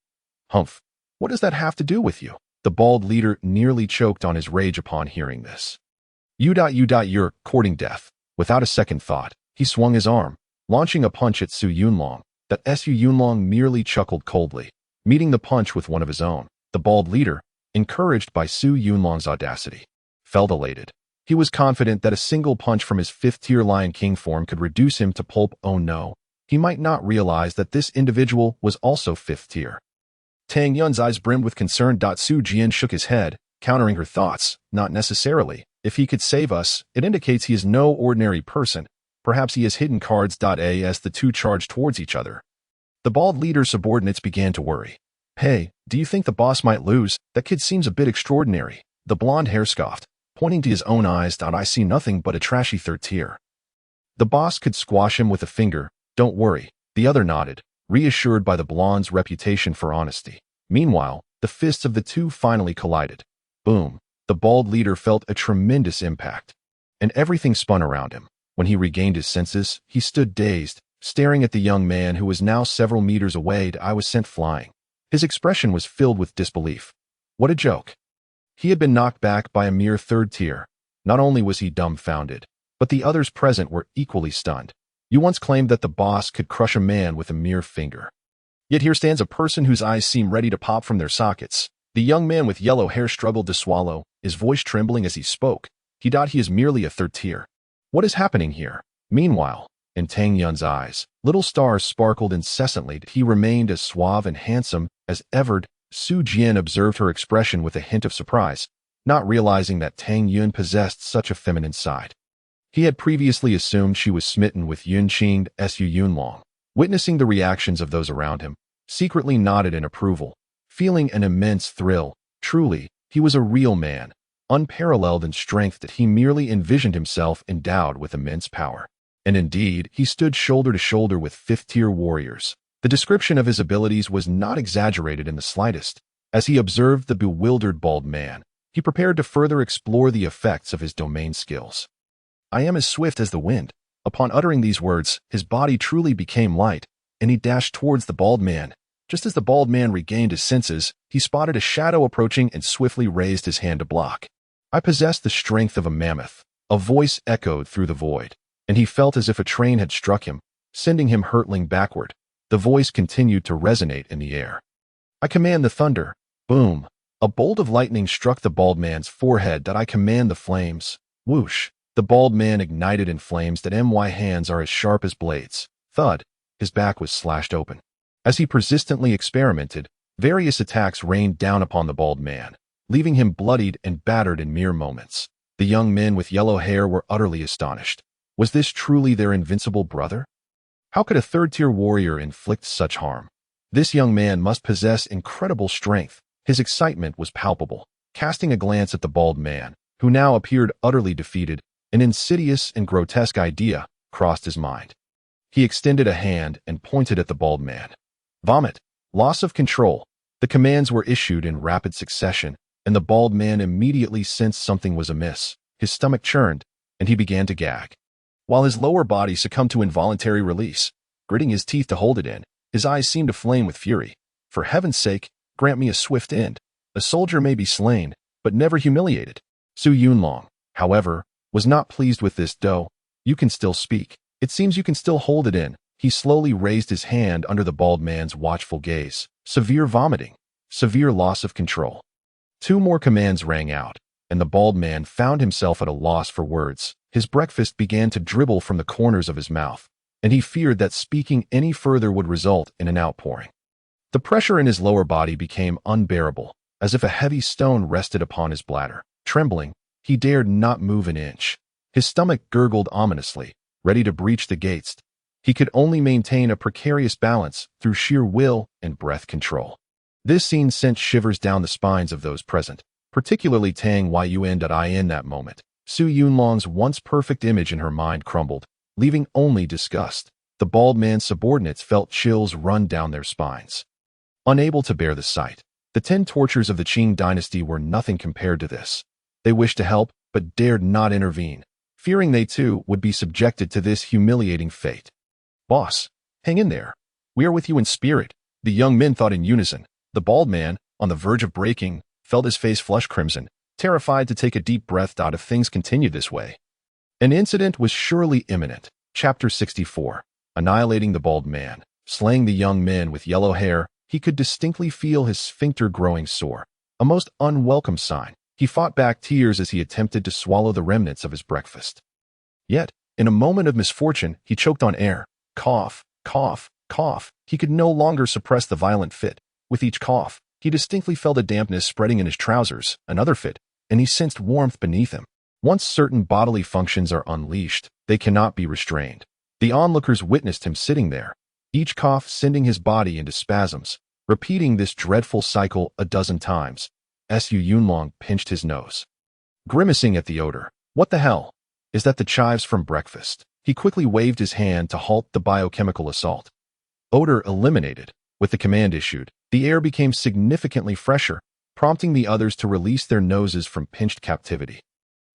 Humph, what does that have to do with you? The bald leader nearly choked on his rage upon hearing this. You're courting death. Without a second thought, he swung his arm, launching a punch at Su Yunlong. That Su Yunlong merely chuckled coldly, meeting the punch with one of his own. The bald leader, encouraged by Su Yunlong's audacity, felt elated. He was confident that a single punch from his fifth-tier Lion King form could reduce him to pulp. Oh no, he might not realize that this individual was also fifth-tier. Tang Yun's eyes brimmed with concern. Su Jian shook his head, countering her thoughts. Not necessarily. If he could save us, it indicates he is no ordinary person. Perhaps he has hidden cards. As the two charged towards each other, the bald leader's subordinates began to worry. Hey, do you think the boss might lose? That kid seems a bit extraordinary. The blonde hair scoffed, pointing to his own eyes. I see nothing but a trashy third tier. The boss could squash him with a finger. Don't worry. The other nodded, reassured by the blonde's reputation for honesty. Meanwhile, the fists of the two finally collided. Boom. The bald leader felt a tremendous impact, and everything spun around him. When he regained his senses, he stood dazed, staring at the young man who was now several meters away. I was sent flying. His expression was filled with disbelief. What a joke. He had been knocked back by a mere third tier. Not only was he dumbfounded, but the others present were equally stunned. You once claimed that the boss could crush a man with a mere finger. Yet here stands a person whose eyes seem ready to pop from their sockets. The young man with yellow hair struggled to swallow, his voice trembling as he spoke. He is merely a third tier. What is happening here? Meanwhile, in Tang Yun's eyes, little stars sparkled incessantly. He remained as suave and handsome as ever. Su Jian observed her expression with a hint of surprise, not realizing that Tang Yun possessed such a feminine side. He had previously assumed she was smitten with Yunqing. Su Yunlong, witnessing the reactions of those around him, secretly nodded in approval, feeling an immense thrill. Truly, he was a real man, unparalleled in strength. That he merely envisioned himself endowed with immense power. And indeed, he stood shoulder to shoulder with fifth-tier warriors. The description of his abilities was not exaggerated in the slightest. As he observed the bewildered bald man, he prepared to further explore the effects of his domain skills. I am as swift as the wind. Upon uttering these words, his body truly became light, and he dashed towards the bald man. Just as the bald man regained his senses, he spotted a shadow approaching and swiftly raised his hand to block. I possess the strength of a mammoth. A voice echoed through the void, and he felt as if a train had struck him, sending him hurtling backward. The voice continued to resonate in the air. I command the thunder. Boom. A bolt of lightning struck the bald man's forehead. I command the flames. Whoosh. The bald man ignited in flames. My hands are as sharp as blades. Thud. His back was slashed open. As he persistently experimented, various attacks rained down upon the bald man, leaving him bloodied and battered in mere moments. The young men with yellow hair were utterly astonished. Was this truly their invincible brother? How could a third-tier warrior inflict such harm? This young man must possess incredible strength. His excitement was palpable. Casting a glance at the bald man, who now appeared utterly defeated, an insidious and grotesque idea crossed his mind. He extended a hand and pointed at the bald man. Vomit. Loss of control. The commands were issued in rapid succession, and the bald man immediately sensed something was amiss. His stomach churned, and he began to gag, while his lower body succumbed to involuntary release. Gritting his teeth to hold it in, his eyes seemed to flame with fury. For heaven's sake, grant me a swift end. A soldier may be slain, but never humiliated. Su Yunlong, however, was not pleased with this. You can still speak. It seems you can still hold it in. He slowly raised his hand under the bald man's watchful gaze. Severe vomiting. Severe loss of control. Two more commands rang out, and the bald man found himself at a loss for words. His breakfast began to dribble from the corners of his mouth, and he feared that speaking any further would result in an outpouring. The pressure in his lower body became unbearable, as if a heavy stone rested upon his bladder. Trembling, he dared not move an inch. His stomach gurgled ominously, ready to breach the gates. He could only maintain a precarious balance through sheer will and breath control. This scene sent shivers down the spines of those present, particularly Tang Yun. In that moment, Su Yunlong's once perfect image in her mind crumbled, leaving only disgust. The bald man's subordinates felt chills run down their spines. Unable to bear the sight, the 10 tortures of the Qing dynasty were nothing compared to this. They wished to help, but dared not intervene, fearing they too would be subjected to this humiliating fate. Boss, hang in there. We are with you in spirit, the young men thought in unison. The bald man, on the verge of breaking, felt his face flush crimson. terrified to take a deep breath. If things continued this way, an incident was surely imminent. Chapter 64. Annihilating the bald man. Slaying the young man with yellow hair, he could distinctly feel his sphincter growing sore, a most unwelcome sign. He fought back tears as he attempted to swallow the remnants of his breakfast. Yet, in a moment of misfortune, he choked on air. Cough, cough, cough. He could no longer suppress the violent fit. With each cough, he distinctly felt a dampness spreading in his trousers. Another fit, and he sensed warmth beneath him. Once certain bodily functions are unleashed, they cannot be restrained. The onlookers witnessed him sitting there, each cough sending his body into spasms. Repeating this dreadful cycle a dozen times, Su Yunlong pinched his nose, grimacing at the odor. What the hell? Is that the chives from breakfast? He quickly waved his hand to halt the biochemical assault. Odor eliminated. With the command issued, the air became significantly fresher, prompting the others to release their noses from pinched captivity.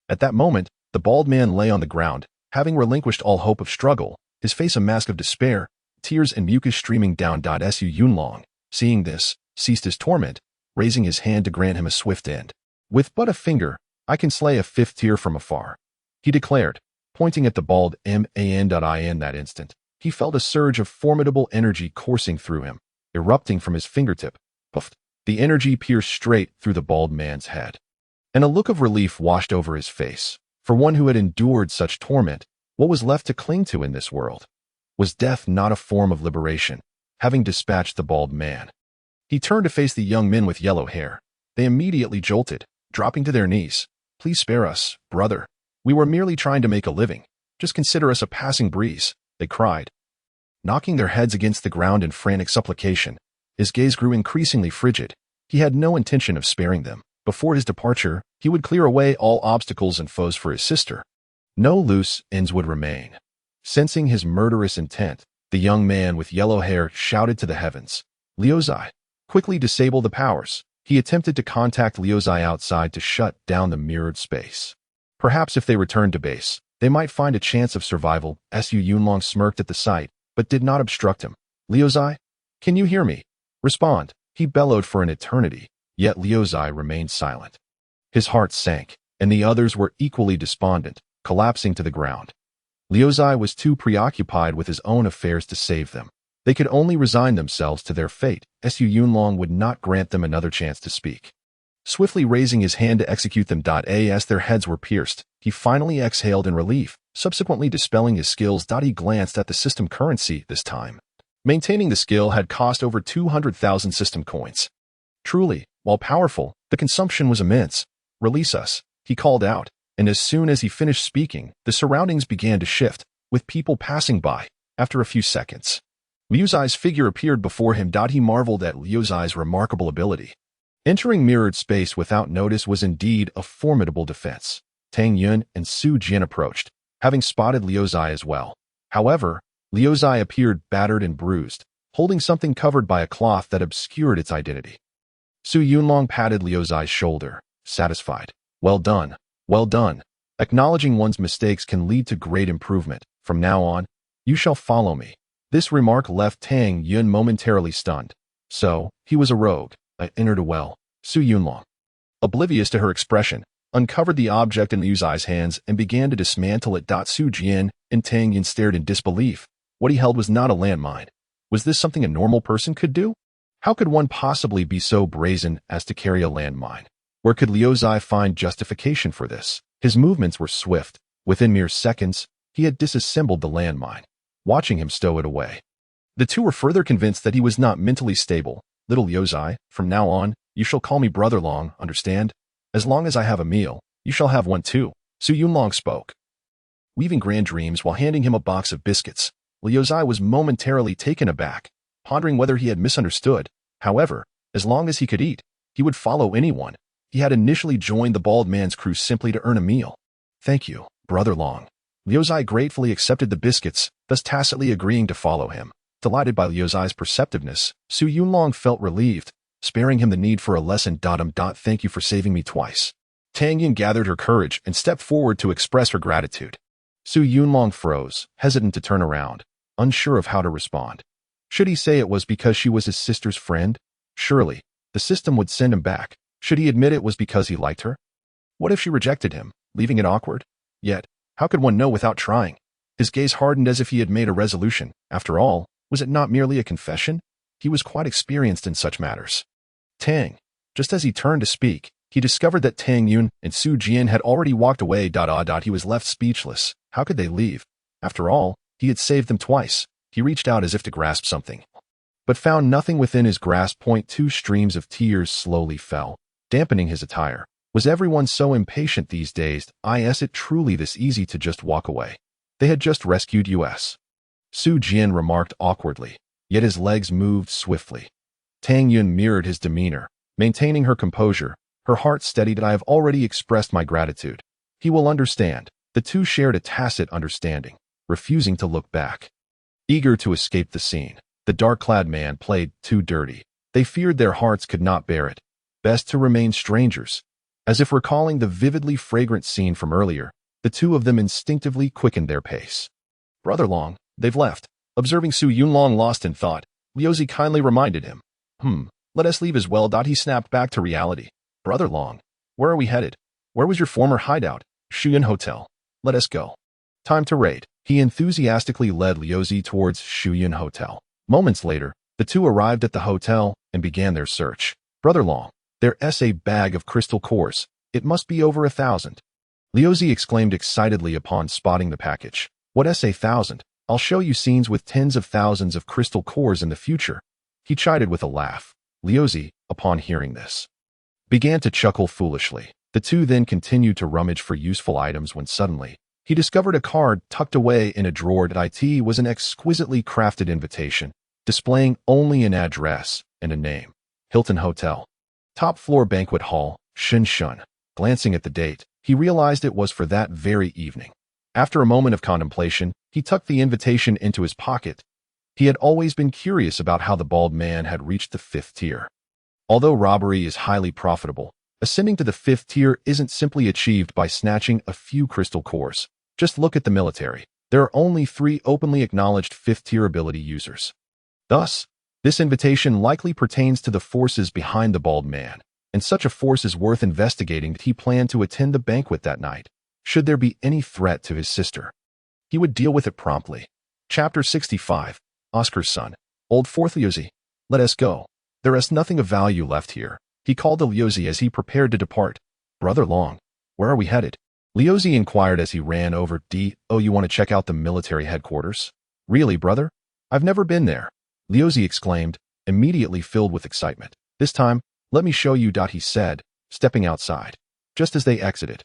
At that moment, the bald man lay on the ground, having relinquished all hope of struggle, his face a mask of despair, tears and mucus streaming down. Su Yunlong, seeing this, ceased his torment, raising his hand to grant him a swift end. With but a finger, I can slay a fifth tier from afar, he declared, pointing at the bald man. In that instant, he felt a surge of formidable energy coursing through him, erupting from his fingertip. Puffed. The energy pierced straight through the bald man's head, and a look of relief washed over his face. For one who had endured such torment, what was left to cling to in this world? Was death not a form of liberation? Having dispatched the bald man, he turned to face the young men with yellow hair. They immediately jolted, dropping to their knees. Please spare us, brother. We were merely trying to make a living. Just consider us a passing breeze, they cried, knocking their heads against the ground in frantic supplication. His gaze grew increasingly frigid. He had no intention of sparing them. Before his departure, he would clear away all obstacles and foes for his sister. No loose ends would remain. Sensing his murderous intent, the young man with yellow hair shouted to the heavens, Liuzai, quickly disable the powers. He attempted to contact Liuzai outside to shut down the mirrored space. Perhaps if they returned to base, they might find a chance of survival. Su Yunlong smirked at the sight, but did not obstruct him. Liuzai, can you hear me? Respond. He bellowed for an eternity, yet Liuzai remained silent. His heart sank, and the others were equally despondent, collapsing to the ground. Liuzai was too preoccupied with his own affairs to save them. They could only resign themselves to their fate. Su Yunlong would not grant them another chance to speak. Swiftly raising his hand to execute them. As their heads were pierced, he finally exhaled in relief, subsequently dispelling his skills. He glanced at the system currency this time. Maintaining the skill had cost over 200,000 system coins. Truly, while powerful, the consumption was immense. Release us, he called out, and as soon as he finished speaking, the surroundings began to shift, with people passing by. After a few seconds, Liuzai's figure appeared before him. He marveled at Liuzai's remarkable ability. Entering mirrored space without notice was indeed a formidable defense. Tang Yun and Su Jian approached, having spotted Liuzai as well. However, Liuzai appeared battered and bruised, holding something covered by a cloth that obscured its identity. Su Yunlong patted Liuzai's shoulder, satisfied. Well done, well done. Acknowledging one's mistakes can lead to great improvement. From now on, you shall follow me. This remark left Tang Yun momentarily stunned. So, he was a rogue. I entered a well. Su Yunlong, oblivious to her expression, uncovered the object in Liuzai's hands and began to dismantle it. Su Jian and Tang Yun stared in disbelief. What he held was not a landmine. Was this something a normal person could do? How could one possibly be so brazen as to carry a landmine? Where could Liuzai find justification for this? His movements were swift. Within mere seconds, he had disassembled the landmine, watching him stow it away. The two were further convinced that he was not mentally stable. Little Liuzai, from now on, you shall call me Brother Long, understand? As long as I have a meal, you shall have one too. Su Yunlong spoke, weaving grand dreams while handing him a box of biscuits. Liuzai was momentarily taken aback, pondering whether he had misunderstood. However, as long as he could eat, he would follow anyone. He had initially joined the bald man's crew simply to earn a meal. Thank you, Brother Long. Liuzai gratefully accepted the biscuits, thus tacitly agreeing to follow him. Delighted by Liuzai's perceptiveness, Su Yunlong felt relieved, sparing him the need for a lesson. Thank you for saving me twice. Tang Yun gathered her courage and stepped forward to express her gratitude. Su Yunlong froze, hesitant to turn around, unsure of how to respond. Should he say it was because she was his sister's friend? Surely, the system would send him back. Should he admit it was because he liked her? What if she rejected him, leaving it awkward? Yet, how could one know without trying? His gaze hardened as if he had made a resolution. After all, was it not merely a confession? He was quite experienced in such matters. Tang. Just as he turned to speak, he discovered that Tang Yun and Su Jian had already walked away. He was left speechless. How could they leave? After all, he had saved them twice. He reached out as if to grasp something, but found nothing within his grasp. Two streams of tears slowly fell, dampening his attire. Was everyone so impatient these days? Is it truly this easy to just walk away? They had just rescued us. Su Jian remarked awkwardly, yet his legs moved swiftly. Tang Yun mirrored his demeanor, maintaining her composure. Her heart steadied. I have already expressed my gratitude. He will understand. The two shared a tacit understanding, refusing to look back. Eager to escape the scene, the dark-clad man played too dirty. They feared their hearts could not bear it. Best to remain strangers. As if recalling the vividly fragrant scene from earlier, the two of them instinctively quickened their pace. Brother Long, they've left. Observing Su Yunlong lost in thought, Liuzi kindly reminded him. Let us leave as well. He snapped back to reality. Brother Long, where are we headed? Where was your former hideout? Shuyun Hotel. Let us go. Time to raid. He enthusiastically led Liuzi towards Shuyun Hotel. Moments later, the two arrived at the hotel and began their search. Brother Long, there's a bag of crystal cores. It must be over 1,000. Liuzi exclaimed excitedly upon spotting the package. What's 1,000? I'll show you scenes with tens of thousands of crystal cores in the future. He chided with a laugh. Liuzi, upon hearing this, began to chuckle foolishly. The two then continued to rummage for useful items when suddenly, he discovered a card tucked away in a drawer. It was an exquisitely crafted invitation, displaying only an address and a name. Hilton Hotel. Top floor banquet hall, Shunshun. Glancing at the date, he realized it was for that very evening. After a moment of contemplation, he tucked the invitation into his pocket. He had always been curious about how the bald man had reached the 5th tier. Although robbery is highly profitable, ascending to the 5th tier isn't simply achieved by snatching a few crystal cores. Just look at the military. There are only 3 openly acknowledged 5th tier ability users. Thus, this invitation likely pertains to the forces behind the bald man, and such a force is worth investigating. He planned to attend the banquet that night. Should there be any threat to his sister, he would deal with it promptly. Chapter 65. Oscar's son. Old 4th Liuzi. Let us go. There is nothing of value left here. He called to Liuzi as he prepared to depart. Brother Long, where are we headed? Liuzi inquired as he ran over. Oh, you want to check out the military headquarters? Really, brother? I've never been there. Liuzi exclaimed, immediately filled with excitement. This time, let me show you. He said, stepping outside. Just as they exited,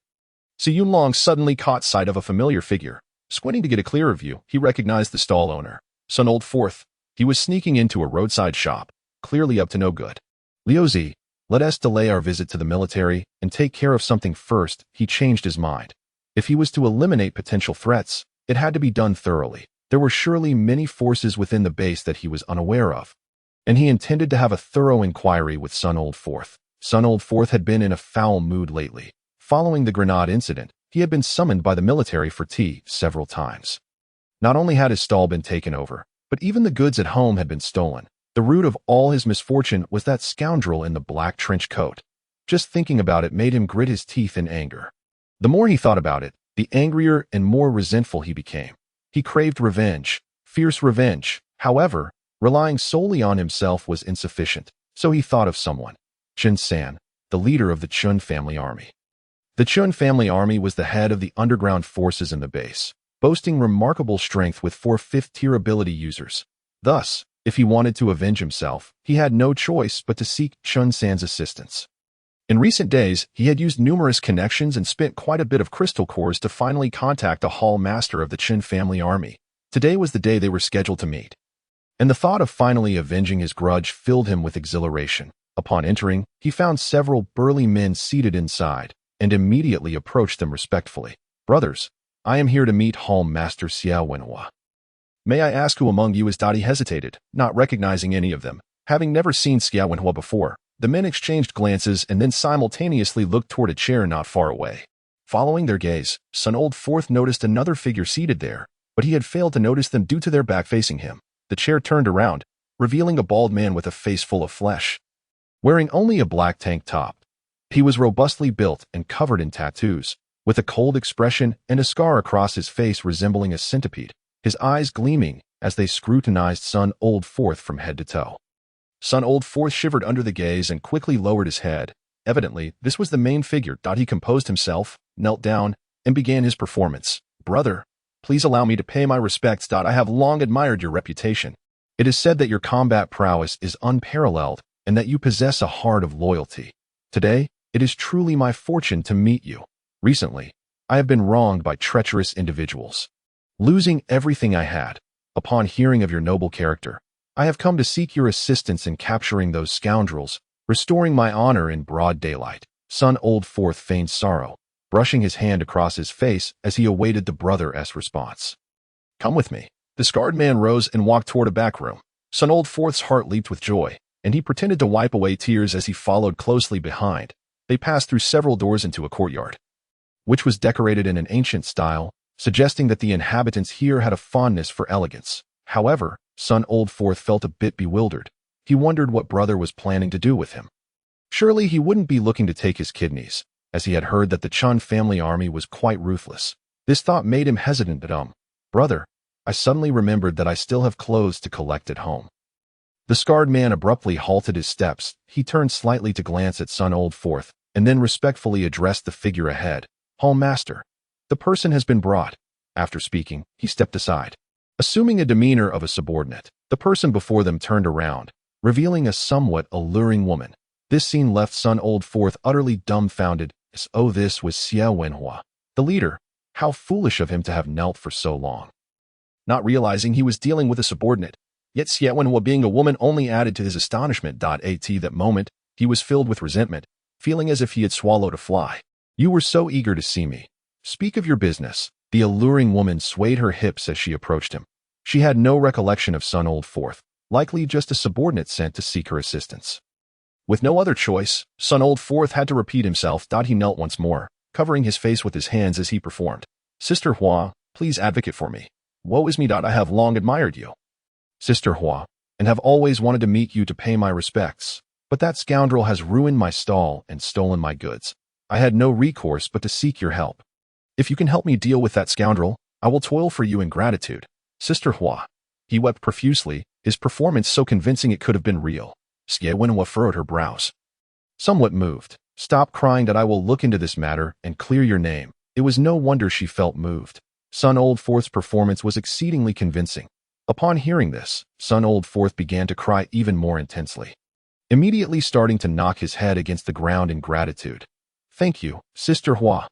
Su Yunlong suddenly caught sight of a familiar figure. Squinting to get a clearer view, he recognized the stall owner, Sun Old 4th. He was sneaking into a roadside shop, clearly up to no good. Liuzi, let us delay our visit to the military and take care of something first. He changed his mind. If he was to eliminate potential threats, it had to be done thoroughly. There were surely many forces within the base that he was unaware of, and he intended to have a thorough inquiry with Sun Old 4th. Sun Old 4th had been in a foul mood lately. Following the grenade incident, he had been summoned by the military for tea several times. Not only had his stall been taken over, but even the goods at home had been stolen. The root of all his misfortune was that scoundrel in the black trench coat. Just thinking about it made him grit his teeth in anger. The more he thought about it, the angrier and more resentful he became. He craved revenge, fierce revenge. However, relying solely on himself was insufficient, so he thought of someone. Chen San, the leader of the Chun family army. The Chun family army was the head of the underground forces in the base, boasting remarkable strength with 4 5th-tier ability users. Thus, if he wanted to avenge himself, he had no choice but to seek Chun San's assistance. In recent days, he had used numerous connections and spent quite a bit of crystal cores to finally contact a hall master of the Chen family army. Today was the day they were scheduled to meet, and the thought of finally avenging his grudge filled him with exhilaration. Upon entering, he found several burly men seated inside, and immediately approached them respectfully. Brothers, I am here to meet Hall Master Xiao Wenhua. May I ask who among you is? He hesitated, not recognizing any of them, having never seen Xiao Wenhua before. The men exchanged glances and then simultaneously looked toward a chair not far away. Following their gaze, Sun Old 4th noticed another figure seated there, but he had failed to notice them due to their back facing him. The chair turned around, revealing a bald man with a face full of flesh. Wearing only a black tank top, He was robustly built and covered in tattoos, with a cold expression and a scar across his face resembling a centipede, his eyes gleaming as they scrutinized Sun Old Fourth from head to toe. Sun Old Fourth shivered under the gaze and quickly lowered his head. Evidently, this was the main figure. He composed himself, knelt down, and began his performance. Brother, please allow me to pay my respects. I have long admired your reputation. It is said that your combat prowess is unparalleled and that you possess a heart of loyalty. Today, it is truly my fortune to meet you. Recently, I have been wronged by treacherous individuals, losing everything I had. Upon hearing of your noble character, I have come to seek your assistance in capturing those scoundrels, restoring my honor in broad daylight. Sun Old Fourth feigned sorrow, brushing his hand across his face as he awaited the brother's response. Come with me. The scarred man rose and walked toward a back room. Sun Old Fourth's heart leaped with joy, and he pretended to wipe away tears as he followed closely behind. They passed through several doors into a courtyard, which was decorated in an ancient style, suggesting that the inhabitants here had a fondness for elegance. However, Sun Old Fourth felt a bit bewildered. He wondered what brother was planning to do with him. Surely he wouldn't be looking to take his kidneys, as he had heard that the Chun family army was quite ruthless. This thought made him hesitant. Brother, I suddenly remembered that I still have clothes to collect at home. The scarred man abruptly halted his steps. He turned slightly to glance at Sun Old Fourth, and then respectfully addressed the figure ahead. Hall Master, the person has been brought. After speaking, he stepped aside. Assuming a demeanor of a subordinate, the person before them turned around, revealing a somewhat alluring woman. This scene left Sun Old Fourth utterly dumbfounded. Oh, this was Xie Wenhua, the leader. How foolish of him to have knelt for so long. Not realizing he was dealing with a subordinate, yet Xie Wenhua being a woman only added to his astonishment. At that moment, he was filled with resentment, feeling as if he had swallowed a fly. You were so eager to see me. Speak of your business. The alluring woman swayed her hips as she approached him. She had no recollection of Sun Old Fourth, likely just a subordinate sent to seek her assistance. With no other choice, Sun Old Fourth had to repeat himself. He knelt once more, covering his face with his hands as he performed. Sister Hua, please advocate for me. Woe is me. I have long admired you, Sister Hua, and have always wanted to meet you to pay my respects. But that scoundrel has ruined my stall and stolen my goods. I had no recourse but to seek your help. If you can help me deal with that scoundrel, I will toil for you in gratitude. Sister Hua. He wept profusely, his performance so convincing it could have been real. Xie Wenhua furrowed her brows, somewhat moved. Stop crying. I will look into this matter and clear your name. It was no wonder she felt moved. Sun Old Fourth's performance was exceedingly convincing. Upon hearing this, Sun Old Fourth began to cry even more intensely, immediately starting to knock his head against the ground in gratitude. Thank you, Sister Hua.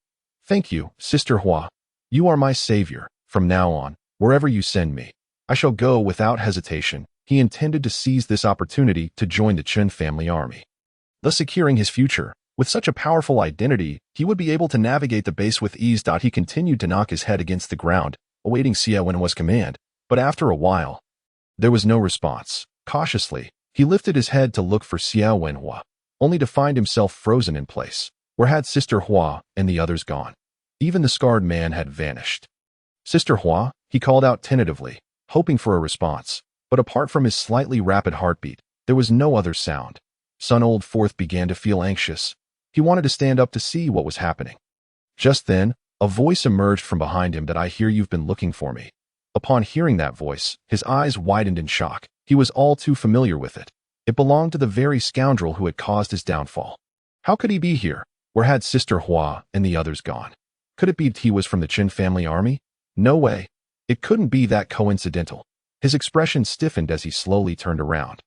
Thank you, Sister Hua. You are my savior. From now on, wherever you send me, I shall go without hesitation. He intended to seize this opportunity to join the Chun family army, thus securing his future. With such a powerful identity, he would be able to navigate the base with ease. He continued to knock his head against the ground, awaiting Xie Wenhua's command, but after a while, there was no response. Cautiously, he lifted his head to look for Xie Wenhua, only to find himself frozen in place. Where had Sister Hua and the others gone? Even the scarred man had vanished. Sister Hua, he called out tentatively, hoping for a response, but apart from his slightly rapid heartbeat, there was no other sound. Sun Old Fourth began to feel anxious. He wanted to stand up to see what was happening. Just then, a voice emerged from behind him. I hear you've been looking for me. Upon hearing that voice, his eyes widened in shock. He was all too familiar with it. It belonged to the very scoundrel who had caused his downfall. How could he be here? Where had Sister Hua and the others gone? Could it be he was from the Qin family army? No way. It couldn't be that coincidental. His expression stiffened as he slowly turned around.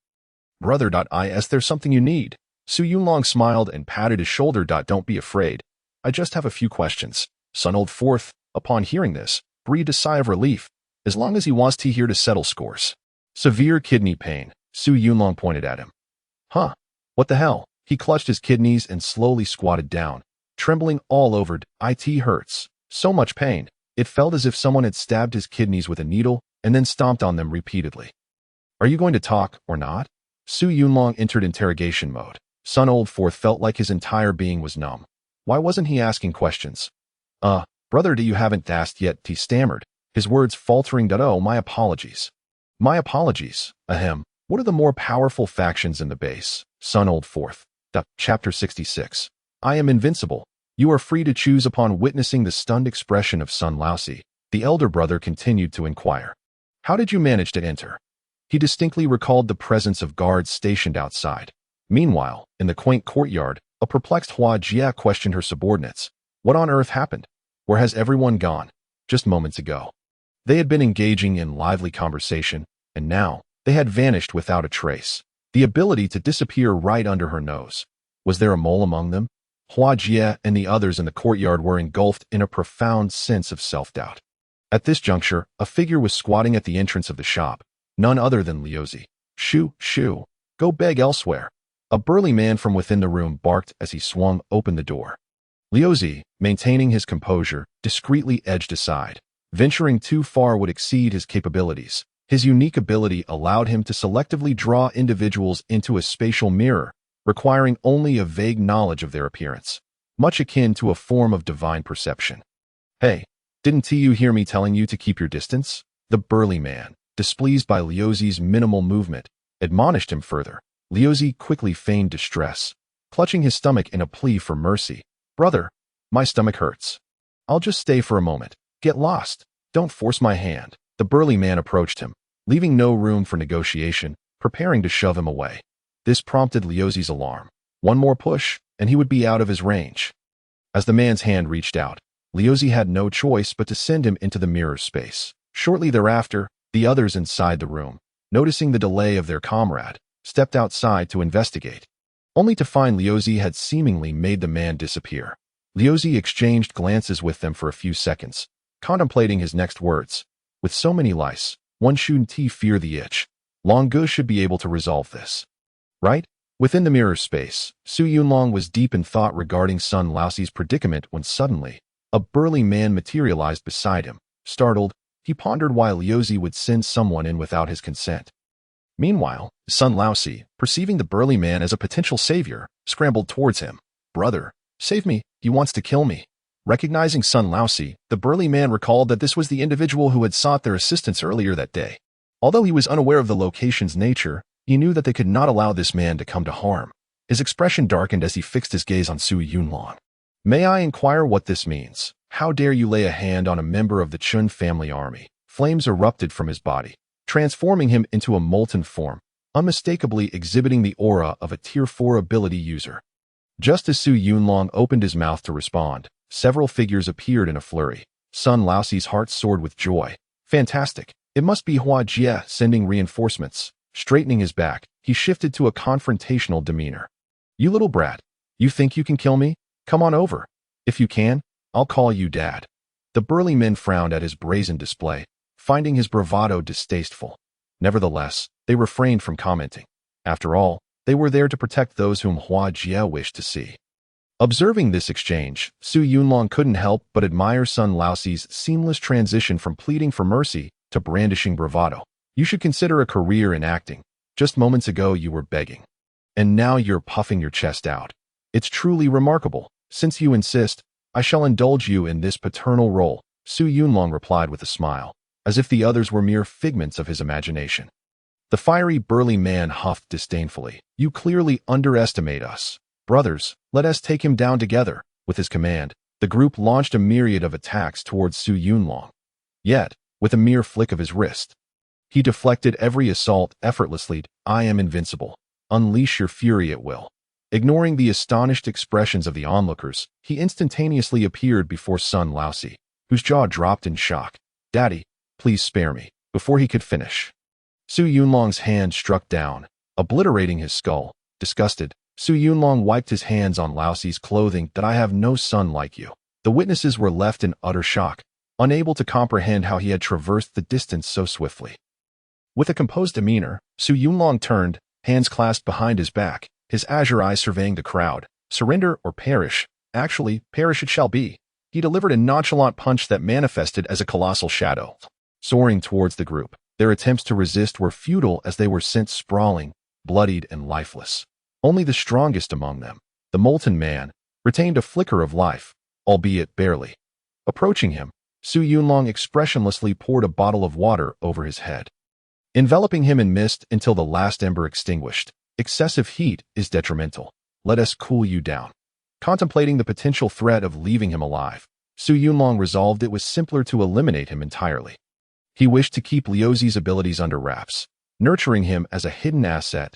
Brother, is there something you need? Su Yunlong smiled and patted his shoulder. Don't be afraid. I just have a few questions. Sun Old Fourth, upon hearing this, breathed a sigh of relief. As long as he wants tea here to settle scores. Severe kidney pain, Su Yunlong pointed at him. Huh? What the hell? He clutched his kidneys and slowly squatted down, trembling all over. It hurts. So much pain. It felt as if someone had stabbed his kidneys with a needle and then stomped on them repeatedly. Are you going to talk or not? Su Yunlong entered interrogation mode. Sun Old Fourth felt like his entire being was numb. Why wasn't he asking questions? Brother, you haven't asked yet, he stammered, his words faltering. Oh, my apologies. My apologies. Ahem. What are the more powerful factions in the base? Sun Old Fourth. Chapter 66. I am invincible. You are free to choose. Upon witnessing the stunned expression of Sun Laozi, the elder brother continued to inquire. How did you manage to enter? He distinctly recalled the presence of guards stationed outside. Meanwhile, in the quaint courtyard, a perplexed Hua Jia questioned her subordinates. What on earth happened? Where has everyone gone? Just moments ago. They had been engaging in lively conversation, and now they had vanished without a trace. The ability to disappear right under her nose. Was there a mole among them? Hua Jia and the others in the courtyard were engulfed in a profound sense of self-doubt. At this juncture, a figure was squatting at the entrance of the shop, none other than Liuzi. Shoo, shoo, go beg elsewhere. A burly man from within the room barked as he swung open the door. Liuzi, maintaining his composure, discreetly edged aside. Venturing too far would exceed his capabilities. His unique ability allowed him to selectively draw individuals into a spatial mirror, requiring only a vague knowledge of their appearance, much akin to a form of divine perception. Hey, didn't you hear me telling you to keep your distance? The burly man, displeased by Liuzi's minimal movement, admonished him further. Liuzi quickly feigned distress, clutching his stomach in a plea for mercy. Brother, my stomach hurts. I'll just stay for a moment. Get lost. Don't force my hand. The burly man approached him, leaving no room for negotiation, preparing to shove him away. This prompted Liuzi's alarm. One more push, and he would be out of his range. As the man's hand reached out, Liuzi had no choice but to send him into the mirror space. Shortly thereafter, the others inside the room, noticing the delay of their comrade, stepped outside to investigate, only to find Liuzi had seemingly made the man disappear. Liuzi exchanged glances with them for a few seconds, contemplating his next words. With so many lice, one shouldn't fear the itch. Long Gu should be able to resolve this. Right? Within the mirror space, Su Yunlong was deep in thought regarding Sun Laozi's predicament when suddenly, a burly man materialized beside him. Startled, he pondered why Liuzi would send someone in without his consent. Meanwhile, Sun Laozi, perceiving the burly man as a potential savior, scrambled towards him. Brother, save me, he wants to kill me. Recognizing Sun Laozi, the burly man recalled that this was the individual who had sought their assistance earlier that day. Although he was unaware of the location's nature, he knew that they could not allow this man to come to harm. His expression darkened as he fixed his gaze on Su Yunlong. May I inquire what this means? How dare you lay a hand on a member of the Chun family army? Flames erupted from his body, transforming him into a molten form, unmistakably exhibiting the aura of a Tier 4 ability user. Just as Su Yunlong opened his mouth to respond, several figures appeared in a flurry. Sun Laozi's heart soared with joy. Fantastic. It must be Hua Jia sending reinforcements. Straightening his back, he shifted to a confrontational demeanor. You little brat. You think you can kill me? Come on over. If you can, I'll call you Dad. The burly men frowned at his brazen display, finding his bravado distasteful. Nevertheless, they refrained from commenting. After all, they were there to protect those whom Hua Jia wished to see. Observing this exchange, Su Yunlong couldn't help but admire Sun Laozi's seamless transition from pleading for mercy to brandishing bravado. You should consider a career in acting. Just moments ago you were begging. And now you're puffing your chest out. It's truly remarkable. Since you insist, I shall indulge you in this paternal role, Su Yunlong replied with a smile, as if the others were mere figments of his imagination. The fiery burly man huffed disdainfully. You clearly underestimate us. Brothers, let us take him down together. With his command, the group launched a myriad of attacks towards Su Yunlong. Yet, with a mere flick of his wrist, he deflected every assault effortlessly. I am invincible. Unleash your fury at will. Ignoring the astonished expressions of the onlookers, he instantaneously appeared before Sun Laozi, whose jaw dropped in shock. Daddy, please spare me. Before he could finish, Su Yunlong's hand struck down, obliterating his skull. Disgusted, Su Yunlong wiped his hands on Laozi's clothing. That I have no son like you. The witnesses were left in utter shock, unable to comprehend how he had traversed the distance so swiftly. With a composed demeanor, Su Yunlong turned, hands clasped behind his back, his azure eyes surveying the crowd. Surrender or perish. Actually, perish it shall be. He delivered a nonchalant punch that manifested as a colossal shadow, soaring towards the group. Their attempts to resist were futile as they were sent sprawling, bloodied and lifeless. Only the strongest among them, the molten man, retained a flicker of life, albeit barely. Approaching him, Su Yunlong expressionlessly poured a bottle of water over his head, enveloping him in mist until the last ember extinguished. Excessive heat is detrimental. Let us cool you down. Contemplating the potential threat of leaving him alive, Su Yunlong resolved it was simpler to eliminate him entirely. He wished to keep Liuzi's abilities under wraps, nurturing him as a hidden asset.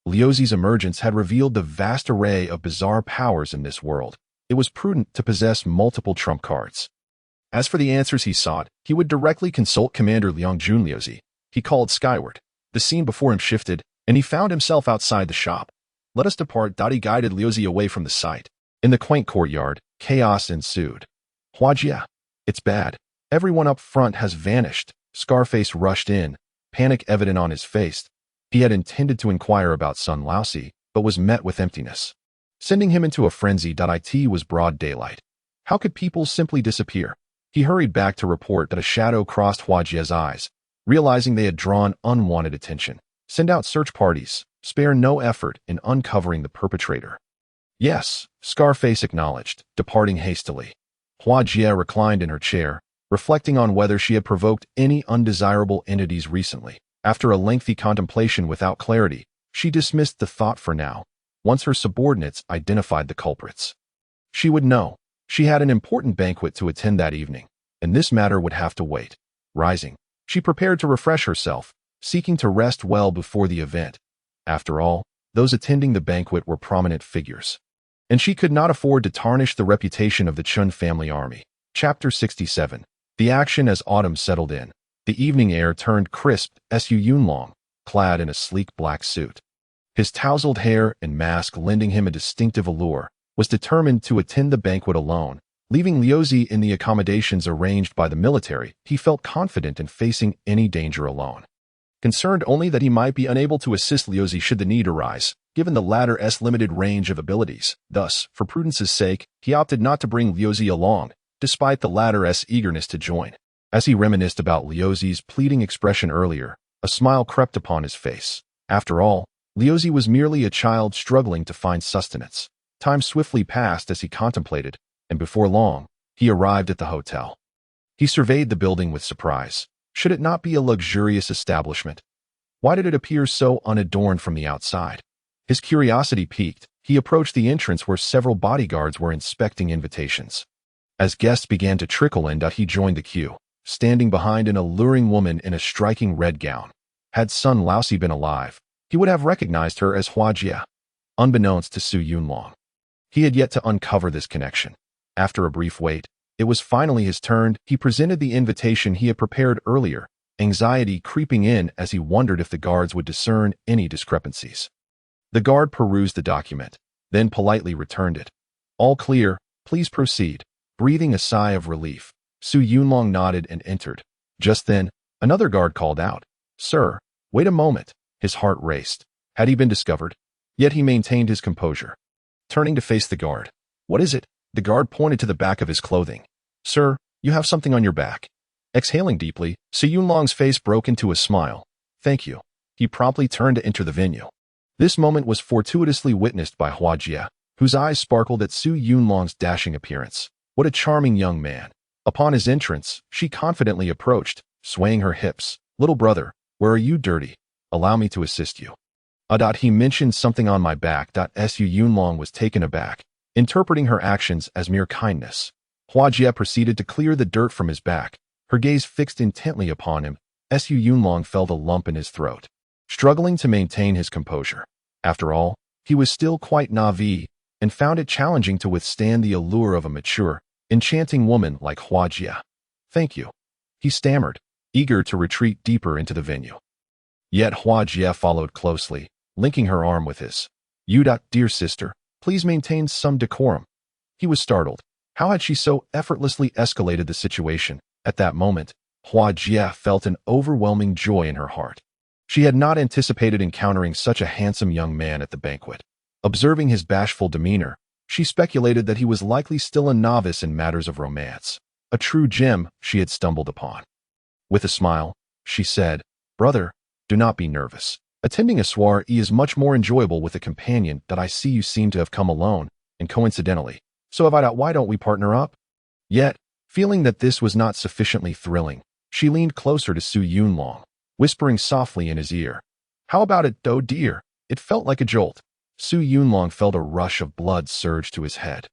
Liuzi's emergence had revealed the vast array of bizarre powers in this world. It was prudent to possess multiple trump cards. As for the answers he sought, he would directly consult Commander Liang Junliuzi. He called skyward. The scene before him shifted, and he found himself outside the shop. Let us depart. He guided Liuzi away from the site. In the quaint courtyard, chaos ensued. Huajia, it's bad. Everyone up front has vanished. Scarface rushed in, panic evident on his face. He had intended to inquire about Sun Laosi, but was met with emptiness. Sending him into a frenzy. It was broad daylight. How could people simply disappear? He hurried back to report that a shadow crossed Huajia's eyes, realizing they had drawn unwanted attention. Send out search parties. Spare no effort in uncovering the perpetrator. Yes, Scarface acknowledged, departing hastily. Huajia reclined in her chair, reflecting on whether she had provoked any undesirable entities recently. After a lengthy contemplation without clarity, she dismissed the thought for now. Once her subordinates identified the culprits, she would know. She had an important banquet to attend that evening, and this matter would have to wait. Rising, she prepared to refresh herself, seeking to rest well before the event. After all, those attending the banquet were prominent figures, and she could not afford to tarnish the reputation of the Chun family army. Chapter 67. The action. As autumn settled in, the evening air turned crisp. Su Yunlong, clad in a sleek black suit, his tousled hair and mask lending him a distinctive allure, was determined to attend the banquet alone. Leaving Liuzi in the accommodations arranged by the military, he felt confident in facing any danger alone. Concerned only that he might be unable to assist Liuzi should the need arise, given the latter's limited range of abilities. Thus, for prudence's sake, he opted not to bring Liuzi along, despite the latter's eagerness to join. As he reminisced about Liuzi's pleading expression earlier, a smile crept upon his face. After all, Liuzi was merely a child struggling to find sustenance. Time swiftly passed as he contemplated, and before long, he arrived at the hotel. He surveyed the building with surprise. Should it not be a luxurious establishment? Why did it appear so unadorned from the outside? His curiosity piqued. He approached the entrance where several bodyguards were inspecting invitations. As guests began to trickle in, he joined the queue, standing behind an alluring woman in a striking red gown. Had Sun Laosi been alive, he would have recognized her as Huajia. Unbeknownst to Su Yunlong, he had yet to uncover this connection. After a brief wait, it was finally his turn. He presented the invitation he had prepared earlier, anxiety creeping in as he wondered if the guards would discern any discrepancies. The guard perused the document, then politely returned it. All clear, please proceed. Breathing a sigh of relief, Su Yunlong nodded and entered. Just then, another guard called out, "Sir, wait a moment." His heart raced. Had he been discovered? Yet he maintained his composure. Turning to face the guard, "What is it?" The guard pointed to the back of his clothing. "Sir, you have something on your back." Exhaling deeply, Su Yunlong's face broke into a smile. "Thank you." He promptly turned to enter the venue. This moment was fortuitously witnessed by Huajia, whose eyes sparkled at Su Yunlong's dashing appearance. What a charming young man. Upon his entrance, she confidently approached, swaying her hips. "Little brother, where are you? Dirty. Allow me to assist you." He mentioned something on my back. Su Yunlong was taken aback, interpreting her actions as mere kindness. Huajia proceeded to clear the dirt from his back, her gaze fixed intently upon him. Su Yunlong felt a lump in his throat, struggling to maintain his composure. After all, he was still quite naive, and found it challenging to withstand the allure of a mature, enchanting woman like Huajia. "Thank you," he stammered, eager to retreat deeper into the venue. Yet Huajia followed closely, linking her arm with his. "You, dear sister, please maintain some decorum." He was startled. How had she so effortlessly escalated the situation? At that moment, Huajia felt an overwhelming joy in her heart. She had not anticipated encountering such a handsome young man at the banquet. Observing his bashful demeanor, she speculated that he was likely still a novice in matters of romance, a true gem she had stumbled upon. With a smile, she said, "Brother, do not be nervous. Attending a soiree is much more enjoyable with a companion. I see you seem to have come alone, and coincidentally. So why don't we partner up?" Yet, feeling that this was not sufficiently thrilling, she leaned closer to Su Yunlong, whispering softly in his ear, "How about it, dear?" It felt like a jolt. Su Yunlong felt a rush of blood surge to his head.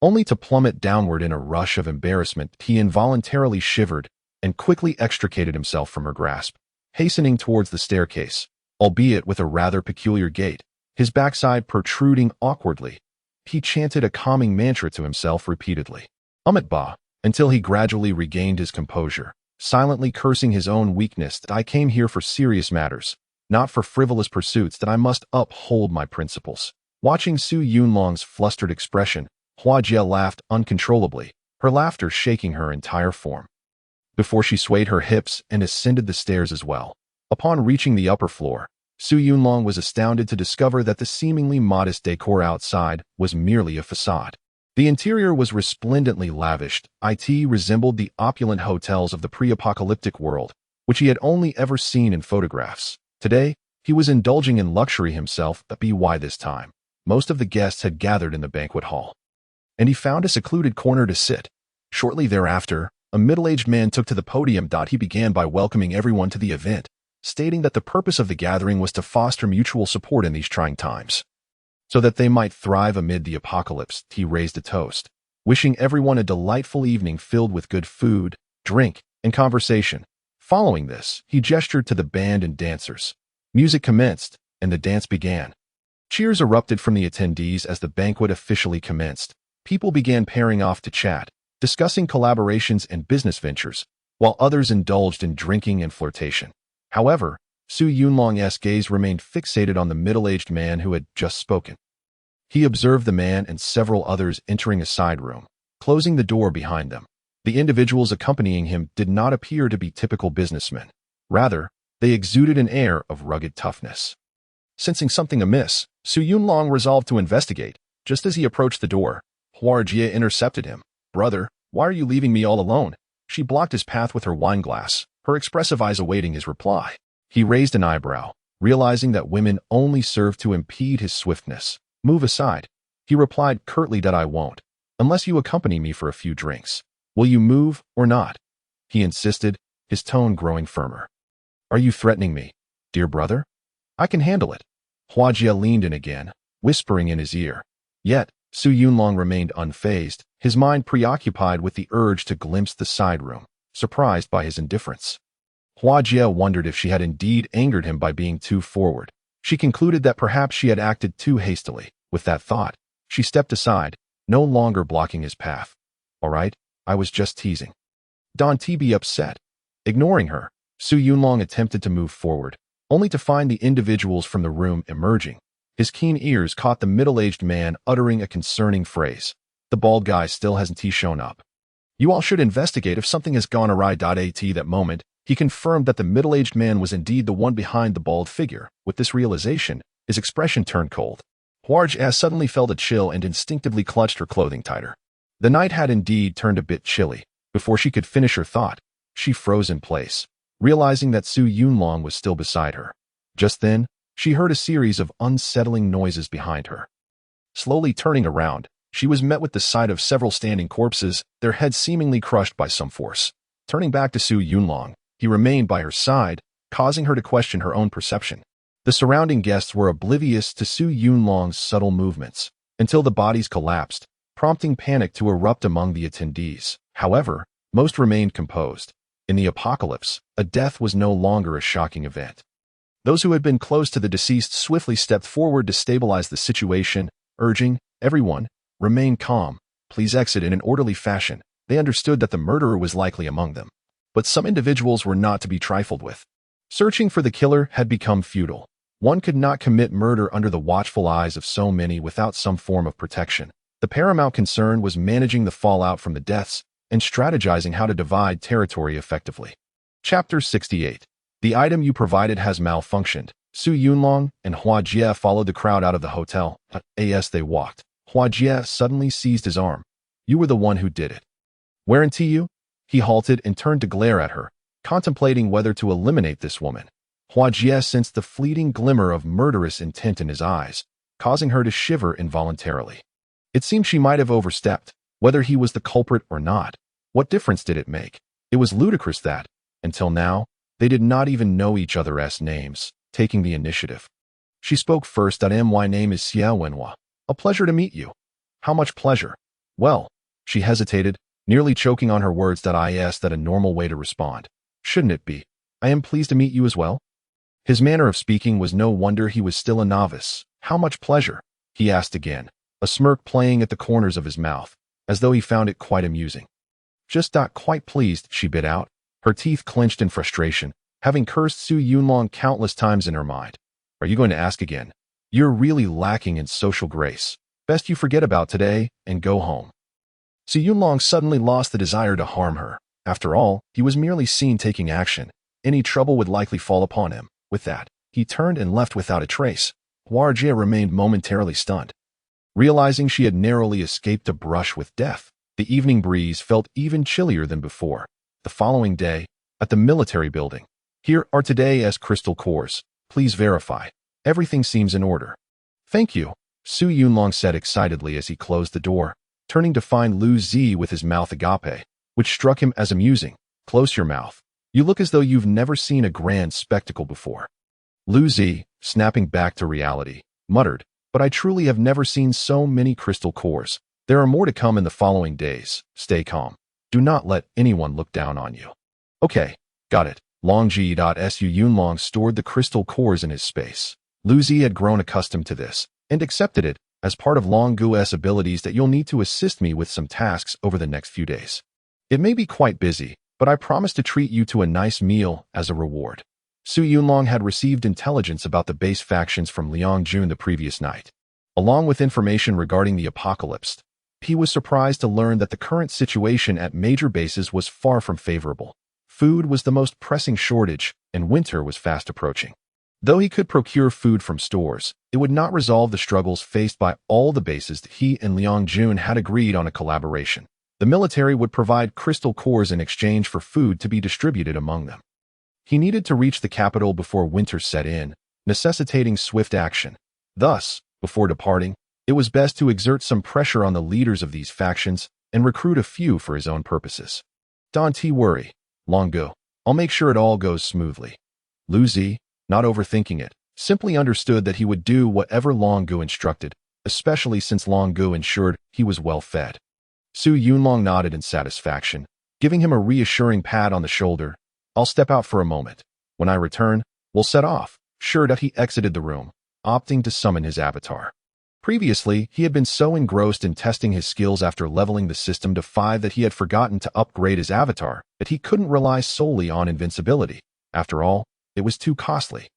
Only to plummet downward in a rush of embarrassment, he involuntarily shivered and quickly extricated himself from her grasp, hastening towards the staircase, albeit with a rather peculiar gait, his backside protruding awkwardly. He chanted a calming mantra to himself repeatedly, Amit Ba, until he gradually regained his composure, silently cursing his own weakness that I came here for serious matters, not for frivolous pursuits, that I must uphold my principles. Watching Su Yunlong's flustered expression, Hua Jie laughed uncontrollably, her laughter shaking her entire form. Before she swayed her hips and ascended the stairs as well. Upon reaching the upper floor, Su Yunlong was astounded to discover that the seemingly modest decor outside was merely a facade. The interior was resplendently lavished. It resembled the opulent hotels of the pre-apocalyptic world, which he had only ever seen in photographs. Today, he was indulging in luxury himself, but by this time, most of the guests had gathered in the banquet hall, and he found a secluded corner to sit. Shortly thereafter, a middle-aged man took to the podium. He began by welcoming everyone to the event, stating that the purpose of the gathering was to foster mutual support in these trying times, so that they might thrive amid the apocalypse. He raised a toast, wishing everyone a delightful evening filled with good food, drink, and conversation. Following this, he gestured to the band and dancers. Music commenced, and the dance began. Cheers erupted from the attendees as the banquet officially commenced. People began pairing off to chat, discussing collaborations and business ventures, while others indulged in drinking and flirtation. However, Su Yunlong's gaze remained fixated on the middle-aged man who had just spoken. He observed the man and several others entering a side room, closing the door behind them. The individuals accompanying him did not appear to be typical businessmen. Rather, they exuded an air of rugged toughness. Sensing something amiss, Su Yunlong resolved to investigate. Just as he approached the door, Hua Jie intercepted him. "Brother, why are you leaving me all alone?" She blocked his path with her wine glass, her expressive eyes awaiting his reply. He raised an eyebrow, realizing that women only serve to impede his swiftness. "Move aside." He replied curtly, "I won't, unless you accompany me for a few drinks. Will you move or not?" He insisted, his tone growing firmer. "Are you threatening me, dear brother? I can handle it." Hua Jie leaned in again, whispering in his ear. Yet, Su Yunlong remained unfazed, his mind preoccupied with the urge to glimpse the side room, surprised by his indifference. Hua Jie wondered if she had indeed angered him by being too forward. She concluded that perhaps she had acted too hastily. With that thought, she stepped aside, no longer blocking his path. "All right, I was just teasing. Don't be upset." Ignoring her, Su Yunlong attempted to move forward, only to find the individuals from the room emerging. His keen ears caught the middle-aged man uttering a concerning phrase. "The bald guy still hasn't shown up. You all should investigate if something has gone awry." At that moment, he confirmed that the middle-aged man was indeed the one behind the bald figure. With this realization, his expression turned cold. Hua Jie suddenly felt a chill and instinctively clutched her clothing tighter. The night had indeed turned a bit chilly. Before she could finish her thought, she froze in place, realizing that Su Yunlong was still beside her. Just then, she heard a series of unsettling noises behind her. Slowly turning around, she was met with the sight of several standing corpses, their heads seemingly crushed by some force. Turning back to Su Yunlong, he remained by her side, causing her to question her own perception. The surrounding guests were oblivious to Su Yunlong's subtle movements, until the bodies collapsed, prompting panic to erupt among the attendees. However, most remained composed. In the apocalypse, a death was no longer a shocking event. Those who had been close to the deceased swiftly stepped forward to stabilize the situation, urging, "Everyone, remain calm. Please exit in an orderly fashion." They understood that the murderer was likely among them. But some individuals were not to be trifled with. Searching for the killer had become futile. One could not commit murder under the watchful eyes of so many without some form of protection. The paramount concern was managing the fallout from the deaths and strategizing how to divide territory effectively. Chapter 68. The item you provided has malfunctioned. Su Yunlong and Hua Jie followed the crowd out of the hotel. As they walked, Hua Jie suddenly seized his arm. "You were the one who did it. Weren't you?" He halted and turned to glare at her, contemplating whether to eliminate this woman. Hua Jie sensed the fleeting glimmer of murderous intent in his eyes, causing her to shiver involuntarily. It seemed she might have overstepped, whether he was the culprit or not. What difference did it make? It was ludicrous that, until now, they did not even know each other's names. Taking the initiative, She spoke first. My name is Xie Wenhua. A pleasure to meet you. How much pleasure? Well, she hesitated, nearly choking on her words. Is that a normal way to respond? Shouldn't it be? I am pleased to meet you as well. His manner of speaking was no wonder he was still a novice. How much pleasure? He asked again, a smirk playing at the corners of his mouth, as though he found it quite amusing. Just not quite pleased, she bit out, her teeth clenched in frustration, having cursed Su Yunlong countless times in her mind. Are you going to ask again? You're really lacking in social grace. Best you forget about today and go home. Su Yunlong suddenly lost the desire to harm her. After all, he was merely seen taking action. Any trouble would likely fall upon him. With that, he turned and left without a trace. Hua Jie remained momentarily stunned. Realizing she had narrowly escaped a brush with death, the evening breeze felt even chillier than before. The following day, at the military building. Here are today's crystal cores. Please verify. Everything seems in order. Thank you, Su Yunlong said excitedly as he closed the door, turning to find Lu Zi with his mouth agape, which struck him as amusing. Close your mouth. You look as though you've never seen a grand spectacle before. Lu Zi, snapping back to reality, muttered, but I truly have never seen so many crystal cores. There are more to come in the following days. Stay calm. Do not let anyone look down on you. Okay, got it. Longji. Su Yunlong stored the crystal cores in his space. Lu Zi had grown accustomed to this, and accepted it as part of Long Gu's abilities that you'll need to assist me with some tasks over the next few days. It may be quite busy, but I promise to treat you to a nice meal as a reward. Su Yunlong had received intelligence about the base factions from Liang Jun the previous night. Along with information regarding the apocalypse, he was surprised to learn that the current situation at major bases was far from favorable. Food was the most pressing shortage, and winter was fast approaching. Though he could procure food from stores, it would not resolve the struggles faced by all the bases that he and Liang Jun had agreed on a collaboration. The military would provide crystal cores in exchange for food to be distributed among them. He needed to reach the capital before winter set in, necessitating swift action. Thus, before departing, it was best to exert some pressure on the leaders of these factions and recruit a few for his own purposes. Don't worry, Long Gu. I'll make sure it all goes smoothly. Lu Zi, not overthinking it, simply understood that he would do whatever Long Gu instructed, especially since Long Gu ensured he was well fed. Su Yunlong nodded in satisfaction, giving him a reassuring pat on the shoulder. I'll step out for a moment. When I return, we'll set off. Sure that he exited the room, opting to summon his avatar. Previously, he had been so engrossed in testing his skills after leveling the system to 5 that he had forgotten to upgrade his avatar, that he couldn't rely solely on invincibility. After all, it was too costly.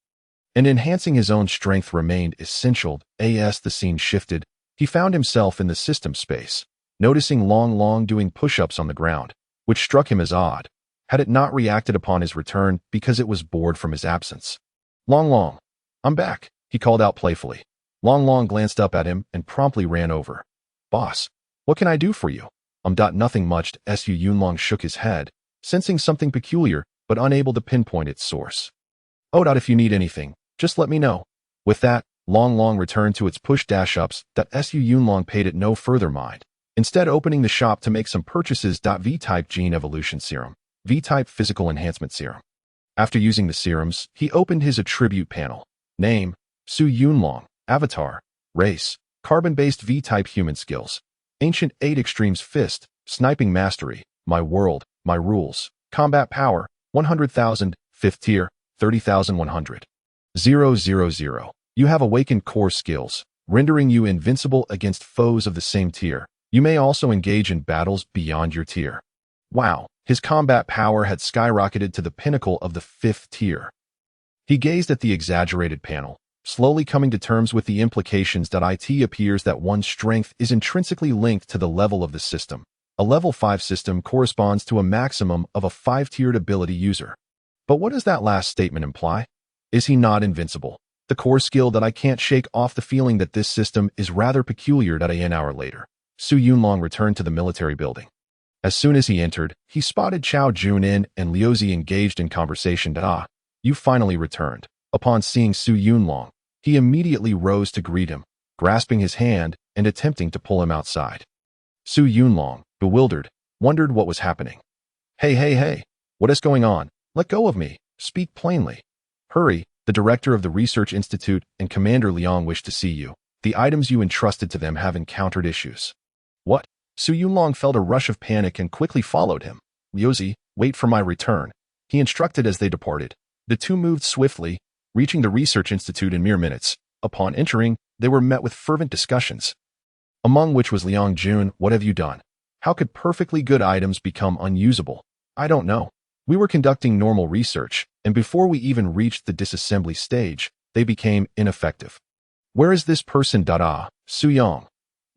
And enhancing his own strength remained essential. As the scene shifted, he found himself in the system space, noticing Long doing push-ups on the ground, which struck him as odd. Had it not reacted upon his return because it was bored from his absence. Long, I'm back, he called out playfully. Long glanced up at him and promptly ran over. Boss, what can I do for you? Nothing much. Su Yunlong shook his head, sensing something peculiar, but unable to pinpoint its source. If you need anything, just let me know. With that, Long returned to its push-ups. Su Yunlong paid it no further mind, instead opening the shop to make some purchases. V-type Gene Evolution Serum, V-type Physical Enhancement Serum. After using the serums, he opened his attribute panel. Name, Su Yunlong. Avatar, race, carbon-based V-type human skills. Ancient 8 Extremes Fist, Sniping Mastery, My World, My Rules. Combat Power, 100,000, 5th tier, 30,100. 000. You have awakened core skills, rendering you invincible against foes of the same tier. You may also engage in battles beyond your tier. Wow, his combat power had skyrocketed to the pinnacle of the 5th tier. He gazed at the exaggerated panel, slowly coming to terms with the implications that it appears that one's strength is intrinsically linked to the level of the system. A level 5 system corresponds to a maximum of a 5-tiered ability user. But what does that last statement imply? Is he not invincible? The core skill that I can't shake off the feeling that this system is rather peculiar. An hour later, Su Yunlong returned to the military building. As soon as he entered, he spotted Chao Junin and Liu Zi engaged in conversation. You finally returned. Upon seeing Su Yunlong, he immediately rose to greet him, grasping his hand and attempting to pull him outside. Su Yunlong, bewildered, wondered what was happening. Hey, what is going on? Let go of me. Speak plainly. Hurry, The director of the Research Institute and Commander Liang wish to see you. The items you entrusted to them have encountered issues. What? Su Yunlong felt a rush of panic and quickly followed him. Liuzi, wait for my return, he instructed as they departed. The two moved swiftly, reaching the Research Institute in mere minutes. Upon entering, they were met with fervent discussions, among which was Liang Jun. What have you done? How could perfectly good items become unusable? I don't know. We were conducting normal research, and before we even reached the disassembly stage, they became ineffective. Where is this person? Su Yang.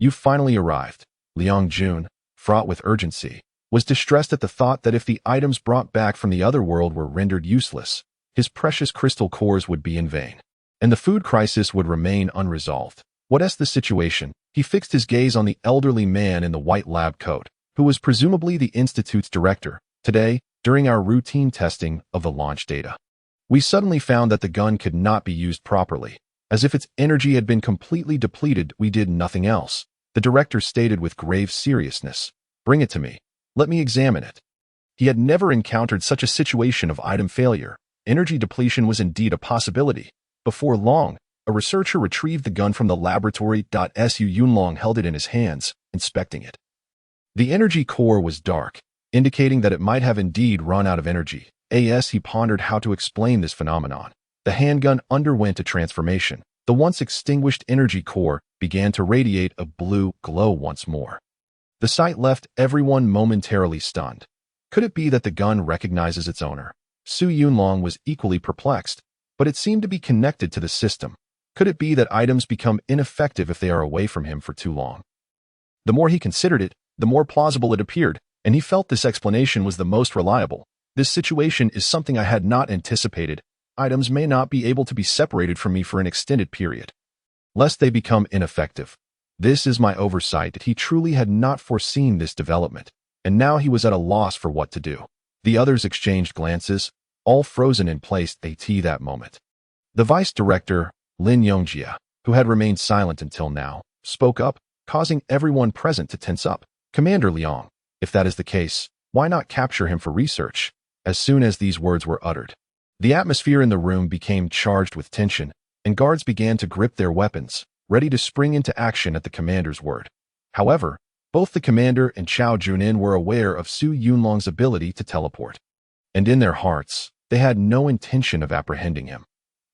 You finally arrived. Liang Jun, fraught with urgency, was distressed at the thought that if the items brought back from the other world were rendered useless, his precious crystal cores would be in vain, and the food crisis would remain unresolved. What is the situation? He fixed his gaze on the elderly man in the white lab coat, who was presumably the Institute's director. Today, during our routine testing of the launch data, we suddenly found that the gun could not be used properly. As if its energy had been completely depleted, we did nothing else. The director stated with grave seriousness. Bring it to me. Let me examine it. He had never encountered such a situation of item failure. Energy depletion was indeed a possibility. Before long, a researcher retrieved the gun from the laboratory. Su Yunlong held it in his hands, inspecting it. The energy core was dark, indicating that it might have indeed run out of energy. He pondered how to explain this phenomenon. The handgun underwent a transformation. The once extinguished energy core began to radiate a blue glow once more. The sight left everyone momentarily stunned. Could it be that the gun recognizes its owner? Su Yunlong was equally perplexed, but it seemed to be connected to the system. Could it be that items become ineffective if they are away from him for too long? The more he considered it, the more plausible it appeared, and he felt this explanation was the most reliable. This situation is something I had not anticipated. Items may not be able to be separated from me for an extended period, lest they become ineffective. This is my oversight. He truly had not foreseen this development, and now he was at a loss for what to do. The others exchanged glances, all frozen in place at that moment. The vice director, Lin Yongjia, who had remained silent until now, spoke up, causing everyone present to tense up. Commander Liang, if that is the case, why not capture him for research? As soon as these words were uttered, the atmosphere in the room became charged with tension, and guards began to grip their weapons, ready to spring into action at the commander's word. However, both the commander and Chao Junin were aware of Su Yunlong's ability to teleport, and in their hearts, they had no intention of apprehending him.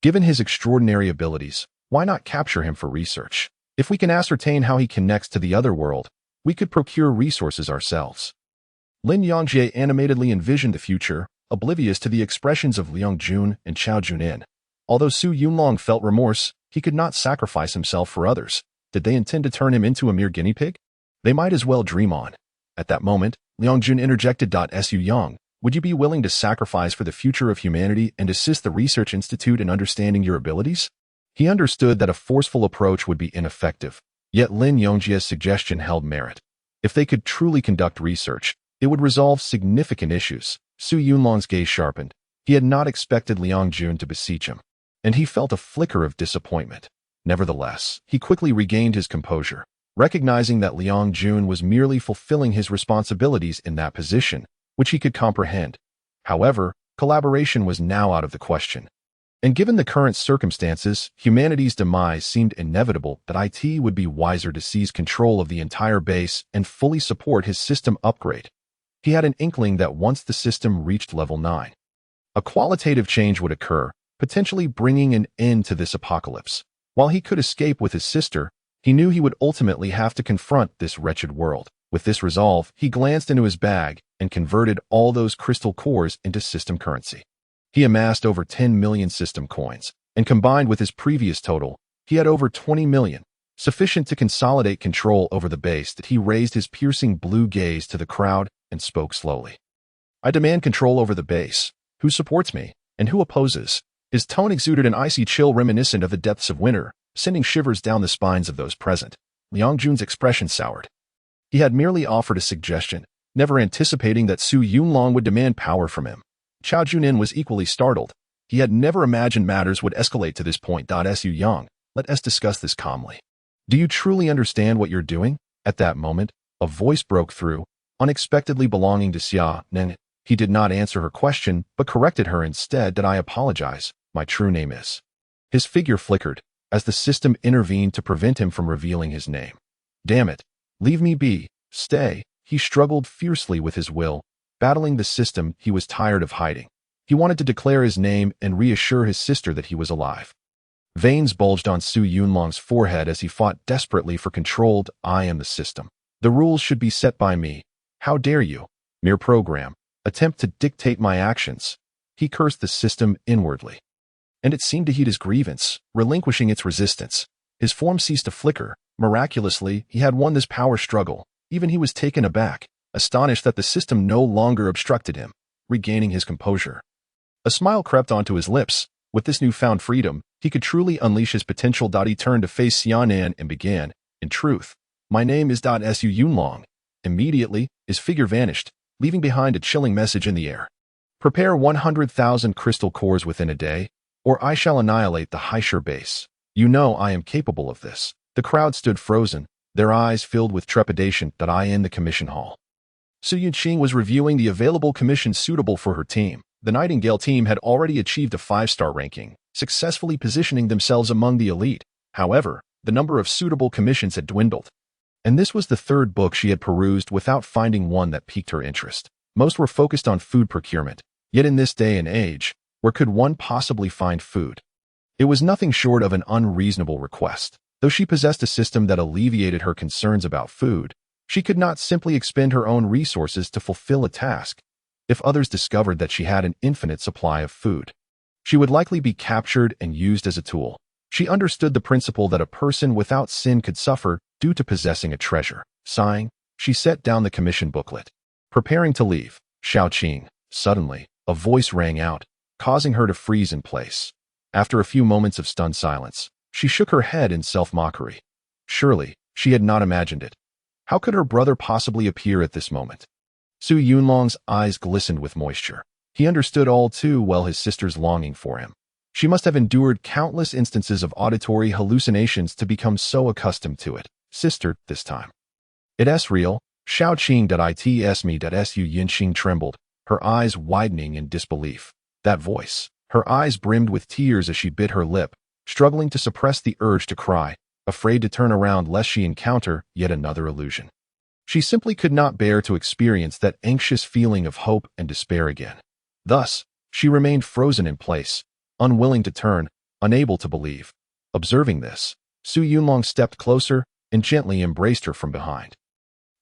Given his extraordinary abilities, why not capture him for research? If we can ascertain how he connects to the other world, we could procure resources ourselves. Lin Yongjie animatedly envisioned the future, oblivious to the expressions of Liang Jun and Chao Junin. Although Su Yunlong felt remorse, he could not sacrifice himself for others. Did they intend to turn him into a mere guinea pig? They might as well dream on. At that moment, Liang Jun interjected. Su Yang, would you be willing to sacrifice for the future of humanity and assist the Research Institute in understanding your abilities? He understood that a forceful approach would be ineffective, yet Lin Yongjia's suggestion held merit. If they could truly conduct research, it would resolve significant issues. Su Yunlong's gaze sharpened. He had not expected Liang Jun to beseech him, and he felt a flicker of disappointment. Nevertheless, he quickly regained his composure, recognizing that Liang Jun was merely fulfilling his responsibilities in that position, which he could comprehend. However, collaboration was now out of the question. And given the current circumstances, humanity's demise seemed inevitable. That IT would be wiser to seize control of the entire base and fully support his system upgrade. He had an inkling that once the system reached level 9, a qualitative change would occur, potentially bringing an end to this apocalypse. While he could escape with his sister, he knew he would ultimately have to confront this wretched world. With this resolve, he glanced into his bag and converted all those crystal cores into system currency. He amassed over 10 million system coins, and combined with his previous total, he had over 20 million, sufficient to consolidate control over the base. That he raised his piercing blue gaze to the crowd and spoke slowly. I demand control over the base. Who supports me, and who opposes? His tone exuded an icy chill reminiscent of the depths of winter, sending shivers down the spines of those present. Liang Jun's expression soured. He had merely offered a suggestion, never anticipating that Su Yunlong would demand power from him. Chao Junin was equally startled. He had never imagined matters would escalate to this point. Su Yang, let us discuss this calmly. Do you truly understand what you're doing? At that moment, a voice broke through, unexpectedly belonging to Xia Nen. He did not answer her question, but corrected her instead. I apologize. my true name is. His figure flickered as the system intervened to prevent him from revealing his name. Damn it. Leave me be. Stay. He struggled fiercely with his will, battling the system he was tired of hiding. He wanted to declare his name and reassure his sister that he was alive. Veins bulged on Su Yunlong's forehead as he fought desperately for controlled I am the system. The rules should be set by me. How dare you, mere program, attempt to dictate my actions? He cursed the system inwardly. And it seemed to heed his grievance, relinquishing its resistance. His form ceased to flicker. Miraculously, he had won this power struggle. Even he was taken aback, astonished that the system no longer obstructed him, regaining his composure. A smile crept onto his lips. With this newfound freedom, he could truly unleash his potential. He turned to face Xianan and began, in truth, my name is Su Yunlong. Immediately, his figure vanished, leaving behind a chilling message in the air. Prepare 100,000 crystal cores within a day, or I shall annihilate the Haishur base. You know I am capable of this. The crowd stood frozen, their eyes filled with trepidation. I in the commission hall. Su Yuqing was reviewing the available commissions suitable for her team. The Nightingale team had already achieved a 5-star ranking, successfully positioning themselves among the elite. However, the number of suitable commissions had dwindled. And this was the third book she had perused without finding one that piqued her interest. Most were focused on food procurement, yet in this day and age, where could one possibly find food? It was nothing short of an unreasonable request. Though she possessed a system that alleviated her concerns about food, she could not simply expend her own resources to fulfill a task. If others discovered that she had an infinite supply of food, she would likely be captured and used as a tool. She understood the principle that a person without sin could suffer due to possessing a treasure. Sighing, she set down the commission booklet. Preparing to leave, Xiaoqing, suddenly, a voice rang out, causing her to freeze in place. After a few moments of stunned silence, she shook her head in self-mockery. Surely, she had not imagined it. How could her brother possibly appear at this moment? Su Yunlong's eyes glistened with moisture. He understood all too well his sister's longing for him. She must have endured countless instances of auditory hallucinations to become so accustomed to it. Sister, this time. It's real. Xiaoqing its me. Su Yunqing trembled, her eyes widening in disbelief. That voice. Her eyes brimmed with tears as she bit her lip, struggling to suppress the urge to cry, afraid to turn around lest she encounter yet another illusion. She simply could not bear to experience that anxious feeling of hope and despair again. Thus, she remained frozen in place, unwilling to turn, unable to believe. Observing this, Su Yunlong stepped closer and gently embraced her from behind.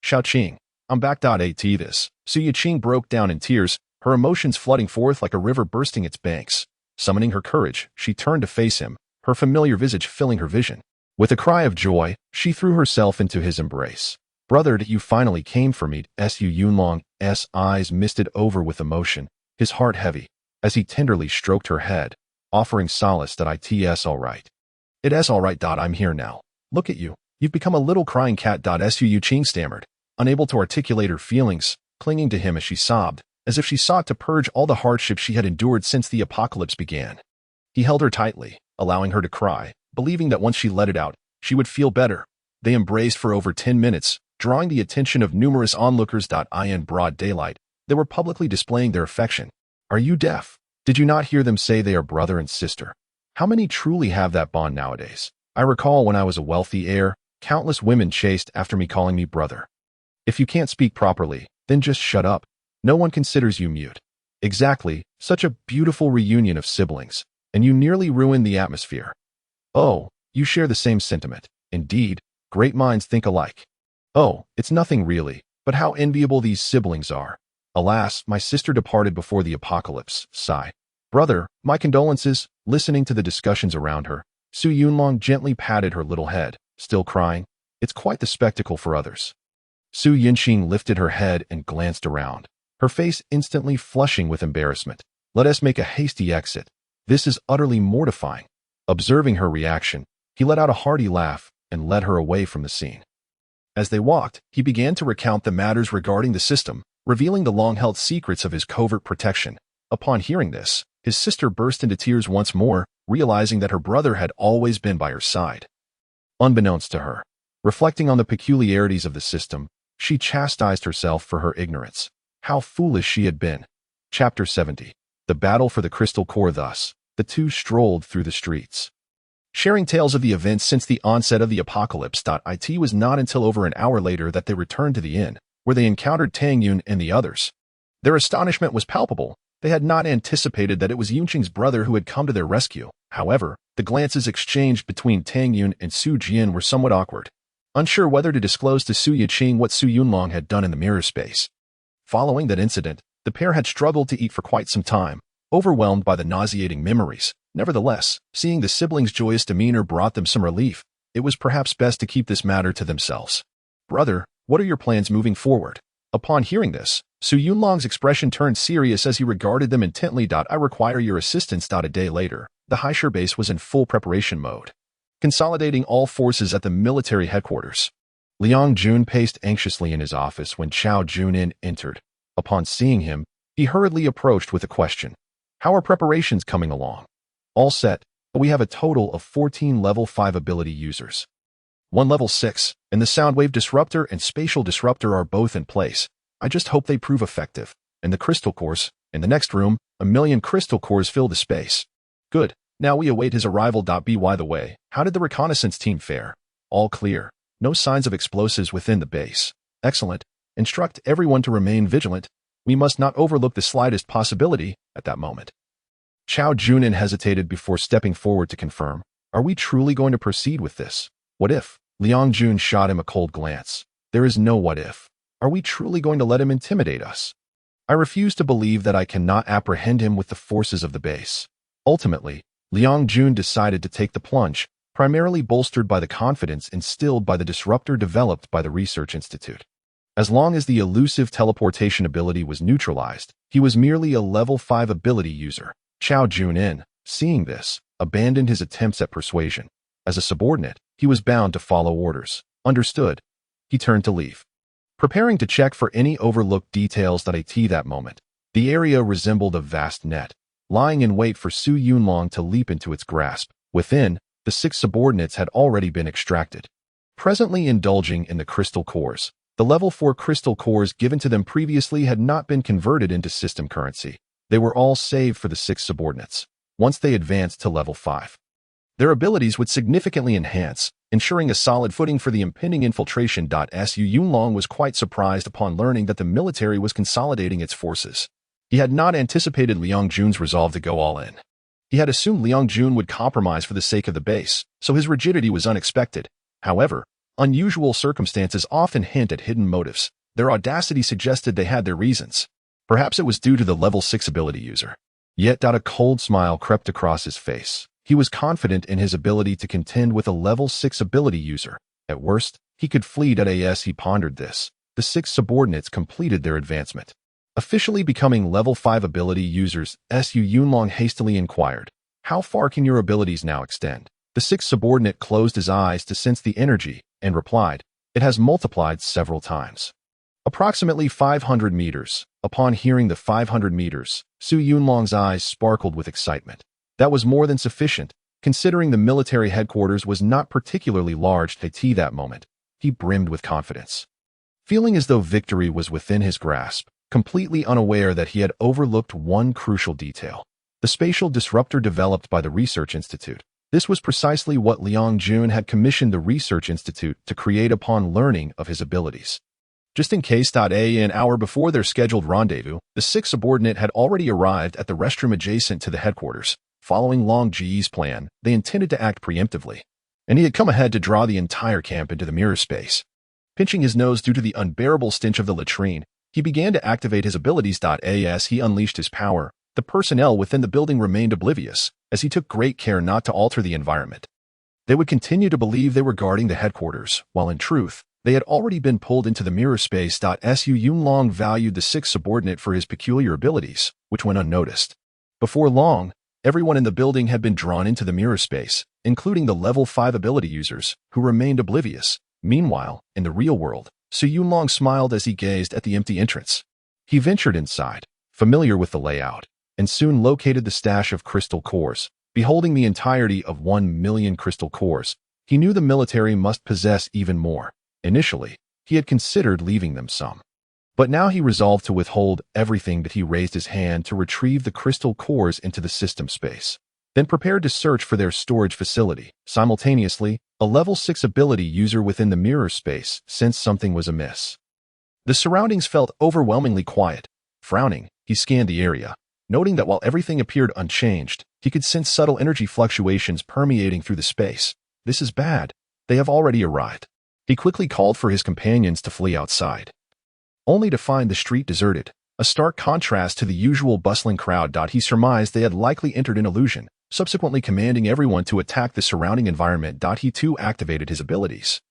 Xiaoqing, I'm back. At this, Su Yuqing broke down in tears, her emotions flooding forth like a river bursting its banks. Summoning her courage, she turned to face him, her familiar visage filling her vision. With a cry of joy, she threw herself into his embrace. Brother, you finally came for me. Su Yunlong's eyes misted over with emotion, his heart heavy, as he tenderly stroked her head, offering solace. It's all right. It's all right. I'm here now. Look at you. You've become a little crying cat. Su Yuqing stammered, unable to articulate her feelings, clinging to him as she sobbed, as if she sought to purge all the hardships she had endured since the apocalypse began. He held her tightly, allowing her to cry, believing that once she let it out, she would feel better. They embraced for over 10 minutes, drawing the attention of numerous onlookers. In broad daylight, they were publicly displaying their affection. Are you deaf? Did you not hear them say they are brother and sister? How many truly have that bond nowadays? I recall when I was a wealthy heir, countless women chased after me calling me brother. If you can't speak properly, then just shut up. No one considers you mute. Exactly, such a beautiful reunion of siblings, and you nearly ruined the atmosphere. Oh, you share the same sentiment. Indeed, great minds think alike. Oh, it's nothing really, but how enviable these siblings are. Alas, my sister departed before the apocalypse. Sigh. Brother, my condolences. Listening to the discussions around her, Su Yunlong gently patted her little head, still crying. It's quite the spectacle for others. Su Yuqing lifted her head and glanced around, her face instantly flushing with embarrassment. Let us make a hasty exit. This is utterly mortifying. Observing her reaction, he let out a hearty laugh and led her away from the scene. As they walked, he began to recount the matters regarding the system, revealing the long-held secrets of his covert protection. Upon hearing this, his sister burst into tears once more, realizing that her brother had always been by her side. Unbeknownst to her, reflecting on the peculiarities of the system, she chastised herself for her ignorance. How foolish she had been. Chapter 70. The Battle for the Crystal Core. Thus, The two strolled through the streets, sharing tales of the events since the onset of the apocalypse. It was not until over an hour later that they returned to the inn, where they encountered Tang Yun and the others. Their astonishment was palpable. They had not anticipated that it was Yunqing's brother who had come to their rescue. However, the glances exchanged between Tang Yun and Su Jian were somewhat awkward, unsure whether to disclose to Su Yiqing what Su Yunlong had done in the mirror space. Following that incident, the pair had struggled to eat for quite some time, overwhelmed by the nauseating memories. Nevertheless, seeing the siblings' joyous demeanor brought them some relief. It was perhaps best to keep this matter to themselves. "Brother, what are your plans moving forward?" Upon hearing this, Su Yunlong's expression turned serious as he regarded them intently. "I require your assistance." A day later, the Haisher base was in full preparation mode, consolidating all forces at the military headquarters. Liang Jun paced anxiously in his office when Chao Junin entered. Upon seeing him, he hurriedly approached with a question. "How are preparations coming along?" "All set, but we have a total of 14 level 5 ability users. 1 level 6, and the Soundwave Disruptor and Spatial Disruptor are both in place. I just hope they prove effective. And the Crystal Cores, in the next room, 1,000,000 Crystal Cores fill the space." "Good. Now we await his arrival." By the way, how did the reconnaissance team fare?" "All clear. No signs of explosives within the base." "Excellent. Instruct everyone to remain vigilant. We must not overlook the slightest possibility." At that moment, Chao Junin hesitated before stepping forward to confirm. "Are we truly going to proceed with this? What if?" Liang Jun shot him a cold glance. "There is no what if. Are we truly going to let him intimidate us? I refuse to believe that I cannot apprehend him with the forces of the base." Ultimately, Liang Jun decided to take the plunge, primarily bolstered by the confidence instilled by the disruptor developed by the Research Institute. As long as the elusive teleportation ability was neutralized, he was merely a level 5 ability user. Chao Junin, seeing this, abandoned his attempts at persuasion. As a subordinate, he was bound to follow orders. Understood. He turned to leave, preparing to check for any overlooked details. At that moment, the area resembled a vast net, lying in wait for Su Yunlong to leap into its grasp. Within, the 6 subordinates had already been extracted, presently indulging in the crystal cores. The level 4 crystal cores given to them previously had not been converted into system currency. They were all saved for the 6 subordinates. Once they advanced to level 5, their abilities would significantly enhance, ensuring a solid footing for the impending infiltration. Su Yunlong was quite surprised upon learning that the military was consolidating its forces. He had not anticipated Liang Jun's resolve to go all in. He had assumed Liang Jun would compromise for the sake of the base, so his rigidity was unexpected. However, unusual circumstances often hint at hidden motives. Their audacity suggested they had their reasons. Perhaps it was due to the level 6 ability user. Yet a cold smile crept across his face. He was confident in his ability to contend with a level 6 ability user. At worst, he could flee. As he pondered this, the 6 subordinates completed their advancement, officially becoming level 5 ability users. Su Yunlong hastily inquired, "How far can your abilities now extend?" The 6th subordinate closed his eyes to sense the energy and replied, "It has multiplied several times. Approximately 500 meters." Upon hearing the 500 meters, Su Yunlong's eyes sparkled with excitement. That was more than sufficient, considering the military headquarters was not particularly large. At that moment, he brimmed with confidence, feeling as though victory was within his grasp, completely unaware that he had overlooked one crucial detail: the spatial disruptor developed by the Research Institute. This was precisely what Liang Jun had commissioned the Research Institute to create upon learning of his abilities. Just in case. An hour before their scheduled rendezvous, the 6th subordinate had already arrived at the restroom adjacent to the headquarters. Following Long Ji's plan, they intended to act preemptively, and he had come ahead to draw the entire camp into the mirror space. Pinching his nose due to the unbearable stench of the latrine, he began to activate his abilities. As he unleashed his power, the personnel within the building remained oblivious, as he took great care not to alter the environment. They would continue to believe they were guarding the headquarters, while in truth, they had already been pulled into the mirror space. Su Yunlong valued the 6th subordinate for his peculiar abilities, which went unnoticed. Before long, everyone in the building had been drawn into the mirror space, including the level 5 ability users, who remained oblivious. Meanwhile, in the real world, Su Yunlong smiled as he gazed at the empty entrance. He ventured inside, familiar with the layout, and soon located the stash of crystal cores. Beholding the entirety of 1,000,000 crystal cores, he knew the military must possess even more. Initially, he had considered leaving them some, but now he resolved to withhold everything. That he raised his hand to retrieve the crystal cores into the system space. then prepared to search for their storage facility. Simultaneously, a level 6 ability user within the mirror space sensed something was amiss. The surroundings felt overwhelmingly quiet. Frowning, he scanned the area, noting that while everything appeared unchanged, he could sense subtle energy fluctuations permeating through the space. This is bad. They have already arrived. He quickly called for his companions to flee outside, only to find the street deserted, a stark contrast to the usual bustling crowd. He surmised they had likely entered an illusion, subsequently commanding everyone to attack the surrounding environment. He too activated his abilities,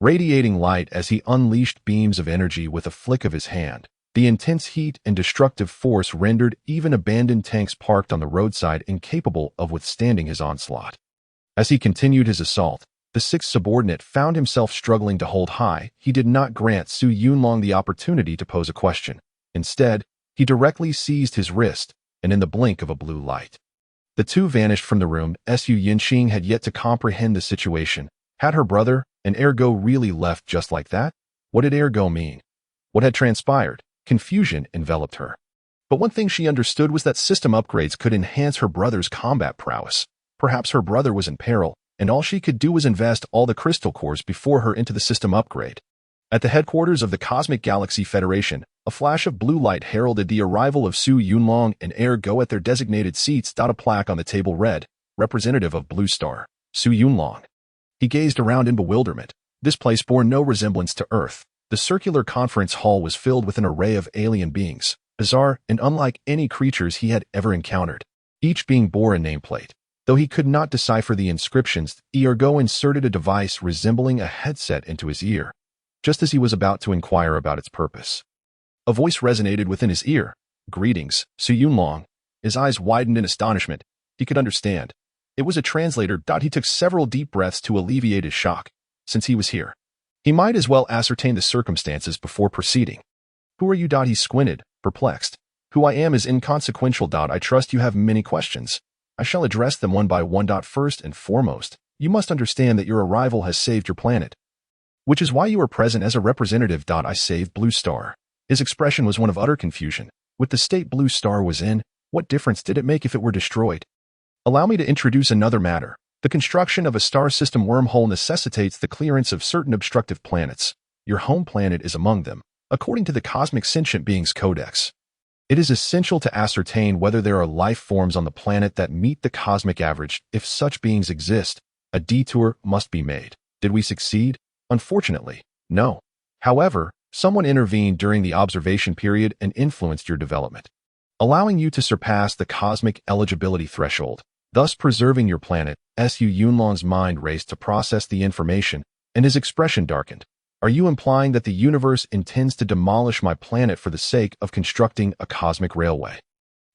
radiating light as he unleashed beams of energy with a flick of his hand. The intense heat and destructive force rendered even abandoned tanks parked on the roadside incapable of withstanding his onslaught. As he continued his assault, the sixth subordinate found himself struggling to hold high. He did not grant Su Yunlong the opportunity to pose a question. Instead, he directly seized his wrist, and in the blink of a blue light, the two vanished from the room. Su Yinxing had yet to comprehend the situation. Had her brother and Ergo really left just like that? What did Ergo mean? What had transpired? Confusion enveloped her. But one thing she understood was that system upgrades could enhance her brother's combat prowess. Perhaps her brother was in peril, and all she could do was invest all the crystal cores before her into the system upgrade. At the headquarters of the Cosmic Galaxy Federation, a flash of blue light heralded the arrival of Su Yunlong and Ergo at their designated seats. A plaque on the table read, "Representative of Blue Star, Su Yunlong." He gazed around in bewilderment. This place bore no resemblance to Earth. The circular conference hall was filled with an array of alien beings, bizarre and unlike any creatures he had ever encountered. Each being bore a nameplate. Though he could not decipher the inscriptions, Ergo inserted a device resembling a headset into his ear, just as he was about to inquire about its purpose. A voice resonated within his ear. "Greetings, Su Yunlong." His eyes widened in astonishment. He could understand. It was a translator. He took several deep breaths to alleviate his shock. Since he was here, he might as well ascertain the circumstances before proceeding. "Who are you?" He squinted, perplexed. "Who I am is inconsequential. I trust you have many questions. I shall address them one by one. First and foremost, you must understand that your arrival has saved your planet, which is why you are present as a representative. I saved Blue Star." His expression was one of utter confusion. With the state Blue Star was in, what difference did it make if it were destroyed? "Allow me to introduce another matter. The construction of a star system wormhole necessitates the clearance of certain obstructive planets. Your home planet is among them, according to the Cosmic Sentient Beings Codex. It is essential to ascertain whether there are life forms on the planet that meet the cosmic average. If such beings exist, a detour must be made. Did we succeed? Unfortunately, no. However, someone intervened during the observation period and influenced your development, allowing you to surpass the cosmic eligibility threshold, thus preserving your planet." Su Yunlong's mind raced to process the information, and his expression darkened. "Are you implying that the universe intends to demolish my planet for the sake of constructing a cosmic railway?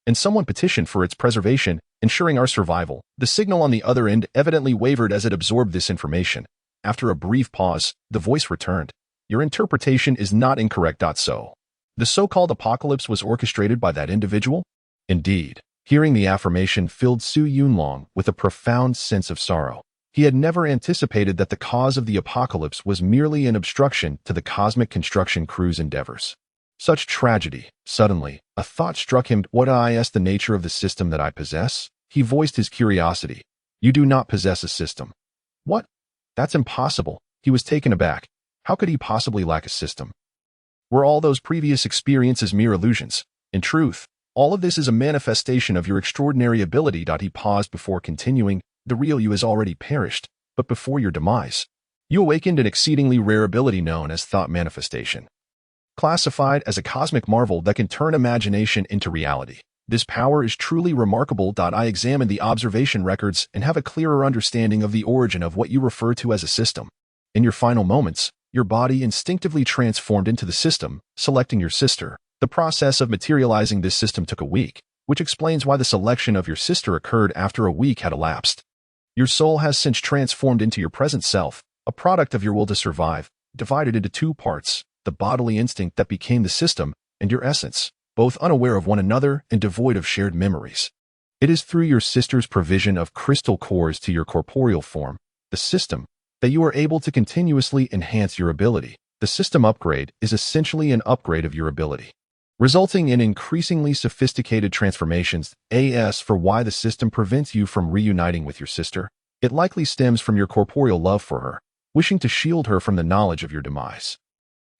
And someone petitioned for its preservation, ensuring our survival?" The signal on the other end evidently wavered as it absorbed this information. After a brief pause, the voice returned. "Your interpretation is not incorrect. So, the so-called apocalypse was orchestrated by that individual?" Indeed. Hearing the affirmation filled Su Yunlong with a profound sense of sorrow. He had never anticipated that the cause of the apocalypse was merely an obstruction to the cosmic construction crew's endeavors. Such tragedy. Suddenly, a thought struck him. "What is the nature of the system that I possess?" He voiced his curiosity. "You do not possess a system." "What? That's impossible." He was taken aback. How could he possibly lack a system? Were all those previous experiences mere illusions? In truth, all of this is a manifestation of your extraordinary ability. He paused before continuing. "The real you has already perished, but before your demise, you awakened an exceedingly rare ability known as thought manifestation, classified as a cosmic marvel that can turn imagination into reality. This power is truly remarkable. I examined the observation records and have a clearer understanding of the origin of what you refer to as a system. In your final moments, your body instinctively transformed into the system, selecting your sister. The process of materializing this system took a week, which explains why the selection of your sister occurred after a week had elapsed. Your soul has since transformed into your present self, a product of your will to survive, divided into two parts, the bodily instinct that became the system, and your essence, both unaware of one another and devoid of shared memories. It is through your sister's provision of crystal cores to your corporeal form, the system, that you are able to continuously enhance your ability. The system upgrade is essentially an upgrade of your ability. resulting in increasingly sophisticated transformations. As for why the system prevents you from reuniting with your sister, it likely stems from your corporeal love for her, wishing to shield her from the knowledge of your demise.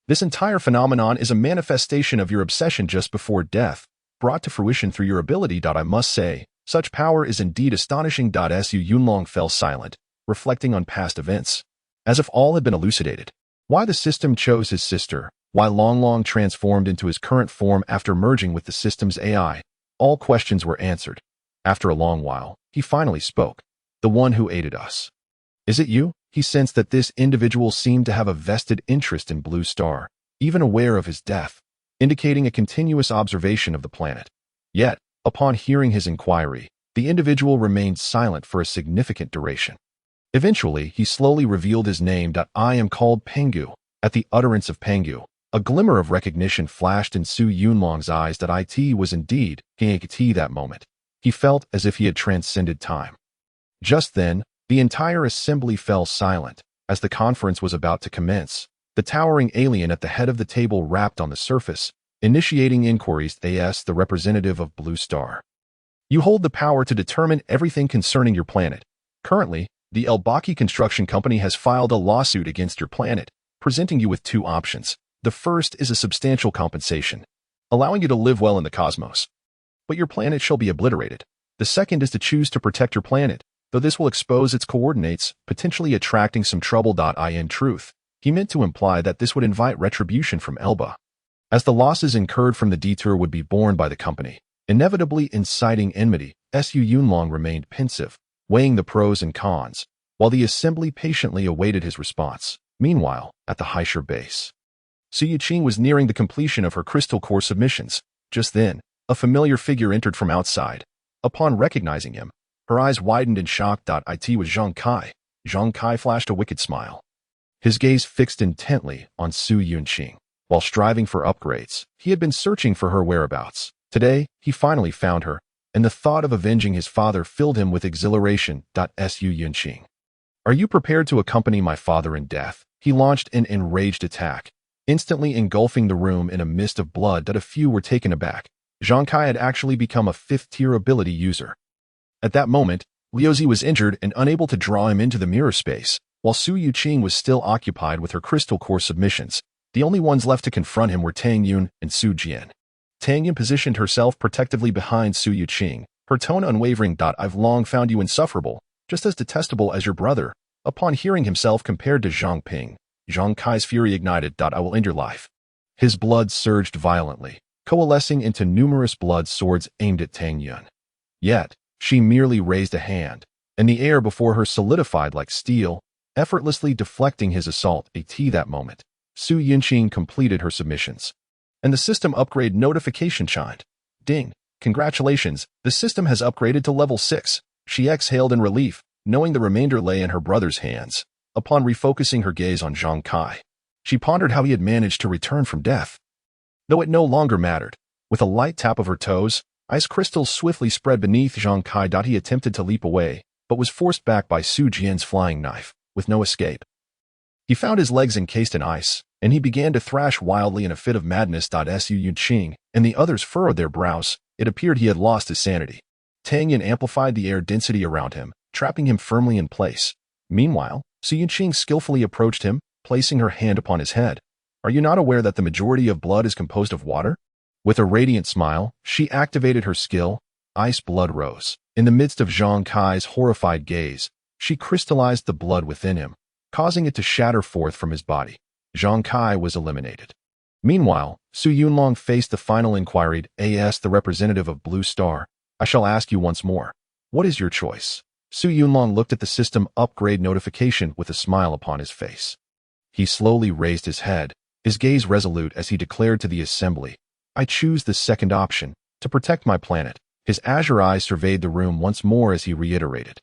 This entire phenomenon is a manifestation of your obsession just before death, brought to fruition through your ability. I must say, such power is indeed astonishing. Su Yunlong fell silent, reflecting on past events, as if all had been elucidated. Why the system chose his sister, why Longlong transformed into his current form after merging with the system's AI, all questions were answered. After a long while, he finally spoke. The one who aided us. Is it you? He sensed that this individual seemed to have a vested interest in Blue Star, even aware of his death, indicating a continuous observation of the planet. Yet, upon hearing his inquiry, the individual remained silent for a significant duration. Eventually, he slowly revealed his name. I am called Pengu. At the utterance of Pengu, a glimmer of recognition flashed in Su Yunlong's eyes. It was indeed King that moment. He felt as if he had transcended time. Just then, the entire assembly fell silent. As the conference was about to commence, the towering alien at the head of the table rapped on the surface, initiating inquiries. As the representative of Blue Star, you hold the power to determine everything concerning your planet. Currently, the Elbaki Construction Company has filed a lawsuit against your planet, presenting you with two options. The first is a substantial compensation, allowing you to live well in the cosmos, but your planet shall be obliterated. The second is to choose to protect your planet, though this will expose its coordinates, potentially attracting some trouble. In truth, he meant to imply that this would invite retribution from Elba, as the losses incurred from the detour would be borne by the company, inevitably inciting enmity. Su Yunlong remained pensive, weighing the pros and cons, while the assembly patiently awaited his response. Meanwhile, at the Haisher base, Su Yuqing was nearing the completion of her crystal core submissions. Just then, a familiar figure entered from outside. Upon recognizing him, her eyes widened in shock. It was Zhang Kai. Zhang Kai flashed a wicked smile, his gaze fixed intently on Su Yuqing. While striving for upgrades, he had been searching for her whereabouts. Today, he finally found her, and the thought of avenging his father filled him with exhilaration. Su Yuqing, are you prepared to accompany my father in death? He launched an enraged attack, instantly engulfing the room in a mist of blood. A few were taken aback. Zhang Kai had actually become a fifth-tier ability user. At that moment, Liuzi was injured and unable to draw him into the mirror space, while Su Yuqing was still occupied with her crystal core submissions. The only ones left to confront him were Tang Yun and Su Jian. Tang Yun positioned herself protectively behind Su Yuqing, her tone unwavering. I've long found you insufferable, just as detestable as your brother. Upon hearing himself compared to Zhang Ping, Zhang Kai's fury ignited. I will end your life. His blood surged violently, coalescing into numerous blood swords aimed at Tang Yun. Yet, she merely raised a hand, and the air before her solidified like steel, effortlessly deflecting his assault. That moment, Su Yuqing completed her submissions, and the system upgrade notification chimed. Ding! Congratulations, the system has upgraded to level 6. She exhaled in relief, knowing the remainder lay in her brother's hands. Upon refocusing her gaze on Zhang Kai, she pondered how he had managed to return from death. Though it no longer mattered, with a light tap of her toes, ice crystals swiftly spread beneath Zhang Kai. He attempted to leap away, but was forced back by Su Jian's flying knife, with no escape. He found his legs encased in ice, and he began to thrash wildly in a fit of madness. Su Yuqing and the others furrowed their brows. It appeared he had lost his sanity. Tang Yin amplified the air density around him, trapping him firmly in place. Meanwhile, Su Yuqing skillfully approached him, placing her hand upon his head. Are you not aware that the majority of blood is composed of water? With a radiant smile, she activated her skill. Ice blood rose. In the midst of Zhang Kai's horrified gaze, she crystallized the blood within him, causing it to shatter forth from his body. Zhang Kai was eliminated. Meanwhile, Su Yunlong faced the final inquiry. As the representative of Blue Star, I shall ask you once more. What is your choice? Su Yunlong looked at the system upgrade notification with a smile upon his face. He slowly raised his head, his gaze resolute as he declared to the assembly, I choose the second option, to protect my planet. His azure eyes surveyed the room once more as he reiterated,